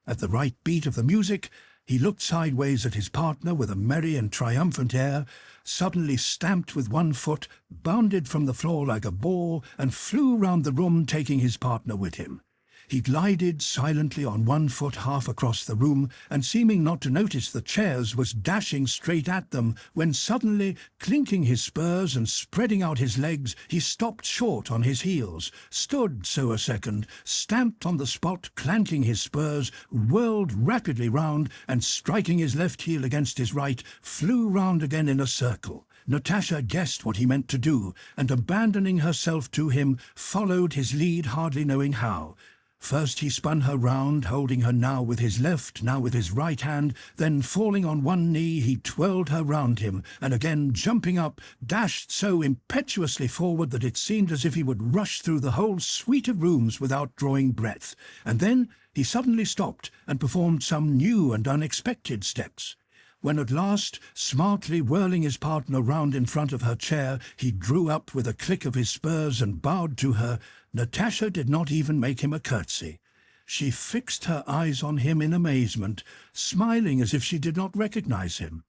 At the right beat of the music, he looked sideways at his partner with a merry and triumphant air, suddenly stamped with one foot, bounded from the floor like a ball, and flew round the room, taking his partner with him. He glided silently on one foot half across the room, and seeming not to notice the chairs, was dashing straight at them, when suddenly, clinking his spurs and spreading out his legs, he stopped short on his heels, stood so a second, stamped on the spot, clanking his spurs, whirled rapidly round, and striking his left heel against his right, flew round again in a circle. Natasha guessed what he meant to do, and abandoning herself to him, followed his lead, hardly knowing how. First he spun her round, holding her now with his left, now with his right hand, then falling on one knee he twirled her round him, and again jumping up, dashed so impetuously forward that it seemed as if he would rush through the whole suite of rooms without drawing breath, and then he suddenly stopped and performed some new and unexpected steps. When at last, smartly whirling his partner round in front of her chair, he drew up with a click of his spurs and bowed to her, Natasha did not even make him a curtsy. She fixed her eyes on him in amazement, smiling as if she did not recognize him.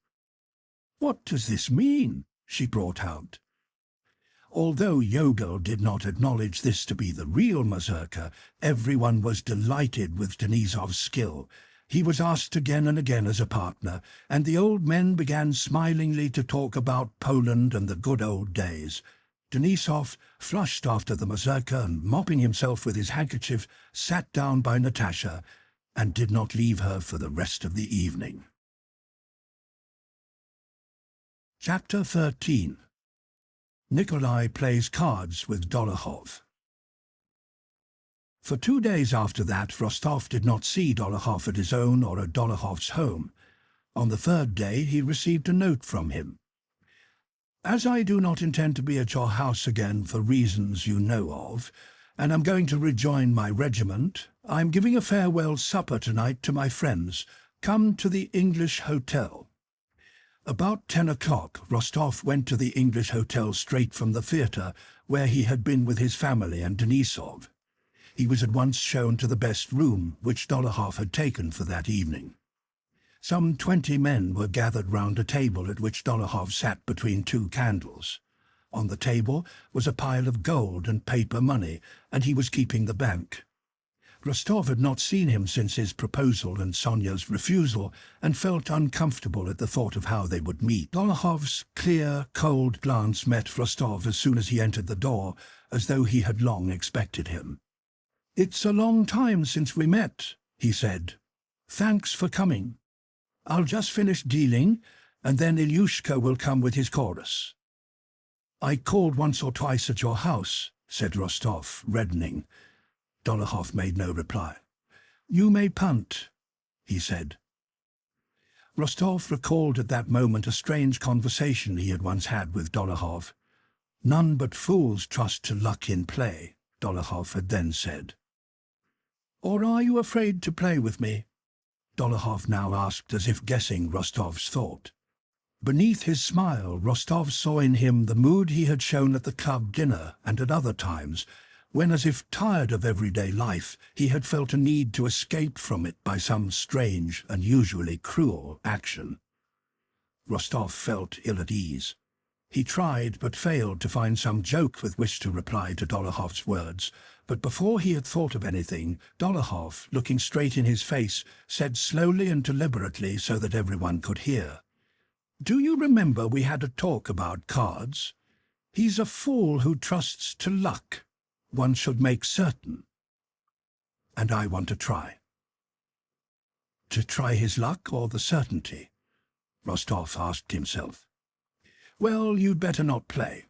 "What does this mean?" she brought out. Although Yogel did not acknowledge this to be the real mazurka, everyone was delighted with Denisov's skill. He was asked again and again as a partner, and the old men began smilingly to talk about Poland and the good old days. Denisov, flushed after the mazurka and mopping himself with his handkerchief, sat down by Natasha and did not leave her for the rest of the evening. Chapter 13. Nikolai plays cards with Dolokhov. For 2 days after that, Rostov did not see Dolokhov at his own or at Dolokhov's home. On the 3rd day, he received a note from him. "As I do not intend to be at your house again for reasons you know of, and am going to rejoin my regiment, I am giving a farewell supper tonight to my friends. Come to the English Hotel." About 10 o'clock, Rostov went to the English Hotel straight from the theatre, where he had been with his family and Denisov. He was at once shown to the best room, which Dolokhov had taken for that evening. Some 20 men were gathered round a table at which Dolokhov sat between 2 candles. On the table was a pile of gold and paper money, and he was keeping the bank. Rostov had not seen him since his proposal and Sonia's refusal, and felt uncomfortable at the thought of how they would meet. Dolokhov's clear, cold glance met Rostov as soon as he entered the door, as though he had long expected him. "It's a long time since we met," he said. "Thanks for coming. I'll just finish dealing, and then Ilyushka will come with his chorus." "I called once or twice at your house," said Rostov, reddening. Dolokhov made no reply. "You may punt," he said. Rostov recalled at that moment a strange conversation he had once had with Dolokhov. "None but fools trust to luck in play," Dolokhov had then said. "Or are you afraid to play with me?" Dolokhov now asked, as if guessing Rostov's thought. Beneath his smile, Rostov saw in him the mood he had shown at the club dinner and at other times, when, as if tired of everyday life, he had felt a need to escape from it by some strange and usually cruel action. Rostov felt ill at ease. He tried but failed to find some joke with which to reply to Dolokhov's words, but before he had thought of anything, Dolokhov, looking straight in his face, said slowly and deliberately so that everyone could hear, "Do you remember we had a talk about cards? He's a fool who trusts to luck. One should make certain. And I want to try." To try his luck or the certainty? Rostov asked himself. "Well, you'd better not play,"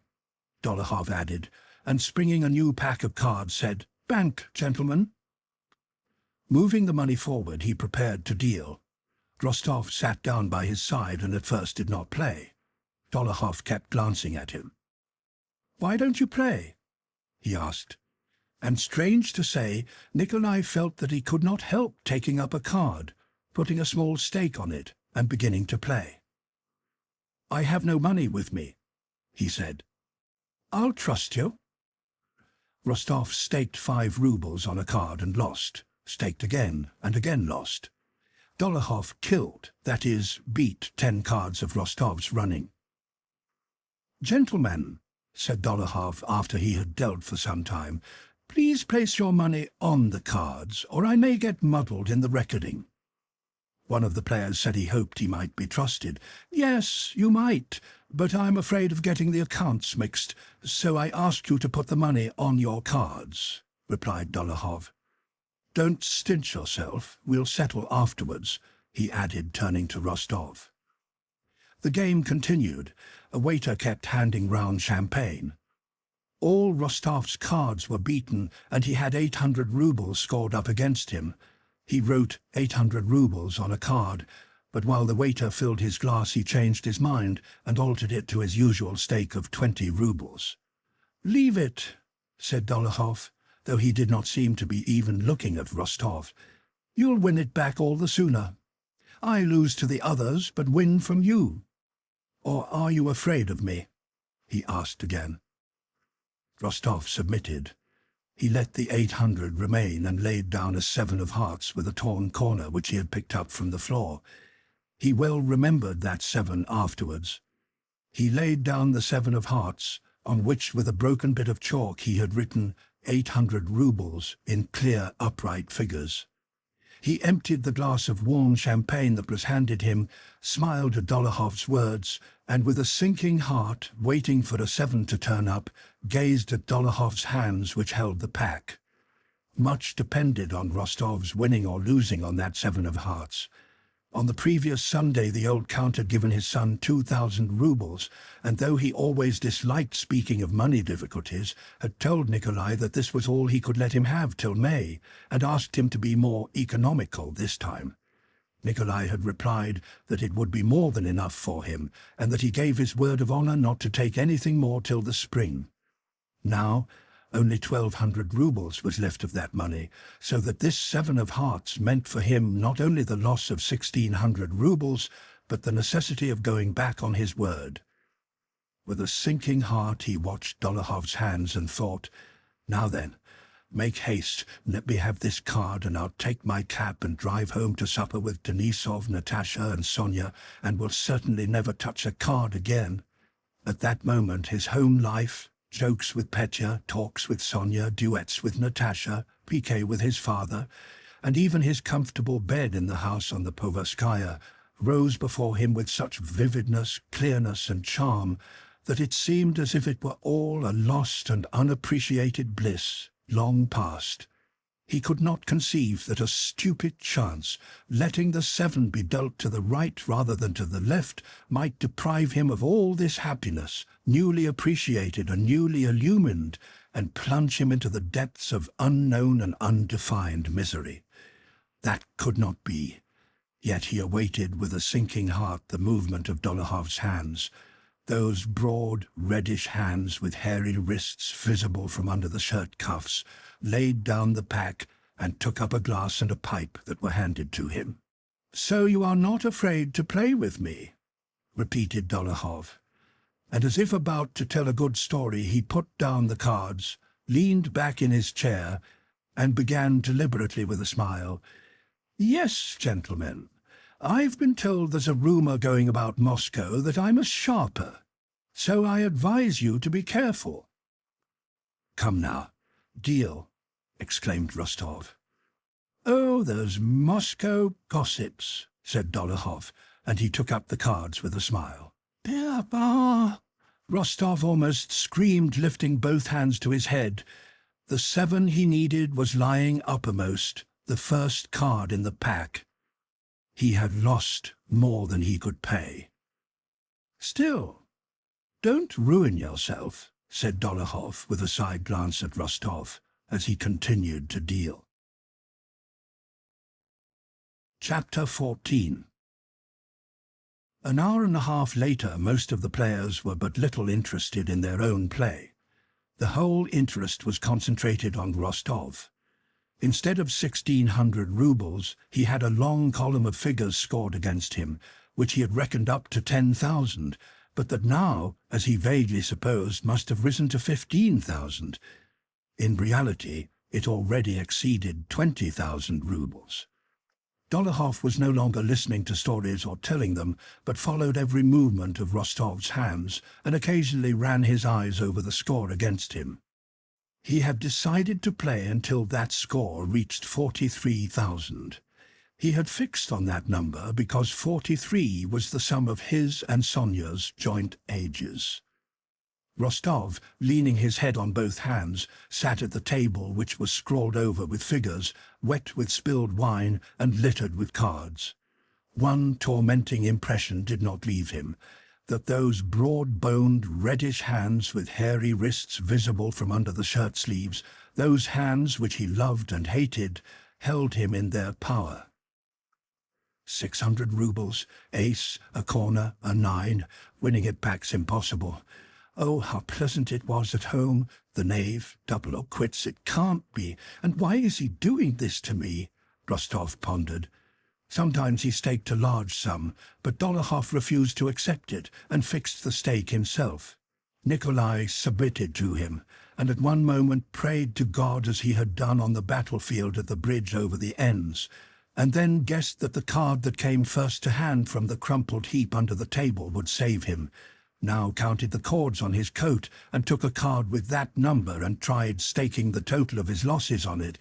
Dolokhov added, and springing a new pack of cards said, "Bank, gentlemen." Moving the money forward, he prepared to deal. Rostov sat down by his side and at first did not play. Dolokhov kept glancing at him. "Why don't you play?" he asked. And strange to say, Nikolai felt that he could not help taking up a card, putting a small stake on it, and beginning to play. "I have no money with me," he said. "I'll trust you." Rostov staked 5 rubles on a card and lost, staked again and again lost. Dolokhov killed, that is, beat 10 cards of Rostov's running. "Gentlemen," said Dolokhov after he had dealt for some time, "please place your money on the cards, or I may get muddled in the reckoning." One of the players said he hoped he might be trusted. "Yes, you might, but I'm afraid of getting the accounts mixed, so I asked you to put the money on your cards," replied Dolokhov. "Don't stint yourself, we'll settle afterwards," he added, turning to Rostov. The game continued. A waiter kept handing round champagne. All Rostov's cards were beaten, and he had 800 rubles scored up against him. He wrote 800 rubles on a card, but while the waiter filled his glass he changed his mind and altered it to his usual stake of 20 rubles. "Leave it," said Dolokhov, though he did not seem to be even looking at Rostov. "You'll win it back all the sooner. I lose to the others, but win from you. Or are you afraid of me?" he asked again. Rostov submitted. He let the 800 remain and laid down a 7 of hearts with a torn corner which he had picked up from the floor. He well remembered that 7 afterwards. He laid down the 7 of hearts, on which with a broken bit of chalk he had written 800 rubles in clear, upright figures. He emptied the glass of warm champagne that was handed him, smiled at Dolokhov's words, and with a sinking heart, waiting for a 7 to turn up, gazed at Dolokhov's hands which held the pack. Much depended on Rostov's winning or losing on that 7 of hearts. On the previous Sunday the old count had given his son 2,000 rubles, and though he always disliked speaking of money difficulties, had told Nikolai that this was all he could let him have till May, and asked him to be more economical this time. Nikolai had replied that it would be more than enough for him, and that he gave his word of honor not to take anything more till the spring. Now, only 1,200 rubles was left of that money, so that this 7 of hearts meant for him not only the loss of 1,600 rubles, but the necessity of going back on his word. With a sinking heart he watched Dolokhov's hands and thought, "Now then, make haste, let me have this card, and I'll take my cap and drive home to supper with Denisov, Natasha and Sonia, and will certainly never touch a card again." At that moment his home life, jokes with Petya, talks with Sonia, duets with Natasha, piquet with his father, and even his comfortable bed in the house on the Povarskaya, rose before him with such vividness, clearness and charm that it seemed as if it were all a lost and unappreciated bliss, long past. He could not conceive that a stupid chance, letting the 7 be dealt to the right rather than to the left, might deprive him of all this happiness, newly appreciated and newly illumined, and plunge him into the depths of unknown and undefined misery. That could not be. Yet he awaited with a sinking heart the movement of Dolokhov's hands, those broad, reddish hands with hairy wrists visible from under the shirt cuffs, laid down the pack and took up a glass and a pipe that were handed to him. "So you are not afraid to play with me?" repeated Dolokhov. And as if about to tell a good story, he put down the cards, leaned back in his chair, and began deliberately with a smile, "Yes, gentlemen, I've been told there's a rumor going about Moscow that I'm a sharper, so I advise you to be careful." "Come now, deal," exclaimed Rostov. "Oh, those Moscow gossips," said Dolokhov, and he took up the cards with a smile. "Papa!" Rostov almost screamed, lifting both hands to his head. The 7 he needed was lying uppermost, the first card in the pack. He had lost more than he could pay. "Still, don't ruin yourself," said Dolokhov with a side glance at Rostov, as he continued to deal. Chapter 14. An hour and a half later, most of the players were but little interested in their own play. The whole interest was concentrated on Rostov. Instead of 1,600 rubles, he had a long column of figures scored against him, which he had reckoned up to 10,000, but that now, as he vaguely supposed, must have risen to 15,000. In reality, it already exceeded 20,000 rubles. Dolokhov was no longer listening to stories or telling them, but followed every movement of Rostov's hands and occasionally ran his eyes over the score against him. He had decided to play until that score reached 43,000. He had fixed on that number because 43 was the sum of his and Sonia's joint ages. Rostov, leaning his head on both hands, sat at the table which was scrawled over with figures, wet with spilled wine and littered with cards. One tormenting impression did not leave him, that those broad-boned, reddish hands with hairy wrists visible from under the shirt sleeves, those hands which he loved and hated, held him in their power. 600 rubles, ace, a corner, a 9, winning it back's impossible. Oh, how pleasant it was at home, the knave, double or quits, it can't be, and why is he doing this to me? Rostov pondered. Sometimes he staked a large sum, but Dolokhov refused to accept it and fixed the stake himself. Nikolai submitted to him, and at one moment prayed to God as he had done on the battlefield at the bridge over the Enns, and then guessed that the card that came first to hand from the crumpled heap under the table would save him. Now counted the cords on his coat and took a card with that number and tried staking the total of his losses on it,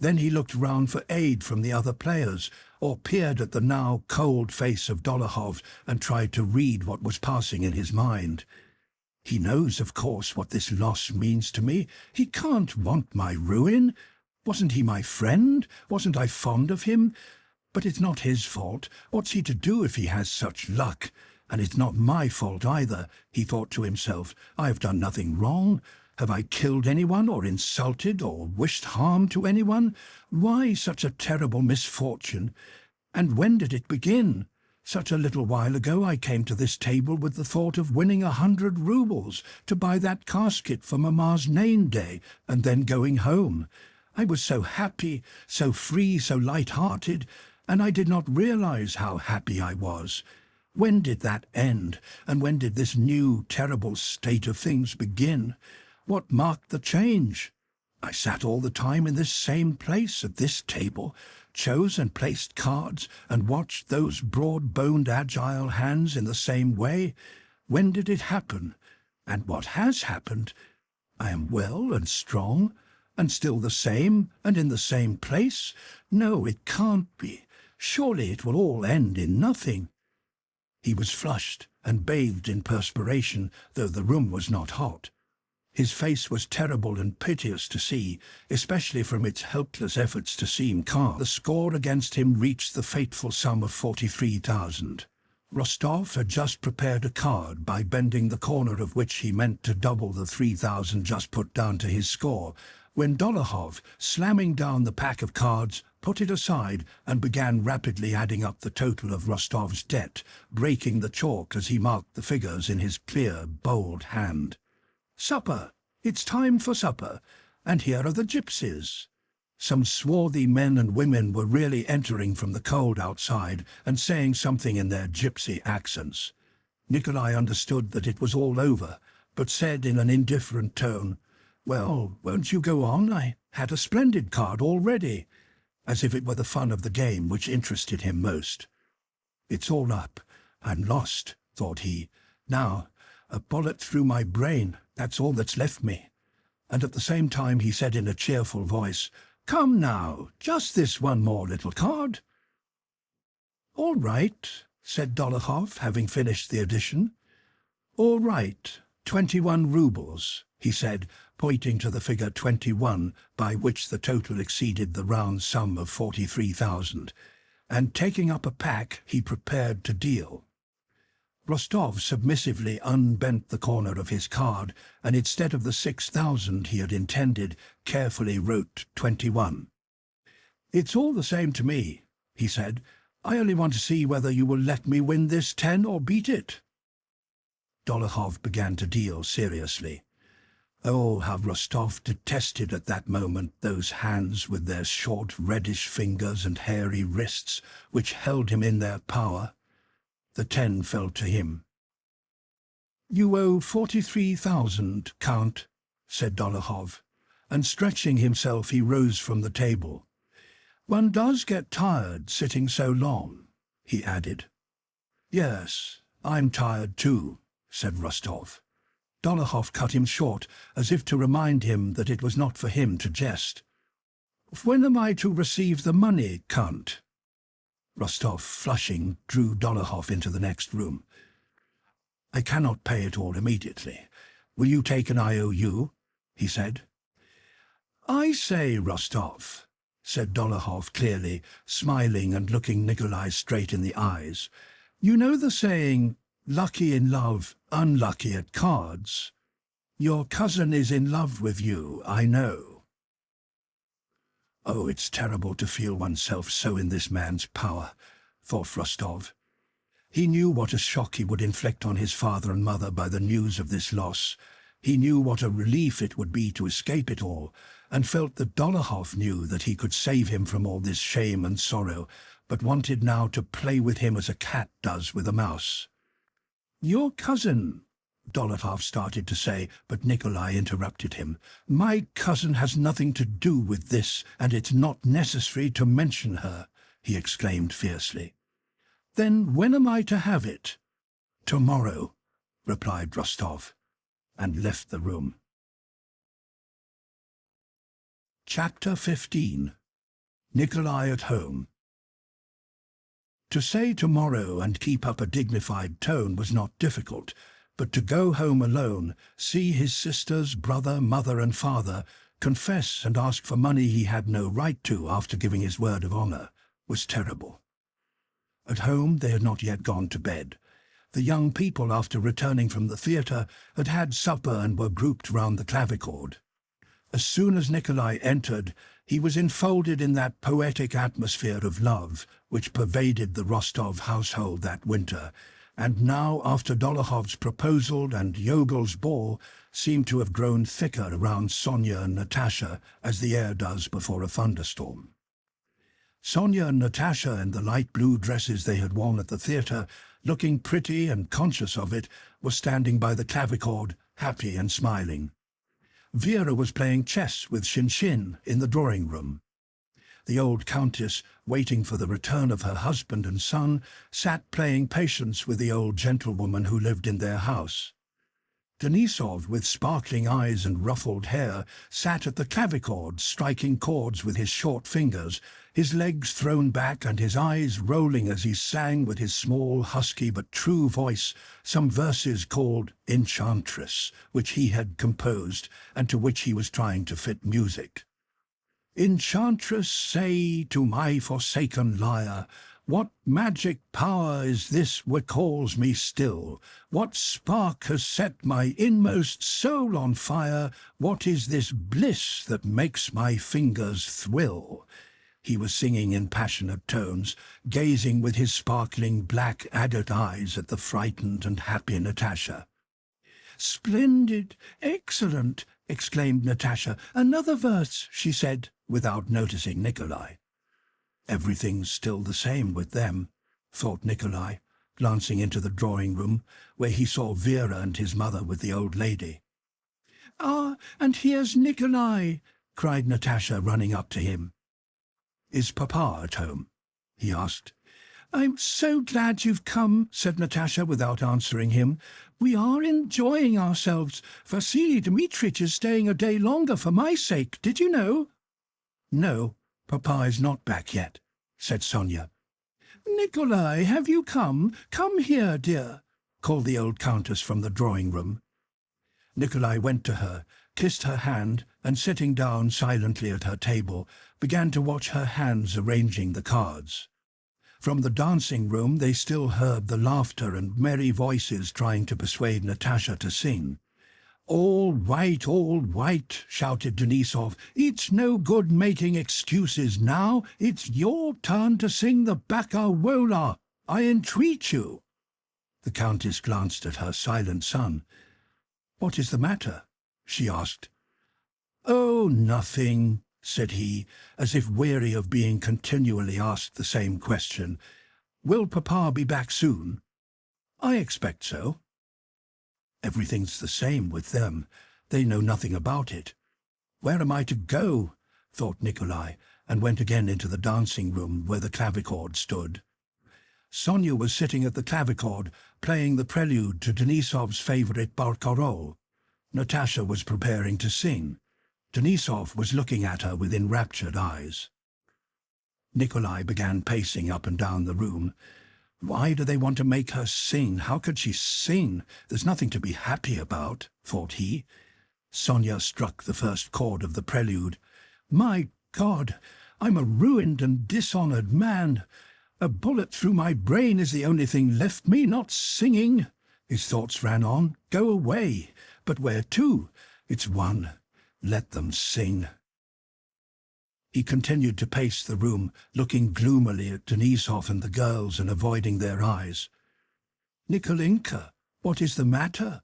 Then he looked round for aid from the other players, or peered at the now cold face of Dolokhov and tried to read what was passing in his mind. He knows, of course, what this loss means to me. He can't want my ruin. Wasn't he my friend? Wasn't I fond of him? But it's not his fault. What's he to do if he has such luck? And it's not my fault either, he thought to himself. I have done nothing wrong. Have I killed anyone, or insulted, or wished harm to anyone? Why such a terrible misfortune? And when did it begin? Such a little while ago I came to this table with the thought of winning 100 roubles to buy that casket for Mamma's name day, and then going home. I was so happy, so free, so light-hearted, and I did not realize how happy I was. When did that end, and when did this new, terrible state of things begin? What marked the change? I sat all the time in this same place, at this table, chose and placed cards, and watched those broad-boned, agile hands in the same way. When did it happen? And what has happened? I am well and strong, and still the same, and in the same place? No, it can't be. Surely it will all end in nothing. He was flushed and bathed in perspiration, though the room was not hot. His face was terrible and piteous to see, especially from its helpless efforts to seem calm. The score against him reached the fateful sum of 43,000. Rostov had just prepared a card, by bending the corner of which he meant to double the 3,000 just put down to his score, when Dolokhov, slamming down the pack of cards, put it aside and began rapidly adding up the total of Rostov's debt, breaking the chalk as he marked the figures in his clear, bold hand. Supper! It's time for supper, and here are the gypsies. Some swarthy men and women were really entering from the cold outside and saying something in their gypsy accents. Nikolai understood that it was all over, but said in an indifferent tone, "Well, won't you go on? I had a splendid card already," as if it were the fun of the game which interested him most. "It's all up. I'm lost," thought he. "Now, a bullet through my brain, that's all that's left me." And at the same time he said in a cheerful voice, "Come now, just this one more little card." "All right," said Dolokhov, having finished the addition. "All right, 21 roubles," he said, pointing to the figure 21, by which the total exceeded the round sum of 43,000, and taking up a pack he prepared to deal. Rostov submissively unbent the corner of his card, and instead of the 6,000 he had intended, carefully wrote 21. "It's all the same to me," he said. "I only want to see whether you will let me win this 10 or beat it." Dolokhov began to deal seriously. Oh, how Rostov detested at that moment those hands with their short reddish fingers and hairy wrists, which held him in their power. The 10 fell to him. "You owe 43,000, Count," said Dolokhov, and stretching himself he rose from the table. "One does get tired sitting so long," he added. "Yes, I'm tired too," said Rostov. Dolokhov cut him short, as if to remind him that it was not for him to jest. "When am I to receive the money, Count?" Rostov, flushing, drew Dolokhov into the next room. "I cannot pay it all immediately. Will you take an IOU?" he said. "I say, Rostov," said Dolokhov clearly, smiling and looking Nikolai straight in the eyes, "you know the saying, 'Lucky in love, unlucky at cards'? Your cousin is in love with you, I know." Oh, it's terrible to feel oneself so in this man's power, thought Rostov. He knew what a shock he would inflict on his father and mother by the news of this loss. He knew what a relief it would be to escape it all, and felt that Dolokhov knew that he could save him from all this shame and sorrow, but wanted now to play with him as a cat does with a mouse. "Your cousin," Dolokhov started to say, but Nikolai interrupted him. "My cousin has nothing to do with this, and it's not necessary to mention her," he exclaimed fiercely. "Then when am I to have it?" "Tomorrow," replied Rostov, and left the room. Chapter 15. Nikolai at home. To say tomorrow and keep up a dignified tone was not difficult, but to go home alone, see his sisters, brother, mother and father, confess and ask for money he had no right to after giving his word of honor, was terrible. At home they had not yet gone to bed. The young people, after returning from the theatre, had had supper and were grouped round the clavichord. As soon as Nikolai entered, he was enfolded in that poetic atmosphere of love which pervaded the Rostov household that winter, and now, after Dolokhov's proposal and Yogol's ball, seemed to have grown thicker around Sonia and Natasha as the air does before a thunderstorm. Sonia and Natasha, in the light blue dresses they had worn at the theatre, looking pretty and conscious of it, were standing by the clavichord, happy and smiling. Vera was playing chess with Shinshin in the drawing-room. The old countess, waiting for the return of her husband and son, sat playing patience with the old gentlewoman who lived in their house. Denisov, with sparkling eyes and ruffled hair, sat at the clavichord, striking chords with his short fingers, his legs thrown back and his eyes rolling as he sang with his small, husky but true voice some verses called Enchantress, which he had composed and to which he was trying to fit music. Enchantress, say to my forsaken lyre, what magic power is this which calls me still? What spark has set my inmost soul on fire? What is this bliss that makes my fingers thrill? He was singing in passionate tones, gazing with his sparkling black agate eyes at the frightened and happy Natasha. "Splendid! Excellent!" exclaimed Natasha. "Another verse," she said, without noticing Nikolai. Everything's still the same with them, thought Nikolai, glancing into the drawing-room, where he saw Vera and his mother with the old lady. "Ah, and here's Nikolai!" cried Natasha, running up to him. "Is Papa at home?" he asked. "I'm so glad you've come," said Natasha without answering him. "We are enjoying ourselves. Vasily Dmitrich is staying a day longer for my sake. Did you know?" "No, Papa is not back yet," said Sonia. "Nikolai, have you come? Come here, dear," called the old countess from the drawing-room. Nikolai went to her, kissed her hand, and sitting down silently at her table, began to watch her hands arranging the cards. From the dancing-room they still heard the laughter and merry voices trying to persuade Natasha to sing. All right, shouted Denisov. "It's no good making excuses now. It's your turn to sing the Baka Wola. I entreat you." The countess glanced at her silent son. "What is the matter?" she asked. "Oh, nothing," said he, as if weary of being continually asked the same question. "Will Papa be back soon?" "I expect so." Everything's the same with them. They know nothing about it. "Where am I to go?" thought Nikolai, and went again into the dancing-room where the clavichord stood. Sonia was sitting at the clavichord, playing the prelude to Denisov's favourite barcarolle. Natasha was preparing to sing. Denisov was looking at her with enraptured eyes. Nikolai began pacing up and down the room. Why do they want to make her sing? How could she sing? There's nothing to be happy about, thought he. Sonia struck the first chord of the prelude. "My God, I'm a ruined and dishonoured man. A bullet through my brain is the only thing left me, not singing." His thoughts ran on. "Go away. But where to? It's one. Let them sing." He continued to pace the room, looking gloomily at Denisov and the girls and avoiding their eyes. "Nikolinka, what is the matter?"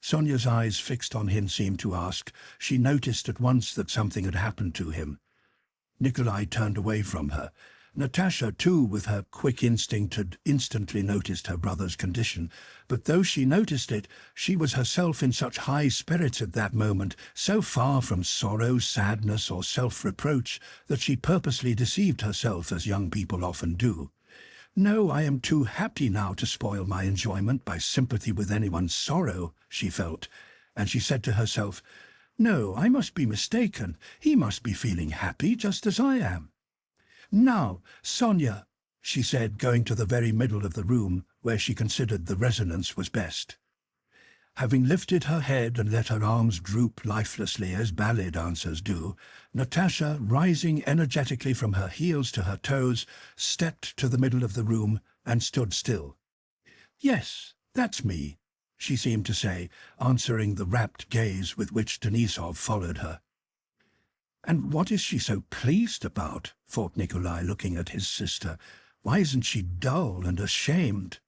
Sonia's eyes fixed on him seemed to ask. She noticed at once that something had happened to him. Nikolai turned away from her. Natasha, too, with her quick instinct, had instantly noticed her brother's condition, but though she noticed it, she was herself in such high spirits at that moment, so far from sorrow, sadness, or self-reproach, that she purposely deceived herself, as young people often do. "No, I am too happy now to spoil my enjoyment by sympathy with anyone's sorrow," she felt, and she said to herself, "No, I must be mistaken. He must be feeling happy just as I am." "Now, Sonia," she said, going to the very middle of the room, where she considered the resonance was best. Having lifted her head and let her arms droop lifelessly as ballet dancers do, Natasha, rising energetically from her heels to her toes, stepped to the middle of the room and stood still. "Yes, that's me," she seemed to say, answering the rapt gaze with which Denisov followed her. "And what is she so pleased about?" thought Nikolai, looking at his sister. "Why isn't she dull and ashamed?"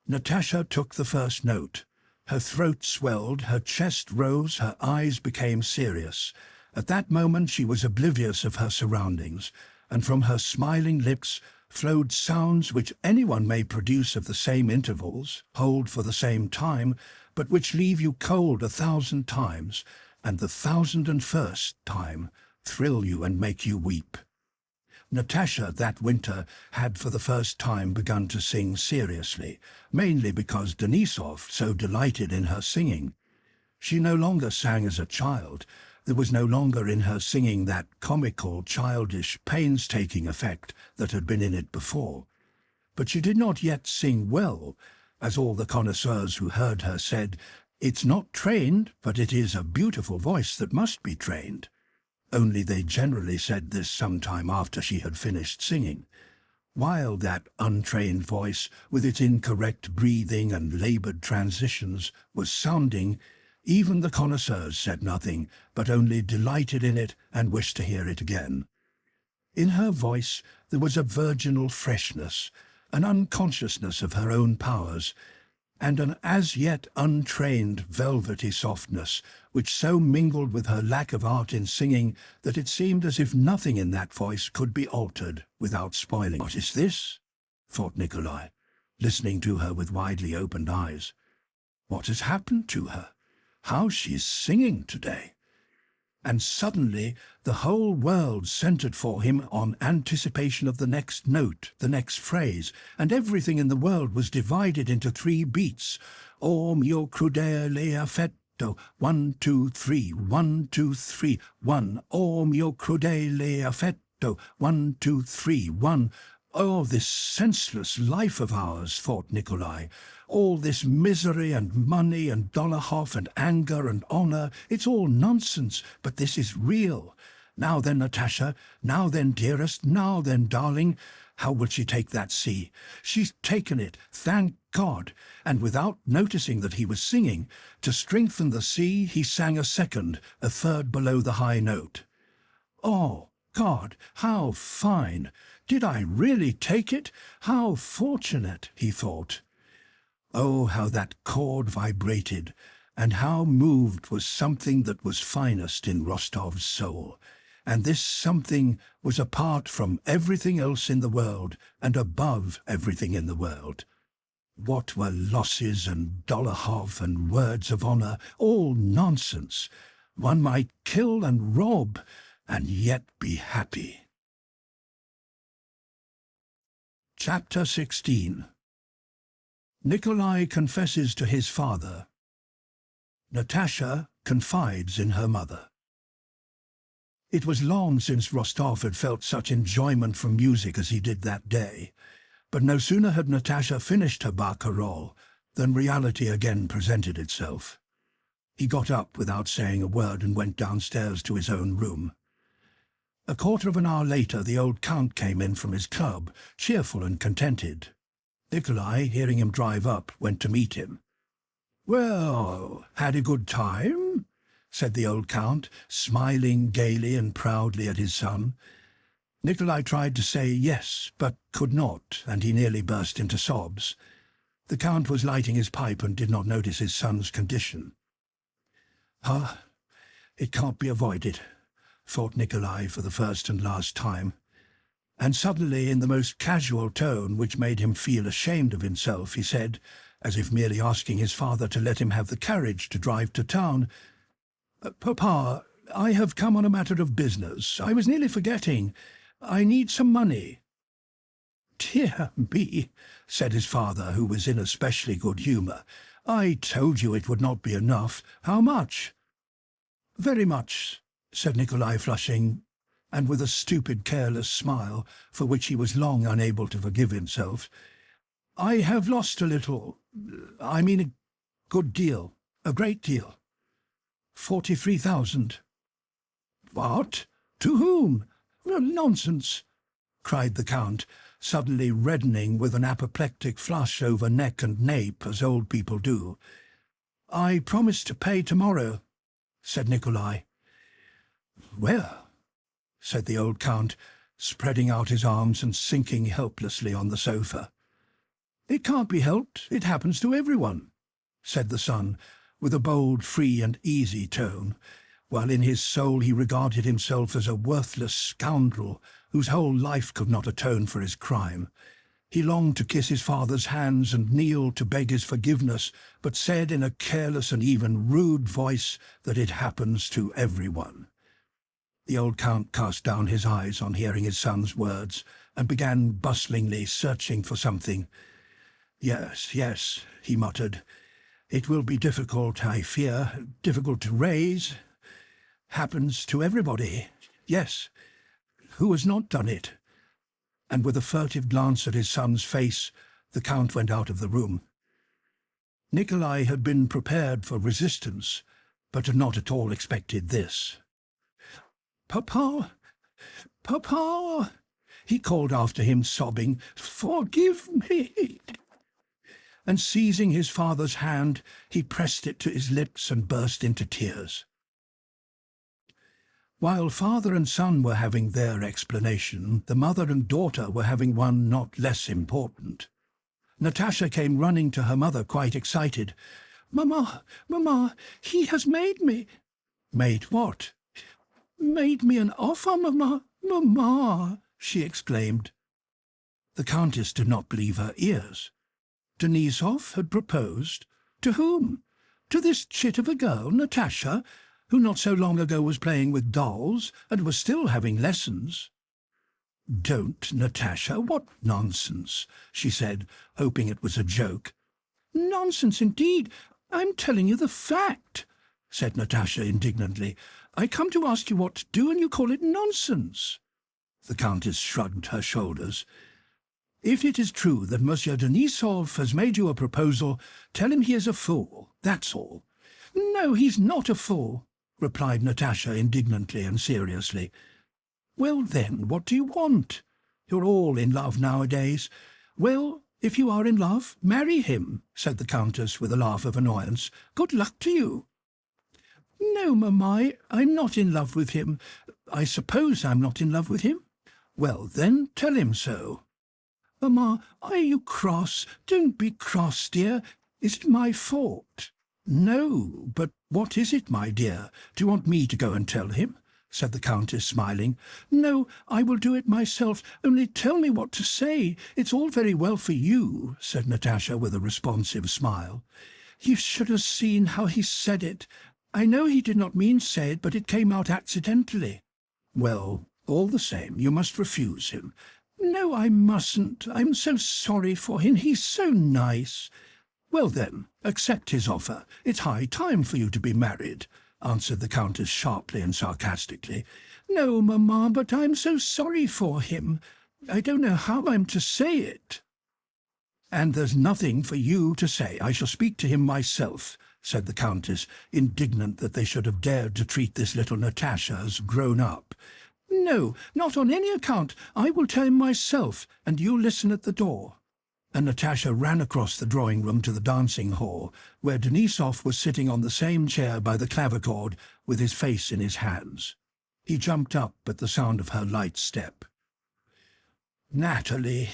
Natasha took the first note. Her throat swelled, her chest rose, her eyes became serious. At that moment she was oblivious of her surroundings, and from her smiling lips flowed sounds which anyone may produce of the same intervals, hold for the same time, but which leave you cold 1,000 times, and the 1,001st time thrill you and make you weep. Natasha that winter had for the first time begun to sing seriously, mainly because Denisov so delighted in her singing. She no longer sang as a child. There was no longer in her singing that comical, childish, painstaking effect that had been in it before. But she did not yet sing well. As all the connoisseurs who heard her said, "It's not trained, but it is a beautiful voice that must be trained." Only they generally said this some time after she had finished singing. While that untrained voice, with its incorrect breathing and laboured transitions, was sounding, even the connoisseurs said nothing, but only delighted in it and wished to hear it again. In her voice there was a virginal freshness, an unconsciousness of her own powers, and an as yet untrained velvety softness, which so mingled with her lack of art in singing that it seemed as if nothing in that voice could be altered without spoiling. "What is this?" thought Nikolai, listening to her with widely opened eyes. "What has happened to her? How she is singing today!" And suddenly the whole world centred for him on anticipation of the next note, the next phrase, and everything in the world was divided into 3 beats. "O mio crudele affetto, 1, 2, 3, 1, 2, 3, 1. O mio crudele affetto, 1, 2, 3, 1. Oh, this senseless life of ours, thought Nikolai. All this misery and money and Dolokhov and anger and honour, it's all nonsense, but this is real. Now then, Natasha, now then, dearest, now then, darling. How will she take that C? She's taken it, thank God. And without noticing that he was singing, to strengthen the C, he sang a second, a third below the high note. Oh, God, how fine! Did I really take it? How fortunate, he thought. Oh, how that chord vibrated, and how moved was something that was finest in Rostov's soul. And this something was apart from everything else in the world and above everything in the world. What were losses and Dolokhov and words of honour? All nonsense. One might kill and rob, and yet be happy. Chapter 16. Nikolai confesses to his father. Natasha confides in her mother. It was long since Rostov had felt such enjoyment from music as he did that day, but no sooner had Natasha finished her barcarolle than reality again presented itself. He got up without saying a word and went downstairs to his own room. A quarter of an hour later the old Count came in from his club, cheerful and contented. Nikolai, hearing him drive up, went to meet him. "Well, had a good time?" said the old Count, smiling gaily and proudly at his son. Nikolai tried to say yes, but could not, and he nearly burst into sobs. The Count was lighting his pipe and did not notice his son's condition. "Ah, it can't be avoided," thought Nikolai for the first and last time. And suddenly, in the most casual tone, which made him feel ashamed of himself, he said, as if merely asking his father to let him have the carriage to drive to town, "Papa, I have come on a matter of business. I was nearly forgetting. I need some money." "Dear me," said his father, who was in especially good humour. "I told you it would not be enough. How much?" "Very much," said Nikolai, flushing. and with a stupid, careless smile, for which he was long unable to forgive himself, "I have lost a little, I mean a good deal, a great deal. 43,000. "What? To whom? Nonsense!" cried the Count, suddenly reddening with an apoplectic flush over neck and nape, as old people do. "I promised to pay tomorrow," said Nikolai. "Well," said the old Count, spreading out his arms and sinking helplessly on the sofa. "It can't be helped. It happens to everyone," said the son, with a bold, free and easy tone, while in his soul he regarded himself as a worthless scoundrel whose whole life could not atone for his crime. He longed to kiss his father's hands and kneel to beg his forgiveness, but said in a careless and even rude voice that it happens to everyone. The old Count cast down his eyes on hearing his son's words, and began bustlingly searching for something. "Yes, yes," he muttered. "It will be difficult, I fear, difficult to raise. Happens to everybody. Yes. Who has not done it?" And with a furtive glance at his son's face, the Count went out of the room. Nikolai had been prepared for resistance, but had not at all expected this. "Papa! Papa!" he called after him, sobbing. "Forgive me!" And seizing his father's hand, he pressed it to his lips and burst into tears. While father and son were having their explanation, the mother and daughter were having one not less important. Natasha came running to her mother, quite excited. "Mamma, Mamma, he has made me—" "Made what?" "Made me an offer, Mamma, Mamma," she exclaimed. The Countess did not believe her ears. Denisov had proposed? To whom? To this chit of a girl, Natasha, who not so long ago was playing with dolls and was still having lessons. "Don't, Natasha, what nonsense," she said, hoping it was a joke. "Nonsense indeed. I'm telling you the fact," said Natasha indignantly. "I come to ask you what to do, and you call it nonsense." The Countess shrugged her shoulders. "If it is true that Monsieur Denisov has made you a proposal, tell him he is a fool, that's all." "No, he's not a fool," replied Natasha indignantly and seriously. "Well, then, what do you want? You're all in love nowadays. Well, if you are in love, marry him," said the Countess with a laugh of annoyance. "Good luck to you." "No, Mamma, I'm not in love with him. I suppose I'm not in love with him." "Well, then, tell him so." "Mamma, are you cross? Don't be cross, dear. Is it my fault?" "No, but what is it, my dear? Do you want me to go and tell him?" said the Countess, smiling. "No, I will do it myself. Only tell me what to say. It's all very well for you," said Natasha with a responsive smile. "You should have seen how he said it. I know he did not mean to say it, but it came out accidentally." "Well, all the same, you must refuse him." "No, I mustn't. I'm so sorry for him. He's so nice." "Well, then, accept his offer. It's high time for you to be married," answered the Countess sharply and sarcastically. "No, Mamma, but I'm so sorry for him. I don't know how I'm to say it." "And there's nothing for you to say. I shall speak to him myself," said the Countess, indignant that they should have dared to treat this little Natasha as grown up. "No, not on any account. I will tell him myself, and you listen at the door." And Natasha ran across the drawing-room to the dancing hall, where Denisov was sitting on the same chair by the clavichord with his face in his hands. He jumped up at the sound of her light step. "Natalie,"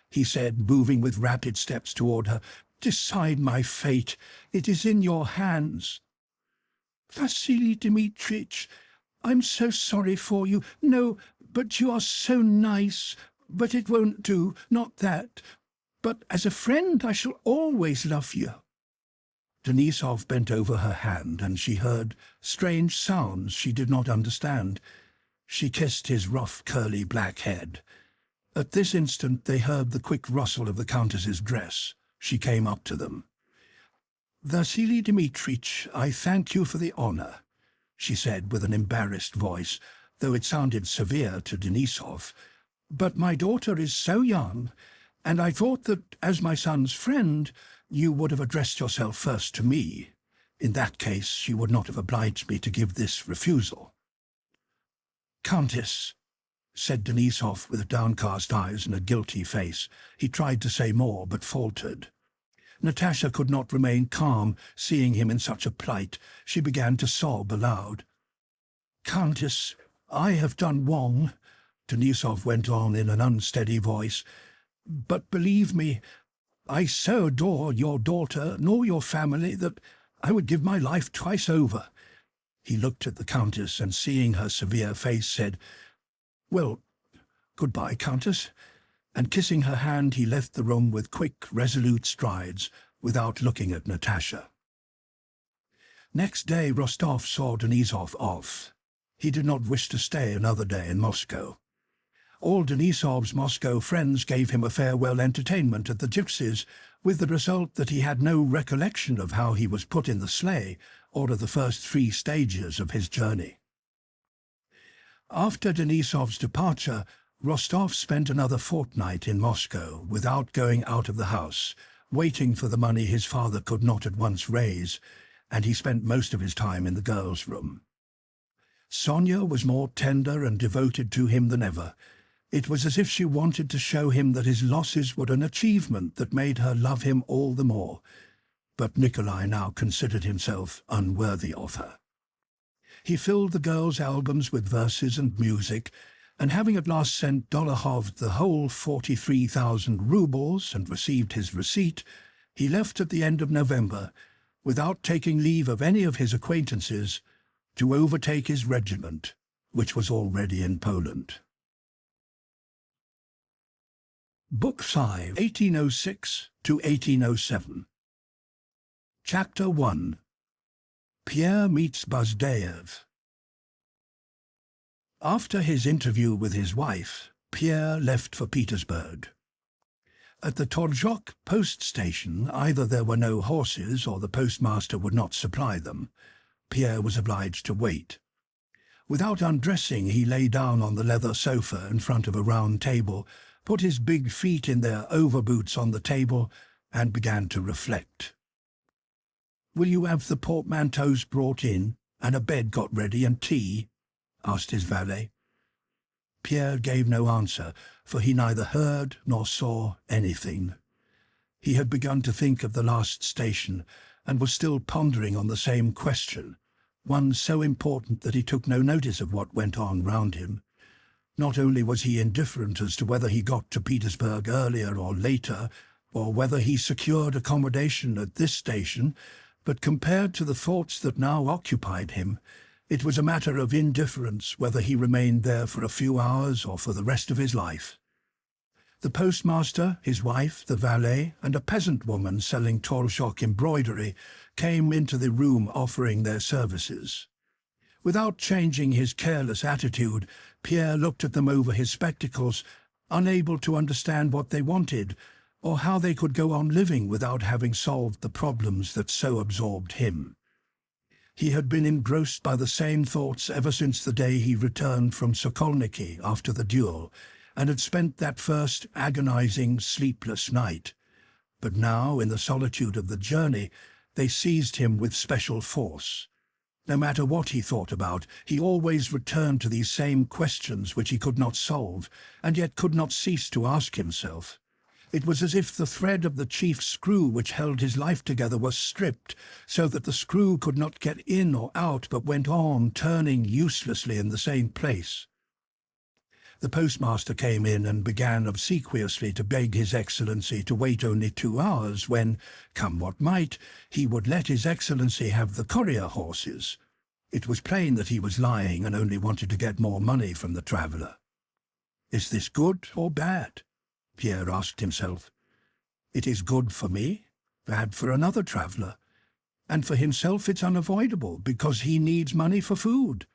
he said, moving with rapid steps toward her, "decide my fate. It is in your hands." "Vasily Dmitritch, I'm so sorry for you. No, but you are so nice. But it won't do, not that. But as a friend I shall always love you." Denisov bent over her hand, and she heard strange sounds she did not understand. She kissed his rough, curly black head. At this instant they heard the quick rustle of the Countess's dress. She came up to them. "Vasily Dmitritch, I thank you for the honour," she said with an embarrassed voice, though it sounded severe to Denisov. "But my daughter is so young, and I thought that, as my son's friend, you would have addressed yourself first to me. In that case, you would not have obliged me to give this refusal." "Countess," said Denisov with downcast eyes and a guilty face. He tried to say more, but faltered. Natasha could not remain calm, seeing him in such a plight. She began to sob aloud. "Countess, I have done wrong," Denisov went on in an unsteady voice. "But believe me, I so adore your daughter nor your family that I would give my life twice over." He looked at the Countess and, seeing her severe face, said, "Well, goodbye, Countess," and kissing her hand he left the room with quick, resolute strides, without looking at Natasha. Next day Rostov saw Denisov off. He did not wish to stay another day in Moscow. All Denisov's Moscow friends gave him a farewell entertainment at the Gypsies, with the result that he had no recollection of how he was put in the sleigh or of the first 3 stages of his journey. After Denisov's departure, Rostov spent another fortnight in Moscow without going out of the house, waiting for the money his father could not at once raise, and he spent most of his time in the girls' room. Sonia was more tender and devoted to him than ever. It was as if she wanted to show him that his losses were an achievement that made her love him all the more. But Nikolai now considered himself unworthy of her. He filled the girls' albums with verses and music, and having at last sent Dolokhov the whole 43,000 rubles and received his receipt, he left at the end of November, without taking leave of any of his acquaintances, to overtake his regiment, which was already in Poland. Book 5, 1806 to 1807. Chapter 1. Pierre meets Bazukhovs. After his interview with his wife, Pierre left for Petersburg. At the Torzhok post station, either there were no horses or the postmaster would not supply them. Pierre was obliged to wait. Without undressing, he lay down on the leather sofa in front of a round table, put his big feet in their overboots on the table, and began to reflect. "Will you have the portmanteaus brought in, and a bed got ready, and tea?" asked his valet. Pierre gave no answer, for he neither heard nor saw anything. He had begun to think of the last station, and was still pondering on the same question, one so important that he took no notice of what went on round him. Not only was he indifferent as to whether he got to Petersburg earlier or later, or whether he secured accommodation at this station, but compared to the thoughts that now occupied him, it was a matter of indifference whether he remained there for a few hours or for the rest of his life. The postmaster, his wife, the valet, and a peasant woman selling Torzhok embroidery came into the room offering their services. Without changing his careless attitude, Pierre looked at them over his spectacles, unable to understand what they wanted, or how they could go on living without having solved the problems that so absorbed him. He had been engrossed by the same thoughts ever since the day he returned from Sokolniki after the duel, and had spent that first agonizing, sleepless night. But now, in the solitude of the journey, they seized him with special force. No matter what he thought about, he always returned to these same questions which he could not solve, and yet could not cease to ask himself. It was as if the thread of the chief screw which held his life together was stripped, so that the screw could not get in or out, but went on turning uselessly in the same place. The postmaster came in and began obsequiously to beg His Excellency to wait only 2 hours when, come what might, he would let His Excellency have the courier horses. It was plain that he was lying and only wanted to get more money from the traveller. Is this good or bad? Pierre asked himself. It is good for me, bad for another traveller, and for himself it's unavoidable, because he needs money for food.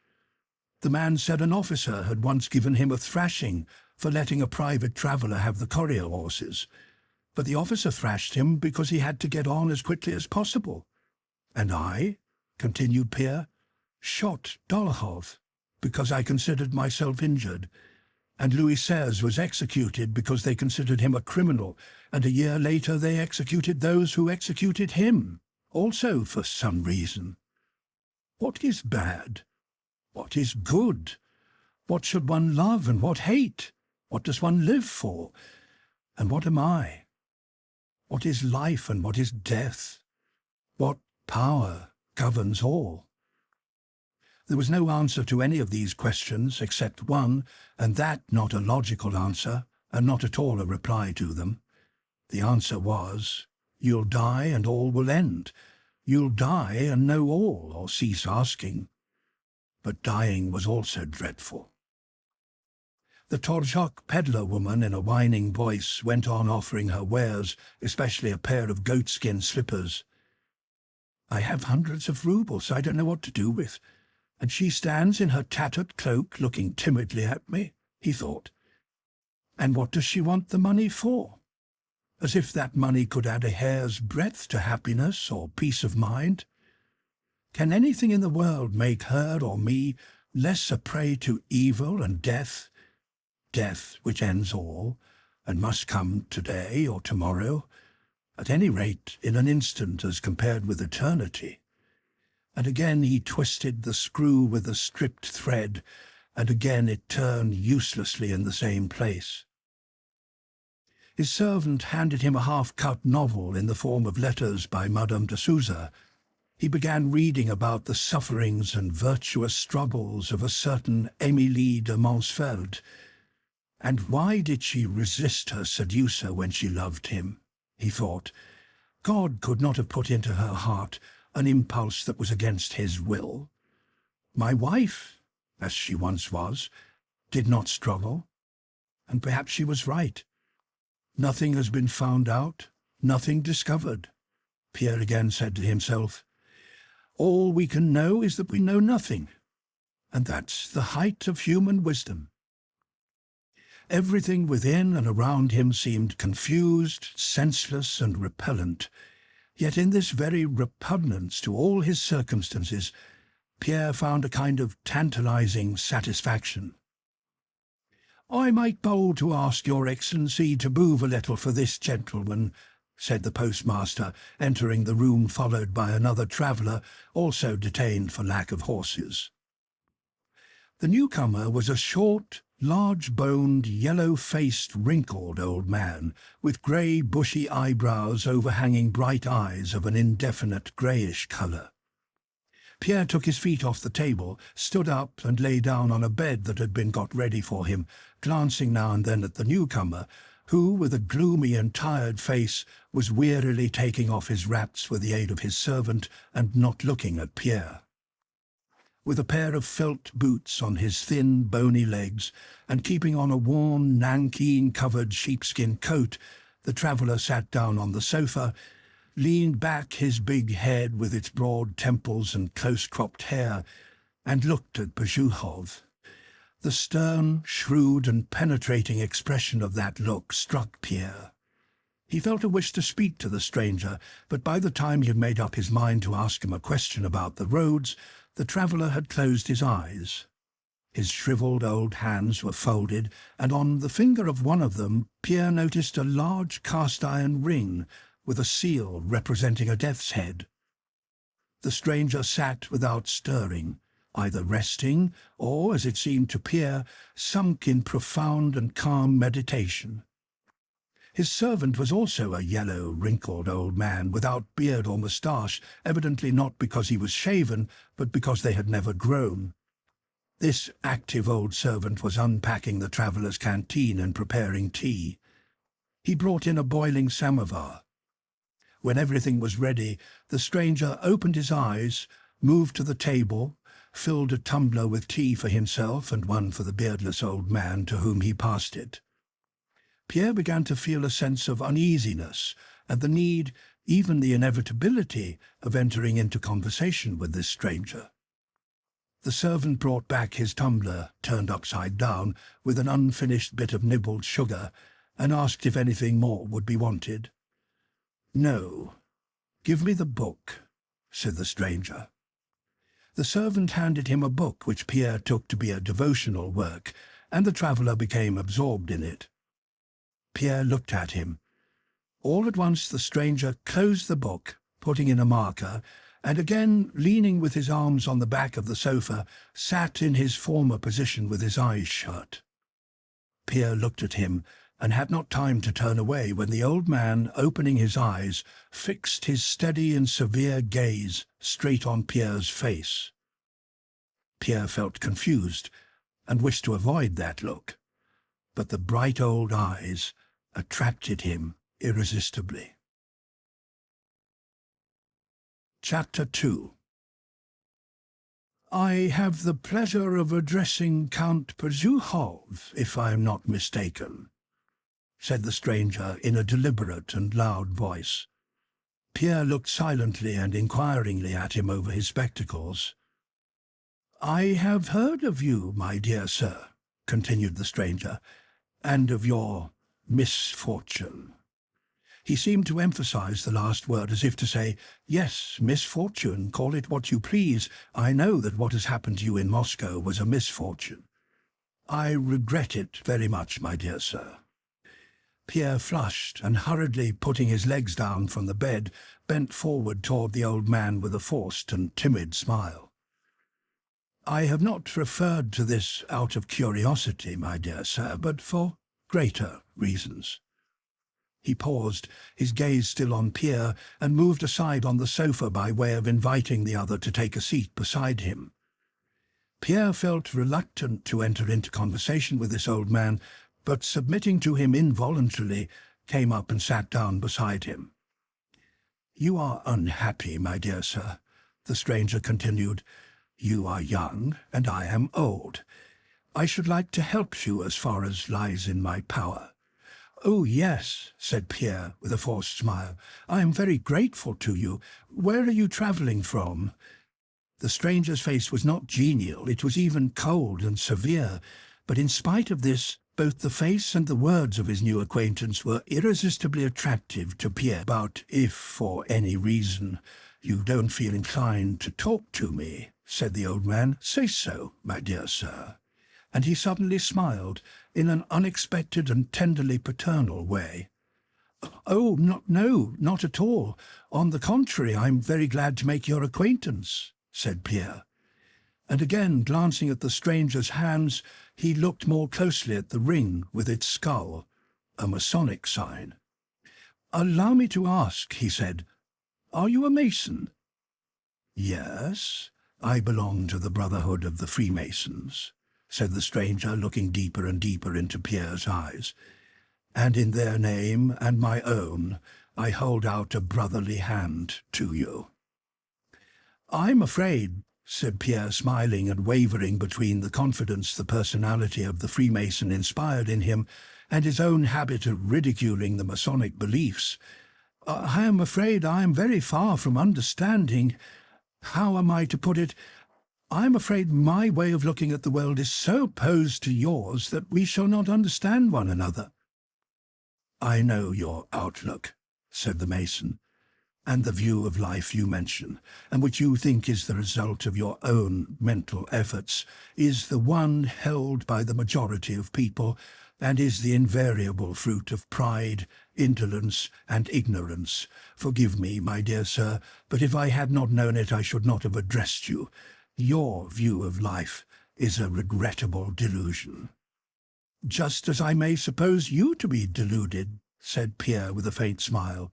The man said an officer had once given him a thrashing for letting a private traveller have the courier horses, but the officer thrashed him because he had to get on as quickly as possible. And I, continued Pierre, shot Dolokhov. because I considered myself injured, and Louis XVI was executed because they considered him a criminal, and a year later they executed those who executed him, also for some reason. What is bad? What is good? What should one love and what hate? What does one live for? And what am I? What is life and what is death? What power governs all? There was no answer to any of these questions except one, and that not a logical answer, and not at all a reply to them. The answer was, you'll die and all will end. You'll die and know all, or cease asking. But dying was also dreadful. The Torzhok peddler woman in a whining voice went on offering her wares, especially a pair of goatskin slippers. I have hundreds of roubles I don't know what to do with, and she stands in her tattered cloak looking timidly at me, he thought. And what does she want the money for? As if that money could add a hair's breadth to happiness or peace of mind. Can anything in the world make her or me less a prey to evil and death? Death which ends all, and must come today or tomorrow, at any rate in an instant as compared with eternity. And again he twisted the screw with a stripped thread, and again it turned uselessly in the same place. His servant handed him a half-cut novel in the form of letters by Madame de Souza. He began reading about the sufferings and virtuous struggles of a certain Émilie de Mansfeld. And why did she resist her seducer when she loved him? He thought. God could not have put into her heart an impulse that was against his will. My wife, as she once was, did not struggle, and perhaps she was right. Nothing has been found out, nothing discovered, Pierre again said to himself. All we can know is that we know nothing, and that's the height of human wisdom. Everything within and around him seemed confused, senseless, and repellent. Yet in this very repugnance to all his circumstances, Pierre found a kind of tantalizing satisfaction. I make bold to ask your Excellency to move a little for this gentleman, said the postmaster, entering the room followed by another traveller, also detained for lack of horses. The newcomer was a short, large-boned, yellow-faced, wrinkled old man, with grey, bushy eyebrows overhanging bright eyes of an indefinite greyish colour. Pierre took his feet off the table, stood up and lay down on a bed that had been got ready for him, glancing now and then at the newcomer, who, with a gloomy and tired face, was wearily taking off his wraps with the aid of his servant and not looking at Pierre. With a pair of felt boots on his thin, bony legs, and keeping on a worn, nankeen-covered sheepskin coat, the traveller sat down on the sofa, leaned back his big head with its broad temples and close-cropped hair, and looked at Bezukhov. The stern, shrewd, and penetrating expression of that look struck Pierre. He felt a wish to speak to the stranger, but by the time he had made up his mind to ask him a question about the roads, the traveller had closed his eyes. His shriveled old hands were folded, and on the finger of one of them Pierre noticed a large cast-iron ring with a seal representing a death's head. The stranger sat without stirring, either resting or, as it seemed to Pierre, sunk in profound and calm meditation. His servant was also a yellow, wrinkled old man, without beard or moustache, evidently not because he was shaven, but because they had never grown. This active old servant was unpacking the traveller's canteen and preparing tea. He brought in a boiling samovar. When everything was ready, the stranger opened his eyes, moved to the table, filled a tumbler with tea for himself and one for the beardless old man to whom he passed it. Pierre began to feel a sense of uneasiness and the need, even the inevitability, of entering into conversation with this stranger. The servant brought back his tumbler, turned upside down, with an unfinished bit of nibbled sugar, and asked if anything more would be wanted. "No, give me the book," said the stranger. The servant handed him a book which Pierre took to be a devotional work, and the traveller became absorbed in it. Pierre looked at him. All at once the stranger closed the book, putting in a marker, and again, leaning with his arms on the back of the sofa, sat in his former position with his eyes shut. Pierre looked at him, and had not time to turn away when the old man, opening his eyes, fixed his steady and severe gaze straight on Pierre's face. Pierre felt confused, and wished to avoid that look, but the bright old eyes attracted him irresistibly. Chapter 2. "I have the pleasure of addressing Count Bezukhov, if I am not mistaken," said the stranger in a deliberate and loud voice. Pierre looked silently and inquiringly at him over his spectacles. "I have heard of you, my dear sir," continued the stranger, "and of your misfortune." He seemed to emphasize the last word as if to say, "Yes, misfortune, call it what you please. I know that what has happened to you in Moscow was a misfortune. I regret it very much, my dear sir." Pierre flushed, and hurriedly putting his legs down from the bed, bent forward toward the old man with a forced and timid smile. "I have not referred to this out of curiosity, my dear sir, but for greater reasons." He paused, his gaze still on Pierre, and moved aside on the sofa by way of inviting the other to take a seat beside him. Pierre felt reluctant to enter into conversation with this old man, but submitting to him involuntarily, came up and sat down beside him. "You are unhappy, my dear sir," the stranger continued. "You are young, and I am old. I should like to help you as far as lies in my power." "Oh, yes," said Pierre with a forced smile. "I am very grateful to you. Where are you travelling from?" The stranger's face was not genial, it was even cold and severe, but in spite of this, both the face and the words of his new acquaintance were irresistibly attractive to Pierre. "But if, for any reason, you don't feel inclined to talk to me," said the old man, "say so, my dear sir." And he suddenly smiled in an unexpected and tenderly paternal way. "Oh, no, not at all. On the contrary, I'm very glad to make your acquaintance," said Pierre. And again, glancing at the stranger's hands, he looked more closely at the ring with its skull, a Masonic sign. "Allow me to ask," he said, "are you a Mason?" "Yes, I belong to the Brotherhood of the Freemasons," said the stranger, looking deeper and deeper into Pierre's eyes. "And in their name and my own, I hold out a brotherly hand to you." "I'm afraid," said Pierre, smiling and wavering between the confidence the personality of the Freemason inspired in him and his own habit of ridiculing the Masonic beliefs, "I am afraid I am very far from understanding. How am I to put it? I'm afraid my way of looking at the world is so opposed to yours that we shall not understand one another." "I know your outlook," said the Mason, "and the view of life you mention, and which you think is the result of your own mental efforts, is the one held by the majority of people, and is the invariable fruit of pride, indolence, and ignorance. Forgive me, my dear sir, but if I had not known it, I should not have addressed you. Your view of life is a regrettable delusion." "Just as I may suppose you to be deluded," said Pierre with a faint smile.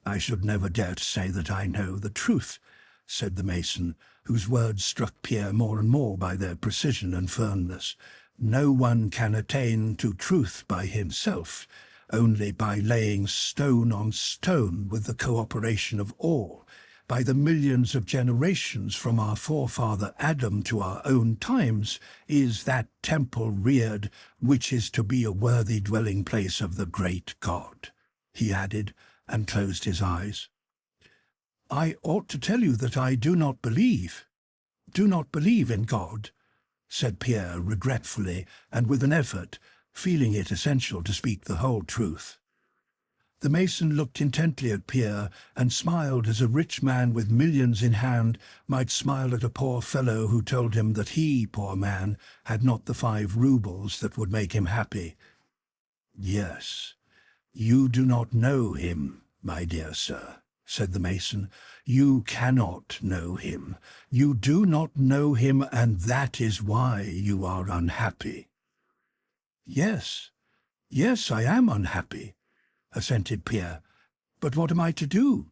"I should never dare to say that I know the truth," said the Mason, whose words struck Pierre more and more by their precision and firmness. "No one can attain to truth by himself, only by laying stone on stone with the cooperation of all. By the millions of generations from our forefather Adam to our own times is that temple reared which is to be a worthy dwelling place of the great God," he added, and closed his eyes. "I ought to tell you that I do not believe in God," said Pierre regretfully and with an effort, feeling it essential to speak the whole truth. The mason looked intently at Pierre and smiled as a rich man with millions in hand might smile at a poor fellow who told him that he, poor man, had not the 5 roubles that would make him happy. "Yes, you do not know him, my dear sir," said the mason. "You cannot know him. You do not know him, and that is why you are unhappy." "Yes, yes, I am unhappy," assented Pierre. "But what am I to do?"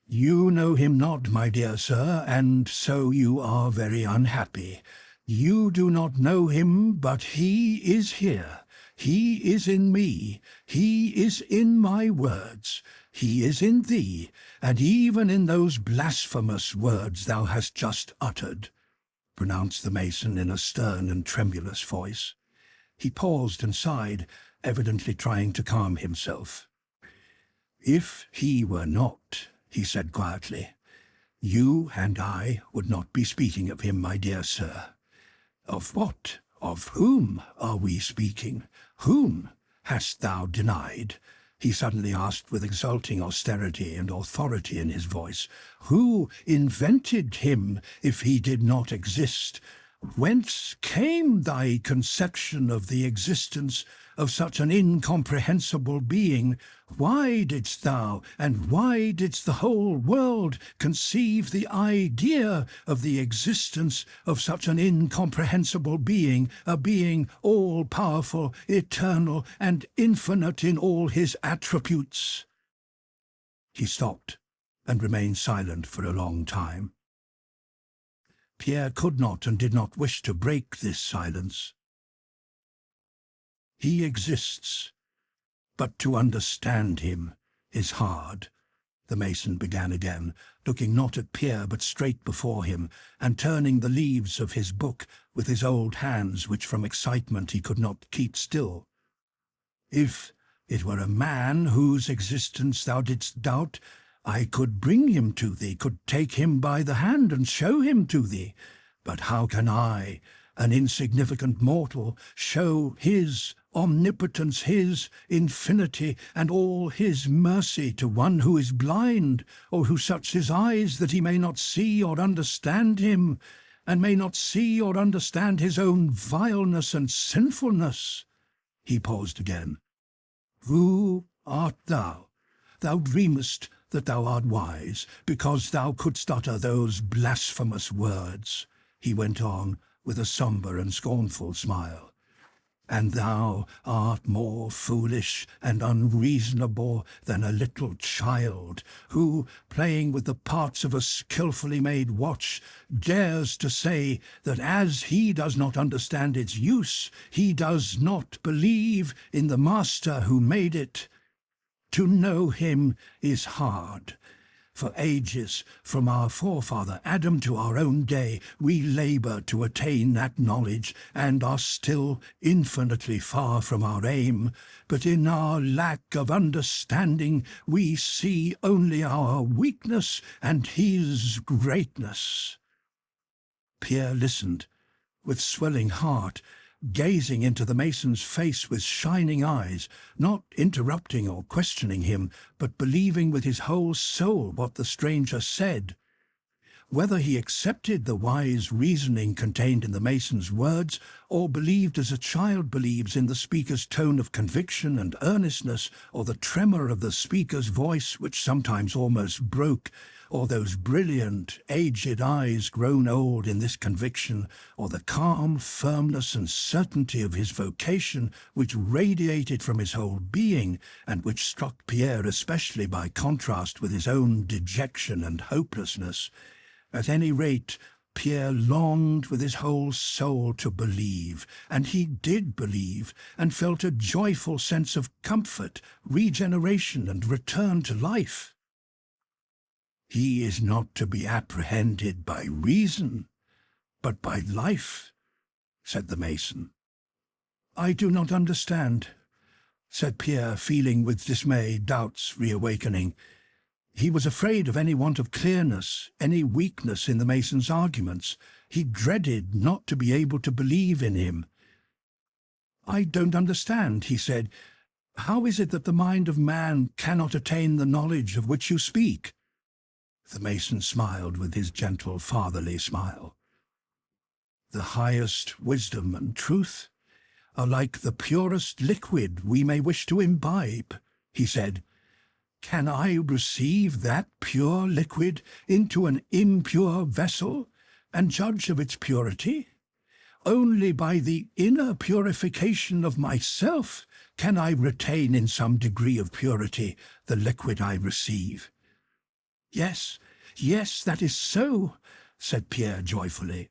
"You know him not, my dear sir, and so you are very unhappy. You do not know him, but he is here. He is in me. He is in my words. He is in thee, and even in those blasphemous words thou hast just uttered," pronounced the mason in a stern and tremulous voice. He paused and sighed, evidently trying to calm himself. "If he were not," he said quietly, "you and I would not be speaking of him, my dear sir." "Of what? Of whom are we speaking? Whom hast thou denied?" he suddenly asked with exulting austerity and authority in his voice. "Who invented him if he did not exist? Whence came thy conception of the existence of such an incomprehensible being? Why didst thou, and why didst the whole world conceive the idea of the existence of such an incomprehensible being, a being all-powerful, eternal, and infinite in all his attributes?" He stopped and remained silent for a long time. Pierre could not and did not wish to break this silence. "He exists, but to understand him is hard," the mason began again, looking not at Pierre but straight before him, and turning the leaves of his book with his old hands, which from excitement he could not keep still. "If it were a man whose existence thou didst doubt, I could bring him to thee, could take him by the hand and show him to thee. But how can I, an insignificant mortal, show his omnipotence, his infinity, and all his mercy to one who is blind, or who shuts his eyes that he may not see or understand him, and may not see or understand his own vileness and sinfulness?" He paused again. "Who art thou? Thou dreamest that thou art wise, because thou couldst utter those blasphemous words," he went on with a sombre and scornful smile. "And thou art more foolish and unreasonable than a little child, who, playing with the parts of a skilfully made watch, dares to say that as he does not understand its use, he does not believe in the master who made it. To know him is hard. For ages, from our forefather Adam to our own day, we labor to attain that knowledge, and are still infinitely far from our aim. But in our lack of understanding, we see only our weakness and his greatness." Pierre listened, with swelling heart, gazing into the mason's face with shining eyes, not interrupting or questioning him, but believing with his whole soul what the stranger said. Whether he accepted the wise reasoning contained in the mason's words, or believed as a child believes in the speaker's tone of conviction and earnestness, or the tremor of the speaker's voice, which sometimes almost broke, or those brilliant, aged eyes grown old in this conviction, or the calm firmness and certainty of his vocation, which radiated from his whole being, and which struck Pierre especially by contrast with his own dejection and hopelessness, at any rate, Pierre longed with his whole soul to believe, and he did believe, and felt a joyful sense of comfort, regeneration, and return to life. "He is not to be apprehended by reason, but by life," said the mason. "I do not understand," said Pierre, feeling with dismay doubts reawakening. He was afraid of any want of clearness, any weakness in the mason's arguments. He dreaded not to be able to believe in him. "I don't understand," he said. How is it that the mind of man cannot attain the knowledge of which you speak?" The mason smiled with his gentle fatherly smile. "The highest wisdom and truth are like the purest liquid we may wish to imbibe," he said. "Can I receive that pure liquid into an impure vessel and judge of its purity? Only by the inner purification of myself can I retain in some degree of purity the liquid I receive." "Yes, yes, that is so," said Pierre joyfully.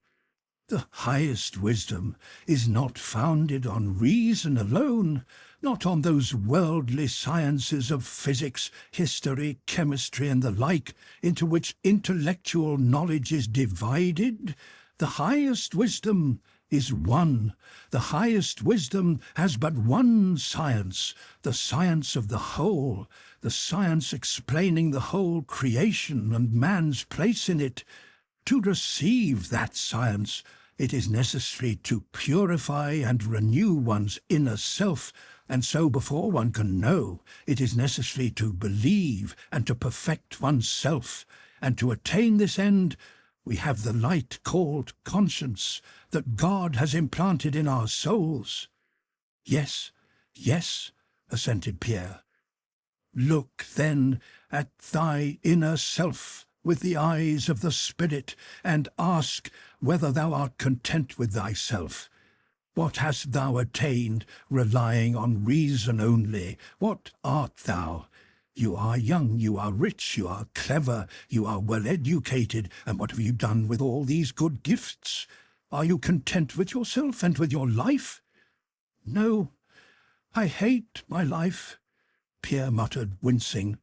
"The highest wisdom is not founded on reason alone, not on those worldly sciences of physics, history, chemistry, and the like, into which intellectual knowledge is divided. The highest wisdom is one. The highest wisdom has but one science, the science of the whole, the science explaining the whole creation and man's place in it. To receive that science, it is necessary to purify and renew one's inner self, and so before one can know, it is necessary to believe and to perfect oneself. And to attain this end, we have the light called conscience that God has implanted in our souls." "Yes, yes," assented Pierre. "Look, then, at thy inner self with the eyes of the Spirit, and ask whether thou art content with thyself. What hast thou attained, relying on reason only? What art thou? You are young, you are rich, you are clever, you are well educated, and what have you done with all these good gifts? Are you content with yourself and with your life?" "No, I hate my life," Pierre muttered, wincing.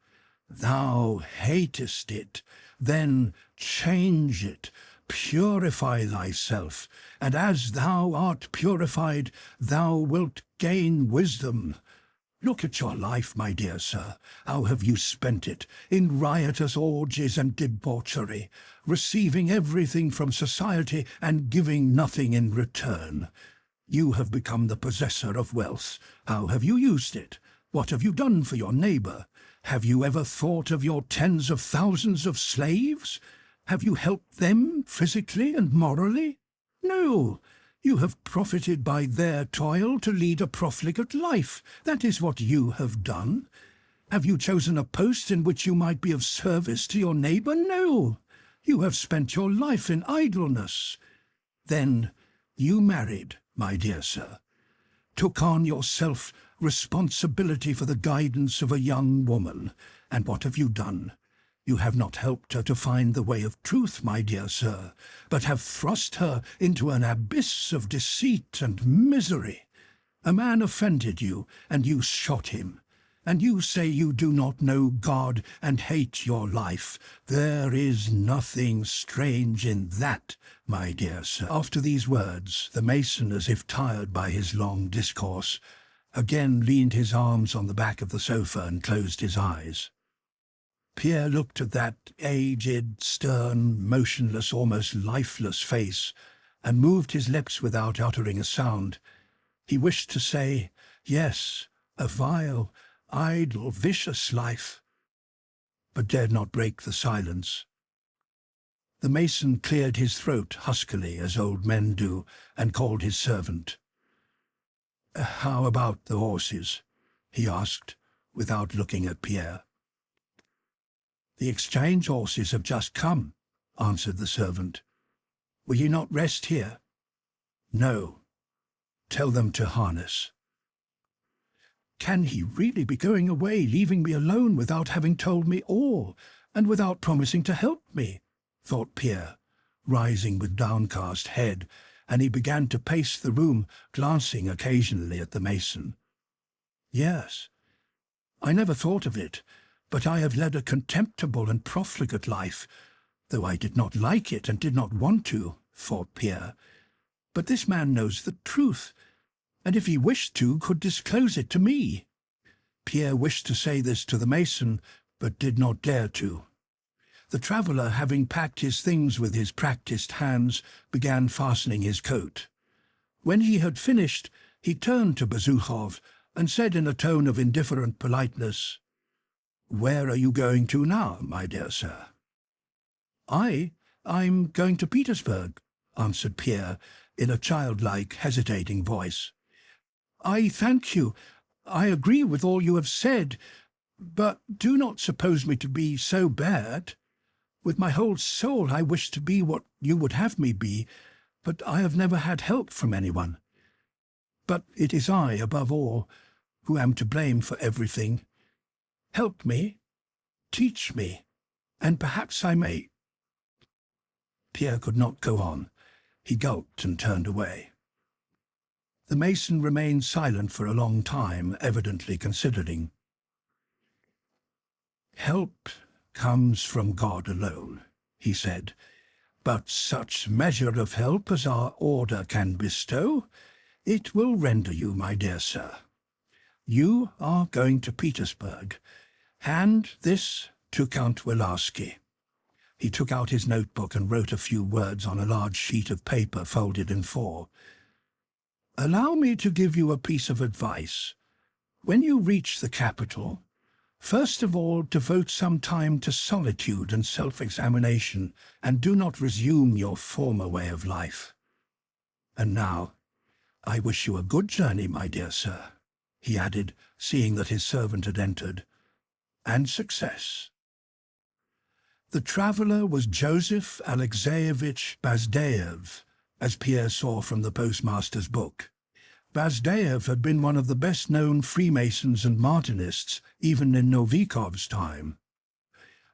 "Thou hatest it. Then change it. Purify thyself, and as thou art purified, thou wilt gain wisdom. Look at your life, my dear sir. How have you spent it? In riotous orgies and debauchery, receiving everything from society and giving nothing in return. You have become the possessor of wealth. How have you used it? What have you done for your neighbour? Have you ever thought of your tens of thousands of slaves? Have you helped them physically and morally? No. You have profited by their toil to lead a profligate life. That is what you have done. Have you chosen a post in which you might be of service to your neighbour? No. You have spent your life in idleness. Then you married, my dear sir, took on yourself responsibility for the guidance of a young woman. And what have you done? You have not helped her to find the way of truth, my dear sir, but have thrust her into an abyss of deceit and misery. A man offended you, and you shot him. And you say you do not know God and hate your life. There is nothing strange in that, my dear sir." After these words, the mason, as if tired by his long discourse, again leaned his arms on the back of the sofa and closed his eyes. Pierre looked at that aged, stern, motionless, almost lifeless face, and moved his lips without uttering a sound. He wished to say, "Yes, a vile, idle, vicious life," but dared not break the silence. The mason cleared his throat huskily, as old men do, and called his servant. "How about the horses?" he asked, without looking at Pierre. "The exchange horses have just come," answered the servant. "Will you not rest here?" "No. Tell them to harness." Can he really be going away, leaving me alone without having told me all, and without promising to help me? Thought Pierre, rising with downcast head, and he began to pace the room, glancing occasionally at the mason. Yes, I never thought of it, but I have led a contemptible and profligate life, though I did not like it and did not want to, thought Pierre. But this man knows the truth, and if he wished to, could disclose it to me. Pierre wished to say this to the mason, but did not dare to. The traveller, having packed his things with his practised hands, began fastening his coat. When he had finished, he turned to Bezukhov and said in a tone of indifferent politeness, "Where are you going to now, my dear sir?" I'm going to Petersburg," answered Pierre in a childlike, hesitating voice. "I thank you. I agree with all you have said, but do not suppose me to be so bad. With my whole soul I wish to be what you would have me be, but I have never had help from anyone. But it is I, above all, who am to blame for everything. Help me, teach me, and perhaps I may—" Pierre could not go on. He gulped and turned away. The mason remained silent for a long time, evidently considering. "Help comes from God alone," he said, "but such measure of help as our order can bestow, it will render you, my dear sir. You are going to Petersburg. Hand this to Count Wilarski." He took out his notebook and wrote a few words on a large sheet of paper folded in four. "Allow me to give you a piece of advice. When you reach the capital, first of all devote some time to solitude and self-examination, and do not resume your former way of life. And now, I wish you a good journey, my dear sir," he added, seeing that his servant had entered, "and success." The traveller was Joseph Alexeyevich Bazdeyev, as Pierre saw from the postmaster's book. Bazdeyev had been one of the best-known Freemasons and Martinists, even in Novikov's time.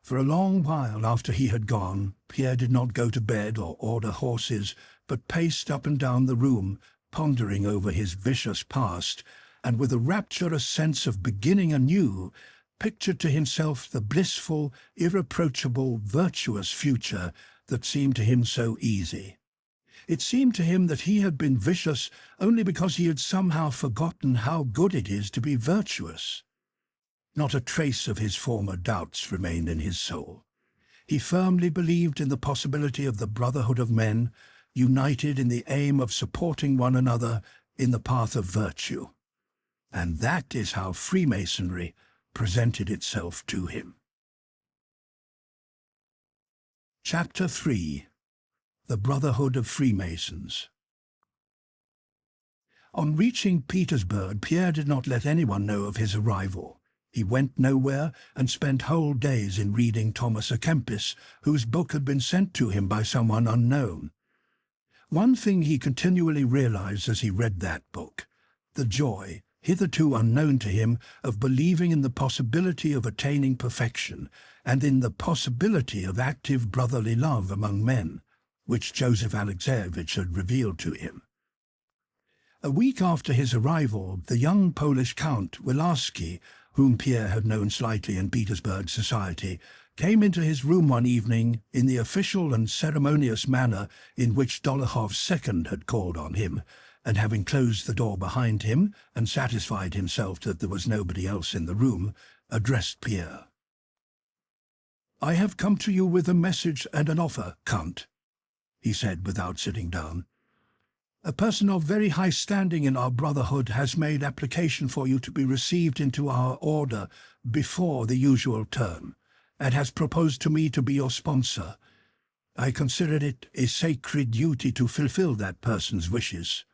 For a long while after he had gone, Pierre did not go to bed or order horses, but paced up and down the room, pondering over his vicious past, and with a rapturous sense of beginning anew, pictured to himself the blissful, irreproachable, virtuous future that seemed to him so easy. It seemed to him that he had been vicious only because he had somehow forgotten how good it is to be virtuous. Not a trace of his former doubts remained in his soul. He firmly believed in the possibility of the brotherhood of men, united in the aim of supporting one another in the path of virtue. And that is how Freemasonry presented itself to him. Chapter 3. The Brotherhood of Freemasons. On reaching Petersburg, Pierre did not let anyone know of his arrival. He went nowhere and spent whole days in reading Thomas à Kempis, whose book had been sent to him by someone unknown. One thing he continually realized as he read that book: the joy, hitherto unknown to him, of believing in the possibility of attaining perfection, and in the possibility of active brotherly love among men, which Joseph Alexeyevich had revealed to him. A week after his arrival, the young Polish Count Wilarski, whom Pierre had known slightly in Petersburg society, came into his room one evening in the official and ceremonious manner in which Dólokhov's second had called on him, and having closed the door behind him and satisfied himself that there was nobody else in the room, addressed Pierre. "I have come to you with a message and an offer, Count," he said without sitting down. "A person of very high standing in our brotherhood has made application for you to be received into our order before the usual term, and has proposed to me to be your sponsor. I consider it a sacred duty to fulfill that person's wishes.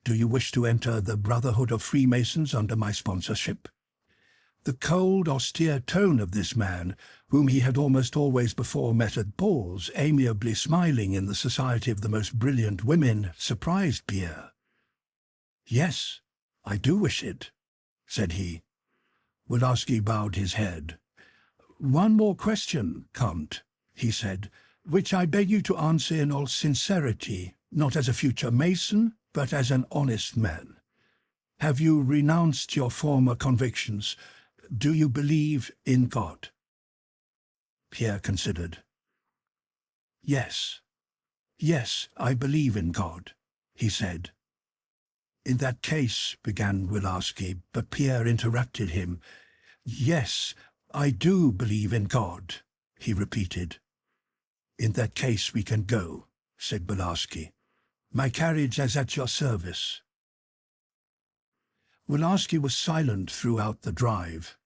Do you wish to enter the Brotherhood of Freemasons under my sponsorship?" The cold, austere tone of this man, whom he had almost always before met at balls, amiably smiling in the society of the most brilliant women, surprised Pierre. "Yes, I do wish it," said he. Wilarski bowed his head. "One more question, Count," he said, "which I beg you to answer in all sincerity, not as a future Mason, but as an honest man. Have you renounced your former convictions? Do you believe in God?" Pierre considered. Yes, I believe in God," he said. "In that case," began Wilarski, but Pierre interrupted him. "Yes, I do believe in God," he repeated. "In that case we can go," said Wilarski. "My carriage is at your service." Wilarski was silent throughout the drive.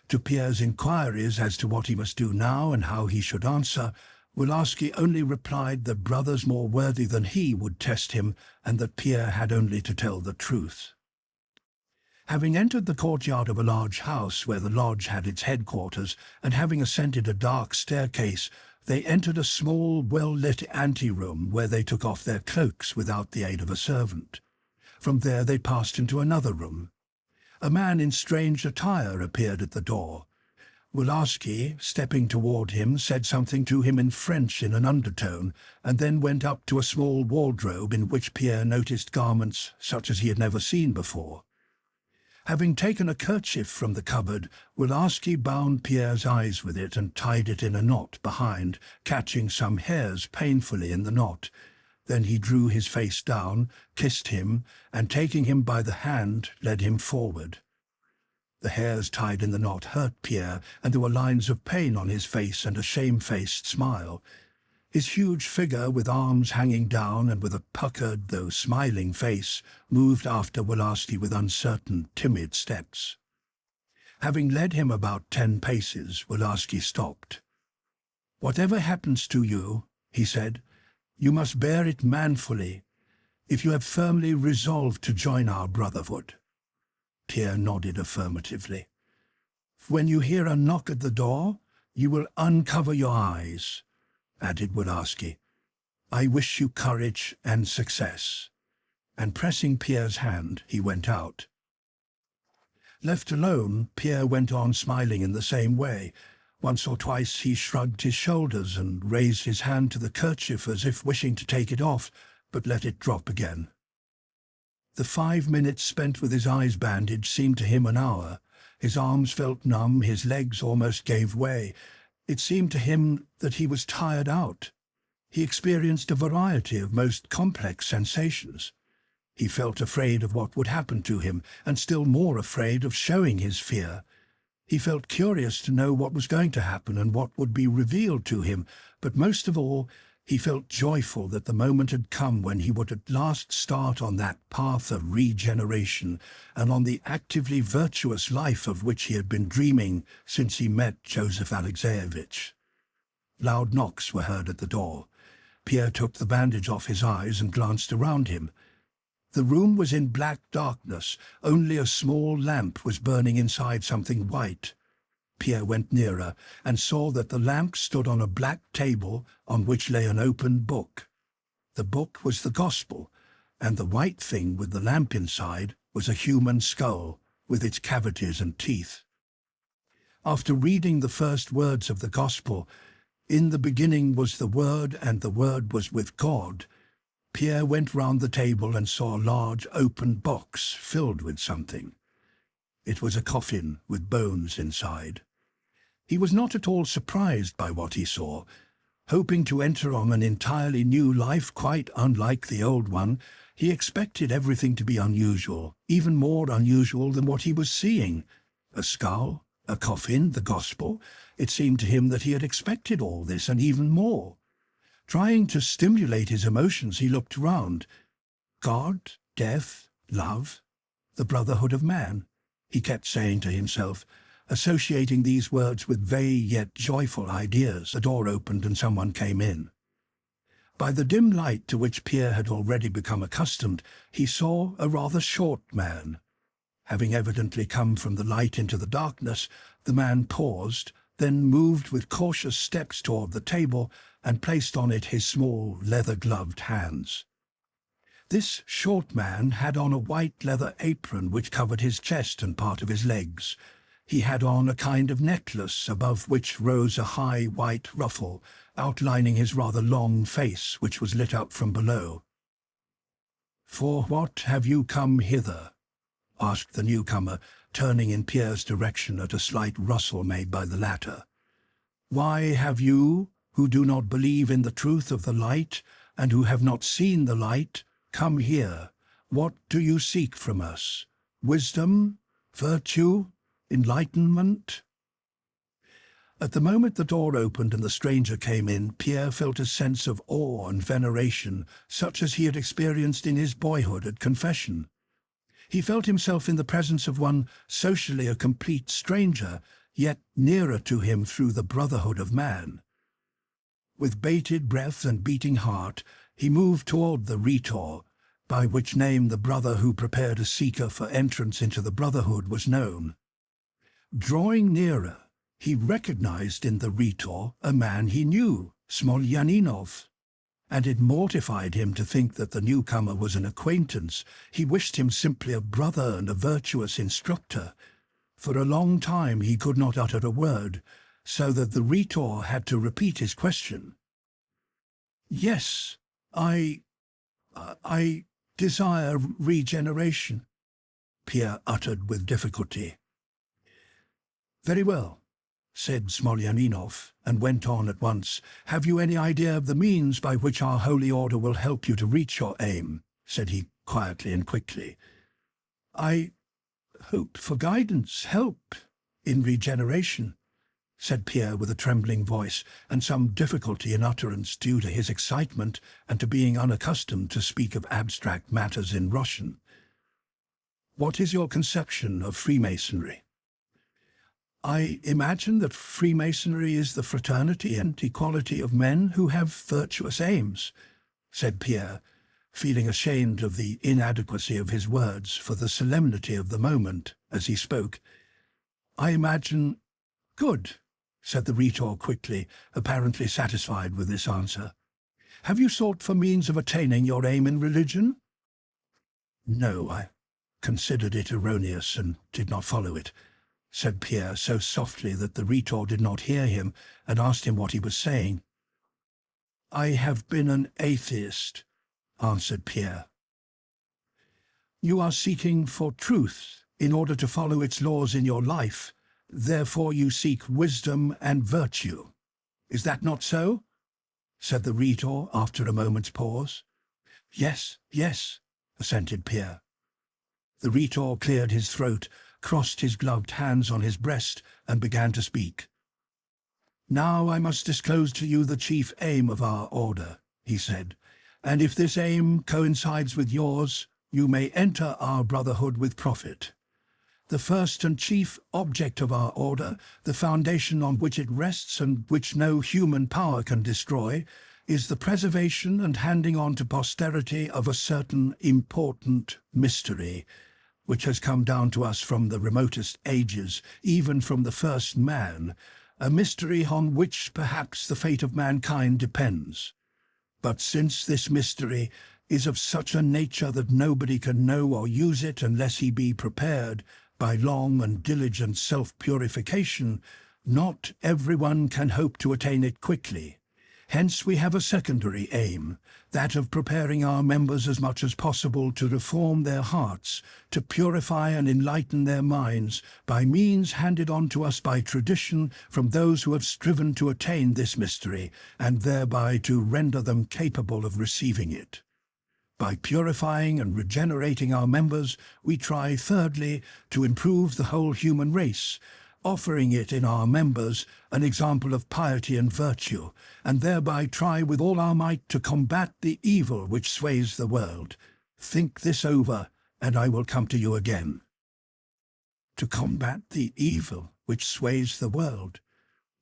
To Pierre's inquiries as to what he must do now and how he should answer, Wilarski only replied that brothers more worthy than he would test him, and that Pierre had only to tell the truth. Having entered the courtyard of a large house where the lodge had its headquarters, and having ascended a dark staircase, they entered a small, well-lit ante-room where they took off their cloaks without the aid of a servant. From there they passed into another room. A man in strange attire appeared at the door. Wilarski, stepping toward him, said something to him in French in an undertone, and then went up to a small wardrobe in which Pierre noticed garments such as he had never seen before. Having taken a kerchief from the cupboard, Wilarski bound Pierre's eyes with it and tied it in a knot behind, catching some hairs painfully in the knot. Then he drew his face down, kissed him, and taking him by the hand, led him forward. The hairs tied in the knot hurt Pierre, and there were lines of pain on his face and a shamefaced smile. His huge figure, with arms hanging down and with a puckered, though smiling face, moved after Wilarski with uncertain, timid steps. Having led him about 10 paces, Wilarski stopped. "Whatever happens to you," he said, "you must bear it manfully, if you have firmly resolved to join our brotherhood." Pierre nodded affirmatively. "When you hear a knock at the door, you will uncover your eyes," added Wilarski. "I wish you courage and success." And pressing Pierre's hand, he went out. Left alone, Pierre went on smiling in the same way. Once or twice he shrugged his shoulders and raised his hand to the kerchief as if wishing to take it off, but let it drop again. The 5 minutes spent with his eyes bandaged seemed to him an hour. His arms felt numb, his legs almost gave way. It seemed to him that he was tired out. He experienced a variety of most complex sensations. He felt afraid of what would happen to him, and still more afraid of showing his fear. He felt curious to know what was going to happen and what would be revealed to him, but most of all, he felt joyful that the moment had come when he would at last start on that path of regeneration and on the actively virtuous life of which he had been dreaming since he met Joseph Alexeyevich. Loud knocks were heard at the door. Pierre took the bandage off his eyes and glanced around him. The room was in black darkness. Only a small lamp was burning inside something white. Pierre went nearer and saw that the lamp stood on a black table on which lay an open book. The book was the Gospel, and the white thing with the lamp inside was a human skull with its cavities and teeth. After reading the first words of the Gospel, "In the beginning was the Word, and the Word was with God," Pierre went round the table and saw a large open box filled with something. It was a coffin with bones inside. He was not at all surprised by what he saw. Hoping to enter on an entirely new life quite unlike the old one, he expected everything to be unusual, even more unusual than what he was seeing. A skull, a coffin, the Gospel. It seemed to him that he had expected all this and even more. Trying to stimulate his emotions, he looked round. God, death, love, the brotherhood of man, he kept saying to himself, associating these words with vague yet joyful ideas. A door opened and someone came in. By the dim light to which Pierre had already become accustomed, he saw a rather short man. Having evidently come from the light into the darkness, the man paused, then moved with cautious steps toward the table and placed on it his small, leather-gloved hands. This short man had on a white leather apron which covered his chest and part of his legs. He had on a kind of necklace above which rose a high white ruffle, outlining his rather long face, which was lit up from below. "For what have you come hither?" asked the newcomer, turning in Pierre's direction at a slight rustle made by the latter. "Why have you, who do not believe in the truth of the light, and who have not seen the light, come here? What do you seek from us? Wisdom? Virtue? Enlightenment?" At the moment the door opened and the stranger came in, Pierre felt a sense of awe and veneration, such as he had experienced in his boyhood at confession. He felt himself in the presence of one socially a complete stranger, yet nearer to him through the brotherhood of man. With bated breath and beating heart, he moved toward the Rhetor, by which name the brother who prepared a seeker for entrance into the brotherhood was known. Drawing nearer, he recognized in the Rhetor a man he knew, Smolyaninov, and it mortified him to think that the newcomer was an acquaintance. He wished him simply a brother and a virtuous instructor. For a long time he could not utter a word, so that the Rhetor had to repeat his question. "Yes, I desire regeneration," Pierre uttered with difficulty. "Very well," said Smolyaninov, and went on at once. "Have you any idea of the means by which our holy order will help you to reach your aim?" said he quietly and quickly. "I hope for guidance, help in regeneration," said Pierre with a trembling voice and some difficulty in utterance due to his excitement and to being unaccustomed to speak of abstract matters in Russian. "What is your conception of Freemasonry?" "I imagine that Freemasonry is the fraternity and equality of men who have virtuous aims," said Pierre, feeling ashamed of the inadequacy of his words for the solemnity of the moment as he spoke. "I imagine—" "Good," said the Rhetor quickly, apparently satisfied with this answer. "Have you sought for means of attaining your aim in religion?" "No, I considered it erroneous and did not follow it," said Pierre so softly that the Rhetor did not hear him and asked him what he was saying. "I have been an atheist," answered Pierre. "You are seeking for truth in order to follow its laws in your life. Therefore you seek wisdom and virtue. Is that not so?" said the Rhetor after a moment's pause. "Yes, yes," assented Pierre. The Rhetor cleared his throat, crossed his gloved hands on his breast, and began to speak. "Now I must disclose to you the chief aim of our order," he said, "and if this aim coincides with yours, you may enter our brotherhood with profit. The first and chief object of our order, the foundation on which it rests and which no human power can destroy, is the preservation and handing on to posterity of a certain important mystery, which has come down to us from the remotest ages, even from the first man, a mystery on which perhaps the fate of mankind depends. But since this mystery is of such a nature that nobody can know or use it unless he be prepared by long and diligent self-purification, not everyone can hope to attain it quickly. Hence we have a secondary aim, that of preparing our members as much as possible to reform their hearts, to purify and enlighten their minds by means handed on to us by tradition from those who have striven to attain this mystery, and thereby to render them capable of receiving it. By purifying and regenerating our members, we try, thirdly, to improve the whole human race, offering it in our members an example of piety and virtue, and thereby try with all our might to combat the evil which sways the world. Think this over, and I will come to you again." "To combat the evil which sways the world,"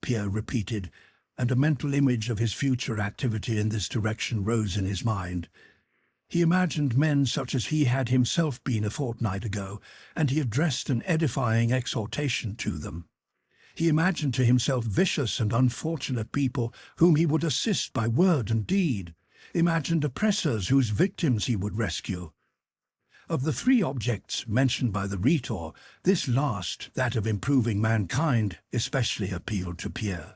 Pierre repeated, and a mental image of his future activity in this direction rose in his mind. He imagined men such as he had himself been a fortnight ago, and he addressed an edifying exhortation to them. He imagined to himself vicious and unfortunate people whom he would assist by word and deed, imagined oppressors whose victims he would rescue. Of the three objects mentioned by the Rhetor, this last, that of improving mankind, especially appealed to Pierre.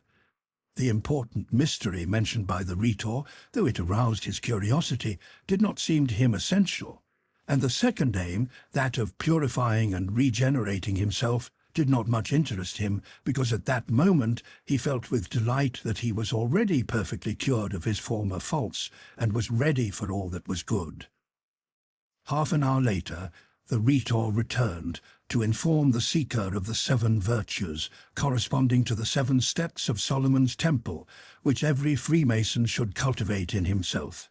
The important mystery mentioned by the Rhetor, though it aroused his curiosity, did not seem to him essential, and the second aim, that of purifying and regenerating himself, did not much interest him, because at that moment he felt with delight that he was already perfectly cured of his former faults, and was ready for all that was good. Half an hour later, the Rhetor returned to inform the seeker of the 7 virtues corresponding to the 7 steps of Solomon's temple, which every Freemason should cultivate in himself.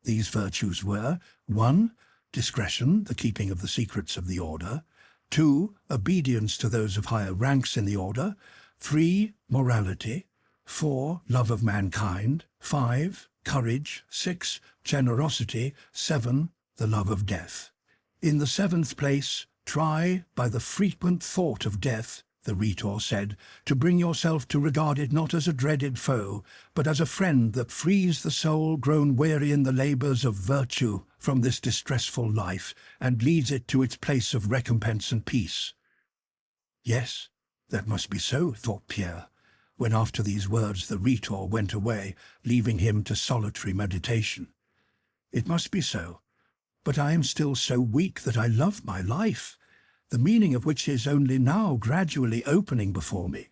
These virtues were: 1. discretion, the keeping of the secrets of the order. 2, obedience to those of higher ranks in the order. 3, morality. 4, love of mankind. 5, courage. 6, generosity. 7, the love of death. In the 7th place, try, by the frequent thought of death, the Rhetor said, to bring yourself to regard it not as a dreaded foe, but as a friend that frees the soul grown weary in the labours of virtue from this distressful life, and leads it to its place of recompense and peace. Yes, that must be so, thought Pierre, when after these words the Rhetor went away, leaving him to solitary meditation. It must be so, but I am still so weak that I love my life, the meaning of which is only now gradually opening before me.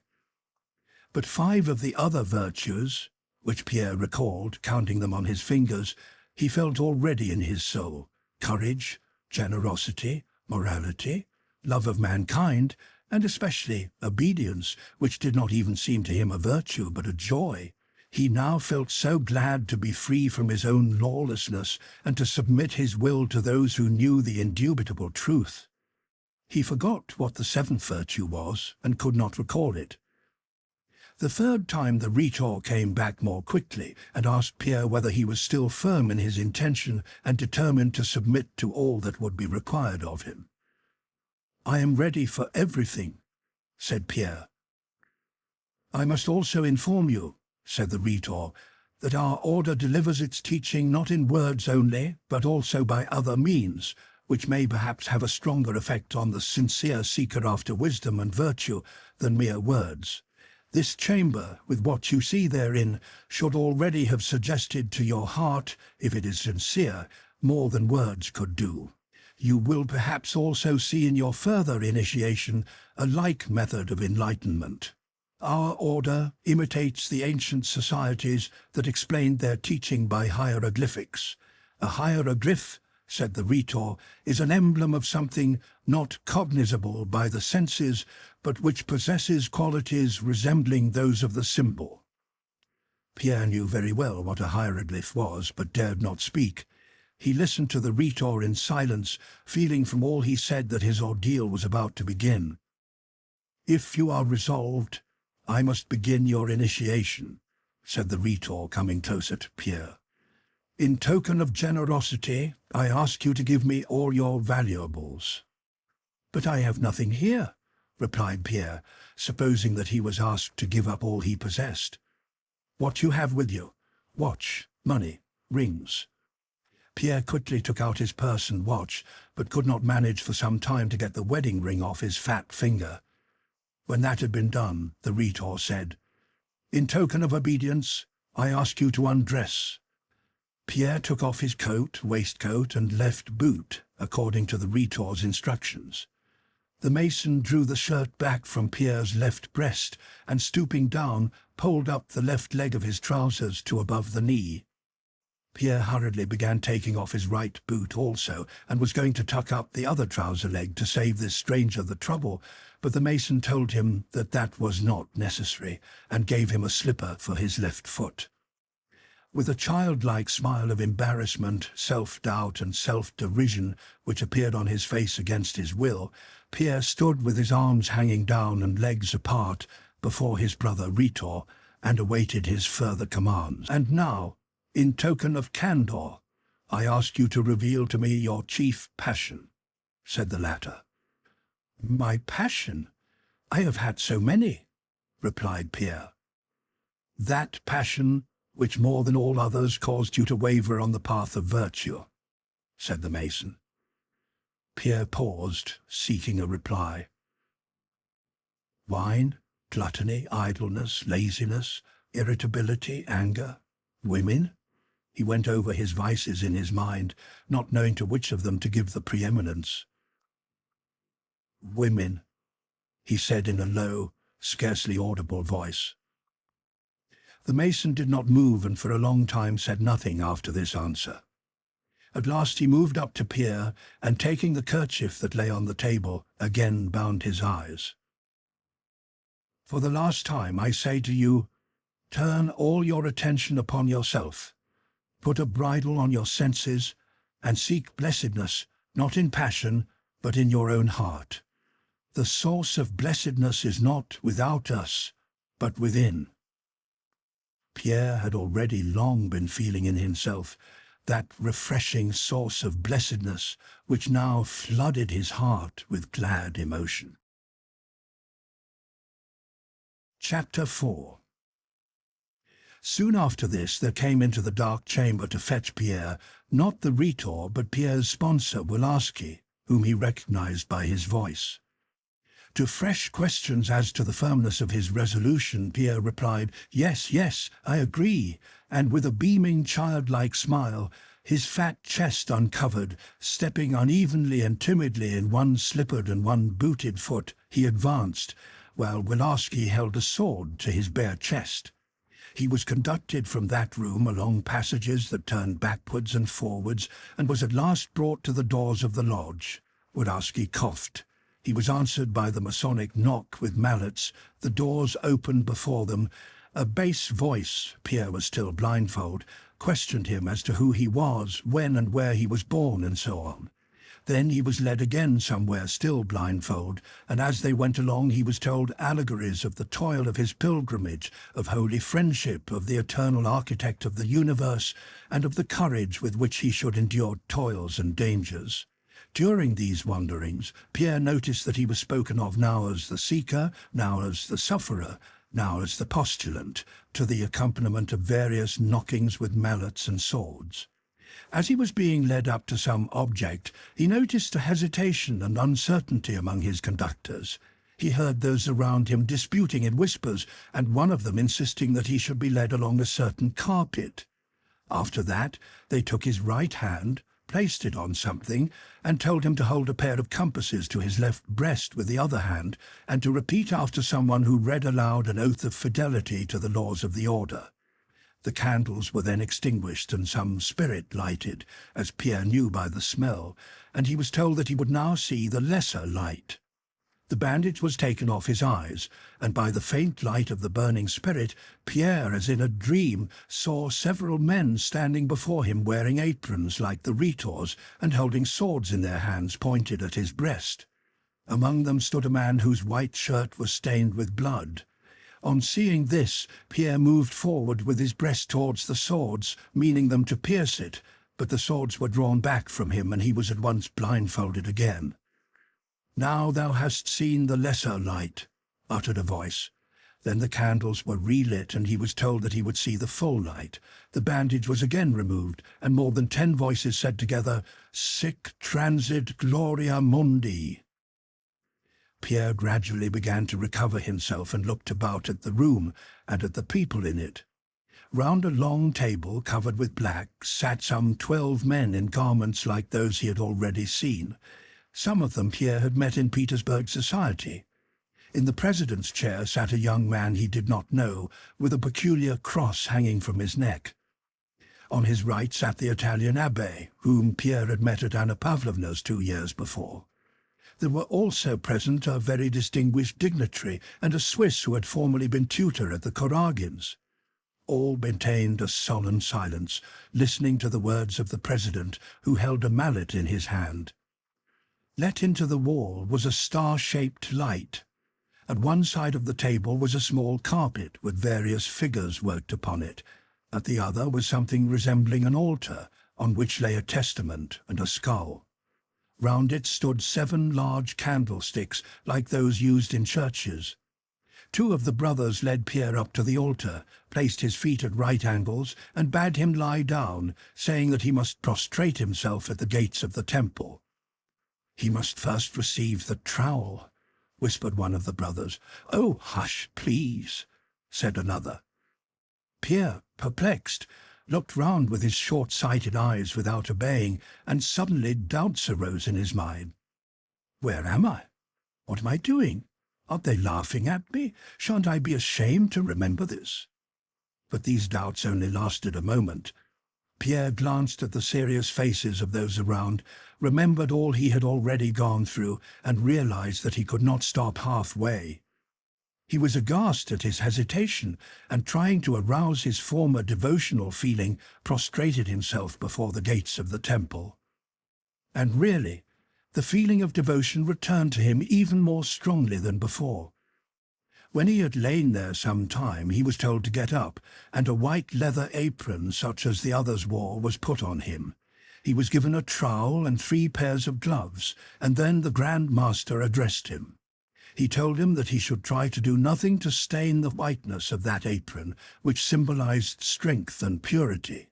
But 5 of the other virtues, which Pierre recalled, counting them on his fingers, he felt already in his soul: courage, generosity, morality, love of mankind, and especially obedience, which did not even seem to him a virtue but a joy. He now felt so glad to be free from his own lawlessness and to submit his will to those who knew the indubitable truth. He forgot what the 7th virtue was and could not recall it. The 3rd time the Rhetor came back more quickly and asked Pierre whether he was still firm in his intention and determined to submit to all that would be required of him. "I am ready for everything," said Pierre. "I must also inform you," said the Rhetor, "that our order delivers its teaching not in words only, but also by other means, which may perhaps have a stronger effect on the sincere seeker after wisdom and virtue than mere words. This chamber, with what you see therein, should already have suggested to your heart, if it is sincere, more than words could do. You will perhaps also see in your further initiation a like method of enlightenment. Our order imitates the ancient societies that explained their teaching by hieroglyphics. A hieroglyph, said the Rhetor, is an emblem of something not cognizable by the senses, but which possesses qualities resembling those of the symbol. Pierre knew very well what a hieroglyph was, but dared not speak. He listened to the Rhetor in silence, feeling from all he said that his ordeal was about to begin. "If you are resolved, I must begin your initiation," said the Rhetor, coming closer to Pierre. "In token of generosity, I ask you to give me all your valuables." "But I have nothing here," replied Pierre, supposing that he was asked to give up all he possessed. "What you have with you: watch, money, rings." Pierre quickly took out his purse and watch, but could not manage for some time to get the wedding ring off his fat finger. When that had been done, the Rhetor said, "In token of obedience, I ask you to undress." Pierre took off his coat, waistcoat, and left boot, according to the Rhetor's instructions. The mason drew the shirt back from Pierre's left breast, and stooping down, pulled up the left leg of his trousers to above the knee. Pierre hurriedly began taking off his right boot also, and was going to tuck up the other trouser leg to save this stranger the trouble, but the mason told him that that was not necessary, and gave him a slipper for his left foot. With a childlike smile of embarrassment, self-doubt, and self-derision which appeared on his face against his will, Pierre stood with his arms hanging down and legs apart before his brother Rhetor, and awaited his further commands. "And now, in token of candour, I ask you to reveal to me your chief passion," said the latter. "My passion? I have had so many," replied Pierre. "That passion which more than all others caused you to waver on the path of virtue," said the mason. Pierre paused, seeking a reply. "Wine, gluttony, idleness, laziness, irritability, anger, women?" He went over his vices in his mind, not knowing to which of them to give the preeminence. "Women," he said in a low, scarcely audible voice. The mason did not move, and for a long time said nothing after this answer. At last he moved up to Pierre, and taking the kerchief that lay on the table, again bound his eyes. "For the last time I say to you, turn all your attention upon yourself. Put a bridle on your senses, and seek blessedness not in passion, but in your own heart. The source of blessedness is not without us, but within. Pierre had already long been feeling in himself that refreshing source of blessedness which now flooded his heart with glad emotion. Chapter 4. Soon after this there came into the dark chamber to fetch Pierre, not the rhetor, but Pierre's sponsor, Bolkonskys, whom he recognized by his voice. To fresh questions as to the firmness of his resolution, Pierre replied, "Yes, yes, I agree," and with a beaming childlike smile, his fat chest uncovered, stepping unevenly and timidly in one slippered and one booted foot, he advanced, while Bolkonskys held a sword to his bare chest. He was conducted from that room along passages that turned backwards and forwards, and was at last brought to the doors of the lodge. Bolkonskys coughed. He was answered by the Masonic knock with mallets. The doors opened before them. A bass voice, Pierre was still blindfold, questioned him as to who he was, when and where he was born, and so on. Then he was led again somewhere, still blindfold, and as they went along he was told allegories of the toil of his pilgrimage, of holy friendship, of the eternal architect of the universe, and of the courage with which he should endure toils and dangers. During these wanderings, Pierre noticed that he was spoken of now as the seeker, now as the sufferer, now as the postulant, to the accompaniment of various knockings with mallets and swords. As he was being led up to some object, he noticed a hesitation and uncertainty among his conductors. He heard those around him disputing in whispers, and one of them insisting that he should be led along a certain carpet. After that, they took his right hand, placed it on something, and told him to hold a pair of compasses to his left breast with the other hand, and to repeat after someone who read aloud an oath of fidelity to the laws of the order. The candles were then extinguished and some spirit lighted, as Pierre knew by the smell, and he was told that he would now see the lesser light. The bandage was taken off his eyes, and by the faint light of the burning spirit, Pierre, as in a dream, saw several men standing before him wearing aprons like the rhetors and holding swords in their hands pointed at his breast. Among them stood a man whose white shirt was stained with blood. On seeing this, Pierre moved forward with his breast towards the swords, meaning them to pierce it, but the swords were drawn back from him, and he was at once blindfolded again. "Now thou hast seen the lesser light," uttered a voice. Then the candles were relit, and he was told that he would see the full light. The bandage was again removed, and more than 10 voices said together, "Sic transit gloria mundi." Pierre gradually began to recover himself and looked about at the room and at the people in it. Round a long table covered with black sat some 12 men in garments like those he had already seen. Some of them Pierre had met in Petersburg society. In the president's chair sat a young man he did not know, with a peculiar cross hanging from his neck. On his right sat the Italian abbé, whom Pierre had met at Anna Pavlovna's 2 years before. There were also present a very distinguished dignitary and a Swiss who had formerly been tutor at the Kuragins. All maintained a solemn silence, listening to the words of the president, who held a mallet in his hand. Let into the wall was a star-shaped light. At one side of the table was a small carpet with various figures worked upon it. At the other was something resembling an altar, on which lay a testament and a skull. Round it stood 7 large candlesticks, like those used in churches. 2 of the brothers led Pierre up to the altar, placed his feet at right angles, and bade him lie down, saying that he must prostrate himself at the gates of the temple. "He must first receive the trowel," whispered one of the brothers. "Oh, hush, please," said another. Pierre, perplexed, looked round with his short-sighted eyes without obeying, and suddenly doubts arose in his mind. "Where am I? What am I doing? Aren't they laughing at me? Shan't I be ashamed to remember this?" But these doubts only lasted a moment. Pierre glanced at the serious faces of those around, remembered all he had already gone through, and realized that he could not stop halfway. He was aghast at his hesitation, and trying to arouse his former devotional feeling, prostrated himself before the gates of the temple. And really, the feeling of devotion returned to him even more strongly than before. When he had lain there some time, he was told to get up, and a white leather apron such as the others wore was put on him. He was given a trowel and 3 pairs of gloves, and then the Grand Master addressed him. He told him that he should try to do nothing to stain the whiteness of that apron, which symbolized strength and purity.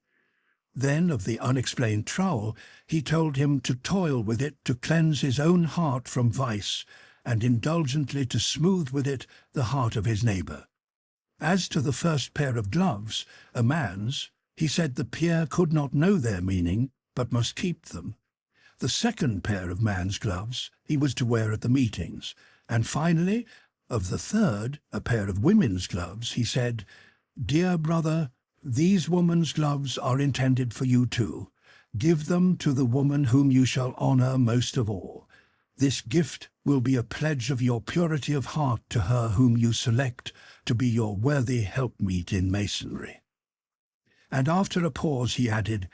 Then, of the unexplained trowel, he told him to toil with it to cleanse his own heart from vice, and indulgently to smooth with it the heart of his neighbour. As to the first pair of gloves, a man's, he said that Pierre could not know their meaning, but must keep them. The second pair of man's gloves he was to wear at the meetings, and finally, of the third, a pair of women's gloves, he said, "Dear brother, these woman's gloves are intended for you too. Give them to the woman whom you shall honour most of all. This gift will be a pledge of your purity of heart to her whom you select to be your worthy helpmeet in masonry." And after a pause he added,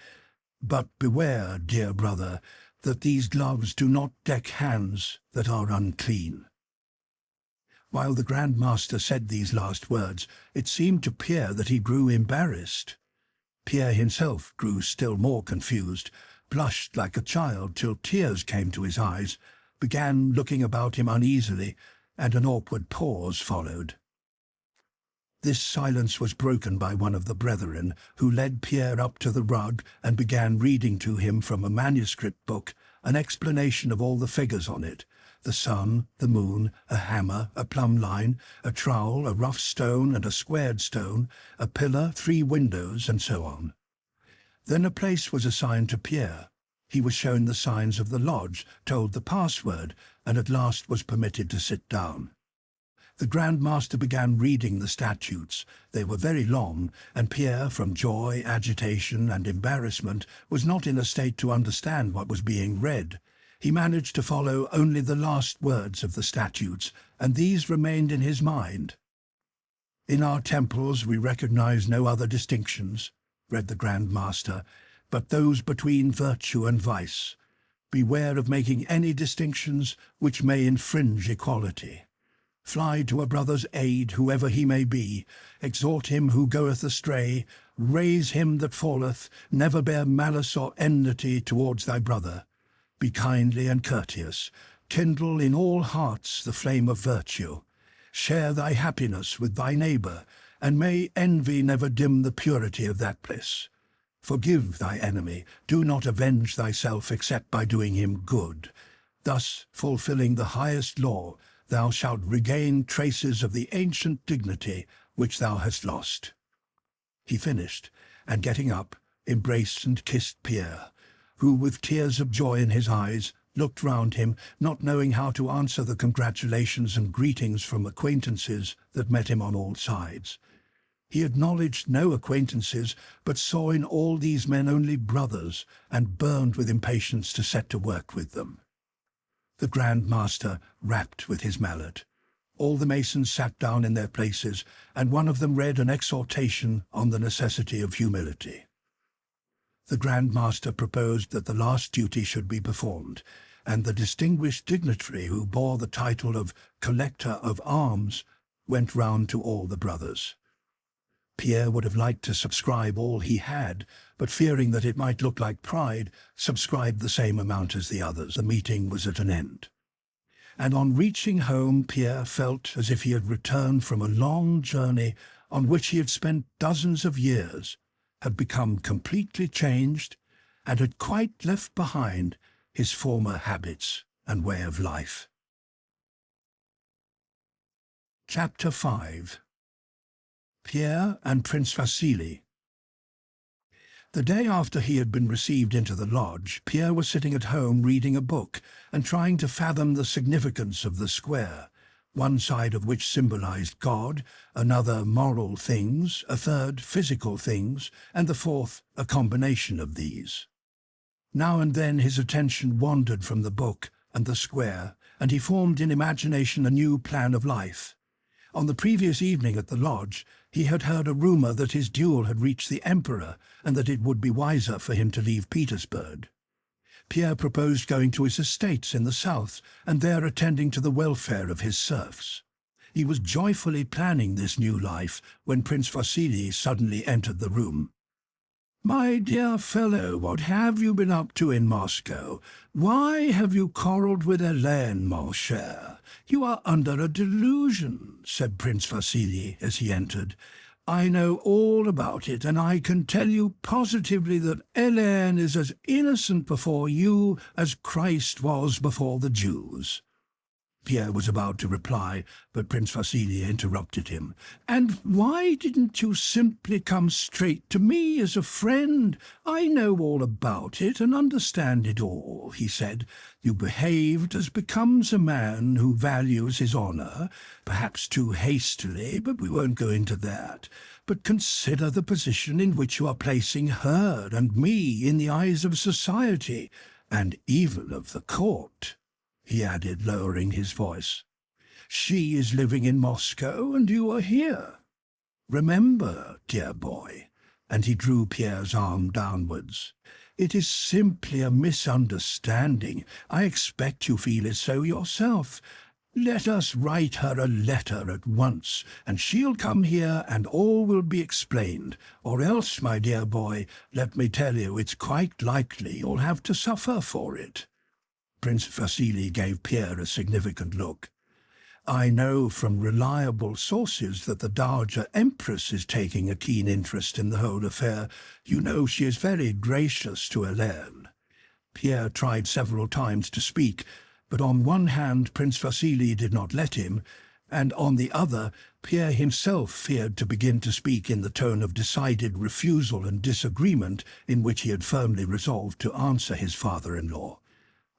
"But beware, dear brother, that these gloves do not deck hands that are unclean." While the Grand Master said these last words, it seemed to Pierre that he grew embarrassed. Pierre himself grew still more confused, blushed like a child till tears came to his eyes, began looking about him uneasily, and an awkward pause followed. This silence was broken by one of the brethren, who led Pierre up to the rug and began reading to him from a manuscript book an explanation of all the figures on it: the sun, the moon, a hammer, a plumb line, a trowel, a rough stone and a squared stone, a pillar, 3 windows, and so on. Then a place was assigned to Pierre. He was shown the signs of the lodge, told the password, and at last was permitted to sit down. The Grand Master began reading the statutes. They were very long, and Pierre, from joy, agitation, and embarrassment, was not in a state to understand what was being read. He managed to follow only the last words of the statutes, and these remained in his mind. "In our temples we recognize no other distinctions," read the Grand Master, "but those between virtue and vice. Beware of making any distinctions which may infringe equality. Fly to a brother's aid, whoever he may be. Exhort him who goeth astray. Raise him that falleth. Never bear malice or enmity towards thy brother. Be kindly and courteous. Kindle in all hearts the flame of virtue. Share thy happiness with thy neighbour, and may envy never dim the purity of that bliss. Forgive thy enemy. Do not avenge thyself except by doing him good. Thus, fulfilling the highest law, thou shalt regain traces of the ancient dignity which thou hast lost." He finished, and getting up, embraced and kissed Pierre, who, with tears of joy in his eyes, looked round him, not knowing how to answer the congratulations and greetings from acquaintances that met him on all sides. He acknowledged no acquaintances, but saw in all these men only brothers, and burned with impatience to set to work with them. The Grand Master rapped with his mallet. All the masons sat down in their places, and one of them read an exhortation on the necessity of humility. The Grand Master proposed that the last duty should be performed, and the distinguished dignitary who bore the title of Collector of Arms went round to all the brothers. Pierre would have liked to subscribe all he had, but fearing that it might look like pride, subscribed the same amount as the others. The meeting was at an end. And on reaching home, Pierre felt as if he had returned from a long journey on which he had spent dozens of years, had become completely changed, and had quite left behind his former habits and way of life. Chapter 5. Pierre and Prince Vasily. The day after he had been received into the lodge, Pierre was sitting at home reading a book and trying to fathom the significance of the square, one side of which symbolized God, another moral things, a third physical things, and the fourth a combination of these. Now and then his attention wandered from the book and the square, and he formed in imagination a new plan of life. On the previous evening at the lodge, he had heard a rumor that his duel had reached the Emperor and that it would be wiser for him to leave Petersburg. Pierre proposed going to his estates in the south and there attending to the welfare of his serfs. He was joyfully planning this new life when Prince Vasily suddenly entered the room. "My dear fellow, what have you been up to in Moscow? Why have you quarrelled with Helene, mon cher? You are under a delusion," said Prince Vasily as he entered. "I know all about it, and I can tell you positively that Helene is as innocent before you as Christ was before the Jews." Pierre was about to reply, but Prince Vasily interrupted him. "And why didn't you simply come straight to me as a friend? I know all about it and understand it all," he said. "You behaved as becomes a man who values his honour, perhaps too hastily, but we won't go into that. But consider the position in which you are placing her and me in the eyes of society, and even of the court," he added, lowering his voice. "She is living in Moscow, and you are here. Remember, dear boy," and he drew Pierre's arm downwards, "it is simply a misunderstanding. I expect you feel it so yourself. Let us write her a letter at once, and she'll come here and all will be explained. Or else, my dear boy, let me tell you, it's quite likely you'll have to suffer for it." Prince Vasily gave Pierre a significant look. "I know from reliable sources that the Dowager Empress is taking a keen interest in the whole affair. You know she is very gracious to Helene." Pierre tried several times to speak, but on one hand Prince Vasily did not let him, and on the other Pierre himself feared to begin to speak in the tone of decided refusal and disagreement in which he had firmly resolved to answer his father-in-law.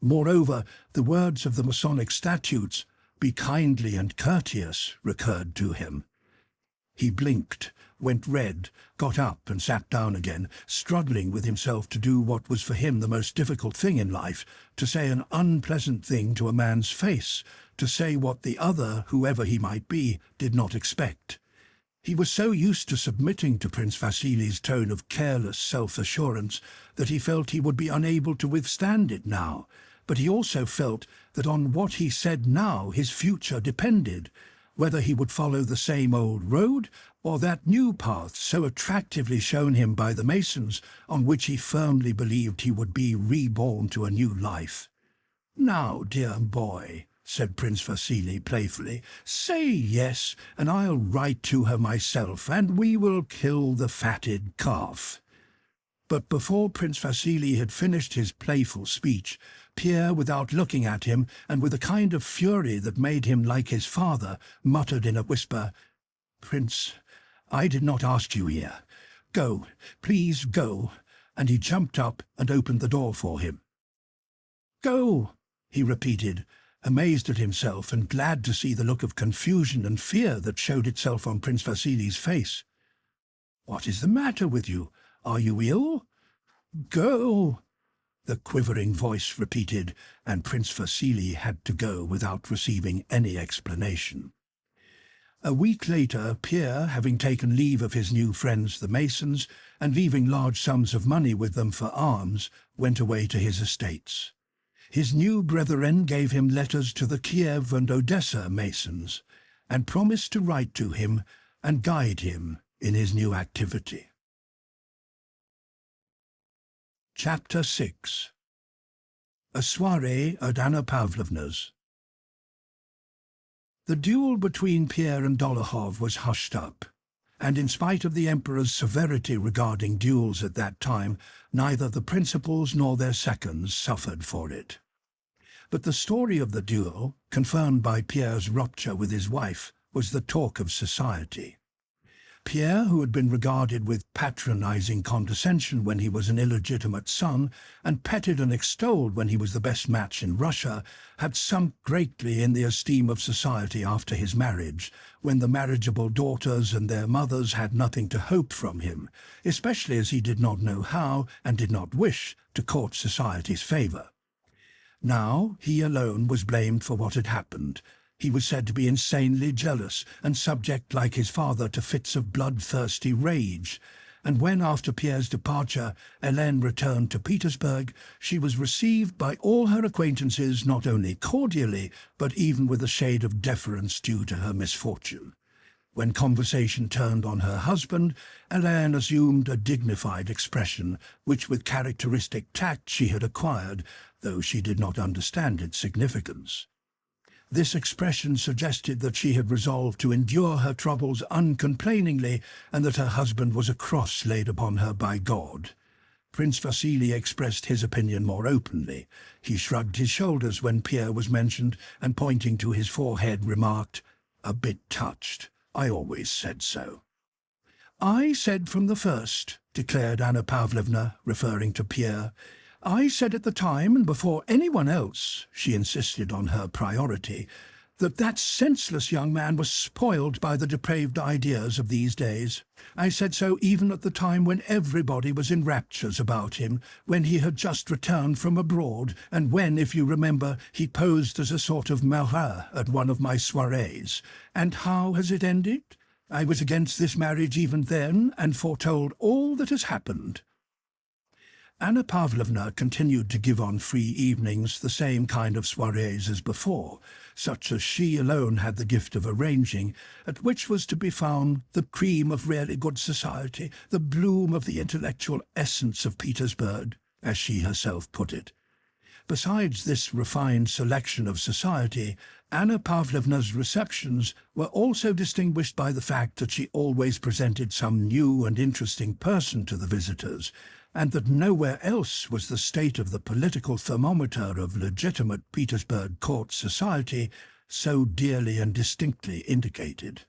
Moreover, the words of the Masonic statutes, "Be kindly and courteous," recurred to him. He blinked, went red, got up and sat down again, struggling with himself to do what was for him the most difficult thing in life, to say an unpleasant thing to a man's face, to say what the other, whoever he might be, did not expect. He was so used to submitting to Prince Vasily's tone of careless self-assurance that he felt he would be unable to withstand it now, but he also felt that on what he said now his future depended, whether he would follow the same old road or that new path so attractively shown him by the Masons, on which he firmly believed he would be reborn to a new life. "Now, dear boy," said Prince Vasily playfully, "say yes, and I'll write to her myself, and we will kill the fatted calf." But before Prince Vasily had finished his playful speech, Pierre, without looking at him, and with a kind of fury that made him like his father, muttered in a whisper, "Prince, I did not ask you here. Go, please go," and he jumped up and opened the door for him. "Go," he repeated, amazed at himself and glad to see the look of confusion and fear that showed itself on Prince Vasily's face. "What is the matter with you? Are you ill?" "Go," the quivering voice repeated, and Prince Vasily had to go without receiving any explanation. A week later, Pierre, having taken leave of his new friends the Masons, and leaving large sums of money with them for arms, went away to his estates. His new brethren gave him letters to the Kiev and Odessa Masons, and promised to write to him and guide him in his new activity. Chapter 6. A soirée at Anna Pavlovna's. The duel between Pierre and Dolokhov was hushed up, and in spite of the Emperor's severity regarding duels at that time, neither the principals nor their seconds suffered for it. But the story of the duel, confirmed by Pierre's rupture with his wife, was the talk of society. Pierre, who had been regarded with patronizing condescension when he was an illegitimate son, and petted and extolled when he was the best match in Russia, had sunk greatly in the esteem of society after his marriage, when the marriageable daughters and their mothers had nothing to hope from him, especially as he did not know how, and did not wish, to court society's favour. Now he alone was blamed for what had happened. He was said to be insanely jealous and subject like his father to fits of bloodthirsty rage, and when, after Pierre's departure, Helene returned to Petersburg, she was received by all her acquaintances not only cordially, but even with a shade of deference due to her misfortune. When conversation turned on her husband, Helene assumed a dignified expression, which with characteristic tact she had acquired, though she did not understand its significance. This expression suggested that she had resolved to endure her troubles uncomplainingly, and that her husband was a cross laid upon her by God. Prince Vasily expressed his opinion more openly. He shrugged his shoulders when Pierre was mentioned, and pointing to his forehead remarked, "A bit touched. I always said so." "I said from the first," declared Anna Pavlovna, referring to Pierre. "I said at the time, and before anyone else," she insisted on her priority, that senseless young man was spoiled by the depraved ideas of these days. I said so even at the time when everybody was in raptures about him, when he had just returned from abroad, and when, if you remember, he posed as a sort of Marat at one of my soirees. And how has it ended? I was against this marriage even then, and foretold all that has happened." Anna Pavlovna continued to give on free evenings the same kind of soirees as before, such as she alone had the gift of arranging, at which was to be found the cream of really good society, the bloom of the intellectual essence of Petersburg, as she herself put it. Besides this refined selection of society, Anna Pavlovna's receptions were also distinguished by the fact that she always presented some new and interesting person to the visitors, and that nowhere else was the state of the political thermometer of legitimate Petersburg court society so dearly and distinctly indicated.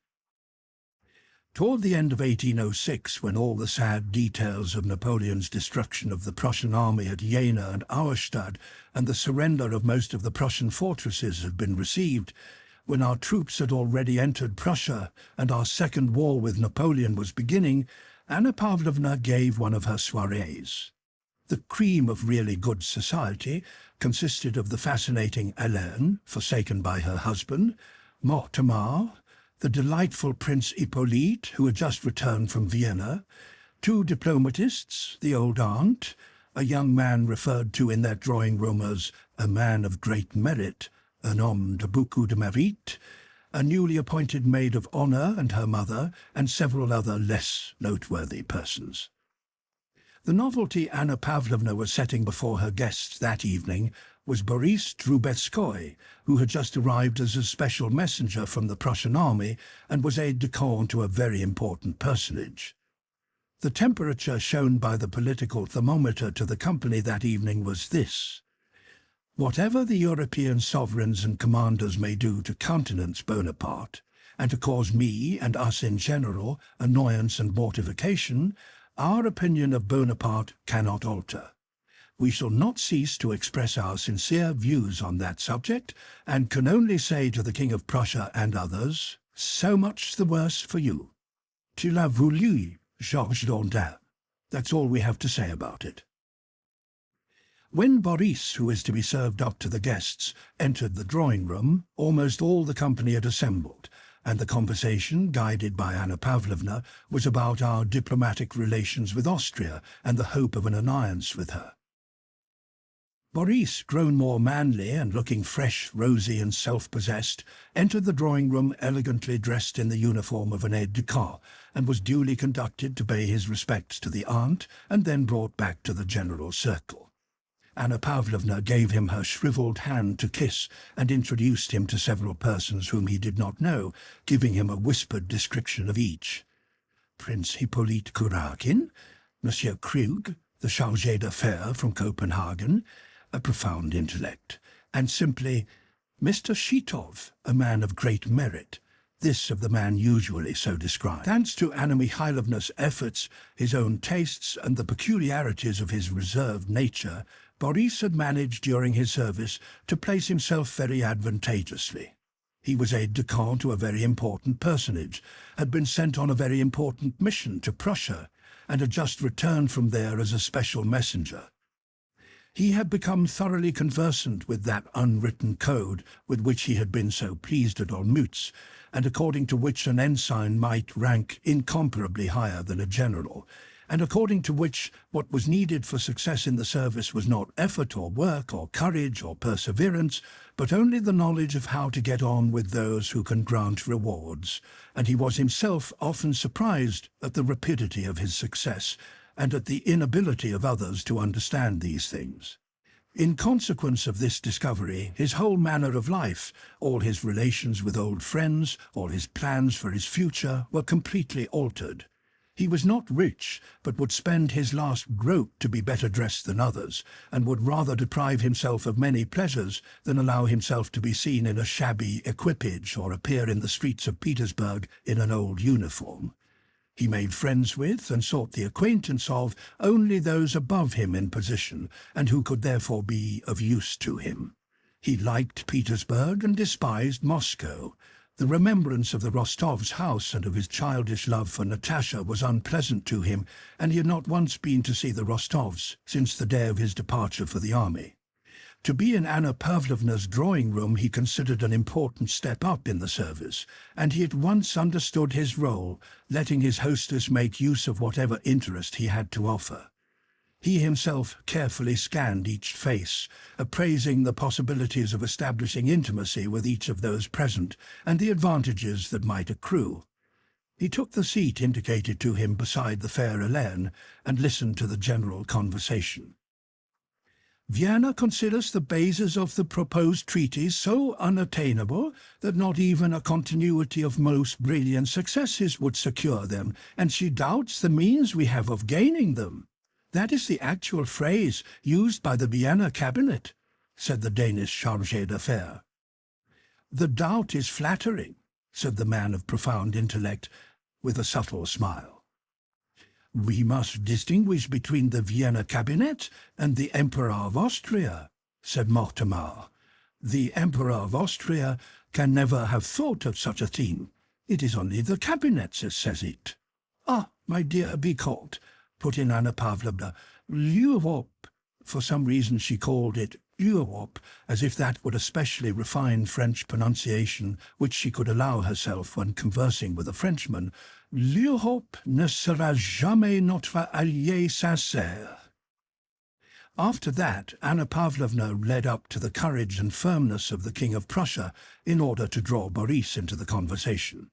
Toward the end of 1806, when all the sad details of Napoleon's destruction of the Prussian army at Jena and Auerstadt and the surrender of most of the Prussian fortresses had been received, when our troops had already entered Prussia and our second war with Napoleon was beginning, Anna Pavlovna gave one of her soirees. The cream of really good society consisted of the fascinating Helene, forsaken by her husband, Mortemar, the delightful Prince Hippolyte, who had just returned from Vienna, two diplomatists, the old aunt, a young man referred to in their drawing-room as a man of great merit, un homme de beaucoup de mérite, a newly appointed maid of honour and her mother, and several other less noteworthy persons. The novelty Anna Pavlovna was setting before her guests that evening was Boris Drubetskoy, who had just arrived as a special messenger from the Prussian army and was aide-de-camp to a very important personage. The temperature shown by the political thermometer to the company that evening was this: whatever the European sovereigns and commanders may do to countenance Bonaparte, and to cause me and us in general annoyance and mortification, our opinion of Bonaparte cannot alter. We shall not cease to express our sincere views on that subject, and can only say to the King of Prussia and others, so much the worse for you. Tu l'as voulu, Georges Dandin. That's all we have to say about it. When Boris, who is to be served up to the guests, entered the drawing-room, almost all the company had assembled, and the conversation, guided by Anna Pavlovna, was about our diplomatic relations with Austria and the hope of an alliance with her. Boris, grown more manly and looking fresh, rosy and self-possessed, entered the drawing-room elegantly dressed in the uniform of an aide-de-camp, and was duly conducted to pay his respects to the aunt, and then brought back to the general circle. Anna Pavlovna gave him her shriveled hand to kiss, and introduced him to several persons whom he did not know, giving him a whispered description of each. Prince Hippolyte Kuragin, Monsieur Krug, the chargé d'affaires from Copenhagen, a profound intellect, and simply, Mr. Shitov, a man of great merit, this of the man usually so described. Thanks to Anna Mikhailovna's efforts, his own tastes, and the peculiarities of his reserved nature, Boris had managed during his service to place himself very advantageously. He was aide-de-camp to a very important personage, had been sent on a very important mission to Prussia, and had just returned from there as a special messenger. He had become thoroughly conversant with that unwritten code with which he had been so pleased at Olmütz, and according to which an ensign might rank incomparably higher than a general, and according to which what was needed for success in the service was not effort or work or courage or perseverance, but only the knowledge of how to get on with those who can grant rewards, and he was himself often surprised at the rapidity of his success, and at the inability of others to understand these things. In consequence of this discovery, his whole manner of life, all his relations with old friends, all his plans for his future, were completely altered. He was not rich, but would spend his last groat to be better dressed than others, and would rather deprive himself of many pleasures than allow himself to be seen in a shabby equipage or appear in the streets of Petersburg in an old uniform. He made friends with and sought the acquaintance of only those above him in position, and who could therefore be of use to him. He liked Petersburg and despised Moscow. The remembrance of the Rostovs' house and of his childish love for Natasha was unpleasant to him, and he had not once been to see the Rostovs since the day of his departure for the army. To be in Anna Pavlovna's drawing-room he considered an important step up in the service, and he at once understood his role, letting his hostess make use of whatever interest he had to offer. He himself carefully scanned each face, appraising the possibilities of establishing intimacy with each of those present, and the advantages that might accrue. He took the seat indicated to him beside the fair Helene, and listened to the general conversation. Vienna considers the bases of the proposed treaties so unattainable that not even a continuity of most brilliant successes would secure them, and she doubts the means we have of gaining them. That is the actual phrase used by the Vienna cabinet, said the Danish chargé d'affaires. The doubt is flattering, said the man of profound intellect, with a subtle smile. We must distinguish between the Vienna cabinet and the Emperor of Austria, said Mortemar. The Emperor of Austria can never have thought of such a thing. It is only the cabinet that says it. Ah, my dear Vicomte, put in Anna Pavlovna, l'Europe. For some reason she called it Europe, as if that would especially refine French pronunciation, which she could allow herself when conversing with a Frenchman. L'Europe ne sera jamais notre allié sincère. After that, Anna Pavlovna led up to the courage and firmness of the King of Prussia in order to draw Boris into the conversation.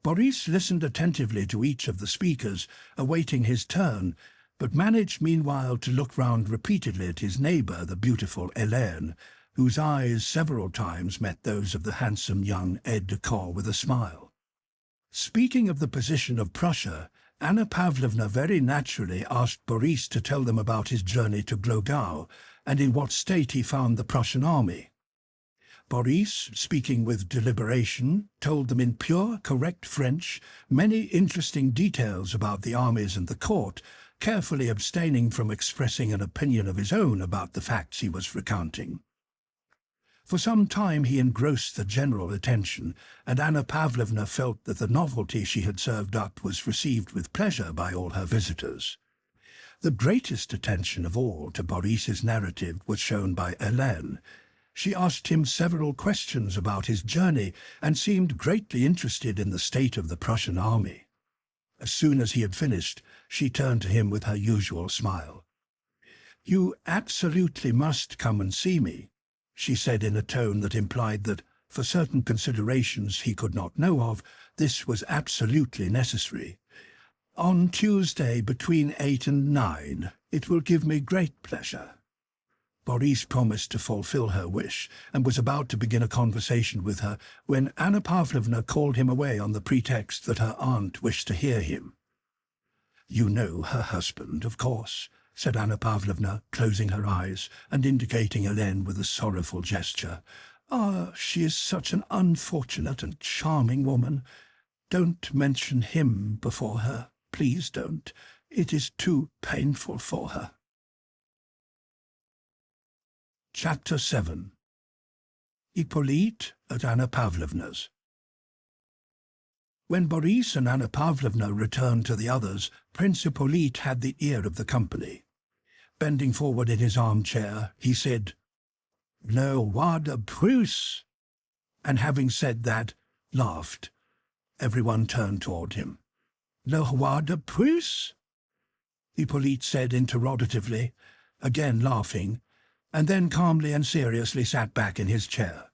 Boris listened attentively to each of the speakers, awaiting his turn, but managed meanwhile to look round repeatedly at his neighbour, the beautiful Helene, whose eyes several times met those of the handsome young aide-de-camp with a smile. Speaking of the position of Prussia, Anna Pavlovna very naturally asked Boris to tell them about his journey to Glogau, and in what state he found the Prussian army. Boris, speaking with deliberation, told them in pure, correct French many interesting details about the armies and the court, carefully abstaining from expressing an opinion of his own about the facts he was recounting. For some time he engrossed the general attention, and Anna Pavlovna felt that the novelty she had served up was received with pleasure by all her visitors. The greatest attention of all to Boris's narrative was shown by Helene. She asked him several questions about his journey, and seemed greatly interested in the state of the Prussian army. As soon as he had finished, she turned to him with her usual smile. "You absolutely must come and see me," she said in a tone that implied that, for certain considerations he could not know of, this was absolutely necessary. "On Tuesday between 8 and 9. It will give me great pleasure." Boris promised to fulfill her wish, and was about to begin a conversation with her, when Anna Pavlovna called him away on the pretext that her aunt wished to hear him. "You know her husband, of course," said Anna Pavlovna, closing her eyes, and indicating Helene with a sorrowful gesture. "Ah, she is such an unfortunate and charming woman. Don't mention him before her. Please don't. It is too painful for her." Chapter 7. Hippolyte at Anna Pavlovna's. When Boris and Anna Pavlovna returned to the others, Prince Hippolyte had the ear of the company. Bending forward in his armchair, he said, "Le roi de Prusse," and having said that, laughed. Everyone turned toward him. "Le roi de Prusse?" Hippolyte said interrogatively, again laughing, and then calmly and seriously sat back in his chair.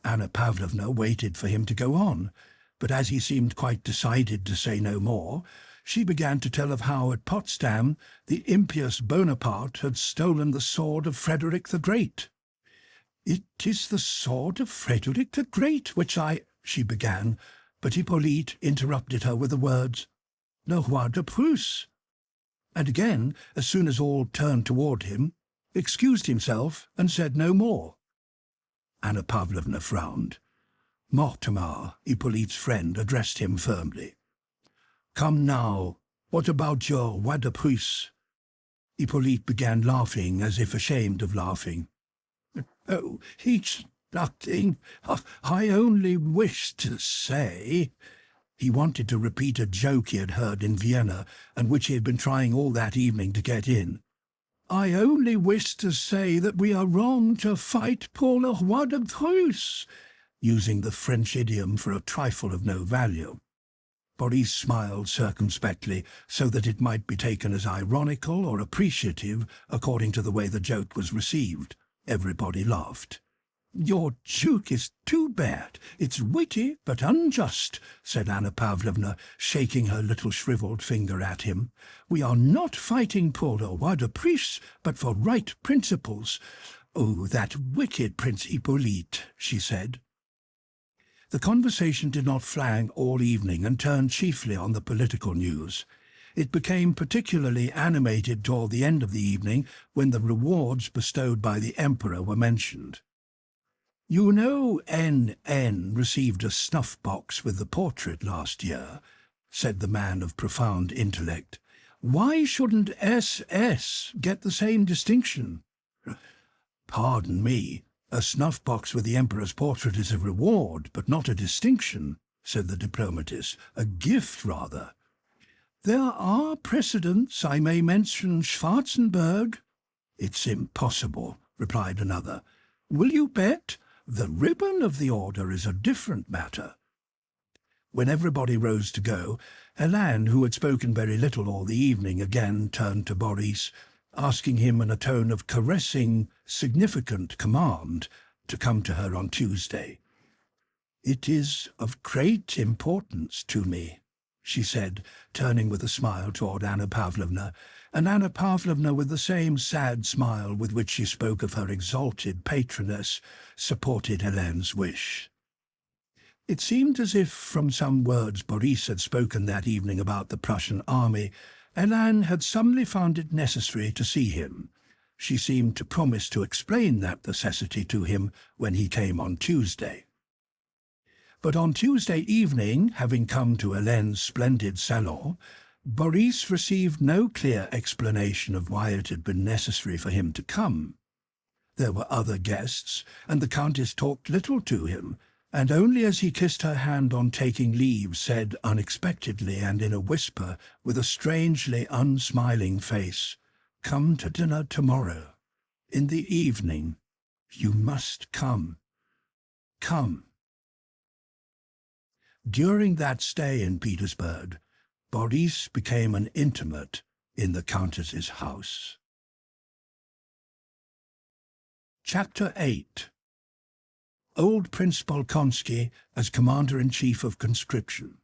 Anna Pavlovna waited for him to go on, but as he seemed quite decided to say no more, she began to tell of how at Potsdam the impious Bonaparte had stolen the sword of Frederick the Great. "It is the sword of Frederick the Great which she began, but Hippolyte interrupted her with the words, "Le roi de Prusse," and again, as soon as all turned toward him, excused himself and said no more. Anna Pavlovna frowned. Mortemar, Hippolyte's friend, addressed him firmly. "Come now, what about your roi de Prusse?" Hippolyte began laughing as if ashamed of laughing. "Oh, it's nothing. I only wish to say—" He wanted to repeat a joke he had heard in Vienna and which he had been trying all that evening to get in. "I only wish to say that we are wrong to fight pour le roi de Prusse," using the French idiom for a trifle of no value. Boris smiled circumspectly, so that it might be taken as ironical or appreciative according to the way the joke was received. Everybody laughed. "Your joke is too bad. It's witty but unjust," said Anna Pavlovna, shaking her little shriveled finger at him. "We are not fighting pour le roi de Prusse, but for right principles. Oh, that wicked Prince Hippolyte," she said. The conversation did not flag all evening and turned chiefly on the political news. It became particularly animated toward the end of the evening when the rewards bestowed by the Emperor were mentioned. "You know N.N. received a snuff-box with the portrait last year," said the man of profound intellect. "Why shouldn't S.S. get the same distinction?" "Pardon me, a snuff-box with the Emperor's portrait is a reward, but not a distinction," said the diplomatist. "A gift, rather." "There are precedents. I may mention Schwarzenberg." "It's impossible," replied another. "Will you bet? The ribbon of the order is a different matter." When everybody rose to go, Helene, who had spoken very little all the evening, again turned to Boris, asking him in a tone of caressing, significant command to come to her on Tuesday. "It is of great importance to me," she said, turning with a smile toward Anna Pavlovna, and Anna Pavlovna, with the same sad smile with which she spoke of her exalted patroness, supported Helene's wish. It seemed as if, from some words Boris had spoken that evening about the Prussian army, Helene had suddenly found it necessary to see him. She seemed to promise to explain that necessity to him when he came on Tuesday. But on Tuesday evening, having come to Helene's splendid salon, Boris received no clear explanation of why it had been necessary for him to come. There were other guests, and the Countess talked little to him, and only as he kissed her hand on taking leave said unexpectedly and in a whisper, with a strangely unsmiling face, "Come to dinner tomorrow. In the evening. You must come. Come." During that stay in Petersburg, Boris became an intimate in the Countess's house. Chapter 8. Old Prince Bolkonsky as Commander-in-Chief of Conscription.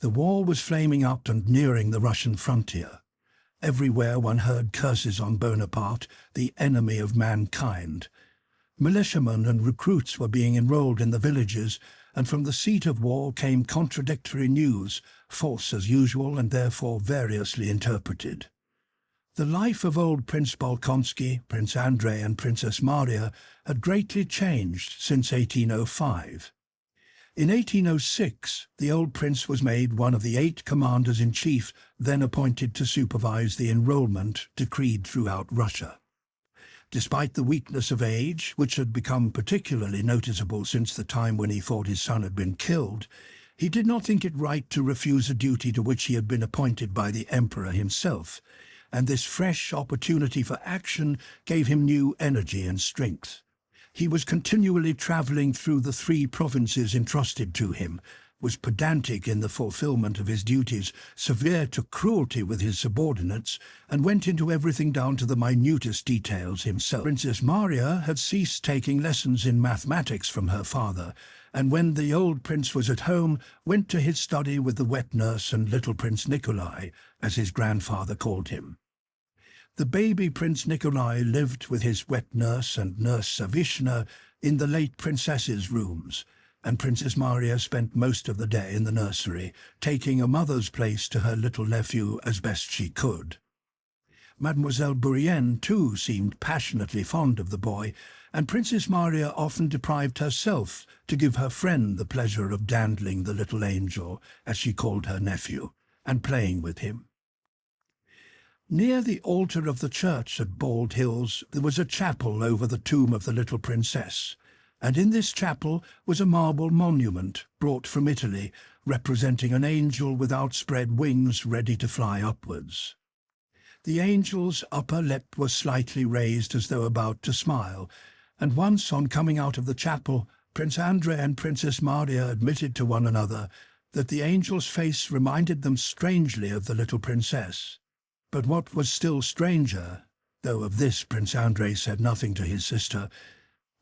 The war was flaming up and nearing the Russian frontier. Everywhere one heard curses on Bonaparte, the enemy of mankind. Militiamen and recruits were being enrolled in the villages, and from the seat of war came contradictory news, false as usual and therefore variously interpreted. The life of old Prince Bolkonsky, Prince Andrei and Princess Maria had greatly changed since 1805. In 1806, the old prince was made one of the 8 commanders-in-chief then appointed to supervise the enrollment decreed throughout Russia. Despite the weakness of age, which had become particularly noticeable since the time when he thought his son had been killed, he did not think it right to refuse a duty to which he had been appointed by the Emperor himself, and this fresh opportunity for action gave him new energy and strength. He was continually travelling through the 3 provinces entrusted to him, was pedantic in the fulfillment of his duties, severe to cruelty with his subordinates, and went into everything down to the minutest details himself. Princess Maria had ceased taking lessons in mathematics from her father, and when the old prince was at home, went to his study with the wet nurse and little Prince Nikolai, as his grandfather called him. The baby Prince Nikolai lived with his wet nurse and Nurse Savishna in the late princess's rooms, and Princess Maria spent most of the day in the nursery, taking a mother's place to her little nephew as best she could. Mademoiselle Bourienne, too, seemed passionately fond of the boy, and Princess Maria often deprived herself to give her friend the pleasure of dandling the little angel, as she called her nephew, and playing with him. Near the altar of the church at Bald Hills there was a chapel over the tomb of the little princess, and in this chapel was a marble monument brought from Italy, representing an angel with outspread wings ready to fly upwards. The angel's upper lip was slightly raised as though about to smile, and once on coming out of the chapel, Prince Andrei and Princess Maria admitted to one another that the angel's face reminded them strangely of the little princess. But what was still stranger, though of this Prince Andrei said nothing to his sister,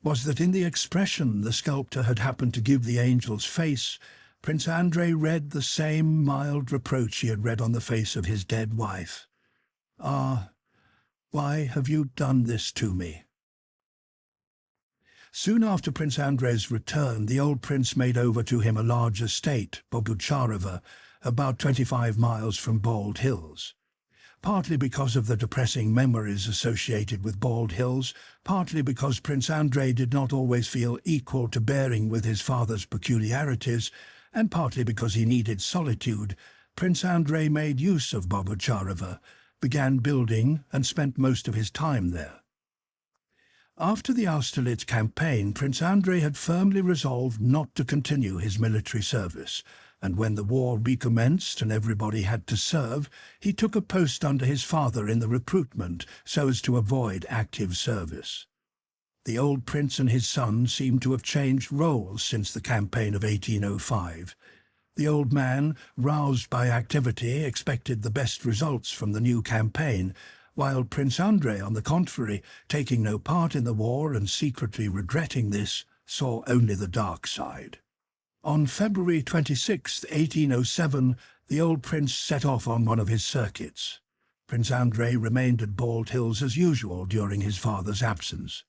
was that in the expression the sculptor had happened to give the angel's face, Prince Andrei read the same mild reproach he had read on the face of his dead wife. "Ah, why have you done this to me?" Soon after Prince Andrei's return, the old prince made over to him a large estate, Bogucharova, about 25 miles from Bald Hills. Partly because of the depressing memories associated with Bald Hills, partly because Prince Andrei did not always feel equal to bearing with his father's peculiarities, and partly because he needed solitude, Prince Andrei made use of Bogucharova, began building, and spent most of his time there. After the Austerlitz campaign, Prince Andrei had firmly resolved not to continue his military service, and when the war recommenced and everybody had to serve, he took a post under his father in the recruitment so as to avoid active service. The old prince and his son seemed to have changed roles since the campaign of 1805. The old man, roused by activity, expected the best results from the new campaign, while Prince Andrei, on the contrary, taking no part in the war and secretly regretting this, saw only the dark side. On February 26, 1807, the old prince set off on one of his circuits. Prince Andrei remained at Bald Hills as usual during his father's absence.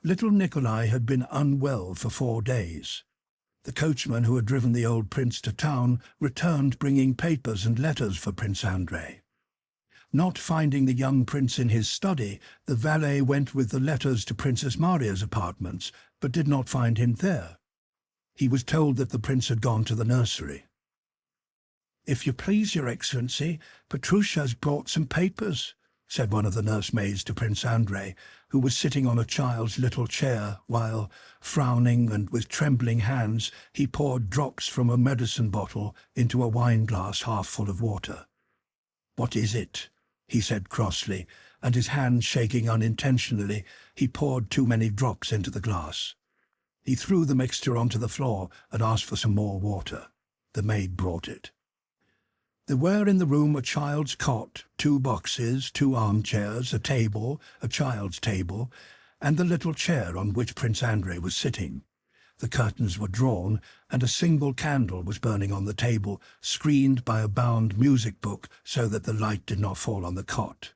Little Nikolai had been unwell for 4 days. The coachman who had driven the old prince to town returned bringing papers and letters for Prince Andrei. Not finding the young prince in his study, the valet went with the letters to Princess Maria's apartments, but did not find him there. He was told that the prince had gone to the nursery. "If you please, Your Excellency, Petrusha has brought some papers," said one of the nursemaids to Prince Andrei, who was sitting on a child's little chair while, frowning and with trembling hands, he poured drops from a medicine bottle into a wine-glass half full of water. "What is it?" he said crossly, and his hand shaking unintentionally, he poured too many drops into the glass. He threw the mixture onto the floor and asked for some more water. The maid brought it. There were in the room a child's cot, 2 boxes, 2 armchairs, a table, a child's table, and the little chair on which Prince Andrei was sitting. The curtains were drawn, and a single candle was burning on the table, screened by a bound music book so that the light did not fall on the cot.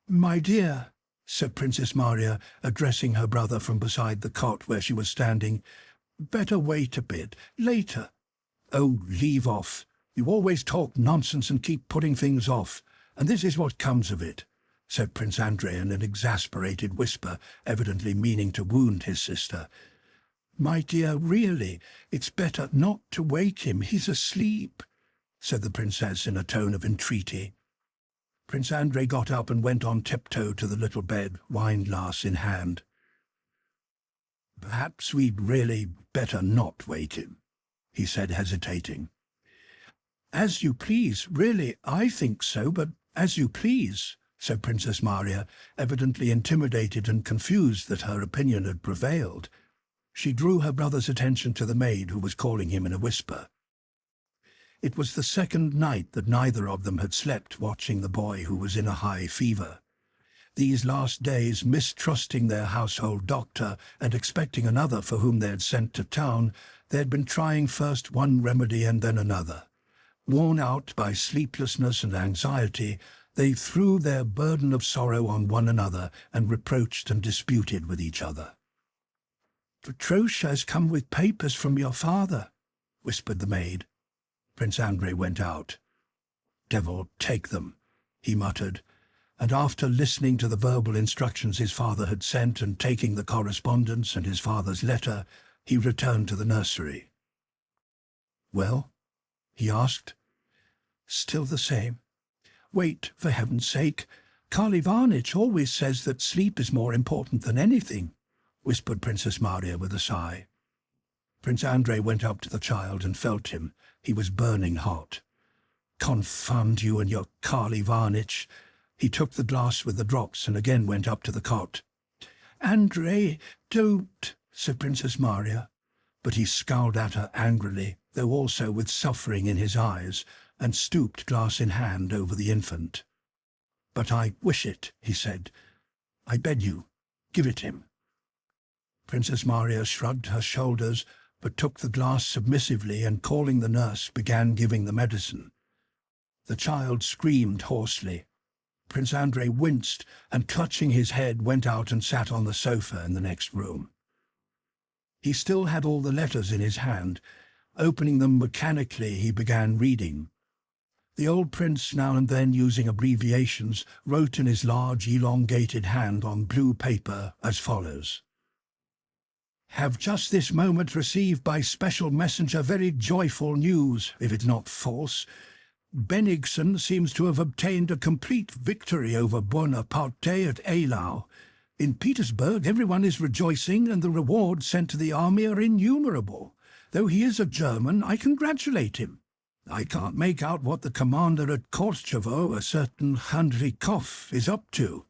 "My dear," said Princess Maria, addressing her brother from beside the cot where she was standing, "better wait a bit. Later." "Oh, leave off. You always talk nonsense and keep putting things off, and this is what comes of it," said Prince Andrei in an exasperated whisper, evidently meaning to wound his sister. "My dear, really, it's better not to wake him. He's asleep," said the princess in a tone of entreaty. Prince Andrei got up and went on tiptoe to the little bed, wine-glass in hand. "Perhaps we'd really better not wake him," he said, hesitating. "As you please. Really, I think so, but as you please," said Princess Maria, evidently intimidated and confused that her opinion had prevailed. She drew her brother's attention to the maid who was calling him in a whisper. It was the second night that neither of them had slept watching the boy who was in a high fever. These last days, mistrusting their household doctor and expecting another for whom they had sent to town, they had been trying first one remedy and then another. Worn out by sleeplessness and anxiety, they threw their burden of sorrow on one another and reproached and disputed with each other. "Petrosha has come with papers from your father," whispered the maid. Prince Andrei went out. "Devil take them," he muttered, and after listening to the verbal instructions his father had sent and taking the correspondence and his father's letter, he returned to the nursery. "Well?" he asked. "Still the same. Wait, for heaven's sake. Karl Ivanitch always says that sleep is more important than anything," whispered Princess Maria with a sigh. Prince Andrei went up to the child and felt him. He was burning hot. "Confound you and your Karl Ivanitch!" He took the glass with the drops and again went up to the cot. "Andrei, don't," said Princess Maria. But he scowled at her angrily, though also with suffering in his eyes, and stooped glass in hand over the infant. "But I wish it," he said. "I beg you, give it him." Princess Maria shrugged her shoulders, but took the glass submissively and, calling the nurse, began giving the medicine. The child screamed hoarsely. Prince Andrei winced and, clutching his head, went out and sat on the sofa in the next room. He still had all the letters in his hand. Opening them mechanically, he began reading. The old prince, now and then using abbreviations, wrote in his large, elongated hand on blue paper as follows. "Have just this moment received by special messenger very joyful news, if it's not false. Bennigsen seems to have obtained a complete victory over Bonaparte at Eylau. In Petersburg everyone is rejoicing, and the rewards sent to the army are innumerable. Though he is a German, I congratulate him. I can't make out what the commander at Korchevo, a certain Handrikov, is up to.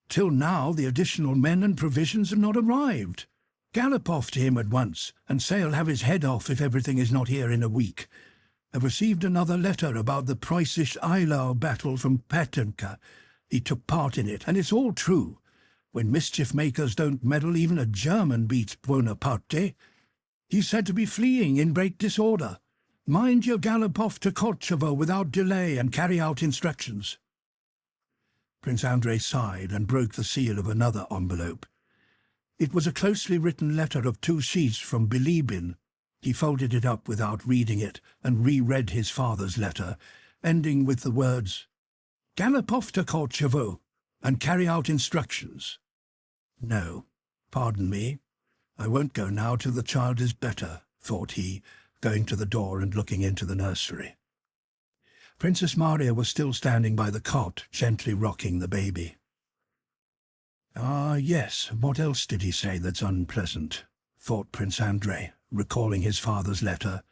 Till now the additional men and provisions have not arrived. Gallop off to him at once, and say I'll have his head off if everything is not here in a week. I've received another letter about the Preussisch Eylau battle from Patenka. He took part in it, and it's all true. When mischief-makers don't meddle, even a German beats Bonaparte. He's said to be fleeing in great disorder. Mind you gallop off to Korchevo without delay and carry out instructions." Prince Andrei sighed and broke the seal of another envelope. It was a closely written letter of 2 sheets from Bilibin. He folded it up without reading it and reread his father's letter, ending with the words, "Gallop off to Korchevo and carry out instructions." "No, pardon me, I won't go now till the child is better," thought he, going to the door and looking into the nursery. Princess Maria was still standing by the cot, gently rocking the baby. "Ah, yes, what else did he say that's unpleasant?" thought Prince Andrei, recalling his father's letter.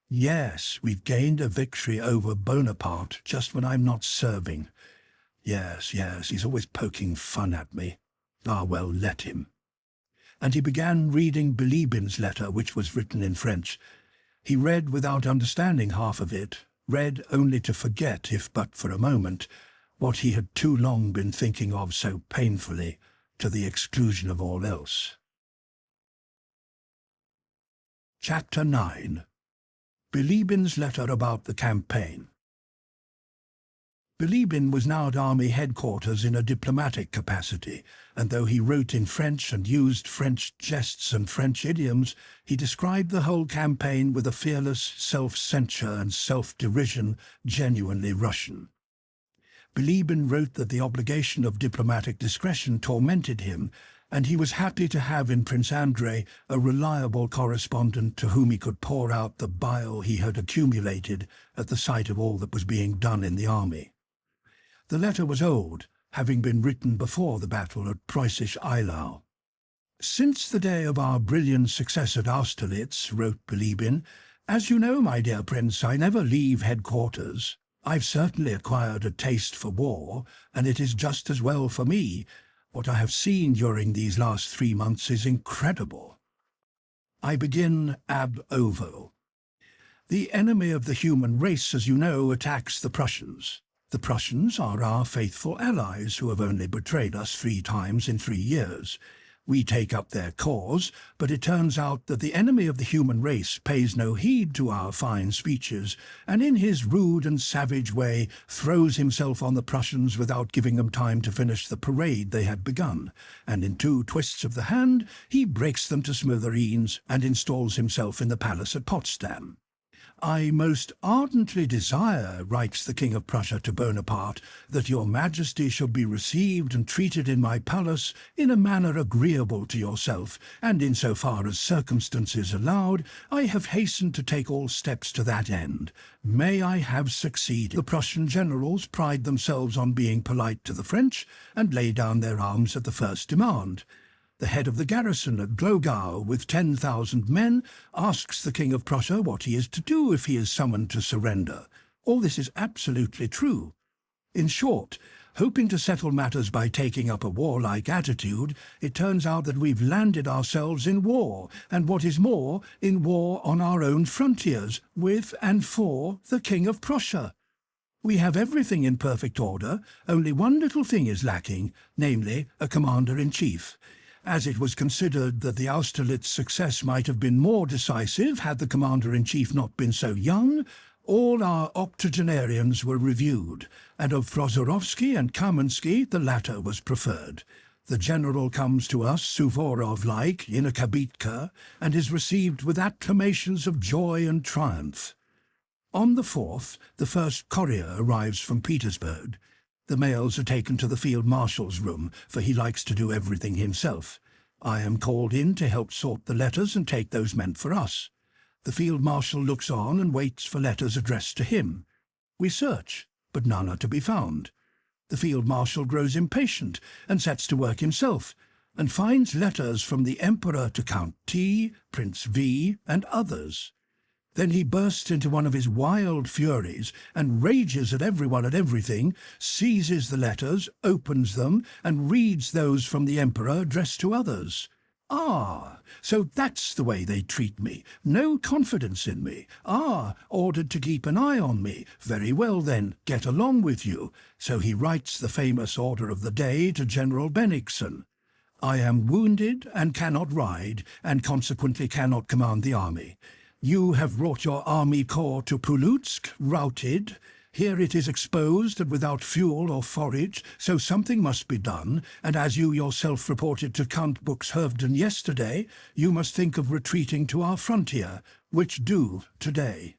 "Yes, we've gained a victory over Bonaparte just when I'm not serving. Yes, he's always poking fun at me. Ah, well, let him." And he began reading Bilibin's letter, which was written in French. He read without understanding half of it, read only to forget, if but for a moment, what he had too long been thinking of so painfully, to the exclusion of all else. Chapter 9. Bilibin's letter about the campaign. Bilibin was now at army headquarters in a diplomatic capacity, and though he wrote in French and used French jests and French idioms, he described the whole campaign with a fearless self-censure and self-derision genuinely Russian. Bilibin wrote that the obligation of diplomatic discretion tormented him, and he was happy to have in Prince Andrei a reliable correspondent to whom he could pour out the bile he had accumulated at the sight of all that was being done in the army. The letter was old, having been written before the battle at Preussisch Eylau. "Since the day of our brilliant success at Austerlitz," wrote Bilibin, "as you know, my dear Prince, I never leave headquarters. I've certainly acquired a taste for war, and it is just as well for me. What I have seen during these last 3 months is incredible. I begin ab ovo. The enemy of the human race, as you know, attacks the Prussians. The Prussians are our faithful allies who have only betrayed us 3 times in 3 years. We take up their cause, but it turns out that the enemy of the human race pays no heed to our fine speeches, and in his rude and savage way throws himself on the Prussians without giving them time to finish the parade they had begun, and in 2 twists of the hand he breaks them to smithereens and installs himself in the palace at Potsdam. "I most ardently desire," writes the King of Prussia to Bonaparte, "that your Majesty shall be received and treated in my palace in a manner agreeable to yourself, and in so far as circumstances allowed, I have hastened to take all steps to that end. May I have succeeded." The Prussian generals pride themselves on being polite to the French, and lay down their arms at the first demand. The head of the garrison at Glogau, with 10,000 men, asks the King of Prussia what he is to do if he is summoned to surrender. All this is absolutely true. In short, hoping to settle matters by taking up a warlike attitude, it turns out that we've landed ourselves in war, and what is more, in war on our own frontiers, with and for the King of Prussia. We have everything in perfect order, only one little thing is lacking, namely a commander-in-chief. As it was considered that the Austerlitz success might have been more decisive had the commander-in-chief not been so young, all our octogenarians were reviewed, and of Prozorovsky and Kamensky the latter was preferred. The general comes to us, Suvorov-like, in a kabitka, and is received with acclamations of joy and triumph. On the 4th, the first courier arrives from Petersburg. The mails are taken to the Field Marshal's room, for he likes to do everything himself. I am called in to help sort the letters and take those meant for us. The Field Marshal looks on and waits for letters addressed to him. We search, but none are to be found. The Field Marshal grows impatient and sets to work himself, and finds letters from the Emperor to Count T, Prince V, and others. Then he bursts into one of his wild furies and rages at everyone and everything, seizes the letters, opens them, and reads those from the Emperor addressed to others. "Ah, so that's the way they treat me. No confidence in me. Ah, ordered to keep an eye on me. Very well then, get along with you." So he writes the famous order of the day to General Bennigsen. "I am wounded and cannot ride, and consequently cannot command the army. You have brought your army corps to Pulutsk, routed. Here it is exposed and without fuel or forage, so something must be done, and as you yourself reported to Count Buxhovden yesterday, you must think of retreating to our frontier, which do today."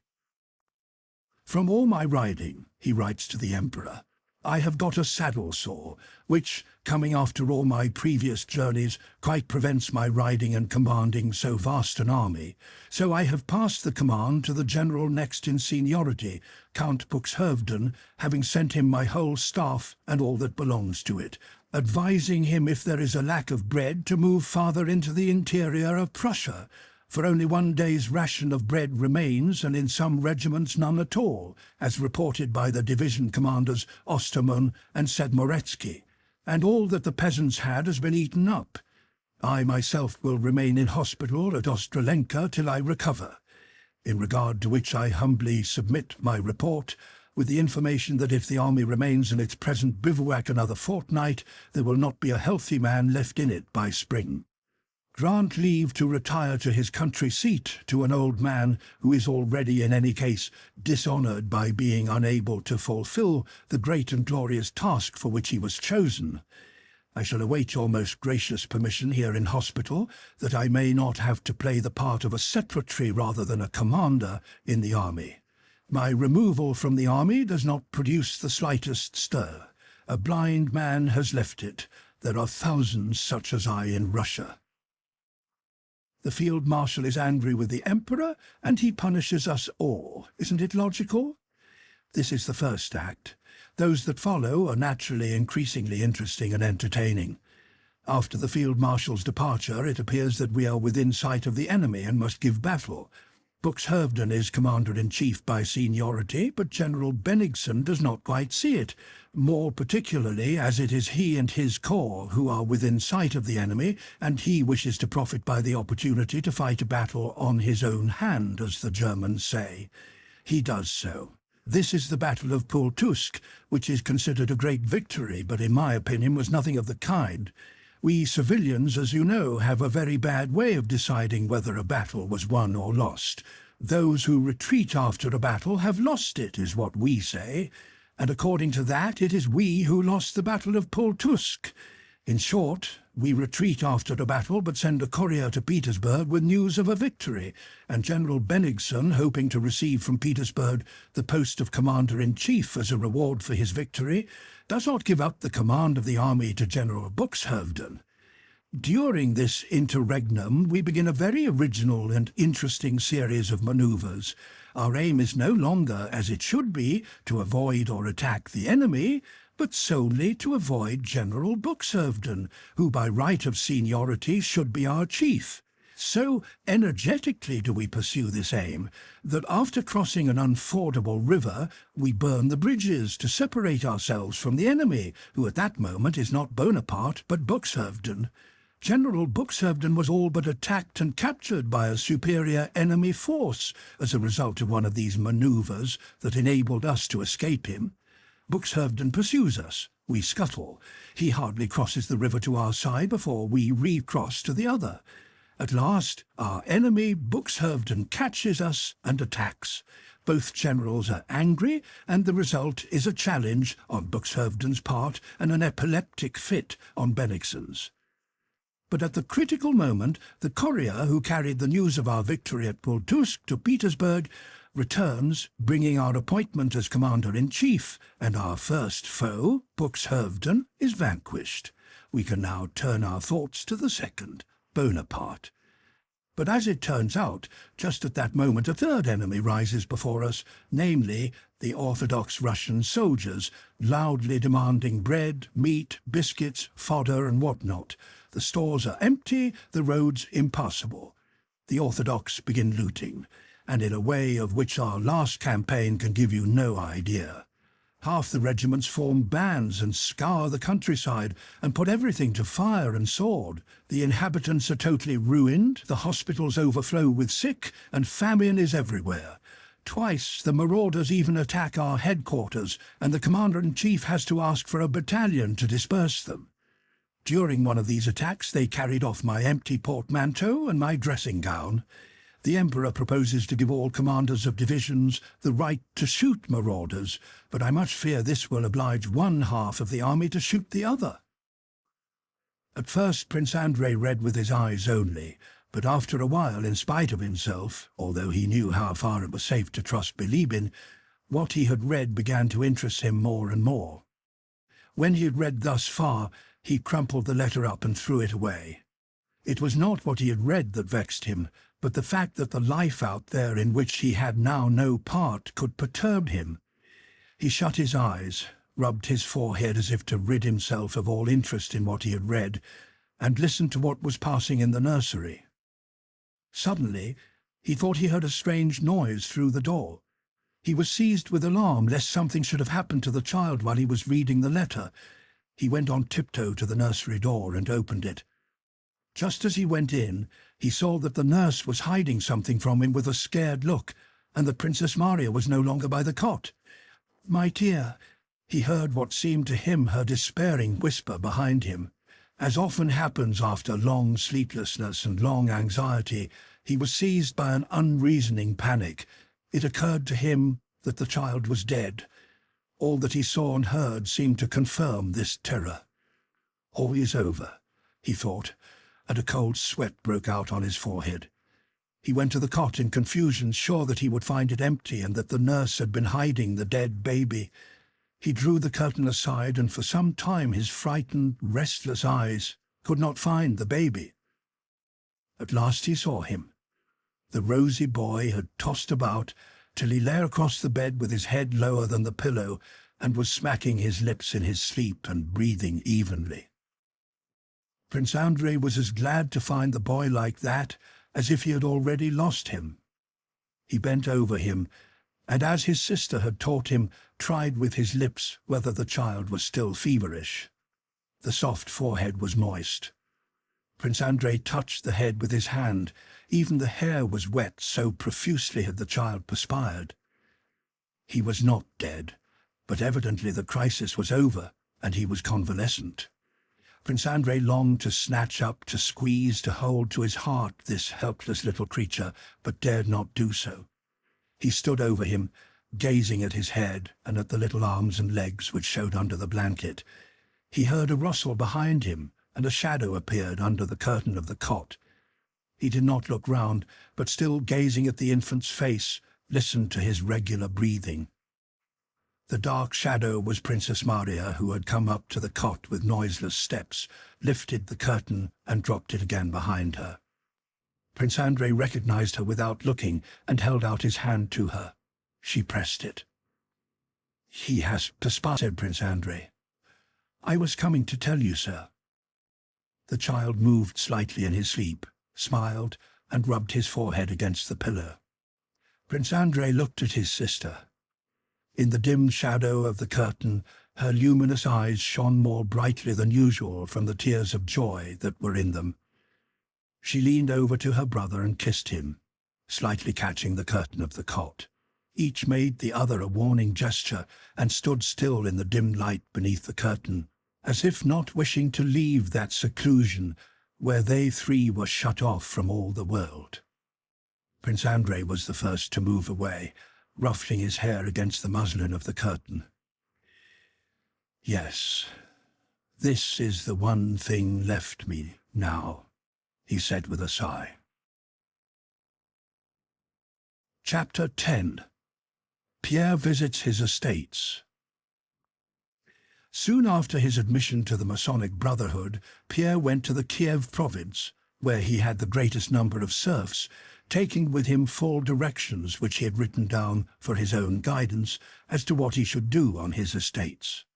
"From all my riding," he writes to the Emperor, "I have got a saddle sore, which, coming after all my previous journeys, quite prevents my riding and commanding so vast an army. So I have passed the command to the general next in seniority, Count Buxhovden, having sent him my whole staff and all that belongs to it, advising him if there is a lack of bread to move farther into the interior of Prussia, for only 1 day's ration of bread remains, and in some regiments none at all, as reported by the division commanders Ostermann and Sedmoretsky, and all that the peasants had has been eaten up. I myself will remain in hospital at Ostrolenka till I recover, in regard to which I humbly submit my report, with the information that if the army remains in its present bivouac another fortnight, there will not be a healthy man left in it by spring. Grant leave to retire to his country seat to an old man who is already in any case dishonoured by being unable to fulfil the great and glorious task for which he was chosen. I shall await your most gracious permission here in hospital, that I may not have to play the part of a secretary rather than a commander in the army. My removal from the army does not produce the slightest stir. A blind man has left it. There are thousands such as I in Russia. The Field Marshal is angry with the Emperor, and he punishes us all. Isn't it logical? This is the first act. Those that follow are naturally increasingly interesting and entertaining. After the Field Marshal's departure, it appears that we are within sight of the enemy and must give battle. Buxhovden is commander-in-chief by seniority, but General Bennigsen does not quite see it, more particularly as it is he and his corps who are within sight of the enemy, and he wishes to profit by the opportunity to fight a battle on his own hand, as the Germans say. He does so. This is the Battle of Pultusk, which is considered a great victory, but in my opinion was nothing of the kind. We civilians, as you know, have a very bad way of deciding whether a battle was won or lost. Those who retreat after a battle have lost it, is what we say, and according to that it is we who lost the Battle of Pultusk. In short, we retreat after a battle but send a courier to Petersburg with news of a victory, and General Bennigsen, hoping to receive from Petersburg the post of commander-in-chief as a reward for his victory, does not give up the command of the army to General Buxhovden. During this interregnum, we begin a very original and interesting series of manoeuvres. Our aim is no longer, as it should be, to avoid or attack the enemy, but solely to avoid General Buxhovden, who by right of seniority should be our chief. So energetically do we pursue this aim, that after crossing an unfordable river, we burn the bridges to separate ourselves from the enemy, who at that moment is not Bonaparte, but Buxhovden. General Buxhovden was all but attacked and captured by a superior enemy force as a result of one of these manoeuvres that enabled us to escape him. Buxhovden pursues us. We scuttle. He hardly crosses the river to our side before we recross to the other. At last, our enemy, Buxhovden, catches us and attacks. Both generals are angry, and the result is a challenge on Buxhovden's part and an epileptic fit on Bennigsen's. But at the critical moment, the courier who carried the news of our victory at Pultusk to Petersburg returns, bringing our appointment as commander-in-chief, and our first foe, Buxhovden, is vanquished. We can now turn our thoughts to the second, Bonaparte. But as it turns out, just at that moment a third enemy rises before us, namely the Orthodox Russian soldiers, loudly demanding bread, meat, biscuits, fodder and what-not. The stores are empty, the roads impassable. The Orthodox begin looting, and in a way of which our last campaign can give you no idea. Half the regiments form bands and scour the countryside and put everything to fire and sword. The inhabitants are totally ruined, the hospitals overflow with sick, and famine is everywhere. Twice the marauders even attack our headquarters, and the commander-in-chief has to ask for a battalion to disperse them. During one of these attacks they carried off my empty portmanteau and my dressing gown. The Emperor proposes to give all commanders of divisions the right to shoot marauders, but I much fear this will oblige one half of the army to shoot the other. At first Prince Andrei read with his eyes only, but after a while, in spite of himself, although he knew how far it was safe to trust Bilibin, what he had read began to interest him more and more. When he had read thus far, he crumpled the letter up and threw it away. It was not what he had read that vexed him, but the fact that the life out there in which he had now no part could perturb him. He shut his eyes, rubbed his forehead as if to rid himself of all interest in what he had read, and listened to what was passing in the nursery. Suddenly, he thought he heard a strange noise through the door. He was seized with alarm lest something should have happened to the child while he was reading the letter. He went on tiptoe to the nursery door and opened it. Just as he went in, he saw that the nurse was hiding something from him with a scared look, and that Princess Maria was no longer by the cot. "My dear," he heard what seemed to him her despairing whisper behind him. As often happens after long sleeplessness and long anxiety, he was seized by an unreasoning panic. It occurred to him that the child was dead. All that he saw and heard seemed to confirm this terror. All is over, he thought, and a cold sweat broke out on his forehead. He went to the cot in confusion, sure that he would find it empty and that the nurse had been hiding the dead baby. He drew the curtain aside, and for some time his frightened, restless eyes could not find the baby. At last he saw him. The rosy boy had tossed about till he lay across the bed with his head lower than the pillow and was smacking his lips in his sleep and breathing evenly. Prince Andrei was as glad to find the boy like that as if he had already lost him. He bent over him, and as his sister had taught him, tried with his lips whether the child was still feverish. The soft forehead was moist. Prince Andrei touched the head with his hand. Even the hair was wet, so profusely had the child perspired. He was not dead, but evidently the crisis was over, and he was convalescent. Prince Andrei longed to snatch up, to squeeze, to hold to his heart this helpless little creature, but dared not do so. He stood over him, gazing at his head and at the little arms and legs which showed under the blanket. He heard a rustle behind him, and a shadow appeared under the curtain of the cot. He did not look round, but still gazing at the infant's face, listened to his regular breathing. The dark shadow was Princess Maria, who had come up to the cot with noiseless steps, lifted the curtain and dropped it again behind her. Prince Andrei recognized her without looking and held out his hand to her. She pressed it. "He has perspired," said Prince Andrei. "I was coming to tell you, sir." The child moved slightly in his sleep, smiled, and rubbed his forehead against the pillow. Prince Andrei looked at his sister. In the dim shadow of the curtain, her luminous eyes shone more brightly than usual from the tears of joy that were in them. She leaned over to her brother and kissed him, slightly catching the curtain of the cot. Each made the other a warning gesture and stood still in the dim light beneath the curtain, as if not wishing to leave that seclusion where they three were shut off from all the world. Prince Andrei was the first to move away, ruffling his hair against the muslin of the curtain. "Yes, this is the one thing left me now," he said with a sigh. Chapter 10. Pierre visits his estates. Soon after his admission to the Masonic Brotherhood, Pierre went to the Kiev province, where he had the greatest number of serfs, taking with him full directions which he had written down for his own guidance as to what he should do on his estates.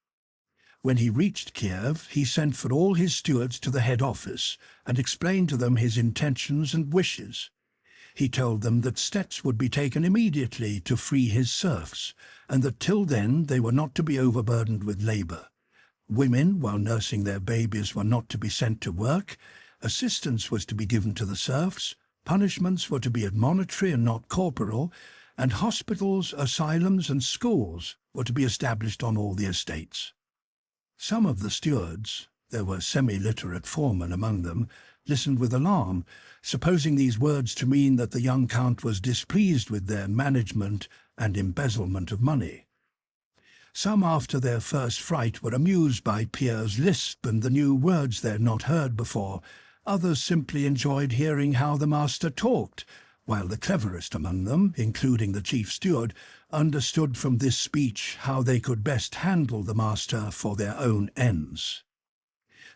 When he reached Kiev, he sent for all his stewards to the head office and explained to them his intentions and wishes. He told them that steps would be taken immediately to free his serfs, and that till then they were not to be overburdened with labor. Women, while nursing their babies, were not to be sent to work. Assistance was to be given to the serfs. Punishments were to be admonitory and not corporal, and hospitals, asylums, and schools were to be established on all the estates. Some of the stewards, there were semi-literate foremen among them, listened with alarm, supposing these words to mean that the young count was displeased with their management and embezzlement of money. Some, after their first fright, were amused by Pierre's lisp and the new words they had not heard before. Others simply enjoyed hearing how the master talked, while the cleverest among them, including the chief steward, understood from this speech how they could best handle the master for their own ends.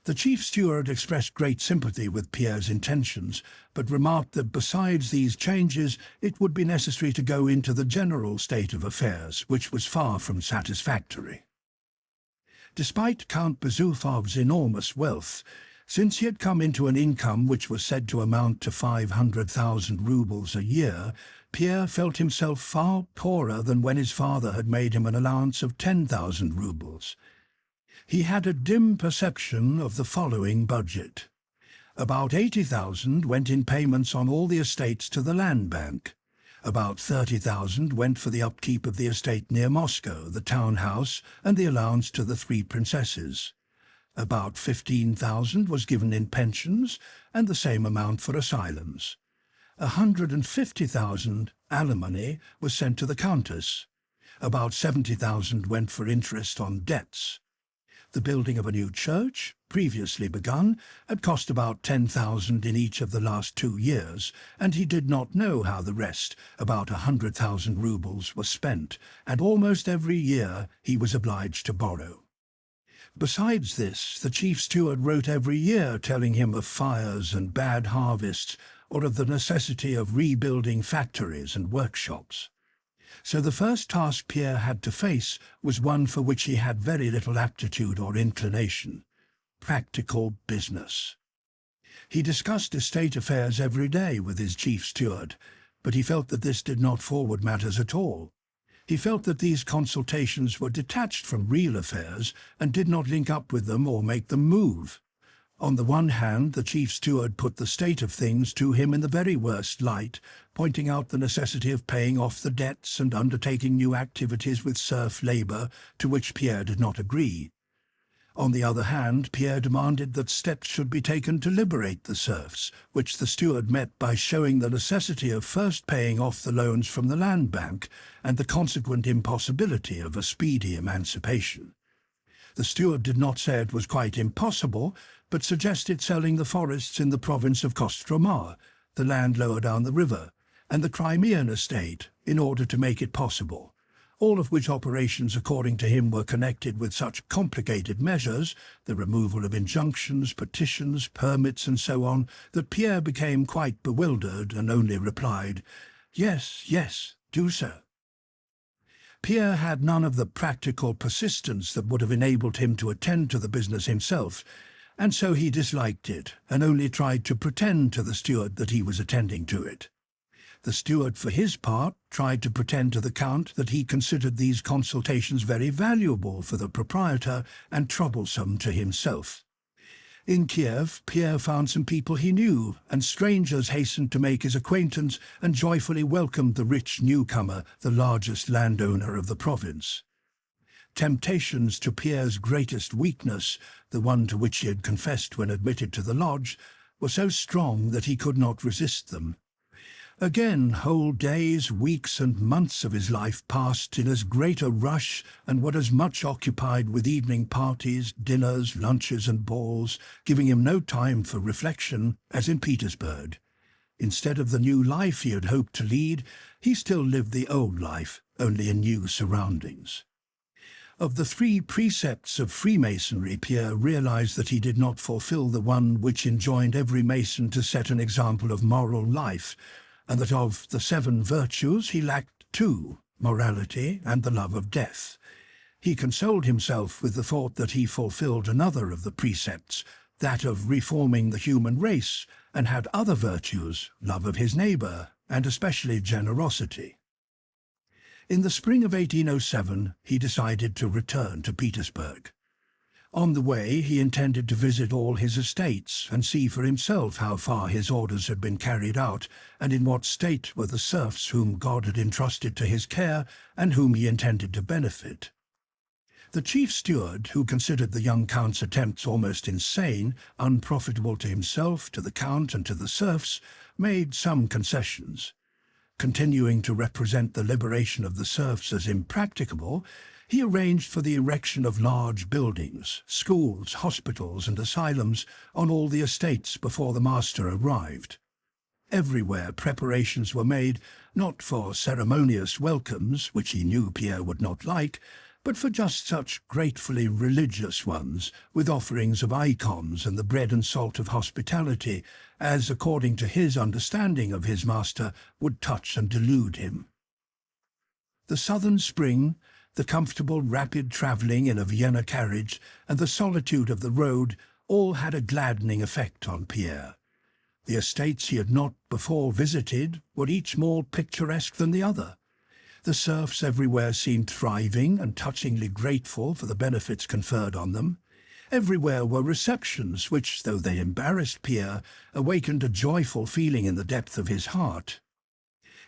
The chief steward expressed great sympathy with Pierre's intentions, but remarked that besides these changes it would be necessary to go into the general state of affairs, which was far from satisfactory. Despite Count Bezukhov's enormous wealth, since he had come into an income which was said to amount to 500,000 rubles a year, Pierre felt himself far poorer than when his father had made him an allowance of 10,000 rubles. He had a dim perception of the following budget. About 80,000 went in payments on all the estates to the land bank. About 30,000 went for the upkeep of the estate near Moscow, the town house, and the allowance to the 3 princesses. About 15,000 was given in pensions, and the same amount for asylums. 150,000 alimony was sent to the countess. About 70,000 went for interest on debts. The building of a new church, previously begun, had cost about 10,000 in each of the last 2 years, and he did not know how the rest, about 100,000 rubles, was spent, and almost every year he was obliged to borrow. Besides this, the chief steward wrote every year telling him of fires and bad harvests, or of the necessity of rebuilding factories and workshops. So the first task Pierre had to face was one for which he had very little aptitude or inclination: practical business. He discussed estate affairs every day with his chief steward, but he felt that this did not forward matters at all. He felt that these consultations were detached from real affairs and did not link up with them or make them move. On the one hand, the chief steward put the state of things to him in the very worst light, pointing out the necessity of paying off the debts and undertaking new activities with serf labour, to which Pierre did not agree. On the other hand, Pierre demanded that steps should be taken to liberate the serfs, which the steward met by showing the necessity of first paying off the loans from the land bank and the consequent impossibility of a speedy emancipation. The steward did not say it was quite impossible, but suggested selling the forests in the province of Kostroma, the land lower down the river, and the Crimean estate, in order to make it possible, all of which operations, according to him, were connected with such complicated measures, the removal of injunctions, petitions, permits, and so on, that Pierre became quite bewildered and only replied, "Yes, yes, do so." Pierre had none of the practical persistence that would have enabled him to attend to the business himself, and so he disliked it, and only tried to pretend to the steward that he was attending to it. The steward, for his part, tried to pretend to the Count that he considered these consultations very valuable for the proprietor and troublesome to himself. In Kiev, Pierre found some people he knew, and strangers hastened to make his acquaintance and joyfully welcomed the rich newcomer, the largest landowner of the province. Temptations to Pierre's greatest weakness, the one to which he had confessed when admitted to the lodge, were so strong that he could not resist them. Again, whole days, weeks, and months of his life passed in as great a rush and were as much occupied with evening parties, dinners, lunches, and balls, giving him no time for reflection, as in Petersburg. Instead of the new life he had hoped to lead, he still lived the old life, only in new surroundings. Of the 3 precepts of Freemasonry, Pierre realized that he did not fulfill the one which enjoined every Mason to set an example of moral life, and that of the 7 virtues he lacked 2, morality and the love of death. He consoled himself with the thought that he fulfilled another of the precepts, that of reforming the human race, and had other virtues, love of his neighbour, and especially generosity. In the spring of 1807, he decided to return to Petersburg. On the way, he intended to visit all his estates and see for himself how far his orders had been carried out, and in what state were the serfs whom God had entrusted to his care and whom he intended to benefit. The chief steward, who considered the young count's attempts almost insane, unprofitable to himself, to the count, and to the serfs, made some concessions. Continuing to represent the liberation of the serfs as impracticable, he arranged for the erection of large buildings, schools, hospitals, and asylums on all the estates before the master arrived. Everywhere preparations were made, not for ceremonious welcomes, which he knew Pierre would not like, but for just such gratefully religious ones, with offerings of icons and the bread and salt of hospitality, as, according to his understanding of his master, would touch and delude him. The southern spring, the comfortable, rapid travelling in a Vienna carriage, and the solitude of the road all had a gladdening effect on Pierre. The estates he had not before visited were each more picturesque than the other. The serfs everywhere seemed thriving and touchingly grateful for the benefits conferred on them. Everywhere were receptions which, though they embarrassed Pierre, awakened a joyful feeling in the depth of his heart.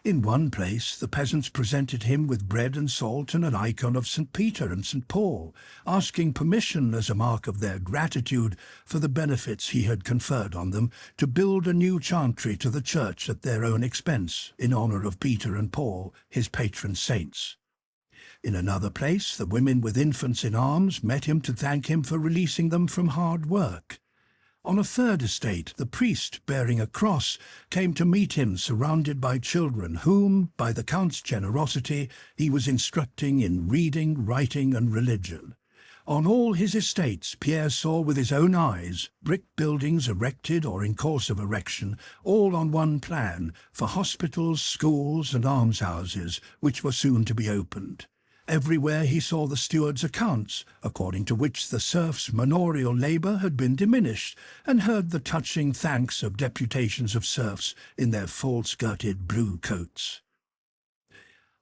In one place the peasants presented him with bread and salt and an icon of St. Peter and St. Paul, asking permission as a mark of their gratitude for the benefits he had conferred on them to build a new chantry to the church at their own expense, in honour of Peter and Paul, his patron saints. In another place the women with infants in arms met him to thank him for releasing them from hard work. On a third estate, the priest, bearing a cross, came to meet him surrounded by children whom, by the Count's generosity, he was instructing in reading, writing, and religion. On all his estates, Pierre saw with his own eyes brick buildings erected or in course of erection, all on one plan, for hospitals, schools, and almshouses, which were soon to be opened. Everywhere he saw the steward's accounts, according to which the serfs' manorial labour had been diminished, and heard the touching thanks of deputations of serfs in their full-skirted blue coats.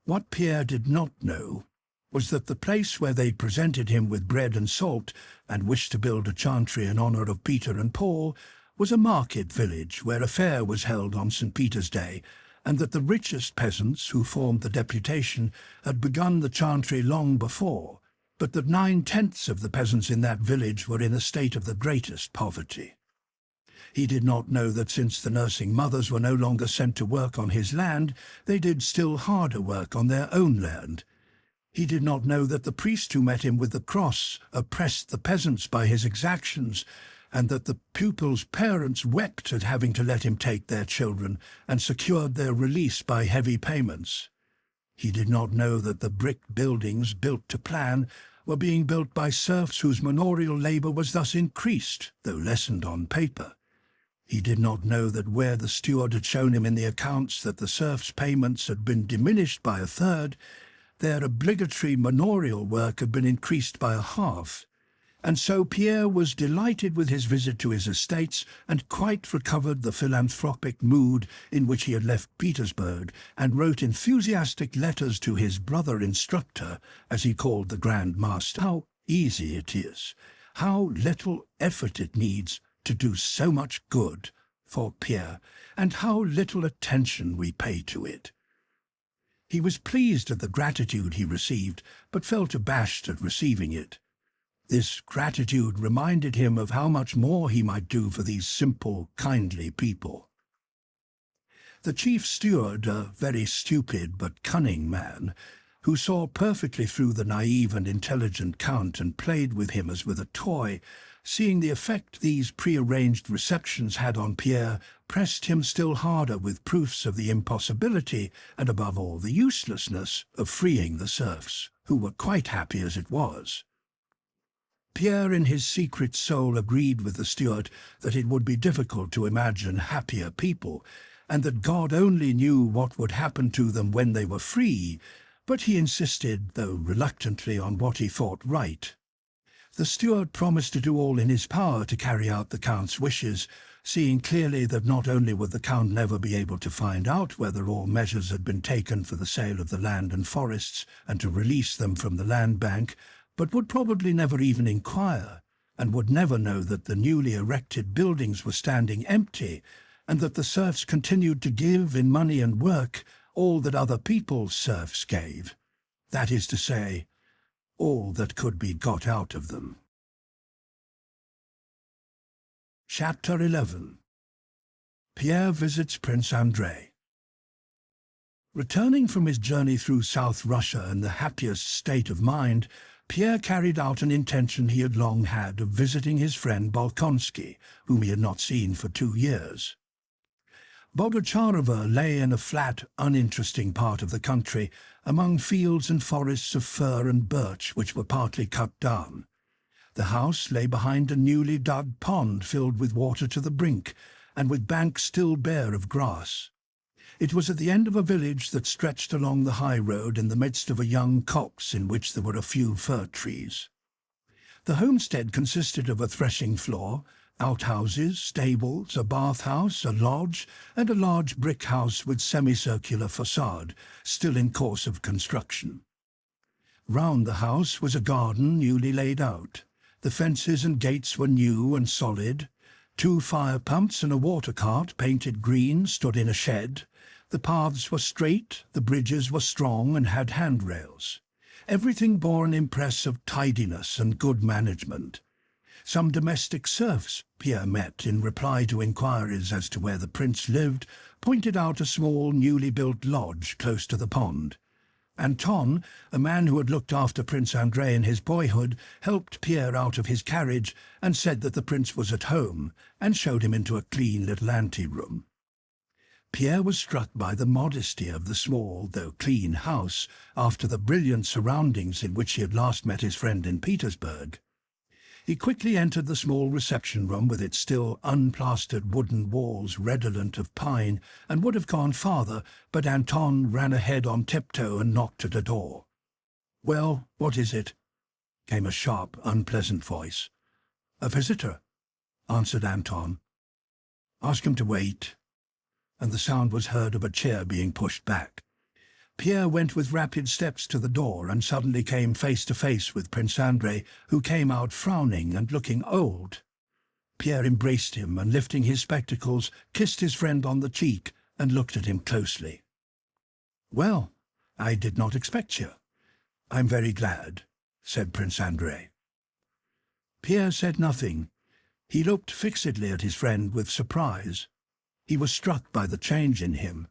What Pierre did not know was that the place where they presented him with bread and salt and wished to build a chantry in honour of Peter and Paul was a market village where a fair was held on St. Peter's Day, and that the richest peasants who formed the deputation had begun the chantry long before, but that 9/10 of the peasants in that village were in a state of the greatest poverty. He did not know that since the nursing mothers were no longer sent to work on his land, they did still harder work on their own land. He did not know that the priest who met him with the cross oppressed the peasants by his exactions, and that the pupils' parents wept at having to let him take their children, and secured their release by heavy payments. He did not know that the brick buildings built to plan were being built by serfs whose manorial labour was thus increased, though lessened on paper. He did not know that where the steward had shown him in the accounts that the serfs' payments had been diminished by a third, their obligatory manorial work had been increased by a half. And so Pierre was delighted with his visit to his estates and quite recovered the philanthropic mood in which he had left Petersburg, and wrote enthusiastic letters to his brother instructor, as he called the Grand Master. How easy it is, how little effort it needs to do so much good, thought Pierre, and how little attention we pay to it. He was pleased at the gratitude he received, but felt abashed at receiving it. This gratitude reminded him of how much more he might do for these simple, kindly people. The chief steward, a very stupid but cunning man, who saw perfectly through the naive and intelligent count and played with him as with a toy, seeing the effect these prearranged receptions had on Pierre, pressed him still harder with proofs of the impossibility and above all the uselessness of freeing the serfs, who were quite happy as it was. Pierre in his secret soul agreed with the steward that it would be difficult to imagine happier people, and that God only knew what would happen to them when they were free, but he insisted, though reluctantly, on what he thought right. The steward promised to do all in his power to carry out the Count's wishes, seeing clearly that not only would the Count never be able to find out whether all measures had been taken for the sale of the land and forests and to release them from the land bank, but would probably never even inquire, and would never know that the newly erected buildings were standing empty, and that the serfs continued to give in money and work all that other people's serfs gave, that is to say, all that could be got out of them. Chapter 11. Pierre visits Prince Andrei. Returning from his journey through South Russia in the happiest state of mind, Pierre carried out an intention he had long had of visiting his friend Bolkonsky, whom he had not seen for 2 years. Bogocharova lay in a flat, uninteresting part of the country, among fields and forests of fir and birch which were partly cut down. The house lay behind a newly dug pond filled with water to the brink, and with banks still bare of grass. It was at the end of a village that stretched along the high road in the midst of a young copse in which there were a few fir trees. The homestead consisted of a threshing floor, outhouses, stables, a bathhouse, a lodge, and a large brick house with semicircular facade, still in course of construction. Round the house was a garden newly laid out. The fences and gates were new and solid. 2 fire pumps and a water cart painted green stood in a shed. The paths were straight, the bridges were strong and had handrails. Everything bore an impress of tidiness and good management. Some domestic serfs Pierre met in reply to inquiries as to where the prince lived, pointed out a small, newly built lodge close to the pond. Anton, a man who had looked after Prince Andrei in his boyhood, helped Pierre out of his carriage and said that the prince was at home, and showed him into a clean little anteroom. Pierre was struck by the modesty of the small, though clean house, after the brilliant surroundings in which he had last met his friend in Petersburg. He quickly entered the small reception room with its still unplastered wooden walls redolent of pine, and would have gone farther, but Anton ran ahead on tiptoe and knocked at a door. "Well, what is it?" came a sharp, unpleasant voice. "A visitor," answered Anton. "Ask him to wait." And the sound was heard of a chair being pushed back. Pierre went with rapid steps to the door and suddenly came face to face with Prince Andrei, who came out frowning and looking old. Pierre embraced him and, lifting his spectacles, kissed his friend on the cheek and looked at him closely. "Well, I did not expect you. I'm very glad," said Prince Andrei. Pierre said nothing. He looked fixedly at his friend with surprise. He was struck by the change in him.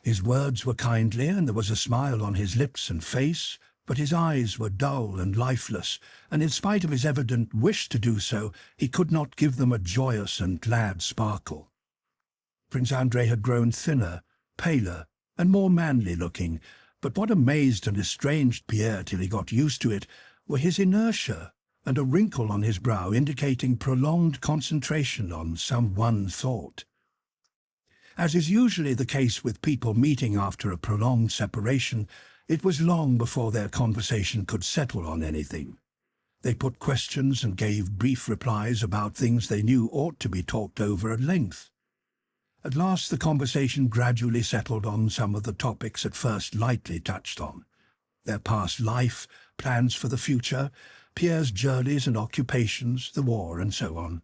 His words were kindly, and there was a smile on his lips and face, but his eyes were dull and lifeless, and in spite of his evident wish to do so, he could not give them a joyous and glad sparkle. Prince Andrei had grown thinner, paler, and more manly-looking, but what amazed and estranged Pierre till he got used to it were his inertia and a wrinkle on his brow indicating prolonged concentration on some one thought. As is usually the case with people meeting after a prolonged separation, it was long before their conversation could settle on anything. They put questions and gave brief replies about things they knew ought to be talked over at length. At last the conversation gradually settled on some of the topics at first lightly touched on: their past life, plans for the future, Pierre's journeys and occupations, the war, and so on.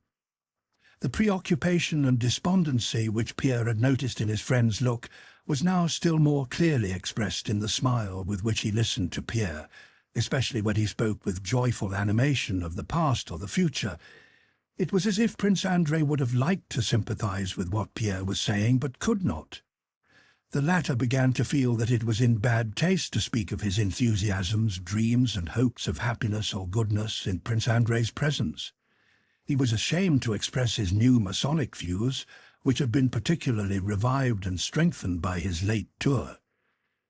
The preoccupation and despondency which Pierre had noticed in his friend's look was now still more clearly expressed in the smile with which he listened to Pierre, especially when he spoke with joyful animation of the past or the future. It was as if Prince Andrei would have liked to sympathize with what Pierre was saying, but could not. The latter began to feel that it was in bad taste to speak of his enthusiasms, dreams, and hopes of happiness or goodness in Prince Andrei's presence. He was ashamed to express his new Masonic views, which had been particularly revived and strengthened by his late tour.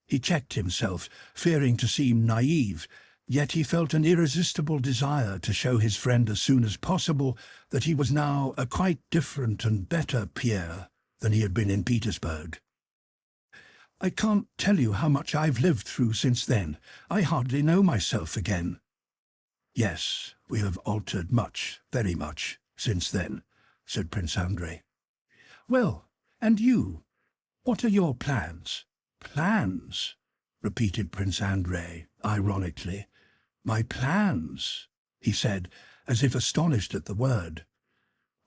He checked himself, fearing to seem naive, yet he felt an irresistible desire to show his friend as soon as possible that he was now a quite different and better Pierre than he had been in Petersburg. "I can't tell you how much I've lived through since then. I hardly know myself again." "Yes, we have altered much, very much, since then," said Prince Andrei. "Well, and you? What are your plans?" "Plans?" repeated Prince Andrei, ironically. "My plans?" he said, as if astonished at the word.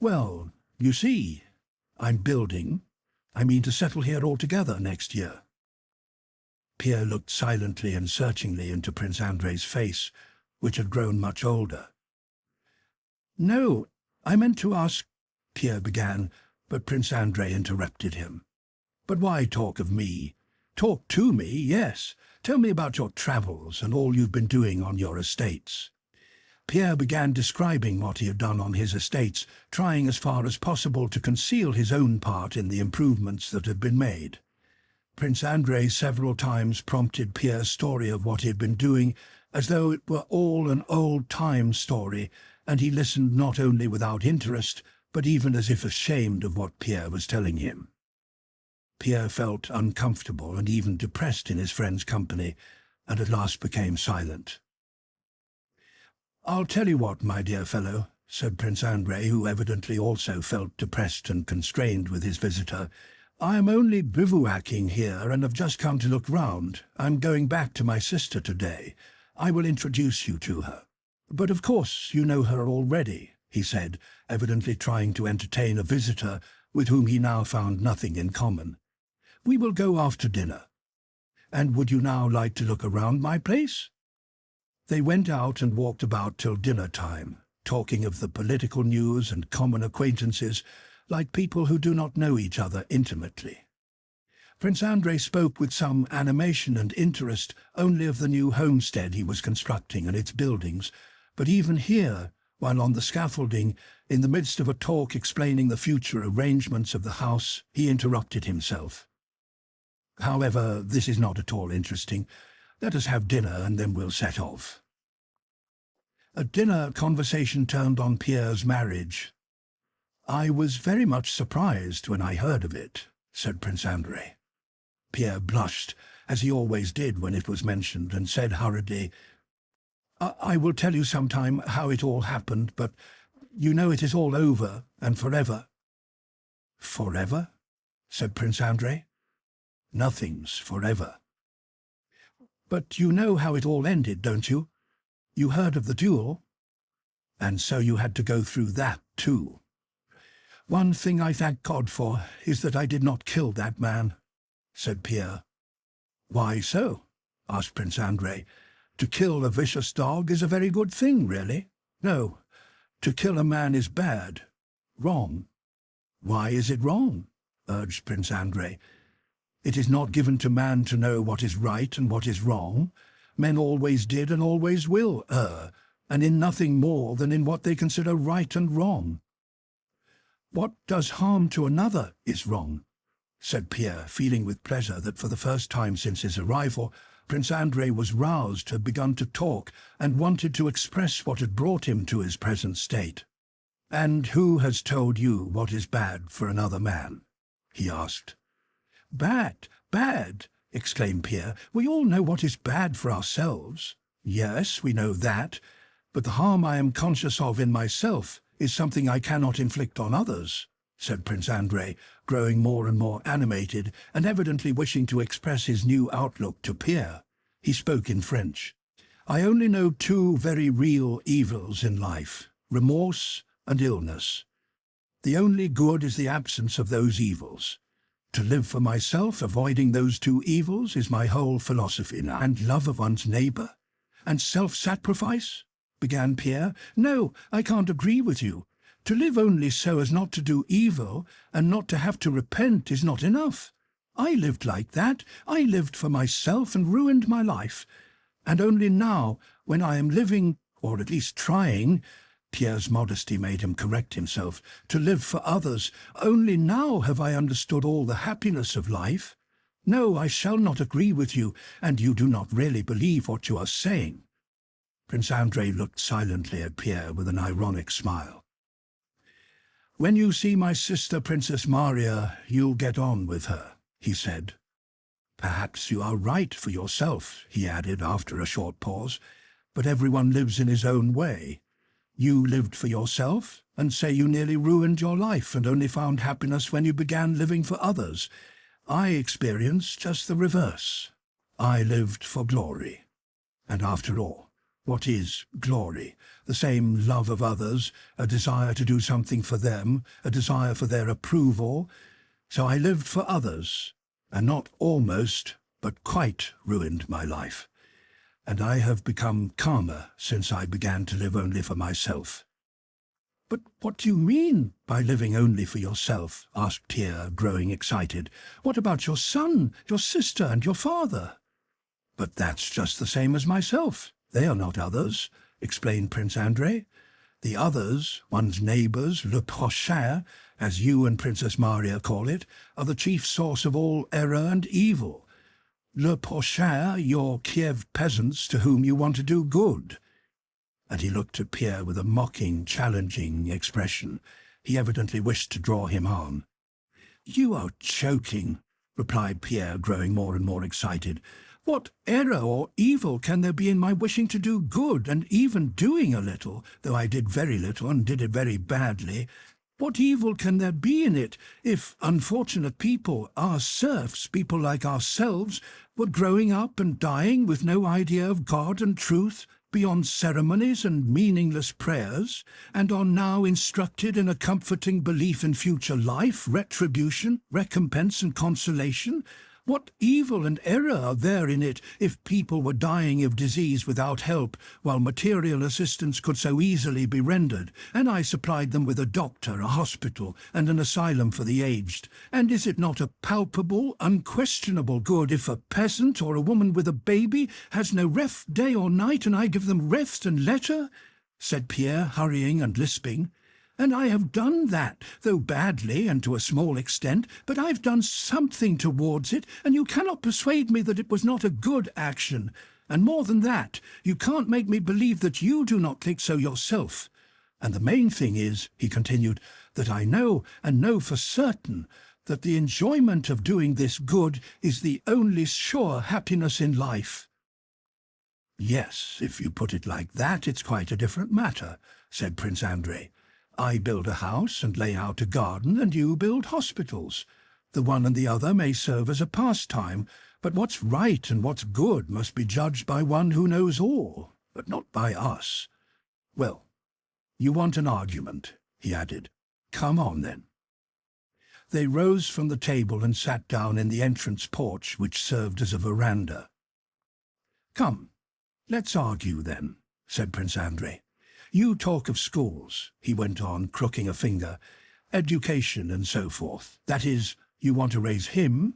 "Well, you see, I'm building. I mean to settle here altogether next year." Pierre looked silently and searchingly into Prince Andrei's face, which had grown much older. "No, I meant to ask—" Pierre began, but Prince Andrei interrupted him. "But why talk of me? Talk to me, yes. Tell me about your travels and all you've been doing on your estates." Pierre began describing what he had done on his estates, trying as far as possible to conceal his own part in the improvements that had been made. Prince Andrei several times prompted Pierre's story of what he had been doing, as though it were all an old-time story, and he listened not only without interest, but even as if ashamed of what Pierre was telling him. Pierre felt uncomfortable and even depressed in his friend's company, and at last became silent. "I'll tell you what, my dear fellow," said Prince Andrei, who evidently also felt depressed and constrained with his visitor. "I am only bivouacking here and have just come to look round. I'm going back to my sister today. I will introduce you to her. But of course you know her already," he said, evidently trying to entertain a visitor with whom he now found nothing in common. "We will go after dinner. And would you now like to look around my place?" They went out and walked about till dinner time, talking of the political news and common acquaintances, like people who do not know each other intimately. Prince Andrei spoke with some animation and interest only of the new homestead he was constructing and its buildings, but even here, while on the scaffolding, in the midst of a talk explaining the future arrangements of the house, he interrupted himself. "However, this is not at all interesting. Let us have dinner and then we'll set off." At dinner, conversation turned on Pierre's marriage. "I was very much surprised when I heard of it," said Prince Andrei. Pierre blushed, as he always did when it was mentioned, and said hurriedly, I will tell you sometime how it all happened, but you know it is all over and forever." "Forever?" said Prince Andrei. "Nothing's forever." "But you know how it all ended, don't you? You heard of the duel? And so you had to go through that too. One thing I thank God for is that I did not kill that man," said Pierre. "Why so?" asked Prince Andrei. "To kill a vicious dog is a very good thing, really. No, to kill a man is bad, wrong." "Why is it wrong?" urged Prince Andrei. "It is not given to man to know what is right and what is wrong. Men always did and always will err, and in nothing more than in what they consider right and wrong." "What does harm to another is wrong," said Pierre, feeling with pleasure that for the first time since his arrival, Prince Andrei was roused, had begun to talk, and wanted to express what had brought him to his present state. "And who has told you what is bad for another man?" he asked. "Bad, bad!" exclaimed Pierre. "We all know what is bad for ourselves. Yes, we know that, but the harm I am conscious of in myself is something I cannot inflict on others," said Prince Andrei, growing more and more animated, and evidently wishing to express his new outlook to Pierre. He spoke in French. "I only know two very real evils in life, remorse and illness. The only good is the absence of those evils. To live for myself, avoiding those two evils, is my whole philosophy now. And love of one's neighbour? And self-sacrifice?" began Pierre. "No, I can't agree with you. To live only so as not to do evil and not to have to repent is not enough. I lived like that. I lived for myself and ruined my life. And only now, when I am living, or at least trying," Pierre's modesty made him correct himself, "to live for others, only now have I understood all the happiness of life. No, I shall not agree with you, and you do not really believe what you are saying." Prince Andrei looked silently at Pierre with an ironic smile. "When you see my sister Princess Maria, you'll get on with her," he said. "Perhaps you are right for yourself," he added after a short pause, "but everyone lives in his own way. You lived for yourself, and say you nearly ruined your life and only found happiness when you began living for others. I experienced just the reverse. I lived for glory. And after all, what is glory? The same love of others, a desire to do something for them, a desire for their approval. So I lived for others, and not almost, but quite ruined my life. And I have become calmer since I began to live only for myself." "But what do you mean by living only for yourself?" asked Pierre, growing excited. "What about your son, your sister, and your father?" "But that's just the same as myself. They are not others," explained Prince Andrei. "The others, one's neighbours, le prochain, as you and Princess Maria call it, are the chief source of all error and evil. Le prochain, your Kiev peasants to whom you want to do good." And he looked at Pierre with a mocking, challenging expression. He evidently wished to draw him on. "You are joking," replied Pierre, growing more and more excited. "What error or evil can there be in my wishing to do good, and even doing a little, though I did very little and did it very badly? What evil can there be in it if unfortunate people, our serfs, people like ourselves, were growing up and dying with no idea of God and truth, beyond ceremonies and meaningless prayers, and are now instructed in a comforting belief in future life, retribution, recompense and consolation? What evil and error are there in it if people were dying of disease without help, while material assistance could so easily be rendered, and I supplied them with a doctor, a hospital, and an asylum for the aged? And is it not a palpable, unquestionable good if a peasant or a woman with a baby has no rest day or night, and I give them rest and leisure?" said Pierre, hurrying and lisping. "And I have done that, though badly and to a small extent, but I've done something towards it, and you cannot persuade me that it was not a good action. And more than that, you can't make me believe that you do not think so yourself. And the main thing is," he continued, "that I know, and know for certain, that the enjoyment of doing this good is the only sure happiness in life." "Yes, if you put it like that, it's quite a different matter," said Prince Andrei. "I build a house and lay out a garden, and you build hospitals. The one and the other may serve as a pastime, but what's right and what's good must be judged by one who knows all, but not by us. Well, you want an argument," he added. "Come on, then." They rose from the table and sat down in the entrance porch, which served as a veranda. "Come, let's argue, then," said Prince Andrei. "You talk of schools," he went on, crooking a finger, "education and so forth. That is, you want to raise him,"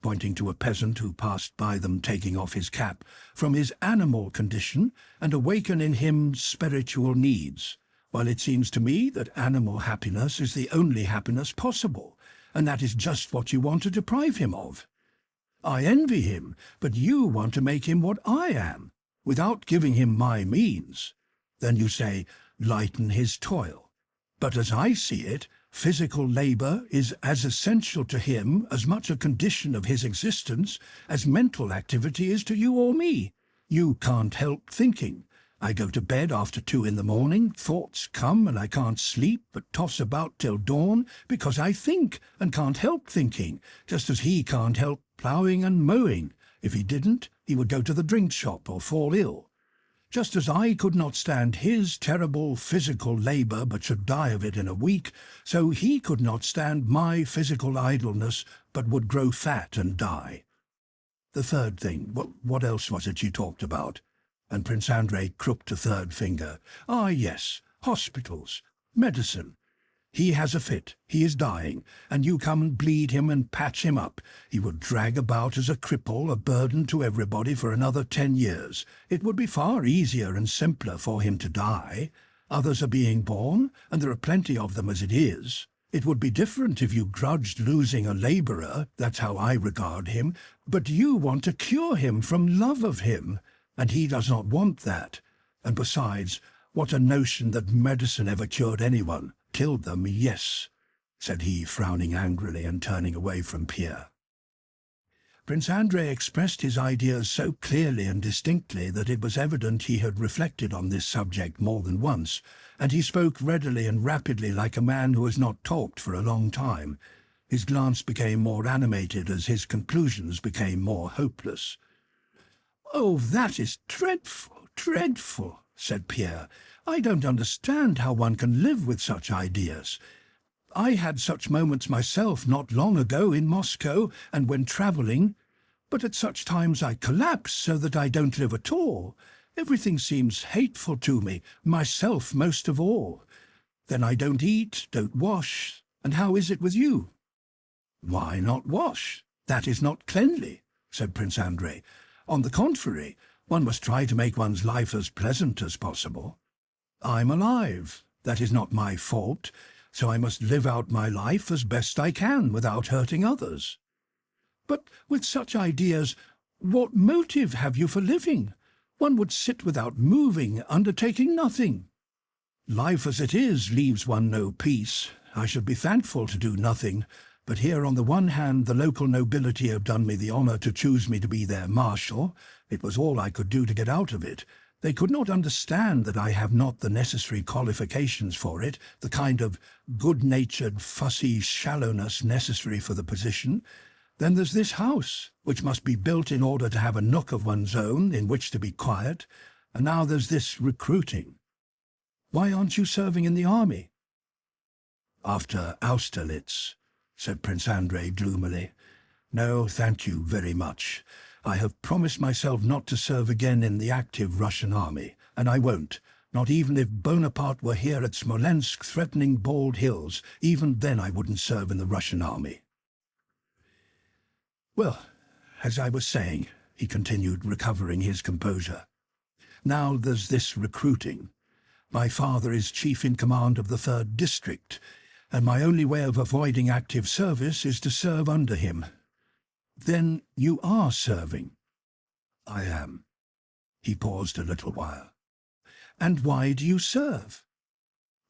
pointing to a peasant who passed by them taking off his cap, "from his animal condition and awaken in him spiritual needs, while it seems to me that animal happiness is the only happiness possible, and that is just what you want to deprive him of. I envy him, but you want to make him what I am, without giving him my means. Then you say, lighten his toil. But as I see it, physical labor is as essential to him, as much a condition of his existence, as mental activity is to you or me. You can't help thinking. I go to bed after 2 in the morning, thoughts come and I can't sleep, but toss about till dawn, because I think and can't help thinking, just as he can't help ploughing and mowing. If he didn't, he would go to the drink shop or fall ill. Just as I could not stand his terrible physical labor but should die of it in a week, so he could not stand my physical idleness but would grow fat and die. The third thing, what else was it you talked about?" And Prince Andrei crooked a third finger. "Ah, yes, hospitals, medicine. He has a fit, he is dying, and you come and bleed him and patch him up. He would drag about as a cripple, a burden to everybody for another 10 years. It would be far easier and simpler for him to die. Others are being born, and there are plenty of them as it is. It would be different if you grudged losing a labourer, that's how I regard him, but you want to cure him from love of him, and he does not want that. And besides, what a notion that medicine ever cured anyone. Killed them, yes," said he, frowning angrily and turning away from Pierre. Prince Andrei expressed his ideas so clearly and distinctly that it was evident he had reflected on this subject more than once, and he spoke readily and rapidly like a man who has not talked for a long time. His glance became more animated as his conclusions became more hopeless. "Oh, that is dreadful, dreadful," said Pierre. "I don't understand how one can live with such ideas. I had such moments myself not long ago in Moscow and when travelling, but at such times I collapse so that I don't live at all. Everything seems hateful to me, myself most of all. Then I don't eat, don't wash, and how is it with you?" "Why not wash? That is not cleanly," said Prince Andrei. "On the contrary, one must try to make one's life as pleasant as possible. I'm alive. That is not my fault, so I must live out my life as best I can without hurting others." "But with such ideas, what motive have you for living? One would sit without moving, undertaking nothing." "Life as it is leaves one no peace. I should be thankful to do nothing, but here on the one hand the local nobility have done me the honour to choose me to be their marshal. It was all I could do to get out of it. They could not understand that I have not the necessary qualifications for it, the kind of good-natured, fussy shallowness necessary for the position. Then there's this house, which must be built in order to have a nook of one's own in which to be quiet, and now there's this recruiting. Why aren't you serving in the army?" "After Austerlitz," said Prince Andrei gloomily. "No, thank you very much. I have promised myself not to serve again in the active Russian army, and I won't, not even if Bonaparte were here at Smolensk threatening Bald Hills. Even then I wouldn't serve in the Russian army." "Well, as I was saying," he continued, recovering his composure, "now there's this recruiting. My father is chief in command of the 3rd District, and my only way of avoiding active service is to serve under him." "Then you are serving?" "I am." He paused a little while. "And why do you serve?"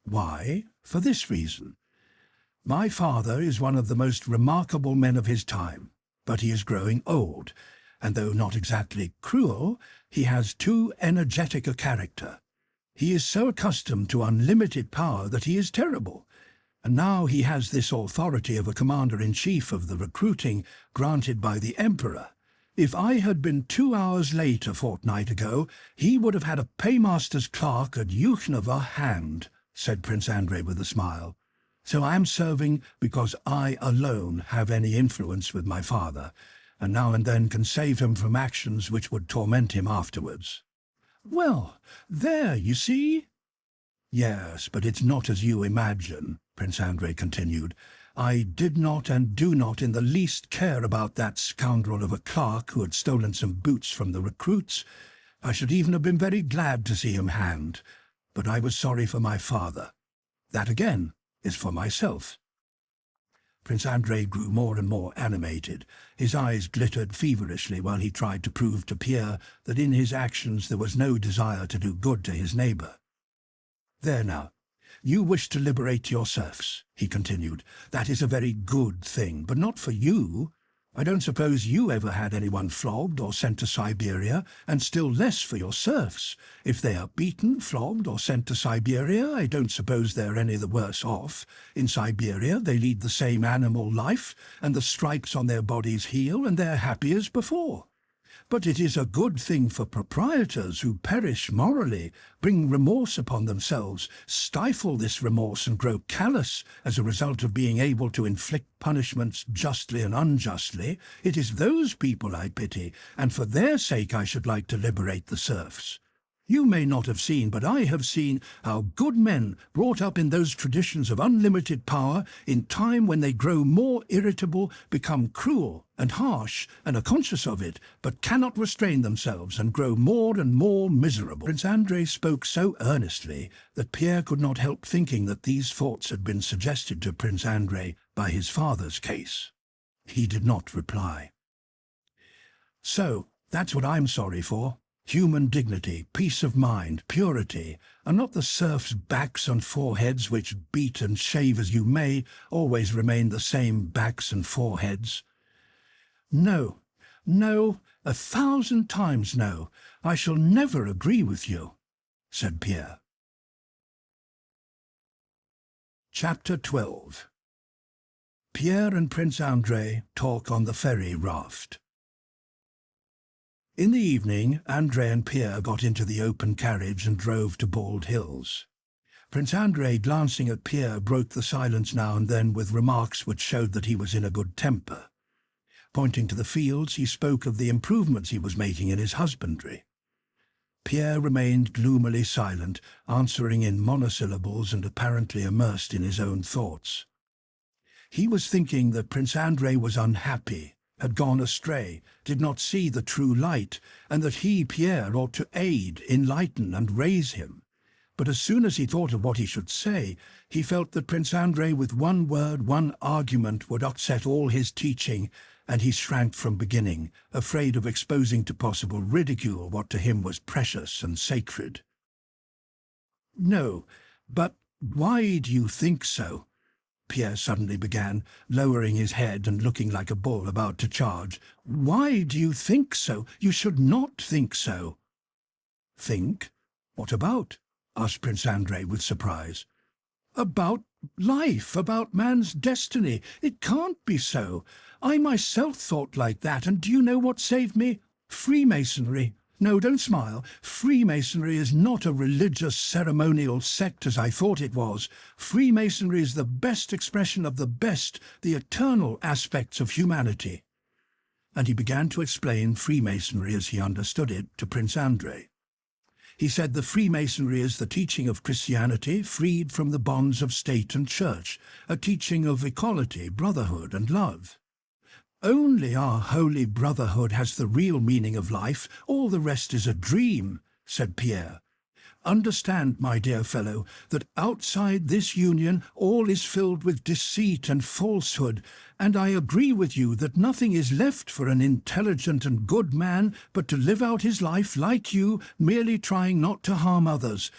"Why? For this reason. My father is one of the most remarkable men of his time, but he is growing old, and though not exactly cruel, he has too energetic a character. He is so accustomed to unlimited power that he is terrible, and now he has this authority of a commander-in-chief of the recruiting granted by the emperor. If I had been 2 hours late a fortnight ago, he would have had a paymaster's clerk at Yukhnova hanged, said Prince Andrei with a smile. So I am serving because I alone have any influence with my father, and now and then can save him from actions which would torment him afterwards. Well, there, you see. Yes, but it's not as you imagine, Prince Andrei continued. I did not and do not in the least care about that scoundrel of a clerk who had stolen some boots from the recruits. I should even have been very glad to see him hanged, but I was sorry for my father. That again is for myself. Prince Andrei grew more and more animated. His eyes glittered feverishly while he tried to prove to Pierre that in his actions there was no desire to do good to his neighbour. There now, you wish to liberate your serfs, he continued. That is a very good thing, but not for you. I don't suppose you ever had anyone flogged or sent to Siberia, and still less for your serfs. If they are beaten, flogged, or sent to Siberia, I don't suppose they're any the worse off. In Siberia they lead the same animal life, and the stripes on their bodies heal, and they're happy as before. But it is a good thing for proprietors who perish morally, bring remorse upon themselves, stifle this remorse and grow callous as a result of being able to inflict punishments justly and unjustly. It is those people I pity, and for their sake I should like to liberate the serfs. You may not have seen, but I have seen, how good men, brought up in those traditions of unlimited power, in time when they grow more irritable, become cruel and harsh, and are conscious of it, but cannot restrain themselves, and grow more and more miserable. Prince Andrei spoke so earnestly that Pierre could not help thinking that these thoughts had been suggested to Prince Andrei by his father's case. He did not reply. So, that's what I'm sorry for. Human dignity, peace of mind, purity, and not the serfs' backs and foreheads which, beat and shave as you may, always remain the same backs and foreheads. No, no, 1,000 times no, I shall never agree with you, said Pierre. Chapter 12. Pierre and Prince Andrei talk on the ferry raft. In the evening, Andrei and Pierre got into the open carriage and drove to Bald Hills. Prince Andrei, glancing at Pierre, broke the silence now and then with remarks which showed that he was in a good temper. Pointing to the fields, he spoke of the improvements he was making in his husbandry. Pierre remained gloomily silent, answering in monosyllables and apparently immersed in his own thoughts. He was thinking that Prince Andrei was unhappy, had gone astray, did not see the true light, and that he, Pierre, ought to aid, enlighten, and raise him. But as soon as he thought of what he should say, he felt that Prince Andrei with one word, one argument, would upset all his teaching, and he shrank from beginning, afraid of exposing to possible ridicule what to him was precious and sacred. "No, but why do you think so?" Pierre suddenly began, lowering his head and looking like a bull about to charge. "Why do you think so? You should not think so." "Think? What about?" asked Prince Andrei with surprise. "About life, about man's destiny. It can't be so. I myself thought like that, and do you know what saved me? Freemasonry. No, don't smile. Freemasonry is not a religious ceremonial sect as I thought it was. Freemasonry is the best expression of the best, the eternal aspects of humanity." And he began to explain Freemasonry as he understood it to Prince Andrei. He said the Freemasonry is the teaching of Christianity freed from the bonds of state and church, a teaching of equality, brotherhood, and love. "Only our holy brotherhood has the real meaning of life. All the rest is a dream," said Pierre. "Understand, my dear fellow, that outside this union all is filled with deceit and falsehood, and I agree with you that nothing is left for an intelligent and good man but to live out his life like you, merely trying not to harm others.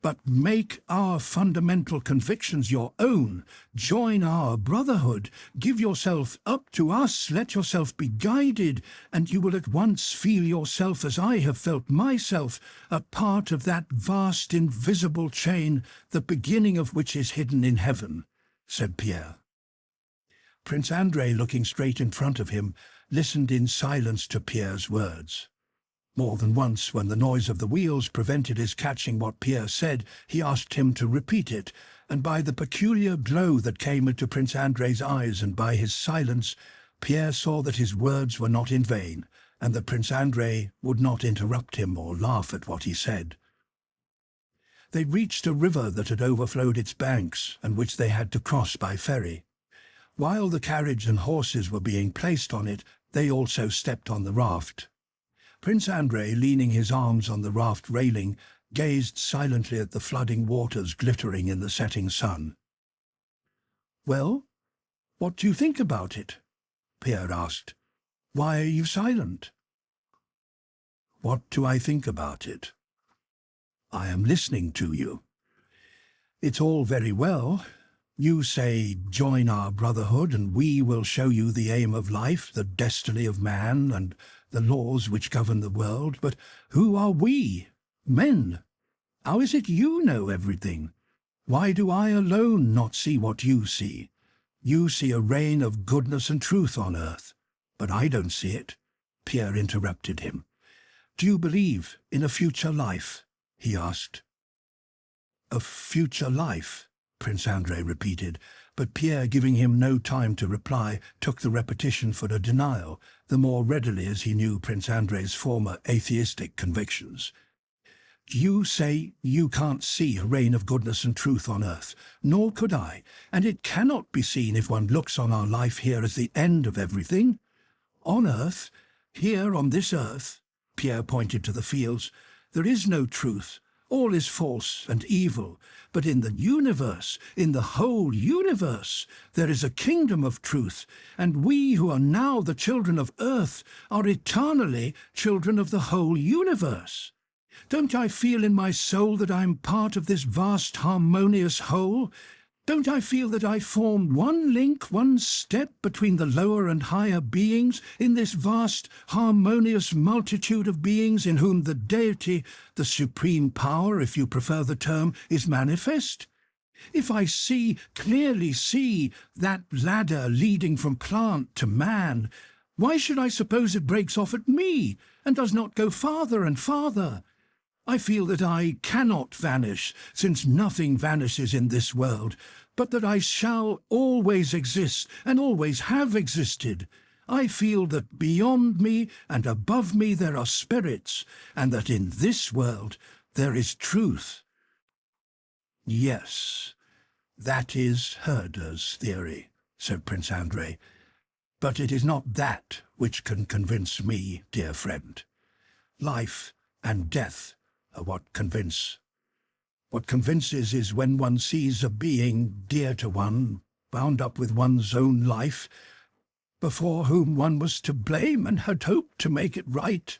but make our fundamental convictions your own. Join our brotherhood. Give yourself up to us. Let yourself be guided, and you will at once feel yourself, as I have felt myself, a part of that vast invisible chain, the beginning of which is hidden in heaven," said Pierre. Prince Andrei, looking straight in front of him, listened in silence to Pierre's words. More than once, when the noise of the wheels prevented his catching what Pierre said, he asked him to repeat it, and by the peculiar glow that came into Prince Andrei's eyes and by his silence, Pierre saw that his words were not in vain, and that Prince Andrei would not interrupt him or laugh at what he said. They reached a river that had overflowed its banks, and which they had to cross by ferry. While the carriage and horses were being placed on it, they also stepped on the raft. Prince Andrei, leaning his arms on the raft railing, gazed silently at the flooding waters glittering in the setting sun. "Well, what do you think about it?" Pierre asked. "Why are you silent?" "What do I think about it? I am listening to you. It's all very well. You say, join our brotherhood, and we will show you the aim of life, the destiny of man, and the laws which govern the world. But who are we? Men. How is it you know everything? Why do I alone not see what you see? You see a reign of goodness and truth on earth, but I don't see it," Pierre interrupted him. "Do you believe in a future life?" he asked. "A future life?" Prince Andrei repeated, but Pierre, giving him no time to reply, took the repetition for a denial, the more readily as he knew Prince Andrei's former atheistic convictions. "You say you can't see a reign of goodness and truth on earth, nor could I, and it cannot be seen if one looks on our life here as the end of everything. On earth, here on this earth," Pierre pointed to the fields, "there is no truth. All is false and evil, but in the universe, in the whole universe, there is a kingdom of truth, and we who are now the children of earth are eternally children of the whole universe. Don't I feel in my soul that I am part of this vast harmonious whole? Don't I feel that I form one link, one step between the lower and higher beings in this vast, harmonious multitude of beings in whom the deity, the supreme power, if you prefer the term, is manifest? If I clearly see that ladder leading from plant to man, why should I suppose it breaks off at me and does not go farther and farther? I feel that I cannot vanish, since nothing vanishes in this world, but that I shall always exist and always have existed. I feel that beyond me and above me there are spirits, and that in this world there is truth." "Yes, that is Herder's theory," said Prince Andrei. "But it is not that which can convince me, dear friend. Life and death are what convince. What convinces is when one sees a being dear to one, bound up with one's own life, before whom one was to blame and had hoped to make it right."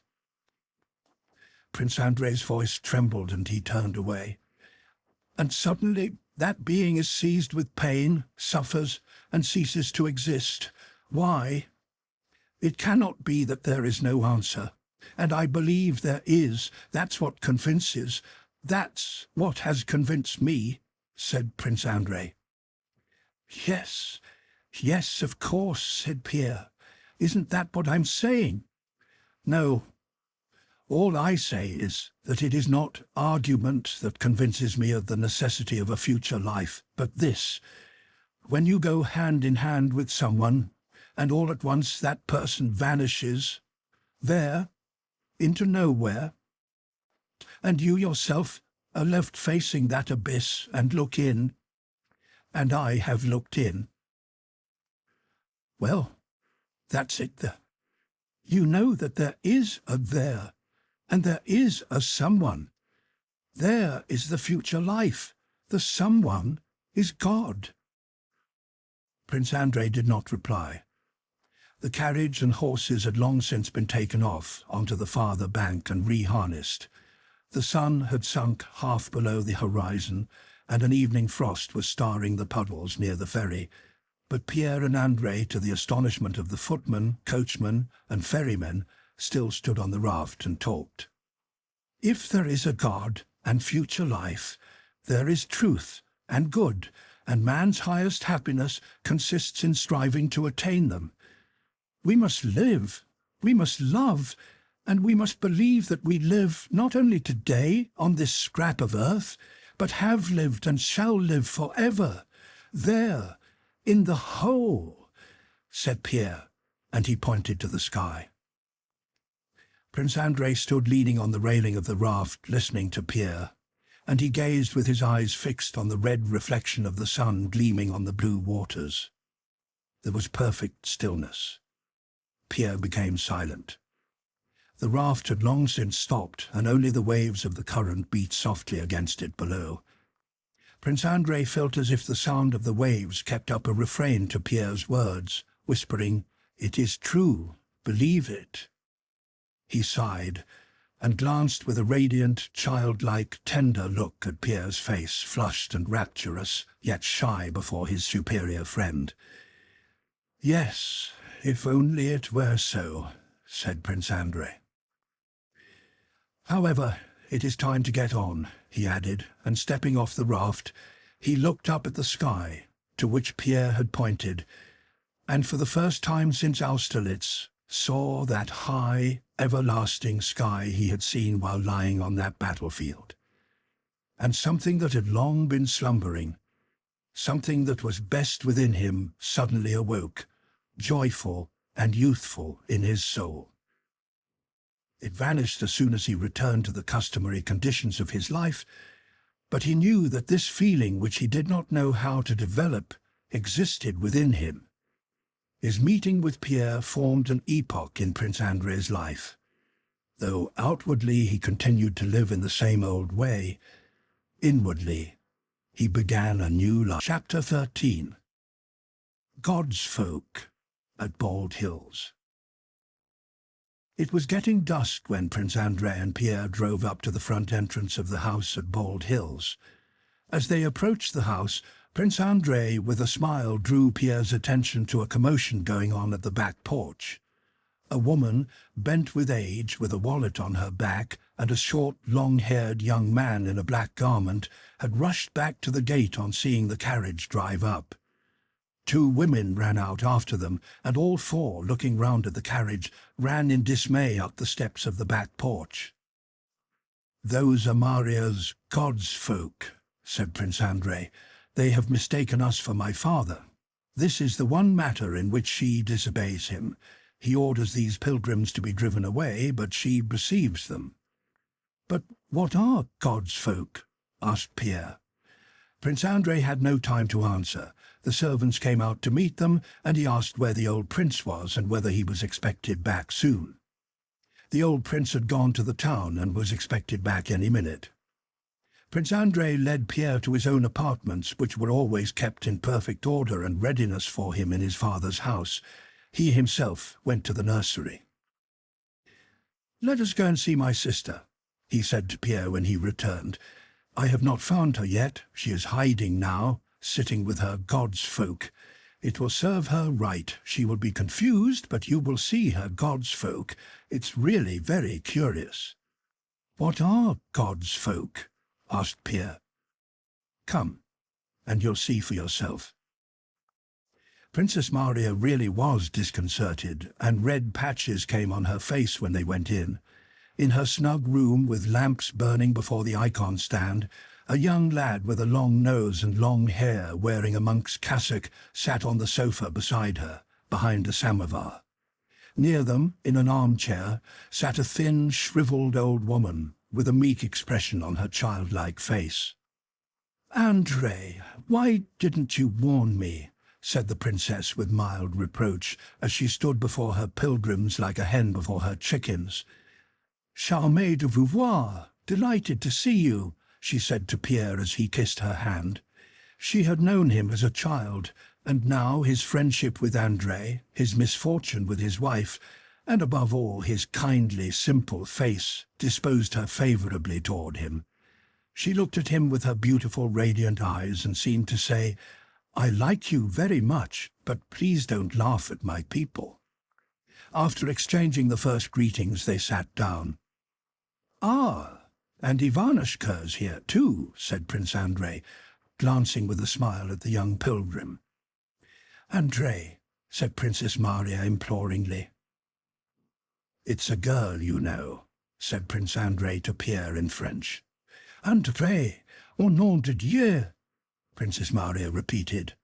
Prince Andrei's voice trembled and he turned away. "And suddenly that being is seized with pain, suffers, and ceases to exist. Why? It cannot be that there is no answer. And I believe there is. That's what convinces. That's what has convinced me," said Prince Andrei. "Yes, yes, of course," said Pierre. "Isn't that what I'm saying?" "No. All I say is that it is not argument that convinces me of the necessity of a future life, but this: when you go hand in hand with someone, and all at once that person vanishes, there, into nowhere, and you yourself are left facing that abyss and look in, and I have looked in. Well, that's it. You know that there is a there, and there is a someone. There is the future life. The someone is God." Prince Andrei did not reply. The carriage and horses had long since been taken off onto the farther bank and reharnessed. The sun had sunk half below the horizon, and an evening frost was starring the puddles near the ferry, but Pierre and Andrei, to the astonishment of the footman, coachman, and ferrymen, still stood on the raft and talked. If there is a God and future life, there is truth and good, and man's highest happiness consists in striving to attain them. We must live, we must love, and we must believe that we live not only today on this scrap of earth, but have lived and shall live forever, there, in the whole, said Pierre, and he pointed to the sky. Prince Andrei stood leaning on the railing of the raft, listening to Pierre, and he gazed with his eyes fixed on the red reflection of the sun gleaming on the blue waters. There was perfect stillness. Pierre became silent. The raft had long since stopped, and only the waves of the current beat softly against it below. Prince Andrei felt as if the sound of the waves kept up a refrain to Pierre's words, whispering, "It is true, believe it." He sighed, and glanced with a radiant, childlike, tender look at Pierre's face, flushed and rapturous, yet shy before his superior friend. "Yes, if only it were so," said Prince Andrei. "However, it is time to get on," he added, and stepping off the raft, he looked up at the sky, to which Pierre had pointed, and for the first time since Austerlitz, saw that high, everlasting sky he had seen while lying on that battlefield. And something that had long been slumbering, something that was best within him, suddenly awoke, joyful and youthful in his soul. It vanished as soon as he returned to the customary conditions of his life, but he knew that this feeling, which he did not know how to develop, existed within him. His meeting with Pierre formed an epoch in Prince Andrei's life. Though outwardly he continued to live in the same old way, inwardly he began a new life. Chapter 13. God's Folk at Bald Hills. It was getting dusk when Prince Andrei and Pierre drove up to the front entrance of the house at Bald Hills. As they approached the house, Prince Andrei, with a smile, drew Pierre's attention to a commotion going on at the back porch. A woman, bent with age, with a wallet on her back, and a short, long-haired young man in a black garment, had rushed back to the gate on seeing the carriage drive up. Two women ran out after them, and all four, looking round at the carriage, ran in dismay up the steps of the back porch. "Those are Maria's God's folk," said Prince Andrei. "They have mistaken us for my father. This is the one matter in which she disobeys him. He orders these pilgrims to be driven away, but she receives them." "But what are God's folk?" asked Pierre. Prince Andrei had no time to answer. The servants came out to meet them, and he asked where the old prince was and whether he was expected back soon. The old prince had gone to the town and was expected back any minute. Prince Andrei led Pierre to his own apartments, which were always kept in perfect order and readiness for him in his father's house. He himself went to the nursery. "Let us go and see my sister," he said to Pierre when he returned. "I have not found her yet. She is hiding now, sitting with her God's folk. It will serve her right. She will be confused, but you will see her God's folk. It's really very curious." "What are God's folk?" asked Pierre. "Come, and you'll see for yourself." Princess Maria really was disconcerted, and red patches came on her face when they went in. In her snug room, with lamps burning before the icon stand, a young lad with a long nose and long hair, wearing a monk's cassock, sat on the sofa beside her, behind a samovar. Near them, in an armchair, sat a thin, shriveled old woman, with a meek expression on her childlike face. "Andrei, why didn't you warn me?" said the princess with mild reproach, as she stood before her pilgrims like a hen before her chickens. "Charmée de vous voir, delighted to see you," she said to Pierre as he kissed her hand. She had known him as a child, and now his friendship with Andrei, his misfortune with his wife, and above all his kindly, simple face disposed her favourably toward him. She looked at him with her beautiful, radiant eyes and seemed to say, "I like you very much, but please don't laugh at my people." After exchanging the first greetings, they sat down. "Ah, and Ivanushka's here too," said Prince Andrei, glancing with a smile at the young pilgrim. "Andrei," said Princess Maria imploringly. "It's a girl, you know," said Prince Andrei to Pierre in French. "Andrei, au nom de Dieu," Princess Maria repeated.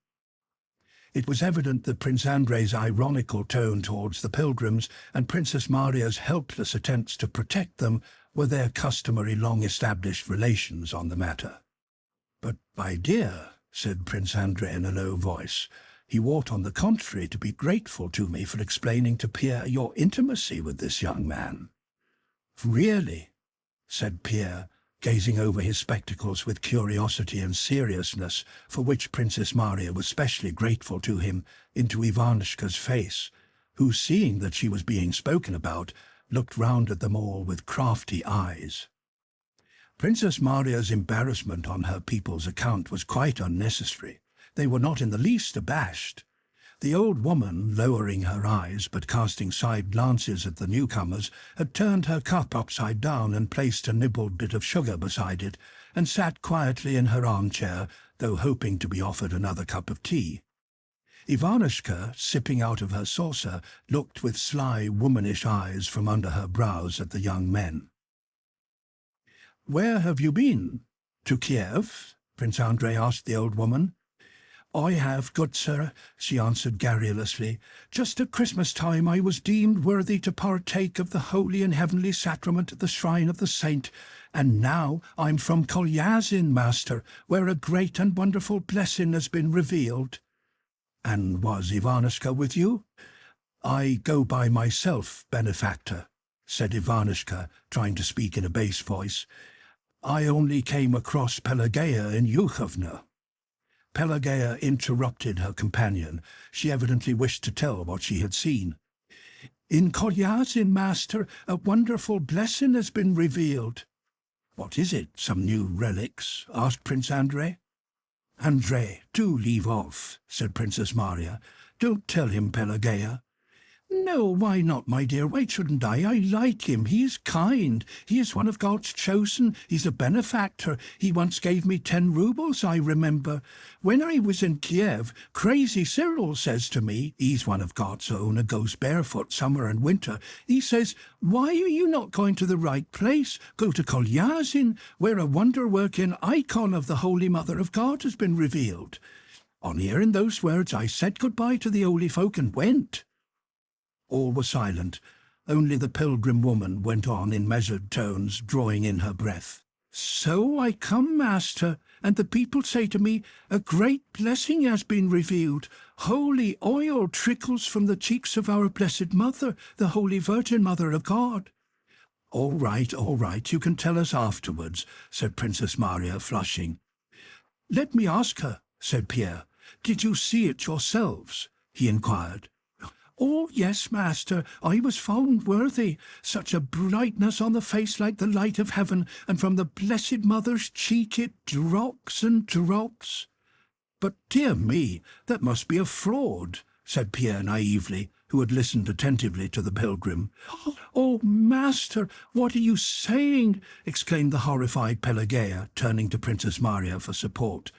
It was evident that Prince Andrei's ironical tone towards the pilgrims and Princess Maria's helpless attempts to protect them were their customary long-established relations on the matter. "But, my dear," said Prince Andrei in a low voice, "you ought on the contrary to be grateful to me for explaining to Pierre your intimacy with this young man." "Really?" said Pierre, gazing over his spectacles with curiosity and seriousness, for which Princess Maria was specially grateful to him, into Ivanushka's face, who, seeing that she was being spoken about, looked round at them all with crafty eyes. Princess Maria's embarrassment on her people's account was quite unnecessary. They were not in the least abashed. The old woman, lowering her eyes but casting side glances at the newcomers, had turned her cup upside down and placed a nibbled bit of sugar beside it, and sat quietly in her armchair, though hoping to be offered another cup of tea. Ivanushka, sipping out of her saucer, looked with sly, womanish eyes from under her brows at the young men. "Where have you been? To Kiev?" Prince Andrei asked the old woman. "I have, good sir," she answered garrulously. "Just at Christmas time I was deemed worthy to partake of the holy and heavenly sacrament at the shrine of the saint, and now I'm from Kolyazin, master, where a great and wonderful blessing has been revealed." "And was Ivanushka with you?" "I go by myself, benefactor," said Ivanushka, trying to speak in a bass voice. "I only came across Pelageya in Yukhovna." Pelageya interrupted her companion. She evidently wished to tell what she had seen. "In Kolyazin, master, a wonderful blessing has been revealed." "What is it? Some new relics?" asked Prince Andrei. "Andrei, do leave off," said Princess Maria. "Don't tell him, Pelageya." "No, why not, my dear? Why shouldn't I? I like him. He is kind. He is one of God's chosen. He's a benefactor. He once gave me 10 rubles, I remember. When I was in Kiev, Crazy Cyril says to me, he's one of God's own and goes barefoot summer and winter, he says, 'Why are you not going to the right place? Go to Kolyazin, where a wonder-working icon of the Holy Mother of God has been revealed.' On hearing those words, I said goodbye to the holy folk and went." All were silent. Only the pilgrim woman went on in measured tones, drawing in her breath. "So I come, master, and the people say to me, 'A great blessing has been revealed. Holy oil trickles from the cheeks of our Blessed Mother, the Holy Virgin Mother of God.'" All right, you can tell us afterwards," said Princess Maria, flushing. "Let me ask her," said Pierre. "Did you see it yourselves?" he inquired. "Oh, yes, master, I was found worthy. Such a brightness on the face like the light of heaven, and from the Blessed Mother's cheek it drops and drops." "But, dear me, that must be a fraud," said Pierre naively, who had listened attentively to the pilgrim. "Oh, master, what are you saying?" exclaimed the horrified Pelageya, turning to Princess Maria for support.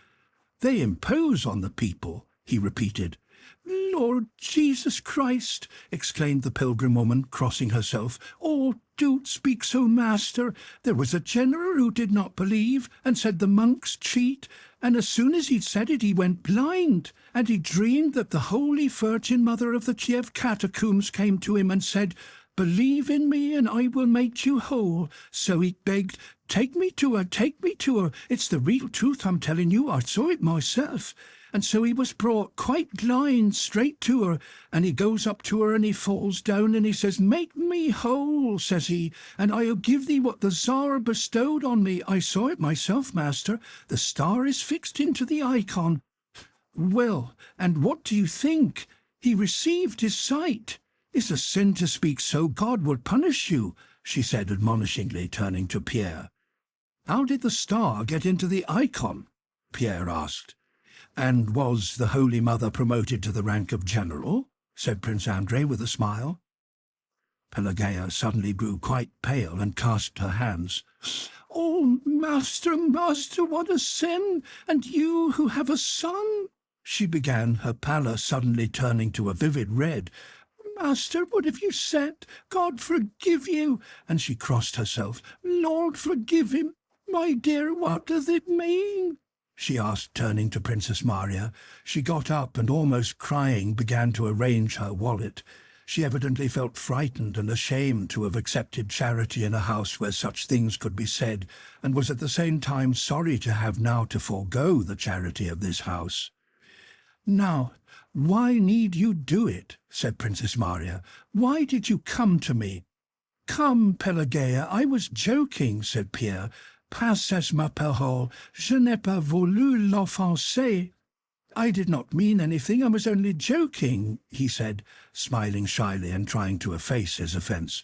"They impose on the people," he repeated. "Lord Jesus Christ!" exclaimed the pilgrim woman, crossing herself. "Oh, don't speak so, master. There was a general who did not believe, and said the monks cheat, and as soon as he'd said it he went blind, and he dreamed that the Holy Virgin Mother of the Kiev catacombs came to him and said, 'Believe in me and I will make you whole.' So he begged, 'Take me to her, take me to her. It's the real truth I'm telling you, I saw it myself.' And so he was brought quite blind straight to her, and he goes up to her and he falls down and he says, 'Make me whole,' says he, 'and I'll give thee what the Tsar bestowed on me.' I saw it myself, master. The star is fixed into the icon. Well, and what do you think? He received his sight. "It's a sin to speak so. God will punish you," she said admonishingly, turning to Pierre. "How did the star get into the icon?" Pierre asked. "And was the Holy Mother promoted to the rank of general?" said Prince Andrei with a smile. Pelageya suddenly grew quite pale and clasped her hands. "Oh, master, master, what a sin! And you who have a son!" she began, her pallor suddenly turning to a vivid red. "Master, what have you said? God forgive you!" And she crossed herself. "Lord, forgive him! My dear, what does it mean?" she asked, turning to Princess Maria. She got up and, almost crying, began to arrange her wallet. She evidently felt frightened and ashamed to have accepted charity in a house where such things could be said, and was at the same time sorry to have now to forego the charity of this house. "Now, why need you do it?" said Princess Maria. "Why did you come to me?" "Come, Pelageya, I was joking," said Pierre. "Princesse ma parole, je n'ai pas voulu l'offenser." "I did not mean anything, I was only joking," he said, smiling shyly and trying to efface his offence.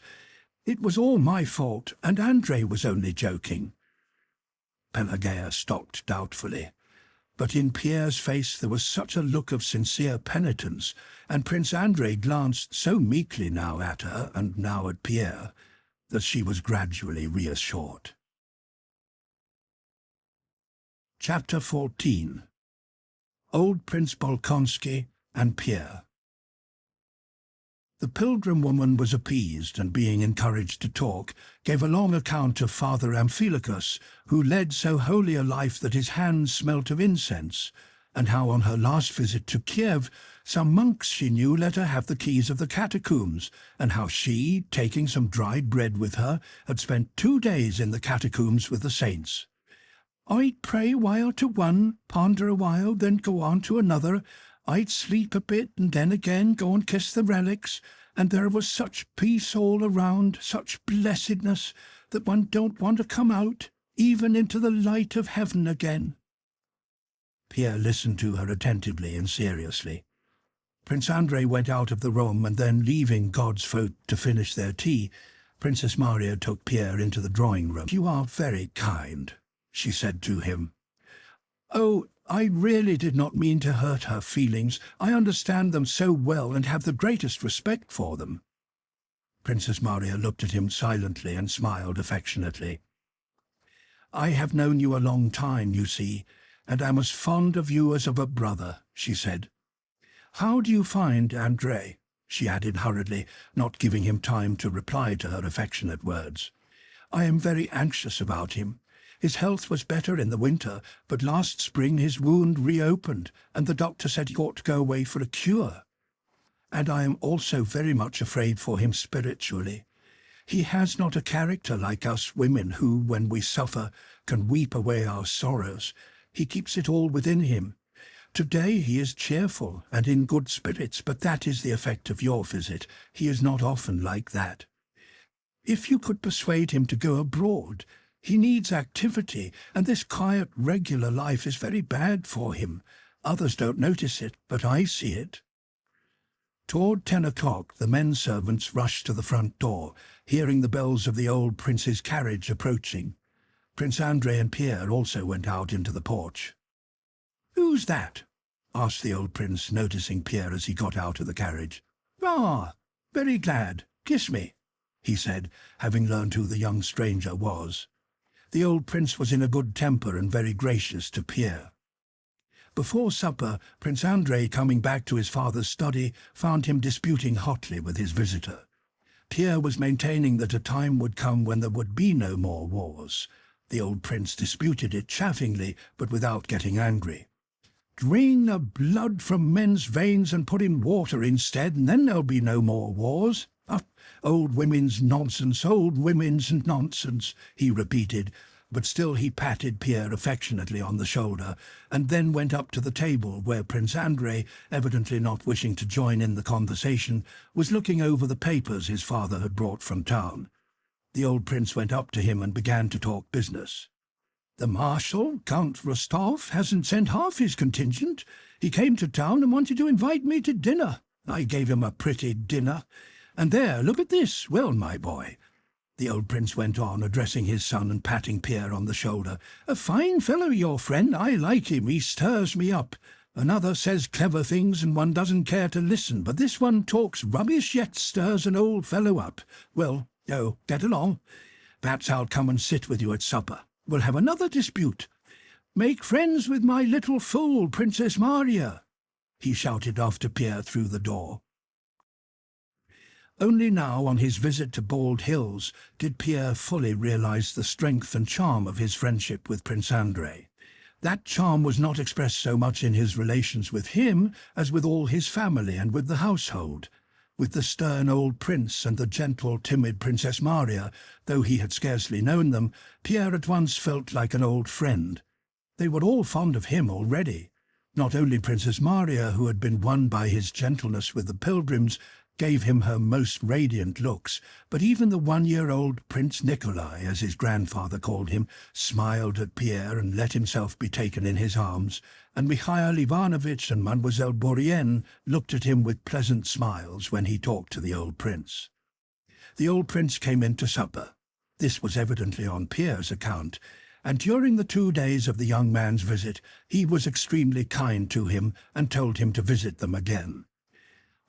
"It was all my fault, and Andrei was only joking." Pelageya stopped doubtfully. But in Pierre's face there was such a look of sincere penitence, and Prince Andrei glanced so meekly now at her and now at Pierre, that she was gradually reassured. Chapter 14. Old Prince Bolkonsky and Pierre. The pilgrim woman was appeased, and being encouraged to talk, gave a long account of Father Amphilochus, who led so holy a life that his hands smelt of incense, and how on her last visit to Kiev, some monks she knew let her have the keys of the catacombs, and how she, taking some dried bread with her, had spent 2 days in the catacombs with the saints. "I'd pray a while to one, ponder a while, then go on to another. I'd sleep a bit, and then again go and kiss the relics, and there was such peace all around, such blessedness, that one don't want to come out, even into the light of heaven again." Pierre listened to her attentively and seriously. Prince Andrei went out of the room, and then, leaving God's folk to finish their tea, Princess Maria took Pierre into the drawing-room. "You are very kind," she said to him. "Oh, I really did not mean to hurt her feelings. I understand them so well and have the greatest respect for them." Princess Maria looked at him silently and smiled affectionately. "I have known you a long time, you see, and am as fond of you as of a brother," she said. "How do you find Andrei?" she added hurriedly, not giving him time to reply to her affectionate words. "I am very anxious about him. His health was better in the winter, but last spring his wound reopened, and the doctor said he ought to go away for a cure. And I am also very much afraid for him spiritually. He has not a character like us women who, when we suffer, can weep away our sorrows. He keeps it all within him. Today he is cheerful and in good spirits, but that is the effect of your visit. He is not often like that. If you could persuade him to go abroad. He needs activity, and this quiet, regular life is very bad for him. Others don't notice it, but I see it." Toward 10 o'clock the men servants rushed to the front door, hearing the bells of the old prince's carriage approaching. Prince Andrei and Pierre also went out into the porch. "Who's that?" asked the old prince, noticing Pierre as he got out of the carriage. "Ah, very glad. Kiss me," he said, having learned who the young stranger was. The old prince was in a good temper and very gracious to Pierre. Before supper, Prince Andrei, coming back to his father's study, found him disputing hotly with his visitor. Pierre was maintaining that a time would come when there would be no more wars. The old prince disputed it chaffingly, but without getting angry. "Drain the blood from men's veins and put in water instead, and then there'll be no more wars. Old women's nonsense, old women's nonsense," he repeated, but still he patted Pierre affectionately on the shoulder, and then went up to the table where Prince Andrei, evidently not wishing to join in the conversation, was looking over the papers his father had brought from town. The old prince went up to him and began to talk business. "The Marshal, Count Rostov, hasn't sent half his contingent. He came to town and wanted to invite me to dinner. I gave him a pretty dinner. And there, look at this. Well, my boy, the old prince went on, addressing his son and patting Pierre on the shoulder. A fine fellow, your friend. I like him. He stirs me up. Another says clever things and one doesn't care to listen, but this one talks rubbish yet stirs an old fellow up. Well, get along. Perhaps I'll come and sit with you at supper. We'll have another dispute. Make friends with my little fool, Princess Maria, he shouted after Pierre through the door. Only now, on his visit to Bald Hills, did Pierre fully realize the strength and charm of his friendship with Prince Andrei. That charm was not expressed so much in his relations with him as with all his family and with the household. With the stern old prince and the gentle, timid Princess Maria, though he had scarcely known them, Pierre at once felt like an old friend. They were all fond of him already. Not only Princess Maria, who had been won by his gentleness with the pilgrims, gave him her most radiant looks, but even the 1-year-old Prince Nikolai, as his grandfather called him, smiled at Pierre and let himself be taken in his arms, and Mikhail Ivanovitch and Mademoiselle Bourienne looked at him with pleasant smiles when he talked to the old prince. The old prince came in to supper. This was evidently on Pierre's account, and during the 2 days of the young man's visit he was extremely kind to him and told him to visit them again.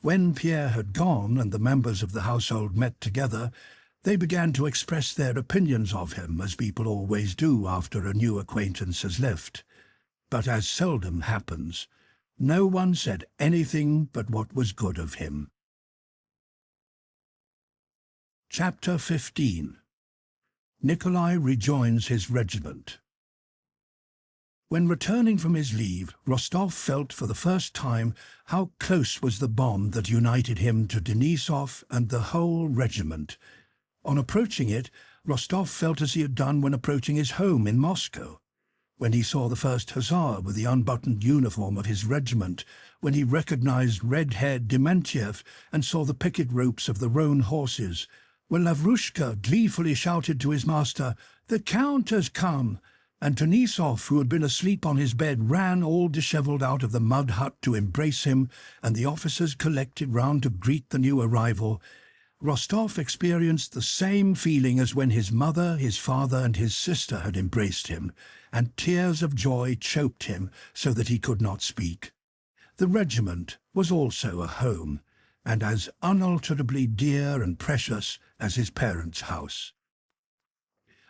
When Pierre had gone and the members of the household met together, they began to express their opinions of him, as people always do after a new acquaintance has left. But as seldom happens, no one said anything but what was good of him. Chapter 15. Nikolai rejoins his regiment. When returning from his leave, Rostov felt for the first time how close was the bond that united him to Denisov and the whole regiment. On approaching it, Rostov felt as he had done when approaching his home in Moscow. When he saw the first hussar with the unbuttoned uniform of his regiment, when he recognized red-haired Dementiev and saw the picket ropes of the roan horses, when Lavrushka gleefully shouted to his master, "The Count has come!" and Denisov, who had been asleep on his bed, ran all dishevelled out of the mud hut to embrace him, and the officers collected round to greet the new arrival, Rostov experienced the same feeling as when his mother, his father, and his sister had embraced him, and tears of joy choked him so that he could not speak. The regiment was also a home, and as unalterably dear and precious as his parents' house.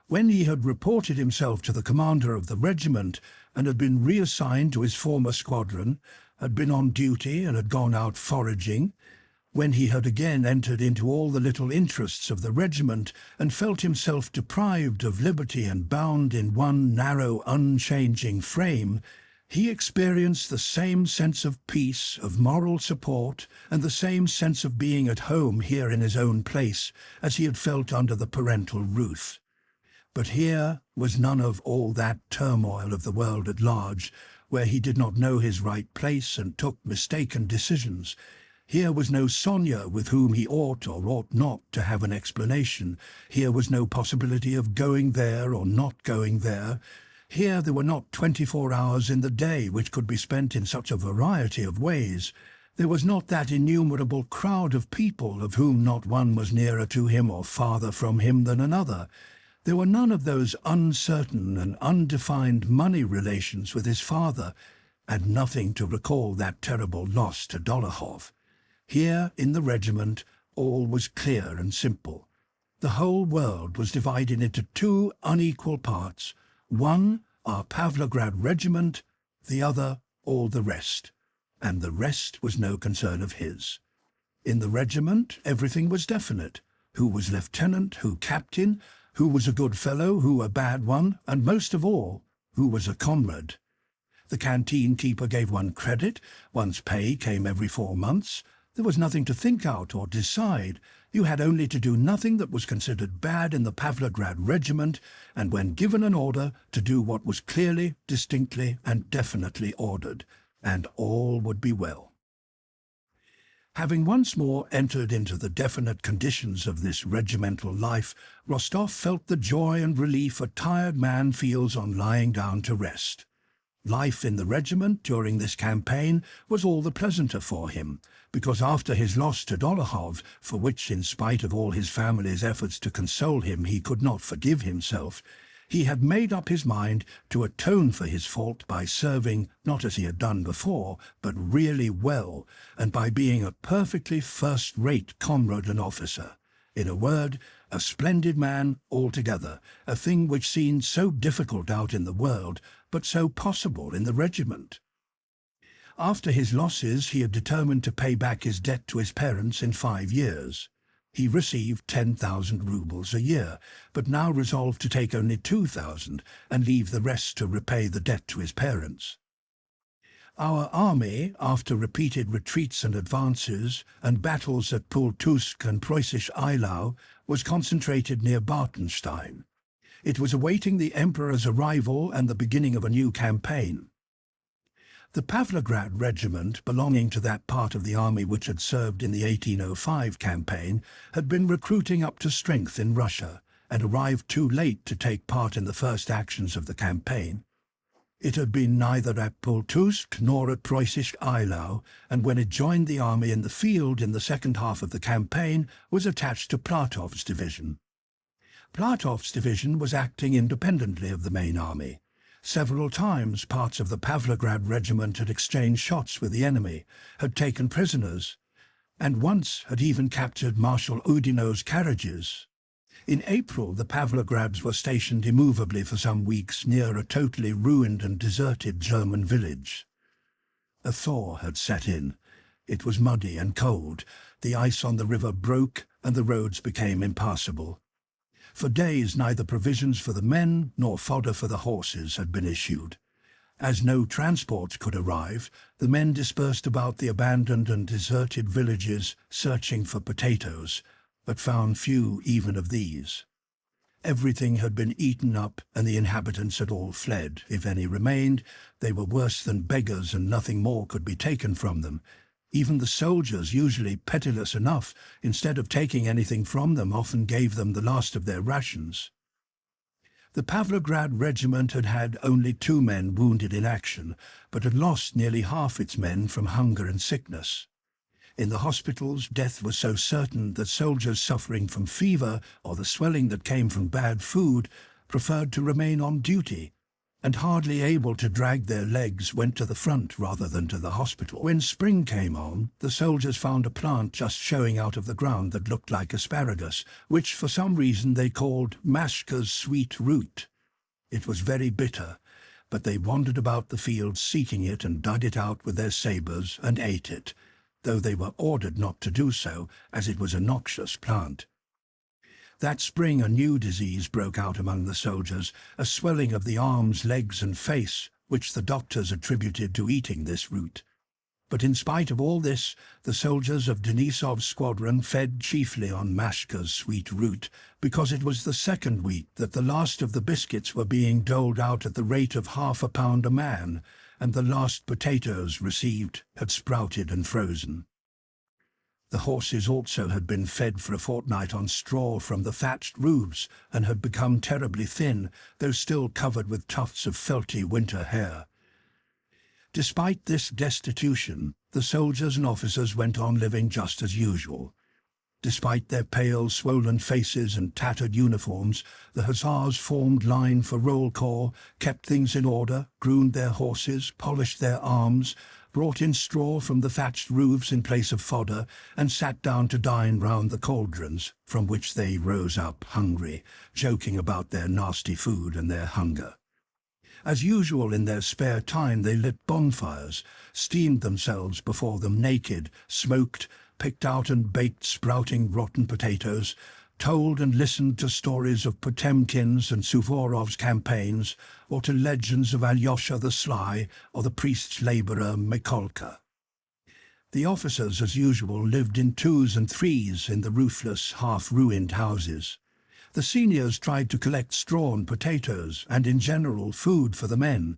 When he had reported himself to the commander of the regiment and had been reassigned to his former squadron, had been on duty and had gone out foraging, when he had again entered into all the little interests of the regiment and felt himself deprived of liberty and bound in one narrow, unchanging frame, he experienced the same sense of peace, of moral support, and the same sense of being at home here in his own place as he had felt under the parental roof. But here was none of all that turmoil of the world at large, where he did not know his right place and took mistaken decisions. Here was no Sonia with whom he ought or ought not to have an explanation. Here was no possibility of going there or not going there. Here there were not 24 hours in the day which could be spent in such a variety of ways. There was not that innumerable crowd of people of whom not one was nearer to him or farther from him than another. There were none of those uncertain and undefined money relations with his father, and nothing to recall that terrible loss to Dolokhov. Here, in the regiment, all was clear and simple. The whole world was divided into 2 unequal parts. One, our Pavlograd regiment, the other, all the rest. And the rest was no concern of his. In the regiment, everything was definite. Who was lieutenant, who captain, who was a good fellow, who a bad one, and most of all, who was a comrade. The canteen keeper gave one credit, one's pay came every 4 months. There was nothing to think out or decide. You had only to do nothing that was considered bad in the Pavlograd regiment, and when given an order, to do what was clearly, distinctly, and definitely ordered, and all would be well. Having once more entered into the definite conditions of this regimental life, Rostov felt the joy and relief a tired man feels on lying down to rest. Life in the regiment during this campaign was all the pleasanter for him, because after his loss to Dolokhov, for which, in spite of all his family's efforts to console him, he could not forgive himself, he had made up his mind to atone for his fault by serving, not as he had done before, but really well, and by being a perfectly first-rate comrade and officer. In a word, a splendid man altogether, a thing which seemed so difficult out in the world, but so possible in the regiment. After his losses, he had determined to pay back his debt to his parents in 5 years. He received 10,000 rubles a year, but now resolved to take only 2,000 and leave the rest to repay the debt to his parents. Our army, after repeated retreats and advances, and battles at Pultusk and Preußisch Eylau, was concentrated near Bartenstein. It was awaiting the Emperor's arrival and the beginning of a new campaign. The Pavlograd regiment, belonging to that part of the army which had served in the 1805 campaign, had been recruiting up to strength in Russia, and arrived too late to take part in the first actions of the campaign. It had been neither at Pultusk nor at Preußisch Eylau, and when it joined the army in the field in the second half of the campaign, was attached to Platov's division. Platov's division was acting independently of the main army. Several times parts of the Pavlograd regiment had exchanged shots with the enemy, had taken prisoners, and once had even captured Marshal Oudinot's carriages. In April, the Pavlograds were stationed immovably for some weeks near a totally ruined and deserted German village. A thaw had set in. It was muddy and cold. The ice on the river broke, and the roads became impassable. For days neither provisions for the men nor fodder for the horses had been issued. As no transports could arrive, the men dispersed about the abandoned and deserted villages searching for potatoes, but found few even of these. Everything had been eaten up, and the inhabitants had all fled. If any remained, they were worse than beggars, and nothing more could be taken from them. Even the soldiers, usually pitiless enough, instead of taking anything from them, often gave them the last of their rations. The Pavlograd regiment had had only 2 men wounded in action, but had lost nearly half its men from hunger and sickness. In the hospitals, death was so certain that soldiers suffering from fever or the swelling that came from bad food preferred to remain on duty, and hardly able to drag their legs went to the front rather than to the hospital. When spring came on, the soldiers found a plant just showing out of the ground that looked like asparagus, which for some reason they called Mashka's sweet root. It was very bitter, but they wandered about the fields seeking it and dug it out with their sabres and ate it, though they were ordered not to do so, as it was a noxious plant. That spring a new disease broke out among the soldiers, a swelling of the arms, legs and face, which the doctors attributed to eating this root. But in spite of all this, the soldiers of Denisov's squadron fed chiefly on Mashka's sweet root, because it was the second week that the last of the biscuits were being doled out at the rate of ½ a pound a man, and the last potatoes received had sprouted and frozen. The horses also had been fed for a fortnight on straw from the thatched roofs and had become terribly thin, though still covered with tufts of felty winter hair. Despite this destitution, the soldiers and officers went on living just as usual. Despite their pale, swollen faces and tattered uniforms, the hussars formed line for roll call, kept things in order, groomed their horses, polished their arms, brought in straw from the thatched roofs in place of fodder, and sat down to dine round the cauldrons, from which they rose up hungry, joking about their nasty food and their hunger. As usual in their spare time they lit bonfires, steamed themselves before them naked, smoked, picked out and baked sprouting rotten potatoes, told and listened to stories of Potemkin's and Suvorov's campaigns, or to legends of Alyosha the Sly or the priest's labourer Mikolka. The officers, as usual, lived in 2s and 3s in the roofless, half-ruined houses. The seniors tried to collect straw and potatoes, and in general food for the men.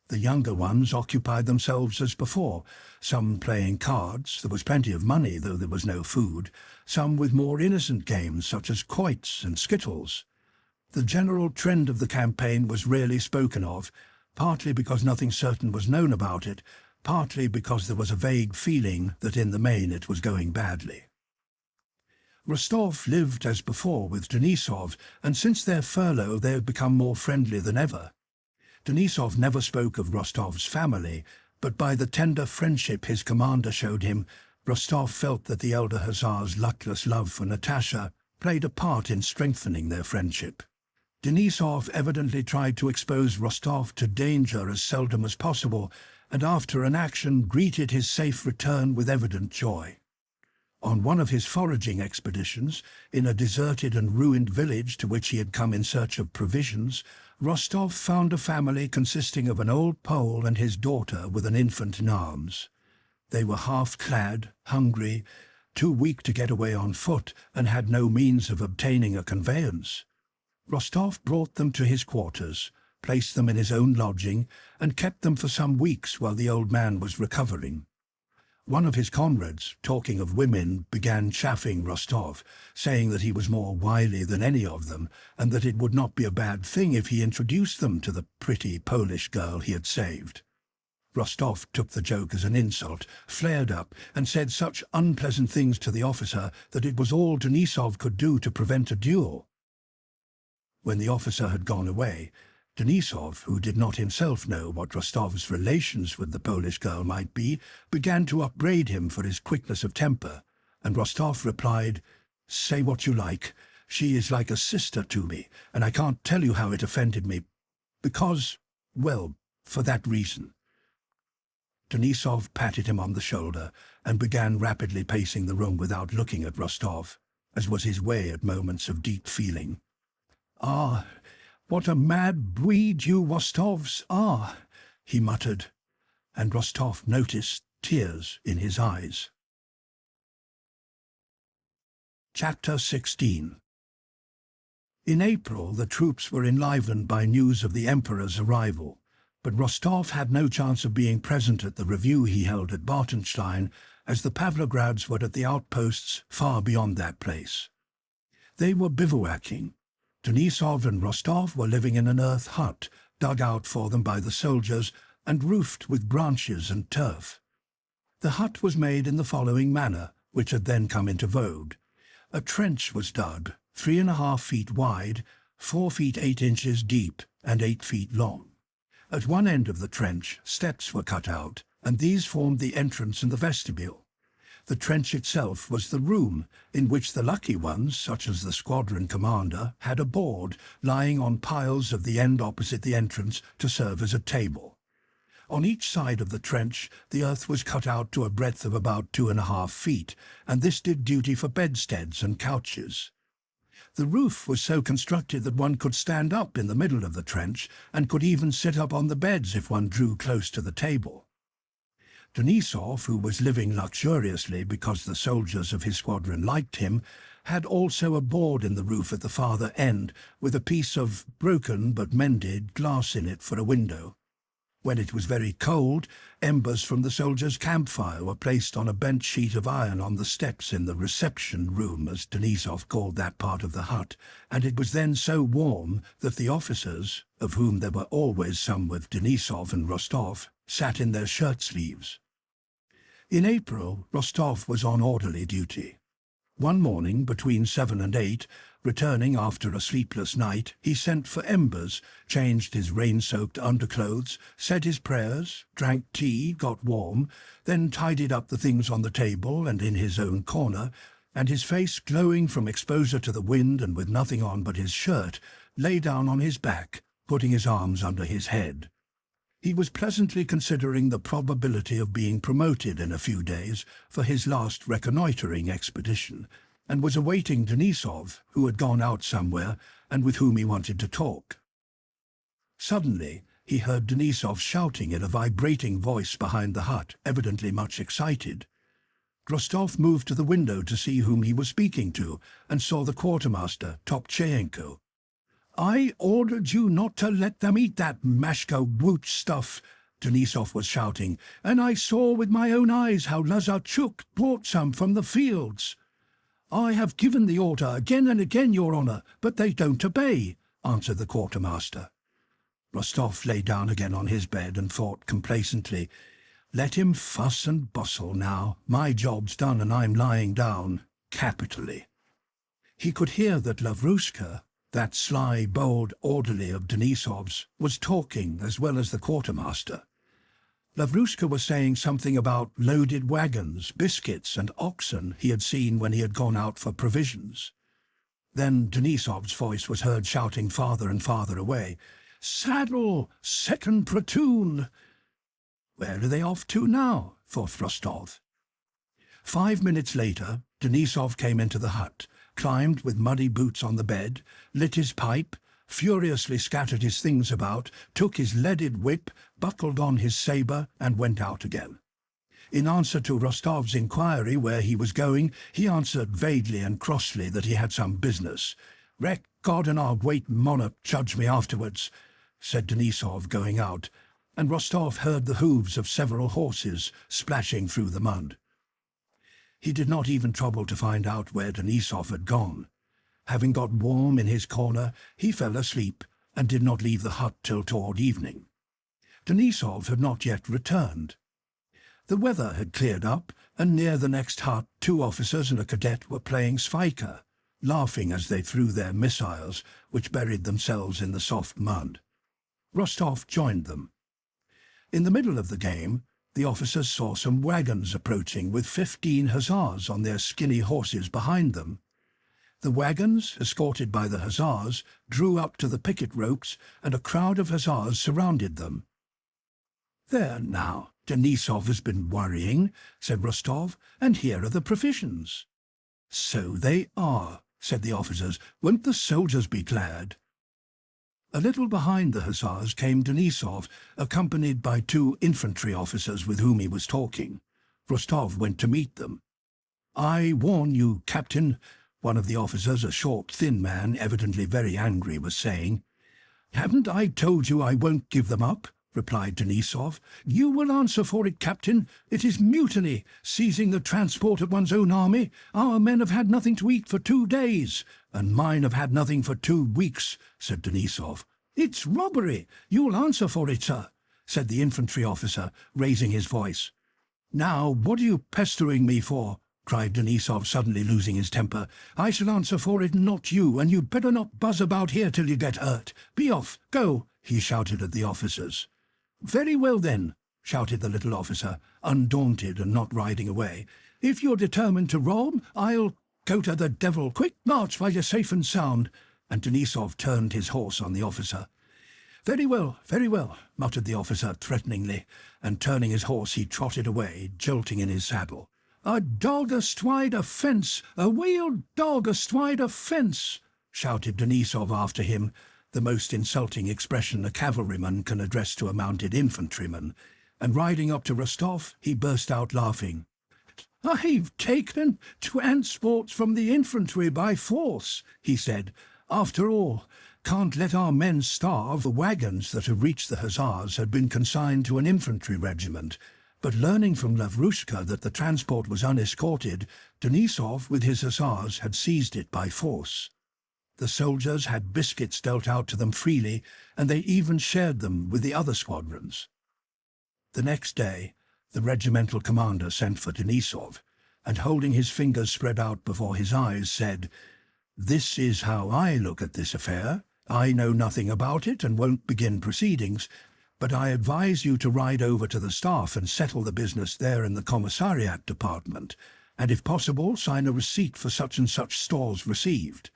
The younger ones occupied themselves as before, some playing cards — there was plenty of money, though there was no food — some with more innocent games such as quoits and skittles. The general trend of the campaign was rarely spoken of, partly because nothing certain was known about it, partly because there was a vague feeling that in the main it was going badly. Rostov lived as before with Denisov, and since their furlough they had become more friendly than ever. Denisov never spoke of Rostov's family, but by the tender friendship his commander showed him, Rostov felt that the elder hussar's luckless love for Natasha played a part in strengthening their friendship. Denisov evidently tried to expose Rostov to danger as seldom as possible, and after an action greeted his safe return with evident joy. On one of his foraging expeditions, in a deserted and ruined village to which he had come in search of provisions, Rostov found a family consisting of an old Pole and his daughter with an infant in arms. They were half-clad, hungry, too weak to get away on foot, and had no means of obtaining a conveyance. Rostov brought them to his quarters, placed them in his own lodging, and kept them for some weeks while the old man was recovering. One of his comrades, talking of women, began chaffing Rostov, saying that he was more wily than any of them, and that it would not be a bad thing if he introduced them to the pretty Polish girl he had saved. Rostov took the joke as an insult, flared up, and said such unpleasant things to the officer that it was all Denisov could do to prevent a duel. When the officer had gone away, Denisov, who did not himself know what Rostov's relations with the Polish girl might be, began to upbraid him for his quickness of temper, and Rostov replied, "Say what you like. She is like a sister to me, and I can't tell you how it offended me, because, well, for that reason." Denisov patted him on the shoulder and began rapidly pacing the room without looking at Rostov, as was his way at moments of deep feeling. "Ah, what a mad breed you Rostovs are," he muttered, and Rostov noticed tears in his eyes. Chapter 16. In April, the troops were enlivened by news of the Emperor's arrival, but Rostov had no chance of being present at the review he held at Bartenstein, as the Pavlograds were at the outposts far beyond that place. They were bivouacking. Denisov and Rostov were living in an earth hut, dug out for them by the soldiers and roofed with branches and turf. The hut was made in the following manner, which had then come into vogue. A trench was dug, 3.5 feet wide, 4 feet 8 inches deep, and 8 feet long. At one end of the trench, steps were cut out, and these formed the entrance and the vestibule. The trench itself was the room, in which the lucky ones, such as the squadron commander, had a board lying on piles of the end opposite the entrance to serve as a table. On each side of the trench, the earth was cut out to a breadth of about 2.5 feet, and this did duty for bedsteads and couches. The roof was so constructed that one could stand up in the middle of the trench, and could even sit up on the beds if one drew close to the table. Denisov, who was living luxuriously because the soldiers of his squadron liked him, had also a board in the roof at the farther end, with a piece of broken but mended glass in it for a window. When it was very cold, embers from the soldiers' campfire were placed on a bent sheet of iron on the steps in the reception room, as Denisov called that part of the hut, and it was then so warm that the officers, of whom there were always some with Denisov and Rostov, sat in their shirt-sleeves. In April, Rostov was on orderly duty. One morning, between 7 and 8, returning after a sleepless night, he sent for embers, changed his rain-soaked underclothes, said his prayers, drank tea, got warm, then tidied up the things on the table and in his own corner, and his face glowing from exposure to the wind and with nothing on but his shirt, lay down on his back, putting his arms under his head. He was pleasantly considering the probability of being promoted in a few days for his last reconnoitering expedition, and was awaiting Denisov, who had gone out somewhere and with whom he wanted to talk. Suddenly, he heard Denisov shouting in a vibrating voice behind the hut, evidently much excited. Rostov moved to the window to see whom he was speaking to, and saw the quartermaster, Topchayenko. "I ordered you not to let them eat that mashko brute stuff," Denisov was shouting, "and I saw with my own eyes how Lazarchuk brought some from the fields." "I have given the order again and again, Your Honour, but they don't obey," answered the quartermaster. Rostov lay down again on his bed and thought complacently, "Let him fuss and bustle now. My job's done and I'm lying down capitally." He could hear that Lavrushka, that sly, bold orderly of Denisov's, was talking as well as the quartermaster. Lavrushka was saying something about loaded wagons, biscuits and oxen he had seen when he had gone out for provisions. Then Denisov's voice was heard shouting farther and farther away, "Saddle! Second platoon!" "Where are they off to now?" thought Rostov. 5 minutes later, Denisov came into the hut, climbed with muddy boots on the bed, lit his pipe, furiously scattered his things about, took his leaded whip, buckled on his sabre, and went out again. In answer to Rostov's inquiry where he was going, he answered vaguely and crossly that he had some business. "Wreck God and our great monarch judge me afterwards," said Denisov, going out, and Rostov heard the hooves of several horses splashing through the mud. He did not even trouble to find out where Denisov had gone. Having got warm in his corner, he fell asleep and did not leave the hut till toward evening. Denisov had not yet returned. The weather had cleared up, and near the next hut 2 officers and a cadet were playing Svika, laughing as they threw their missiles, which buried themselves in the soft mud. Rostov joined them. In the middle of the game, the officers saw some wagons approaching with 15 hussars on their skinny horses behind them. The wagons, escorted by the hussars, drew up to the picket ropes, and a crowd of hussars surrounded them. "There now, Denisov has been worrying," said Rostov, "and here are the provisions." "So they are," said the officers. "Won't the soldiers be glad?" A little behind the hussars came Denisov, accompanied by 2 infantry officers with whom he was talking. Rostov went to meet them. "I warn you, Captain," one of the officers, a short, thin man, evidently very angry, was saying. "Haven't I told you I won't give them up?" replied Denisov. "You will answer for it, Captain. It is mutiny, seizing the transport of one's own army. Our men have had nothing to eat for 2 days, and mine have had nothing for 2 weeks, said Denisov. "It's robbery. You'll answer for it, sir," said the infantry officer, raising his voice. "Now, what are you pestering me for?" cried Denisov, suddenly losing his temper. "I shall answer for it, not you, and you'd better not buzz about here till you get hurt. Be off, go," he shouted at the officers. "Very well, then," shouted the little officer, undaunted and not riding away. "If you're determined to rob, I'll go to the devil. Quick march while you're safe and sound." And Denisov turned his horse on the officer. Very well," muttered the officer threateningly, and turning his horse he trotted away, jolting in his saddle. "A dog astride a fence! A wheeled dog astride a fence!" shouted Denisov after him, the most insulting expression a cavalryman can address to a mounted infantryman, and riding up to Rostov, he burst out laughing. "I've taken transports from the infantry by force," he said. "After all, can't let our men starve." The wagons that had reached the hussars had been consigned to an infantry regiment, but learning from Lavrushka that the transport was unescorted, Denisov with his hussars had seized it by force. The soldiers had biscuits dealt out to them freely, and they even shared them with the other squadrons. The next day, the regimental commander sent for Denisov, and holding his fingers spread out before his eyes, said, "This is how I look at this affair. I know nothing about it and won't begin proceedings, but I advise you to ride over to the staff and settle the business there in the commissariat department, and if possible sign a receipt for such and such stores received.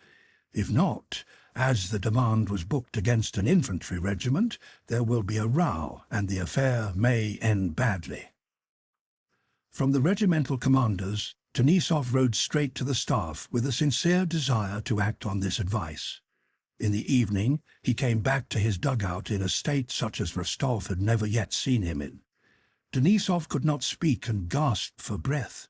If not, as the demand was booked against an infantry regiment, there will be a row, and the affair may end badly." From the regimental commanders, Denisov rode straight to the staff with a sincere desire to act on this advice. In the evening, he came back to his dugout in a state such as Rostov had never yet seen him in. Denisov could not speak and gasped for breath.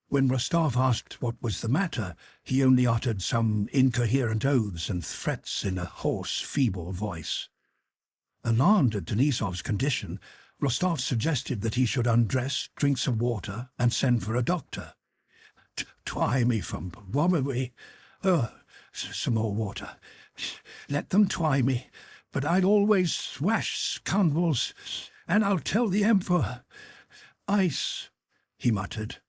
When Rostov asked what was the matter, he only uttered some incoherent oaths and threats in a hoarse, feeble voice. Alarmed at Denisov's condition, Rostov suggested that he should undress, drink some water, and send for a doctor. "Try me from robbery. Some more water. Let them try me. but I'd always thrash scoundrels, and I'll tell the Emperor. Ice, he muttered.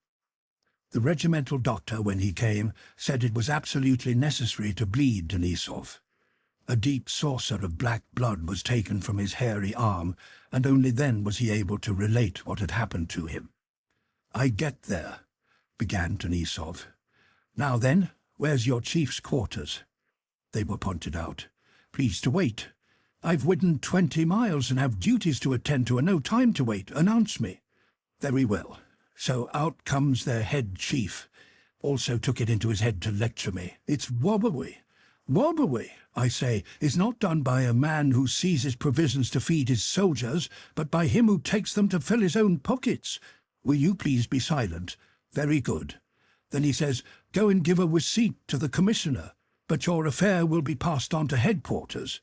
The regimental doctor, when he came, said it was absolutely necessary to bleed Denisov. A deep saucer of black blood was taken from his hairy arm, and only then was he able to relate what had happened to him. "I get there," began Denisov. "Now then, where's your chief's quarters?" They were pointed out. "Please to wait. I've ridden 20 miles and have duties to attend to and no time to wait. Announce me." Very well. So out comes their head chief. Also took it into his head to lecture me. It's robbery. Robbery, I say, is not done by a man who seizes provisions to feed his soldiers, but by him who takes them to fill his own pockets. Will you please be silent? Very good. Then he says, "Go and give a receipt to the commissioner, but your affair will be passed on to headquarters."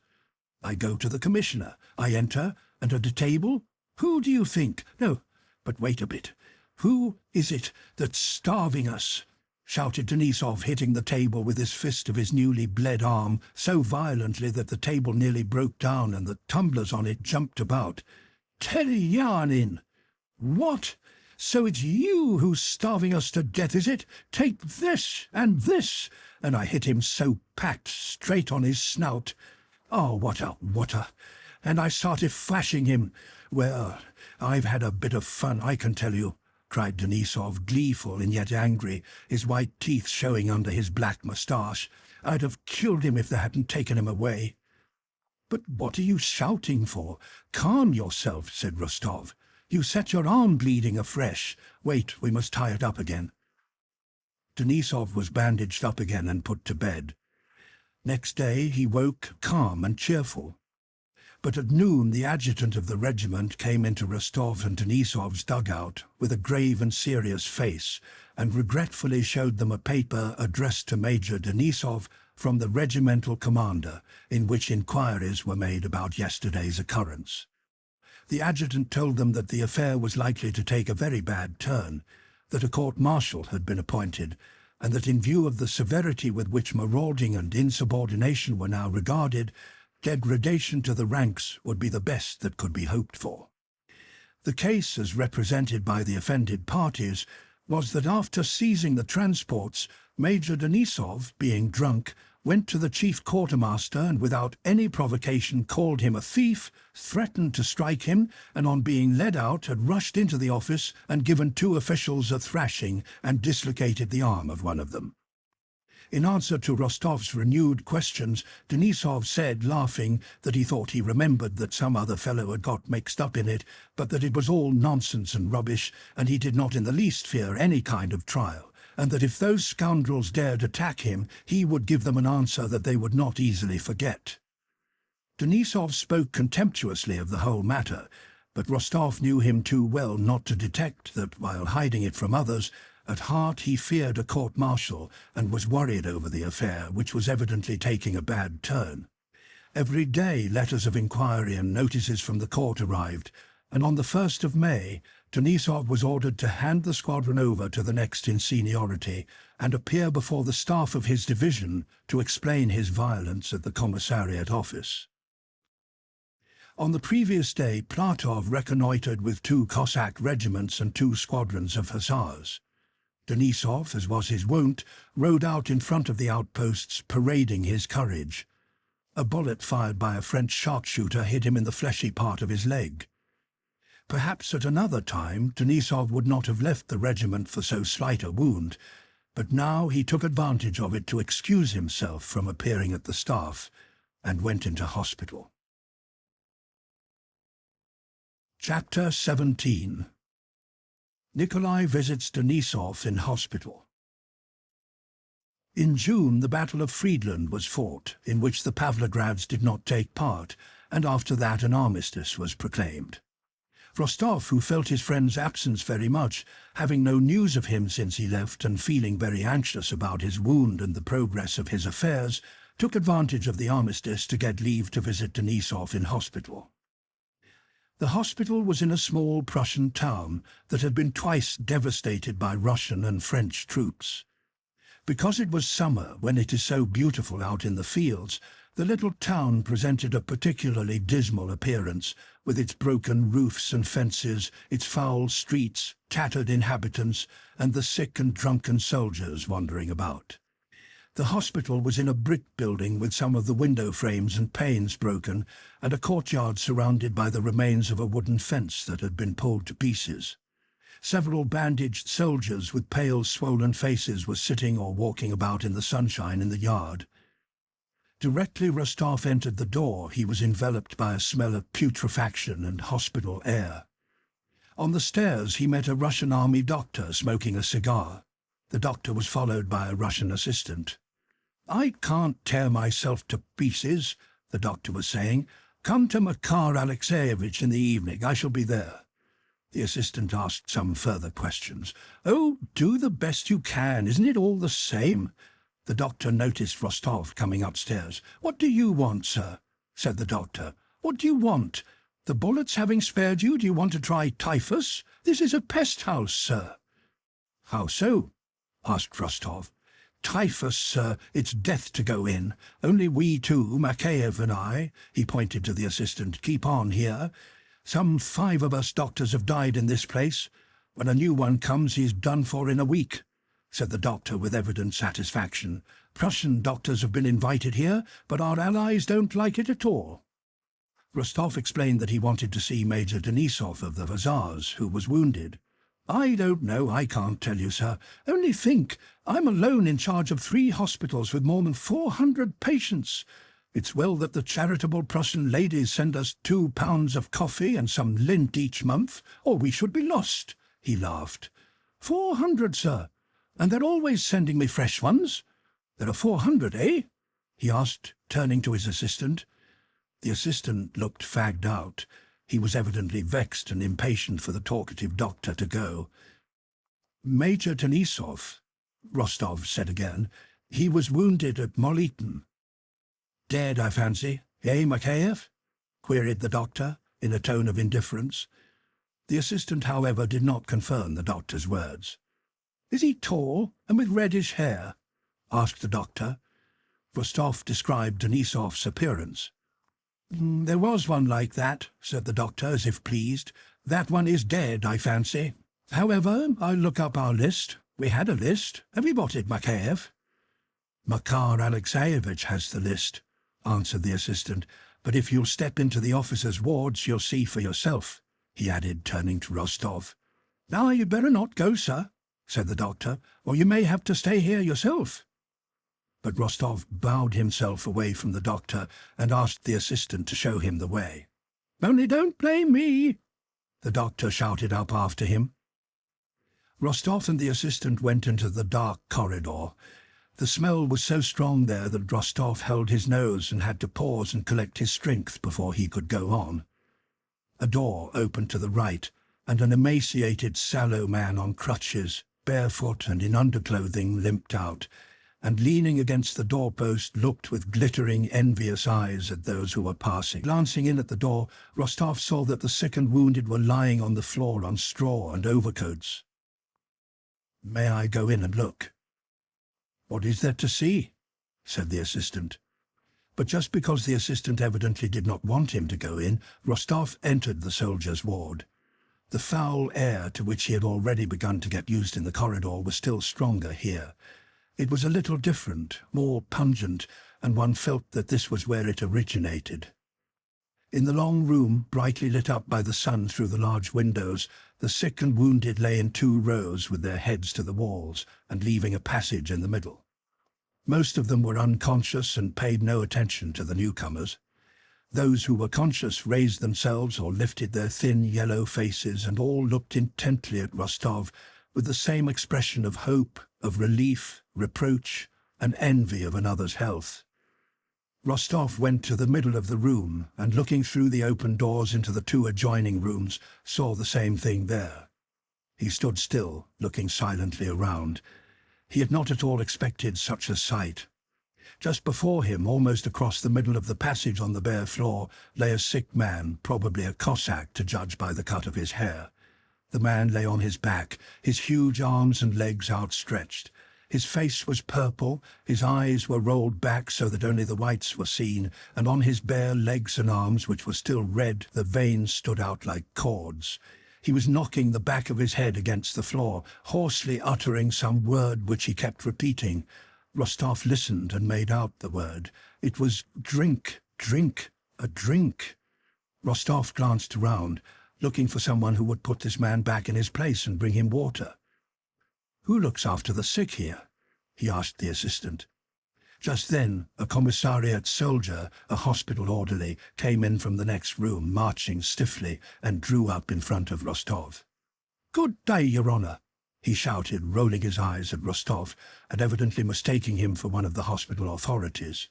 I go to the commissioner. I enter, and at a table, who do you think? No, but wait a bit. "Who is it that's starving us?" shouted Denisov, hitting the table with his fist of his newly bled arm so violently that the table nearly broke down and the tumblers on it jumped about. "Telyanin! What? So it's you who's starving us to death, is it? Take this and this!" And I hit him so packed straight on his snout. Oh, what a... And I started flashing him. "Well, I've had a bit of fun, I can tell you," cried Denisov, gleeful and yet angry, his white teeth showing under his black moustache. "I'd have killed him if they hadn't taken him away." "But what are you shouting for? Calm yourself," said Rostov. "You set your arm bleeding afresh. Wait, we must tie it up again." Denisov was bandaged up again and put to bed. Next day he woke calm and cheerful. But at noon the adjutant of the regiment came into Rostov and Denisov's dugout with a grave and serious face, and regretfully showed them a paper addressed to Major Denisov from the regimental commander, in which inquiries were made about yesterday's occurrence. The adjutant told them that the affair was likely to take a very bad turn, that a court-martial had been appointed, and that in view of the severity with which marauding and insubordination were now regarded, degradation to the ranks would be the best that could be hoped for. The case, as represented by the offended parties, was that after seizing the transports, Major Denisov, being drunk, went to the chief quartermaster and without any provocation called him a thief, threatened to strike him, and on being led out had rushed into the office and given 2 officials a thrashing and dislocated the arm of one of them. In answer to Rostov's renewed questions, Denisov said, laughing, that he thought he remembered that some other fellow had got mixed up in it, but that it was all nonsense and rubbish, and he did not in the least fear any kind of trial, and that if those scoundrels dared attack him, he would give them an answer that they would not easily forget. Denisov spoke contemptuously of the whole matter, but Rostov knew him too well not to detect that, while hiding it from others, at heart he feared a court-martial and was worried over the affair, which was evidently taking a bad turn. Every day letters of inquiry and notices from the court arrived, and on the 1st of May, Denisov was ordered to hand the squadron over to the next in seniority and appear before the staff of his division to explain his violence at the commissariat office. On the previous day, Platov reconnoitred with 2 Cossack regiments and 2 squadrons of hussars. Denisov, as was his wont, rode out in front of the outposts, parading his courage. A bullet fired by a French sharpshooter hit him in the fleshy part of his leg. Perhaps at another time Denisov would not have left the regiment for so slight a wound, but now he took advantage of it to excuse himself from appearing at the staff, and went into hospital. Chapter 17. Nikolai visits Denisov in hospital. In June, the Battle of Friedland was fought, in which the Pavlograds did not take part, and after that an armistice was proclaimed. Rostov, who felt his friend's absence very much, having no news of him since he left and feeling very anxious about his wound and the progress of his affairs, took advantage of the armistice to get leave to visit Denisov in hospital. The hospital was in a small Prussian town that had been twice devastated by Russian and French troops. Because it was summer, when it is so beautiful out in the fields, The little town presented a particularly dismal appearance, with its broken roofs and fences, its foul streets, tattered inhabitants, and the sick and drunken soldiers wandering about. The hospital was in a brick building with some of the window frames and panes broken, and a courtyard surrounded by the remains of a wooden fence that had been pulled to pieces. Several bandaged soldiers with pale, swollen faces were sitting or walking about in the sunshine in the yard. Directly Rostov entered the door, he was enveloped by a smell of putrefaction and hospital air. On the stairs he met a Russian army doctor smoking a cigar. The doctor was followed by a Russian assistant. "I can't tear myself to pieces," the doctor was saying. "Come to Makar Alexeyevich in the evening. I shall be there." The assistant asked some further questions. "Oh, do the best you can. Isn't it all the same?" The doctor noticed Rostov coming upstairs. "What do you want, sir?" said the doctor. "What do you want? The bullets having spared you, do you want to try typhus? This is a pest house, sir." "How so?" asked Rostov. "Typhus, sir. It's death to go in. Only we two, Makeyev and I," he pointed to the assistant, "keep on here. Some 5 of us doctors have died in this place. When a new one comes, he's done for in a week," said the doctor with evident satisfaction. "Prussian doctors have been invited here, but our allies don't like it at all." Rostov explained that he wanted to see Major Denisov of the Hussars, who was wounded. "I don't know, I can't tell you, sir. Only think, I'm alone in charge of 3 hospitals with more than 400 patients. It's well that the charitable Prussian ladies send us 2 pounds of coffee and some lint each month, or we should be lost," he laughed. "400, sir, and they're always sending me fresh ones. There are 400, eh?" he asked, turning to his assistant. The assistant looked fagged out. He was evidently vexed and impatient for the talkative doctor to go. "Major Denisov," Rostov said again. "He was wounded at Molyton." "Dead, I fancy, eh, Makeyev?" queried the doctor, in a tone of indifference. The assistant, however, did not confirm the doctor's words. "Is he tall and with reddish hair?" asked the doctor. Rostov described Denisov's appearance. "There was one like that," said the doctor, as if pleased. "That one is dead, I fancy. However, I'll look up our list. We had a list. Have you got it, Makeyev?" "Makar Alexeyevich has the list," answered the assistant. "But if you'll step into the officers' wards, you'll see for yourself," he added, turning to Rostov. "Now, you'd better not go, sir," said the doctor, "or you may have to stay here yourself." But Rostov bowed himself away from the doctor and asked the assistant to show him the way. "Only don't blame me," the doctor shouted up after him. Rostov and the assistant went into the dark corridor. The smell was so strong there that Rostov held his nose and had to pause and collect his strength before he could go on. A door opened to the right, and an emaciated, sallow man on crutches, barefoot and in underclothing, limped out, and leaning against the doorpost looked with glittering, envious eyes at those who were passing. Glancing in at the door, Rostov saw that the sick and wounded were lying on the floor on straw and overcoats. "May I go in and look?" "What is there to see?" said the assistant. But just because the assistant evidently did not want him to go in, Rostov entered the soldiers' ward. The foul air to which he had already begun to get used in the corridor was still stronger here. It was a little different, more pungent, and one felt that this was where it originated. In the long room, brightly lit up by the sun through the large windows, the sick and wounded lay in 2 rows with their heads to the walls and leaving a passage in the middle. Most of them were unconscious and paid no attention to the newcomers. Those who were conscious raised themselves or lifted their thin yellow faces, and all looked intently at Rostov with the same expression of hope, of relief, reproach, and envy of another's health. Rostov went to the middle of the room, and looking through the open doors into the 2 adjoining rooms, saw the same thing there. He stood still, looking silently around. He had not at all expected such a sight. Just before him, almost across the middle of the passage on the bare floor, lay a sick man, probably a Cossack to judge by the cut of his hair. The man lay on his back, his huge arms and legs outstretched. His face was purple, his eyes were rolled back so that only the whites were seen, and on his bare legs and arms, which were still red, the veins stood out like cords. He was knocking the back of his head against the floor, hoarsely uttering some word which he kept repeating. Rostov listened and made out the word. It was drink, drink, a drink. Rostov glanced around, looking for someone who would put this man back in his place and bring him water. "Who looks after the sick here?" he asked the assistant. Just then, a commissariat soldier, a hospital orderly, came in from the next room, marching stiffly, and drew up in front of Rostov. "Good day, Your Honor," he shouted, rolling his eyes at Rostov, and evidently mistaking him for one of the hospital authorities.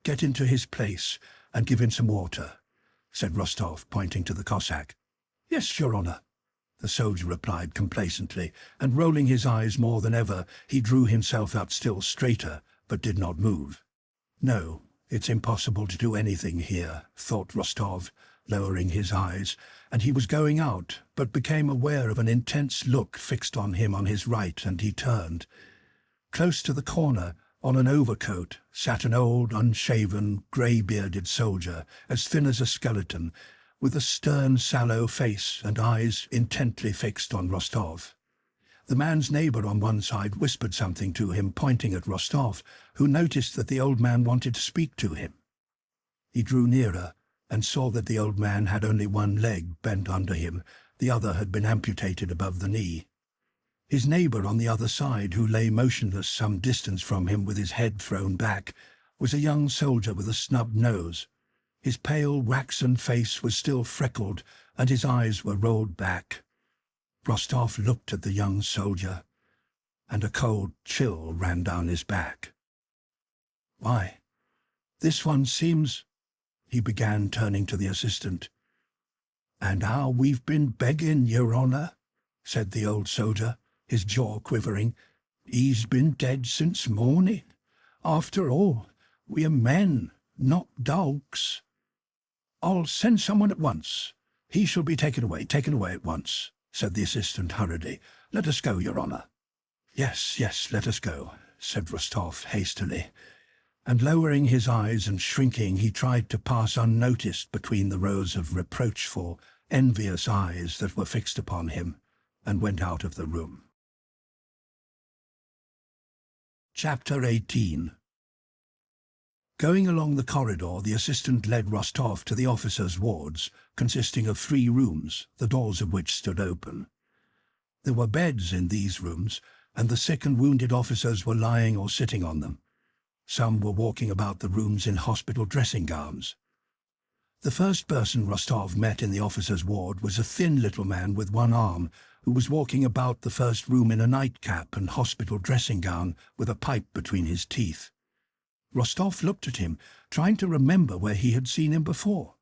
"Get into his place and give him some water," said Rostov, pointing to the Cossack. "Yes, Your Honor," the soldier replied complacently, and rolling his eyes more than ever, he drew himself up still straighter, but did not move. "No, it's impossible to do anything here," thought Rostov, lowering his eyes, and he was going out, but became aware of an intense look fixed on him on his right, and he turned. Close to the corner, on an overcoat, sat an old, unshaven, grey-bearded soldier, as thin as a skeleton, with a stern, sallow face and eyes intently fixed on Rostov. The man's neighbour on one side whispered something to him, pointing at Rostov, who noticed that the old man wanted to speak to him. He drew nearer and saw that the old man had only one leg bent under him, the other had been amputated above the knee. His neighbour on the other side, who lay motionless some distance from him with his head thrown back, was a young soldier with a snubbed nose. His pale, waxen face was still freckled, and his eyes were rolled back. Rostov looked at the young soldier, and a cold chill ran down his back. "Why, this one seems—" he began, turning to the assistant. "And how we've been begging, Your Honor," said the old soldier, his jaw quivering. "He's been dead since morning. After all, we are men, not dogs." "I'll send someone at once. He shall be taken away at once," said the assistant hurriedly. "Let us go, Your Honor." Yes, let us go," said Rostov hastily, and lowering his eyes and shrinking, he tried to pass unnoticed between the rows of reproachful, envious eyes that were fixed upon him, and went out of the room. Chapter 18. Going along the corridor, the assistant led Rostov to the officers' wards, consisting of 3 rooms, the doors of which stood open. There were beds in these rooms, and the sick and wounded officers were lying or sitting on them. Some were walking about the rooms in hospital dressing gowns. The first person Rostov met in the officers' ward was a thin little man with one arm, who was walking about the first room in a nightcap and hospital dressing gown, with a pipe between his teeth. Rostov looked at him, trying to remember where he had seen him before.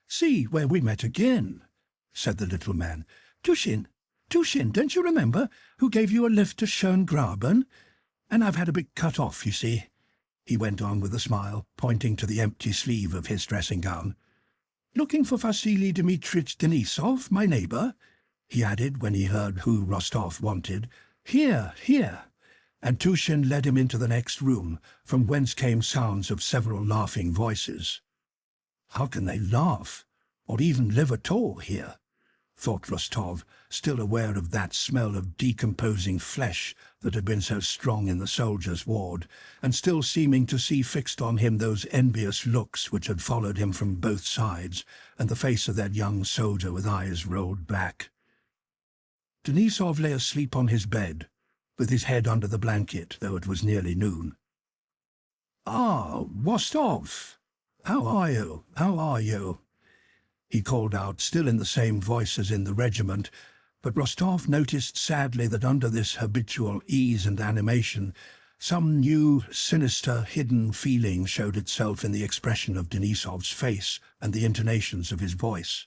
"See, where we met again," said the little man. Tushin, don't you remember, who gave you a lift to Schöngraben? And I've had a bit cut off, you see," he went on with a smile, pointing to the empty sleeve of his dressing gown. "Looking for Vasily Dmitritch Denisov, my neighbour?" he added when he heard who Rostov wanted. Here. And Tushin led him into the next room, from whence came sounds of several laughing voices. "How can they laugh, or even live at all here?" thought Rostov, still aware of that smell of decomposing flesh that had been so strong in the soldiers' ward, and still seeming to see fixed on him those envious looks which had followed him from both sides, and the face of that young soldier with eyes rolled back. Denisov lay asleep on his bed, with his head under the blanket, though it was nearly noon. "Ah, Rostov! How are you?" he called out, still in the same voice as in the regiment, but Rostov noticed sadly that under this habitual ease and animation, some new, sinister, hidden feeling showed itself in the expression of Denisov's face and the intonations of his voice.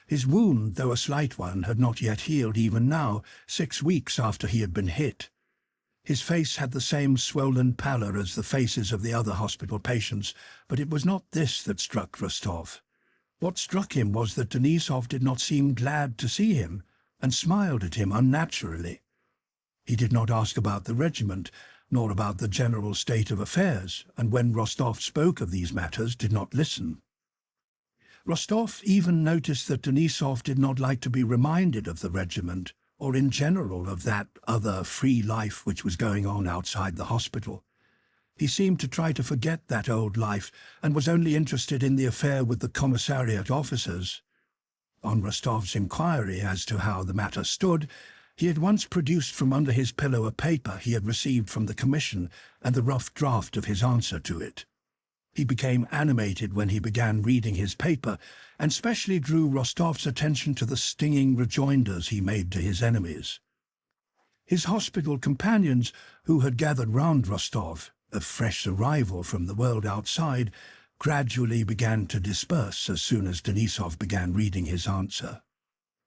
His wound, though a slight one, had not yet healed even now, 6 weeks after he had been hit. His face had the same swollen pallor as the faces of the other hospital patients, but it was not this that struck Rostov. What struck him was that Denisov did not seem glad to see him, and smiled at him unnaturally. He did not ask about the regiment, nor about the general state of affairs, and when Rostov spoke of these matters, did not listen. Rostov even noticed that Denisov did not like to be reminded of the regiment, or in general of that other free life which was going on outside the hospital. He seemed to try to forget that old life, and was only interested in the affair with the commissariat officers. On Rostov's inquiry as to how the matter stood, he at once produced from under his pillow a paper he had received from the commission and the rough draft of his answer to it. He became animated when he began reading his paper, and specially drew Rostov's attention to the stinging rejoinders he made to his enemies. His hospital companions, who had gathered round Rostov, a fresh arrival from the world outside, gradually began to disperse as soon as Denisov began reading his answer.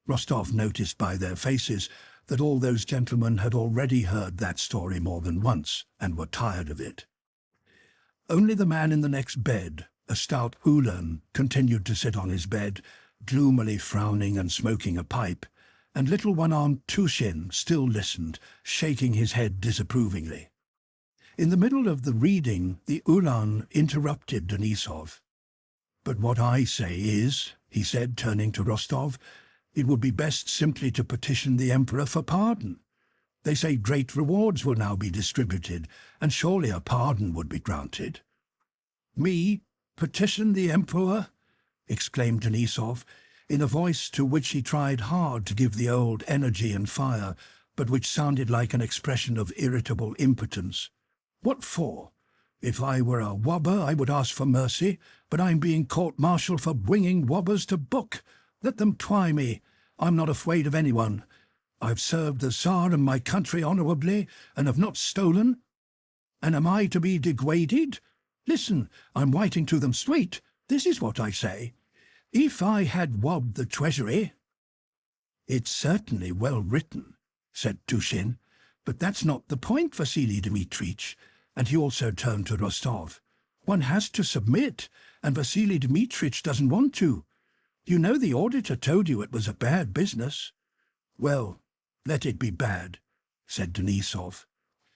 Rostov noticed by their faces that all those gentlemen had already heard that story more than once, and were tired of it. Only the man in the next bed, a stout Ulan, continued to sit on his bed, gloomily frowning and smoking a pipe, and little one-armed Tushin still listened, shaking his head disapprovingly. In the middle of the reading, the Ulan interrupted Denisov. "But what I say is," he said, turning to Rostov, "it would be best simply to petition the Emperor for pardon. They say great rewards will now be distributed, and surely a pardon would be granted." "Me? Petition the Emperor?" exclaimed Denisov, in a voice to which he tried hard to give the old energy and fire, but which sounded like an expression of irritable impotence. "What for? If I were a wobber, I would ask for mercy, but I'm being court-martialed for bringing wobbers to book. Let them try me. I'm not afraid of anyone. I've served the Tsar and my country honourably, and have not stolen. And am I to be degraded? Listen, I'm writing to them straight. This is what I say. If I had robbed the treasury—" "It's certainly well written," said Tushin, "but that's not the point, Vasily Dmitrich." And he also turned to Rostov. "One has to submit, and Vasily Dmitrich doesn't want to. You know the auditor told you it was a bad business." "Well, let it be bad," said Denisov.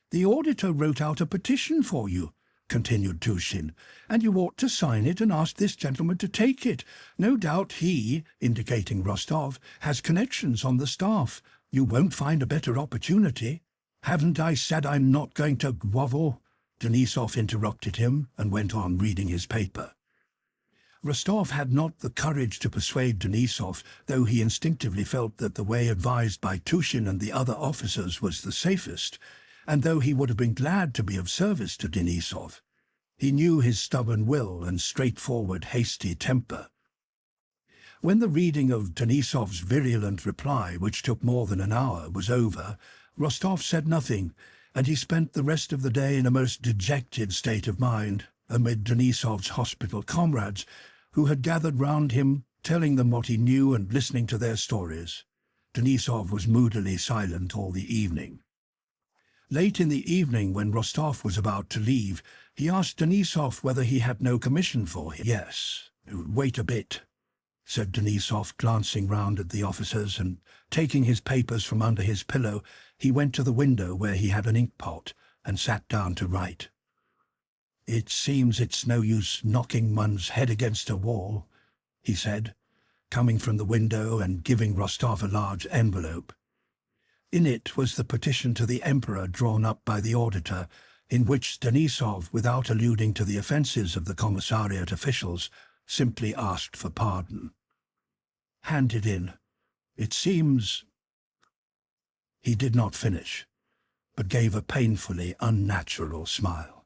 "The auditor wrote out a petition for you," continued Tushin, "and you ought to sign it and ask this gentleman to take it. No doubt he," indicating Rostov, "has connections on the staff. You won't find a better opportunity." "Haven't I said I'm not going to grovel?" Denisov interrupted him and went on reading his paper. Rostov had not the courage to persuade Denisov, though he instinctively felt that the way advised by Tushin and the other officers was the safest, and though he would have been glad to be of service to Denisov. He knew his stubborn will and straightforward, hasty temper. When the reading of Denisov's virulent reply, which took more than an hour, was over, Rostov said nothing, and he spent the rest of the day in a most dejected state of mind, amid Denisov's hospital comrades, who had gathered round him, telling them what he knew and listening to their stories. Denisov was moodily silent all the evening. Late in the evening, when Rostov was about to leave, he asked Denisov whether he had no commission for him. "Yes, wait a bit," said Denisov, glancing round at the officers, and taking his papers from under his pillow, he went to the window where he had an ink-pot, and sat down to write. "It seems it's no use knocking one's head against a wall," he said, coming from the window and giving Rostov a large envelope. In it was the petition to the Emperor drawn up by the auditor, in which Denisov, without alluding to the offences of the commissariat officials, simply asked for pardon. "Hand it in. It seems—" He did not finish, but gave a painfully unnatural smile.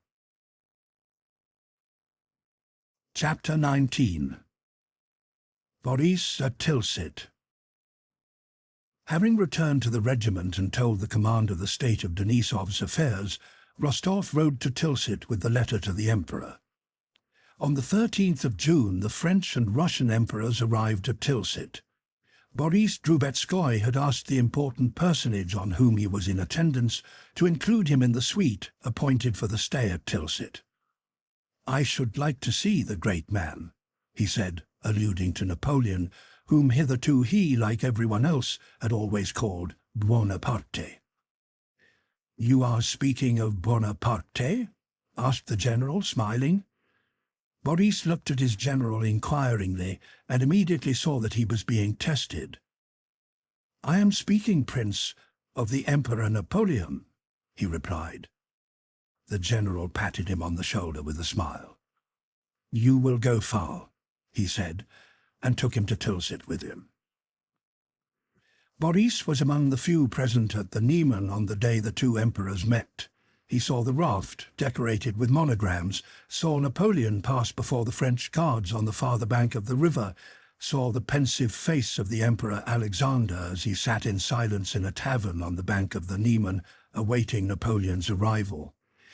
Chapter 19. Boris at Tilsit. Having returned to the regiment and told the command of the state of Denisov's affairs, Rostov rode to Tilsit with the letter to the Emperor. On the 13th of June, the French and Russian emperors arrived at Tilsit. Boris Drubetskoy had asked the important personage on whom he was in attendance to include him in the suite appointed for the stay at Tilsit. "I should like to see the great man," he said, alluding to Napoleon, whom hitherto he, like everyone else, had always called Buonaparte. "You are speaking of Bonaparte?" asked the general, smiling. Boris looked at his general inquiringly and immediately saw that he was being tested. "I am speaking, Prince, of the Emperor Napoleon," he replied. The general patted him on the shoulder with a smile. "You will go far," he said, and took him to Tilsit with him. Boris was among the few present at the Niemen on the day the two emperors met. He saw the raft, decorated with monograms, saw Napoleon pass before the French guards on the farther bank of the river, saw the pensive face of the Emperor Alexander as he sat in silence in a tavern on the bank of the Niemen, awaiting Napoleon's arrival,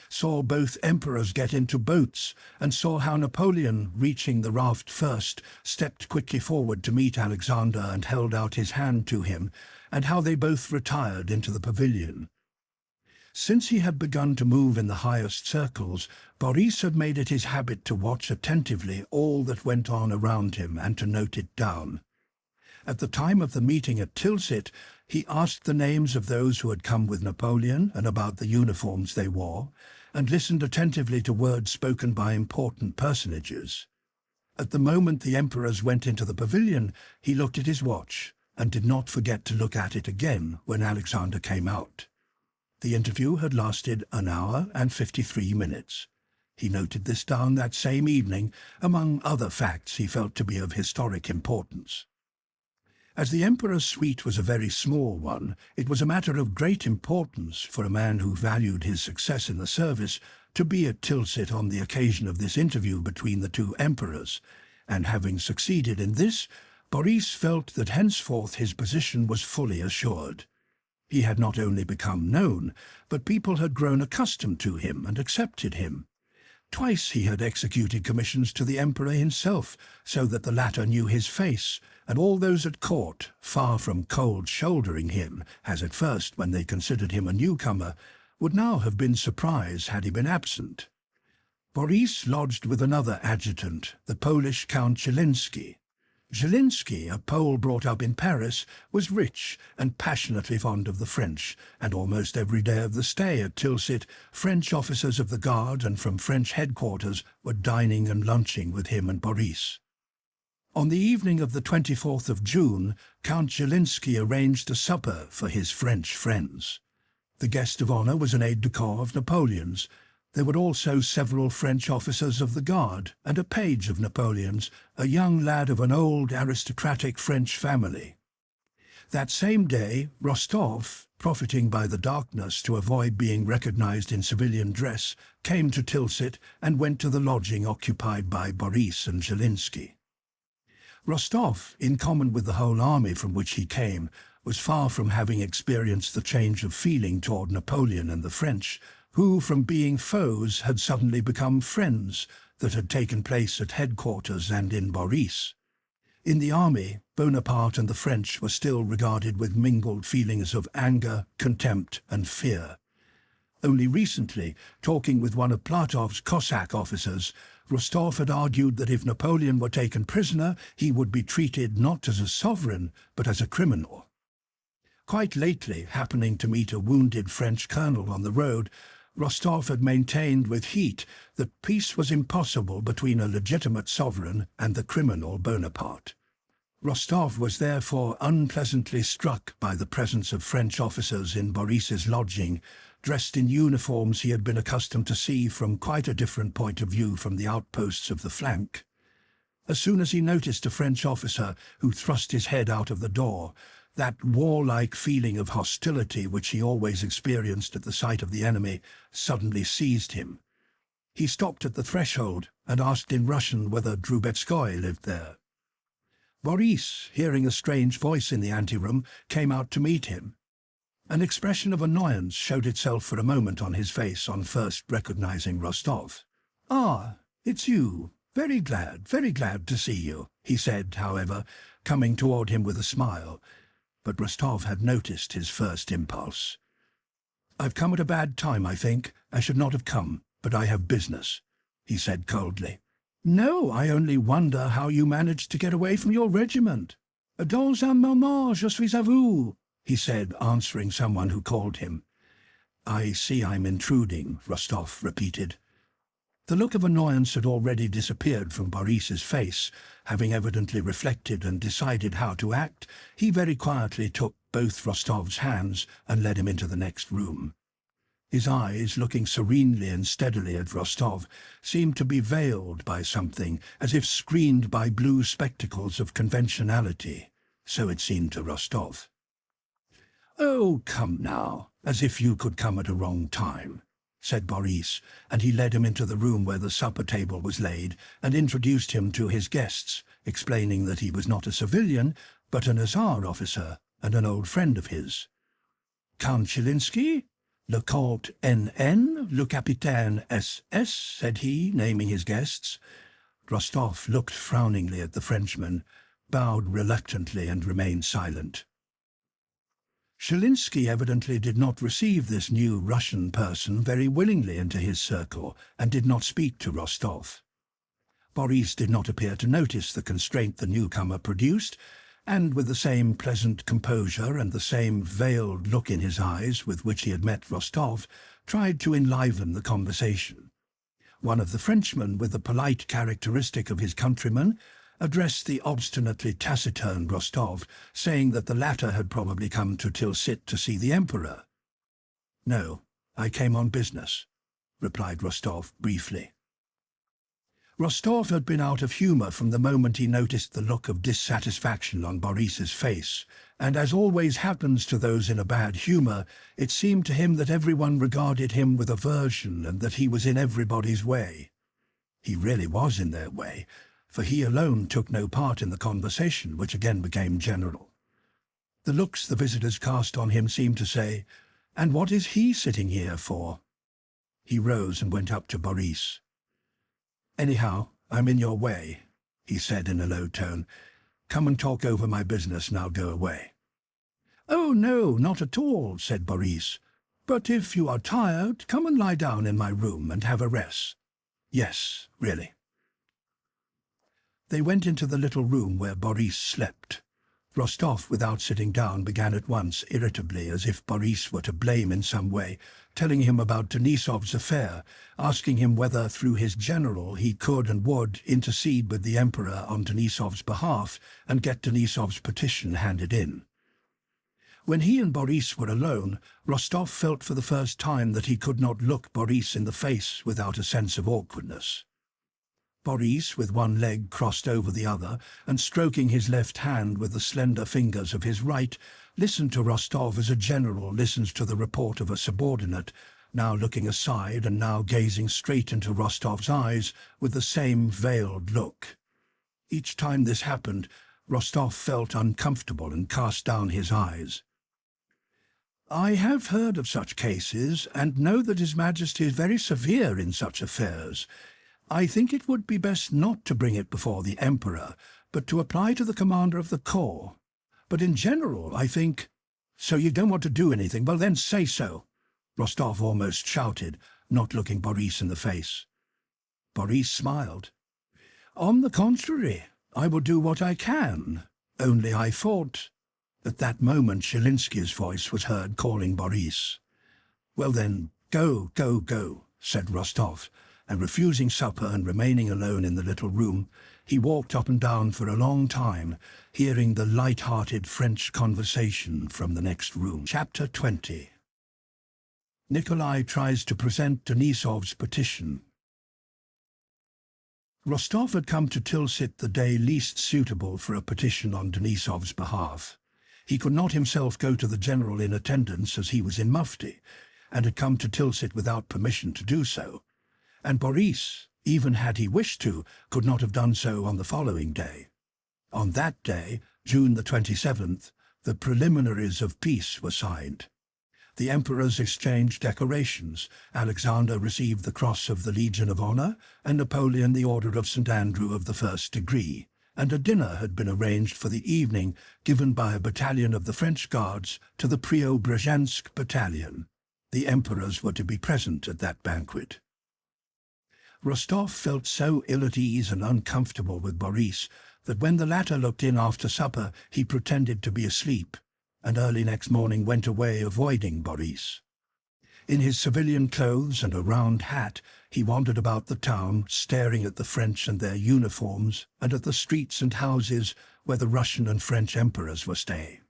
saw both emperors get into boats, and saw how Napoleon, reaching the raft first, stepped quickly forward to meet Alexander and held out his hand to him, and how they both retired into the pavilion. Since he had begun to move in the highest circles, Boris had made it his habit to watch attentively all that went on around him and to note it down. At the time of the meeting at Tilsit, he asked the names of those who had come with Napoleon and about the uniforms they wore, and listened attentively to words spoken by important personages. At the moment the emperors went into the pavilion, he looked at his watch, and did not forget to look at it again when Alexander came out. The interview had lasted 1 hour and 53 minutes. He noted this down that same evening, among other facts he felt to be of historic importance. As the emperor's suite was a very small one, it was a matter of great importance for a man who valued his success in the service to be at Tilsit on the occasion of this interview between the two emperors, and having succeeded in this, Boris felt that henceforth his position was fully assured. He had not only become known, but people had grown accustomed to him and accepted him. Twice he had executed commissions to the emperor himself, so that the latter knew his face, and all those at court, far from cold-shouldering him, as at first when they considered him a newcomer, would now have been surprised had he been absent. Boris lodged with another adjutant, the Polish Count Zielinski. Zielinski, a Pole brought up in Paris, was rich and passionately fond of the French, and almost every day of the stay at Tilsit, French officers of the Guard and from French headquarters were dining and lunching with him and Boris. On the evening of the 24th of June, Count Zielinski arranged a supper for his French friends. The guest of honour was an aide-de-camp of Napoleon's. There were also several French officers of the Guard and a page of Napoleon's, a young lad of an old aristocratic French family. That same day, Rostov, profiting by the darkness to avoid being recognized in civilian dress, came to Tilsit and went to the lodging occupied by Boris and Zielinski. Rostov, in common with the whole army from which he came, was far from having experienced the change of feeling toward Napoleon and the French, who, from being foes, had suddenly become friends, that had taken place at headquarters and in Boris. In the army, Bonaparte and the French were still regarded with mingled feelings of anger, contempt, and fear. Only recently, talking with one of Platov's Cossack officers, Rostov had argued that if Napoleon were taken prisoner, he would be treated not as a sovereign, but as a criminal. Quite lately, happening to meet a wounded French colonel on the road, Rostov had maintained with heat that peace was impossible between a legitimate sovereign and the criminal Bonaparte. Rostov was therefore unpleasantly struck by the presence of French officers in Boris's lodging, dressed in uniforms he had been accustomed to see from quite a different point of view from the outposts of the flank. As soon as he noticed a French officer who thrust his head out of the door, that warlike feeling of hostility which he always experienced at the sight of the enemy suddenly seized him. He stopped at the threshold and asked in Russian whether Drubetskoy lived there. Boris, hearing a strange voice in the anteroom, came out to meet him. An expression of annoyance showed itself for a moment on his face on first recognizing Rostov. "Ah, it's you. Very glad to see you," he said, however, coming toward him with a smile. But Rostov had noticed his first impulse. "I've come at a bad time, I think. I should not have come, but I have business," he said coldly. "No, I only wonder how you managed to get away from your regiment. Dans un moment, je suis à vous," he said, answering someone who called him. I see I'm intruding, Rostov repeated. The look of annoyance had already disappeared from Boris's face. Having evidently reflected and decided how to act, he very quietly took both Rostov's hands and led him into the next room. His eyes, looking serenely and steadily at Rostov, seemed to be veiled by something, as if screened by blue spectacles of conventionality. So it seemed to Rostov. "Oh, come now, as if you could come at a wrong time," said Boris, and he led him into the room where the supper table was laid and introduced him to his guests, explaining that he was not a civilian, but an hussar officer and an old friend of his. "Count Chylinsky, le Comte N.N., le Capitaine S.S., said he, naming his guests. Rostov looked frowningly at the Frenchman, bowed reluctantly and remained silent. Chylinsky evidently did not receive this new Russian person very willingly into his circle and did not speak to Rostov. Boris did not appear to notice the constraint the newcomer produced, and with the same pleasant composure and the same veiled look in his eyes with which he had met Rostov, tried to enliven the conversation. One of the Frenchmen, with the polite characteristic of his countrymen, addressed the obstinately taciturn Rostov, saying that the latter had probably come to Tilsit to see the Emperor. "No, I came on business," replied Rostov briefly. Rostov had been out of humour from the moment he noticed the look of dissatisfaction on Boris's face, and as always happens to those in a bad humour, it seemed to him that everyone regarded him with aversion and that he was in everybody's way. He really was in their way, for he alone took no part in the conversation, which again became general. The looks the visitors cast on him seemed to say, "And what is he sitting here for?" He rose and went up to Boris. "Anyhow, I'm in your way," he said in a low tone. "Come and talk over my business, and I'll go away." "Oh, no, not at all," said Boris. "But if you are tired, come and lie down in my room and have a rest." "Yes, really." They went into the little room where Boris slept. Rostov, without sitting down, began at once, irritably, as if Boris were to blame in some way, telling him about Denisov's affair, asking him whether, through his general, he could and would intercede with the Emperor on Denisov's behalf and get Denisov's petition handed in. When he and Boris were alone, Rostov felt for the first time that he could not look Boris in the face without a sense of awkwardness. Boris, with one leg crossed over the other and stroking his left hand with the slender fingers of his right, listened to Rostov as a general listens to the report of a subordinate, now looking aside and now gazing straight into Rostov's eyes with the same veiled look. Each time this happened, Rostov felt uncomfortable and cast down his eyes. "I have heard of such cases, and know that His Majesty is very severe in such affairs. I think it would be best not to bring it before the Emperor, but to apply to the commander of the corps. But in general, I think—" "So you don't want to do anything? Well, then say so," Rostov almost shouted, not looking Boris in the face. Boris smiled. "On the contrary, I will do what I can. Only I thought—" At that moment Chylinsky's voice was heard calling Boris. "Well then, go, go, go," said Rostov, and refusing supper and remaining alone in the little room, he walked up and down for a long time, hearing the light-hearted French conversation from the next room. Chapter 20. Nikolai tries to present Denisov's petition. Rostov had come to Tilsit the day least suitable for a petition on Denisov's behalf. He could not himself go to the general in attendance as he was in mufti, and had come to Tilsit without permission to do so. And Boris, even had he wished to, could not have done so on the following day. On that day, June the 27th, the preliminaries of peace were signed. The emperors exchanged decorations. Alexander received the Cross of the Legion of Honor, and Napoleon the Order of St. Andrew of the First Degree, and a dinner had been arranged for the evening, given by a battalion of the French Guards to the Preobrazhensk battalion. The emperors were to be present at that banquet. Rostov felt so ill at ease and uncomfortable with Boris that when the latter looked in after supper he pretended to be asleep, and early next morning went away avoiding Boris. In his civilian clothes and a round hat, he wandered about the town, staring at the French and their uniforms, and at the streets and houses where the Russian and French emperors were staying.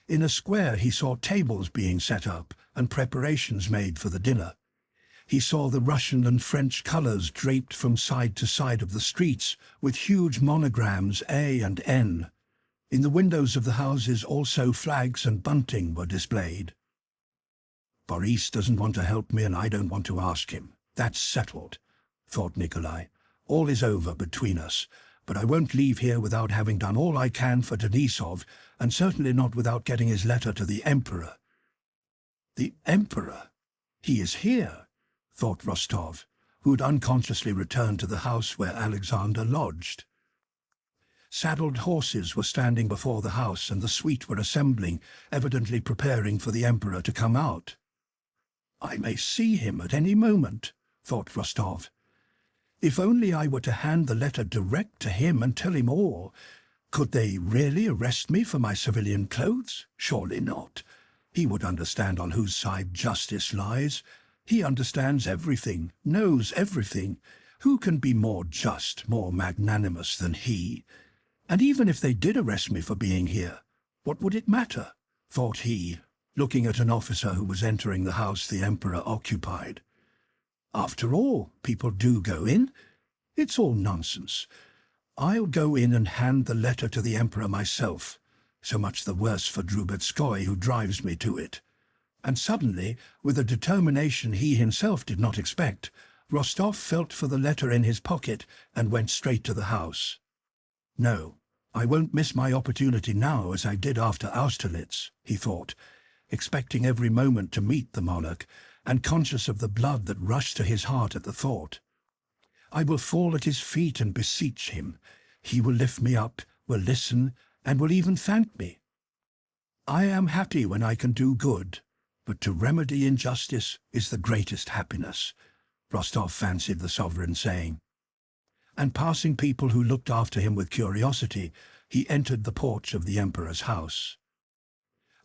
In a square he saw tables being set up and preparations made for the dinner. He saw the Russian and French colours draped from side to side of the streets, with huge monograms A and N. In the windows of the houses also flags and bunting were displayed. "Boris doesn't want to help me, and I don't want to ask him. That's settled," thought Nikolai. "All is over between us, but I won't leave here without having done all I can for Denisov, and certainly not without getting his letter to the Emperor." "The Emperor? He is here," thought Rostov, who had unconsciously returned to the house where Alexander lodged. Saddled horses were standing before the house, and the suite were assembling, evidently preparing for the Emperor to come out. "I may see him at any moment," thought Rostov. "If only I were to hand the letter direct to him and tell him all. Could they really arrest me for my civilian clothes? Surely not. He would understand on whose side justice lies. He understands everything, knows everything. Who can be more just, more magnanimous than he? And even if they did arrest me for being here, what would it matter?" thought he, looking at an officer who was entering the house the Emperor occupied. "After all, people do go in. It's all nonsense. I'll go in and hand the letter to the Emperor myself. So much the worse for Drubetskoy, who drives me to it." And suddenly, with a determination he himself did not expect, Rostov felt for the letter in his pocket and went straight to the house. "No, I won't miss my opportunity now as I did after Austerlitz," he thought, expecting every moment to meet the monarch, and conscious of the blood that rushed to his heart at the thought. "I will fall at his feet and beseech him. He will lift me up, will listen, and will even thank me. I am happy when I can do good, but to remedy injustice is the greatest happiness," Rostov fancied the sovereign saying. And passing people who looked after him with curiosity, he entered the porch of the Emperor's house.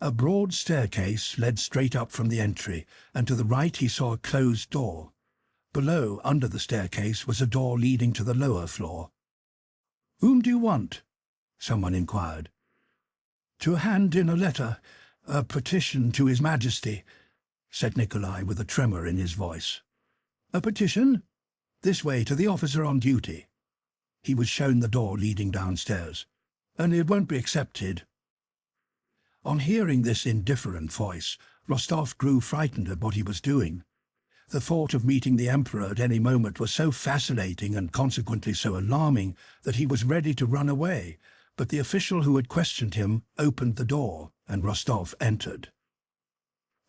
A broad staircase led straight up from the entry, and to the right he saw a closed door. Below, under the staircase, was a door leading to the lower floor. "Whom do you want?" someone inquired. "To hand in a letter, a petition to His Majesty," said Nikolai with a tremor in his voice. "A petition? This way, to the officer on duty." He was shown the door leading downstairs. "Only it won't be accepted." On hearing this indifferent voice, Rostov grew frightened at what he was doing. The thought of meeting the Emperor at any moment was so fascinating and consequently so alarming that he was ready to run away, but the official who had questioned him opened the door, and Rostov entered.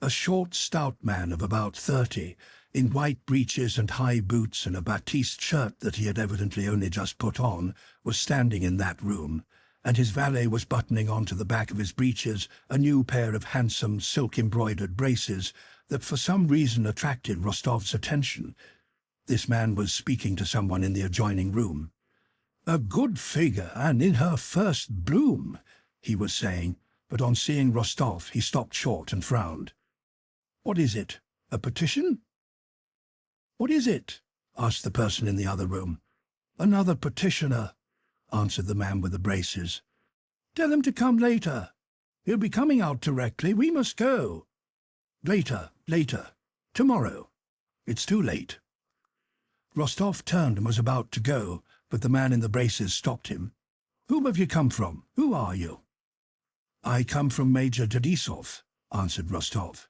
A short, stout man of about 30, in white breeches and high boots and a batiste shirt that he had evidently only just put on, was standing in that room, and his valet was buttoning onto the back of his breeches a new pair of handsome silk-embroidered braces that for some reason attracted Rostov's attention. This man was speaking to someone in the adjoining room. "A good figure, and in her first bloom," he was saying, but on seeing Rostov he stopped short and frowned. "What is it? A petition?" "What is it?" asked the person in the other room. "Another petitioner," answered the man with the braces. "Tell him to come later. He'll be coming out directly. We must go." "Later, later. Tomorrow. It's too late." Rostov turned and was about to go, but the man in the braces stopped him. "Whom have you come from? Who are you?" "I come from Major Denisov," answered Rostov.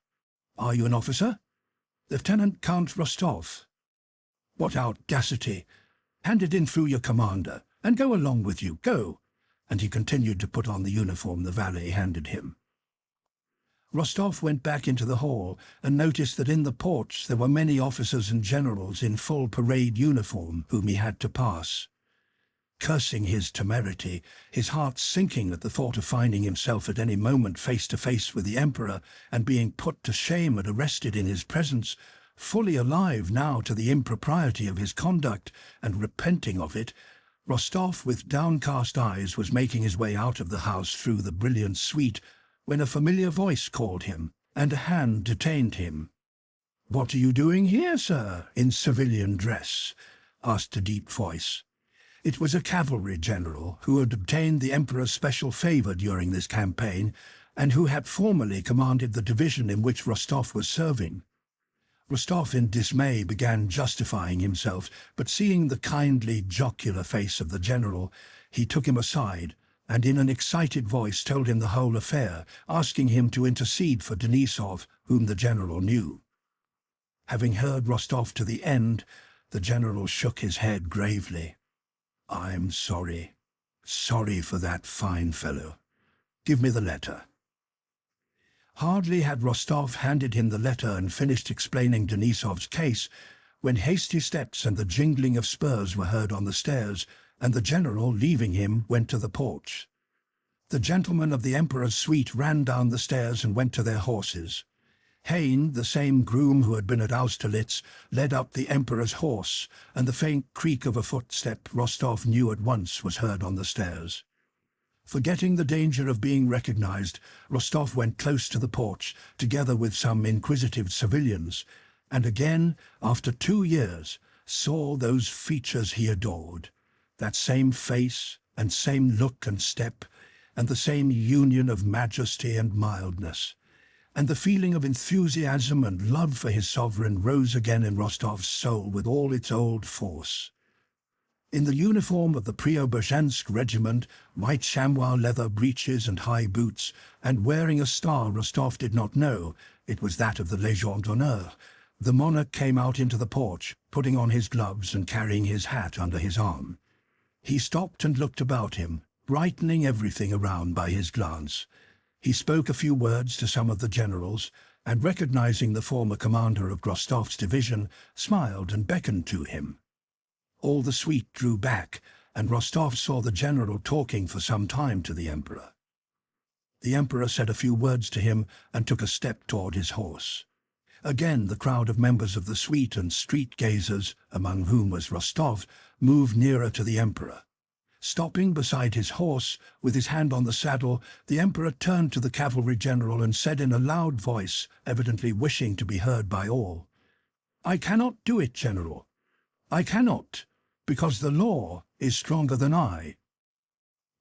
"Are you an officer?" "Lieutenant Count Rostov." "What audacity! Hand it in through your commander, and go along with you. Go!" And he continued to put on the uniform the valet handed him. Rostov went back into the hall and noticed that in the porch there were many officers and generals in full parade uniform whom he had to pass. Cursing his temerity, his heart sinking at the thought of finding himself at any moment face to face with the Emperor and being put to shame and arrested in his presence, fully alive now to the impropriety of his conduct and repenting of it, Rostov, with downcast eyes, was making his way out of the house through the brilliant suite when a familiar voice called him, and a hand detained him. "What are you doing here, sir, in civilian dress?" asked a deep voice. It was a cavalry general who had obtained the Emperor's special favor during this campaign and who had formerly commanded the division in which Rostov was serving. Rostov in dismay began justifying himself, but seeing the kindly, jocular face of the general, he took him aside and in an excited voice told him the whole affair, asking him to intercede for Denisov, whom the general knew. Having heard Rostov to the end, the general shook his head gravely. "I'm sorry. Sorry for that fine fellow. Give me the letter." Hardly had Rostov handed him the letter and finished explaining Denisov's case, when hasty steps and the jingling of spurs were heard on the stairs, and the general, leaving him, went to the porch. The gentlemen of the Emperor's suite ran down the stairs and went to their horses. Hain, the same groom who had been at Austerlitz, led up the Emperor's horse, and the faint creak of a footstep Rostov knew at once was heard on the stairs. Forgetting the danger of being recognized, Rostov went close to the porch, together with some inquisitive civilians, and again, after 2 years, saw those features he adored, that same face and same look and step, and the same union of majesty and mildness. And the feeling of enthusiasm and love for his sovereign rose again in Rostov's soul with all its old force. In the uniform of the Preobrazhensk regiment, white chamois leather breeches and high boots, and wearing a star Rostov did not know, it was that of the Légion d'honneur, the monarch came out into the porch, putting on his gloves and carrying his hat under his arm. He stopped and looked about him, brightening everything around by his glance. He spoke a few words to some of the generals, and recognizing the former commander of Rostov's division, smiled and beckoned to him. All the suite drew back, and Rostov saw the general talking for some time to the Emperor. The Emperor said a few words to him and took a step toward his horse. Again the crowd of members of the suite and street gazers, among whom was Rostov, moved nearer to the Emperor. Stopping beside his horse, with his hand on the saddle, the Emperor turned to the cavalry general and said in a loud voice, evidently wishing to be heard by all, "I cannot do it, General. I cannot, because the law is stronger than I."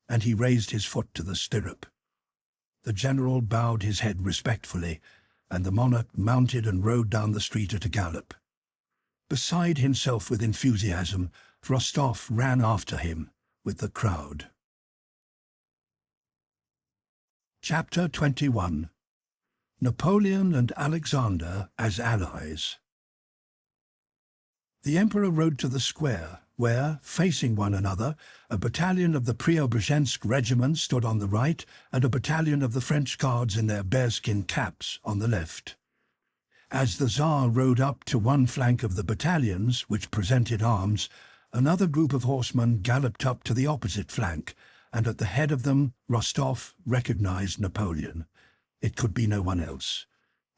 And he raised his foot to the stirrup. The general bowed his head respectfully, and the monarch mounted and rode down the street at a gallop. Beside himself with enthusiasm, Rostov ran after him with the crowd. Chapter 21. Napoleon and Alexander as allies. The Emperor rode to the square, where, facing one another, a battalion of the Preobrazhensk regiment stood on the right and a battalion of the French Guards in their bearskin caps on the left. As the Tsar rode up to one flank of the battalions, which presented arms, another group of horsemen galloped up to the opposite flank, and at the head of them Rostov recognized Napoleon. It could be no one else.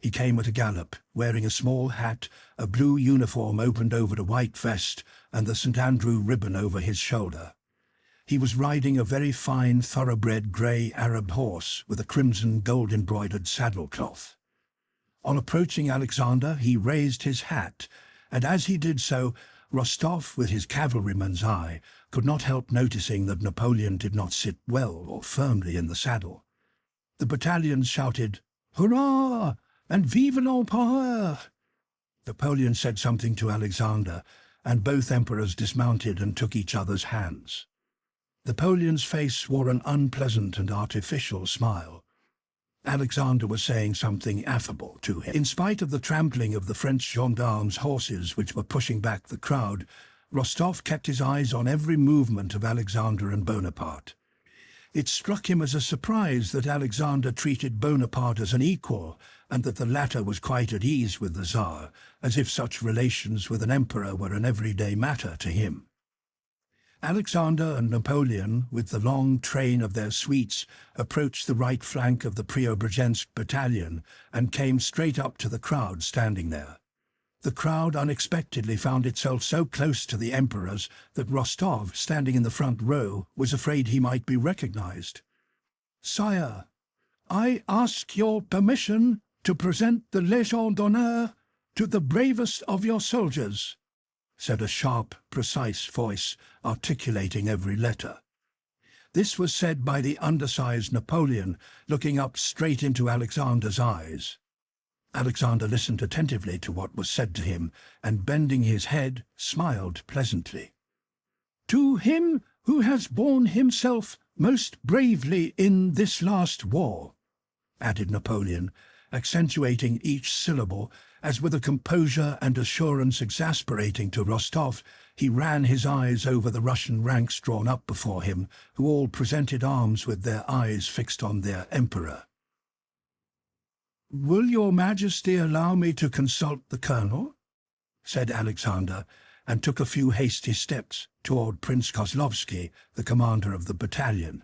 He came at a gallop, wearing a small hat, a blue uniform opened over a white vest, and the St. Andrew ribbon over his shoulder. He was riding a very fine thoroughbred grey Arab horse with a crimson gold-embroidered saddle-cloth. On approaching Alexander, he raised his hat, and as he did so, Rostov, with his cavalryman's eye, could not help noticing that Napoleon did not sit well or firmly in the saddle. The battalions shouted, "Hurrah!" and "Vive l'Empereur!" Napoleon said something to Alexander, and both emperors dismounted and took each other's hands. Napoleon's face wore an unpleasant and artificial smile. Alexander was saying something affable to him. In spite of the trampling of the French gendarmes' horses which were pushing back the crowd, Rostov kept his eyes on every movement of Alexander and Bonaparte. It struck him as a surprise that Alexander treated Bonaparte as an equal, and that the latter was quite at ease with the Tsar, as if such relations with an emperor were an everyday matter to him. Alexander and Napoleon, with the long train of their suites, approached the right flank of the Preobrazhensk battalion and came straight up to the crowd standing there. The crowd unexpectedly found itself so close to the emperors that Rostov, standing in the front row, was afraid he might be recognized. "Sire, I ask your permission to present the Légion d'honneur To the bravest of your soldiers, said a sharp, precise voice, articulating every letter. This was said by the undersized Napoleon, looking up straight into Alexander's eyes. Alexander listened attentively to what was said to him, and bending his head, smiled pleasantly. To him who has borne himself most bravely in this last war, added Napoleon, accentuating each syllable, as with a composure and assurance exasperating to Rostov, he ran his eyes over the Russian ranks drawn up before him, who all presented arms with their eyes fixed on their emperor. "Will your Majesty allow me to consult the colonel?" said Alexander, and took a few hasty steps toward Prince Kozlovsky, the commander of the battalion.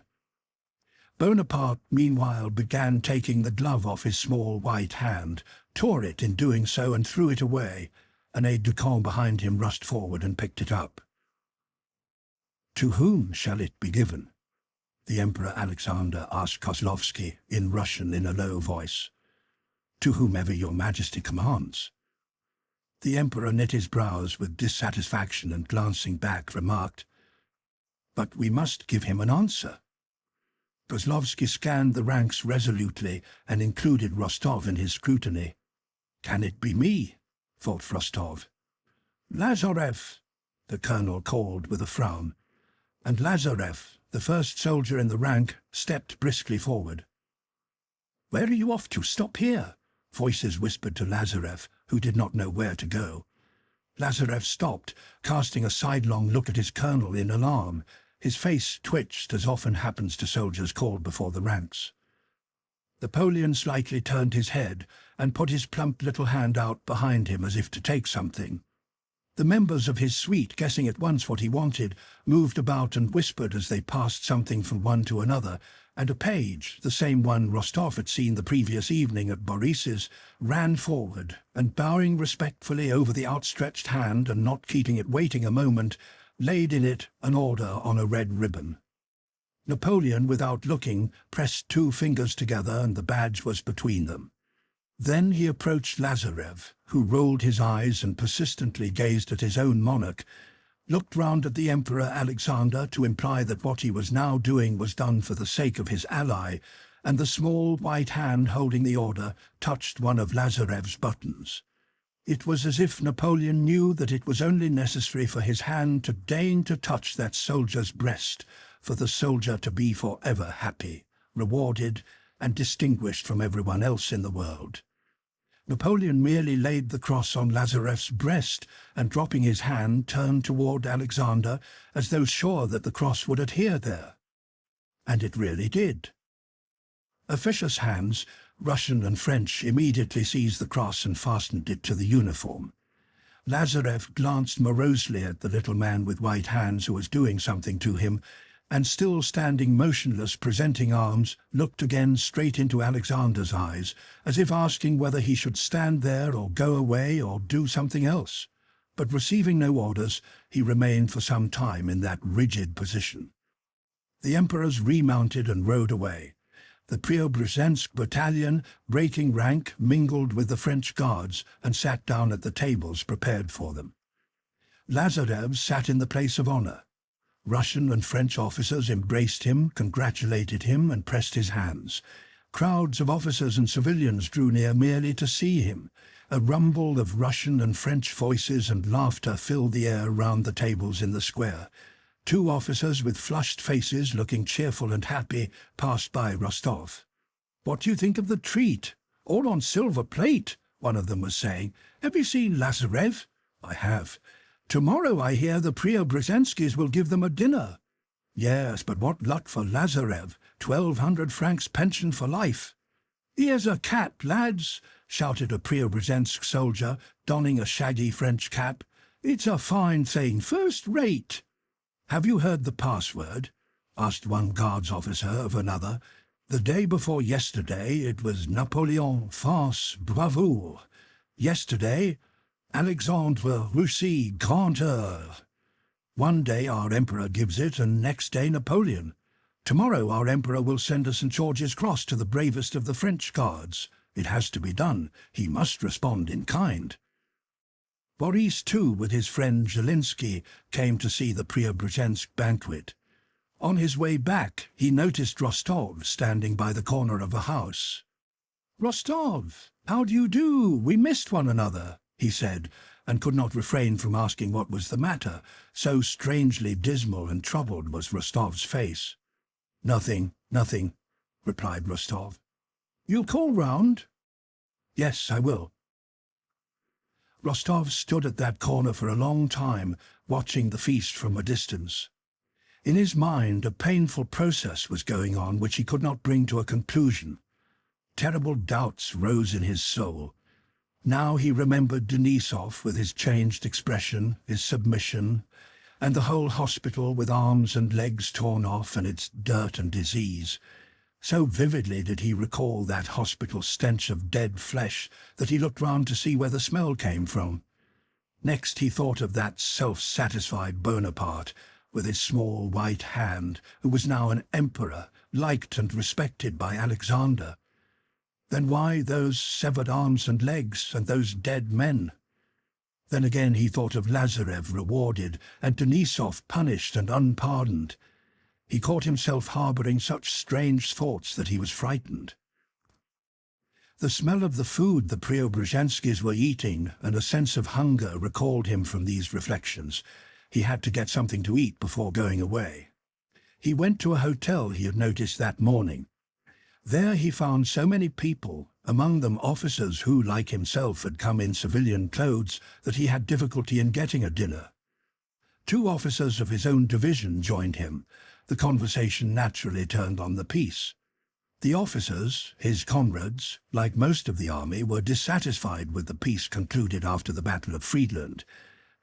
Bonaparte, meanwhile, began taking the glove off his small white hand, tore it in doing so, and threw it away. An aide-de-camp behind him rushed forward and picked it up. "To whom shall it be given?" the Emperor Alexander asked Kozlovsky in Russian in a low voice. "To whomever your Majesty commands." The Emperor knit his brows with dissatisfaction and, glancing back, remarked, "But we must give him an answer." Kozlovsky scanned the ranks resolutely and included Rostov in his scrutiny. "Can it be me?" thought Rostov. "Lazarev," the colonel called with a frown, and Lazarev, the first soldier in the rank, stepped briskly forward. "Where are you off to? Stop here," voices whispered to Lazarev, who did not know where to go. Lazarev stopped, casting a sidelong look at his colonel in alarm. His face twitched, as often happens to soldiers called before the ranks. Napoleon slightly turned his head and put his plump little hand out behind him as if to take something. The members of his suite, guessing at once what he wanted, moved about and whispered as they passed something from one to another, and a page, the same one Rostov had seen the previous evening at Boris's, ran forward, and bowing respectfully over the outstretched hand and not keeping it waiting a moment, laid in it an order on a red ribbon. Napoleon, without looking, pressed 2 fingers together, and the badge was between them. Then he approached Lazarev, who rolled his eyes and persistently gazed at his own monarch, looked round at the Emperor Alexander to imply that what he was now doing was done for the sake of his ally, and the small white hand holding the order touched one of Lazarev's buttons. It was as if Napoleon knew that it was only necessary for his hand to deign to touch that soldier's breast, for the soldier to be forever happy, rewarded, and distinguished from everyone else in the world. Napoleon merely laid the cross on Lazarev's breast, and dropping his hand, turned toward Alexander, as though sure that the cross would adhere there. And it really did. Officious hands, Russian and French, immediately seized the cross and fastened it to the uniform. Lazarev glanced morosely at the little man with white hands who was doing something to him, and still standing motionless, presenting arms, looked again straight into Alexander's eyes, as if asking whether he should stand there or go away or do something else. But receiving no orders, he remained for some time in that rigid position. The emperors remounted and rode away. The Preobrazhensk battalion, breaking rank, mingled with the French guards and sat down at the tables prepared for them. Lazarev sat in the place of honor. Russian and French officers embraced him, congratulated him, and pressed his hands. Crowds of officers and civilians drew near merely to see him. A rumble of Russian and French voices and laughter filled the air round the tables in the square. 2 officers with flushed faces, looking cheerful and happy, passed by Rostov. "What do you think of the treat? All on silver plate," one of them was saying. "Have you seen Lazarev?" "I have." "Tomorrow, I hear, the Preobrazhenskys will give them a dinner." "Yes, but what luck for Lazarev. 1,200 francs pension for life." "Here's a cap, lads," shouted a Preobrazhensk soldier, donning a shaggy French cap. "It's a fine thing, first rate." "Have you heard the password?" asked one guards officer of another. "The day before yesterday it was Napoleon, France, bravoure. Yesterday, Alexandre, Russie, grandeur. One day our emperor gives it, and next day Napoleon. Tomorrow our emperor will send a St. George's Cross to the bravest of the French guards. It has to be done. He must respond in kind." Boris, too, with his friend Zelinsky, came to see the Preobrazhensk banquet. On his way back, he noticed Rostov standing by the corner of a house. "Rostov, how do you do? We missed one another," he said, and could not refrain from asking what was the matter, so strangely dismal and troubled was Rostov's face. "Nothing, nothing," replied Rostov. "You'll call round?" "Yes, I will." Rostov stood at that corner for a long time, watching the feast from a distance. In his mind, a painful process was going on which he could not bring to a conclusion. Terrible doubts rose in his soul. Now he remembered Denisov with his changed expression, his submission, and the whole hospital with arms and legs torn off and its dirt and disease. So vividly did he recall that hospital stench of dead flesh that he looked round to see where the smell came from. Next he thought of that self-satisfied Bonaparte, with his small white hand, who was now an emperor, liked and respected by Alexander. Then why those severed arms and legs, and those dead men? Then again he thought of Lazarev rewarded, and Denisov punished and unpardoned. He caught himself harbouring such strange thoughts that he was frightened. The smell of the food the Preobrazhenskys were eating and a sense of hunger recalled him from these reflections. He had to get something to eat before going away. He went to a hotel he had noticed that morning. There he found so many people, among them officers who, like himself, had come in civilian clothes, that he had difficulty in getting a dinner. 2 officers of his own division joined him. The conversation naturally turned on the peace. The officers, his comrades, like most of the army, were dissatisfied with the peace concluded after the Battle of Friedland.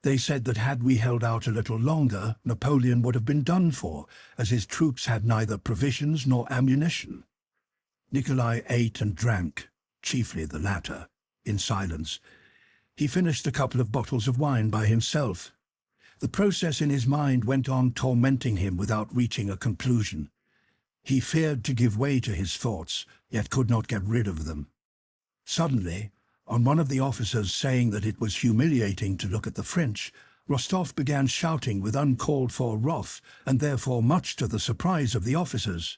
They said that had we held out a little longer, Napoleon would have been done for, as his troops had neither provisions nor ammunition. Nikolai ate and drank, chiefly the latter, in silence. He finished a couple of bottles of wine by himself. The process in his mind went on tormenting him without reaching a conclusion. He feared to give way to his thoughts, yet could not get rid of them. Suddenly, on one of the officers saying that it was humiliating to look at the French, Rostov began shouting with uncalled-for wrath, and therefore much to the surprise of the officers.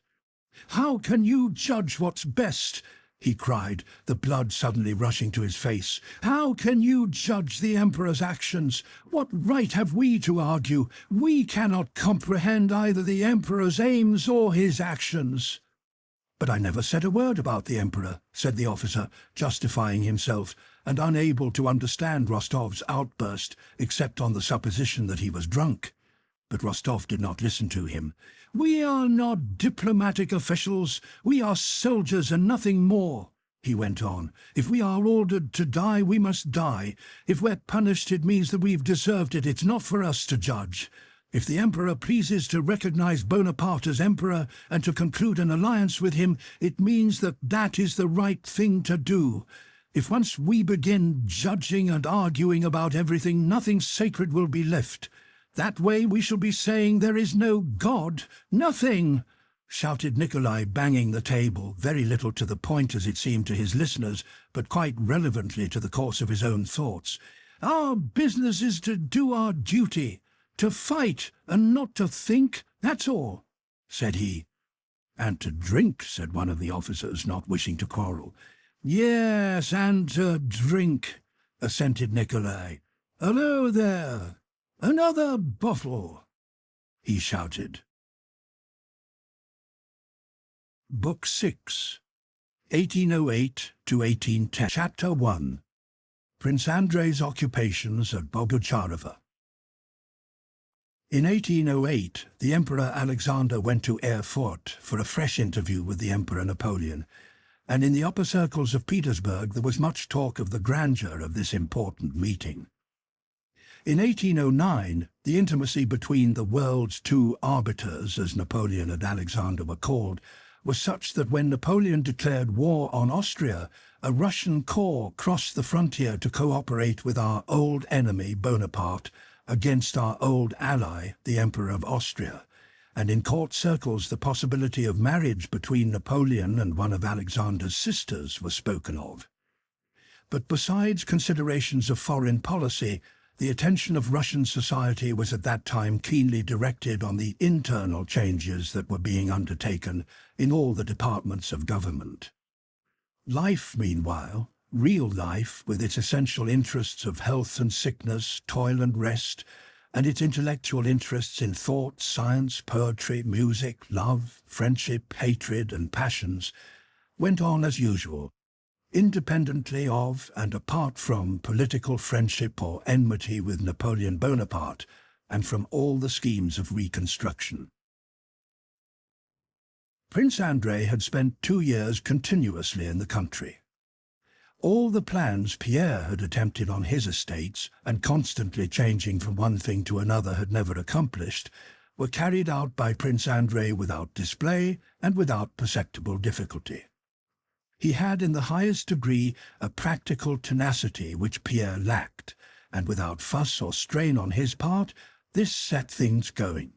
"How can you judge what's best?" he cried, the blood suddenly rushing to his face. "How can you judge the Emperor's actions? What right have we to argue? We cannot comprehend either the Emperor's aims or his actions." "But I never said a word about the Emperor," said the officer, justifying himself, and unable to understand Rostov's outburst, except on the supposition that he was drunk. But Rostov did not listen to him. "We are not diplomatic officials. We are soldiers and nothing more," he went on. "If we are ordered to die, we must die. If we're punished, it means that we've deserved it. It's not for us to judge. If the Emperor pleases to recognize Bonaparte as Emperor and to conclude an alliance with him, it means that that is the right thing to do. If once we begin judging and arguing about everything, nothing sacred will be left. That way we shall be saying there is no God, nothing," shouted Nikolai, banging the table, very little to the point as it seemed to his listeners, but quite relevantly to the course of his own thoughts. "Our business is to do our duty, to fight and not to think, that's all," said he. "And to drink," said one of the officers, not wishing to quarrel. "Yes, and to drink," assented Nikolai. "Hello there! Another bottle!" he shouted. Book 6, 1808 to 1810. Chapter 1. Prince Andrei's occupations at Bogucharovo. In 1808, the Emperor Alexander went to Erfurt for a fresh interview with the Emperor Napoleon, and in the upper circles of Petersburg there was much talk of the grandeur of this important meeting. In 1809, the intimacy between the world's 2 arbiters, as Napoleon and Alexander were called, was such that when Napoleon declared war on Austria, a Russian corps crossed the frontier to cooperate with our old enemy Bonaparte against our old ally, the Emperor of Austria, and in court circles the possibility of marriage between Napoleon and one of Alexander's sisters was spoken of. But besides considerations of foreign policy, the attention of Russian society was at that time keenly directed on the internal changes that were being undertaken in all the departments of government. Life, meanwhile, real life, with its essential interests of health and sickness, toil and rest, and its intellectual interests in thought, science, poetry, music, love, friendship, hatred, and passions, went on as usual, independently of and apart from political friendship or enmity with Napoleon Bonaparte, and from all the schemes of reconstruction. Prince Andrei had spent 2 years continuously in the country. All the plans Pierre had attempted on his estates, and constantly changing from one thing to another had never accomplished, were carried out by Prince Andrei without display and without perceptible difficulty. He had in the highest degree a practical tenacity which Pierre lacked, and without fuss or strain on his part, this set things going.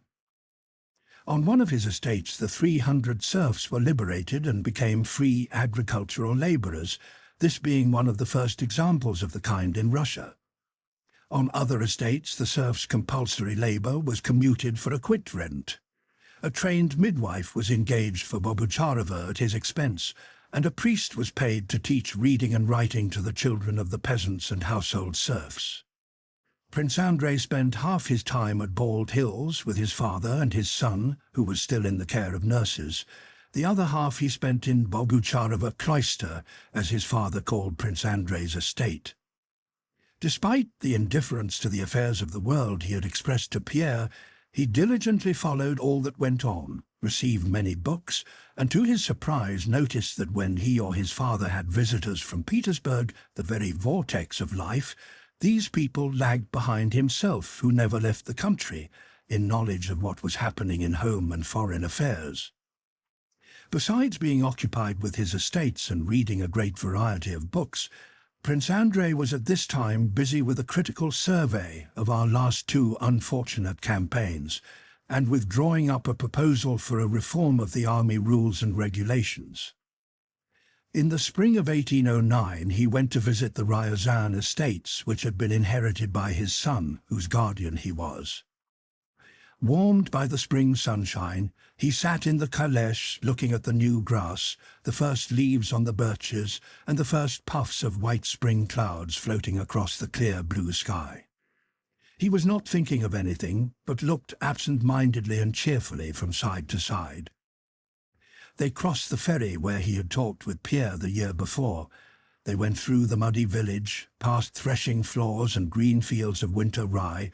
On one of his estates, the 300 serfs were liberated and became free agricultural labourers, this being one of the first examples of the kind in Russia. On other estates, the serfs' compulsory labour was commuted for a quit rent. A trained midwife was engaged for Bogucharova at his expense, and a priest was paid to teach reading and writing to the children of the peasants and household serfs. Prince Andrei spent half his time at Bald Hills with his father and his son, who was still in the care of nurses. The other half he spent in Bogucharova Cloister, as his father called Prince Andrei's estate. Despite the indifference to the affairs of the world he had expressed to Pierre, he diligently followed all that went on, received many books, and to his surprise noticed that when he or his father had visitors from Petersburg, the very vortex of life, these people lagged behind himself, who never left the country, in knowledge of what was happening in home and foreign affairs. Besides being occupied with his estates and reading a great variety of books, Prince Andrei was at this time busy with a critical survey of our last 2 unfortunate campaigns, and with drawing up a proposal for a reform of the army rules and regulations. In the spring of 1809 he went to visit the Ryazan estates, which had been inherited by his son, whose guardian he was. Warmed by the spring sunshine, he sat in the calèche looking at the new grass, the first leaves on the birches, and the first puffs of white spring clouds floating across the clear blue sky. He was not thinking of anything, but looked absent-mindedly and cheerfully from side to side. They crossed the ferry where he had talked with Pierre the year before. They went through the muddy village, past threshing floors and green fields of winter rye,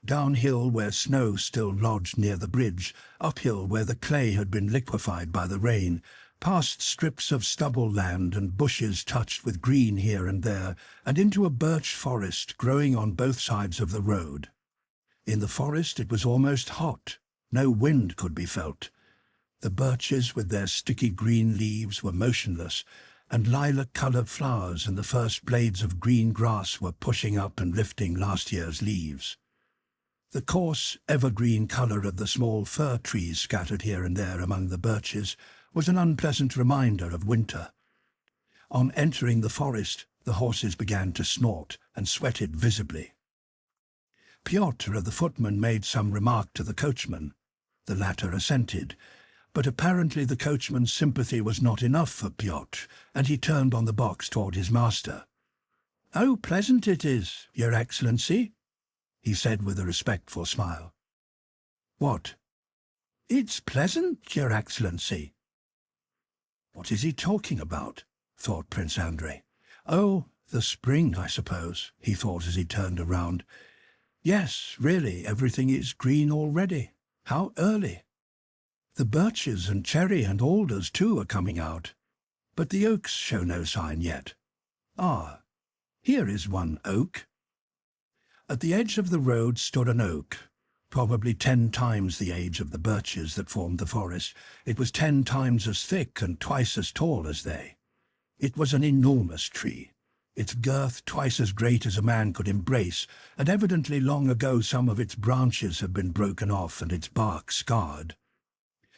downhill where snow still lodged near the bridge, uphill where the clay had been liquefied by the rain, past strips of stubble land and bushes touched with green here and there, and into a birch forest growing on both sides of the road. In the forest it was almost hot. No wind could be felt. The birches with their sticky green leaves were motionless, and lilac-coloured flowers and the first blades of green grass were pushing up and lifting last year's leaves. The coarse, evergreen colour of the small fir trees scattered here and there among the birches was an unpleasant reminder of winter. On entering the forest, the horses began to snort and sweated visibly. Pyotr, the footman, made some remark to the coachman. The latter assented, but apparently the coachman's sympathy was not enough for Pyotr, and he turned on the box toward his master. "How pleasant it is, Your Excellency," he said with a respectful smile. "What?" "It's pleasant, Your Excellency." What is he talking about? Thought Prince Andrei. Oh, the spring, I suppose, he thought as he turned around. Yes, really, everything is green already. How early! The birches and cherry and alders, too, are coming out. But the oaks show no sign yet. Ah, here is one oak. At the edge of the road stood an oak, probably 10 times the age of the birches that formed the forest. It was 10 times as thick and twice as tall as they. It was an enormous tree, its girth twice as great as a man could embrace, and evidently long ago some of its branches had been broken off and its bark scarred.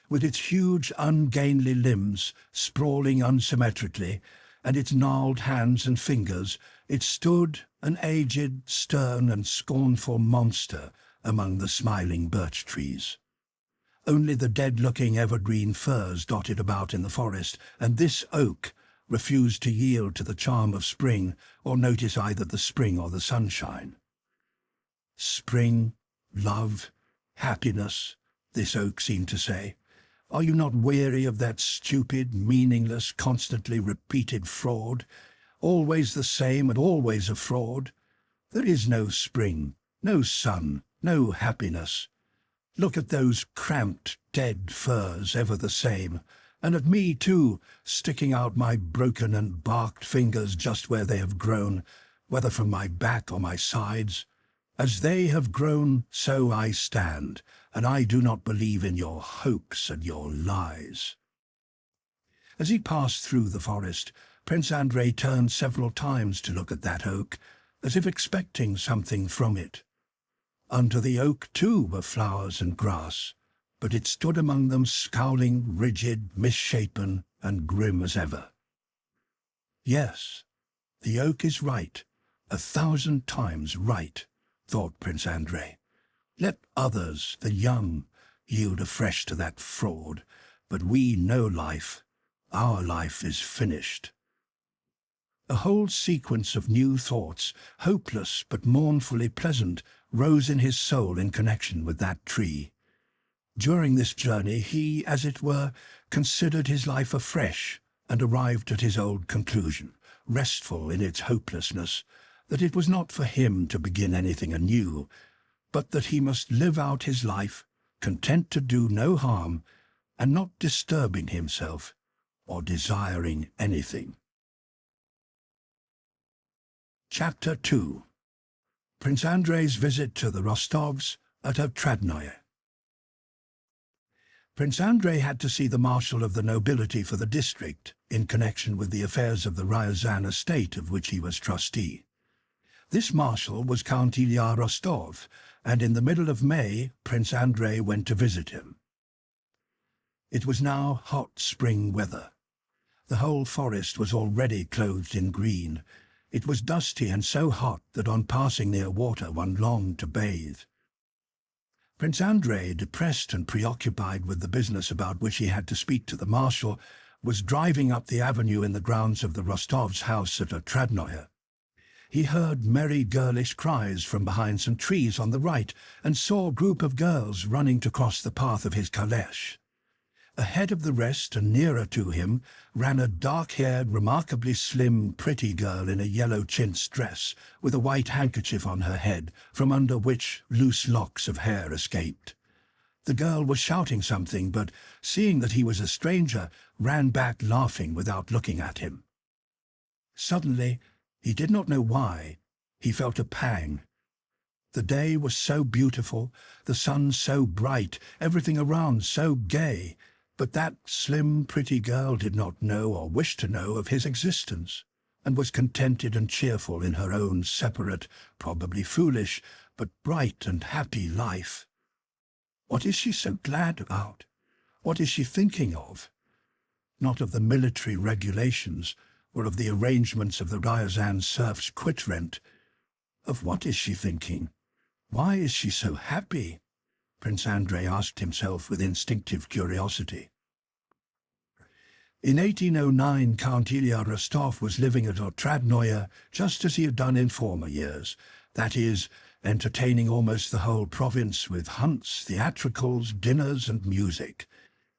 With its huge, ungainly limbs sprawling unsymmetrically, and its gnarled hands and fingers, it stood, an aged, stern and scornful monster, among the smiling birch trees. Only the dead-looking evergreen firs dotted about in the forest, and this oak refused to yield to the charm of spring or notice either the spring or the sunshine. Spring, love, happiness, this oak seemed to say. Are you not weary of that stupid, meaningless, constantly repeated fraud? Always the same and always a fraud. There is no spring, no sun, no happiness. Look at those cramped, dead firs, ever the same, and at me too, sticking out my broken and barked fingers just where they have grown, whether from my back or my sides. As they have grown, so I stand, and I do not believe in your hoax and your lies. As he passed through the forest, Prince Andrei turned several times to look at that oak, as if expecting something from it. Under the oak, too, were flowers and grass, but it stood among them scowling, rigid, misshapen, and grim as ever. Yes, the oak is right, 1,000 times right, thought Prince Andrei. Let others, the young, yield afresh to that fraud, but we know life. Our life is finished. A whole sequence of new thoughts, hopeless but mournfully pleasant, rose in his soul in connection with that tree. During this journey he, as it were, considered his life afresh and arrived at his old conclusion, restful in its hopelessness, that it was not for him to begin anything anew, but that he must live out his life, content to do no harm, and not disturbing himself or desiring anything. Chapter 2. Prince Andrei's visit to the Rostovs at Otradnoye. Prince Andrei had to see the marshal of the nobility for the district in connection with the affairs of the Ryazan estate of which he was trustee. This marshal was Count Ilya Rostov, and in the middle of May Prince Andrei went to visit him. It was now hot spring weather. The whole forest was already clothed in green. It was dusty and so hot that on passing near water one longed to bathe. Prince Andrei, depressed and preoccupied with the business about which he had to speak to the marshal, was driving up the avenue in the grounds of the Rostovs' house at Otradnoye. He heard merry girlish cries from behind some trees on the right and saw a group of girls running to cross the path of his calèche. Ahead of the rest and nearer to him ran a dark-haired, remarkably slim, pretty girl in a yellow chintz dress, with a white handkerchief on her head, from under which loose locks of hair escaped. The girl was shouting something, but, seeing that he was a stranger, ran back laughing without looking at him. Suddenly, he did not know why, he felt a pang. The day was so beautiful, the sun so bright, everything around so gay, but that slim, pretty girl did not know or wish to know of his existence, and was contented and cheerful in her own separate, probably foolish, but bright and happy life. What is she so glad about? What is she thinking of? Not of the military regulations, or of the arrangements of the Ryazan serfs' quit-rent. Of what is she thinking? Why is she so happy? Prince Andrei asked himself with instinctive curiosity. In 1809, Count Ilya Rostov was living at Otradnoye just as he had done in former years, that is, entertaining almost the whole province with hunts, theatricals, dinners and music.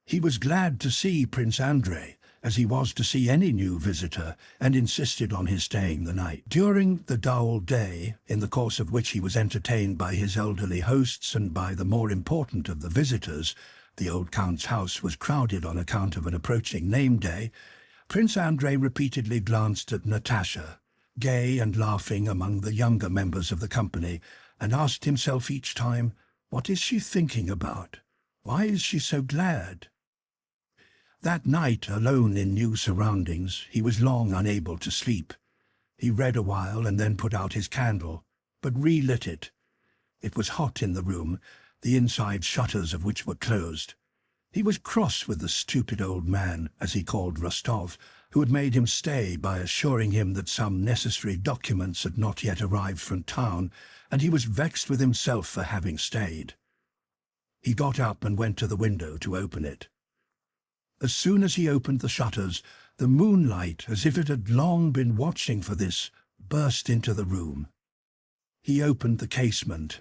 He was glad to see Prince Andrei, as he was to see any new visitor, and insisted on his staying the night. During the dull day, in the course of which he was entertained by his elderly hosts and by the more important of the visitors, the old count's house was crowded on account of an approaching name-day, Prince Andrei repeatedly glanced at Natasha, gay and laughing among the younger members of the company, and asked himself each time, what is she thinking about? Why is she so glad? That night, alone in new surroundings, he was long unable to sleep. He read a while and then put out his candle, but relit it. It was hot in the room, the inside shutters of which were closed. He was cross with the stupid old man, as he called Rostov, who had made him stay by assuring him that some necessary documents had not yet arrived from town, and he was vexed with himself for having stayed. He got up and went to the window to open it. As soon as he opened the shutters, the moonlight, as if it had long been watching for this, burst into the room. He opened the casement.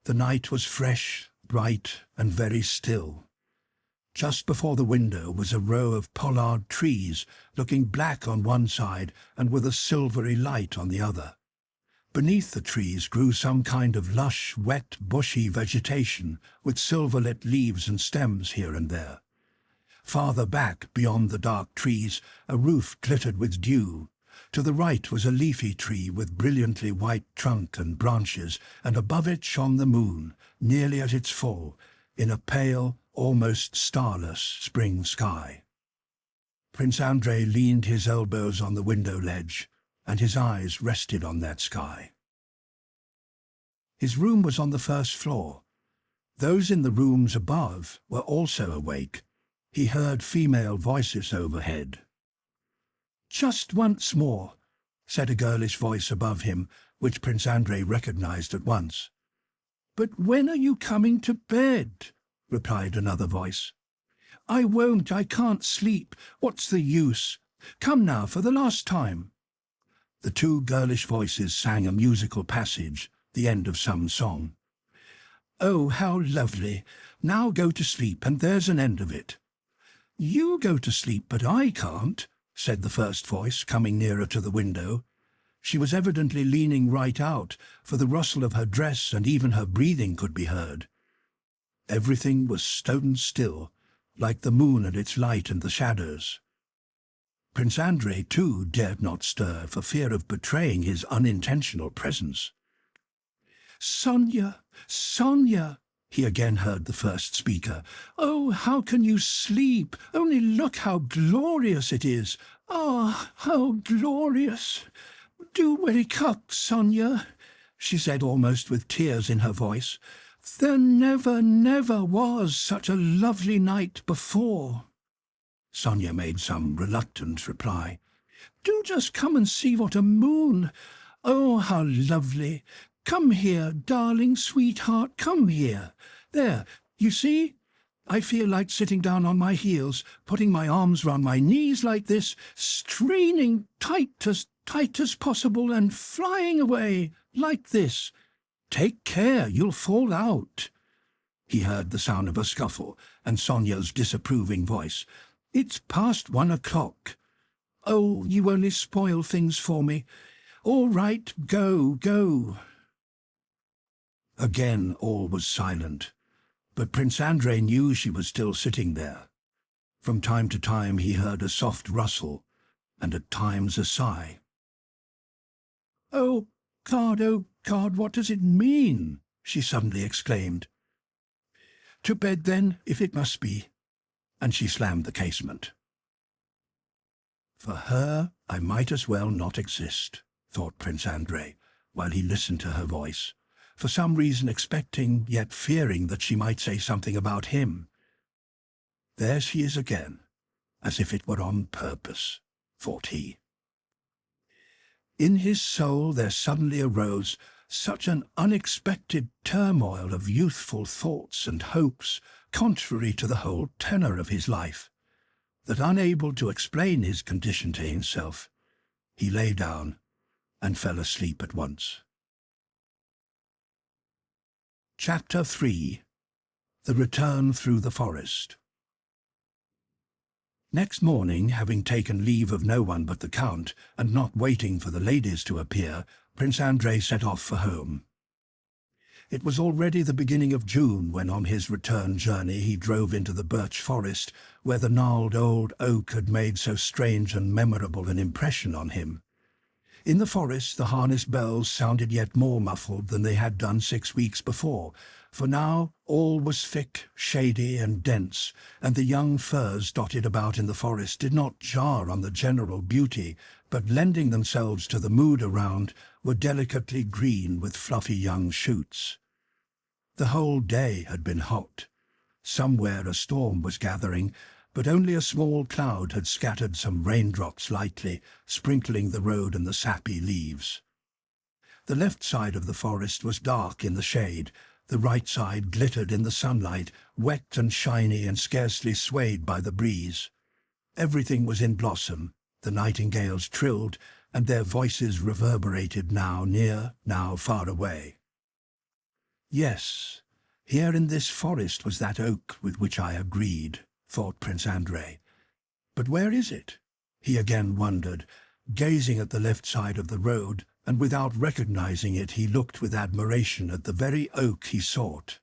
The night was fresh, bright, and very still. Just before the window was a row of pollard trees, looking black on one side and with a silvery light on the other. Beneath the trees grew some kind of lush, wet, bushy vegetation, with silver-lit leaves and stems here and there. Farther back, beyond the dark trees, a roof glittered with dew. To the right was a leafy tree with brilliantly white trunk and branches, and above it shone the moon, nearly at its full, in a pale, almost starless spring sky. Prince Andrei leaned his elbows on the window ledge, and his eyes rested on that sky. His room was on the first floor. Those in the rooms above were also awake. He heard female voices overhead. "Just once more," said a girlish voice above him, which Prince Andrei recognized at once. "But when are you coming to bed?" replied another voice. "I won't, I can't sleep. What's the use? Come now, for the last time." The two girlish voices sang a musical passage, the end of some song. "Oh, how lovely! Now go to sleep, and there's an end of it." "You go to sleep, but I can't," said the first voice, coming nearer to the window. She was evidently leaning right out, for the rustle of her dress and even her breathing could be heard. Everything was stone still, like the moon and its light and the shadows. Prince Andrei, too, dared not stir for fear of betraying his unintentional presence. "Sonia, Sonia," he again heard the first speaker. "Oh, how can you sleep? Only look how glorious it is. Ah, how glorious! Do wake up, Sonia," she said almost with tears in her voice. "There never, never was such a lovely night before." Sonia made some reluctant reply. "Do just come and see what a moon! Oh, how lovely! Come here, darling sweetheart, come here. There, you see? I feel like sitting down on my heels, putting my arms round my knees like this, straining tight as possible, and flying away like this. Take care, you'll fall out." He heard the sound of a scuffle and Sonia's disapproving voice. "It's past 1 o'clock. Oh, you only spoil things for me. All right, go, go." Again all was silent, but Prince Andrei knew she was still sitting there. From time to time he heard a soft rustle, and at times a sigh. Oh, God, what does it mean?" she suddenly exclaimed. "To bed, then, if it must be," and she slammed the casement. "For her, I might as well not exist," thought Prince Andrei, while he listened to her voice, for some reason expecting, yet fearing that she might say something about him. "There she is again, as if it were on purpose," thought he. In his soul there suddenly arose such an unexpected turmoil of youthful thoughts and hopes, contrary to the whole tenor of his life, that, unable to explain his condition to himself, he lay down and fell asleep at once. Chapter 3. The Return Through the Forest. Next morning, having taken leave of no one but the Count, and not waiting for the ladies to appear, Prince Andrei set off for home. It was already the beginning of June when on his return journey he drove into the birch forest, where the gnarled old oak had made so strange and memorable an impression on him. In the forest the harness bells sounded yet more muffled than they had done 6 weeks before, for now all was thick, shady, and dense, and the young firs dotted about in the forest did not jar on the general beauty, but, lending themselves to the mood around, were delicately green with fluffy young shoots. The whole day had been hot. Somewhere a storm was gathering, but only a small cloud had scattered some raindrops lightly, sprinkling the road and the sappy leaves. The left side of the forest was dark in the shade. The right side glittered in the sunlight, wet and shiny and scarcely swayed by the breeze. Everything was in blossom. The nightingales trilled, and their voices reverberated now near, now far away. Yes, here in this forest was that oak with which I agreed, thought Prince Andrei. But where is it? He again wondered, gazing at the left side of the road, and without recognizing it he looked with admiration at the very oak he sought.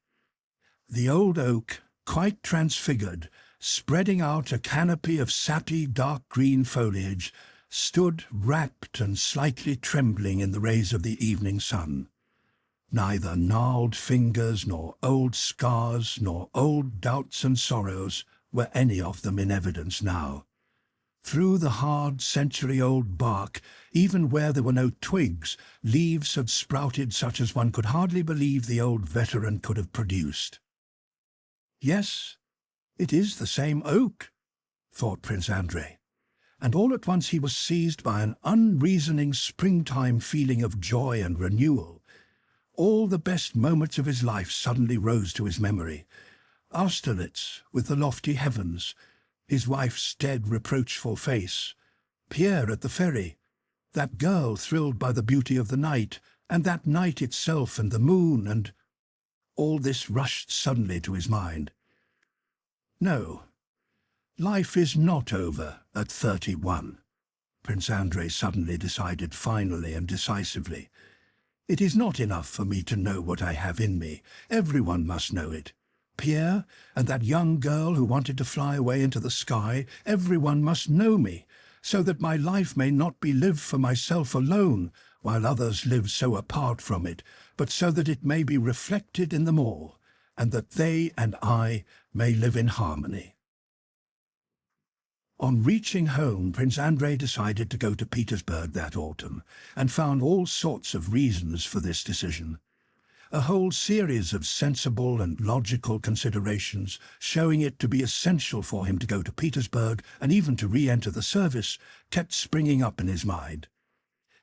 The old oak, quite transfigured, spreading out a canopy of sappy dark green foliage, stood wrapped and slightly trembling in the rays of the evening sun. Neither gnarled fingers, nor old scars, nor old doubts and sorrows were any of them in evidence now. Through the hard, century-old bark, even where there were no twigs, leaves had sprouted such as one could hardly believe the old veteran could have produced. Yes, it is the same oak, thought Prince Andrei, and all at once he was seized by an unreasoning springtime feeling of joy and renewal. All the best moments of his life suddenly rose to his memory. Austerlitz, with the lofty heavens, his wife's dead, reproachful face, Pierre at the ferry, that girl thrilled by the beauty of the night, and that night itself and the moon, and all this rushed suddenly to his mind. No, life is not over at 31, Prince Andrei suddenly decided finally and decisively. It is not enough for me to know what I have in me. Everyone must know it. Pierre, and that young girl who wanted to fly away into the sky, everyone must know me, so that my life may not be lived for myself alone, while others live so apart from it, but so that it may be reflected in them all, and that they and I may live in harmony. On reaching home, Prince Andrei decided to go to Petersburg that autumn, and found all sorts of reasons for this decision. A whole series of sensible and logical considerations, showing it to be essential for him to go to Petersburg and even to re-enter the service, kept springing up in his mind.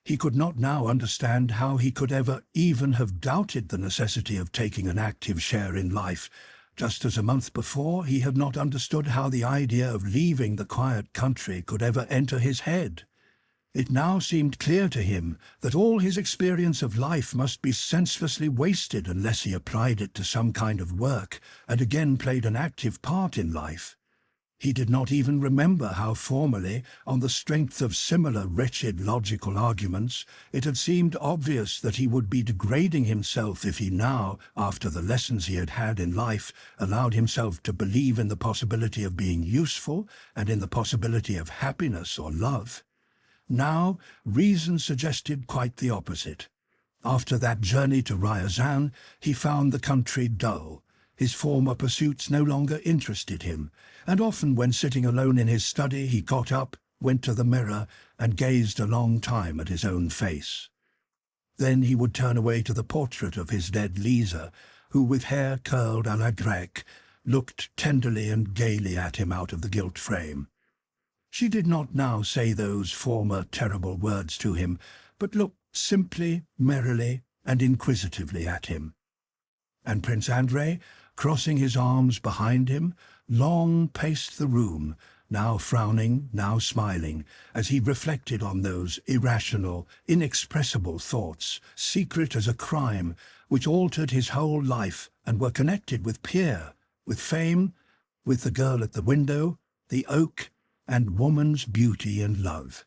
He could not now understand how he could ever even have doubted the necessity of taking an active share in life, just as a month before he had not understood how the idea of leaving the quiet country could ever enter his head. It now seemed clear to him that all his experience of life must be senselessly wasted unless he applied it to some kind of work and again played an active part in life. He did not even remember how formerly, on the strength of similar wretched logical arguments, it had seemed obvious that he would be degrading himself if he now, after the lessons he had had in life, allowed himself to believe in the possibility of being useful and in the possibility of happiness or love. Now, reason suggested quite the opposite. After that journey to Ryazan, he found the country dull. His former pursuits no longer interested him, and often when sitting alone in his study he got up, went to the mirror, and gazed a long time at his own face. Then he would turn away to the portrait of his dead Lisa, who, with hair curled à la grecque, looked tenderly and gaily at him out of the gilt frame. She did not now say those former terrible words to him, but looked simply, merrily, and inquisitively at him. And Prince Andrei, crossing his arms behind him, long paced the room, now frowning, now smiling, as he reflected on those irrational, inexpressible thoughts, secret as a crime, which altered his whole life and were connected with Pierre, with fame, with the girl at the window, the oak, and woman's beauty and love.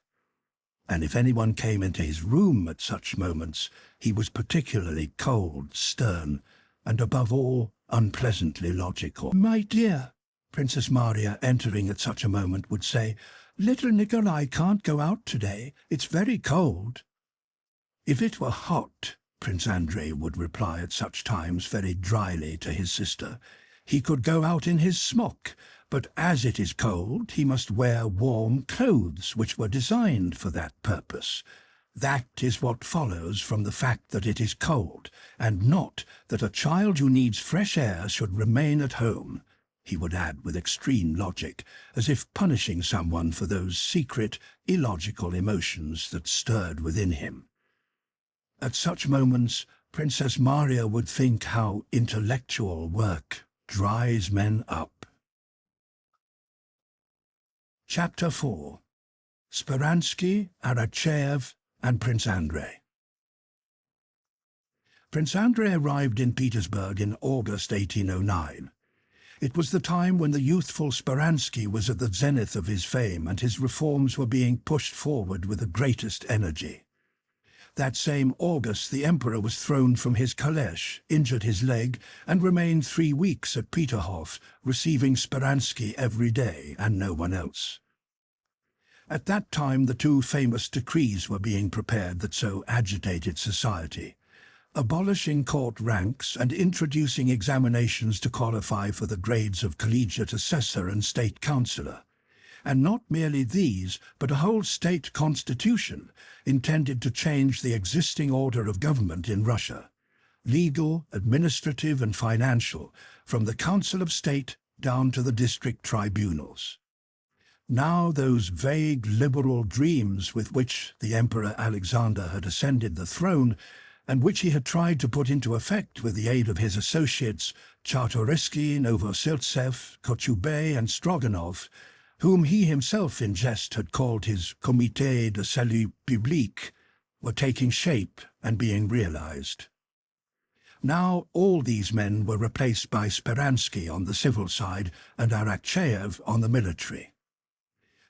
And if anyone came into his room at such moments, he was particularly cold, stern, and above all, unpleasantly logical. "My dear," Princess Maria, entering at such a moment, would say, "little Nikolai can't go out today. It's very cold." "If it were hot," Prince Andrei would reply at such times very dryly to his sister, "he could go out in his smock, but as it is cold, he must wear warm clothes which were designed for that purpose. That is what follows from the fact that it is cold, and not that a child who needs fresh air should remain at home. he would add with extreme logic, as if punishing someone for those secret, illogical emotions that stirred within him. At such moments, Princess Maria would think how intellectual work dries men up. Chapter 4. Speransky, Arakcheyev, and Prince Andrei. Prince Andrei arrived in Petersburg in August 1809. It was the time when the youthful Speransky was at the zenith of his fame and his reforms were being pushed forward with the greatest energy. That same August the Emperor was thrown from his caleche, injured his leg, and remained 3 weeks at Peterhof, receiving Speransky every day and no one else. At that time the two famous decrees were being prepared that so agitated society, abolishing court ranks and introducing examinations to qualify for the grades of collegiate assessor and state councillor. And not merely these, but a whole state constitution intended to change the existing order of government in Russia, legal, administrative and financial, from the Council of State down to the district tribunals. Now those vague liberal dreams with which the Emperor Alexander had ascended the throne, and which he had tried to put into effect with the aid of his associates Czartoryski, Novosiltsev, Kochubey and Stroganov, whom he himself in jest had called his Comité de Salut Public, were taking shape and being realized. Now all these men were replaced by Speransky on the civil side and Arakcheyev on the military.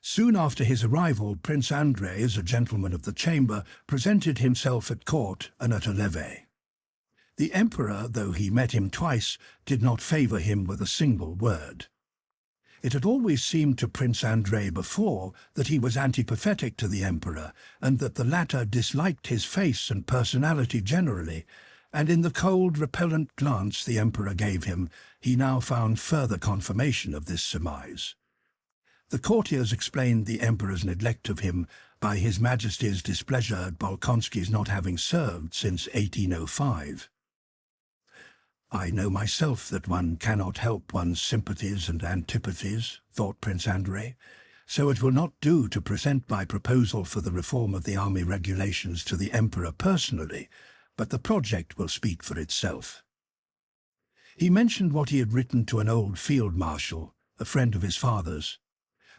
Soon after his arrival, Prince Andrei, as a gentleman of the chamber, presented himself at court and at a levee. The Emperor, though he met him twice, did not favour him with a single word. It had always seemed to Prince Andrei before that he was antipathetic to the Emperor, and that the latter disliked his face and personality generally, and in the cold, repellent glance the Emperor gave him, he now found further confirmation of this surmise. The courtiers explained the Emperor's neglect of him by His Majesty's displeasure at Bolkonskys not having served since 1805. "I know myself that one cannot help one's sympathies and antipathies," thought Prince Andrei, "so it will not do to present my proposal for the reform of the army regulations to the Emperor personally, but the project will speak for itself." He mentioned what he had written to an old field marshal, a friend of his father's.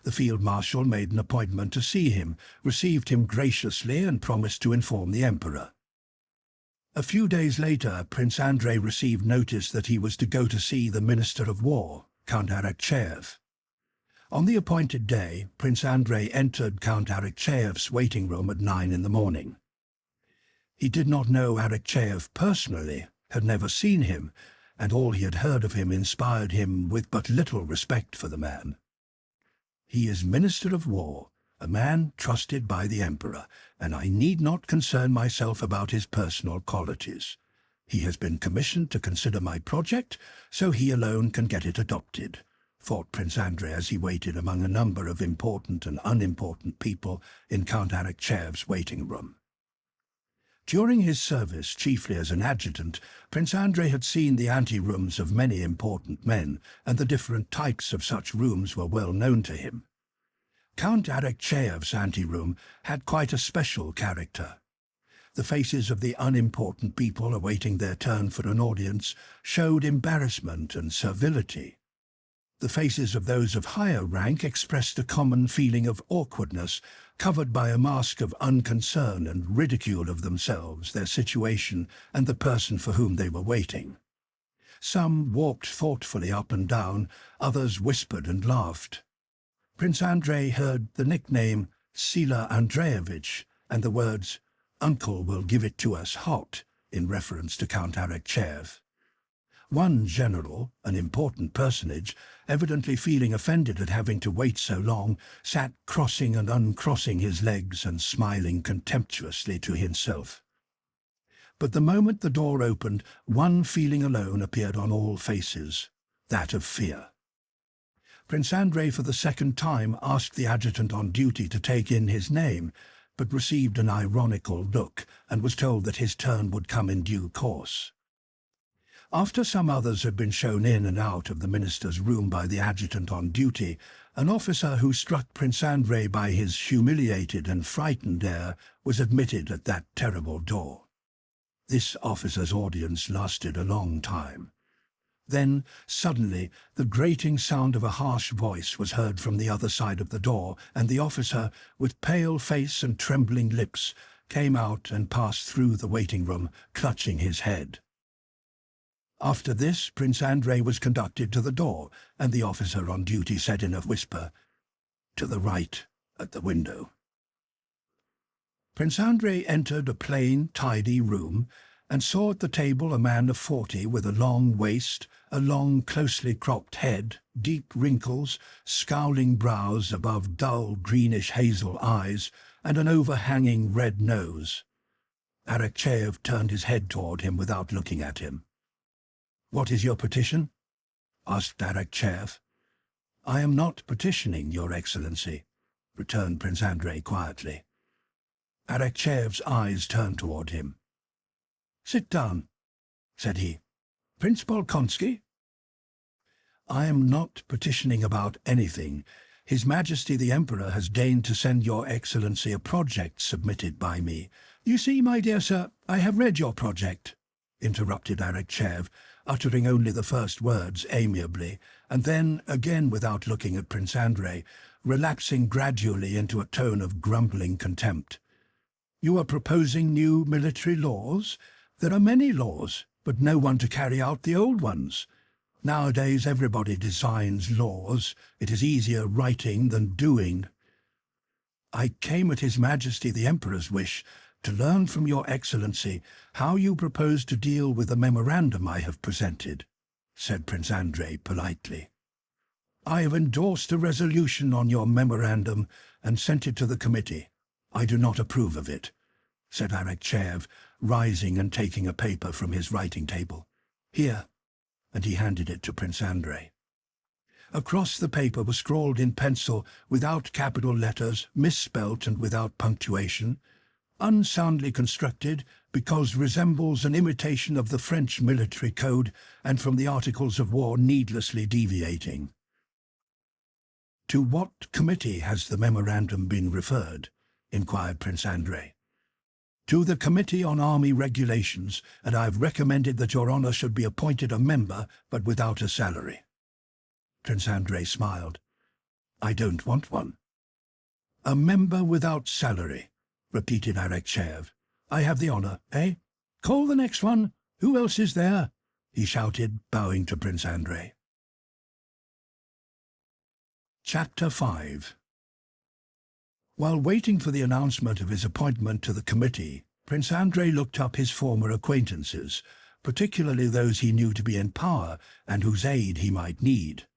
The field marshal made an appointment to see him, received him graciously and promised to inform the Emperor. A few days later, Prince Andrei received notice that he was to go to see the Minister of War, Count Arakcheyev. On the appointed day, Prince Andrei entered Count Arakcheyev's waiting room at 9 in the morning. He did not know Arakcheyev personally, had never seen him, and all he had heard of him inspired him with but little respect for the man. "He is Minister of War, a man trusted by the Emperor, and I need not concern myself about his personal qualities. He has been commissioned to consider my project, so he alone can get it adopted," thought Prince Andrei as he waited among a number of important and unimportant people in Count Arakcheyev's waiting room. During his service, chiefly as an adjutant, Prince Andrei had seen the ante-rooms of many important men, and the different types of such rooms were well known to him. Count Arakcheyev's ante-room had quite a special character. The faces of the unimportant people awaiting their turn for an audience showed embarrassment and servility. The faces of those of higher rank expressed a common feeling of awkwardness, covered by a mask of unconcern and ridicule of themselves, their situation, and the person for whom they were waiting. Some walked thoughtfully up and down, others whispered and laughed. Prince Andrei heard the nickname Sila Andreevich and the words, "Uncle will give it to us hot," in reference to Count Arakcheyev. One general, an important personage, evidently feeling offended at having to wait so long, sat crossing and uncrossing his legs and smiling contemptuously to himself. But the moment the door opened, one feeling alone appeared on all faces, that of fear. Prince Andrei for the second time asked the adjutant on duty to take in his name, but received an ironical look and was told that his turn would come in due course. After some others had been shown in and out of the minister's room by the adjutant on duty, an officer who struck Prince Andrei by his humiliated and frightened air was admitted at that terrible door. This officer's audience lasted a long time. Then, suddenly, the grating sound of a harsh voice was heard from the other side of the door, and the officer, with pale face and trembling lips, came out and passed through the waiting room, clutching his head. After this, Prince Andrei was conducted to the door, and the officer on duty said in a whisper, "To the right, at the window." Prince Andrei entered a plain, tidy room, and saw at the table a man of 40 with a long waist, a long, closely cropped head, deep wrinkles, scowling brows above dull, greenish-hazel eyes, and an overhanging red nose. Arakcheyev turned his head toward him without looking at him. "What is your petition?" asked Arakcheyev. "I am not petitioning, Your Excellency," returned Prince Andrei quietly. Arakcheyev's eyes turned toward him. "Sit down," said he. "Prince Bolkonsky?" "I am not petitioning about anything. His Majesty the Emperor has deigned to send Your Excellency a project submitted by me." "You see, my dear sir, I have read your project," interrupted Arakcheyev, uttering only the first words amiably, and then, again without looking at Prince Andrei, relapsing gradually into a tone of grumbling contempt. "You are proposing new military laws? There are many laws, but no one to carry out the old ones. Nowadays everybody designs laws. It is easier writing than doing. I came at His Majesty the Emperor's wish to learn from Your Excellency how you propose to deal with the memorandum I have presented," said Prince Andrei politely. "I have endorsed a resolution on your memorandum and sent it to the committee. I do not approve of it," said Arakcheyev, rising and taking a paper from his writing table. "Here," and he handed it to Prince Andrei. Across the paper was scrawled in pencil, without capital letters, misspelt and without punctuation, "Unsoundly constructed, because resembles an imitation of the French military code, and from the Articles of War needlessly deviating." "To what committee has the memorandum been referred?" inquired Prince Andrei. "To the Committee on Army Regulations, and I have recommended that Your Honour should be appointed a member, but without a salary." Prince Andrei smiled. "I don't want one." "A member without salary," repeated Arakcheyev. "I have the honour, eh? Call the next one. Who else is there?" he shouted, bowing to Prince Andrei. Chapter 5. While waiting for the announcement of his appointment to the committee, Prince Andrei looked up his former acquaintances, particularly those he knew to be in power and whose aid he might need.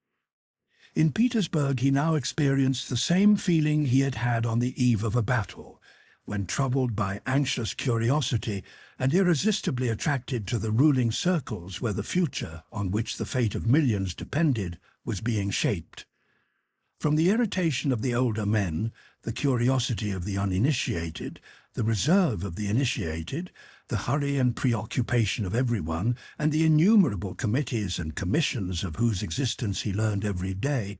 In Petersburg he now experienced the same feeling he had had on the eve of a battle, when troubled by anxious curiosity and irresistibly attracted to the ruling circles where the future, on which the fate of millions depended, was being shaped. From the irritation of the older men, the curiosity of the uninitiated, the reserve of the initiated, the hurry and preoccupation of everyone, and the innumerable committees and commissions of whose existence he learned every day,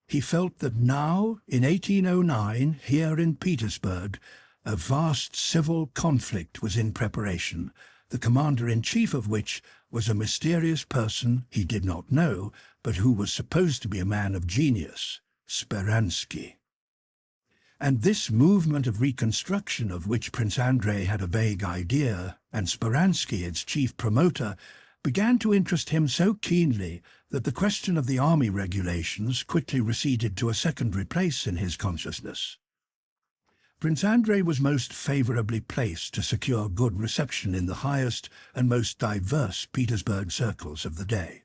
he felt that now, in 1809, here in Petersburg, a vast civil conflict was in preparation, the commander-in-chief of which was a mysterious person he did not know, but who was supposed to be a man of genius, Speransky. And this movement of reconstruction of which Prince Andrei had a vague idea, and Speransky, its chief promoter, began to interest him so keenly that the question of the army regulations quickly receded to a secondary place in his consciousness. Prince Andrei was most favourably placed to secure good reception in the highest and most diverse Petersburg circles of the day.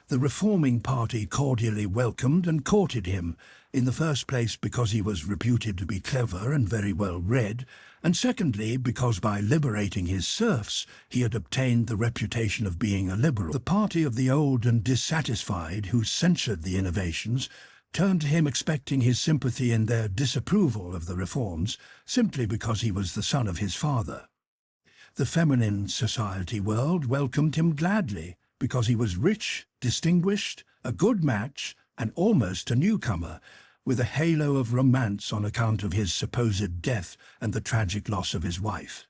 The reforming party cordially welcomed and courted him, in the first place because he was reputed to be clever and very well read, and secondly because by liberating his serfs he had obtained the reputation of being a liberal. The party of the old and dissatisfied, who censured the innovations, turned to him expecting his sympathy in their disapproval of the reforms, simply because he was the son of his father. The feminine society world welcomed him gladly, because he was rich, distinguished, a good match, and almost a newcomer, with a halo of romance on account of his supposed death and the tragic loss of his wife.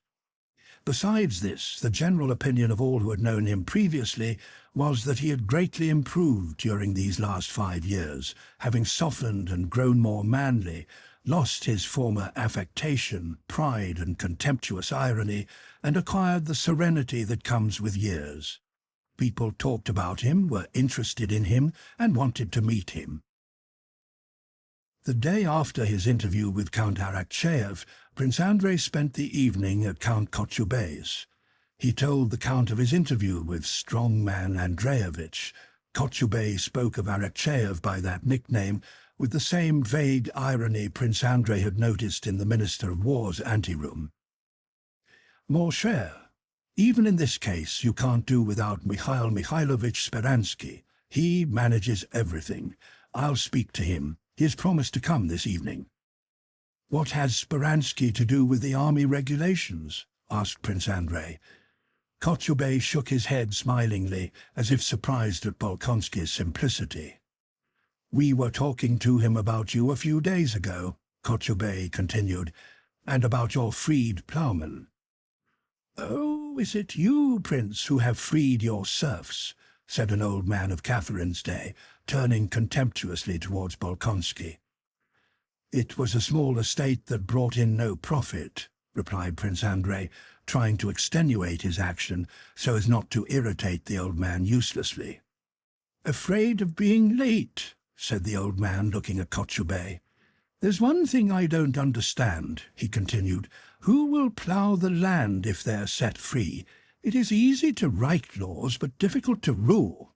Besides this, the general opinion of all who had known him previously was that he had greatly improved during these last 5 years, having softened and grown more manly, lost his former affectation, pride and contemptuous irony, and acquired the serenity that comes with years. People talked about him, were interested in him, and wanted to meet him. The day after his interview with Count Arakcheyev, Prince Andrei spent the evening at Count Kochubey's. He told the Count of his interview with strongman Andreevich. Kochubey spoke of Arakcheyev by that nickname with the same vague irony Prince Andrei had noticed in the Minister of War's anteroom. Mon cher, even in this case you can't do without Mikhail Mikhailovich Speransky. He manages everything. I'll speak to him. He has promised to come this evening. What has Speransky to do with the army regulations? Asked Prince Andrei. Kochubey shook his head smilingly, as if surprised at Bolkonskys' simplicity. We were talking to him about you a few days ago, Kochubey continued, and about your freed ploughmen. Oh, is it you, Prince, who have freed your serfs? Said an old man of Catherine's day, turning contemptuously towards Bolkonsky. It was a small estate that brought in no profit, replied Prince Andrei, trying to extenuate his action so as not to irritate the old man uselessly. Afraid of being late, said the old man, looking at Kochubey. There's one thing I don't understand, he continued. Who will plough the land if they're set free? It is easy to write laws, but difficult to rule.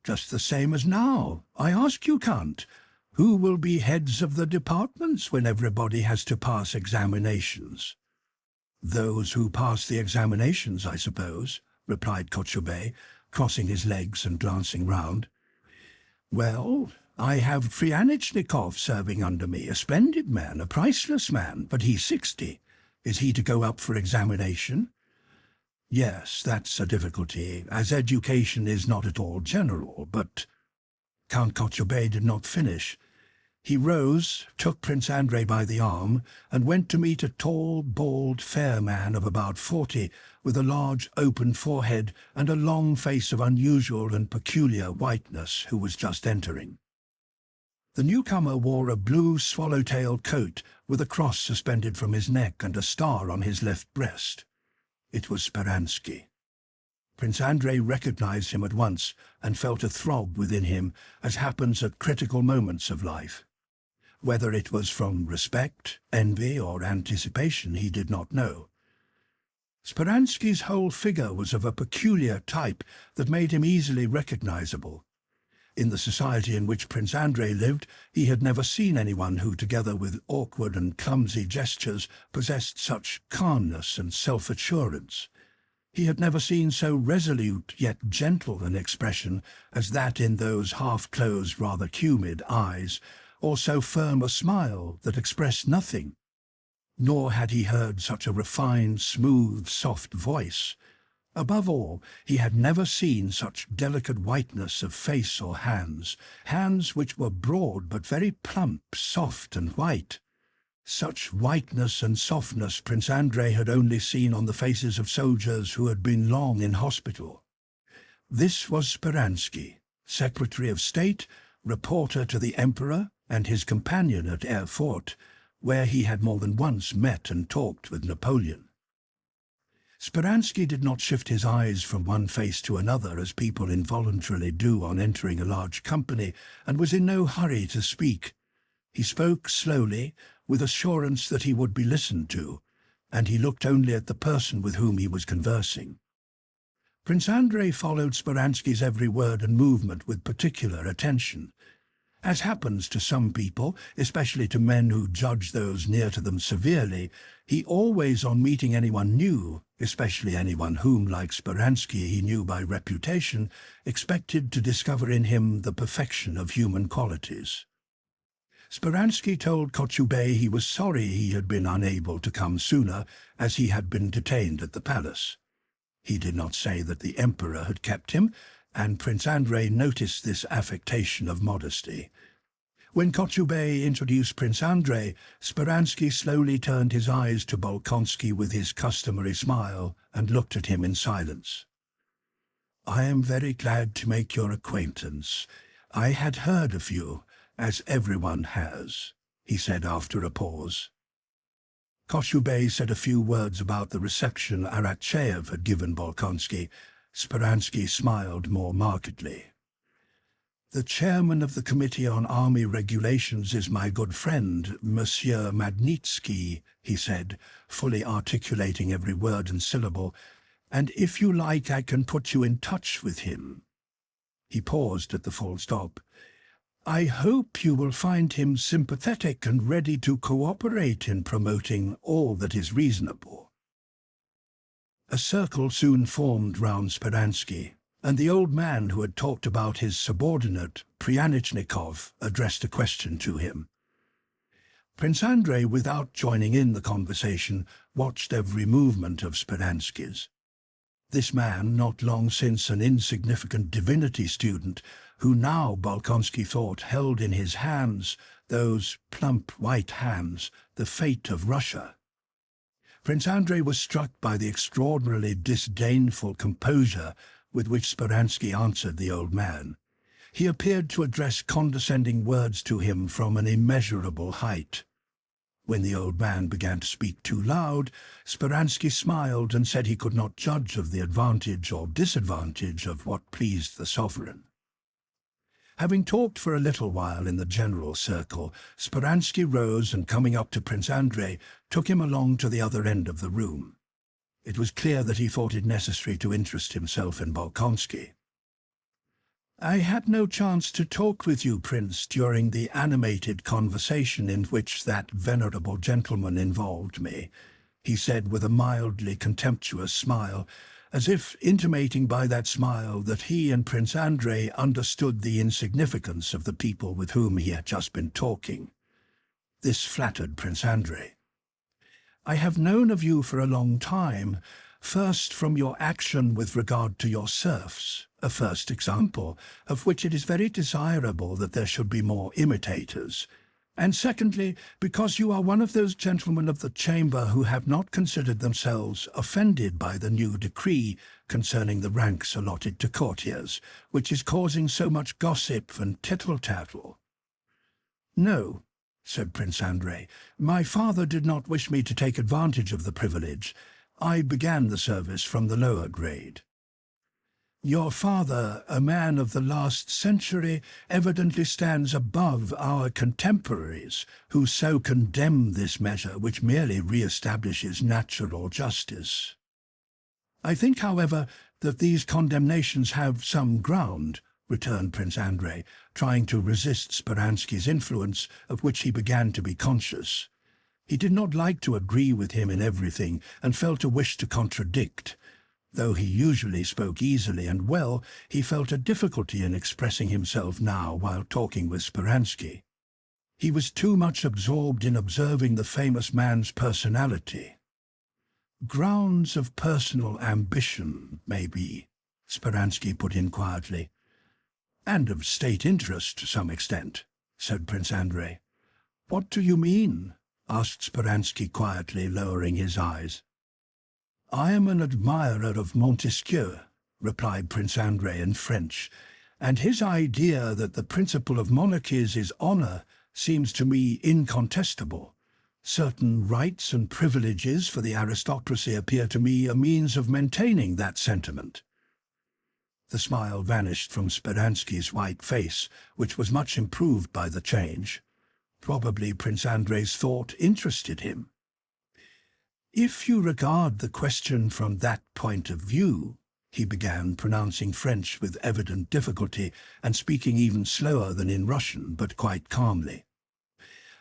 Just the same as now. I ask you, Count, who will be heads of the departments when everybody has to pass examinations? Those who pass the examinations, I suppose, replied Kochubey, crossing his legs and glancing round. Well, I have Fryanichnikov serving under me, a splendid man, a priceless man, but he's 60. Is he to go up for examination? Yes, that's a difficulty, as education is not at all general, but... Count Kochubey did not finish. He rose, took Prince Andrei by the arm, and went to meet a tall, bald, fair man of about 40, with a large, open forehead and a long face of unusual and peculiar whiteness, who was just entering. The newcomer wore a blue swallow-tailed coat with a cross suspended from his neck and a star on his left breast. It was Speransky. Prince Andrei recognized him at once and felt a throb within him, as happens at critical moments of life. Whether it was from respect, envy, or anticipation, he did not know. Speransky's whole figure was of a peculiar type that made him easily recognizable. In the society in which Prince Andrei lived, he had never seen anyone who, together with awkward and clumsy gestures, possessed such calmness and self-assurance. He had never seen so resolute yet gentle an expression as that in those half-closed, rather humid eyes, or so firm a smile that expressed nothing. Nor had he heard such a refined, smooth, soft voice. Above all, he had never seen such delicate whiteness of face or hands, hands which were broad but very plump, soft and white. Such whiteness and softness Prince Andrei had only seen on the faces of soldiers who had been long in hospital. This was Speransky, Secretary of State, reporter to the Emperor, and his companion at Erfurt, where he had more than once met and talked with Napoleon. Speransky did not shift his eyes from one face to another as people involuntarily do on entering a large company, and was in no hurry to speak. He spoke slowly, with assurance that he would be listened to, and he looked only at the person with whom he was conversing. Prince Andrei followed Speransky's every word and movement with particular attention. As happens to some people, especially to men who judge those near to them severely, he always, on meeting anyone new, especially anyone whom, like Speransky, he knew by reputation, expected to discover in him the perfection of human qualities. Speransky told Kochubey he was sorry he had been unable to come sooner, as he had been detained at the palace. He did not say that the emperor had kept him, and Prince Andrei noticed this affectation of modesty. When Kochubey introduced Prince Andrei, Speransky slowly turned his eyes to Bolkonsky with his customary smile and looked at him in silence. "I am very glad to make your acquaintance. I had heard of you, as everyone has," he said after a pause. Kochubey said a few words about the reception Arakcheyev had given Bolkonsky. Speransky smiled more markedly. "The chairman of the Committee on Army Regulations is my good friend, Monsieur Magnitsky," he said, fully articulating every word and syllable, "and if you like I can put you in touch with him." He paused at the full stop. "I hope you will find him sympathetic and ready to cooperate in promoting all that is reasonable." A circle soon formed round Speransky, and the old man who had talked about his subordinate, Pryanishnikov, addressed a question to him. Prince Andrei, without joining in the conversation, watched every movement of Speransky's. This man, not long since an insignificant divinity student, who now Bolkonsky thought held in his hands, those plump white hands, the fate of Russia. Prince Andrei was struck by the extraordinarily disdainful composure with which Speransky answered the old man. He appeared to address condescending words to him from an immeasurable height. When the old man began to speak too loud, Speransky smiled and said he could not judge of the advantage or disadvantage of what pleased the sovereign. Having talked for a little while in the general circle, Speransky rose and, coming up to Prince Andrei, took him along to the other end of the room. It was clear that he thought it necessary to interest himself in Bolkonsky. "I had no chance to talk with you, Prince, during the animated conversation in which that venerable gentleman involved me," he said with a mildly contemptuous smile, as if intimating by that smile that he and Prince Andrei understood the insignificance of the people with whom he had just been talking. This flattered Prince Andrei. "I have known of you for a long time, first from your action with regard to your serfs, a first example, of which it is very desirable that there should be more imitators, and secondly, because you are one of those gentlemen of the chamber who have not considered themselves offended by the new decree concerning the ranks allotted to courtiers, which is causing so much gossip and tittle-tattle." "No," said Prince Andrei, "my father did not wish me to take advantage of the privilege. I began the service from the lower grade." "Your father, a man of the last century, evidently stands above our contemporaries, who so condemn this measure which merely re-establishes natural justice. I think, however, that these condemnations have some ground," returned Prince Andrei, trying to resist Speransky's influence, of which he began to be conscious. He did not like to agree with him in everything, and felt a wish to contradict. Though he usually spoke easily and well, he felt a difficulty in expressing himself now while talking with Speransky. He was too much absorbed in observing the famous man's personality. "Grounds of personal ambition, maybe," Speransky put in quietly. "And of state interest to some extent," said Prince Andrei. "What do you mean?" asked Speransky quietly, lowering his eyes. "I am an admirer of Montesquieu," replied Prince Andrei in French, "and his idea that the principle of monarchies is honor seems to me incontestable. Certain rights and privileges for the aristocracy appear to me a means of maintaining that sentiment." The smile vanished from Speransky's white face, which was much improved by the change. Probably Prince Andrei's thought interested him. "If you regard the question from that point of view," he began, pronouncing French with evident difficulty and speaking even slower than in Russian, but quite calmly.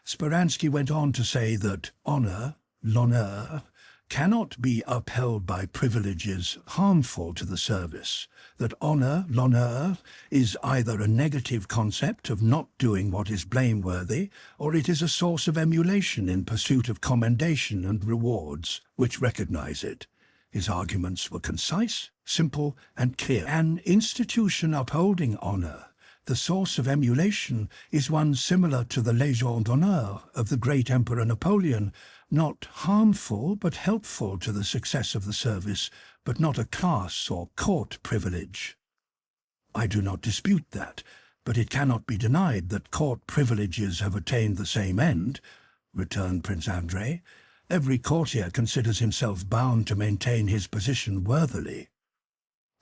Speransky went on to say that honor, l'honneur, cannot be upheld by privileges harmful to the service, that honor, l'honneur, is either a negative concept of not doing what is blameworthy, or it is a source of emulation in pursuit of commendation and rewards, which recognize it. His arguments were concise, simple, and clear. An institution upholding honor, the source of emulation, is one similar to the Légion d'honneur of the great Emperor Napoleon, not harmful but helpful to the success of the service, but not a class or court privilege. I do not dispute that, but it cannot be denied that court privileges have attained the same end, returned Prince Andrei. Every courtier considers himself bound to maintain his position worthily.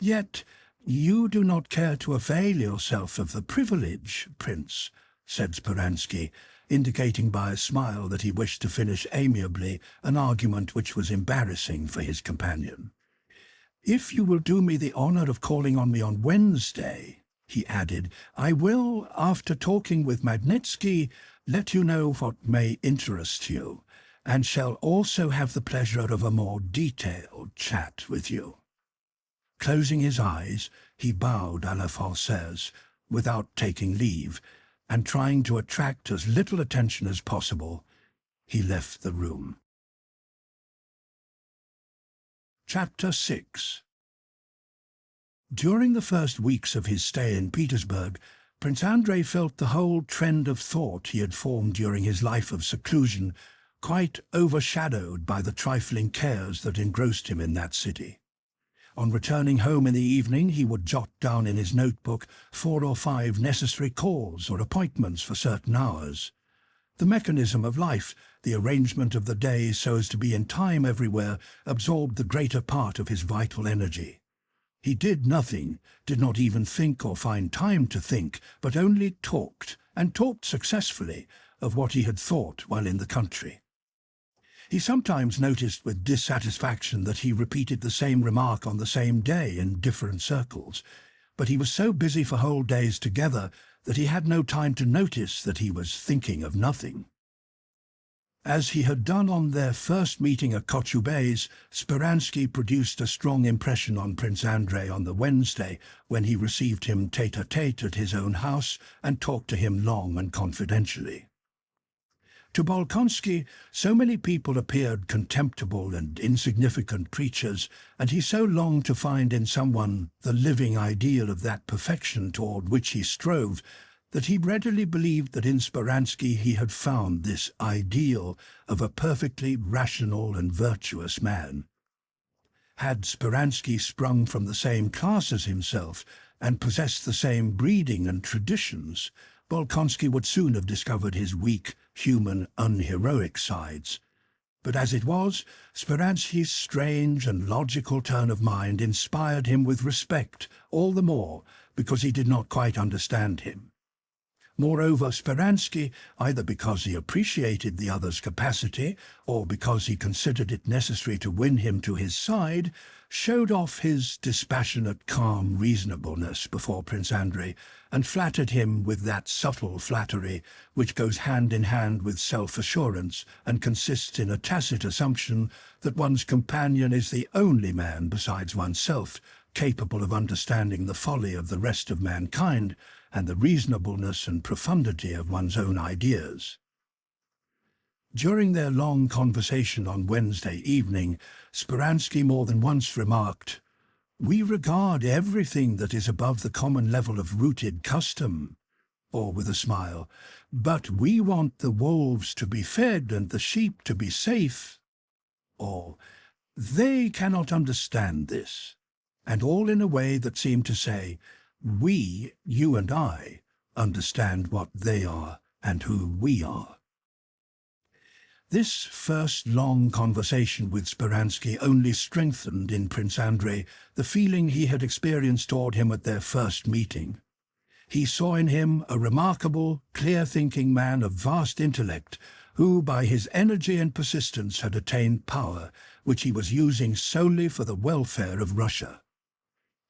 Yet you do not care to avail yourself of the privilege, Prince, said Speransky, indicating by a smile that he wished to finish amiably an argument which was embarrassing for his companion. If you will do me the honor of calling on me on Wednesday, he added, I will, after talking with Magnitsky, let you know what may interest you, and shall also have the pleasure of a more detailed chat with you. Closing his eyes, he bowed à la Française, without taking leave, and trying to attract as little attention as possible, he left the room. Chapter 6. During the first weeks of his stay in Petersburg, Prince Andrei felt the whole trend of thought he had formed during his life of seclusion quite overshadowed by the trifling cares that engrossed him in that city. On returning home in the evening, he would jot down in his notebook 4 or 5 necessary calls or appointments for certain hours. The mechanism of life, the arrangement of the day so as to be in time everywhere, absorbed the greater part of his vital energy. He did nothing, did not even think or find time to think, but only talked, and talked successfully, of what he had thought while in the country. He sometimes noticed with dissatisfaction that he repeated the same remark on the same day in different circles, but he was so busy for whole days together that he had no time to notice that he was thinking of nothing. As he had done on their first meeting at Kochubey's, Speransky produced a strong impression on Prince Andrei on the Wednesday when he received him tête-à-tête at his own house and talked to him long and confidentially. To Bolkonsky, so many people appeared contemptible and insignificant creatures, and he so longed to find in someone the living ideal of that perfection toward which he strove, that he readily believed that in Speransky he had found this ideal of a perfectly rational and virtuous man. Had Speransky sprung from the same class as himself and possessed the same breeding and traditions, Bolkonsky would soon have discovered his weak, human, unheroic sides. But as it was, Speransky's strange and logical turn of mind inspired him with respect, all the more because he did not quite understand him. Moreover, Speransky, either because he appreciated the other's capacity or because he considered it necessary to win him to his side, showed off his dispassionate, calm reasonableness before Prince Andrei and flattered him with that subtle flattery which goes hand in hand with self-assurance and consists in a tacit assumption that one's companion is the only man besides oneself capable of understanding the folly of the rest of mankind and the reasonableness and profundity of one's own ideas. During their long conversation on Wednesday evening, Speransky more than once remarked, "We regard everything that is above the common level of rooted custom," or with a smile, "but we want the wolves to be fed and the sheep to be safe," or "They cannot understand this," and all in a way that seemed to say, "We, you and I, understand what they are and who we are." This first long conversation with Speransky only strengthened in Prince Andrei the feeling he had experienced toward him at their first meeting. He saw in him a remarkable, clear-thinking man of vast intellect who, by his energy and persistence, had attained power, which he was using solely for the welfare of Russia.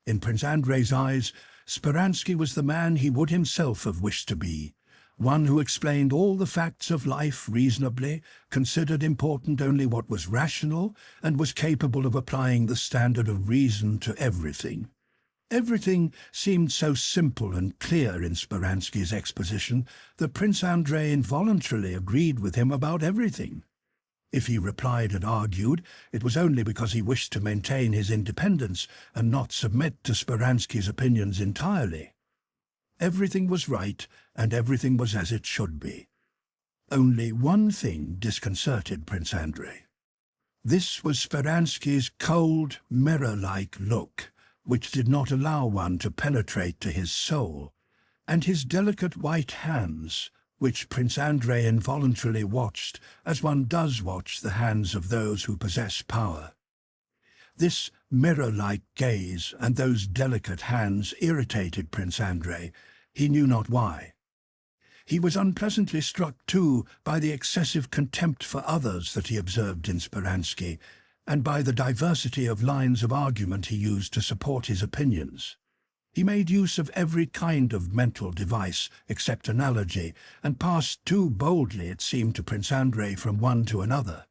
In Prince Andrei's eyes, Speransky was the man he would himself have wished to be, one who explained all the facts of life reasonably, considered important only what was rational, and was capable of applying the standard of reason to everything. Everything seemed so simple and clear in Speransky's exposition that Prince Andrei involuntarily agreed with him about everything. If he replied and argued, it was only because he wished to maintain his independence and not submit to Speransky's opinions entirely. Everything was right, and everything was as it should be. Only one thing disconcerted Prince Andrei. This was Speransky's cold, mirror-like look, which did not allow one to penetrate to his soul, and his delicate white hands, which Prince Andrei involuntarily watched as one does watch the hands of those who possess power. This mirror-like gaze and those delicate hands irritated Prince Andrei, he knew not why. He was unpleasantly struck, too, by the excessive contempt for others that he observed in Speransky, and by the diversity of lines of argument he used to support his opinions. He made use of every kind of mental device except analogy, and passed too boldly, it seemed to Prince Andrei, from one to another.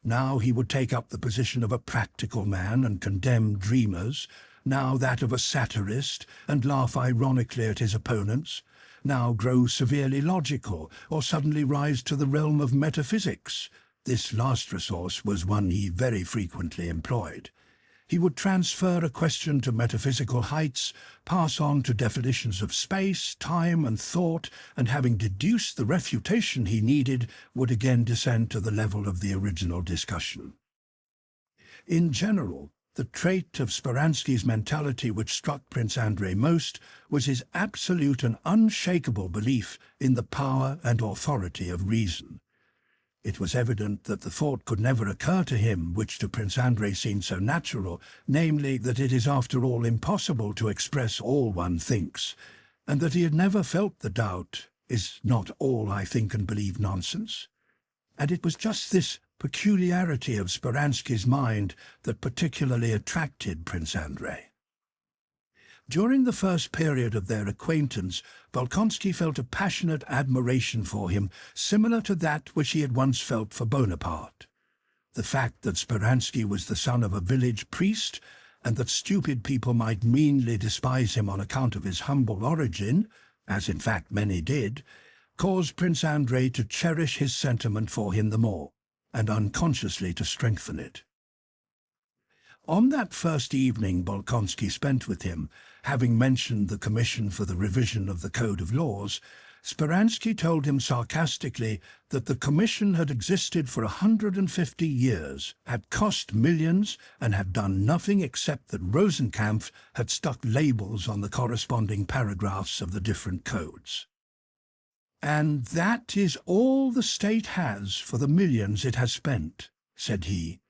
Now he would take up the position of a practical man and condemn dreamers, now that of a satirist and laugh ironically at his opponents, now grow severely logical or suddenly rise to the realm of metaphysics. This last resource was one he very frequently employed. He would transfer a question to metaphysical heights, pass on to definitions of space, time, and thought, and having deduced the refutation he needed, would again descend to the level of the original discussion. In general, the trait of Speransky's mentality which struck Prince Andrei most was his absolute and unshakable belief in the power and authority of reason. It was evident that the thought could never occur to him, which to Prince Andrei seemed so natural, namely that it is after all impossible to express all one thinks, and that he had never felt the doubt, is not all I think and believe nonsense? And it was just this peculiarity of Speransky's mind that particularly attracted Prince Andrei. During the first period of their acquaintance, Bolkonsky felt a passionate admiration for him, similar to that which he had once felt for Bonaparte. The fact that Speransky was the son of a village priest, and that stupid people might meanly despise him on account of his humble origin, as in fact many did, caused Prince Andrei to cherish his sentiment for him the more, and unconsciously to strengthen it. On that first evening Bolkonsky spent with him, having mentioned the commission for the revision of the Code of Laws, Speransky told him sarcastically that the commission had existed for 150 years, had cost millions, and had done nothing except that Rosenkampf had stuck labels on the corresponding paragraphs of the different codes. "And that is all the state has for the millions it has spent," said he.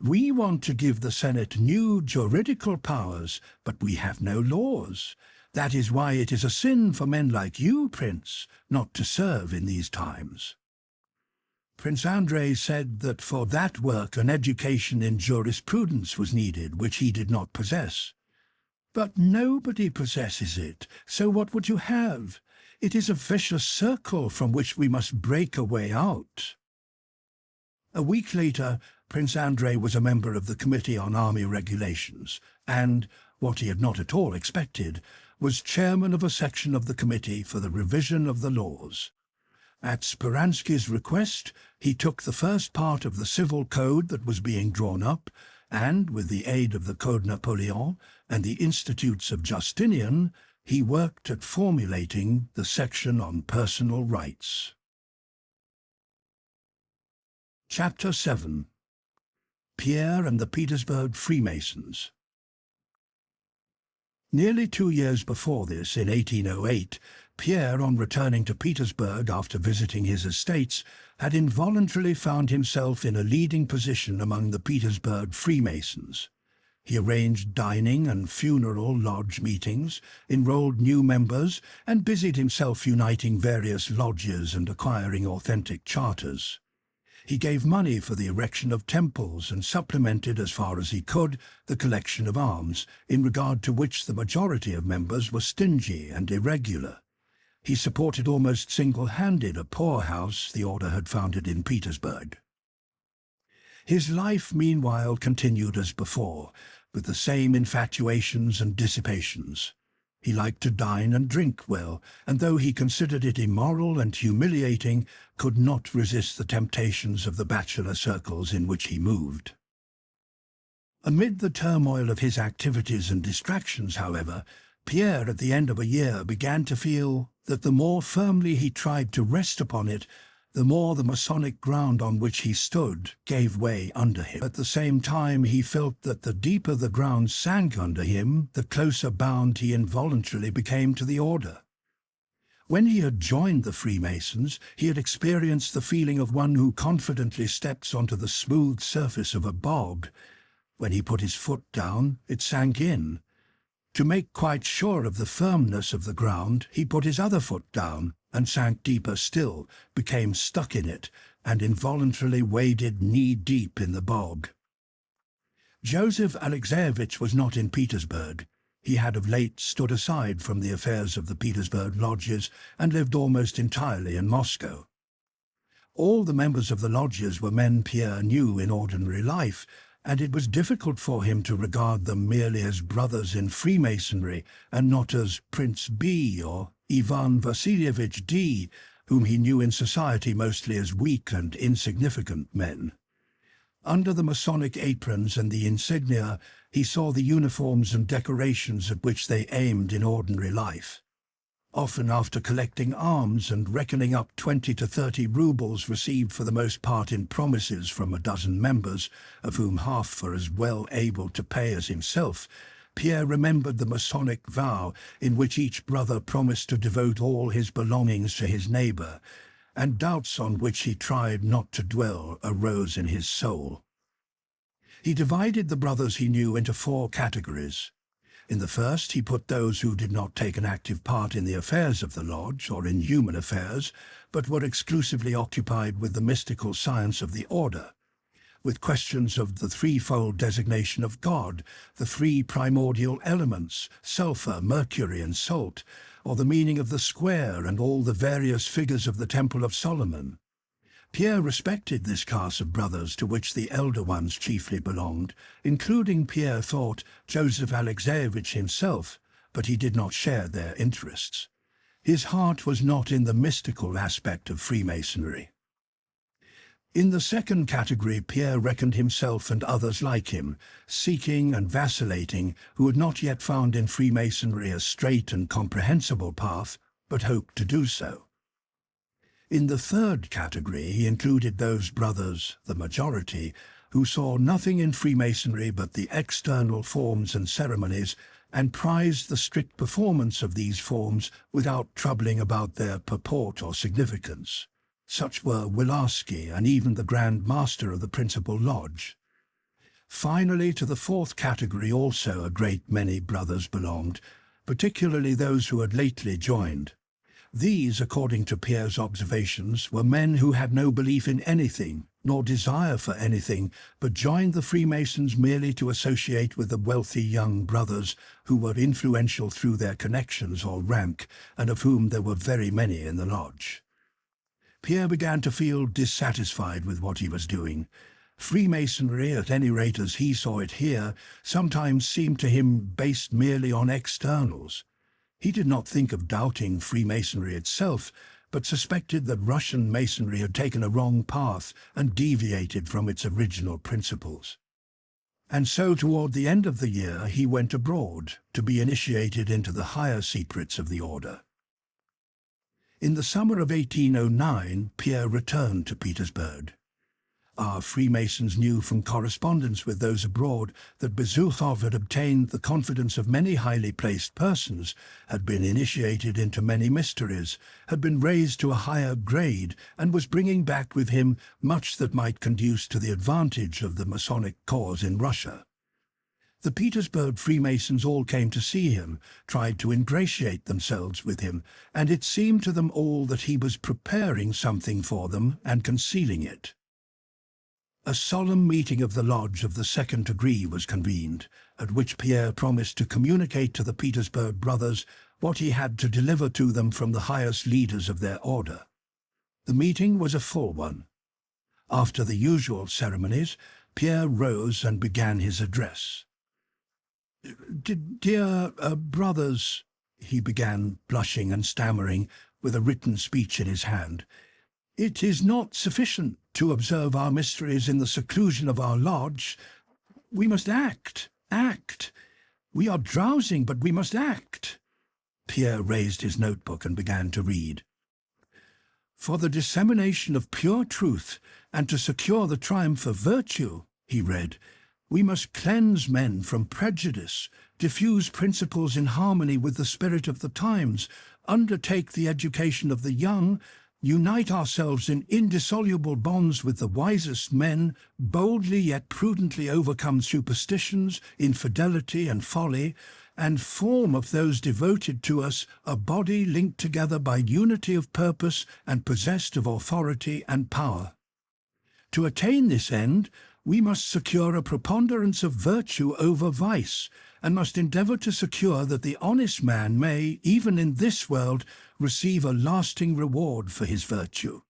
"We want to give the Senate new juridical powers, but we have no laws. That is why it is a sin for men like you, Prince, not to serve in these times." Prince Andrei said that for that work an education in jurisprudence was needed, which he did not possess. "But nobody possesses it, so what would you have? It is a vicious circle from which we must break a way out." A week later, Prince Andrei was a member of the Committee on Army Regulations, and, what he had not at all expected, was chairman of a section of the Committee for the Revision of the Laws. At Speransky's request, he took the first part of the civil code that was being drawn up, and, with the aid of the Code Napoleon and the Institutes of Justinian, he worked at formulating the section on personal rights. Chapter 7. Pierre and the Petersburg Freemasons. Nearly 2 years before this, in 1808, Pierre, on returning to Petersburg after visiting his estates, had involuntarily found himself in a leading position among the Petersburg Freemasons. He arranged dining and funeral lodge meetings, enrolled new members, and busied himself uniting various lodges and acquiring authentic charters. He gave money for the erection of temples and supplemented, as far as he could, the collection of alms, in regard to which the majority of members were stingy and irregular. He supported almost single-handed a poorhouse the order had founded in Petersburg. His life, meanwhile, continued as before, with the same infatuations and dissipations. He liked to dine and drink well, and though he considered it immoral and humiliating, could not resist the temptations of the bachelor circles in which he moved. Amid the turmoil of his activities and distractions, however, Pierre, at the end of a year, began to feel that the more firmly he tried to rest upon it, the more the Masonic ground on which he stood gave way under him. At the same time, he felt that the deeper the ground sank under him, the closer bound he involuntarily became to the order. When he had joined the Freemasons, he had experienced the feeling of one who confidently steps onto the smooth surface of a bog. When he put his foot down, it sank in. To make quite sure of the firmness of the ground, he put his other foot down and sank deeper still, became stuck in it, and involuntarily waded knee-deep in the bog. Joseph Alexeyevich was not in Petersburg. He had of late stood aside from the affairs of the Petersburg lodges and lived almost entirely in Moscow. All the members of the lodges were men Pierre knew in ordinary life, and it was difficult for him to regard them merely as brothers in Freemasonry and not as Prince B or Ivan Vassilievich D, whom he knew in society mostly as weak and insignificant men. Under the Masonic aprons and the insignia, he saw the uniforms and decorations at which they aimed in ordinary life. Often after collecting alms and reckoning up 20 to 30 rubles received for the most part in promises from a dozen members, of whom half were as well able to pay as himself, Pierre remembered the Masonic vow in which each brother promised to devote all his belongings to his neighbor, and doubts on which he tried not to dwell arose in his soul. He divided the brothers he knew into 4 categories. In the first, he put those who did not take an active part in the affairs of the lodge or in human affairs, but were exclusively occupied with the mystical science of the order, with questions of the threefold designation of God, the 3 primordial elements, sulfur, mercury, and salt, or the meaning of the square and all the various figures of the Temple of Solomon. Pierre respected this caste of brothers to which the elder ones chiefly belonged, including, Pierre thought, Joseph Alexeyevich himself, but he did not share their interests. His heart was not in the mystical aspect of Freemasonry. In the second category, Pierre reckoned himself and others like him, seeking and vacillating, who had not yet found in Freemasonry a straight and comprehensible path, but hoped to do so. In the third category, he included those brothers, the majority, who saw nothing in Freemasonry but the external forms and ceremonies, and prized the strict performance of these forms without troubling about their purport or significance. Such were Wilarski and even the Grand Master of the principal lodge. Finally, to the fourth category also a great many brothers belonged, particularly those who had lately joined. These, according to Pierre's observations, were men who had no belief in anything, nor desire for anything, but joined the Freemasons merely to associate with the wealthy young brothers who were influential through their connections or rank, and of whom there were very many in the lodge. Pierre began to feel dissatisfied with what he was doing. Freemasonry, at any rate as he saw it here, sometimes seemed to him based merely on externals. He did not think of doubting Freemasonry itself, but suspected that Russian Masonry had taken a wrong path and deviated from its original principles. And so toward the end of the year he went abroad to be initiated into the higher secrets of the order. In the summer of 1809, Pierre returned to Petersburg. Our Freemasons knew from correspondence with those abroad that Bezukhov had obtained the confidence of many highly placed persons, had been initiated into many mysteries, had been raised to a higher grade, and was bringing back with him much that might conduce to the advantage of the Masonic cause in Russia. The Petersburg Freemasons all came to see him, tried to ingratiate themselves with him, and it seemed to them all that he was preparing something for them and concealing it. A solemn meeting of the Lodge of the Second Degree was convened, at which Pierre promised to communicate to the Petersburg brothers what he had to deliver to them from the highest leaders of their order. The meeting was a full one. After the usual ceremonies, Pierre rose and began his address. "Dear brothers," he began, blushing and stammering, with a written speech in his hand, "it is not sufficient to observe our mysteries in the seclusion of our lodge. We must act. We are drowsing, but we must act." Pierre raised his notebook and began to read. "For the dissemination of pure truth and to secure the triumph of virtue," he read, "we must cleanse men from prejudice, diffuse principles in harmony with the spirit of the times, undertake the education of the young, unite ourselves in indissoluble bonds with the wisest men, boldly yet prudently overcome superstitions, infidelity and folly, and form of those devoted to us a body linked together by unity of purpose and possessed of authority and power. To attain this end, we must secure a preponderance of virtue over vice, and must endeavour to secure that the honest man may, even in this world, receive a lasting reward for his virtue.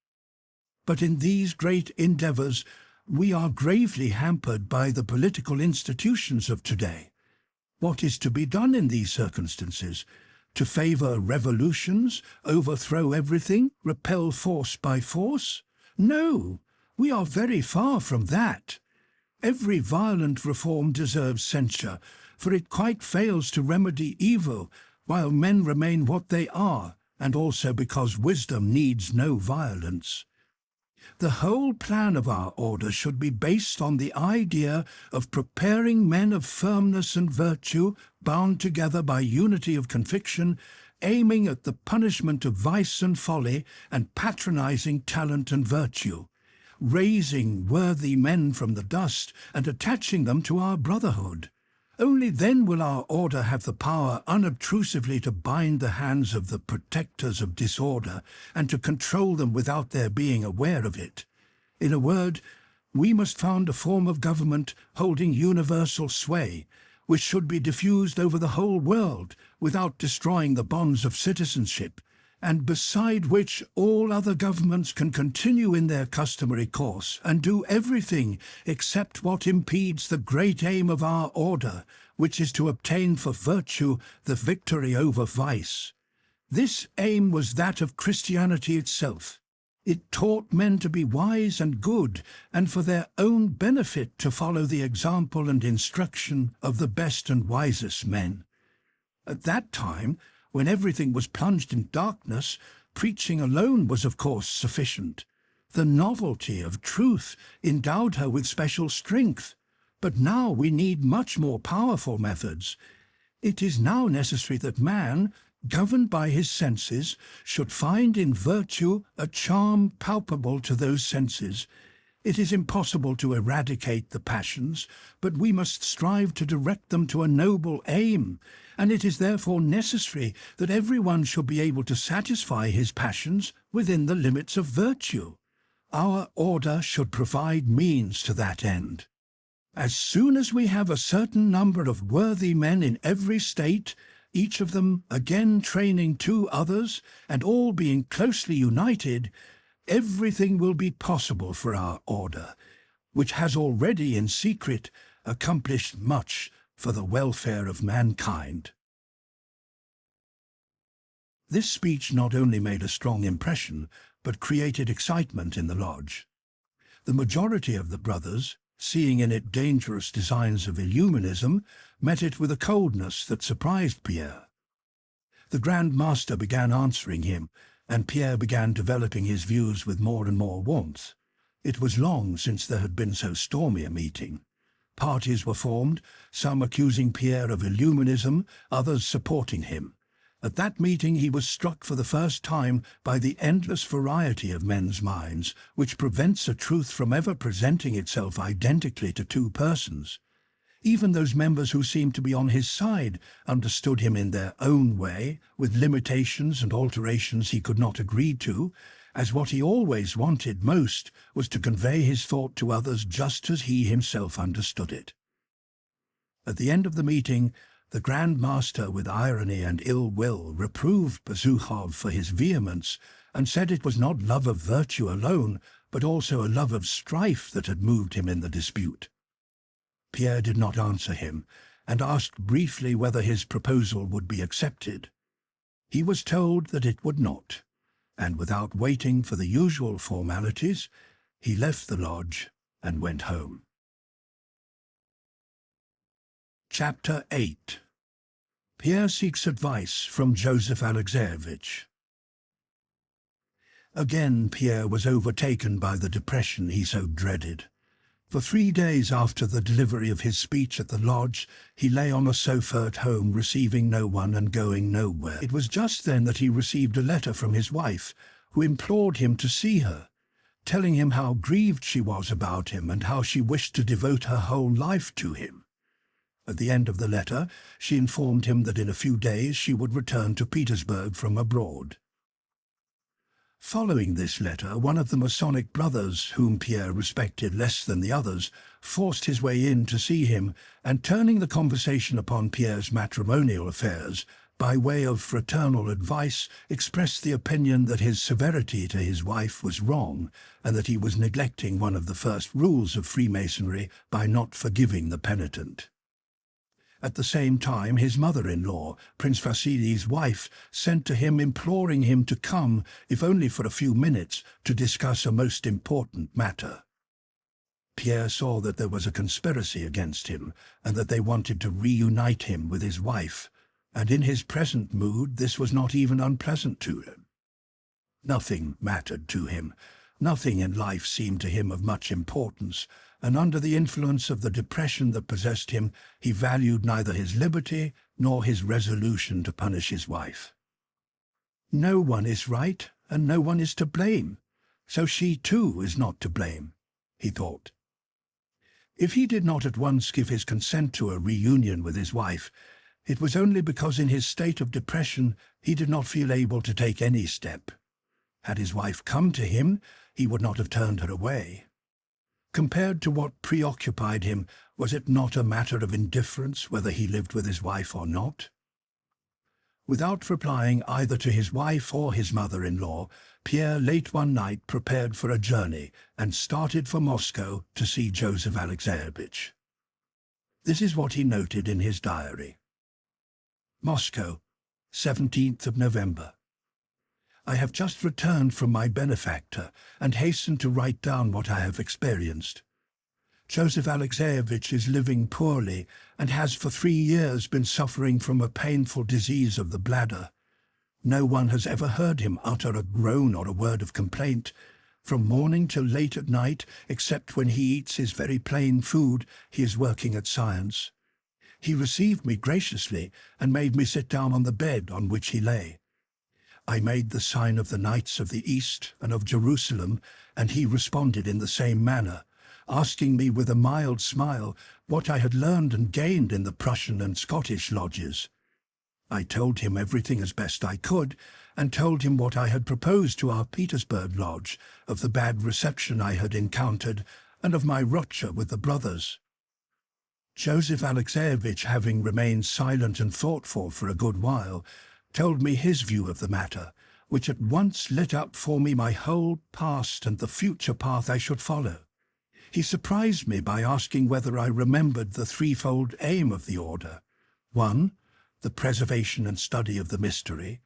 But in these great endeavours, we are gravely hampered by the political institutions of today. What is to be done in these circumstances? To favour revolutions, overthrow everything, repel force by force? No, we are very far from that. Every violent reform deserves censure, for it quite fails to remedy evil, while men remain what they are, and also because wisdom needs no violence. The whole plan of our order should be based on the idea of preparing men of firmness and virtue, bound together by unity of conviction, aiming at the punishment of vice and folly, and patronizing talent and virtue, raising worthy men from the dust and attaching them to our brotherhood. Only then will our order have the power unobtrusively to bind the hands of the protectors of disorder and to control them without their being aware of it. In a word, we must found a form of government holding universal sway, which should be diffused over the whole world without destroying the bonds of citizenship, and beside which all other governments can continue in their customary course and do everything except what impedes the great aim of our order, which is to obtain for virtue the victory over vice. This aim was that of Christianity itself. It taught men to be wise and good, and for their own benefit to follow the example and instruction of the best and wisest men. At that time, when everything was plunged in darkness, preaching alone was of course sufficient. The novelty of truth endowed her with special strength. But now we need much more powerful methods. It is now necessary that man, governed by his senses, should find in virtue a charm palpable to those senses. It is impossible to eradicate the passions, but we must strive to direct them to a noble aim, and it is therefore necessary that everyone should be able to satisfy his passions within the limits of virtue. Our order should provide means to that end. As soon as we have a certain number of worthy men in every state, each of them again training 2 others, and all being closely united, everything will be possible for our order, which has already in secret accomplished much for the welfare of mankind. This speech not only made a strong impression, but created excitement in the lodge. The majority of the brothers, seeing in it dangerous designs of illuminism, met it with a coldness that surprised Pierre. The Grand Master began answering him, and Pierre began developing his views with more and more warmth. It was long since there had been so stormy a meeting. Parties were formed, some accusing Pierre of illuminism, others supporting him. At that meeting he was struck for the first time by the endless variety of men's minds, which prevents a truth from ever presenting itself identically to 2 persons. Even those members who seemed to be on his side understood him in their own way, with limitations and alterations he could not agree to, as what he always wanted most was to convey his thought to others just as he himself understood it. At the end of the meeting, The Grand Master, with irony and ill will, reproved Bezukhov for his vehemence, and said it was not love of virtue alone, but also a love of strife that had moved him in the dispute. Pierre did not answer him, and asked briefly whether his proposal would be accepted. He was told that it would not, and without waiting for the usual formalities, he left the lodge and went home. Chapter 8. Pierre seeks advice from Joseph Alexeyevich. Again Pierre was overtaken by the depression he so dreaded. For 3 days after the delivery of his speech at the lodge, he lay on a sofa at home, receiving no one and going nowhere. It was just then that he received a letter from his wife, who implored him to see her, telling him how grieved she was about him and how she wished to devote her whole life to him. At the end of the letter, she informed him that in a few days she would return to Petersburg from abroad. Following this letter, one of the Masonic brothers, whom Pierre respected less than the others, forced his way in to see him, and turning the conversation upon Pierre's matrimonial affairs, by way of fraternal advice, expressed the opinion that his severity to his wife was wrong, and that he was neglecting one of the first rules of Freemasonry by not forgiving the penitent. At the same time, his mother-in-law, Prince Vasili's wife, sent to him imploring him to come, if only for a few minutes, to discuss a most important matter. Pierre saw that there was a conspiracy against him, and that they wanted to reunite him with his wife, and in his present mood this was not even unpleasant to him. Nothing mattered to him. Nothing in life seemed to him of much importance, and under the influence of the depression that possessed him, he valued neither his liberty nor his resolution to punish his wife. No one is right, and no one is to blame, so she too is not to blame, he thought. If he did not at once give his consent to a reunion with his wife, it was only because in his state of depression he did not feel able to take any step. Had his wife come to him, he would not have turned her away. Compared to what preoccupied him, was it not a matter of indifference whether he lived with his wife or not? Without replying either to his wife or his mother-in-law, Pierre late one night prepared for a journey and started for Moscow to see Joseph Alexeyevich. This is what he noted in his diary. Moscow, 17th of November. I have just returned from my benefactor and hasten to write down what I have experienced. Joseph Alexeyevich is living poorly and has for 3 years been suffering from a painful disease of the bladder. No one has ever heard him utter a groan or a word of complaint. From morning till late at night, except when he eats his very plain food, he is working at science. He received me graciously and made me sit down on the bed on which he lay. I made the sign of the Knights of the East and of Jerusalem, and he responded in the same manner, asking me with a mild smile what I had learned and gained in the Prussian and Scottish lodges. I told him everything as best I could, and told him what I had proposed to our Petersburg lodge, of the bad reception I had encountered, and of my rupture with the brothers. Joseph Alexeyevich, having remained silent and thoughtful for a good while, told me his view of the matter, which at once lit up for me my whole past and the future path I should follow. He surprised me by asking whether I remembered the threefold aim of the order. 1, the preservation and study of the mystery.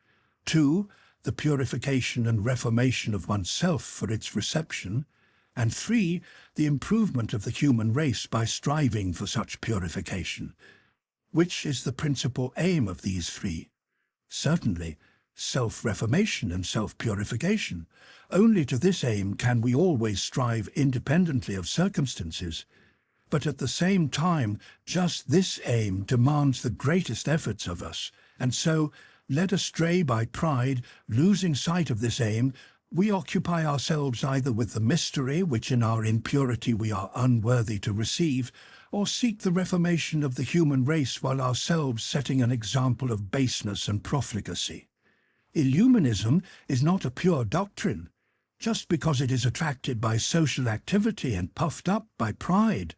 2, the purification and reformation of oneself for its reception. And 3, the improvement of the human race by striving for such purification. Which is the principal aim of these 3? Certainly, self-reformation and self-purification. Only to this aim can we always strive independently of circumstances. But at the same time, just this aim demands the greatest efforts of us, and so, led astray by pride, losing sight of this aim, we occupy ourselves either with the mystery which in our impurity we are unworthy to receive, or seek the reformation of the human race while ourselves setting an example of baseness and profligacy. Illuminism is not a pure doctrine, just because it is attracted by social activity and puffed up by pride.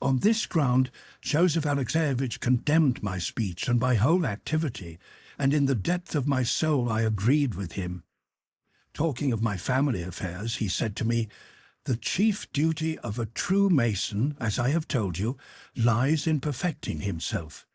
On this ground, Joseph Alexeyevich condemned my speech and my whole activity, and in the depth of my soul I agreed with him. Talking of my family affairs, he said to me, "The chief duty of a true Mason, as I have told you, lies in perfecting himself.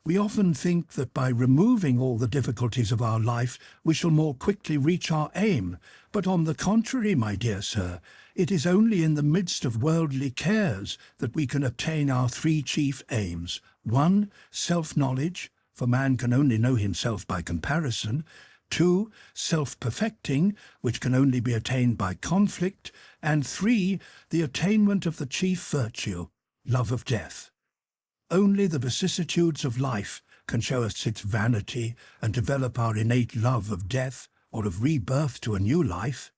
We often think that by removing all the difficulties of our life we shall more quickly reach our aim, but on the contrary, my dear sir, it is only in the midst of worldly cares that we can obtain our three chief aims. 1. Self-knowledge, for man can only know himself by comparison. 2. Self-perfecting, which can only be attained by conflict. And 3. The attainment of the chief virtue, love of death. Only the vicissitudes of life can show us its vanity and develop our innate love of death or of rebirth to a new life."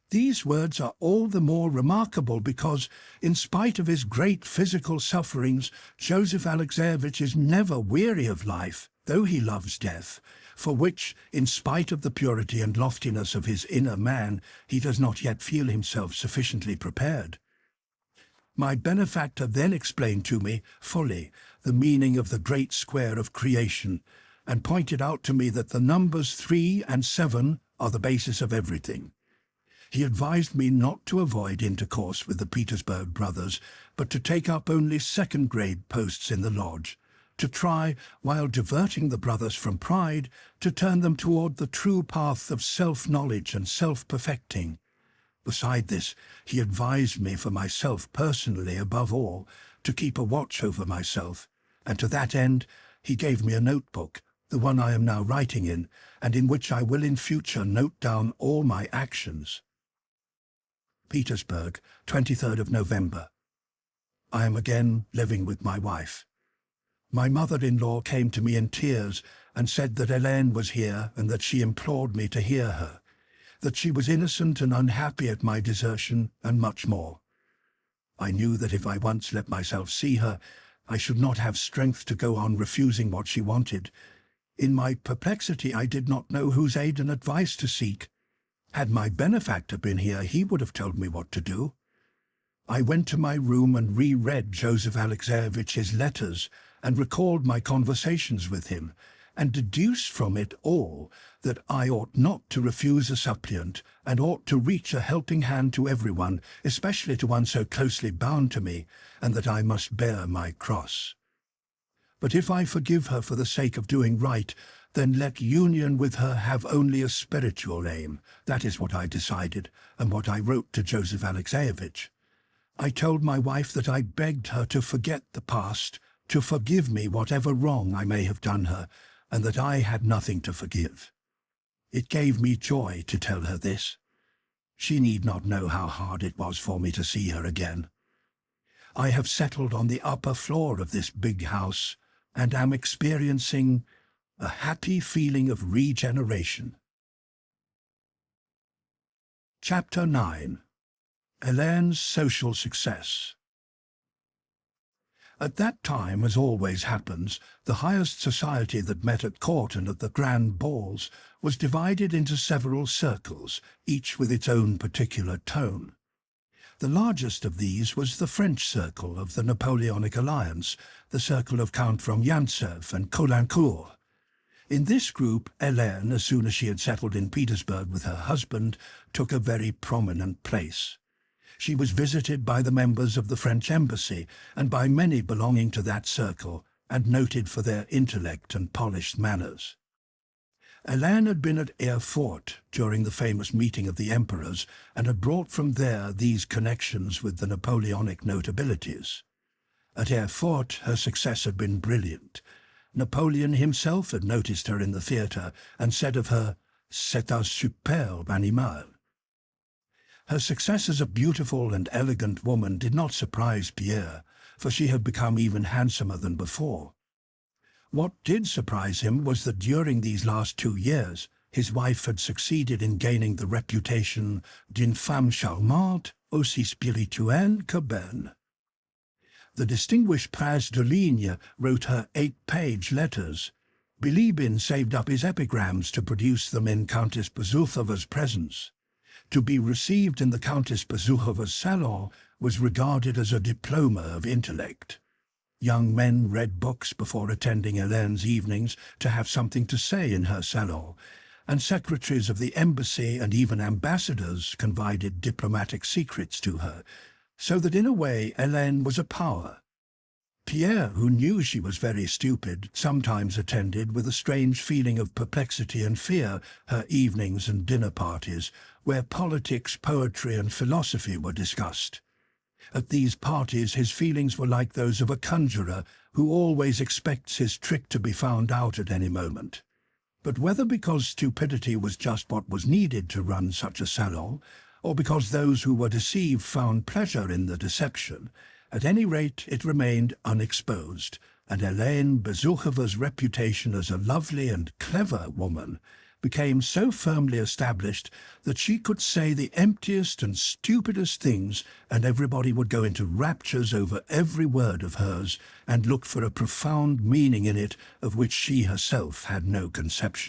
These words are all the more remarkable because, in spite of his great physical sufferings, Joseph Alexeyevich is never weary of life, though he loves death, for which, in spite of the purity and loftiness of his inner man, he does not yet feel himself sufficiently prepared. My benefactor then explained to me fully the meaning of the great square of creation, and pointed out to me that the numbers 3 and 7 are the basis of everything. He advised me not to avoid intercourse with the Petersburg brothers, but to take up only second-grade posts in the lodge, to try, while diverting the brothers from pride, to turn them toward the true path of self-knowledge and self-perfecting. Beside this, he advised me for myself personally, above all, to keep a watch over myself, and to that end he gave me a notebook, the one I am now writing in, and in which I will in future note down all my actions. Petersburg, 23rd of November. I am again living with my wife. My mother-in-law came to me in tears and said that Helene was here and that she implored me to hear her, that she was innocent and unhappy at my desertion, and much more. I knew that if I once let myself see her, I should not have strength to go on refusing what she wanted. In my perplexity, I did not know whose aid and advice to seek. Had my benefactor been here, he would have told me what to do. I went to my room and reread Joseph Alexeyevich's letters and recalled my conversations with him, and deduced from it all that I ought not to refuse a suppliant, and ought to reach a helping hand to everyone, especially to one so closely bound to me, and that I must bear my cross. But if I forgive her for the sake of doing right, then let union with her have only a spiritual aim. That is what I decided, and what I wrote to Joseph Alexeyevich. I told my wife that I begged her to forget the past, to forgive me whatever wrong I may have done her, and that I had nothing to forgive. It gave me joy to tell her this. She need not know how hard it was for me to see her again. I have settled on the upper floor of this big house, and am experiencing a happy feeling of regeneration. Chapter 9. Helene's social success. At that time, as always happens, the highest society that met at court and at the grand balls was divided into several circles, each with its own particular tone. The largest of these was the French circle of the Napoleonic Alliance, the circle of Count Romantsev and Caulaincourt. In this group, Helene, as soon as she had settled in Petersburg with her husband, took a very prominent place. She was visited by the members of the French embassy and by many belonging to that circle, and noted for their intellect and polished manners. Helene had been at Erfurt during the famous meeting of the emperors, and had brought from there these connections with the Napoleonic notabilities. At Erfurt her success had been brilliant. Napoleon himself had noticed her in the theatre and said of her, "C'est un superbe animal." Her success as a beautiful and elegant woman did not surprise Pierre, for she had become even handsomer than before. What did surprise him was that during these last 2 years, his wife had succeeded in gaining the reputation d'une femme charmante, aussi spirituelle que belle. The distinguished Prince de Ligne wrote her 8-page letters. Bilibin saved up his epigrams to produce them in Countess Bezukhov's presence. To be received in the Countess Bezukhov's salon was regarded as a diploma of intellect. Young men read books before attending Helene's evenings to have something to say in her salon, and secretaries of the embassy and even ambassadors confided diplomatic secrets to her, so that in a way Helene was a power. Pierre, who knew she was very stupid, sometimes attended with a strange feeling of perplexity and fear her evenings and dinner parties, where politics, poetry and philosophy were discussed. At these parties his feelings were like those of a conjurer who always expects his trick to be found out at any moment. But whether because stupidity was just what was needed to run such a salon, or because those who were deceived found pleasure in the deception, at any rate it remained unexposed, and Helene Bezukhov's reputation as a lovely and clever woman became so firmly established that she could say the emptiest and stupidest things, and everybody would go into raptures over every word of hers and look for a profound meaning in it of which she herself had no conception.